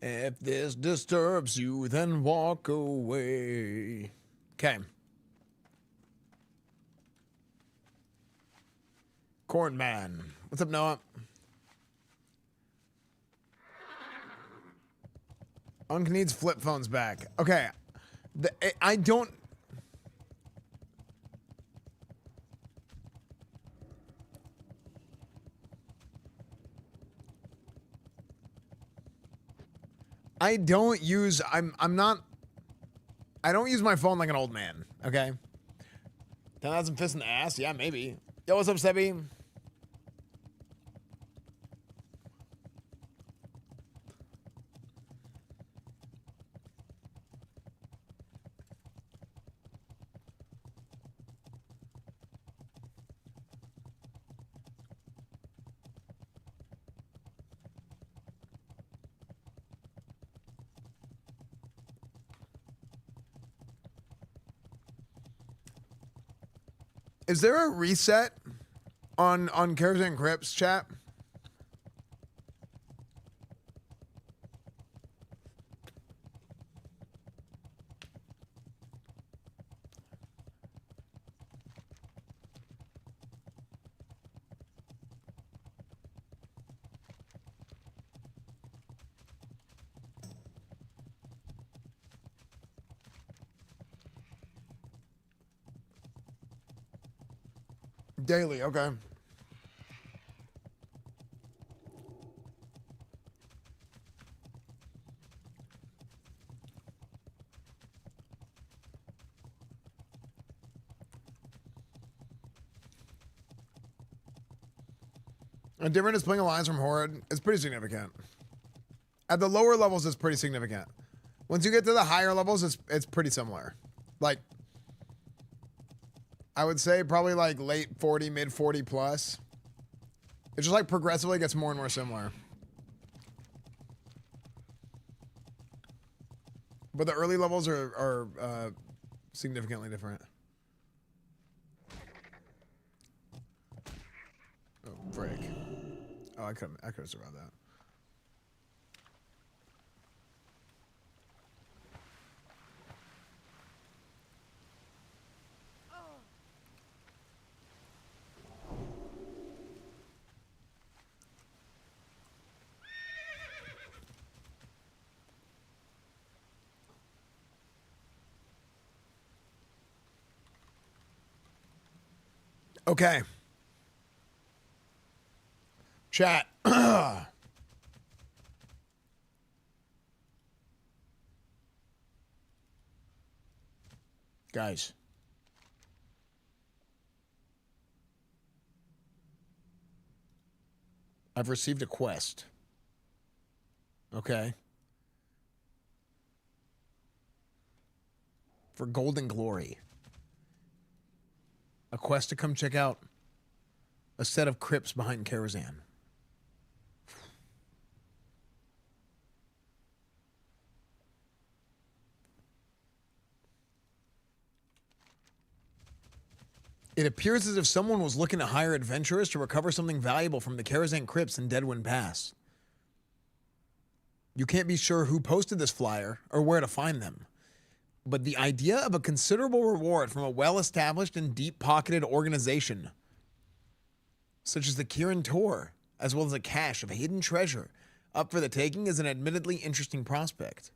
If this disturbs you, then walk away. Okay. Corn Man. What's up, Noah? Unk needs flip phones back. Okay. I don't... I don't use I don't use my phone like an old man, okay? 10,000 fists in the ass? Yeah, maybe. Yo, what's up, Sebby? Is there a reset on Karazhan Crypts, chat? Daily, okay. A different is playing Alliance from Horde. It's pretty significant. At the lower levels, it's pretty significant. Once you get to the higher levels, it's pretty similar. Like, I would say probably like late 40, mid 40 plus. It just like progressively gets more and more similar. But the early levels are significantly different. Oh, break. Oh, I could have survived that. Okay. Chat. Guys. I've received a quest. Okay. For Golden Glory. A quest to come check out a set of crypts behind Karazhan. It appears as if someone was looking to hire adventurers to recover something valuable from the Karazhan crypts in Deadwind Pass. You can't be sure who posted this flyer or where to find them. But the idea of a considerable reward from a well-established and deep-pocketed organization, such as the Kirin Tor, as well as a cache of hidden treasure up for the taking, is an admittedly interesting prospect.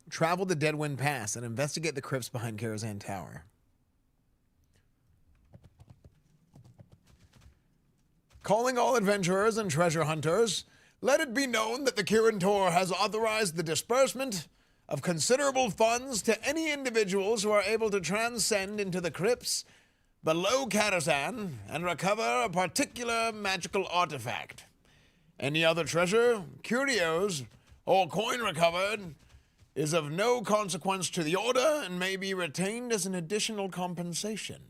Travel to Deadwind Pass and investigate the crypts behind Karazhan Tower. Calling all adventurers and treasure hunters, let it be known that the Kirin Tor has authorized the disbursement of considerable funds to any individuals who are able to transcend into the crypts below Karazhan and recover a particular magical artifact. Any other treasure, curios, or coin recovered is of no consequence to the order and may be retained as an additional compensation.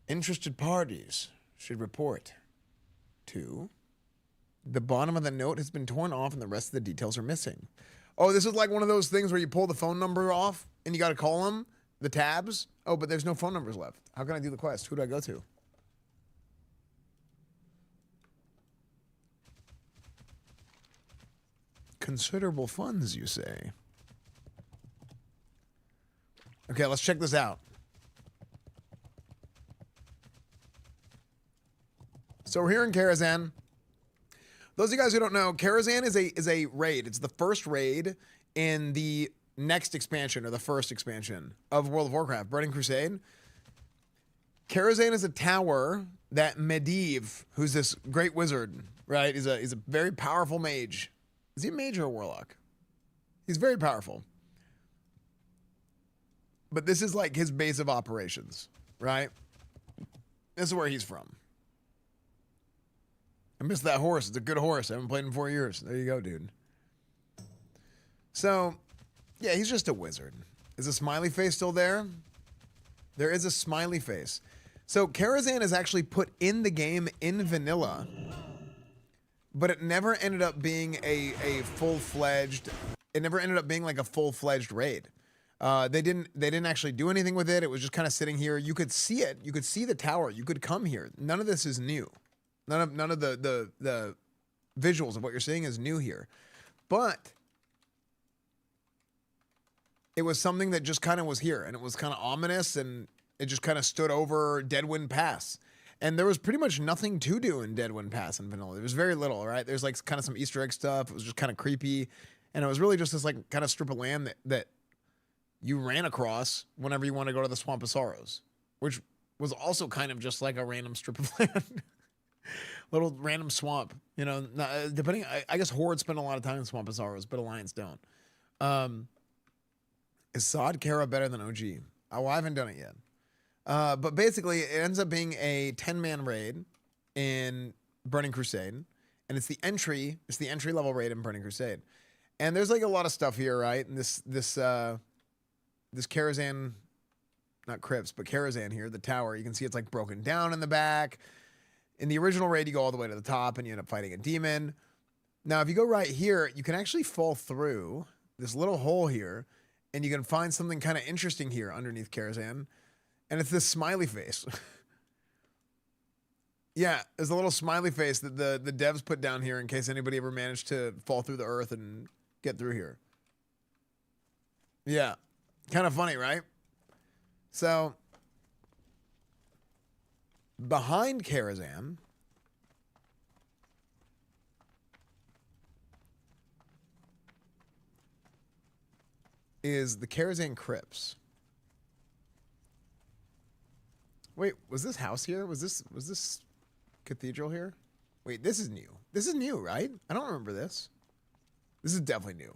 Interested parties should report to... The bottom of the note has been torn off and the rest of the details are missing. Oh, this is like one of those things where you pull the phone number off and you got to call them, the tabs. Oh, but there's no phone numbers left. How can I do the quest? Who do I go to? Considerable funds, you say? Okay, let's check this out. So we're here in Karazhan. Those of you guys who don't know, Karazhan is a raid. It's the first raid in the next expansion, or the first expansion of World of Warcraft, Grand Crusade. Karazhan is a tower that Medivh, who's this great wizard, right? He's a very powerful mage. Is he a mage or a warlock? He's very powerful. But this is like his base of operations, right? This is where he's from. I missed that horse. It's a good horse. I haven't played in 4 years. There you go, dude. So, yeah, he's just a wizard. Is a smiley face still there? There is a smiley face. So, Karazhan is actually put in the game in vanilla, but it never ended up being a full-fledged... It never ended up being like a full-fledged raid. They didn't actually do anything with it. It was just kind of sitting here. You could see it. You could see the tower. You could come here. None of this is new. None of the visuals of what you're seeing is new here. But it was something that just kind of was here, and it was kind of ominous, and it just kind of stood over Deadwind Pass. And there was pretty much nothing to do in Deadwind Pass in vanilla. There was very little, right? There's like kind of some Easter egg stuff. It was just kind of creepy. And it was really just this like kind of strip of land that you ran across whenever you want to go to the Swamp of Sorrows, which was also kind of just like a random strip of land. Little random swamp, you know, depending, I guess Horde spend a lot of time in Swamp of Sorrows, but Alliance don't. Is Sod Kara better than OG? Oh, I haven't done it yet. But basically, it ends up being a 10-man raid in Burning Crusade, and it's the entry level raid in Burning Crusade. And there's like a lot of stuff here, right? And this Karazhan, not crypts, but Karazhan here, the tower, you can see it's like broken down in the back. In the original raid, you go all the way to the top and you end up fighting a demon. Now, if you go right here, you can actually fall through this little hole here, and you can find something kind of interesting here underneath Karazhan. And it's this smiley face. Yeah, there's a little smiley face that the devs put down here in case anybody ever managed to fall through the earth and get through here. Yeah, kind of funny, right? So, behind Karazhan is the Karazhan crypts. Wait, was this house here? Was this cathedral here? Wait, this is new. This is new, right? I don't remember this. This is definitely new.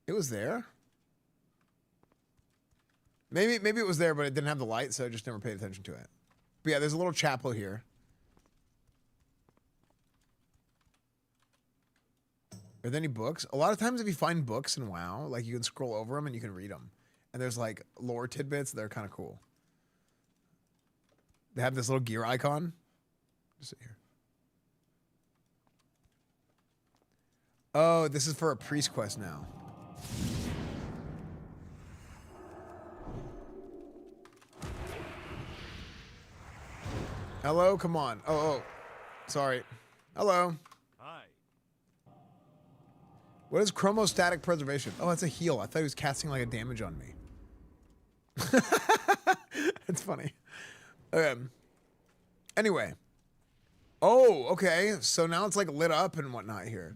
It was there. Maybe it was there, but it didn't have the light, so I just never paid attention to it. But yeah, there's a little chapel here. Are there any books? A lot of times if you find books in WoW, like you can scroll over them and you can read them. And there's like lore tidbits that are kind of cool. They have this little gear icon. Just here. Oh, this is for a priest quest now. Hello? Come on. Oh. Sorry. Hello. What is chromostatic preservation? Oh, it's a heal. I thought he was casting like a damage on me. That's funny. Anyway. Oh, okay. So now it's like lit up and whatnot here.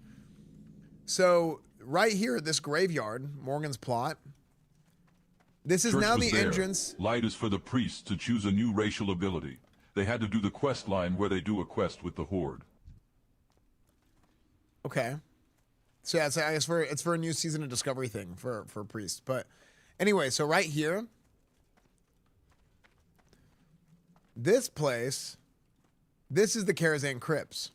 So right here, this graveyard, Morgan's plot. This is Church now was the there. entrance. Light is for the priests to choose a new racial ability. They had to do the quest line where they do a quest with the Horde. Okay. So yeah, I guess it's for a new season of Discovery thing for priests. But anyway, so right here, this place, this is the Karazhan crypts.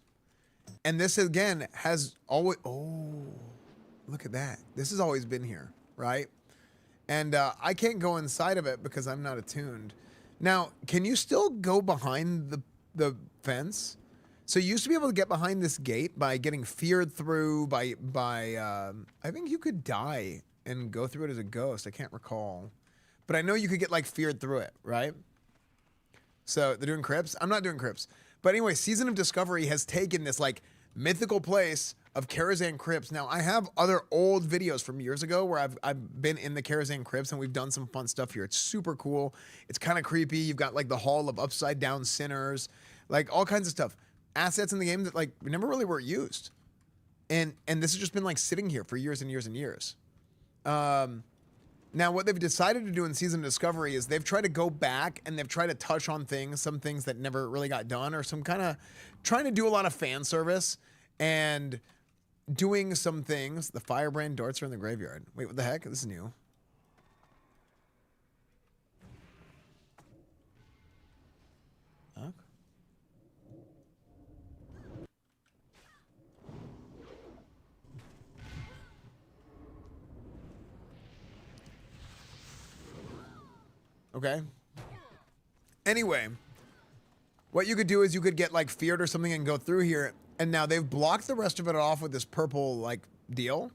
And this again has always, oh, look at that. This has always been here, right? And I can't go inside of it because I'm not attuned. Now, can you still go behind the fence? So you used to be able to get behind this gate by getting feared through by I think you could die and go through it as a ghost. I can't recall. But I know you could get like feared through it, right? So they're doing crypts? I'm not doing crypts. But anyway, Season of Discovery has taken this like mythical place of Karazhan crypts. Now I have other old videos from years ago where I've been in the Karazhan crypts and we've done some fun stuff here. It's super cool. It's kind of creepy. You've got like the Hall of Upside Down Sinners, like all kinds of stuff. Assets in the game that like never really were used, and this has just been like sitting here for years and years and years. Now what they've decided to do in Season of Discovery is they've tried to go back and they've tried to touch on some things that never really got done, or some kind of trying to do a lot of fan service and doing some things. The firebrand darts are in the graveyard. Wait, what the heck? This is new. Okay. Anyway, what you could do is you could get like feared or something and go through here. And now they've blocked the rest of it off with this purple like deal.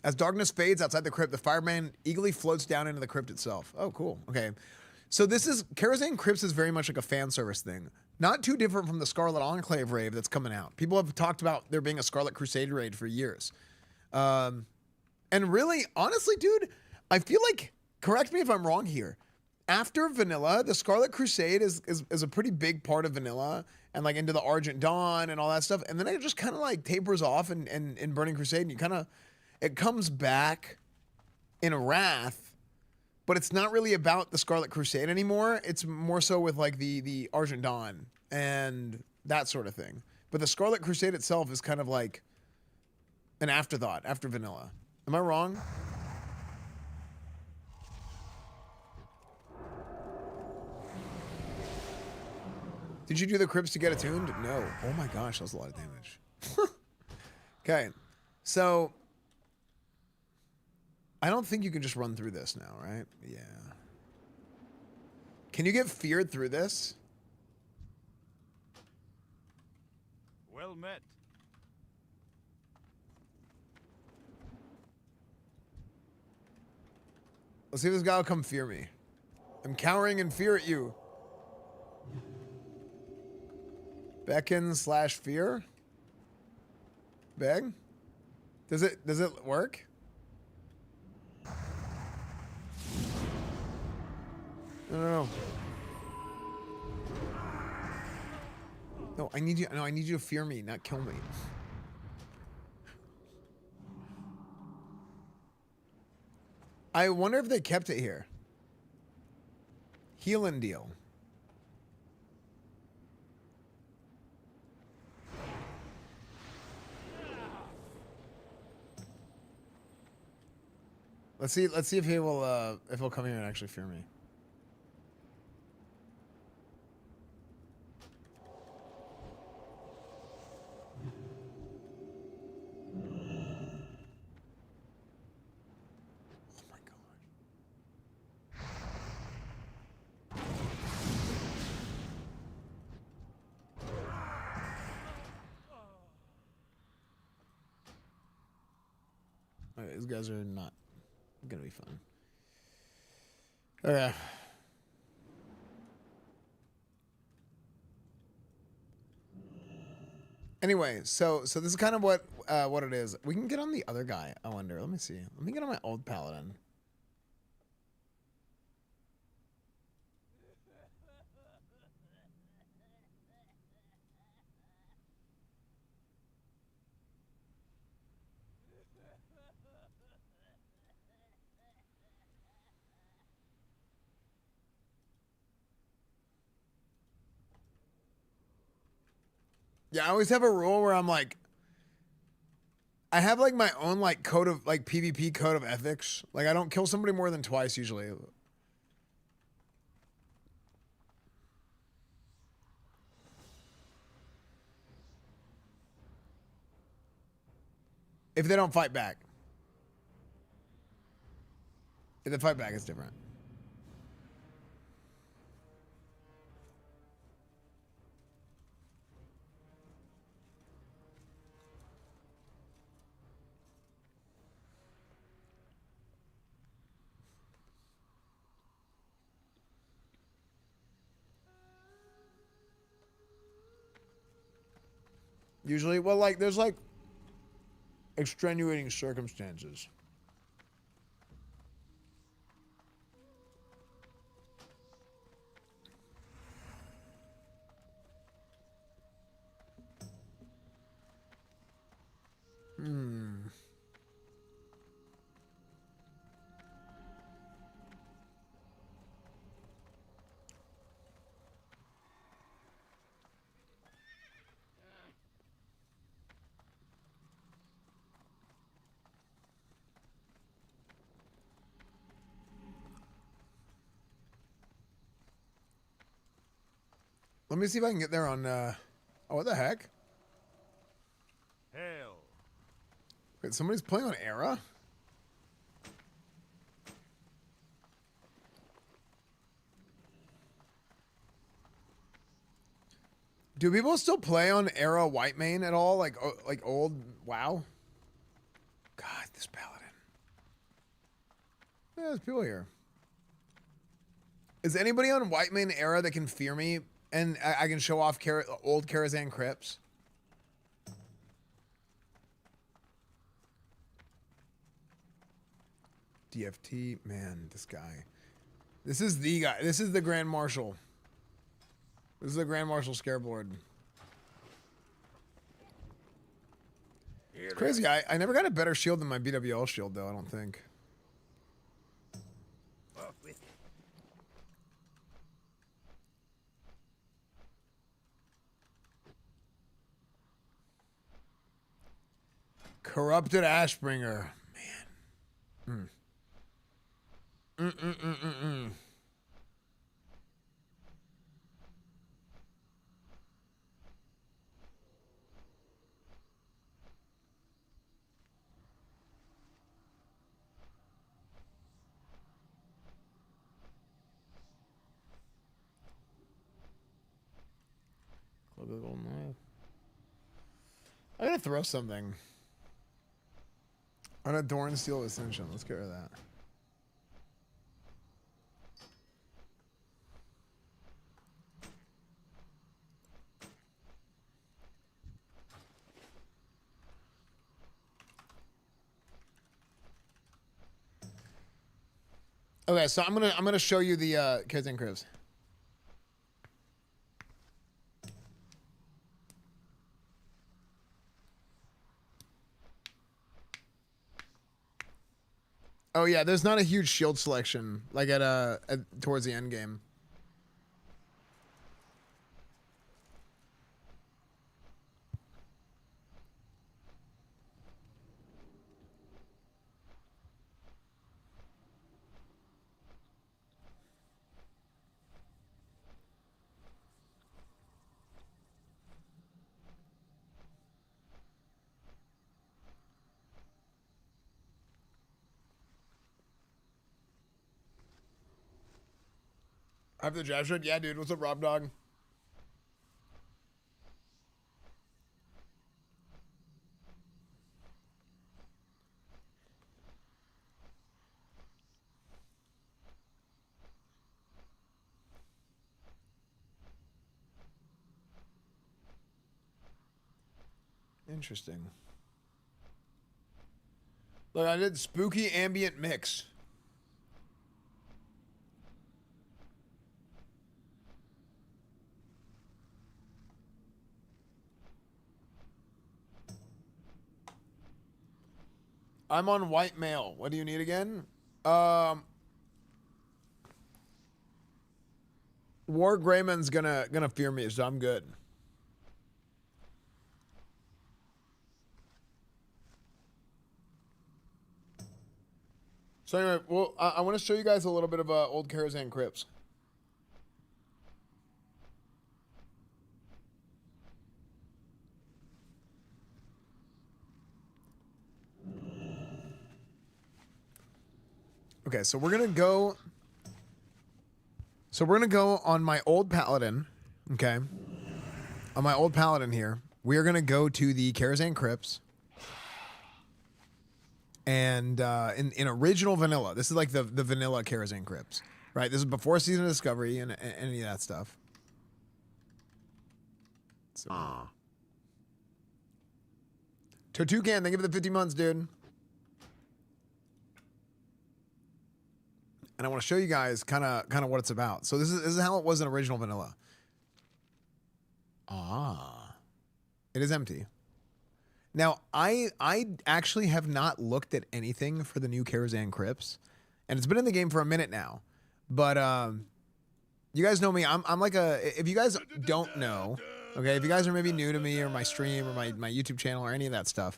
As darkness fades outside the crypt, the fireman eagerly floats down into the crypt itself. Oh, cool. Okay. So this is, Karazhan Crypts is very much like a fan service thing. Not too different from the Scarlet Enclave raid that's coming out. People have talked about there being a Scarlet Crusade raid for years. And really, honestly, dude, I feel like, correct me if I'm wrong here, after vanilla, the Scarlet Crusade is a pretty big part of vanilla and like into the Argent Dawn and all that stuff. And then it just kind of like tapers off in Burning Crusade, and you kind of, it comes back in a Wrath. But it's not really about the Scarlet Crusade anymore. It's more so with like the Argent Dawn and that sort of thing. But the Scarlet Crusade itself is kind of like an afterthought after vanilla. Am I wrong? Did you do the crypts to get attuned? No. Oh my gosh, that was a lot of damage. Okay, so I don't think you can just run through this now, right? Yeah. Can you get feared through this? Well met. Let's see if this guy will come fear me. I'm cowering in fear at you. Beckon / fear? Beg? Does it work? No. No, I need you. No, I need you to fear me, not kill me. I wonder if they kept it here. Healing deal. Let's see if he'll come here and actually fear me. Alright, these guys are not gonna be fun. Okay. Anyway, so this is kind of what it is. We can get on the other guy, I wonder. Let me see. Let me get on my old Paladin. Yeah, I always have a rule where I'm like, I have like my own like code of like PvP code of ethics. Like I don't kill somebody more than twice usually. If they don't fight back. If they fight back, it's different. Usually, well, like, there's, like, extenuating circumstances. Let me see if I can get there on, oh, what the heck? Hail. Wait, somebody's playing on Era? Do people still play on era Whitemane at all? Like old WoW? God, this Paladin. Yeah, there's people here. Is anybody on Whitemane era that can fear me and I can show off old Karazhan crypts? DFT, man, this guy. This is the guy. This is the Grand Marshal. This is the Grand Marshal Scareboard. It's crazy. I never got a better shield than my BWL shield, though, I don't think. Corrupted Ashbringer. Man. I gotta throw something. On a Dorn Steel Ascension. Let's get rid of that. Okay, so I'm gonna show you the Karazhan crypts. Oh yeah, there's not a huge shield selection like at towards the end game. I have the jab shot? Yeah, dude. What's up, Rob Dog? Interesting. Look, I did spooky ambient mix. I'm on white male. What do you need again? War Greyman's gonna fear me, so I'm good. So anyway, well, I want to show you guys a little bit of old Karazhan crypts. Okay, so we're gonna go. So we're gonna go on my old Paladin. Okay, on my old Paladin here, we are gonna go to the Karazhan crypts. And in original vanilla, this is like the vanilla Karazhan crypts, right? This is before Season of Discovery and any of that stuff. So. Toucan, thank you for the 50 months, dude. And I want to show you guys kind of what it's about. So this is how it was in original vanilla. It is empty. Now, I actually have not looked at anything for the new Karazhan crypts, and it's been in the game for a minute now. But you guys know me. I'm like if you guys don't know, okay, if you guys are maybe new to me or my stream or my YouTube channel or any of that stuff,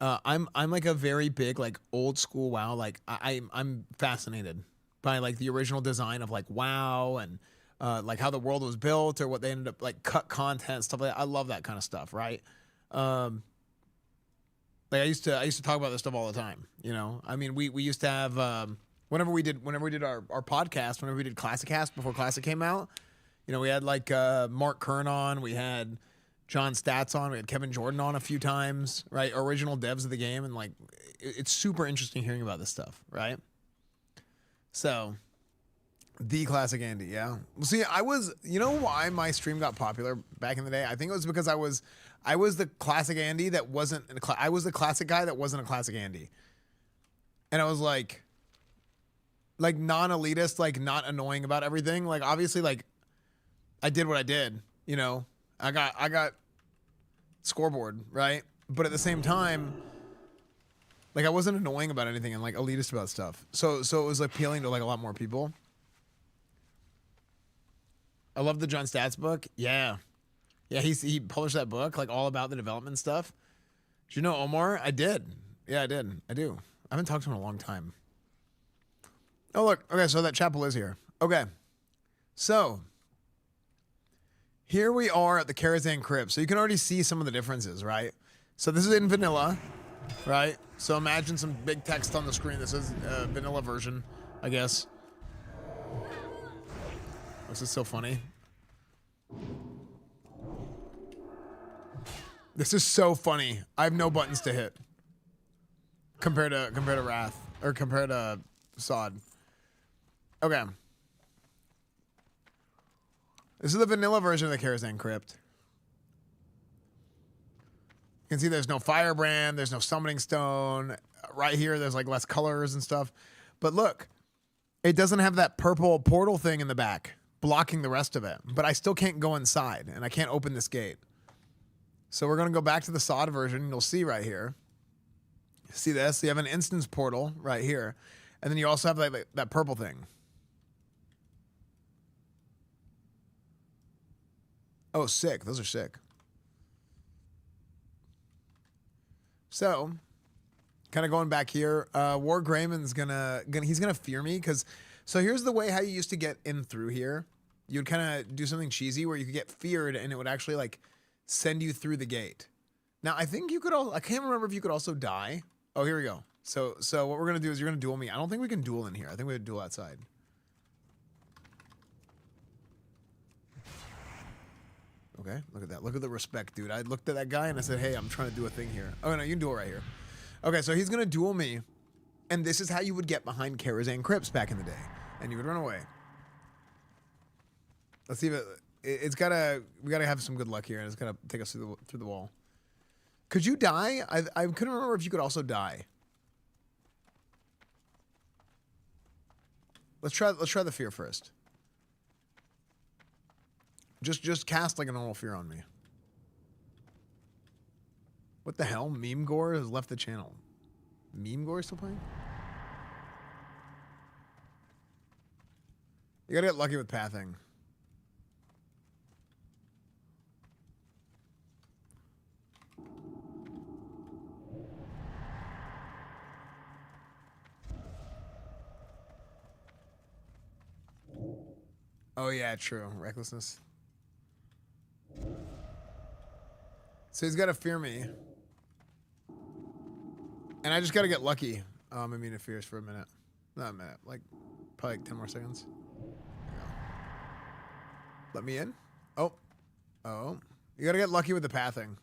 I'm like a very big like old school WoW. Like I'm fascinated by like the original design of like WoW and like how the world was built or what they ended up like cut content, stuff like that. I love that kind of stuff, right? Like I used to talk about this stuff all the time, you know. I mean, we used to have whenever we did our podcast, whenever we did Classic Cast before Classic came out, You know, we had like Mark Kern on, we had John Stats on, we had Kevin Jordan on a few times, right? Original devs of the game, and like it's super interesting hearing about this stuff, right? So, the classic Andy, yeah. Well, see, you know why my stream got popular back in the day? I think it was because I was the classic Andy that wasn't, I was the classic guy that wasn't a classic Andy. And I was like non-elitist, like not annoying about everything. Like obviously, like I did what I did, you know. I got scoreboard, right? But at the same time, like I wasn't annoying about anything and like elitist about stuff. So it was appealing to like a lot more people. I love the John Stats book. Yeah. Yeah, he published that book, like all about the development stuff. Did you know Omar? I did. Yeah, I did. I do. I haven't talked to him in a long time. Oh, look. Okay, so that chapel is here. Okay. So, here we are at the Karazhan crypt. So you can already see some of the differences, right? So this is in vanilla, right? So imagine some big text on the screen. This is a vanilla version, I guess. This is so funny. This is so funny. I have no buttons to hit compared to Wrath or compared to Sod. Okay. This is the vanilla version of the Karazhan crypt. You can see there's no firebrand, there's no summoning stone. Right here, there's like less colors and stuff. But look, it doesn't have that purple portal thing in the back blocking the rest of it. But I still can't go inside, and I can't open this gate. So we're going to go back to the Sod version. You'll see right here. See this? You have an instance portal right here. And then you also have like that purple thing. Oh, sick. Those are sick. So, kind of going back here, War Grayman's he's gonna fear me because, so here's the way how you used to get in through here. You'd kind of do something cheesy where you could get feared and it would actually like send you through the gate. Now I think you could I can't remember if you could also die. Oh, here we go. So what we're gonna do is you're gonna duel me. I don't think we can duel in here. I think we would duel outside. Okay, look at that. Look at the respect, dude. I looked at that guy and I said, hey, I'm trying to do a thing here. Oh, no, you can duel right here. Okay, so he's going to duel me. And this is how you would get behind Karazhan crypts back in the day. And you would run away. Let's see if it's got to... We got to have some good luck here. And it's going to take us through the wall. Could you die? I couldn't remember if you could also die. Let's try the fear first. Just cast like a normal fear on me. What the hell? Meme Gore has left the channel. Meme Gore is still playing? You gotta get lucky with pathing. Oh yeah, true. Recklessness. So he's got to fear me. And I just got to get lucky. Fears for a minute. Not a minute. Like, probably like 10 more seconds. There we go. Let me in. Oh. Oh. You got to get lucky with the pathing.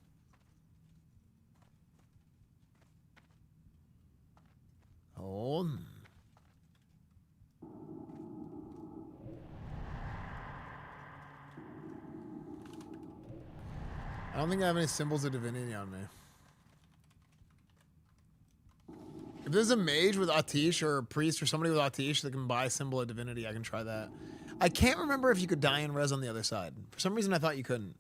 Hold. I don't think I have any symbols of divinity on me. If there's a mage with Atish or a priest or somebody with Atish that can buy a symbol of divinity, I can try that. I can't remember if you could die and res on the other side. For some reason, I thought you couldn't.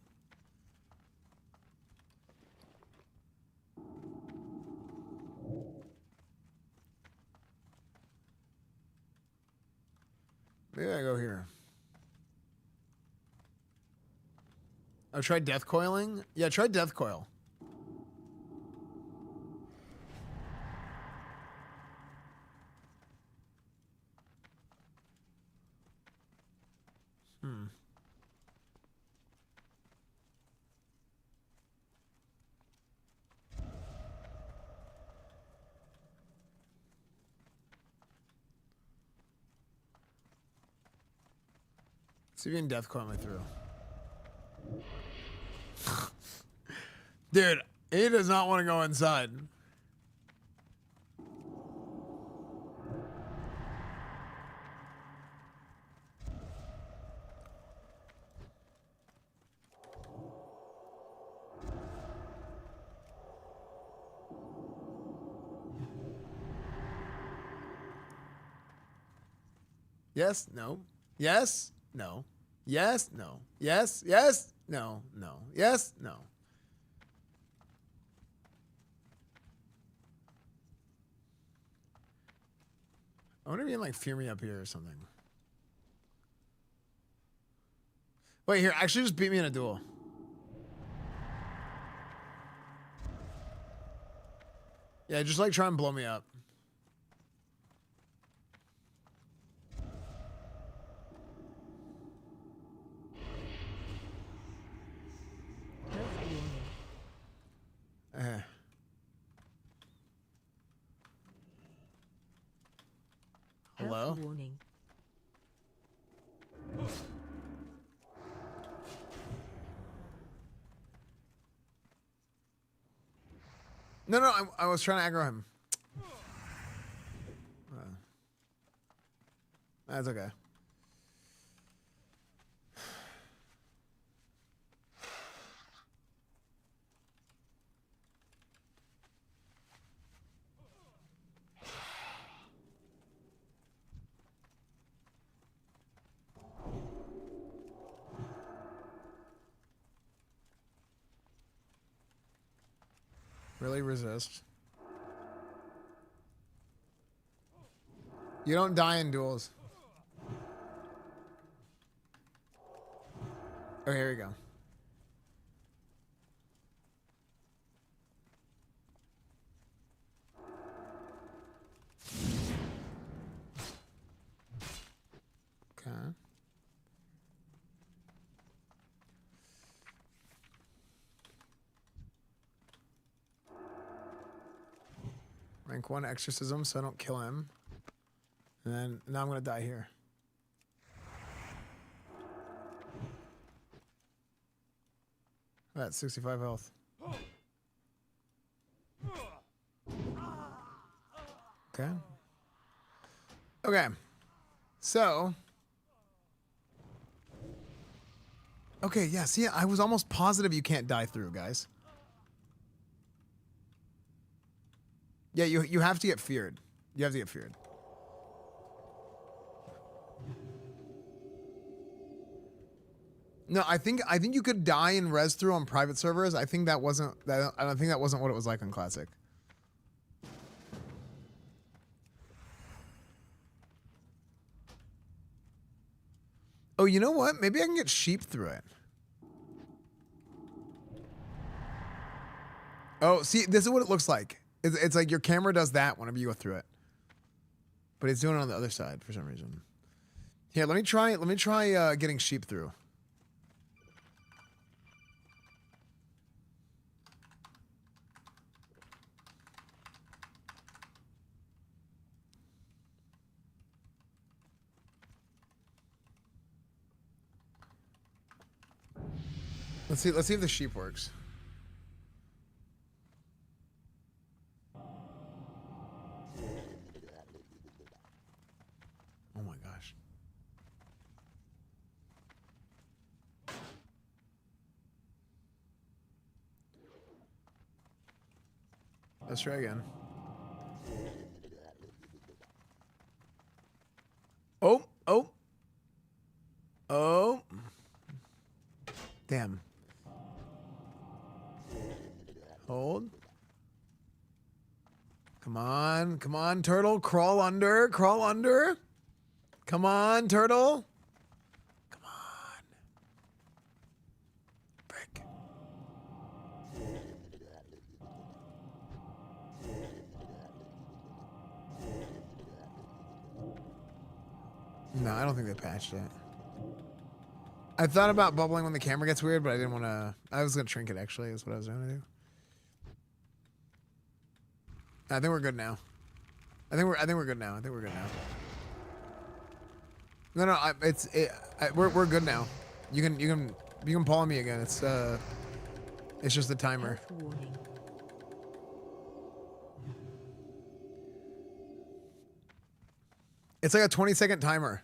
Maybe I go here. Oh, try death coiling? Yeah, try death coil. See if you can death coin my through. Dude, he does not want to go inside. Yes, no. Yes, no. Yes, no. Yes, yes, no, no. Yes, no. I wonder if you can like fear me up here or something. Wait, here, actually just beat me in a duel. Yeah, just like try and blow me up. Hello? Warning. No, I was trying to aggro him. That's okay. Really resist. You don't die in duels. Oh, here we go. Okay. Rank 1 exorcism so I don't kill him. And then now I'm gonna die here. That's 65 health. Okay. Okay. So. Okay, yeah, see, I was almost positive you can't die through, guys. Yeah, you have to get feared. You have to get feared. No, I think you could die in res through on private servers. I think that wasn't that. I don't think that wasn't what it was like on Classic. Oh, you know what? Maybe I can get sheep through it. Oh, see, this is what it looks like. It's like your camera does that whenever you go through it, but it's doing it on the other side for some reason. Here, let me try getting sheep through. Let's see if the sheep works. Oh my gosh. Let's try again. Oh. Damn. Hold. Come on, turtle. Crawl under. Come on, turtle. Come on. Frick. No, I don't think they patched it. I thought about bubbling when the camera gets weird, but I didn't want to. I was going to trinket, actually, is what I was going to do. I think we're good now. I think we're good now. No, no, we're good now. You can paw me again. It's just the timer. It's like a 20-second timer.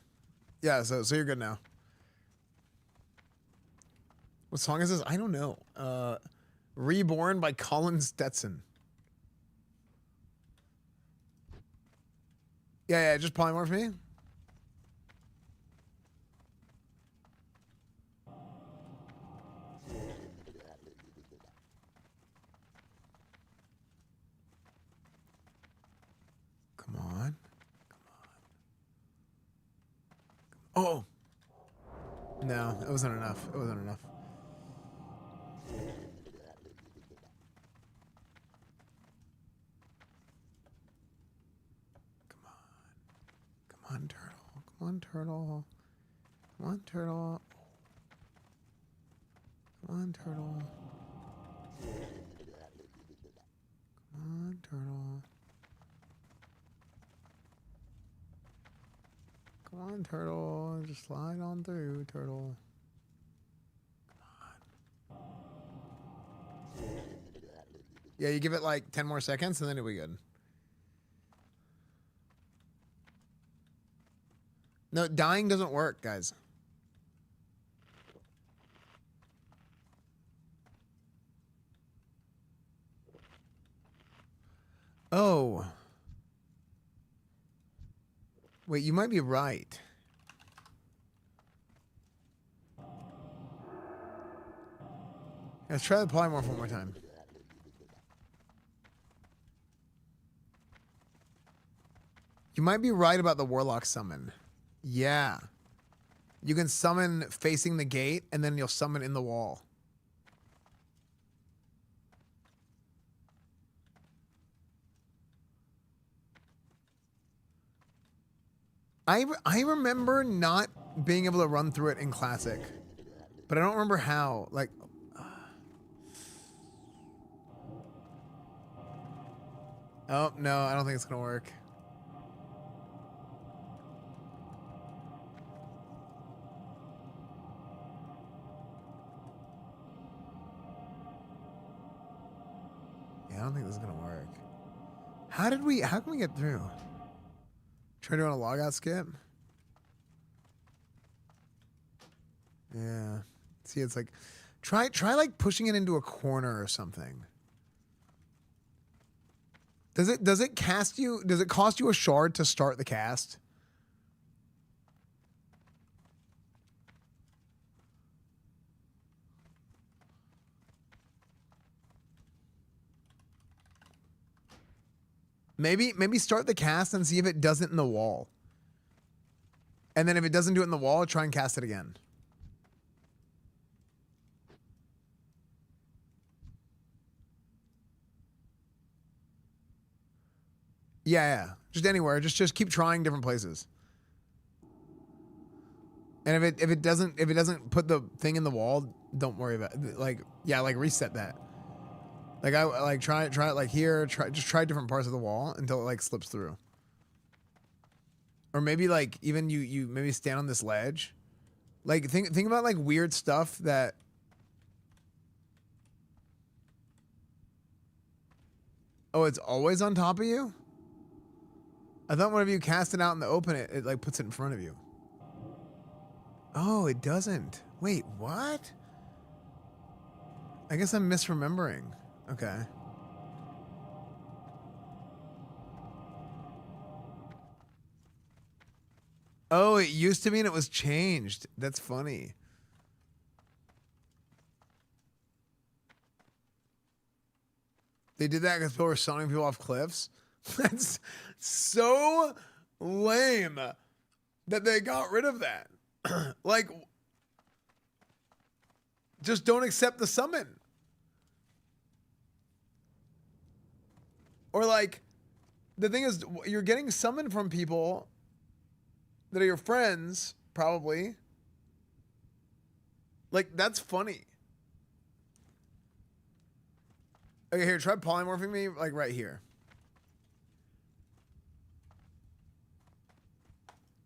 Yeah, so you're good now. What song is this? I don't know. Reborn by Colin Stetson. Yeah, just polymorph me. Come on. Oh. No, it wasn't enough. It wasn't enough. Come on, turtle. Come on, turtle. Come on, turtle. Come on, turtle. Come on, turtle. Come on, turtle. Just slide on through, turtle. Come on. Yeah, you give it like 10 more seconds and then it'll be good. No, dying doesn't work, guys. Oh. Wait, you might be right. Let's try the polymorph one more time. You might be right about the warlock summon. Yeah. You can summon facing the gate, and then you'll summon in the wall. I remember not being able to run through it in Classic, but I don't remember how. Like, oh no, I don't think it's gonna work. Yeah, I don't think this is gonna work. How can we get through? Try doing a logout skip? Yeah. See, it's like, try like pushing it into a corner or something. Does it cost you a shard to start the cast? Maybe start the cast and see if it does it in the wall. And then if it doesn't do it in the wall, try and cast it again. Yeah. Just anywhere. Just keep trying different places. And if it doesn't put the thing in the wall, don't worry about it. Like reset that. Like try it like here, just try different parts of the wall until it like slips through. Or maybe like even you maybe stand on this ledge. Like think about like weird stuff that oh, it's always on top of you? I thought whenever you cast it out in the open, it like puts it in front of you. Oh, it doesn't. Wait, what? I guess I'm misremembering. Okay. Oh, it used to be and it was changed. That's funny. They did that because people were sawing people off cliffs. That's so lame that they got rid of that. Like, just don't accept the summon. Or like, the thing is, you're getting summoned from people that are your friends, probably. Like, that's funny. Okay, here, try polymorphing me, like, right here.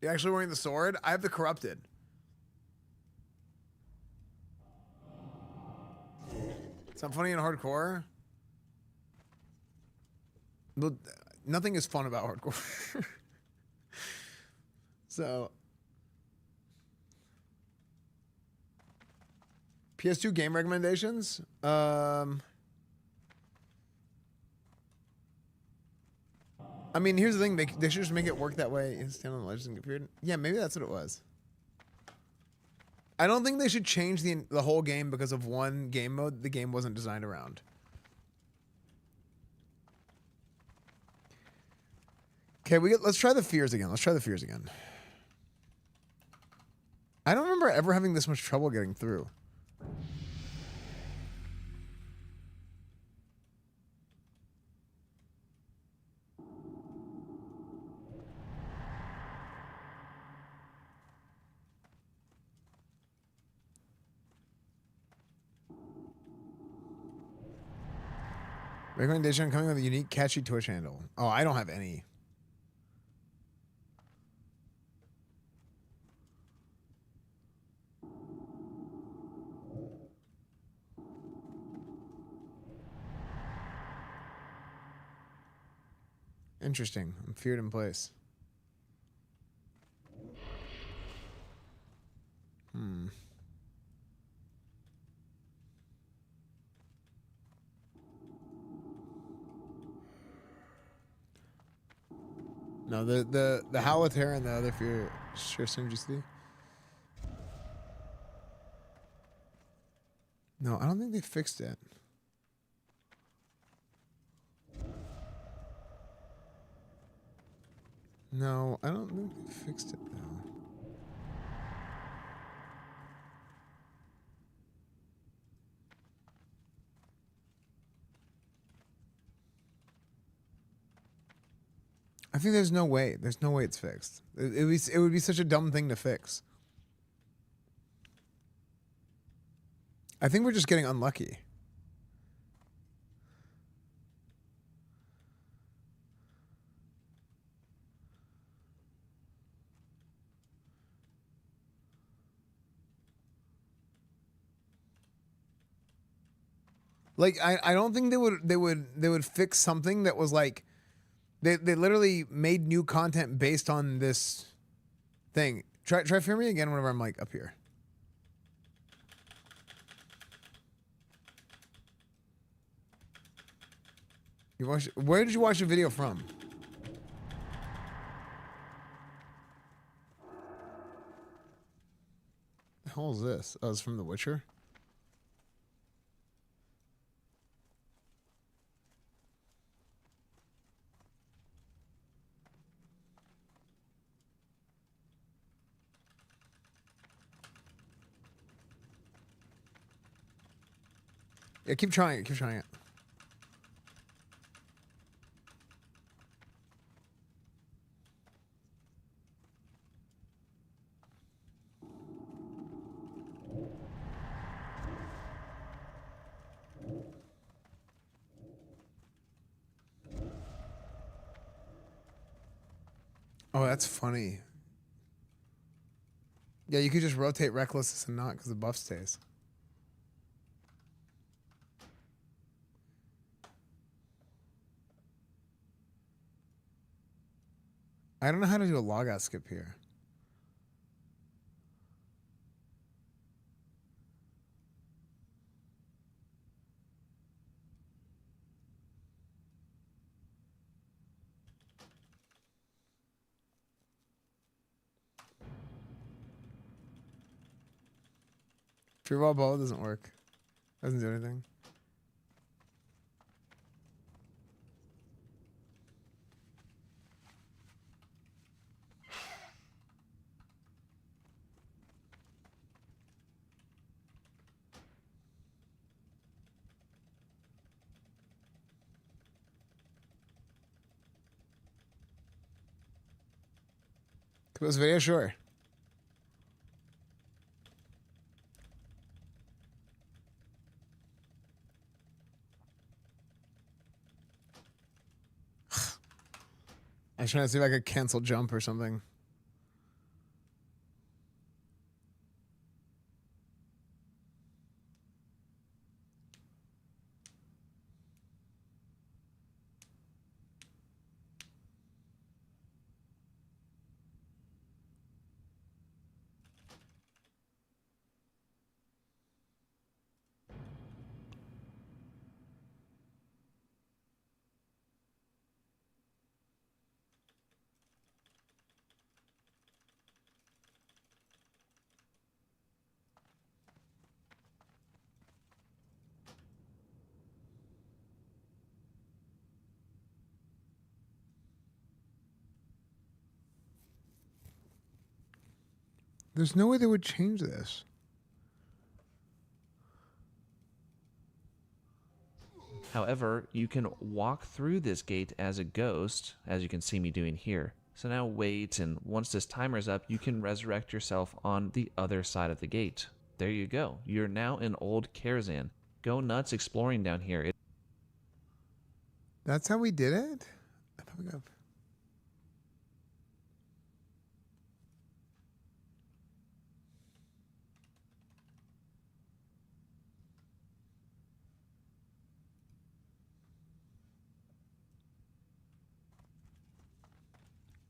You actually wearing the sword? I have the corrupted. It's not funny in hardcore. But nothing is fun about hardcore. So PS2 game recommendations. I mean, here's the thing. They should just make it work that way. Stand on the ledge and get period. Yeah, maybe that's what it was. I don't think they should change the whole game because of one game mode the game wasn't designed around. Okay, let's try the fears again. Let's try the fears again. I don't remember ever having this much trouble getting through. Recommendation coming with a unique, catchy Twitch handle. Oh, I don't have any. Interesting. I'm feared in place. No, the Howlitair and the other fear sure synergy. No, I don't think they fixed it. No, I don't think they fixed it though. I think there's no way. There's no way it's fixed. It would be such a dumb thing to fix. I think we're just getting unlucky. Like I don't think they would fix something that was like they literally made new content based on this thing. Try fear me again whenever I'm like up here. Where did you watch the video from? The hell is this? Oh, it's from The Witcher. Yeah, keep trying it. Keep trying it. Oh, that's funny. Yeah, you could just rotate Reckless and not because the buff stays. I don't know how to do a logout skip here. Free wall ball doesn't work. Doesn't do anything. This video, sure. I was trying to see if I could cancel jump or something. There's no way they would change this. However, you can walk through this gate as a ghost, as you can see me doing here. So now wait, and once this timer is up, you can resurrect yourself on the other side of the gate. There you go. You're now in old Karazhan. Go nuts exploring down here. That's how we did it? I thought we got...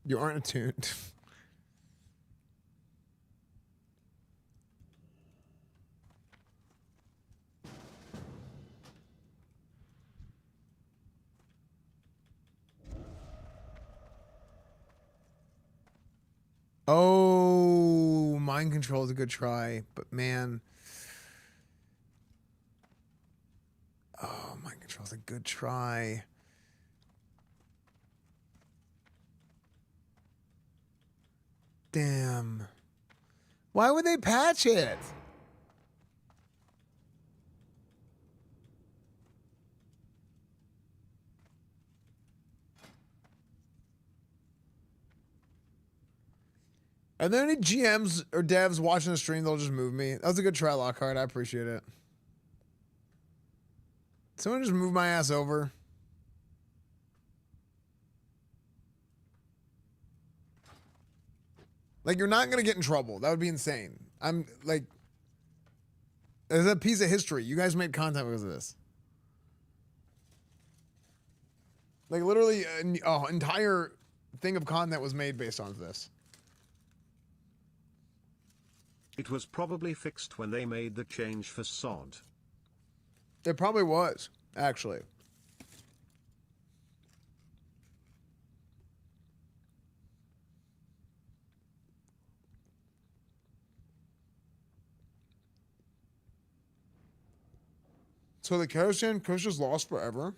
You aren't attuned. Oh, mind control is a good try, but man. Oh, mind control is a good try. Damn. Why would they patch it? Are there any GMs or devs watching the stream? They'll just move me. That was a good try, Lockhart. I appreciate it. Someone just move my ass over. Like, you're not going to get in trouble. That would be insane. I'm, like... There's a piece of history. You guys made content because of this. Like, literally, an entire thing of content was made based on this. It was probably fixed when they made the change for SOD. It probably was, actually. So the Karazhan Kush is lost forever?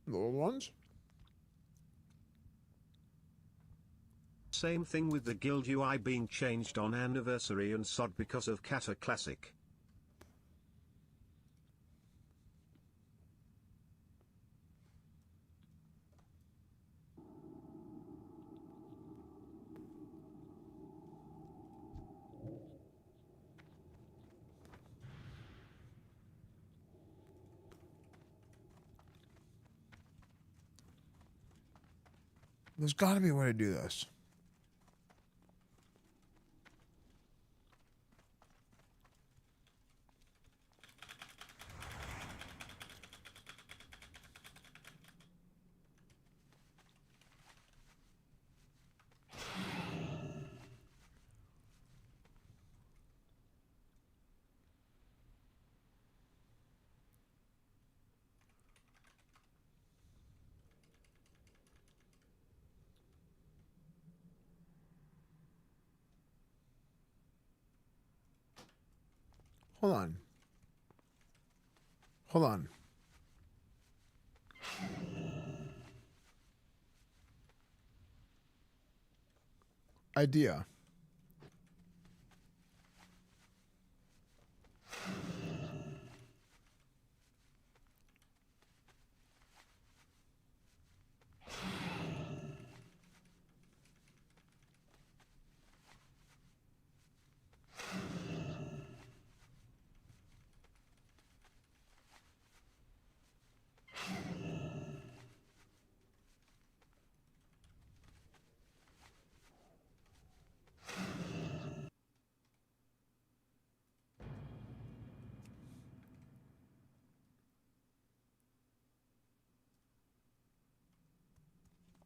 The old ones? Same thing with the guild UI being changed on anniversary and SOD because of Kata Classic. There's got to be a way to do this. Hold on. Hold on. Idea.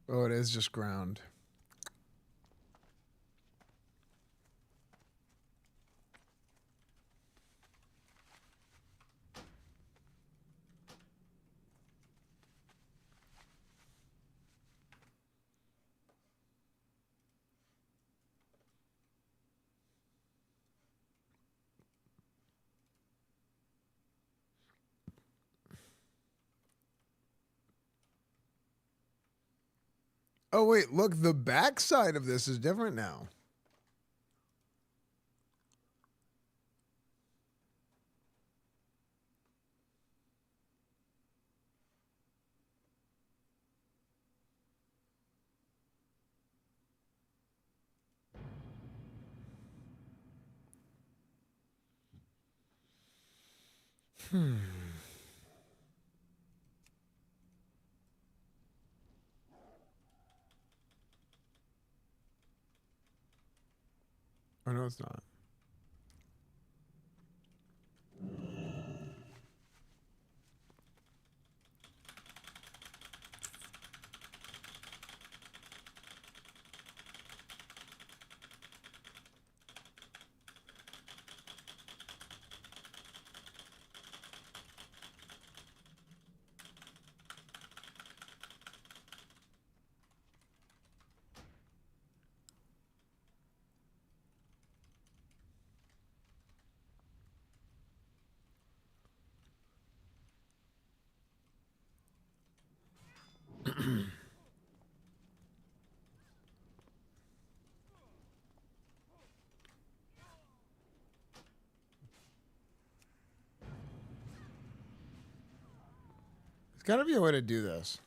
Oh, it is just ground. Oh, wait, look, the backside of this is different now. Oh no, it's not. There's got to be a way to do this.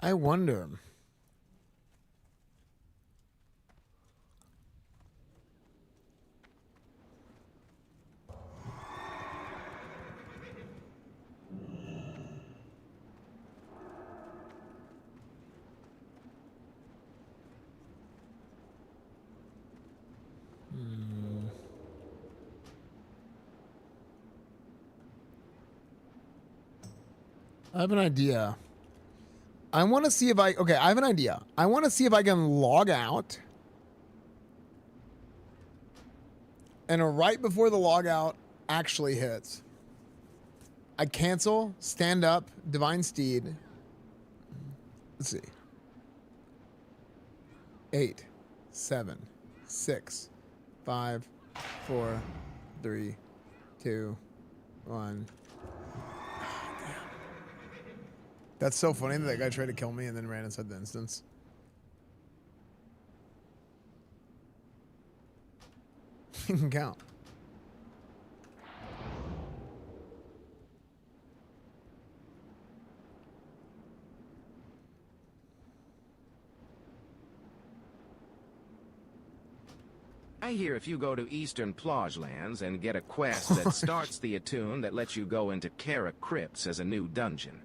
I wonder. I have an idea. I want to see if I... Okay, I have an idea. I want to see if I can log out. And right before the logout actually hits, I cancel, stand up, Divine Steed. Let's see. 8, 7, 6, 5, 4, 3, 2, 1. That's so funny that that guy tried to kill me and then ran inside the instance. You can count. I hear if you go to Eastern Plagelands and get a quest that starts the attune that lets you go into Kara Crypts as a new dungeon.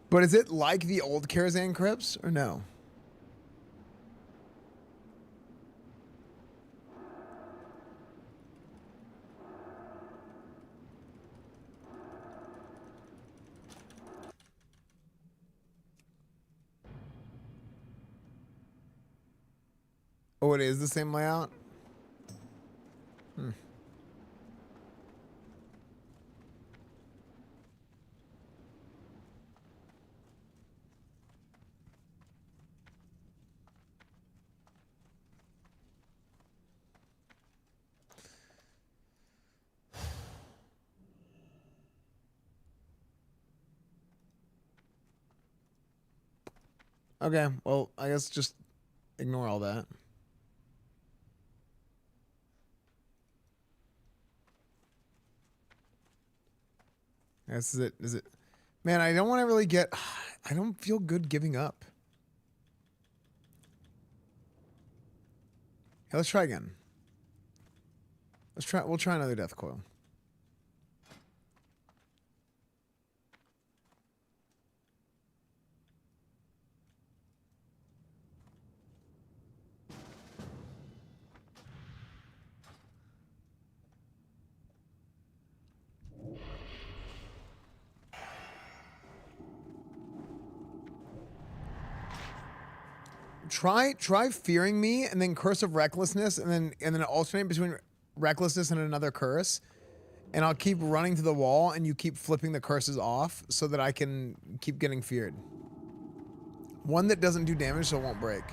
But is it like the old Karazhan crypts or no? Oh, it is the same layout? Hmm. Okay, well, I guess just ignore all that. This is it. Is it? Man, I don't want to really get... I don't feel good giving up. Okay, let's try again. We'll try another death coil. Try fearing me and then Curse of Recklessness and then alternate between Recklessness and another curse. And I'll keep running to the wall and you keep flipping the curses off so that I can keep getting feared. One that doesn't do damage so it won't break.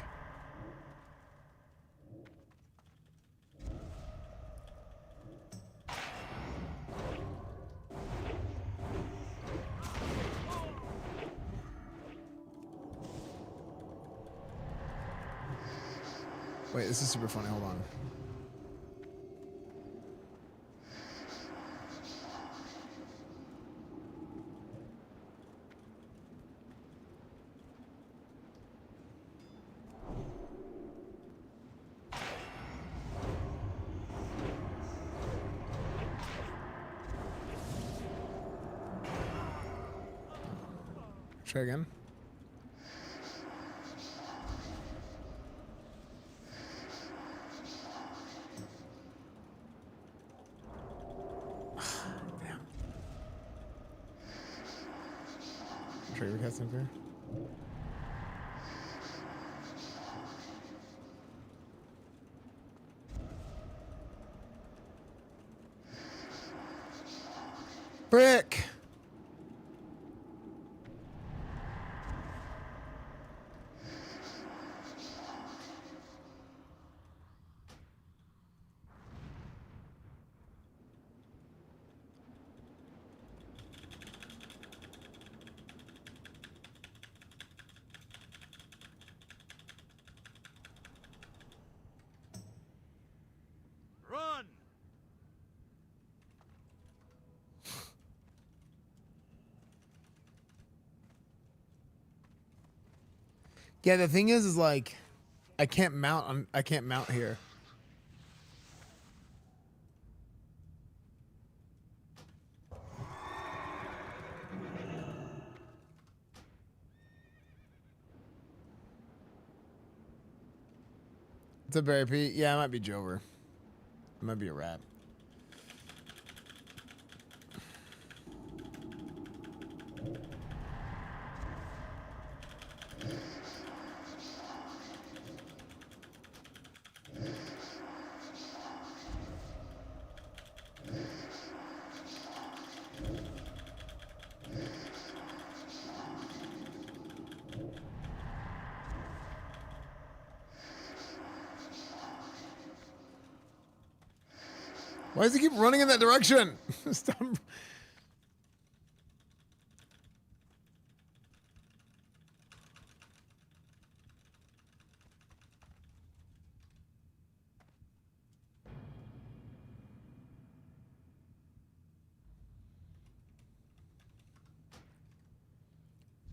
Wait, this is super funny. Hold on. Try again. Damn. Try to cast here. Brick. Run! Yeah, the thing is like, I can't mount here. It's a Barry P. Yeah, it might be Jover. It might be a rat. Why does he keep running in that direction? Stop.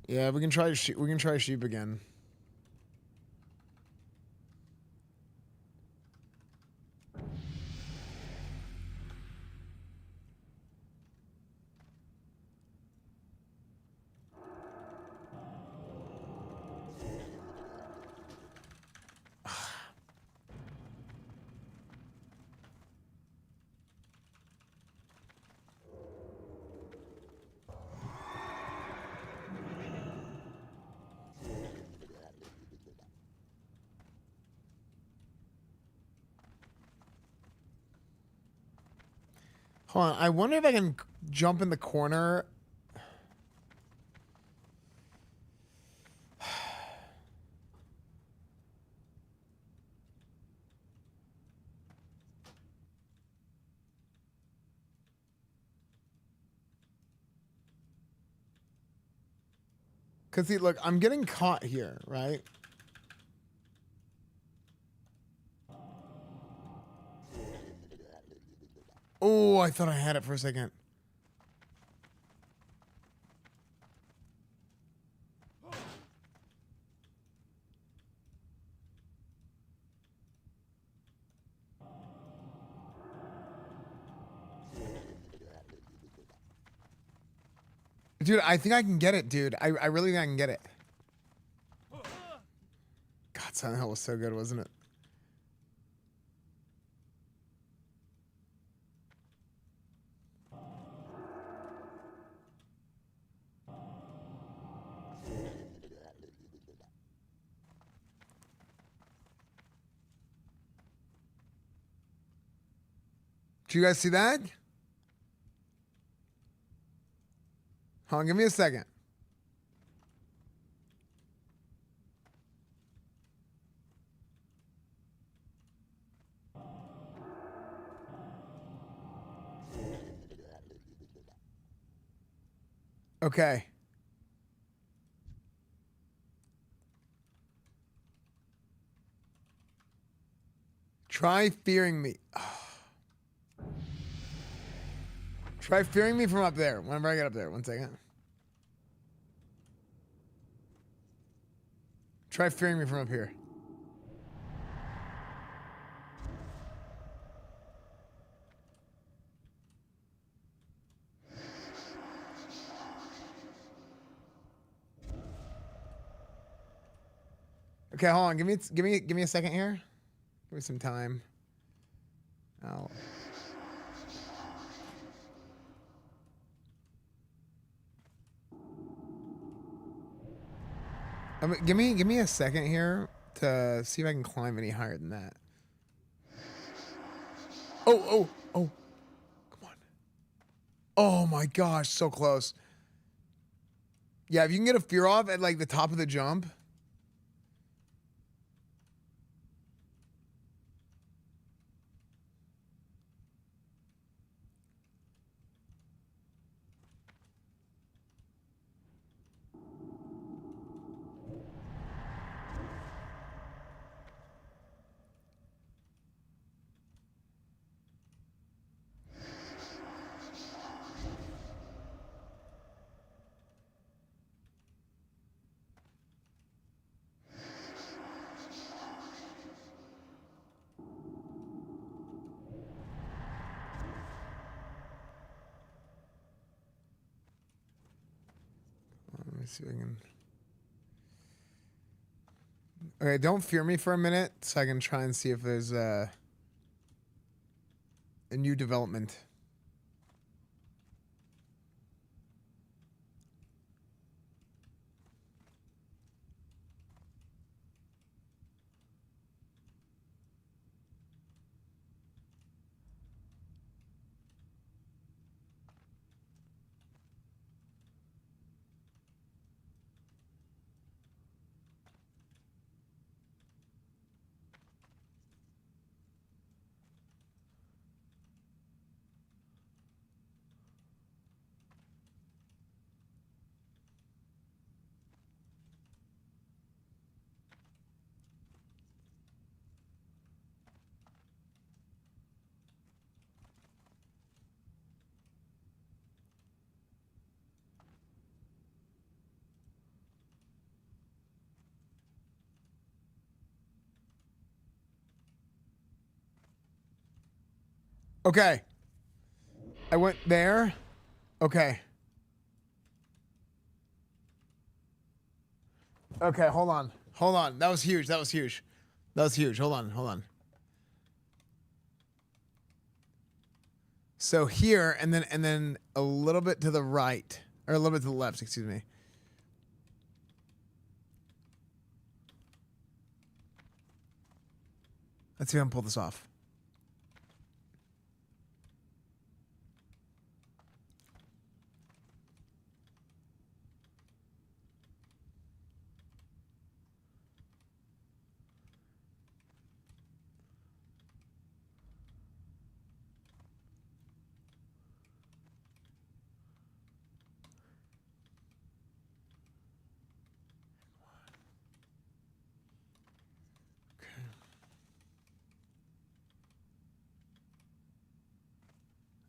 Yeah, we can try sheep. We can try sheep again. Hold on, I wonder if I can jump in the corner. Cause see, look, I'm getting caught here, right? Oh, I thought I had it for a second. Dude, I think I can get it, dude. I really think I can get it. God, Silent Hill was so good, wasn't it? Do you guys see that? Hold on, give me a second. Okay. Try fearing me. Try fearing me from up there. Whenever I get up there. 1 second. Try fearing me from up here. Okay, hold on. Give me a second here. Give me some time. Give me a second here to see if I can climb any higher than that. Oh. Come on. Oh my gosh, so close. Yeah, if you can get a fear off at like the top of the jump. Let me see if I can. Okay, don't fear me for a minute so I can try and see if there's a new development. Okay. I went there. Okay. Okay, hold on. Hold on. That was huge. That was huge. That was huge. Hold on. So here and then a little bit to the right. Or a little bit to the left, excuse me. Let's see if I can pull this off.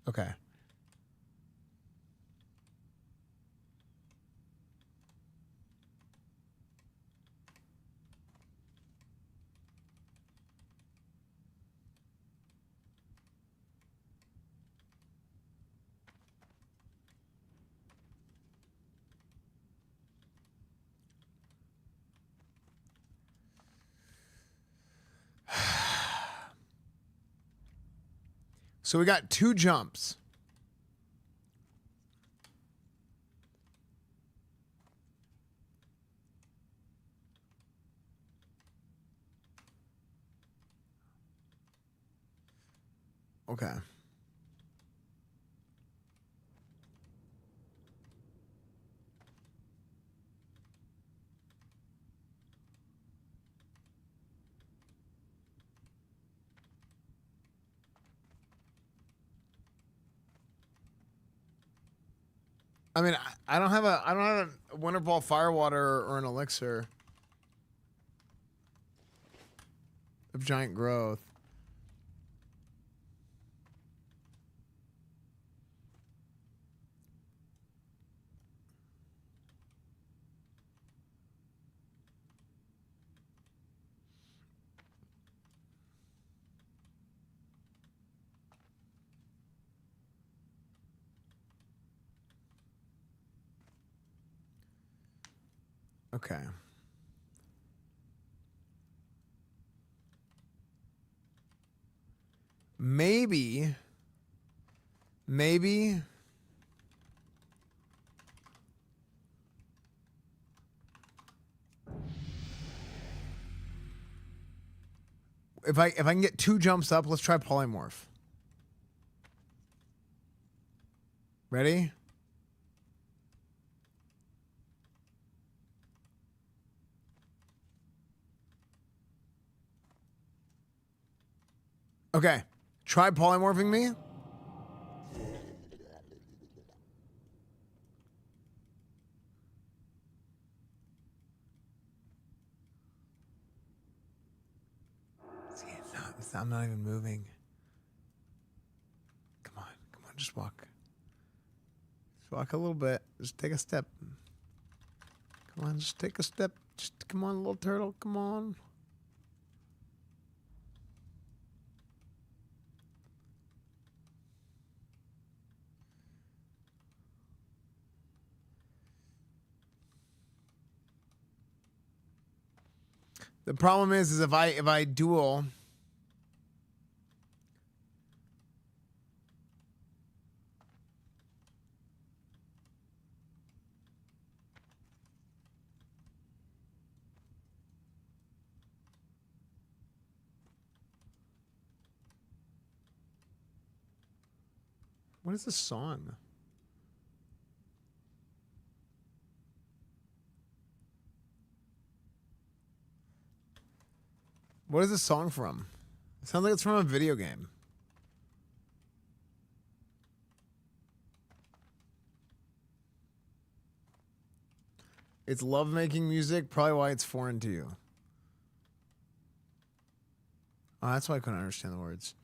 Okay. So we got 2 jumps. Okay. I mean, I don't have a Winter Ball Firewater or an elixir of giant growth. Okay. Maybe. If I can get 2 jumps up, let's try polymorph. Ready? Okay. Try polymorphing me. See, I'm not even moving. Come on, just walk. Just walk a little bit. Just take a step. Come on, just take a step. Just come on, little turtle. Come on. The problem is if I duel. What is this song? What is this song from? It sounds like it's from a video game. It's lovemaking music, probably why it's foreign to you. Oh, that's why I couldn't understand the words.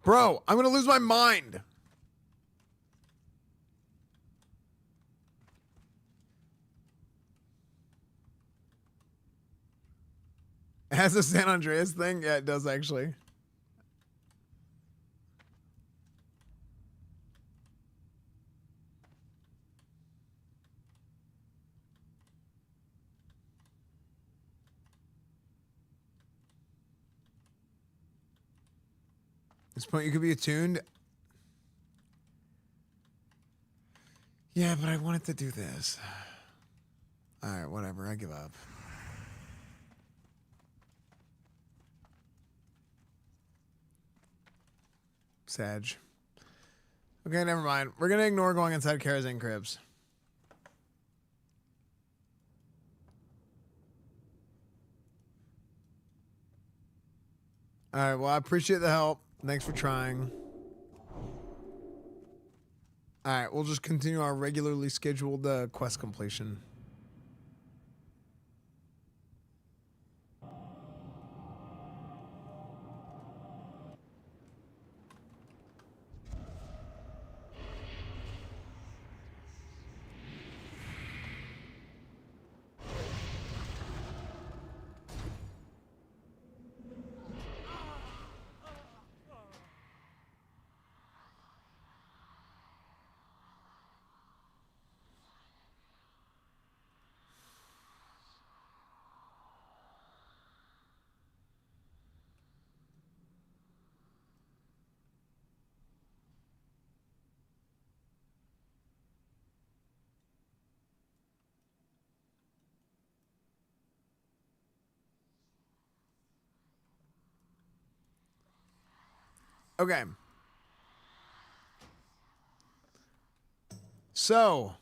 Bro, I'm gonna lose my mind. It has a San Andreas thing? Yeah, it does actually. At this point, you could be attuned. Yeah, but I wanted to do this. All right, whatever. I give up. Sag. Okay, never mind. We're going to ignore going inside Karazhan cribs. All right, well, I appreciate the help. Thanks for trying. All right, we'll just continue our regularly scheduled quest completion. Okay. So,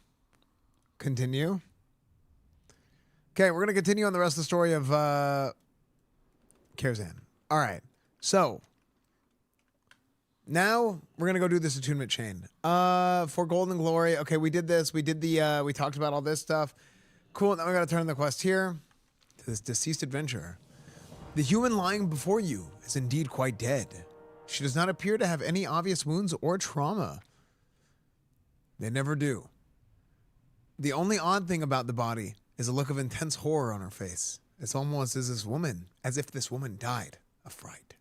continue. Okay, we're going to continue on the rest of the story of Karazhan. All right. So, now we're going to go do this attunement chain. For Golden Glory. Okay, we did this. We did the, we talked about all this stuff. Cool. Now we got to turn the quest here to this deceased adventurer. The human lying before you is indeed quite dead. She does not appear to have any obvious wounds or trauma. They never do. The only odd thing about the body is a look of intense horror on her face. It's almost as if this woman died of fright.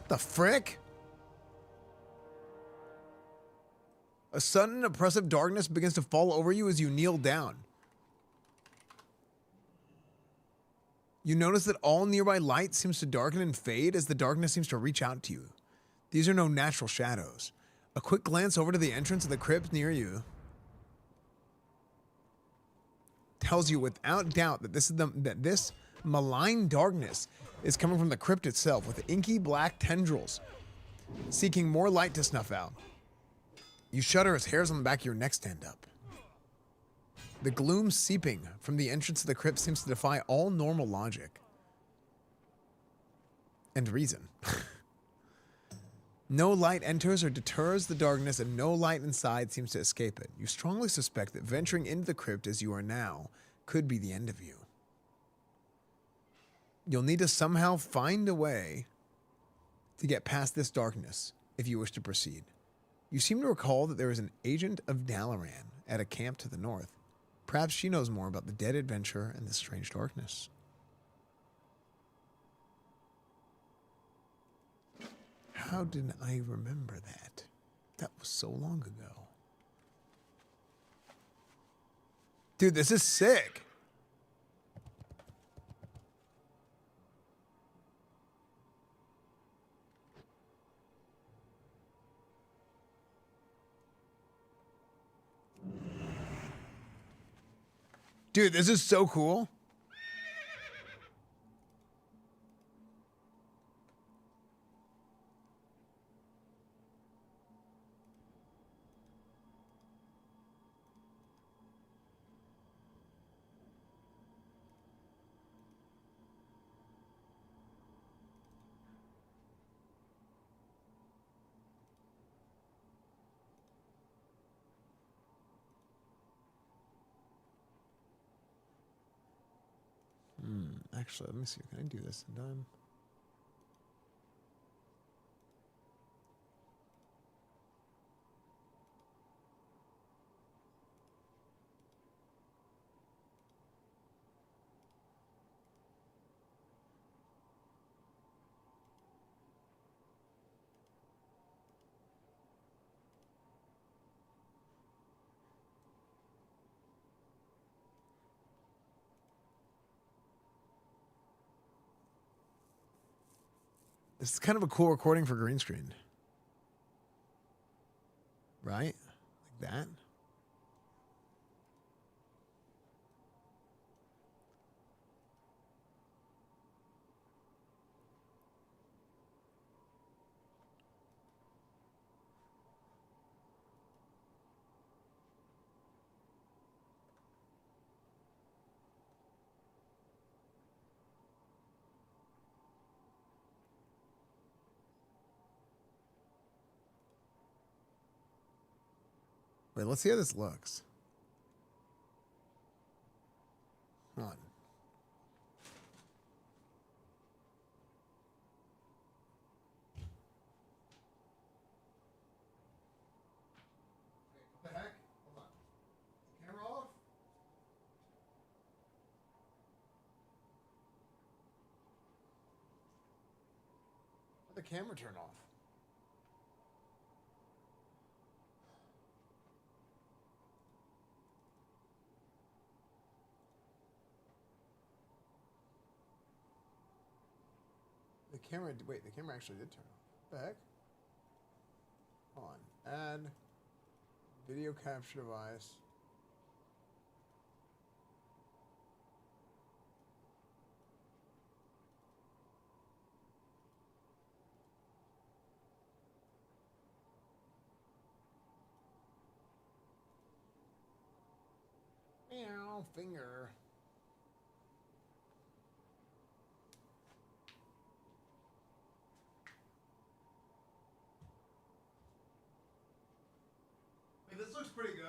The frick? A sudden oppressive darkness begins to fall over you as you kneel down. You notice that all nearby light seems to darken and fade as the darkness seems to reach out to you. These are no natural shadows. A quick glance over to the entrance of the crypt near you tells you without doubt that this malign darkness is coming from the crypt itself, with inky black tendrils seeking more light to snuff out. You shudder as hairs on the back of your neck stand up. The gloom seeping from the entrance of the crypt seems to defy all normal logic and reason. No light enters or deters the darkness, and no light inside seems to escape it. You strongly suspect that venturing into the crypt as you are now could be the end of you. You'll need to somehow find a way to get past this darkness if you wish to proceed. You seem to recall that there is an agent of Dalaran at a camp to the north. Perhaps she knows more about the dead adventurer and the strange darkness. How did I remember that? That was so long ago. Dude, this is sick. Dude, this is so cool. Actually, let me see. Can I do this in time? This is kind of a cool recording for green screen. Right? Like that. Wait, let's see how this looks. Hold on. What the heck? Hold on. Camera off? Let the camera turn off. The camera, wait, the camera actually did turn off. What the heck? Hold on. Add video capture device. Meow, finger. This looks pretty good.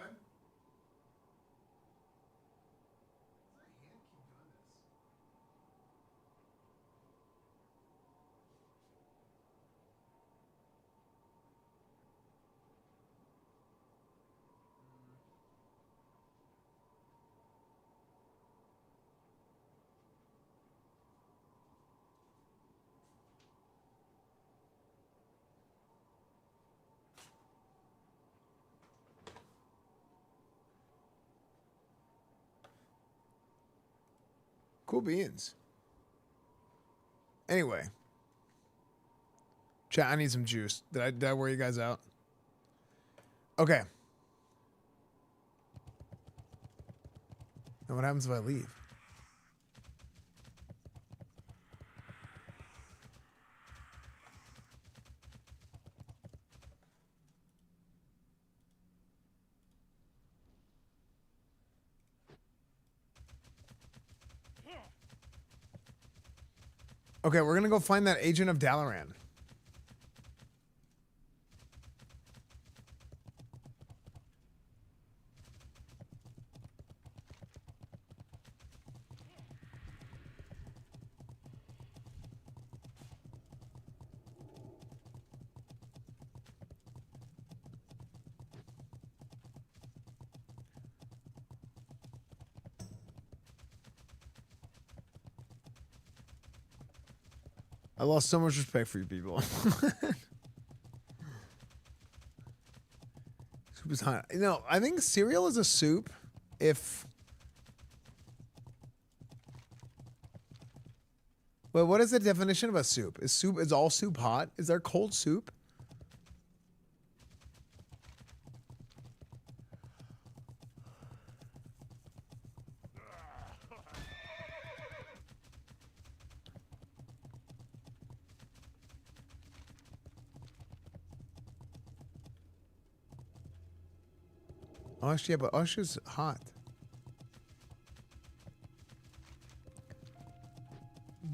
Cool beans. Anyway. Chat, I need some juice. Did I wear you guys out? Okay. Now what happens if I leave? Okay, we're gonna go find that agent of Dalaran. I lost so much respect for you people. Soup is hot. No, I think cereal is a soup if... Wait, what is the definition of a soup? Is all soup hot? Is there cold soup? Osh, yeah, but Osh is hot.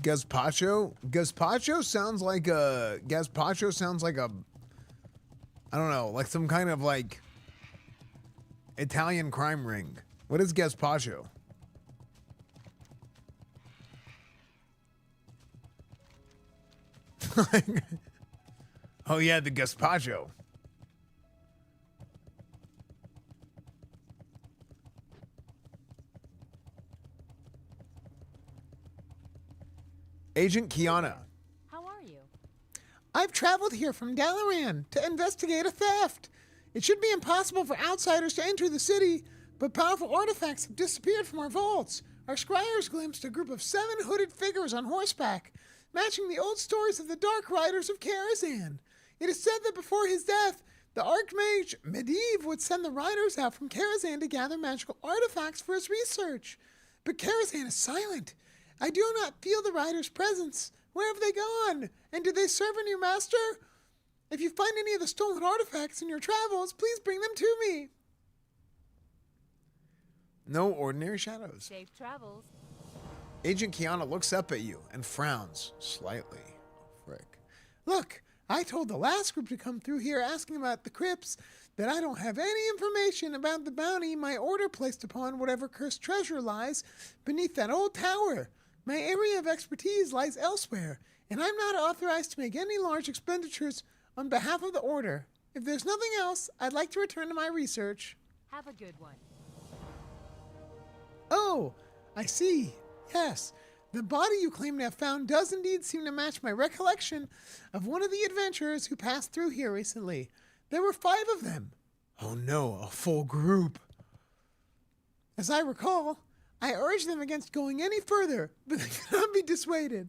Gazpacho? Gazpacho sounds like a... Gazpacho sounds like a... I don't know, like some kind of like... Italian crime ring. What is gazpacho? Oh yeah, the gazpacho. Agent Kiana. How are you? I've traveled here from Dalaran to investigate a theft. It should be impossible for outsiders to enter the city, but powerful artifacts have disappeared from our vaults. Our scryers glimpsed a group of 7 hooded figures on horseback, matching the old stories of the Dark Riders of Karazhan. It is said that before his death, the Archmage Medivh would send the riders out from Karazhan to gather magical artifacts for his research. But Karazhan is silent. I do not feel the riders' presence. Where have they gone? And do they serve a new master? If you find any of the stolen artifacts in your travels, please bring them to me. No ordinary shadows. Safe travels. Agent Kiana looks up at you and frowns slightly. Frick. Look, I told the last group to come through here asking about the crypts that I don't have any information about the bounty my order placed upon whatever cursed treasure lies beneath that old tower. My area of expertise lies elsewhere, and I'm not authorized to make any large expenditures on behalf of the order. If there's nothing else, I'd like to return to my research. Have a good one. Oh, I see. Yes, the body you claim to have found does indeed seem to match my recollection of one of the adventurers who passed through here recently. There were 5 of them. Oh no, a full group. As I recall, I urged them against going any further, but they could not be dissuaded.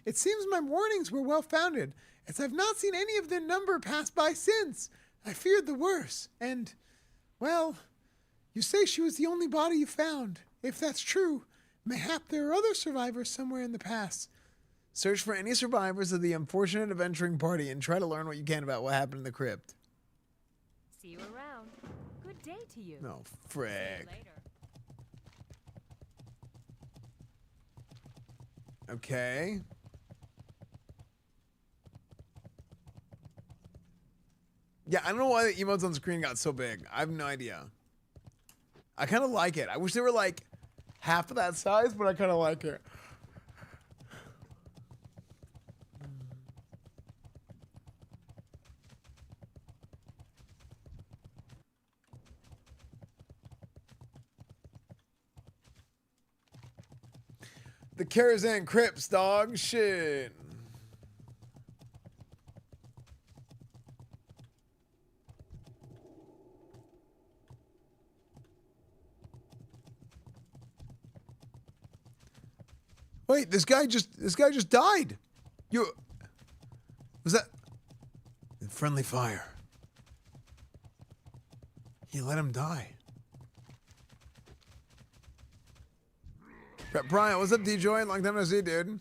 It seems my warnings were well founded, as I've not seen any of their number pass by since. I feared the worst, and, well, you say she was the only body you found. If that's true, mayhap there are other survivors somewhere in the past. Search for any survivors of the unfortunate adventuring party and try to learn what you can about what happened in the crypt. See you around. Good day to you. No, frick. See you later. Okay. Yeah, I don't know why the emotes on screen got so big. I have no idea. I kind of like it. I wish they were like half of that size, but I kind of like it. The Karazhan crypts, dog. Shit. Wait, this guy just died. Was that friendly fire? He let him die. Brian, what's up, D-Joy? Long time no see, dude.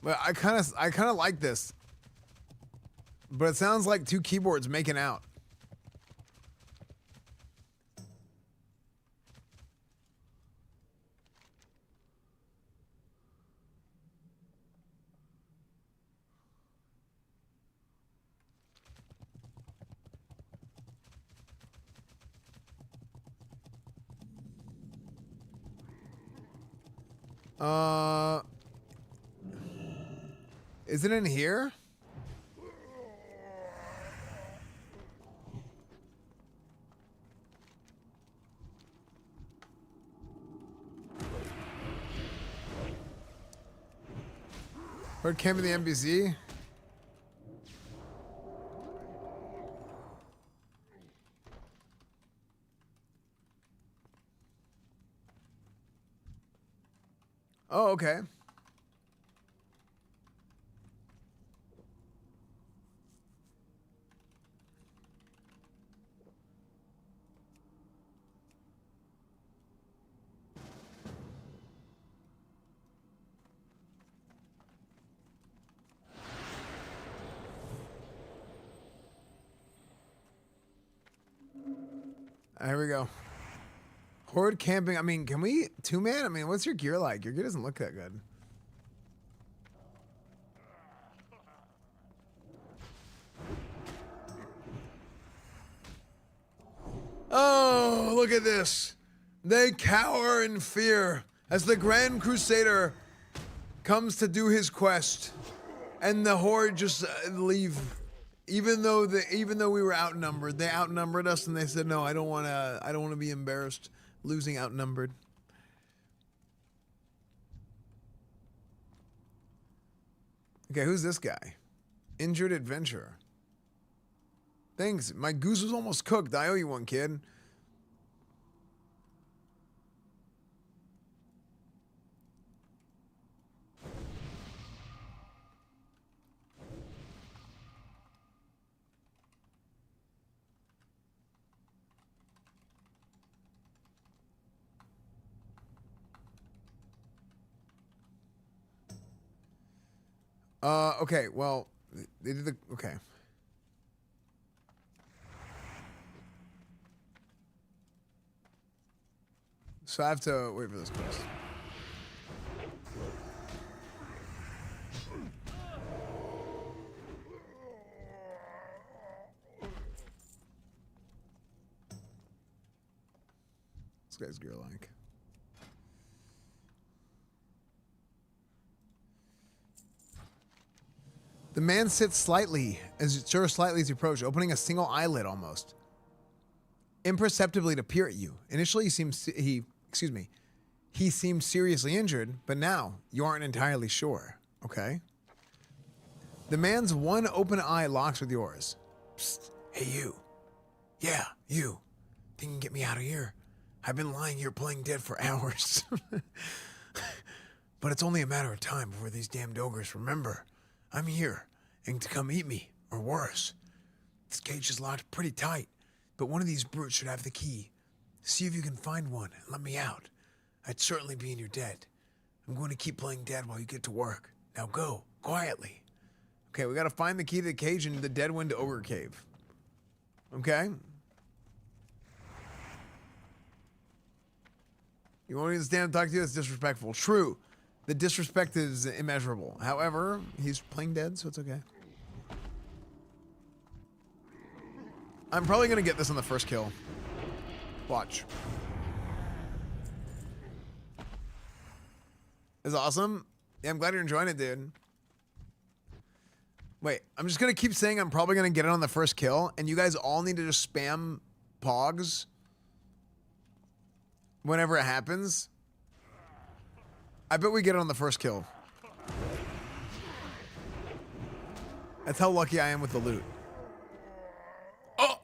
But I kind of like this. But it sounds like two keyboards making out. Is it in here? Where came in the NPC? Oh, okay. Here we go. Horde camping. I mean, can we two-man? I mean, what's your gear like? Your gear doesn't look that good. Oh, look at this. They cower in fear as the Grand Crusader comes to do his quest. And the Horde just leave. Even though we were outnumbered, they outnumbered us, and they said, "No, I don't want to be embarrassed losing outnumbered." Okay, who's this guy? Injured adventurer. Thanks. My goose was almost cooked. I owe you one, kid. Okay, well, they did okay. So I have to wait for this quest. This guy's gear like. The man sits slightly as you approach, opening a single eyelid almost. Imperceptibly to peer at you. Initially he seemed seriously injured, but now you aren't entirely sure. Okay? The man's one open eye locks with yours. Psst, hey you. Yeah, you. Think you can get me out of here? I've been lying here playing dead for hours. But it's only a matter of time before these damned ogres remember. I'm here, and to come eat me, or worse. This cage is locked pretty tight, but one of these brutes should have the key. See if you can find one and let me out. I'd certainly be in your debt. I'm going to keep playing dead while you get to work. Now go, quietly. Okay, we gotta find the key to the cage in the Deadwind Ogre Cave. Okay? You want me to stand and talk to you? That's disrespectful. True. The disrespect is immeasurable. However, he's playing dead, so it's okay. I'm probably gonna get this on the first kill. Watch. It's awesome. Yeah, I'm glad you're enjoying it, dude. Wait, I'm just gonna keep saying I'm probably gonna get it on the first kill, and you guys all need to just spam pogs whenever it happens. I bet we get it on the first kill. That's how lucky I am with the loot. Oh!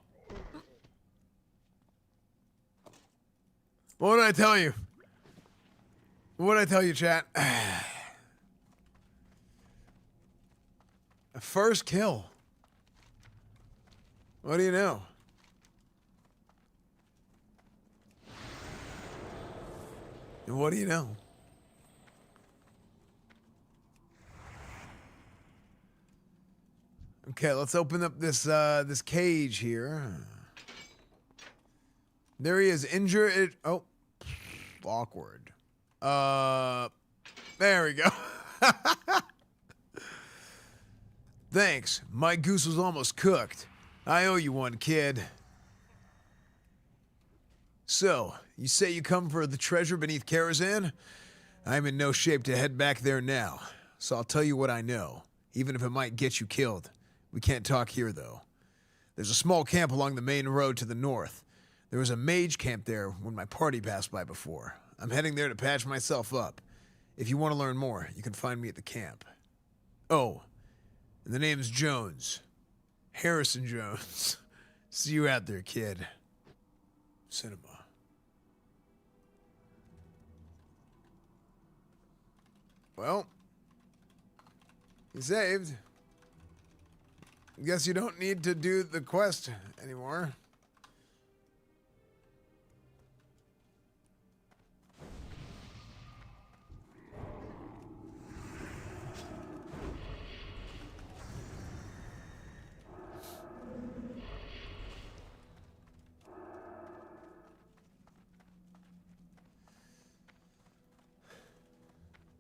What did I tell you? What did I tell you, chat? First kill. What do you know? And what do you know? Okay, let's open up this this cage here. There he is, injured. Oh, awkward. There we go. Thanks. My goose was almost cooked. I owe you one, kid. So, you say you come for the treasure beneath Karazhan? I'm in no shape to head back there now, so I'll tell you what I know, even if it might get you killed. We can't talk here, though. There's a small camp along the main road to the north. There was a mage camp there when my party passed by before. I'm heading there to patch myself up. If you want to learn more, you can find me at the camp. Oh, and the name's Jones. Harrison Jones. See you out there, kid. Cinema. Well, you saved. Guess you don't need to do the quest anymore.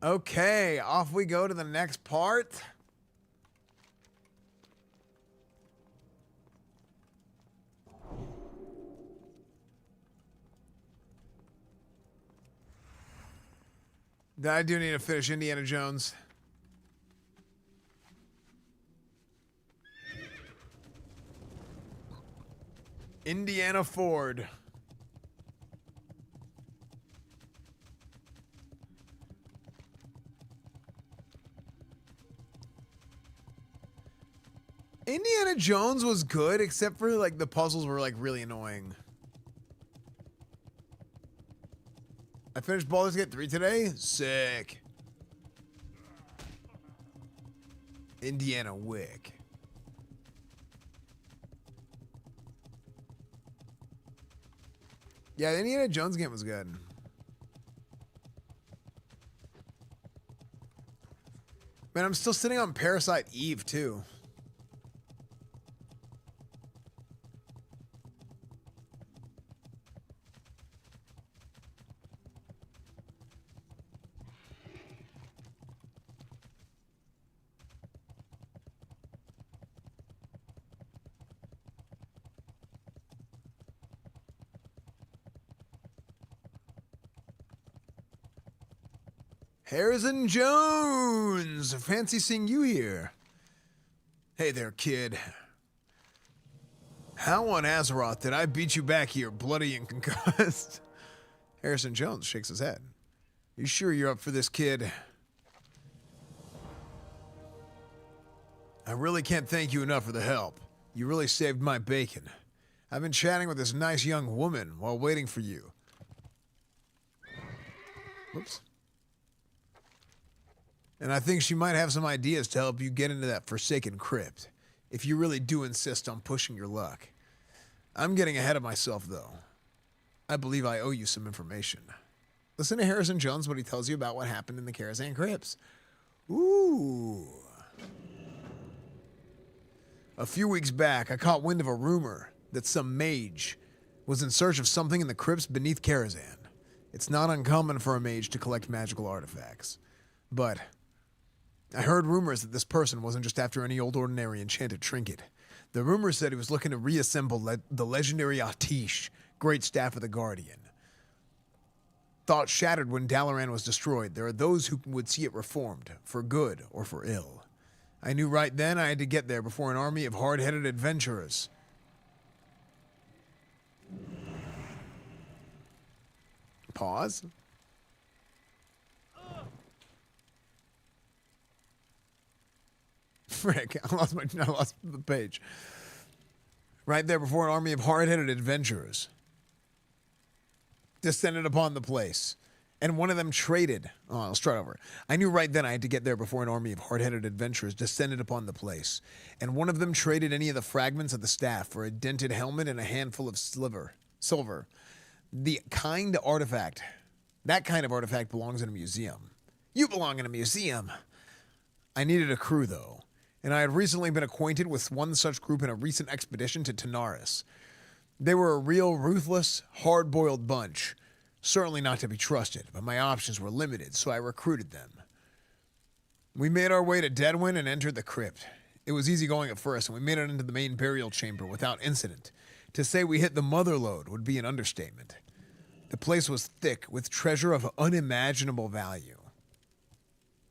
Okay, off we go to the next part. I do need to finish Indiana Jones. Indiana Ford. Indiana Jones was good, except for like the puzzles were like really annoying. I finished Baldur's Gate 3 today. Sick. Indiana Wick. Yeah, the Indiana Jones game was good. Man, I'm still sitting on Parasite Eve too. Harrison Jones! Fancy seeing you here. Hey there, kid. How on Azeroth did I beat you back here, bloody and concussed? Harrison Jones shakes his head. You sure you're up for this, kid? I really can't thank you enough for the help. You really saved my bacon. I've been chatting with this nice young woman while waiting for you. Whoops. And I think she might have some ideas to help you get into that forsaken crypt, if you really do insist on pushing your luck. I'm getting ahead of myself, though. I believe I owe you some information. Listen to Harrison Jones when he tells you about what happened in the Karazhan crypts. Ooh. A few weeks back, I caught wind of a rumor that some mage was in search of something in the crypts beneath Karazhan. It's not uncommon for a mage to collect magical artifacts, but I heard rumors that this person wasn't just after any old ordinary enchanted trinket. The rumors said he was looking to reassemble the legendary Atish, great staff of the Guardian. thought shattered when Dalaran was destroyed. There are those who would see it reformed, for good or for ill. I knew right then I had to get there before an army of hard-headed adventurers. Pause. Frick, I lost the page. Right there before an army of hard-headed adventurers descended upon the place. And one of them traded. Oh, I'll start over. I knew right then I had to get there before an army of hard-headed adventurers descended upon the place. And one of them traded any of the fragments of the staff for a dented helmet and a handful of silver. That kind of artifact belongs in a museum. You belong in a museum. I needed a crew, though. And I had recently been acquainted with one such group in a recent expedition to Tanaris. They were a real ruthless, hard-boiled bunch. Certainly not to be trusted, but my options were limited, so I recruited them. We made our way to Deadwind and entered the crypt. It was easy going at first, and we made it into the main burial chamber without incident. To say we hit the mother lode would be an understatement. The place was thick with treasure of unimaginable value.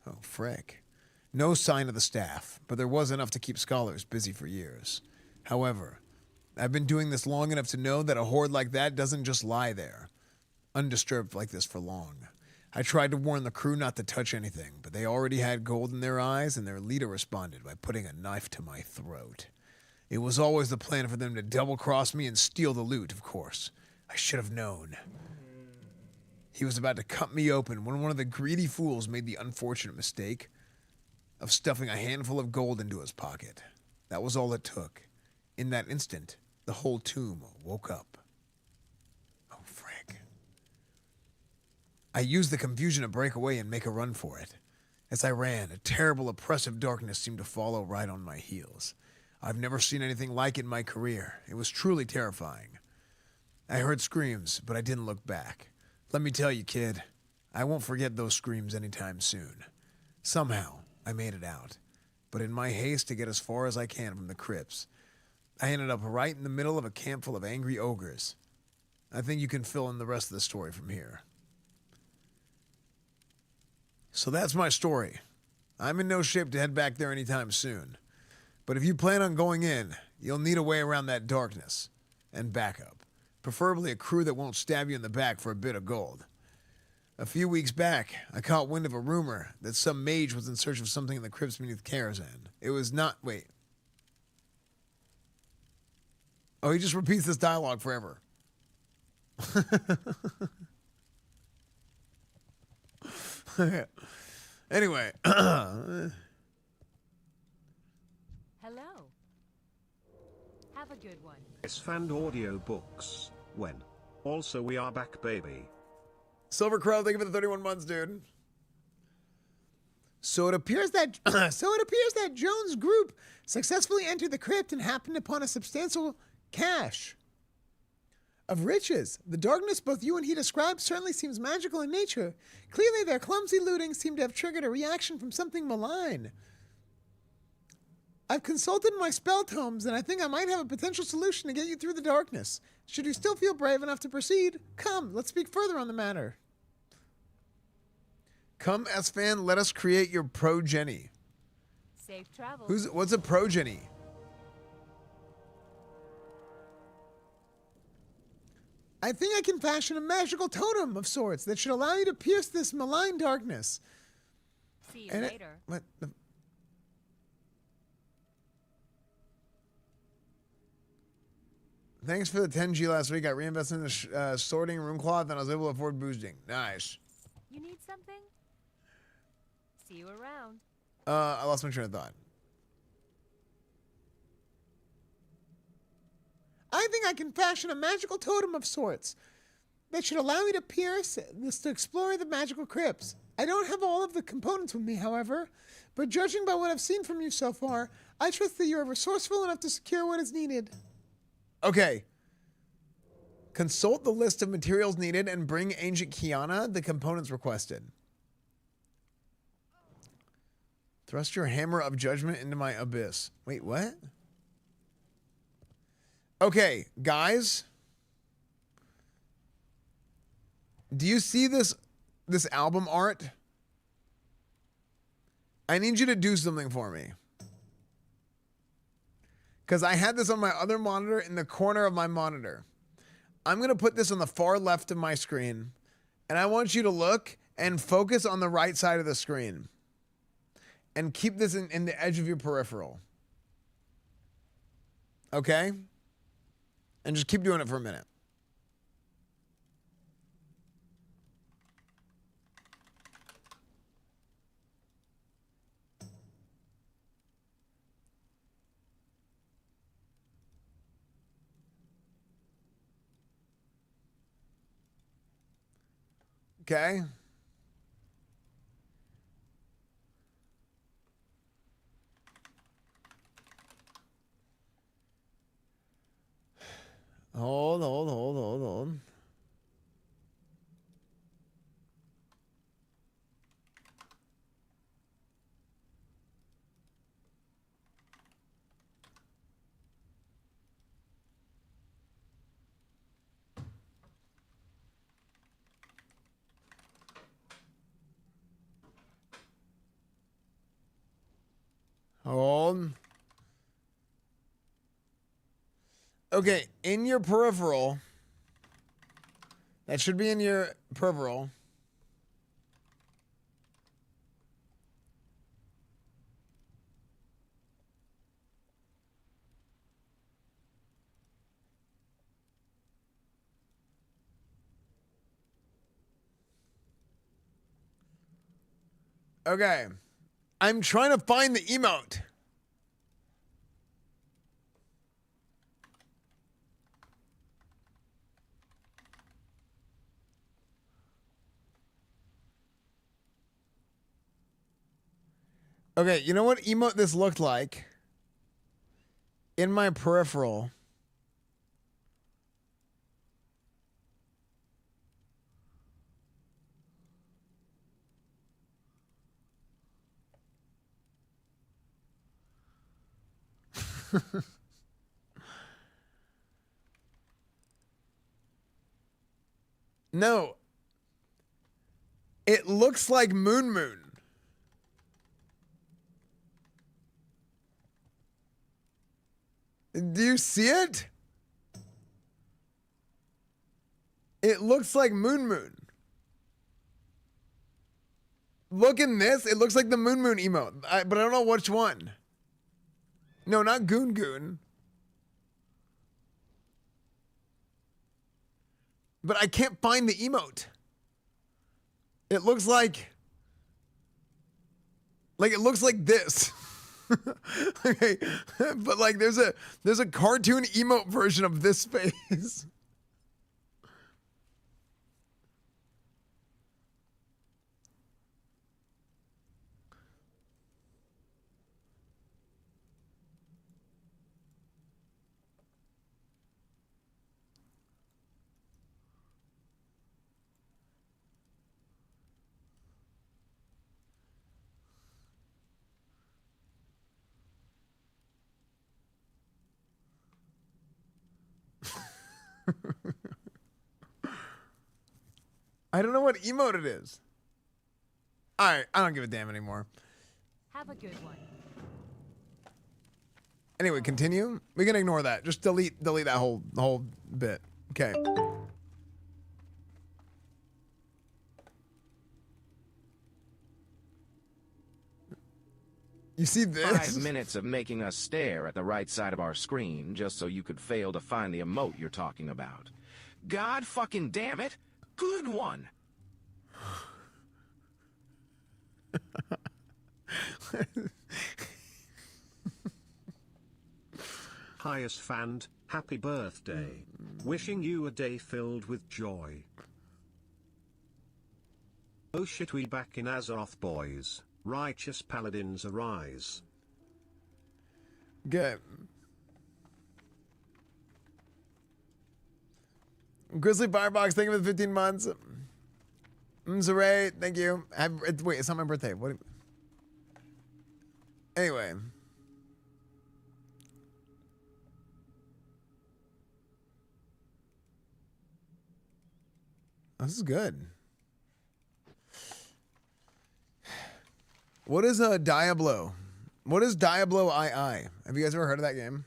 Oh, frick. No sign of the staff, but there was enough to keep scholars busy for years. However, I've been doing this long enough to know that a hoard like that doesn't just lie there, undisturbed like this for long. I tried to warn the crew not to touch anything, but they already had gold in their eyes, and their leader responded by putting a knife to my throat. It was always the plan for them to double-cross me and steal the loot, of course. I should have known. He was about to cut me open when one of the greedy fools made the unfortunate mistake of stuffing a handful of gold into his pocket. That was all it took. In that instant, the whole tomb woke up. Oh, frick. I used the confusion to break away and make a run for it. As I ran, a terrible, oppressive darkness seemed to follow right on my heels. I've never seen anything like it in my career. It was truly terrifying. I heard screams, but I didn't look back. Let me tell you, kid, I won't forget those screams anytime soon. Somehow, I made it out. But in my haste to get as far as I can from the crypts, I ended up right in the middle of a camp full of angry ogres. I think you can fill in the rest of the story from here. So that's my story. I'm in no shape to head back there anytime soon. But if you plan on going in, you'll need a way around that darkness and backup. Preferably a crew that won't stab you in the back for a bit of gold. A few weeks back, I caught wind of a rumor that some mage was in search of something in the crypts beneath Karazhan. It was not... Wait. Oh, he just repeats this dialogue forever. Anyway. Hello. Have a good one. Esfand audio books. When? Also, we are back, baby. Silver Crow, thank you for the 31 months, dude. So it appears that Jones' group successfully entered the crypt and happened upon a substantial cache of riches. The darkness both you and he described certainly seems magical in nature. Clearly, their clumsy looting seemed to have triggered a reaction from something malign. I've consulted my spell tomes, and I think I might have a potential solution to get you through the darkness. Should you still feel brave enough to proceed, come, let's speak further on the matter. Come, Esfand, let us create your progeny. Safe travel. What's a progeny? I think I can fashion a magical totem of sorts that should allow you to pierce this malign darkness. See you later. What the... Thanks for the 10G last week. I reinvested in the sorting room cloth and I was able to afford boosting. Nice. You need something? See you around. I lost my train of thought. I think I can fashion a magical totem of sorts that should allow me to pierce this to explore the magical crypts. I don't have all of the components with me, however, but judging by what I've seen from you so far, I trust that you are resourceful enough to secure what is needed. Okay. Consult the list of materials needed and bring Ancient Kiana the components requested. Thrust your hammer of judgment into my abyss. Wait, what? Okay, guys. Do you see this album art? I need you to do something for me. Because I had this on my other monitor in the corner of my monitor. I'm going to put this on the far left of my screen. And I want you to look and focus on the right side of the screen. And keep this in the edge of your peripheral. Okay? And just keep doing it for a minute. Okay? Hold. Hold. Okay, in your peripheral, that should be in your peripheral. Okay, I'm trying to find the emote. Okay, you know what emote this looked like? In my peripheral. No. It looks like Moon. Do you see it? It looks like Moon. Look in this. It looks like the Moon emote. But I don't know which one. No, not Goon. But I can't find the emote. It looks like it looks like this. Okay, but like there's a cartoon emote version of this face. I don't know what emote it is. All right, I don't give a damn anymore. Have a good one. Anyway, continue. We can ignore that. Just delete that whole bit. Okay. You see this? 5 minutes of making us stare at the right side of our screen just so you could fail to find the emote you're talking about. God fucking damn it. Good one. Hi Esfand, happy birthday. Wishing you a day filled with joy. Oh shit, we back in Azeroth, boys. Righteous paladins arise. Good. Grizzly Firebox, thank you for the 15 months. Zaray, thank you. Wait, it's not my birthday. What? Anyway. This is good. What is a Diablo? What is Diablo II? Have you guys ever heard of that game?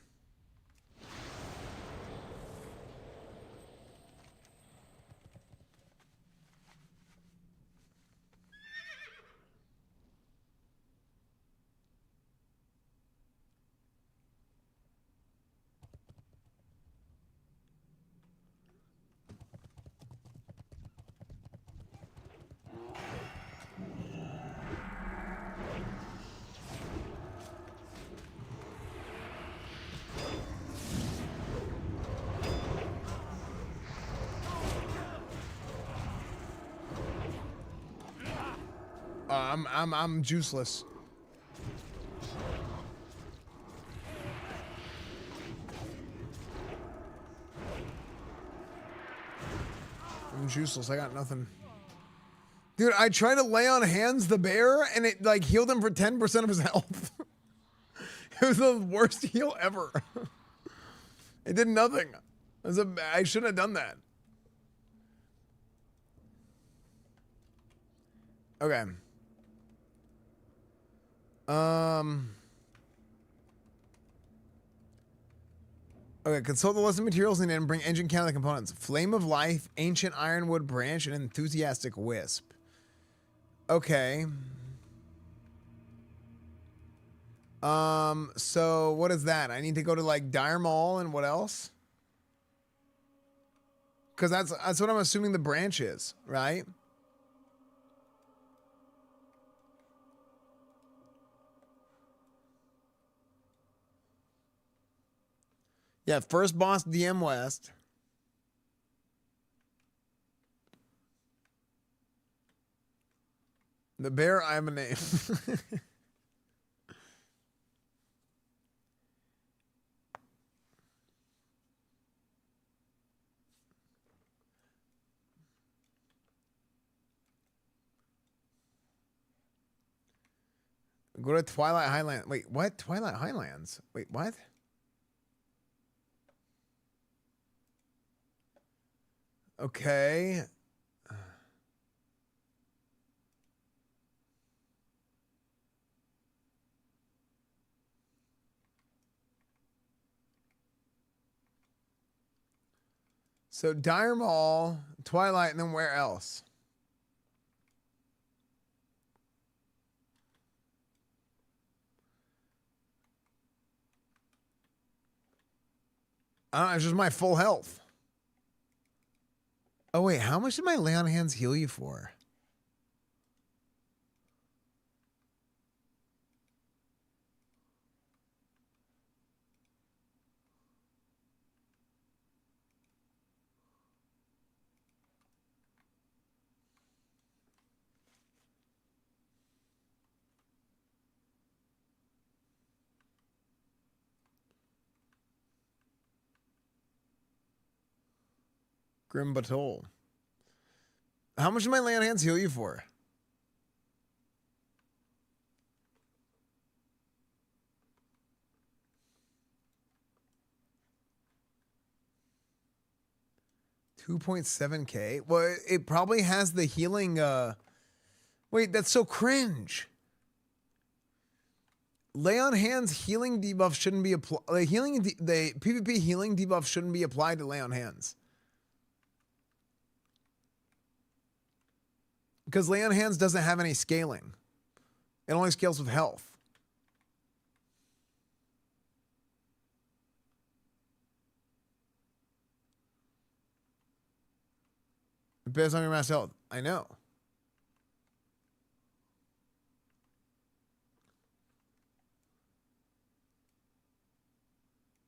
I'm juiceless. I'm juiceless. I got nothing. Dude, I tried to lay on hands the bear and it like healed him for 10% of his health. It was the worst heal ever. It did nothing. I shouldn't have done that. Okay. Okay, consult the list of materials and then bring engine count of the components. Flame of Life, Ancient Ironwood Branch, and Enthusiastic Wisp. Okay. So what is that? I need to go to like Dire Mall and what else? Because that's what I'm assuming the branch is, right? Yeah, first boss DM West. The bear, I have a name. Go to Twilight Highlands. Wait, what? Twilight Highlands? Wait, what? Okay. So Dire Mall, Twilight, and then where else? I don't know, it's just my full health. Oh wait, how much did my lay on hands heal you for? Grim Batol. How much did my lay on hands heal you for? $2.7K. Well, it probably has the healing. Wait, that's so cringe. Lay on hands healing debuff shouldn't be applied. The PvP healing debuff shouldn't be applied to lay on hands. Because lay on hands doesn't have any scaling. It only scales with health. Based on your max health. I know.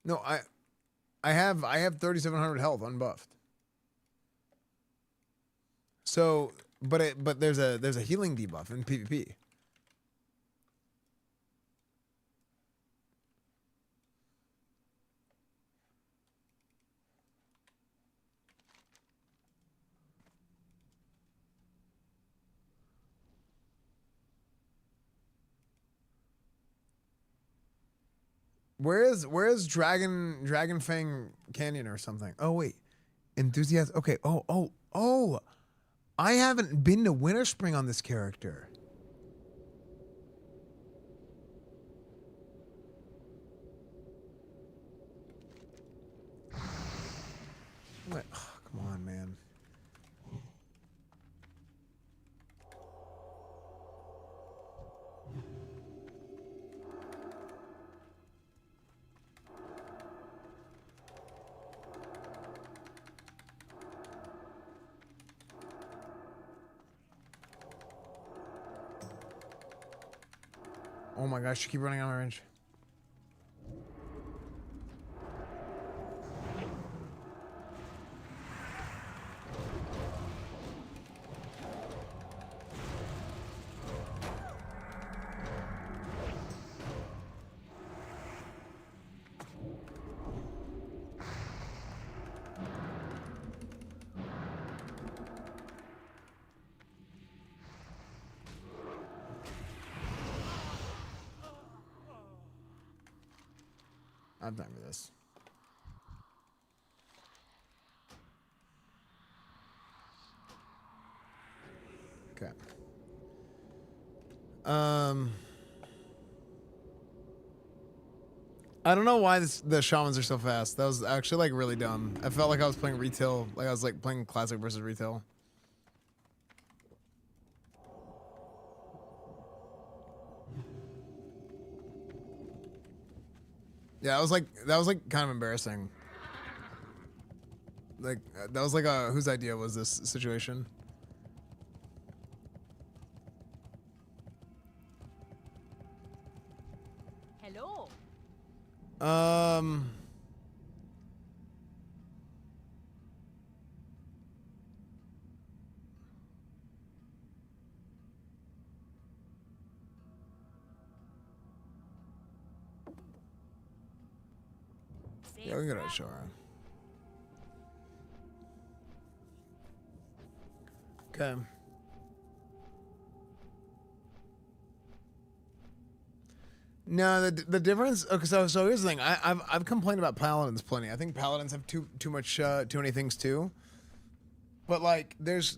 No, I have 3,700 health unbuffed. So, but there's a healing debuff in PvP. Where is Dragon Fang Canyon or something? Oh wait, enthusiast. Okay. Oh. I haven't been to Winter Spring on this character. What? Oh, come on, man. Oh my gosh, you keep running out of range. I have time for this. Okay. I don't know why the shamans are so fast. That was actually like really dumb. I felt like I was playing retail, like I was like playing classic versus retail. Yeah, that was like kind of embarrassing. Like that was like whose idea was this situation? Hello. Yeah, we gotta show her. Okay. No, the difference. Okay, so here's the thing. I've complained about paladins plenty. I think paladins have too many things too. But like, there's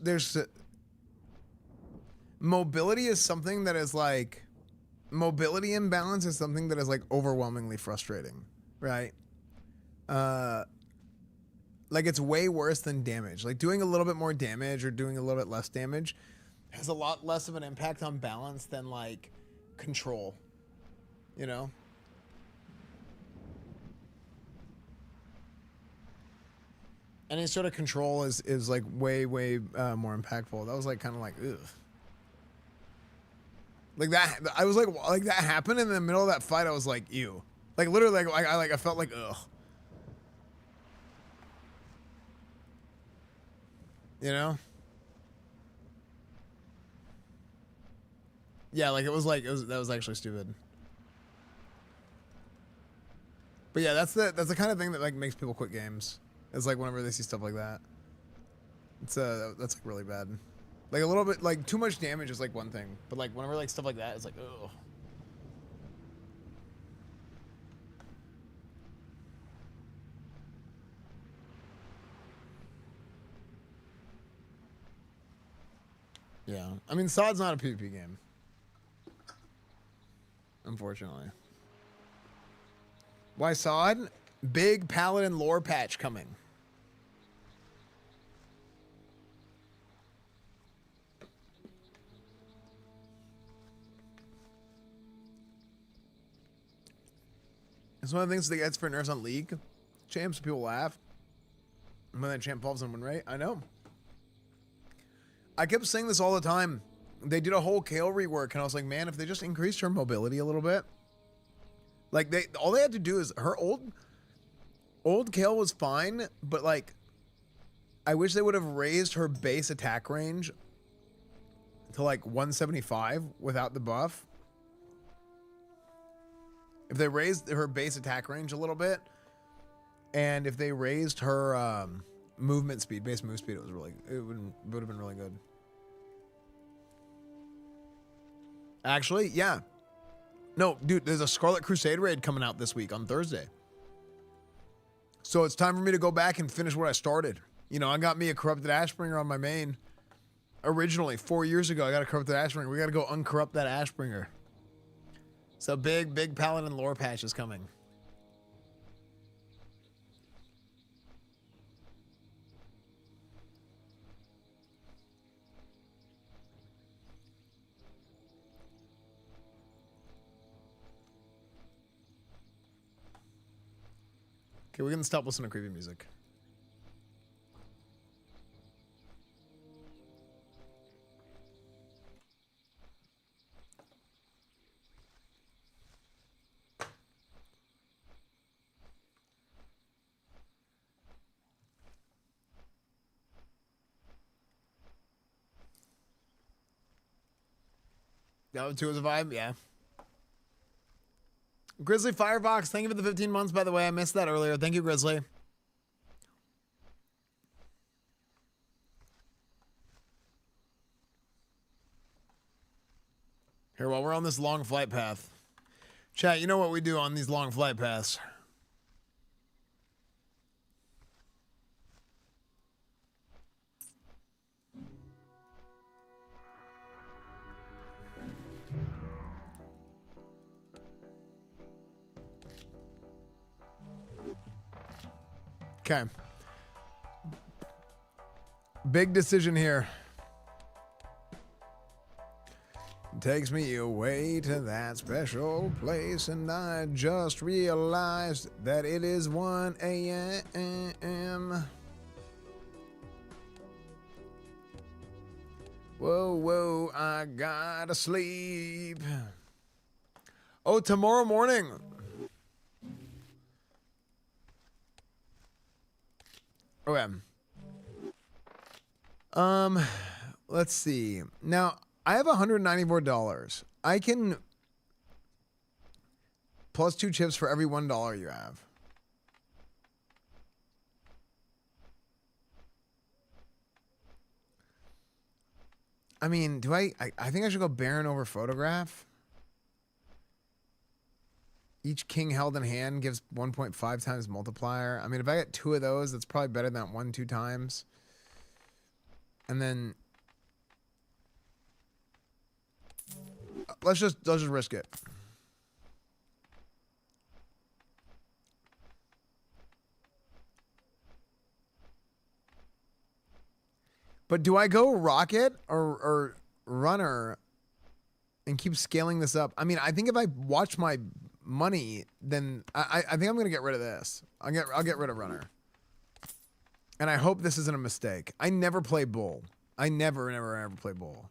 mobility is something that is like, mobility imbalance is something that is like overwhelmingly frustrating, right? Like it's way worse than damage. Like doing a little bit more damage or doing a little bit less damage has a lot less of an impact on balance than like control, you know? Any sort of control is like way more impactful. That was like kind of like ugh. Like that, I was like that happened in the middle of that fight. I was like, ew. Like literally, like I felt like ugh. You know? Yeah, like that was actually stupid. But yeah, that's the kind of thing that like makes people quit games. It's like whenever they see stuff like that. It's that's like really bad. Like a little bit like too much damage is like one thing, but like whenever like stuff like that is like ugh. Yeah, I mean, SOD's not a PvP game. Unfortunately. Why SOD? Big Paladin lore patch coming. It's one of the things that gets for nerfs on League. Champs, people laugh. When that champ falls on one rate, I know. I kept saying this all the time. They did a whole Kale rework, and I was like, man, if they just increased her mobility a little bit. Like, all they had to do is, her old Kale was fine, but like, I wish they would have raised her base attack range to like 175 without the buff. If they raised her base attack range a little bit, and if they raised her movement speed, base move speed, it would have been really good. Actually, yeah. No, dude, there's a Scarlet Crusade raid coming out this week on Thursday. So it's time for me to go back and finish what I started. You know, I got me a corrupted Ashbringer on my main. originally 4 years ago. I got to corrupt that Ashbringer. We got to go uncorrupt that Ashbringer. So big Paladin lore patch is coming. Okay, we can stop listening to creepy music. No, 2 is a vibe, yeah. Grizzly Firebox, thank you for the 15 months, by the way. I missed that earlier. Thank you, Grizzly. Here, while we're on this long flight path. Chat, you know what we do on these long flight paths. Okay. Big decision here. Takes me away to that special place, and I just realized that it is 1 a.m. Whoa, I gotta sleep. Oh, tomorrow morning. Okay. Let's see. Now, I have $194. I can plus 2 chips for every $1 you have. I mean, do I think I should go Baron over Photograph? Each king held in hand gives 1.5 times multiplier. I mean, if I get 2 of those, that's probably better than 1-2 times. And then let's just risk it. But do I go rocket or runner and keep scaling this up? I mean, I think if I watch my money, then I think I'm gonna get rid of this. I'll get rid of runner. And I hope this isn't a mistake. I never play bull. I never ever play bull.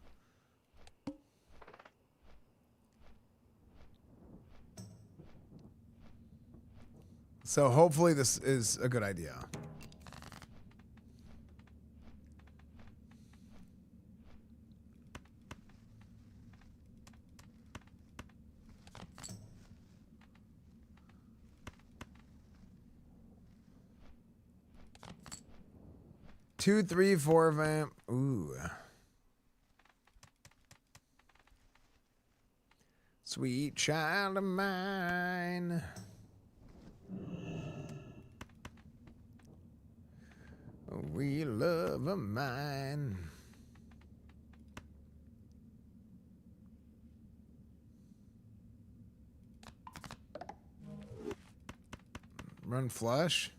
So hopefully this is a good idea. Two, 3, 4 vamp. Ooh. Sweet child of mine. We love of mine. Run flush.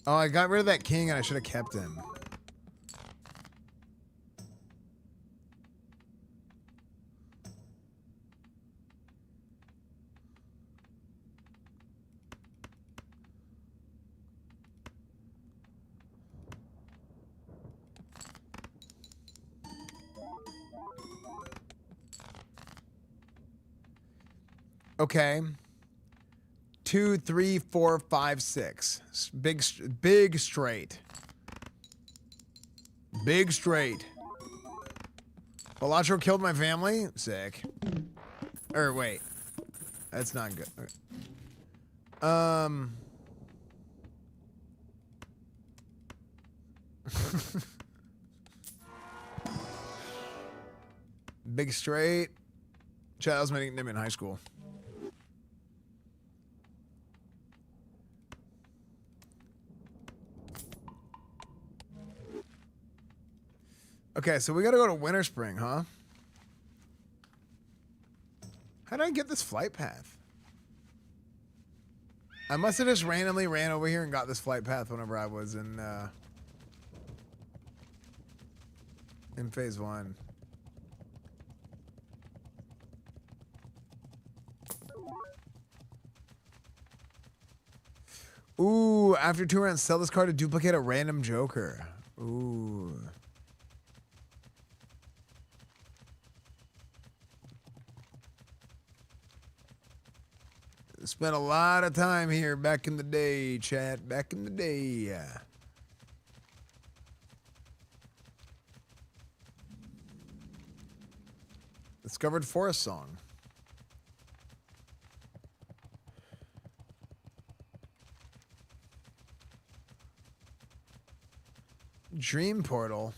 Oh, I got rid of that king and I should have kept him. Okay. 2, 3, 4, 5, 6. Big straight. Big straight. Balatro killed my family? Sick. Or wait. That's not good. Okay. Big straight. Chad, that was my nickname in high school. Okay, so we gotta go to Winter Spring, huh? How did I get this flight path? I must have just randomly ran over here and got this flight path whenever I was in phase 1. Ooh, after 2 rounds, sell this card to duplicate a random Joker. Ooh. Spent a lot of time here back in the day, chat. Back in the day. Discovered Forest Song. Dream Portal.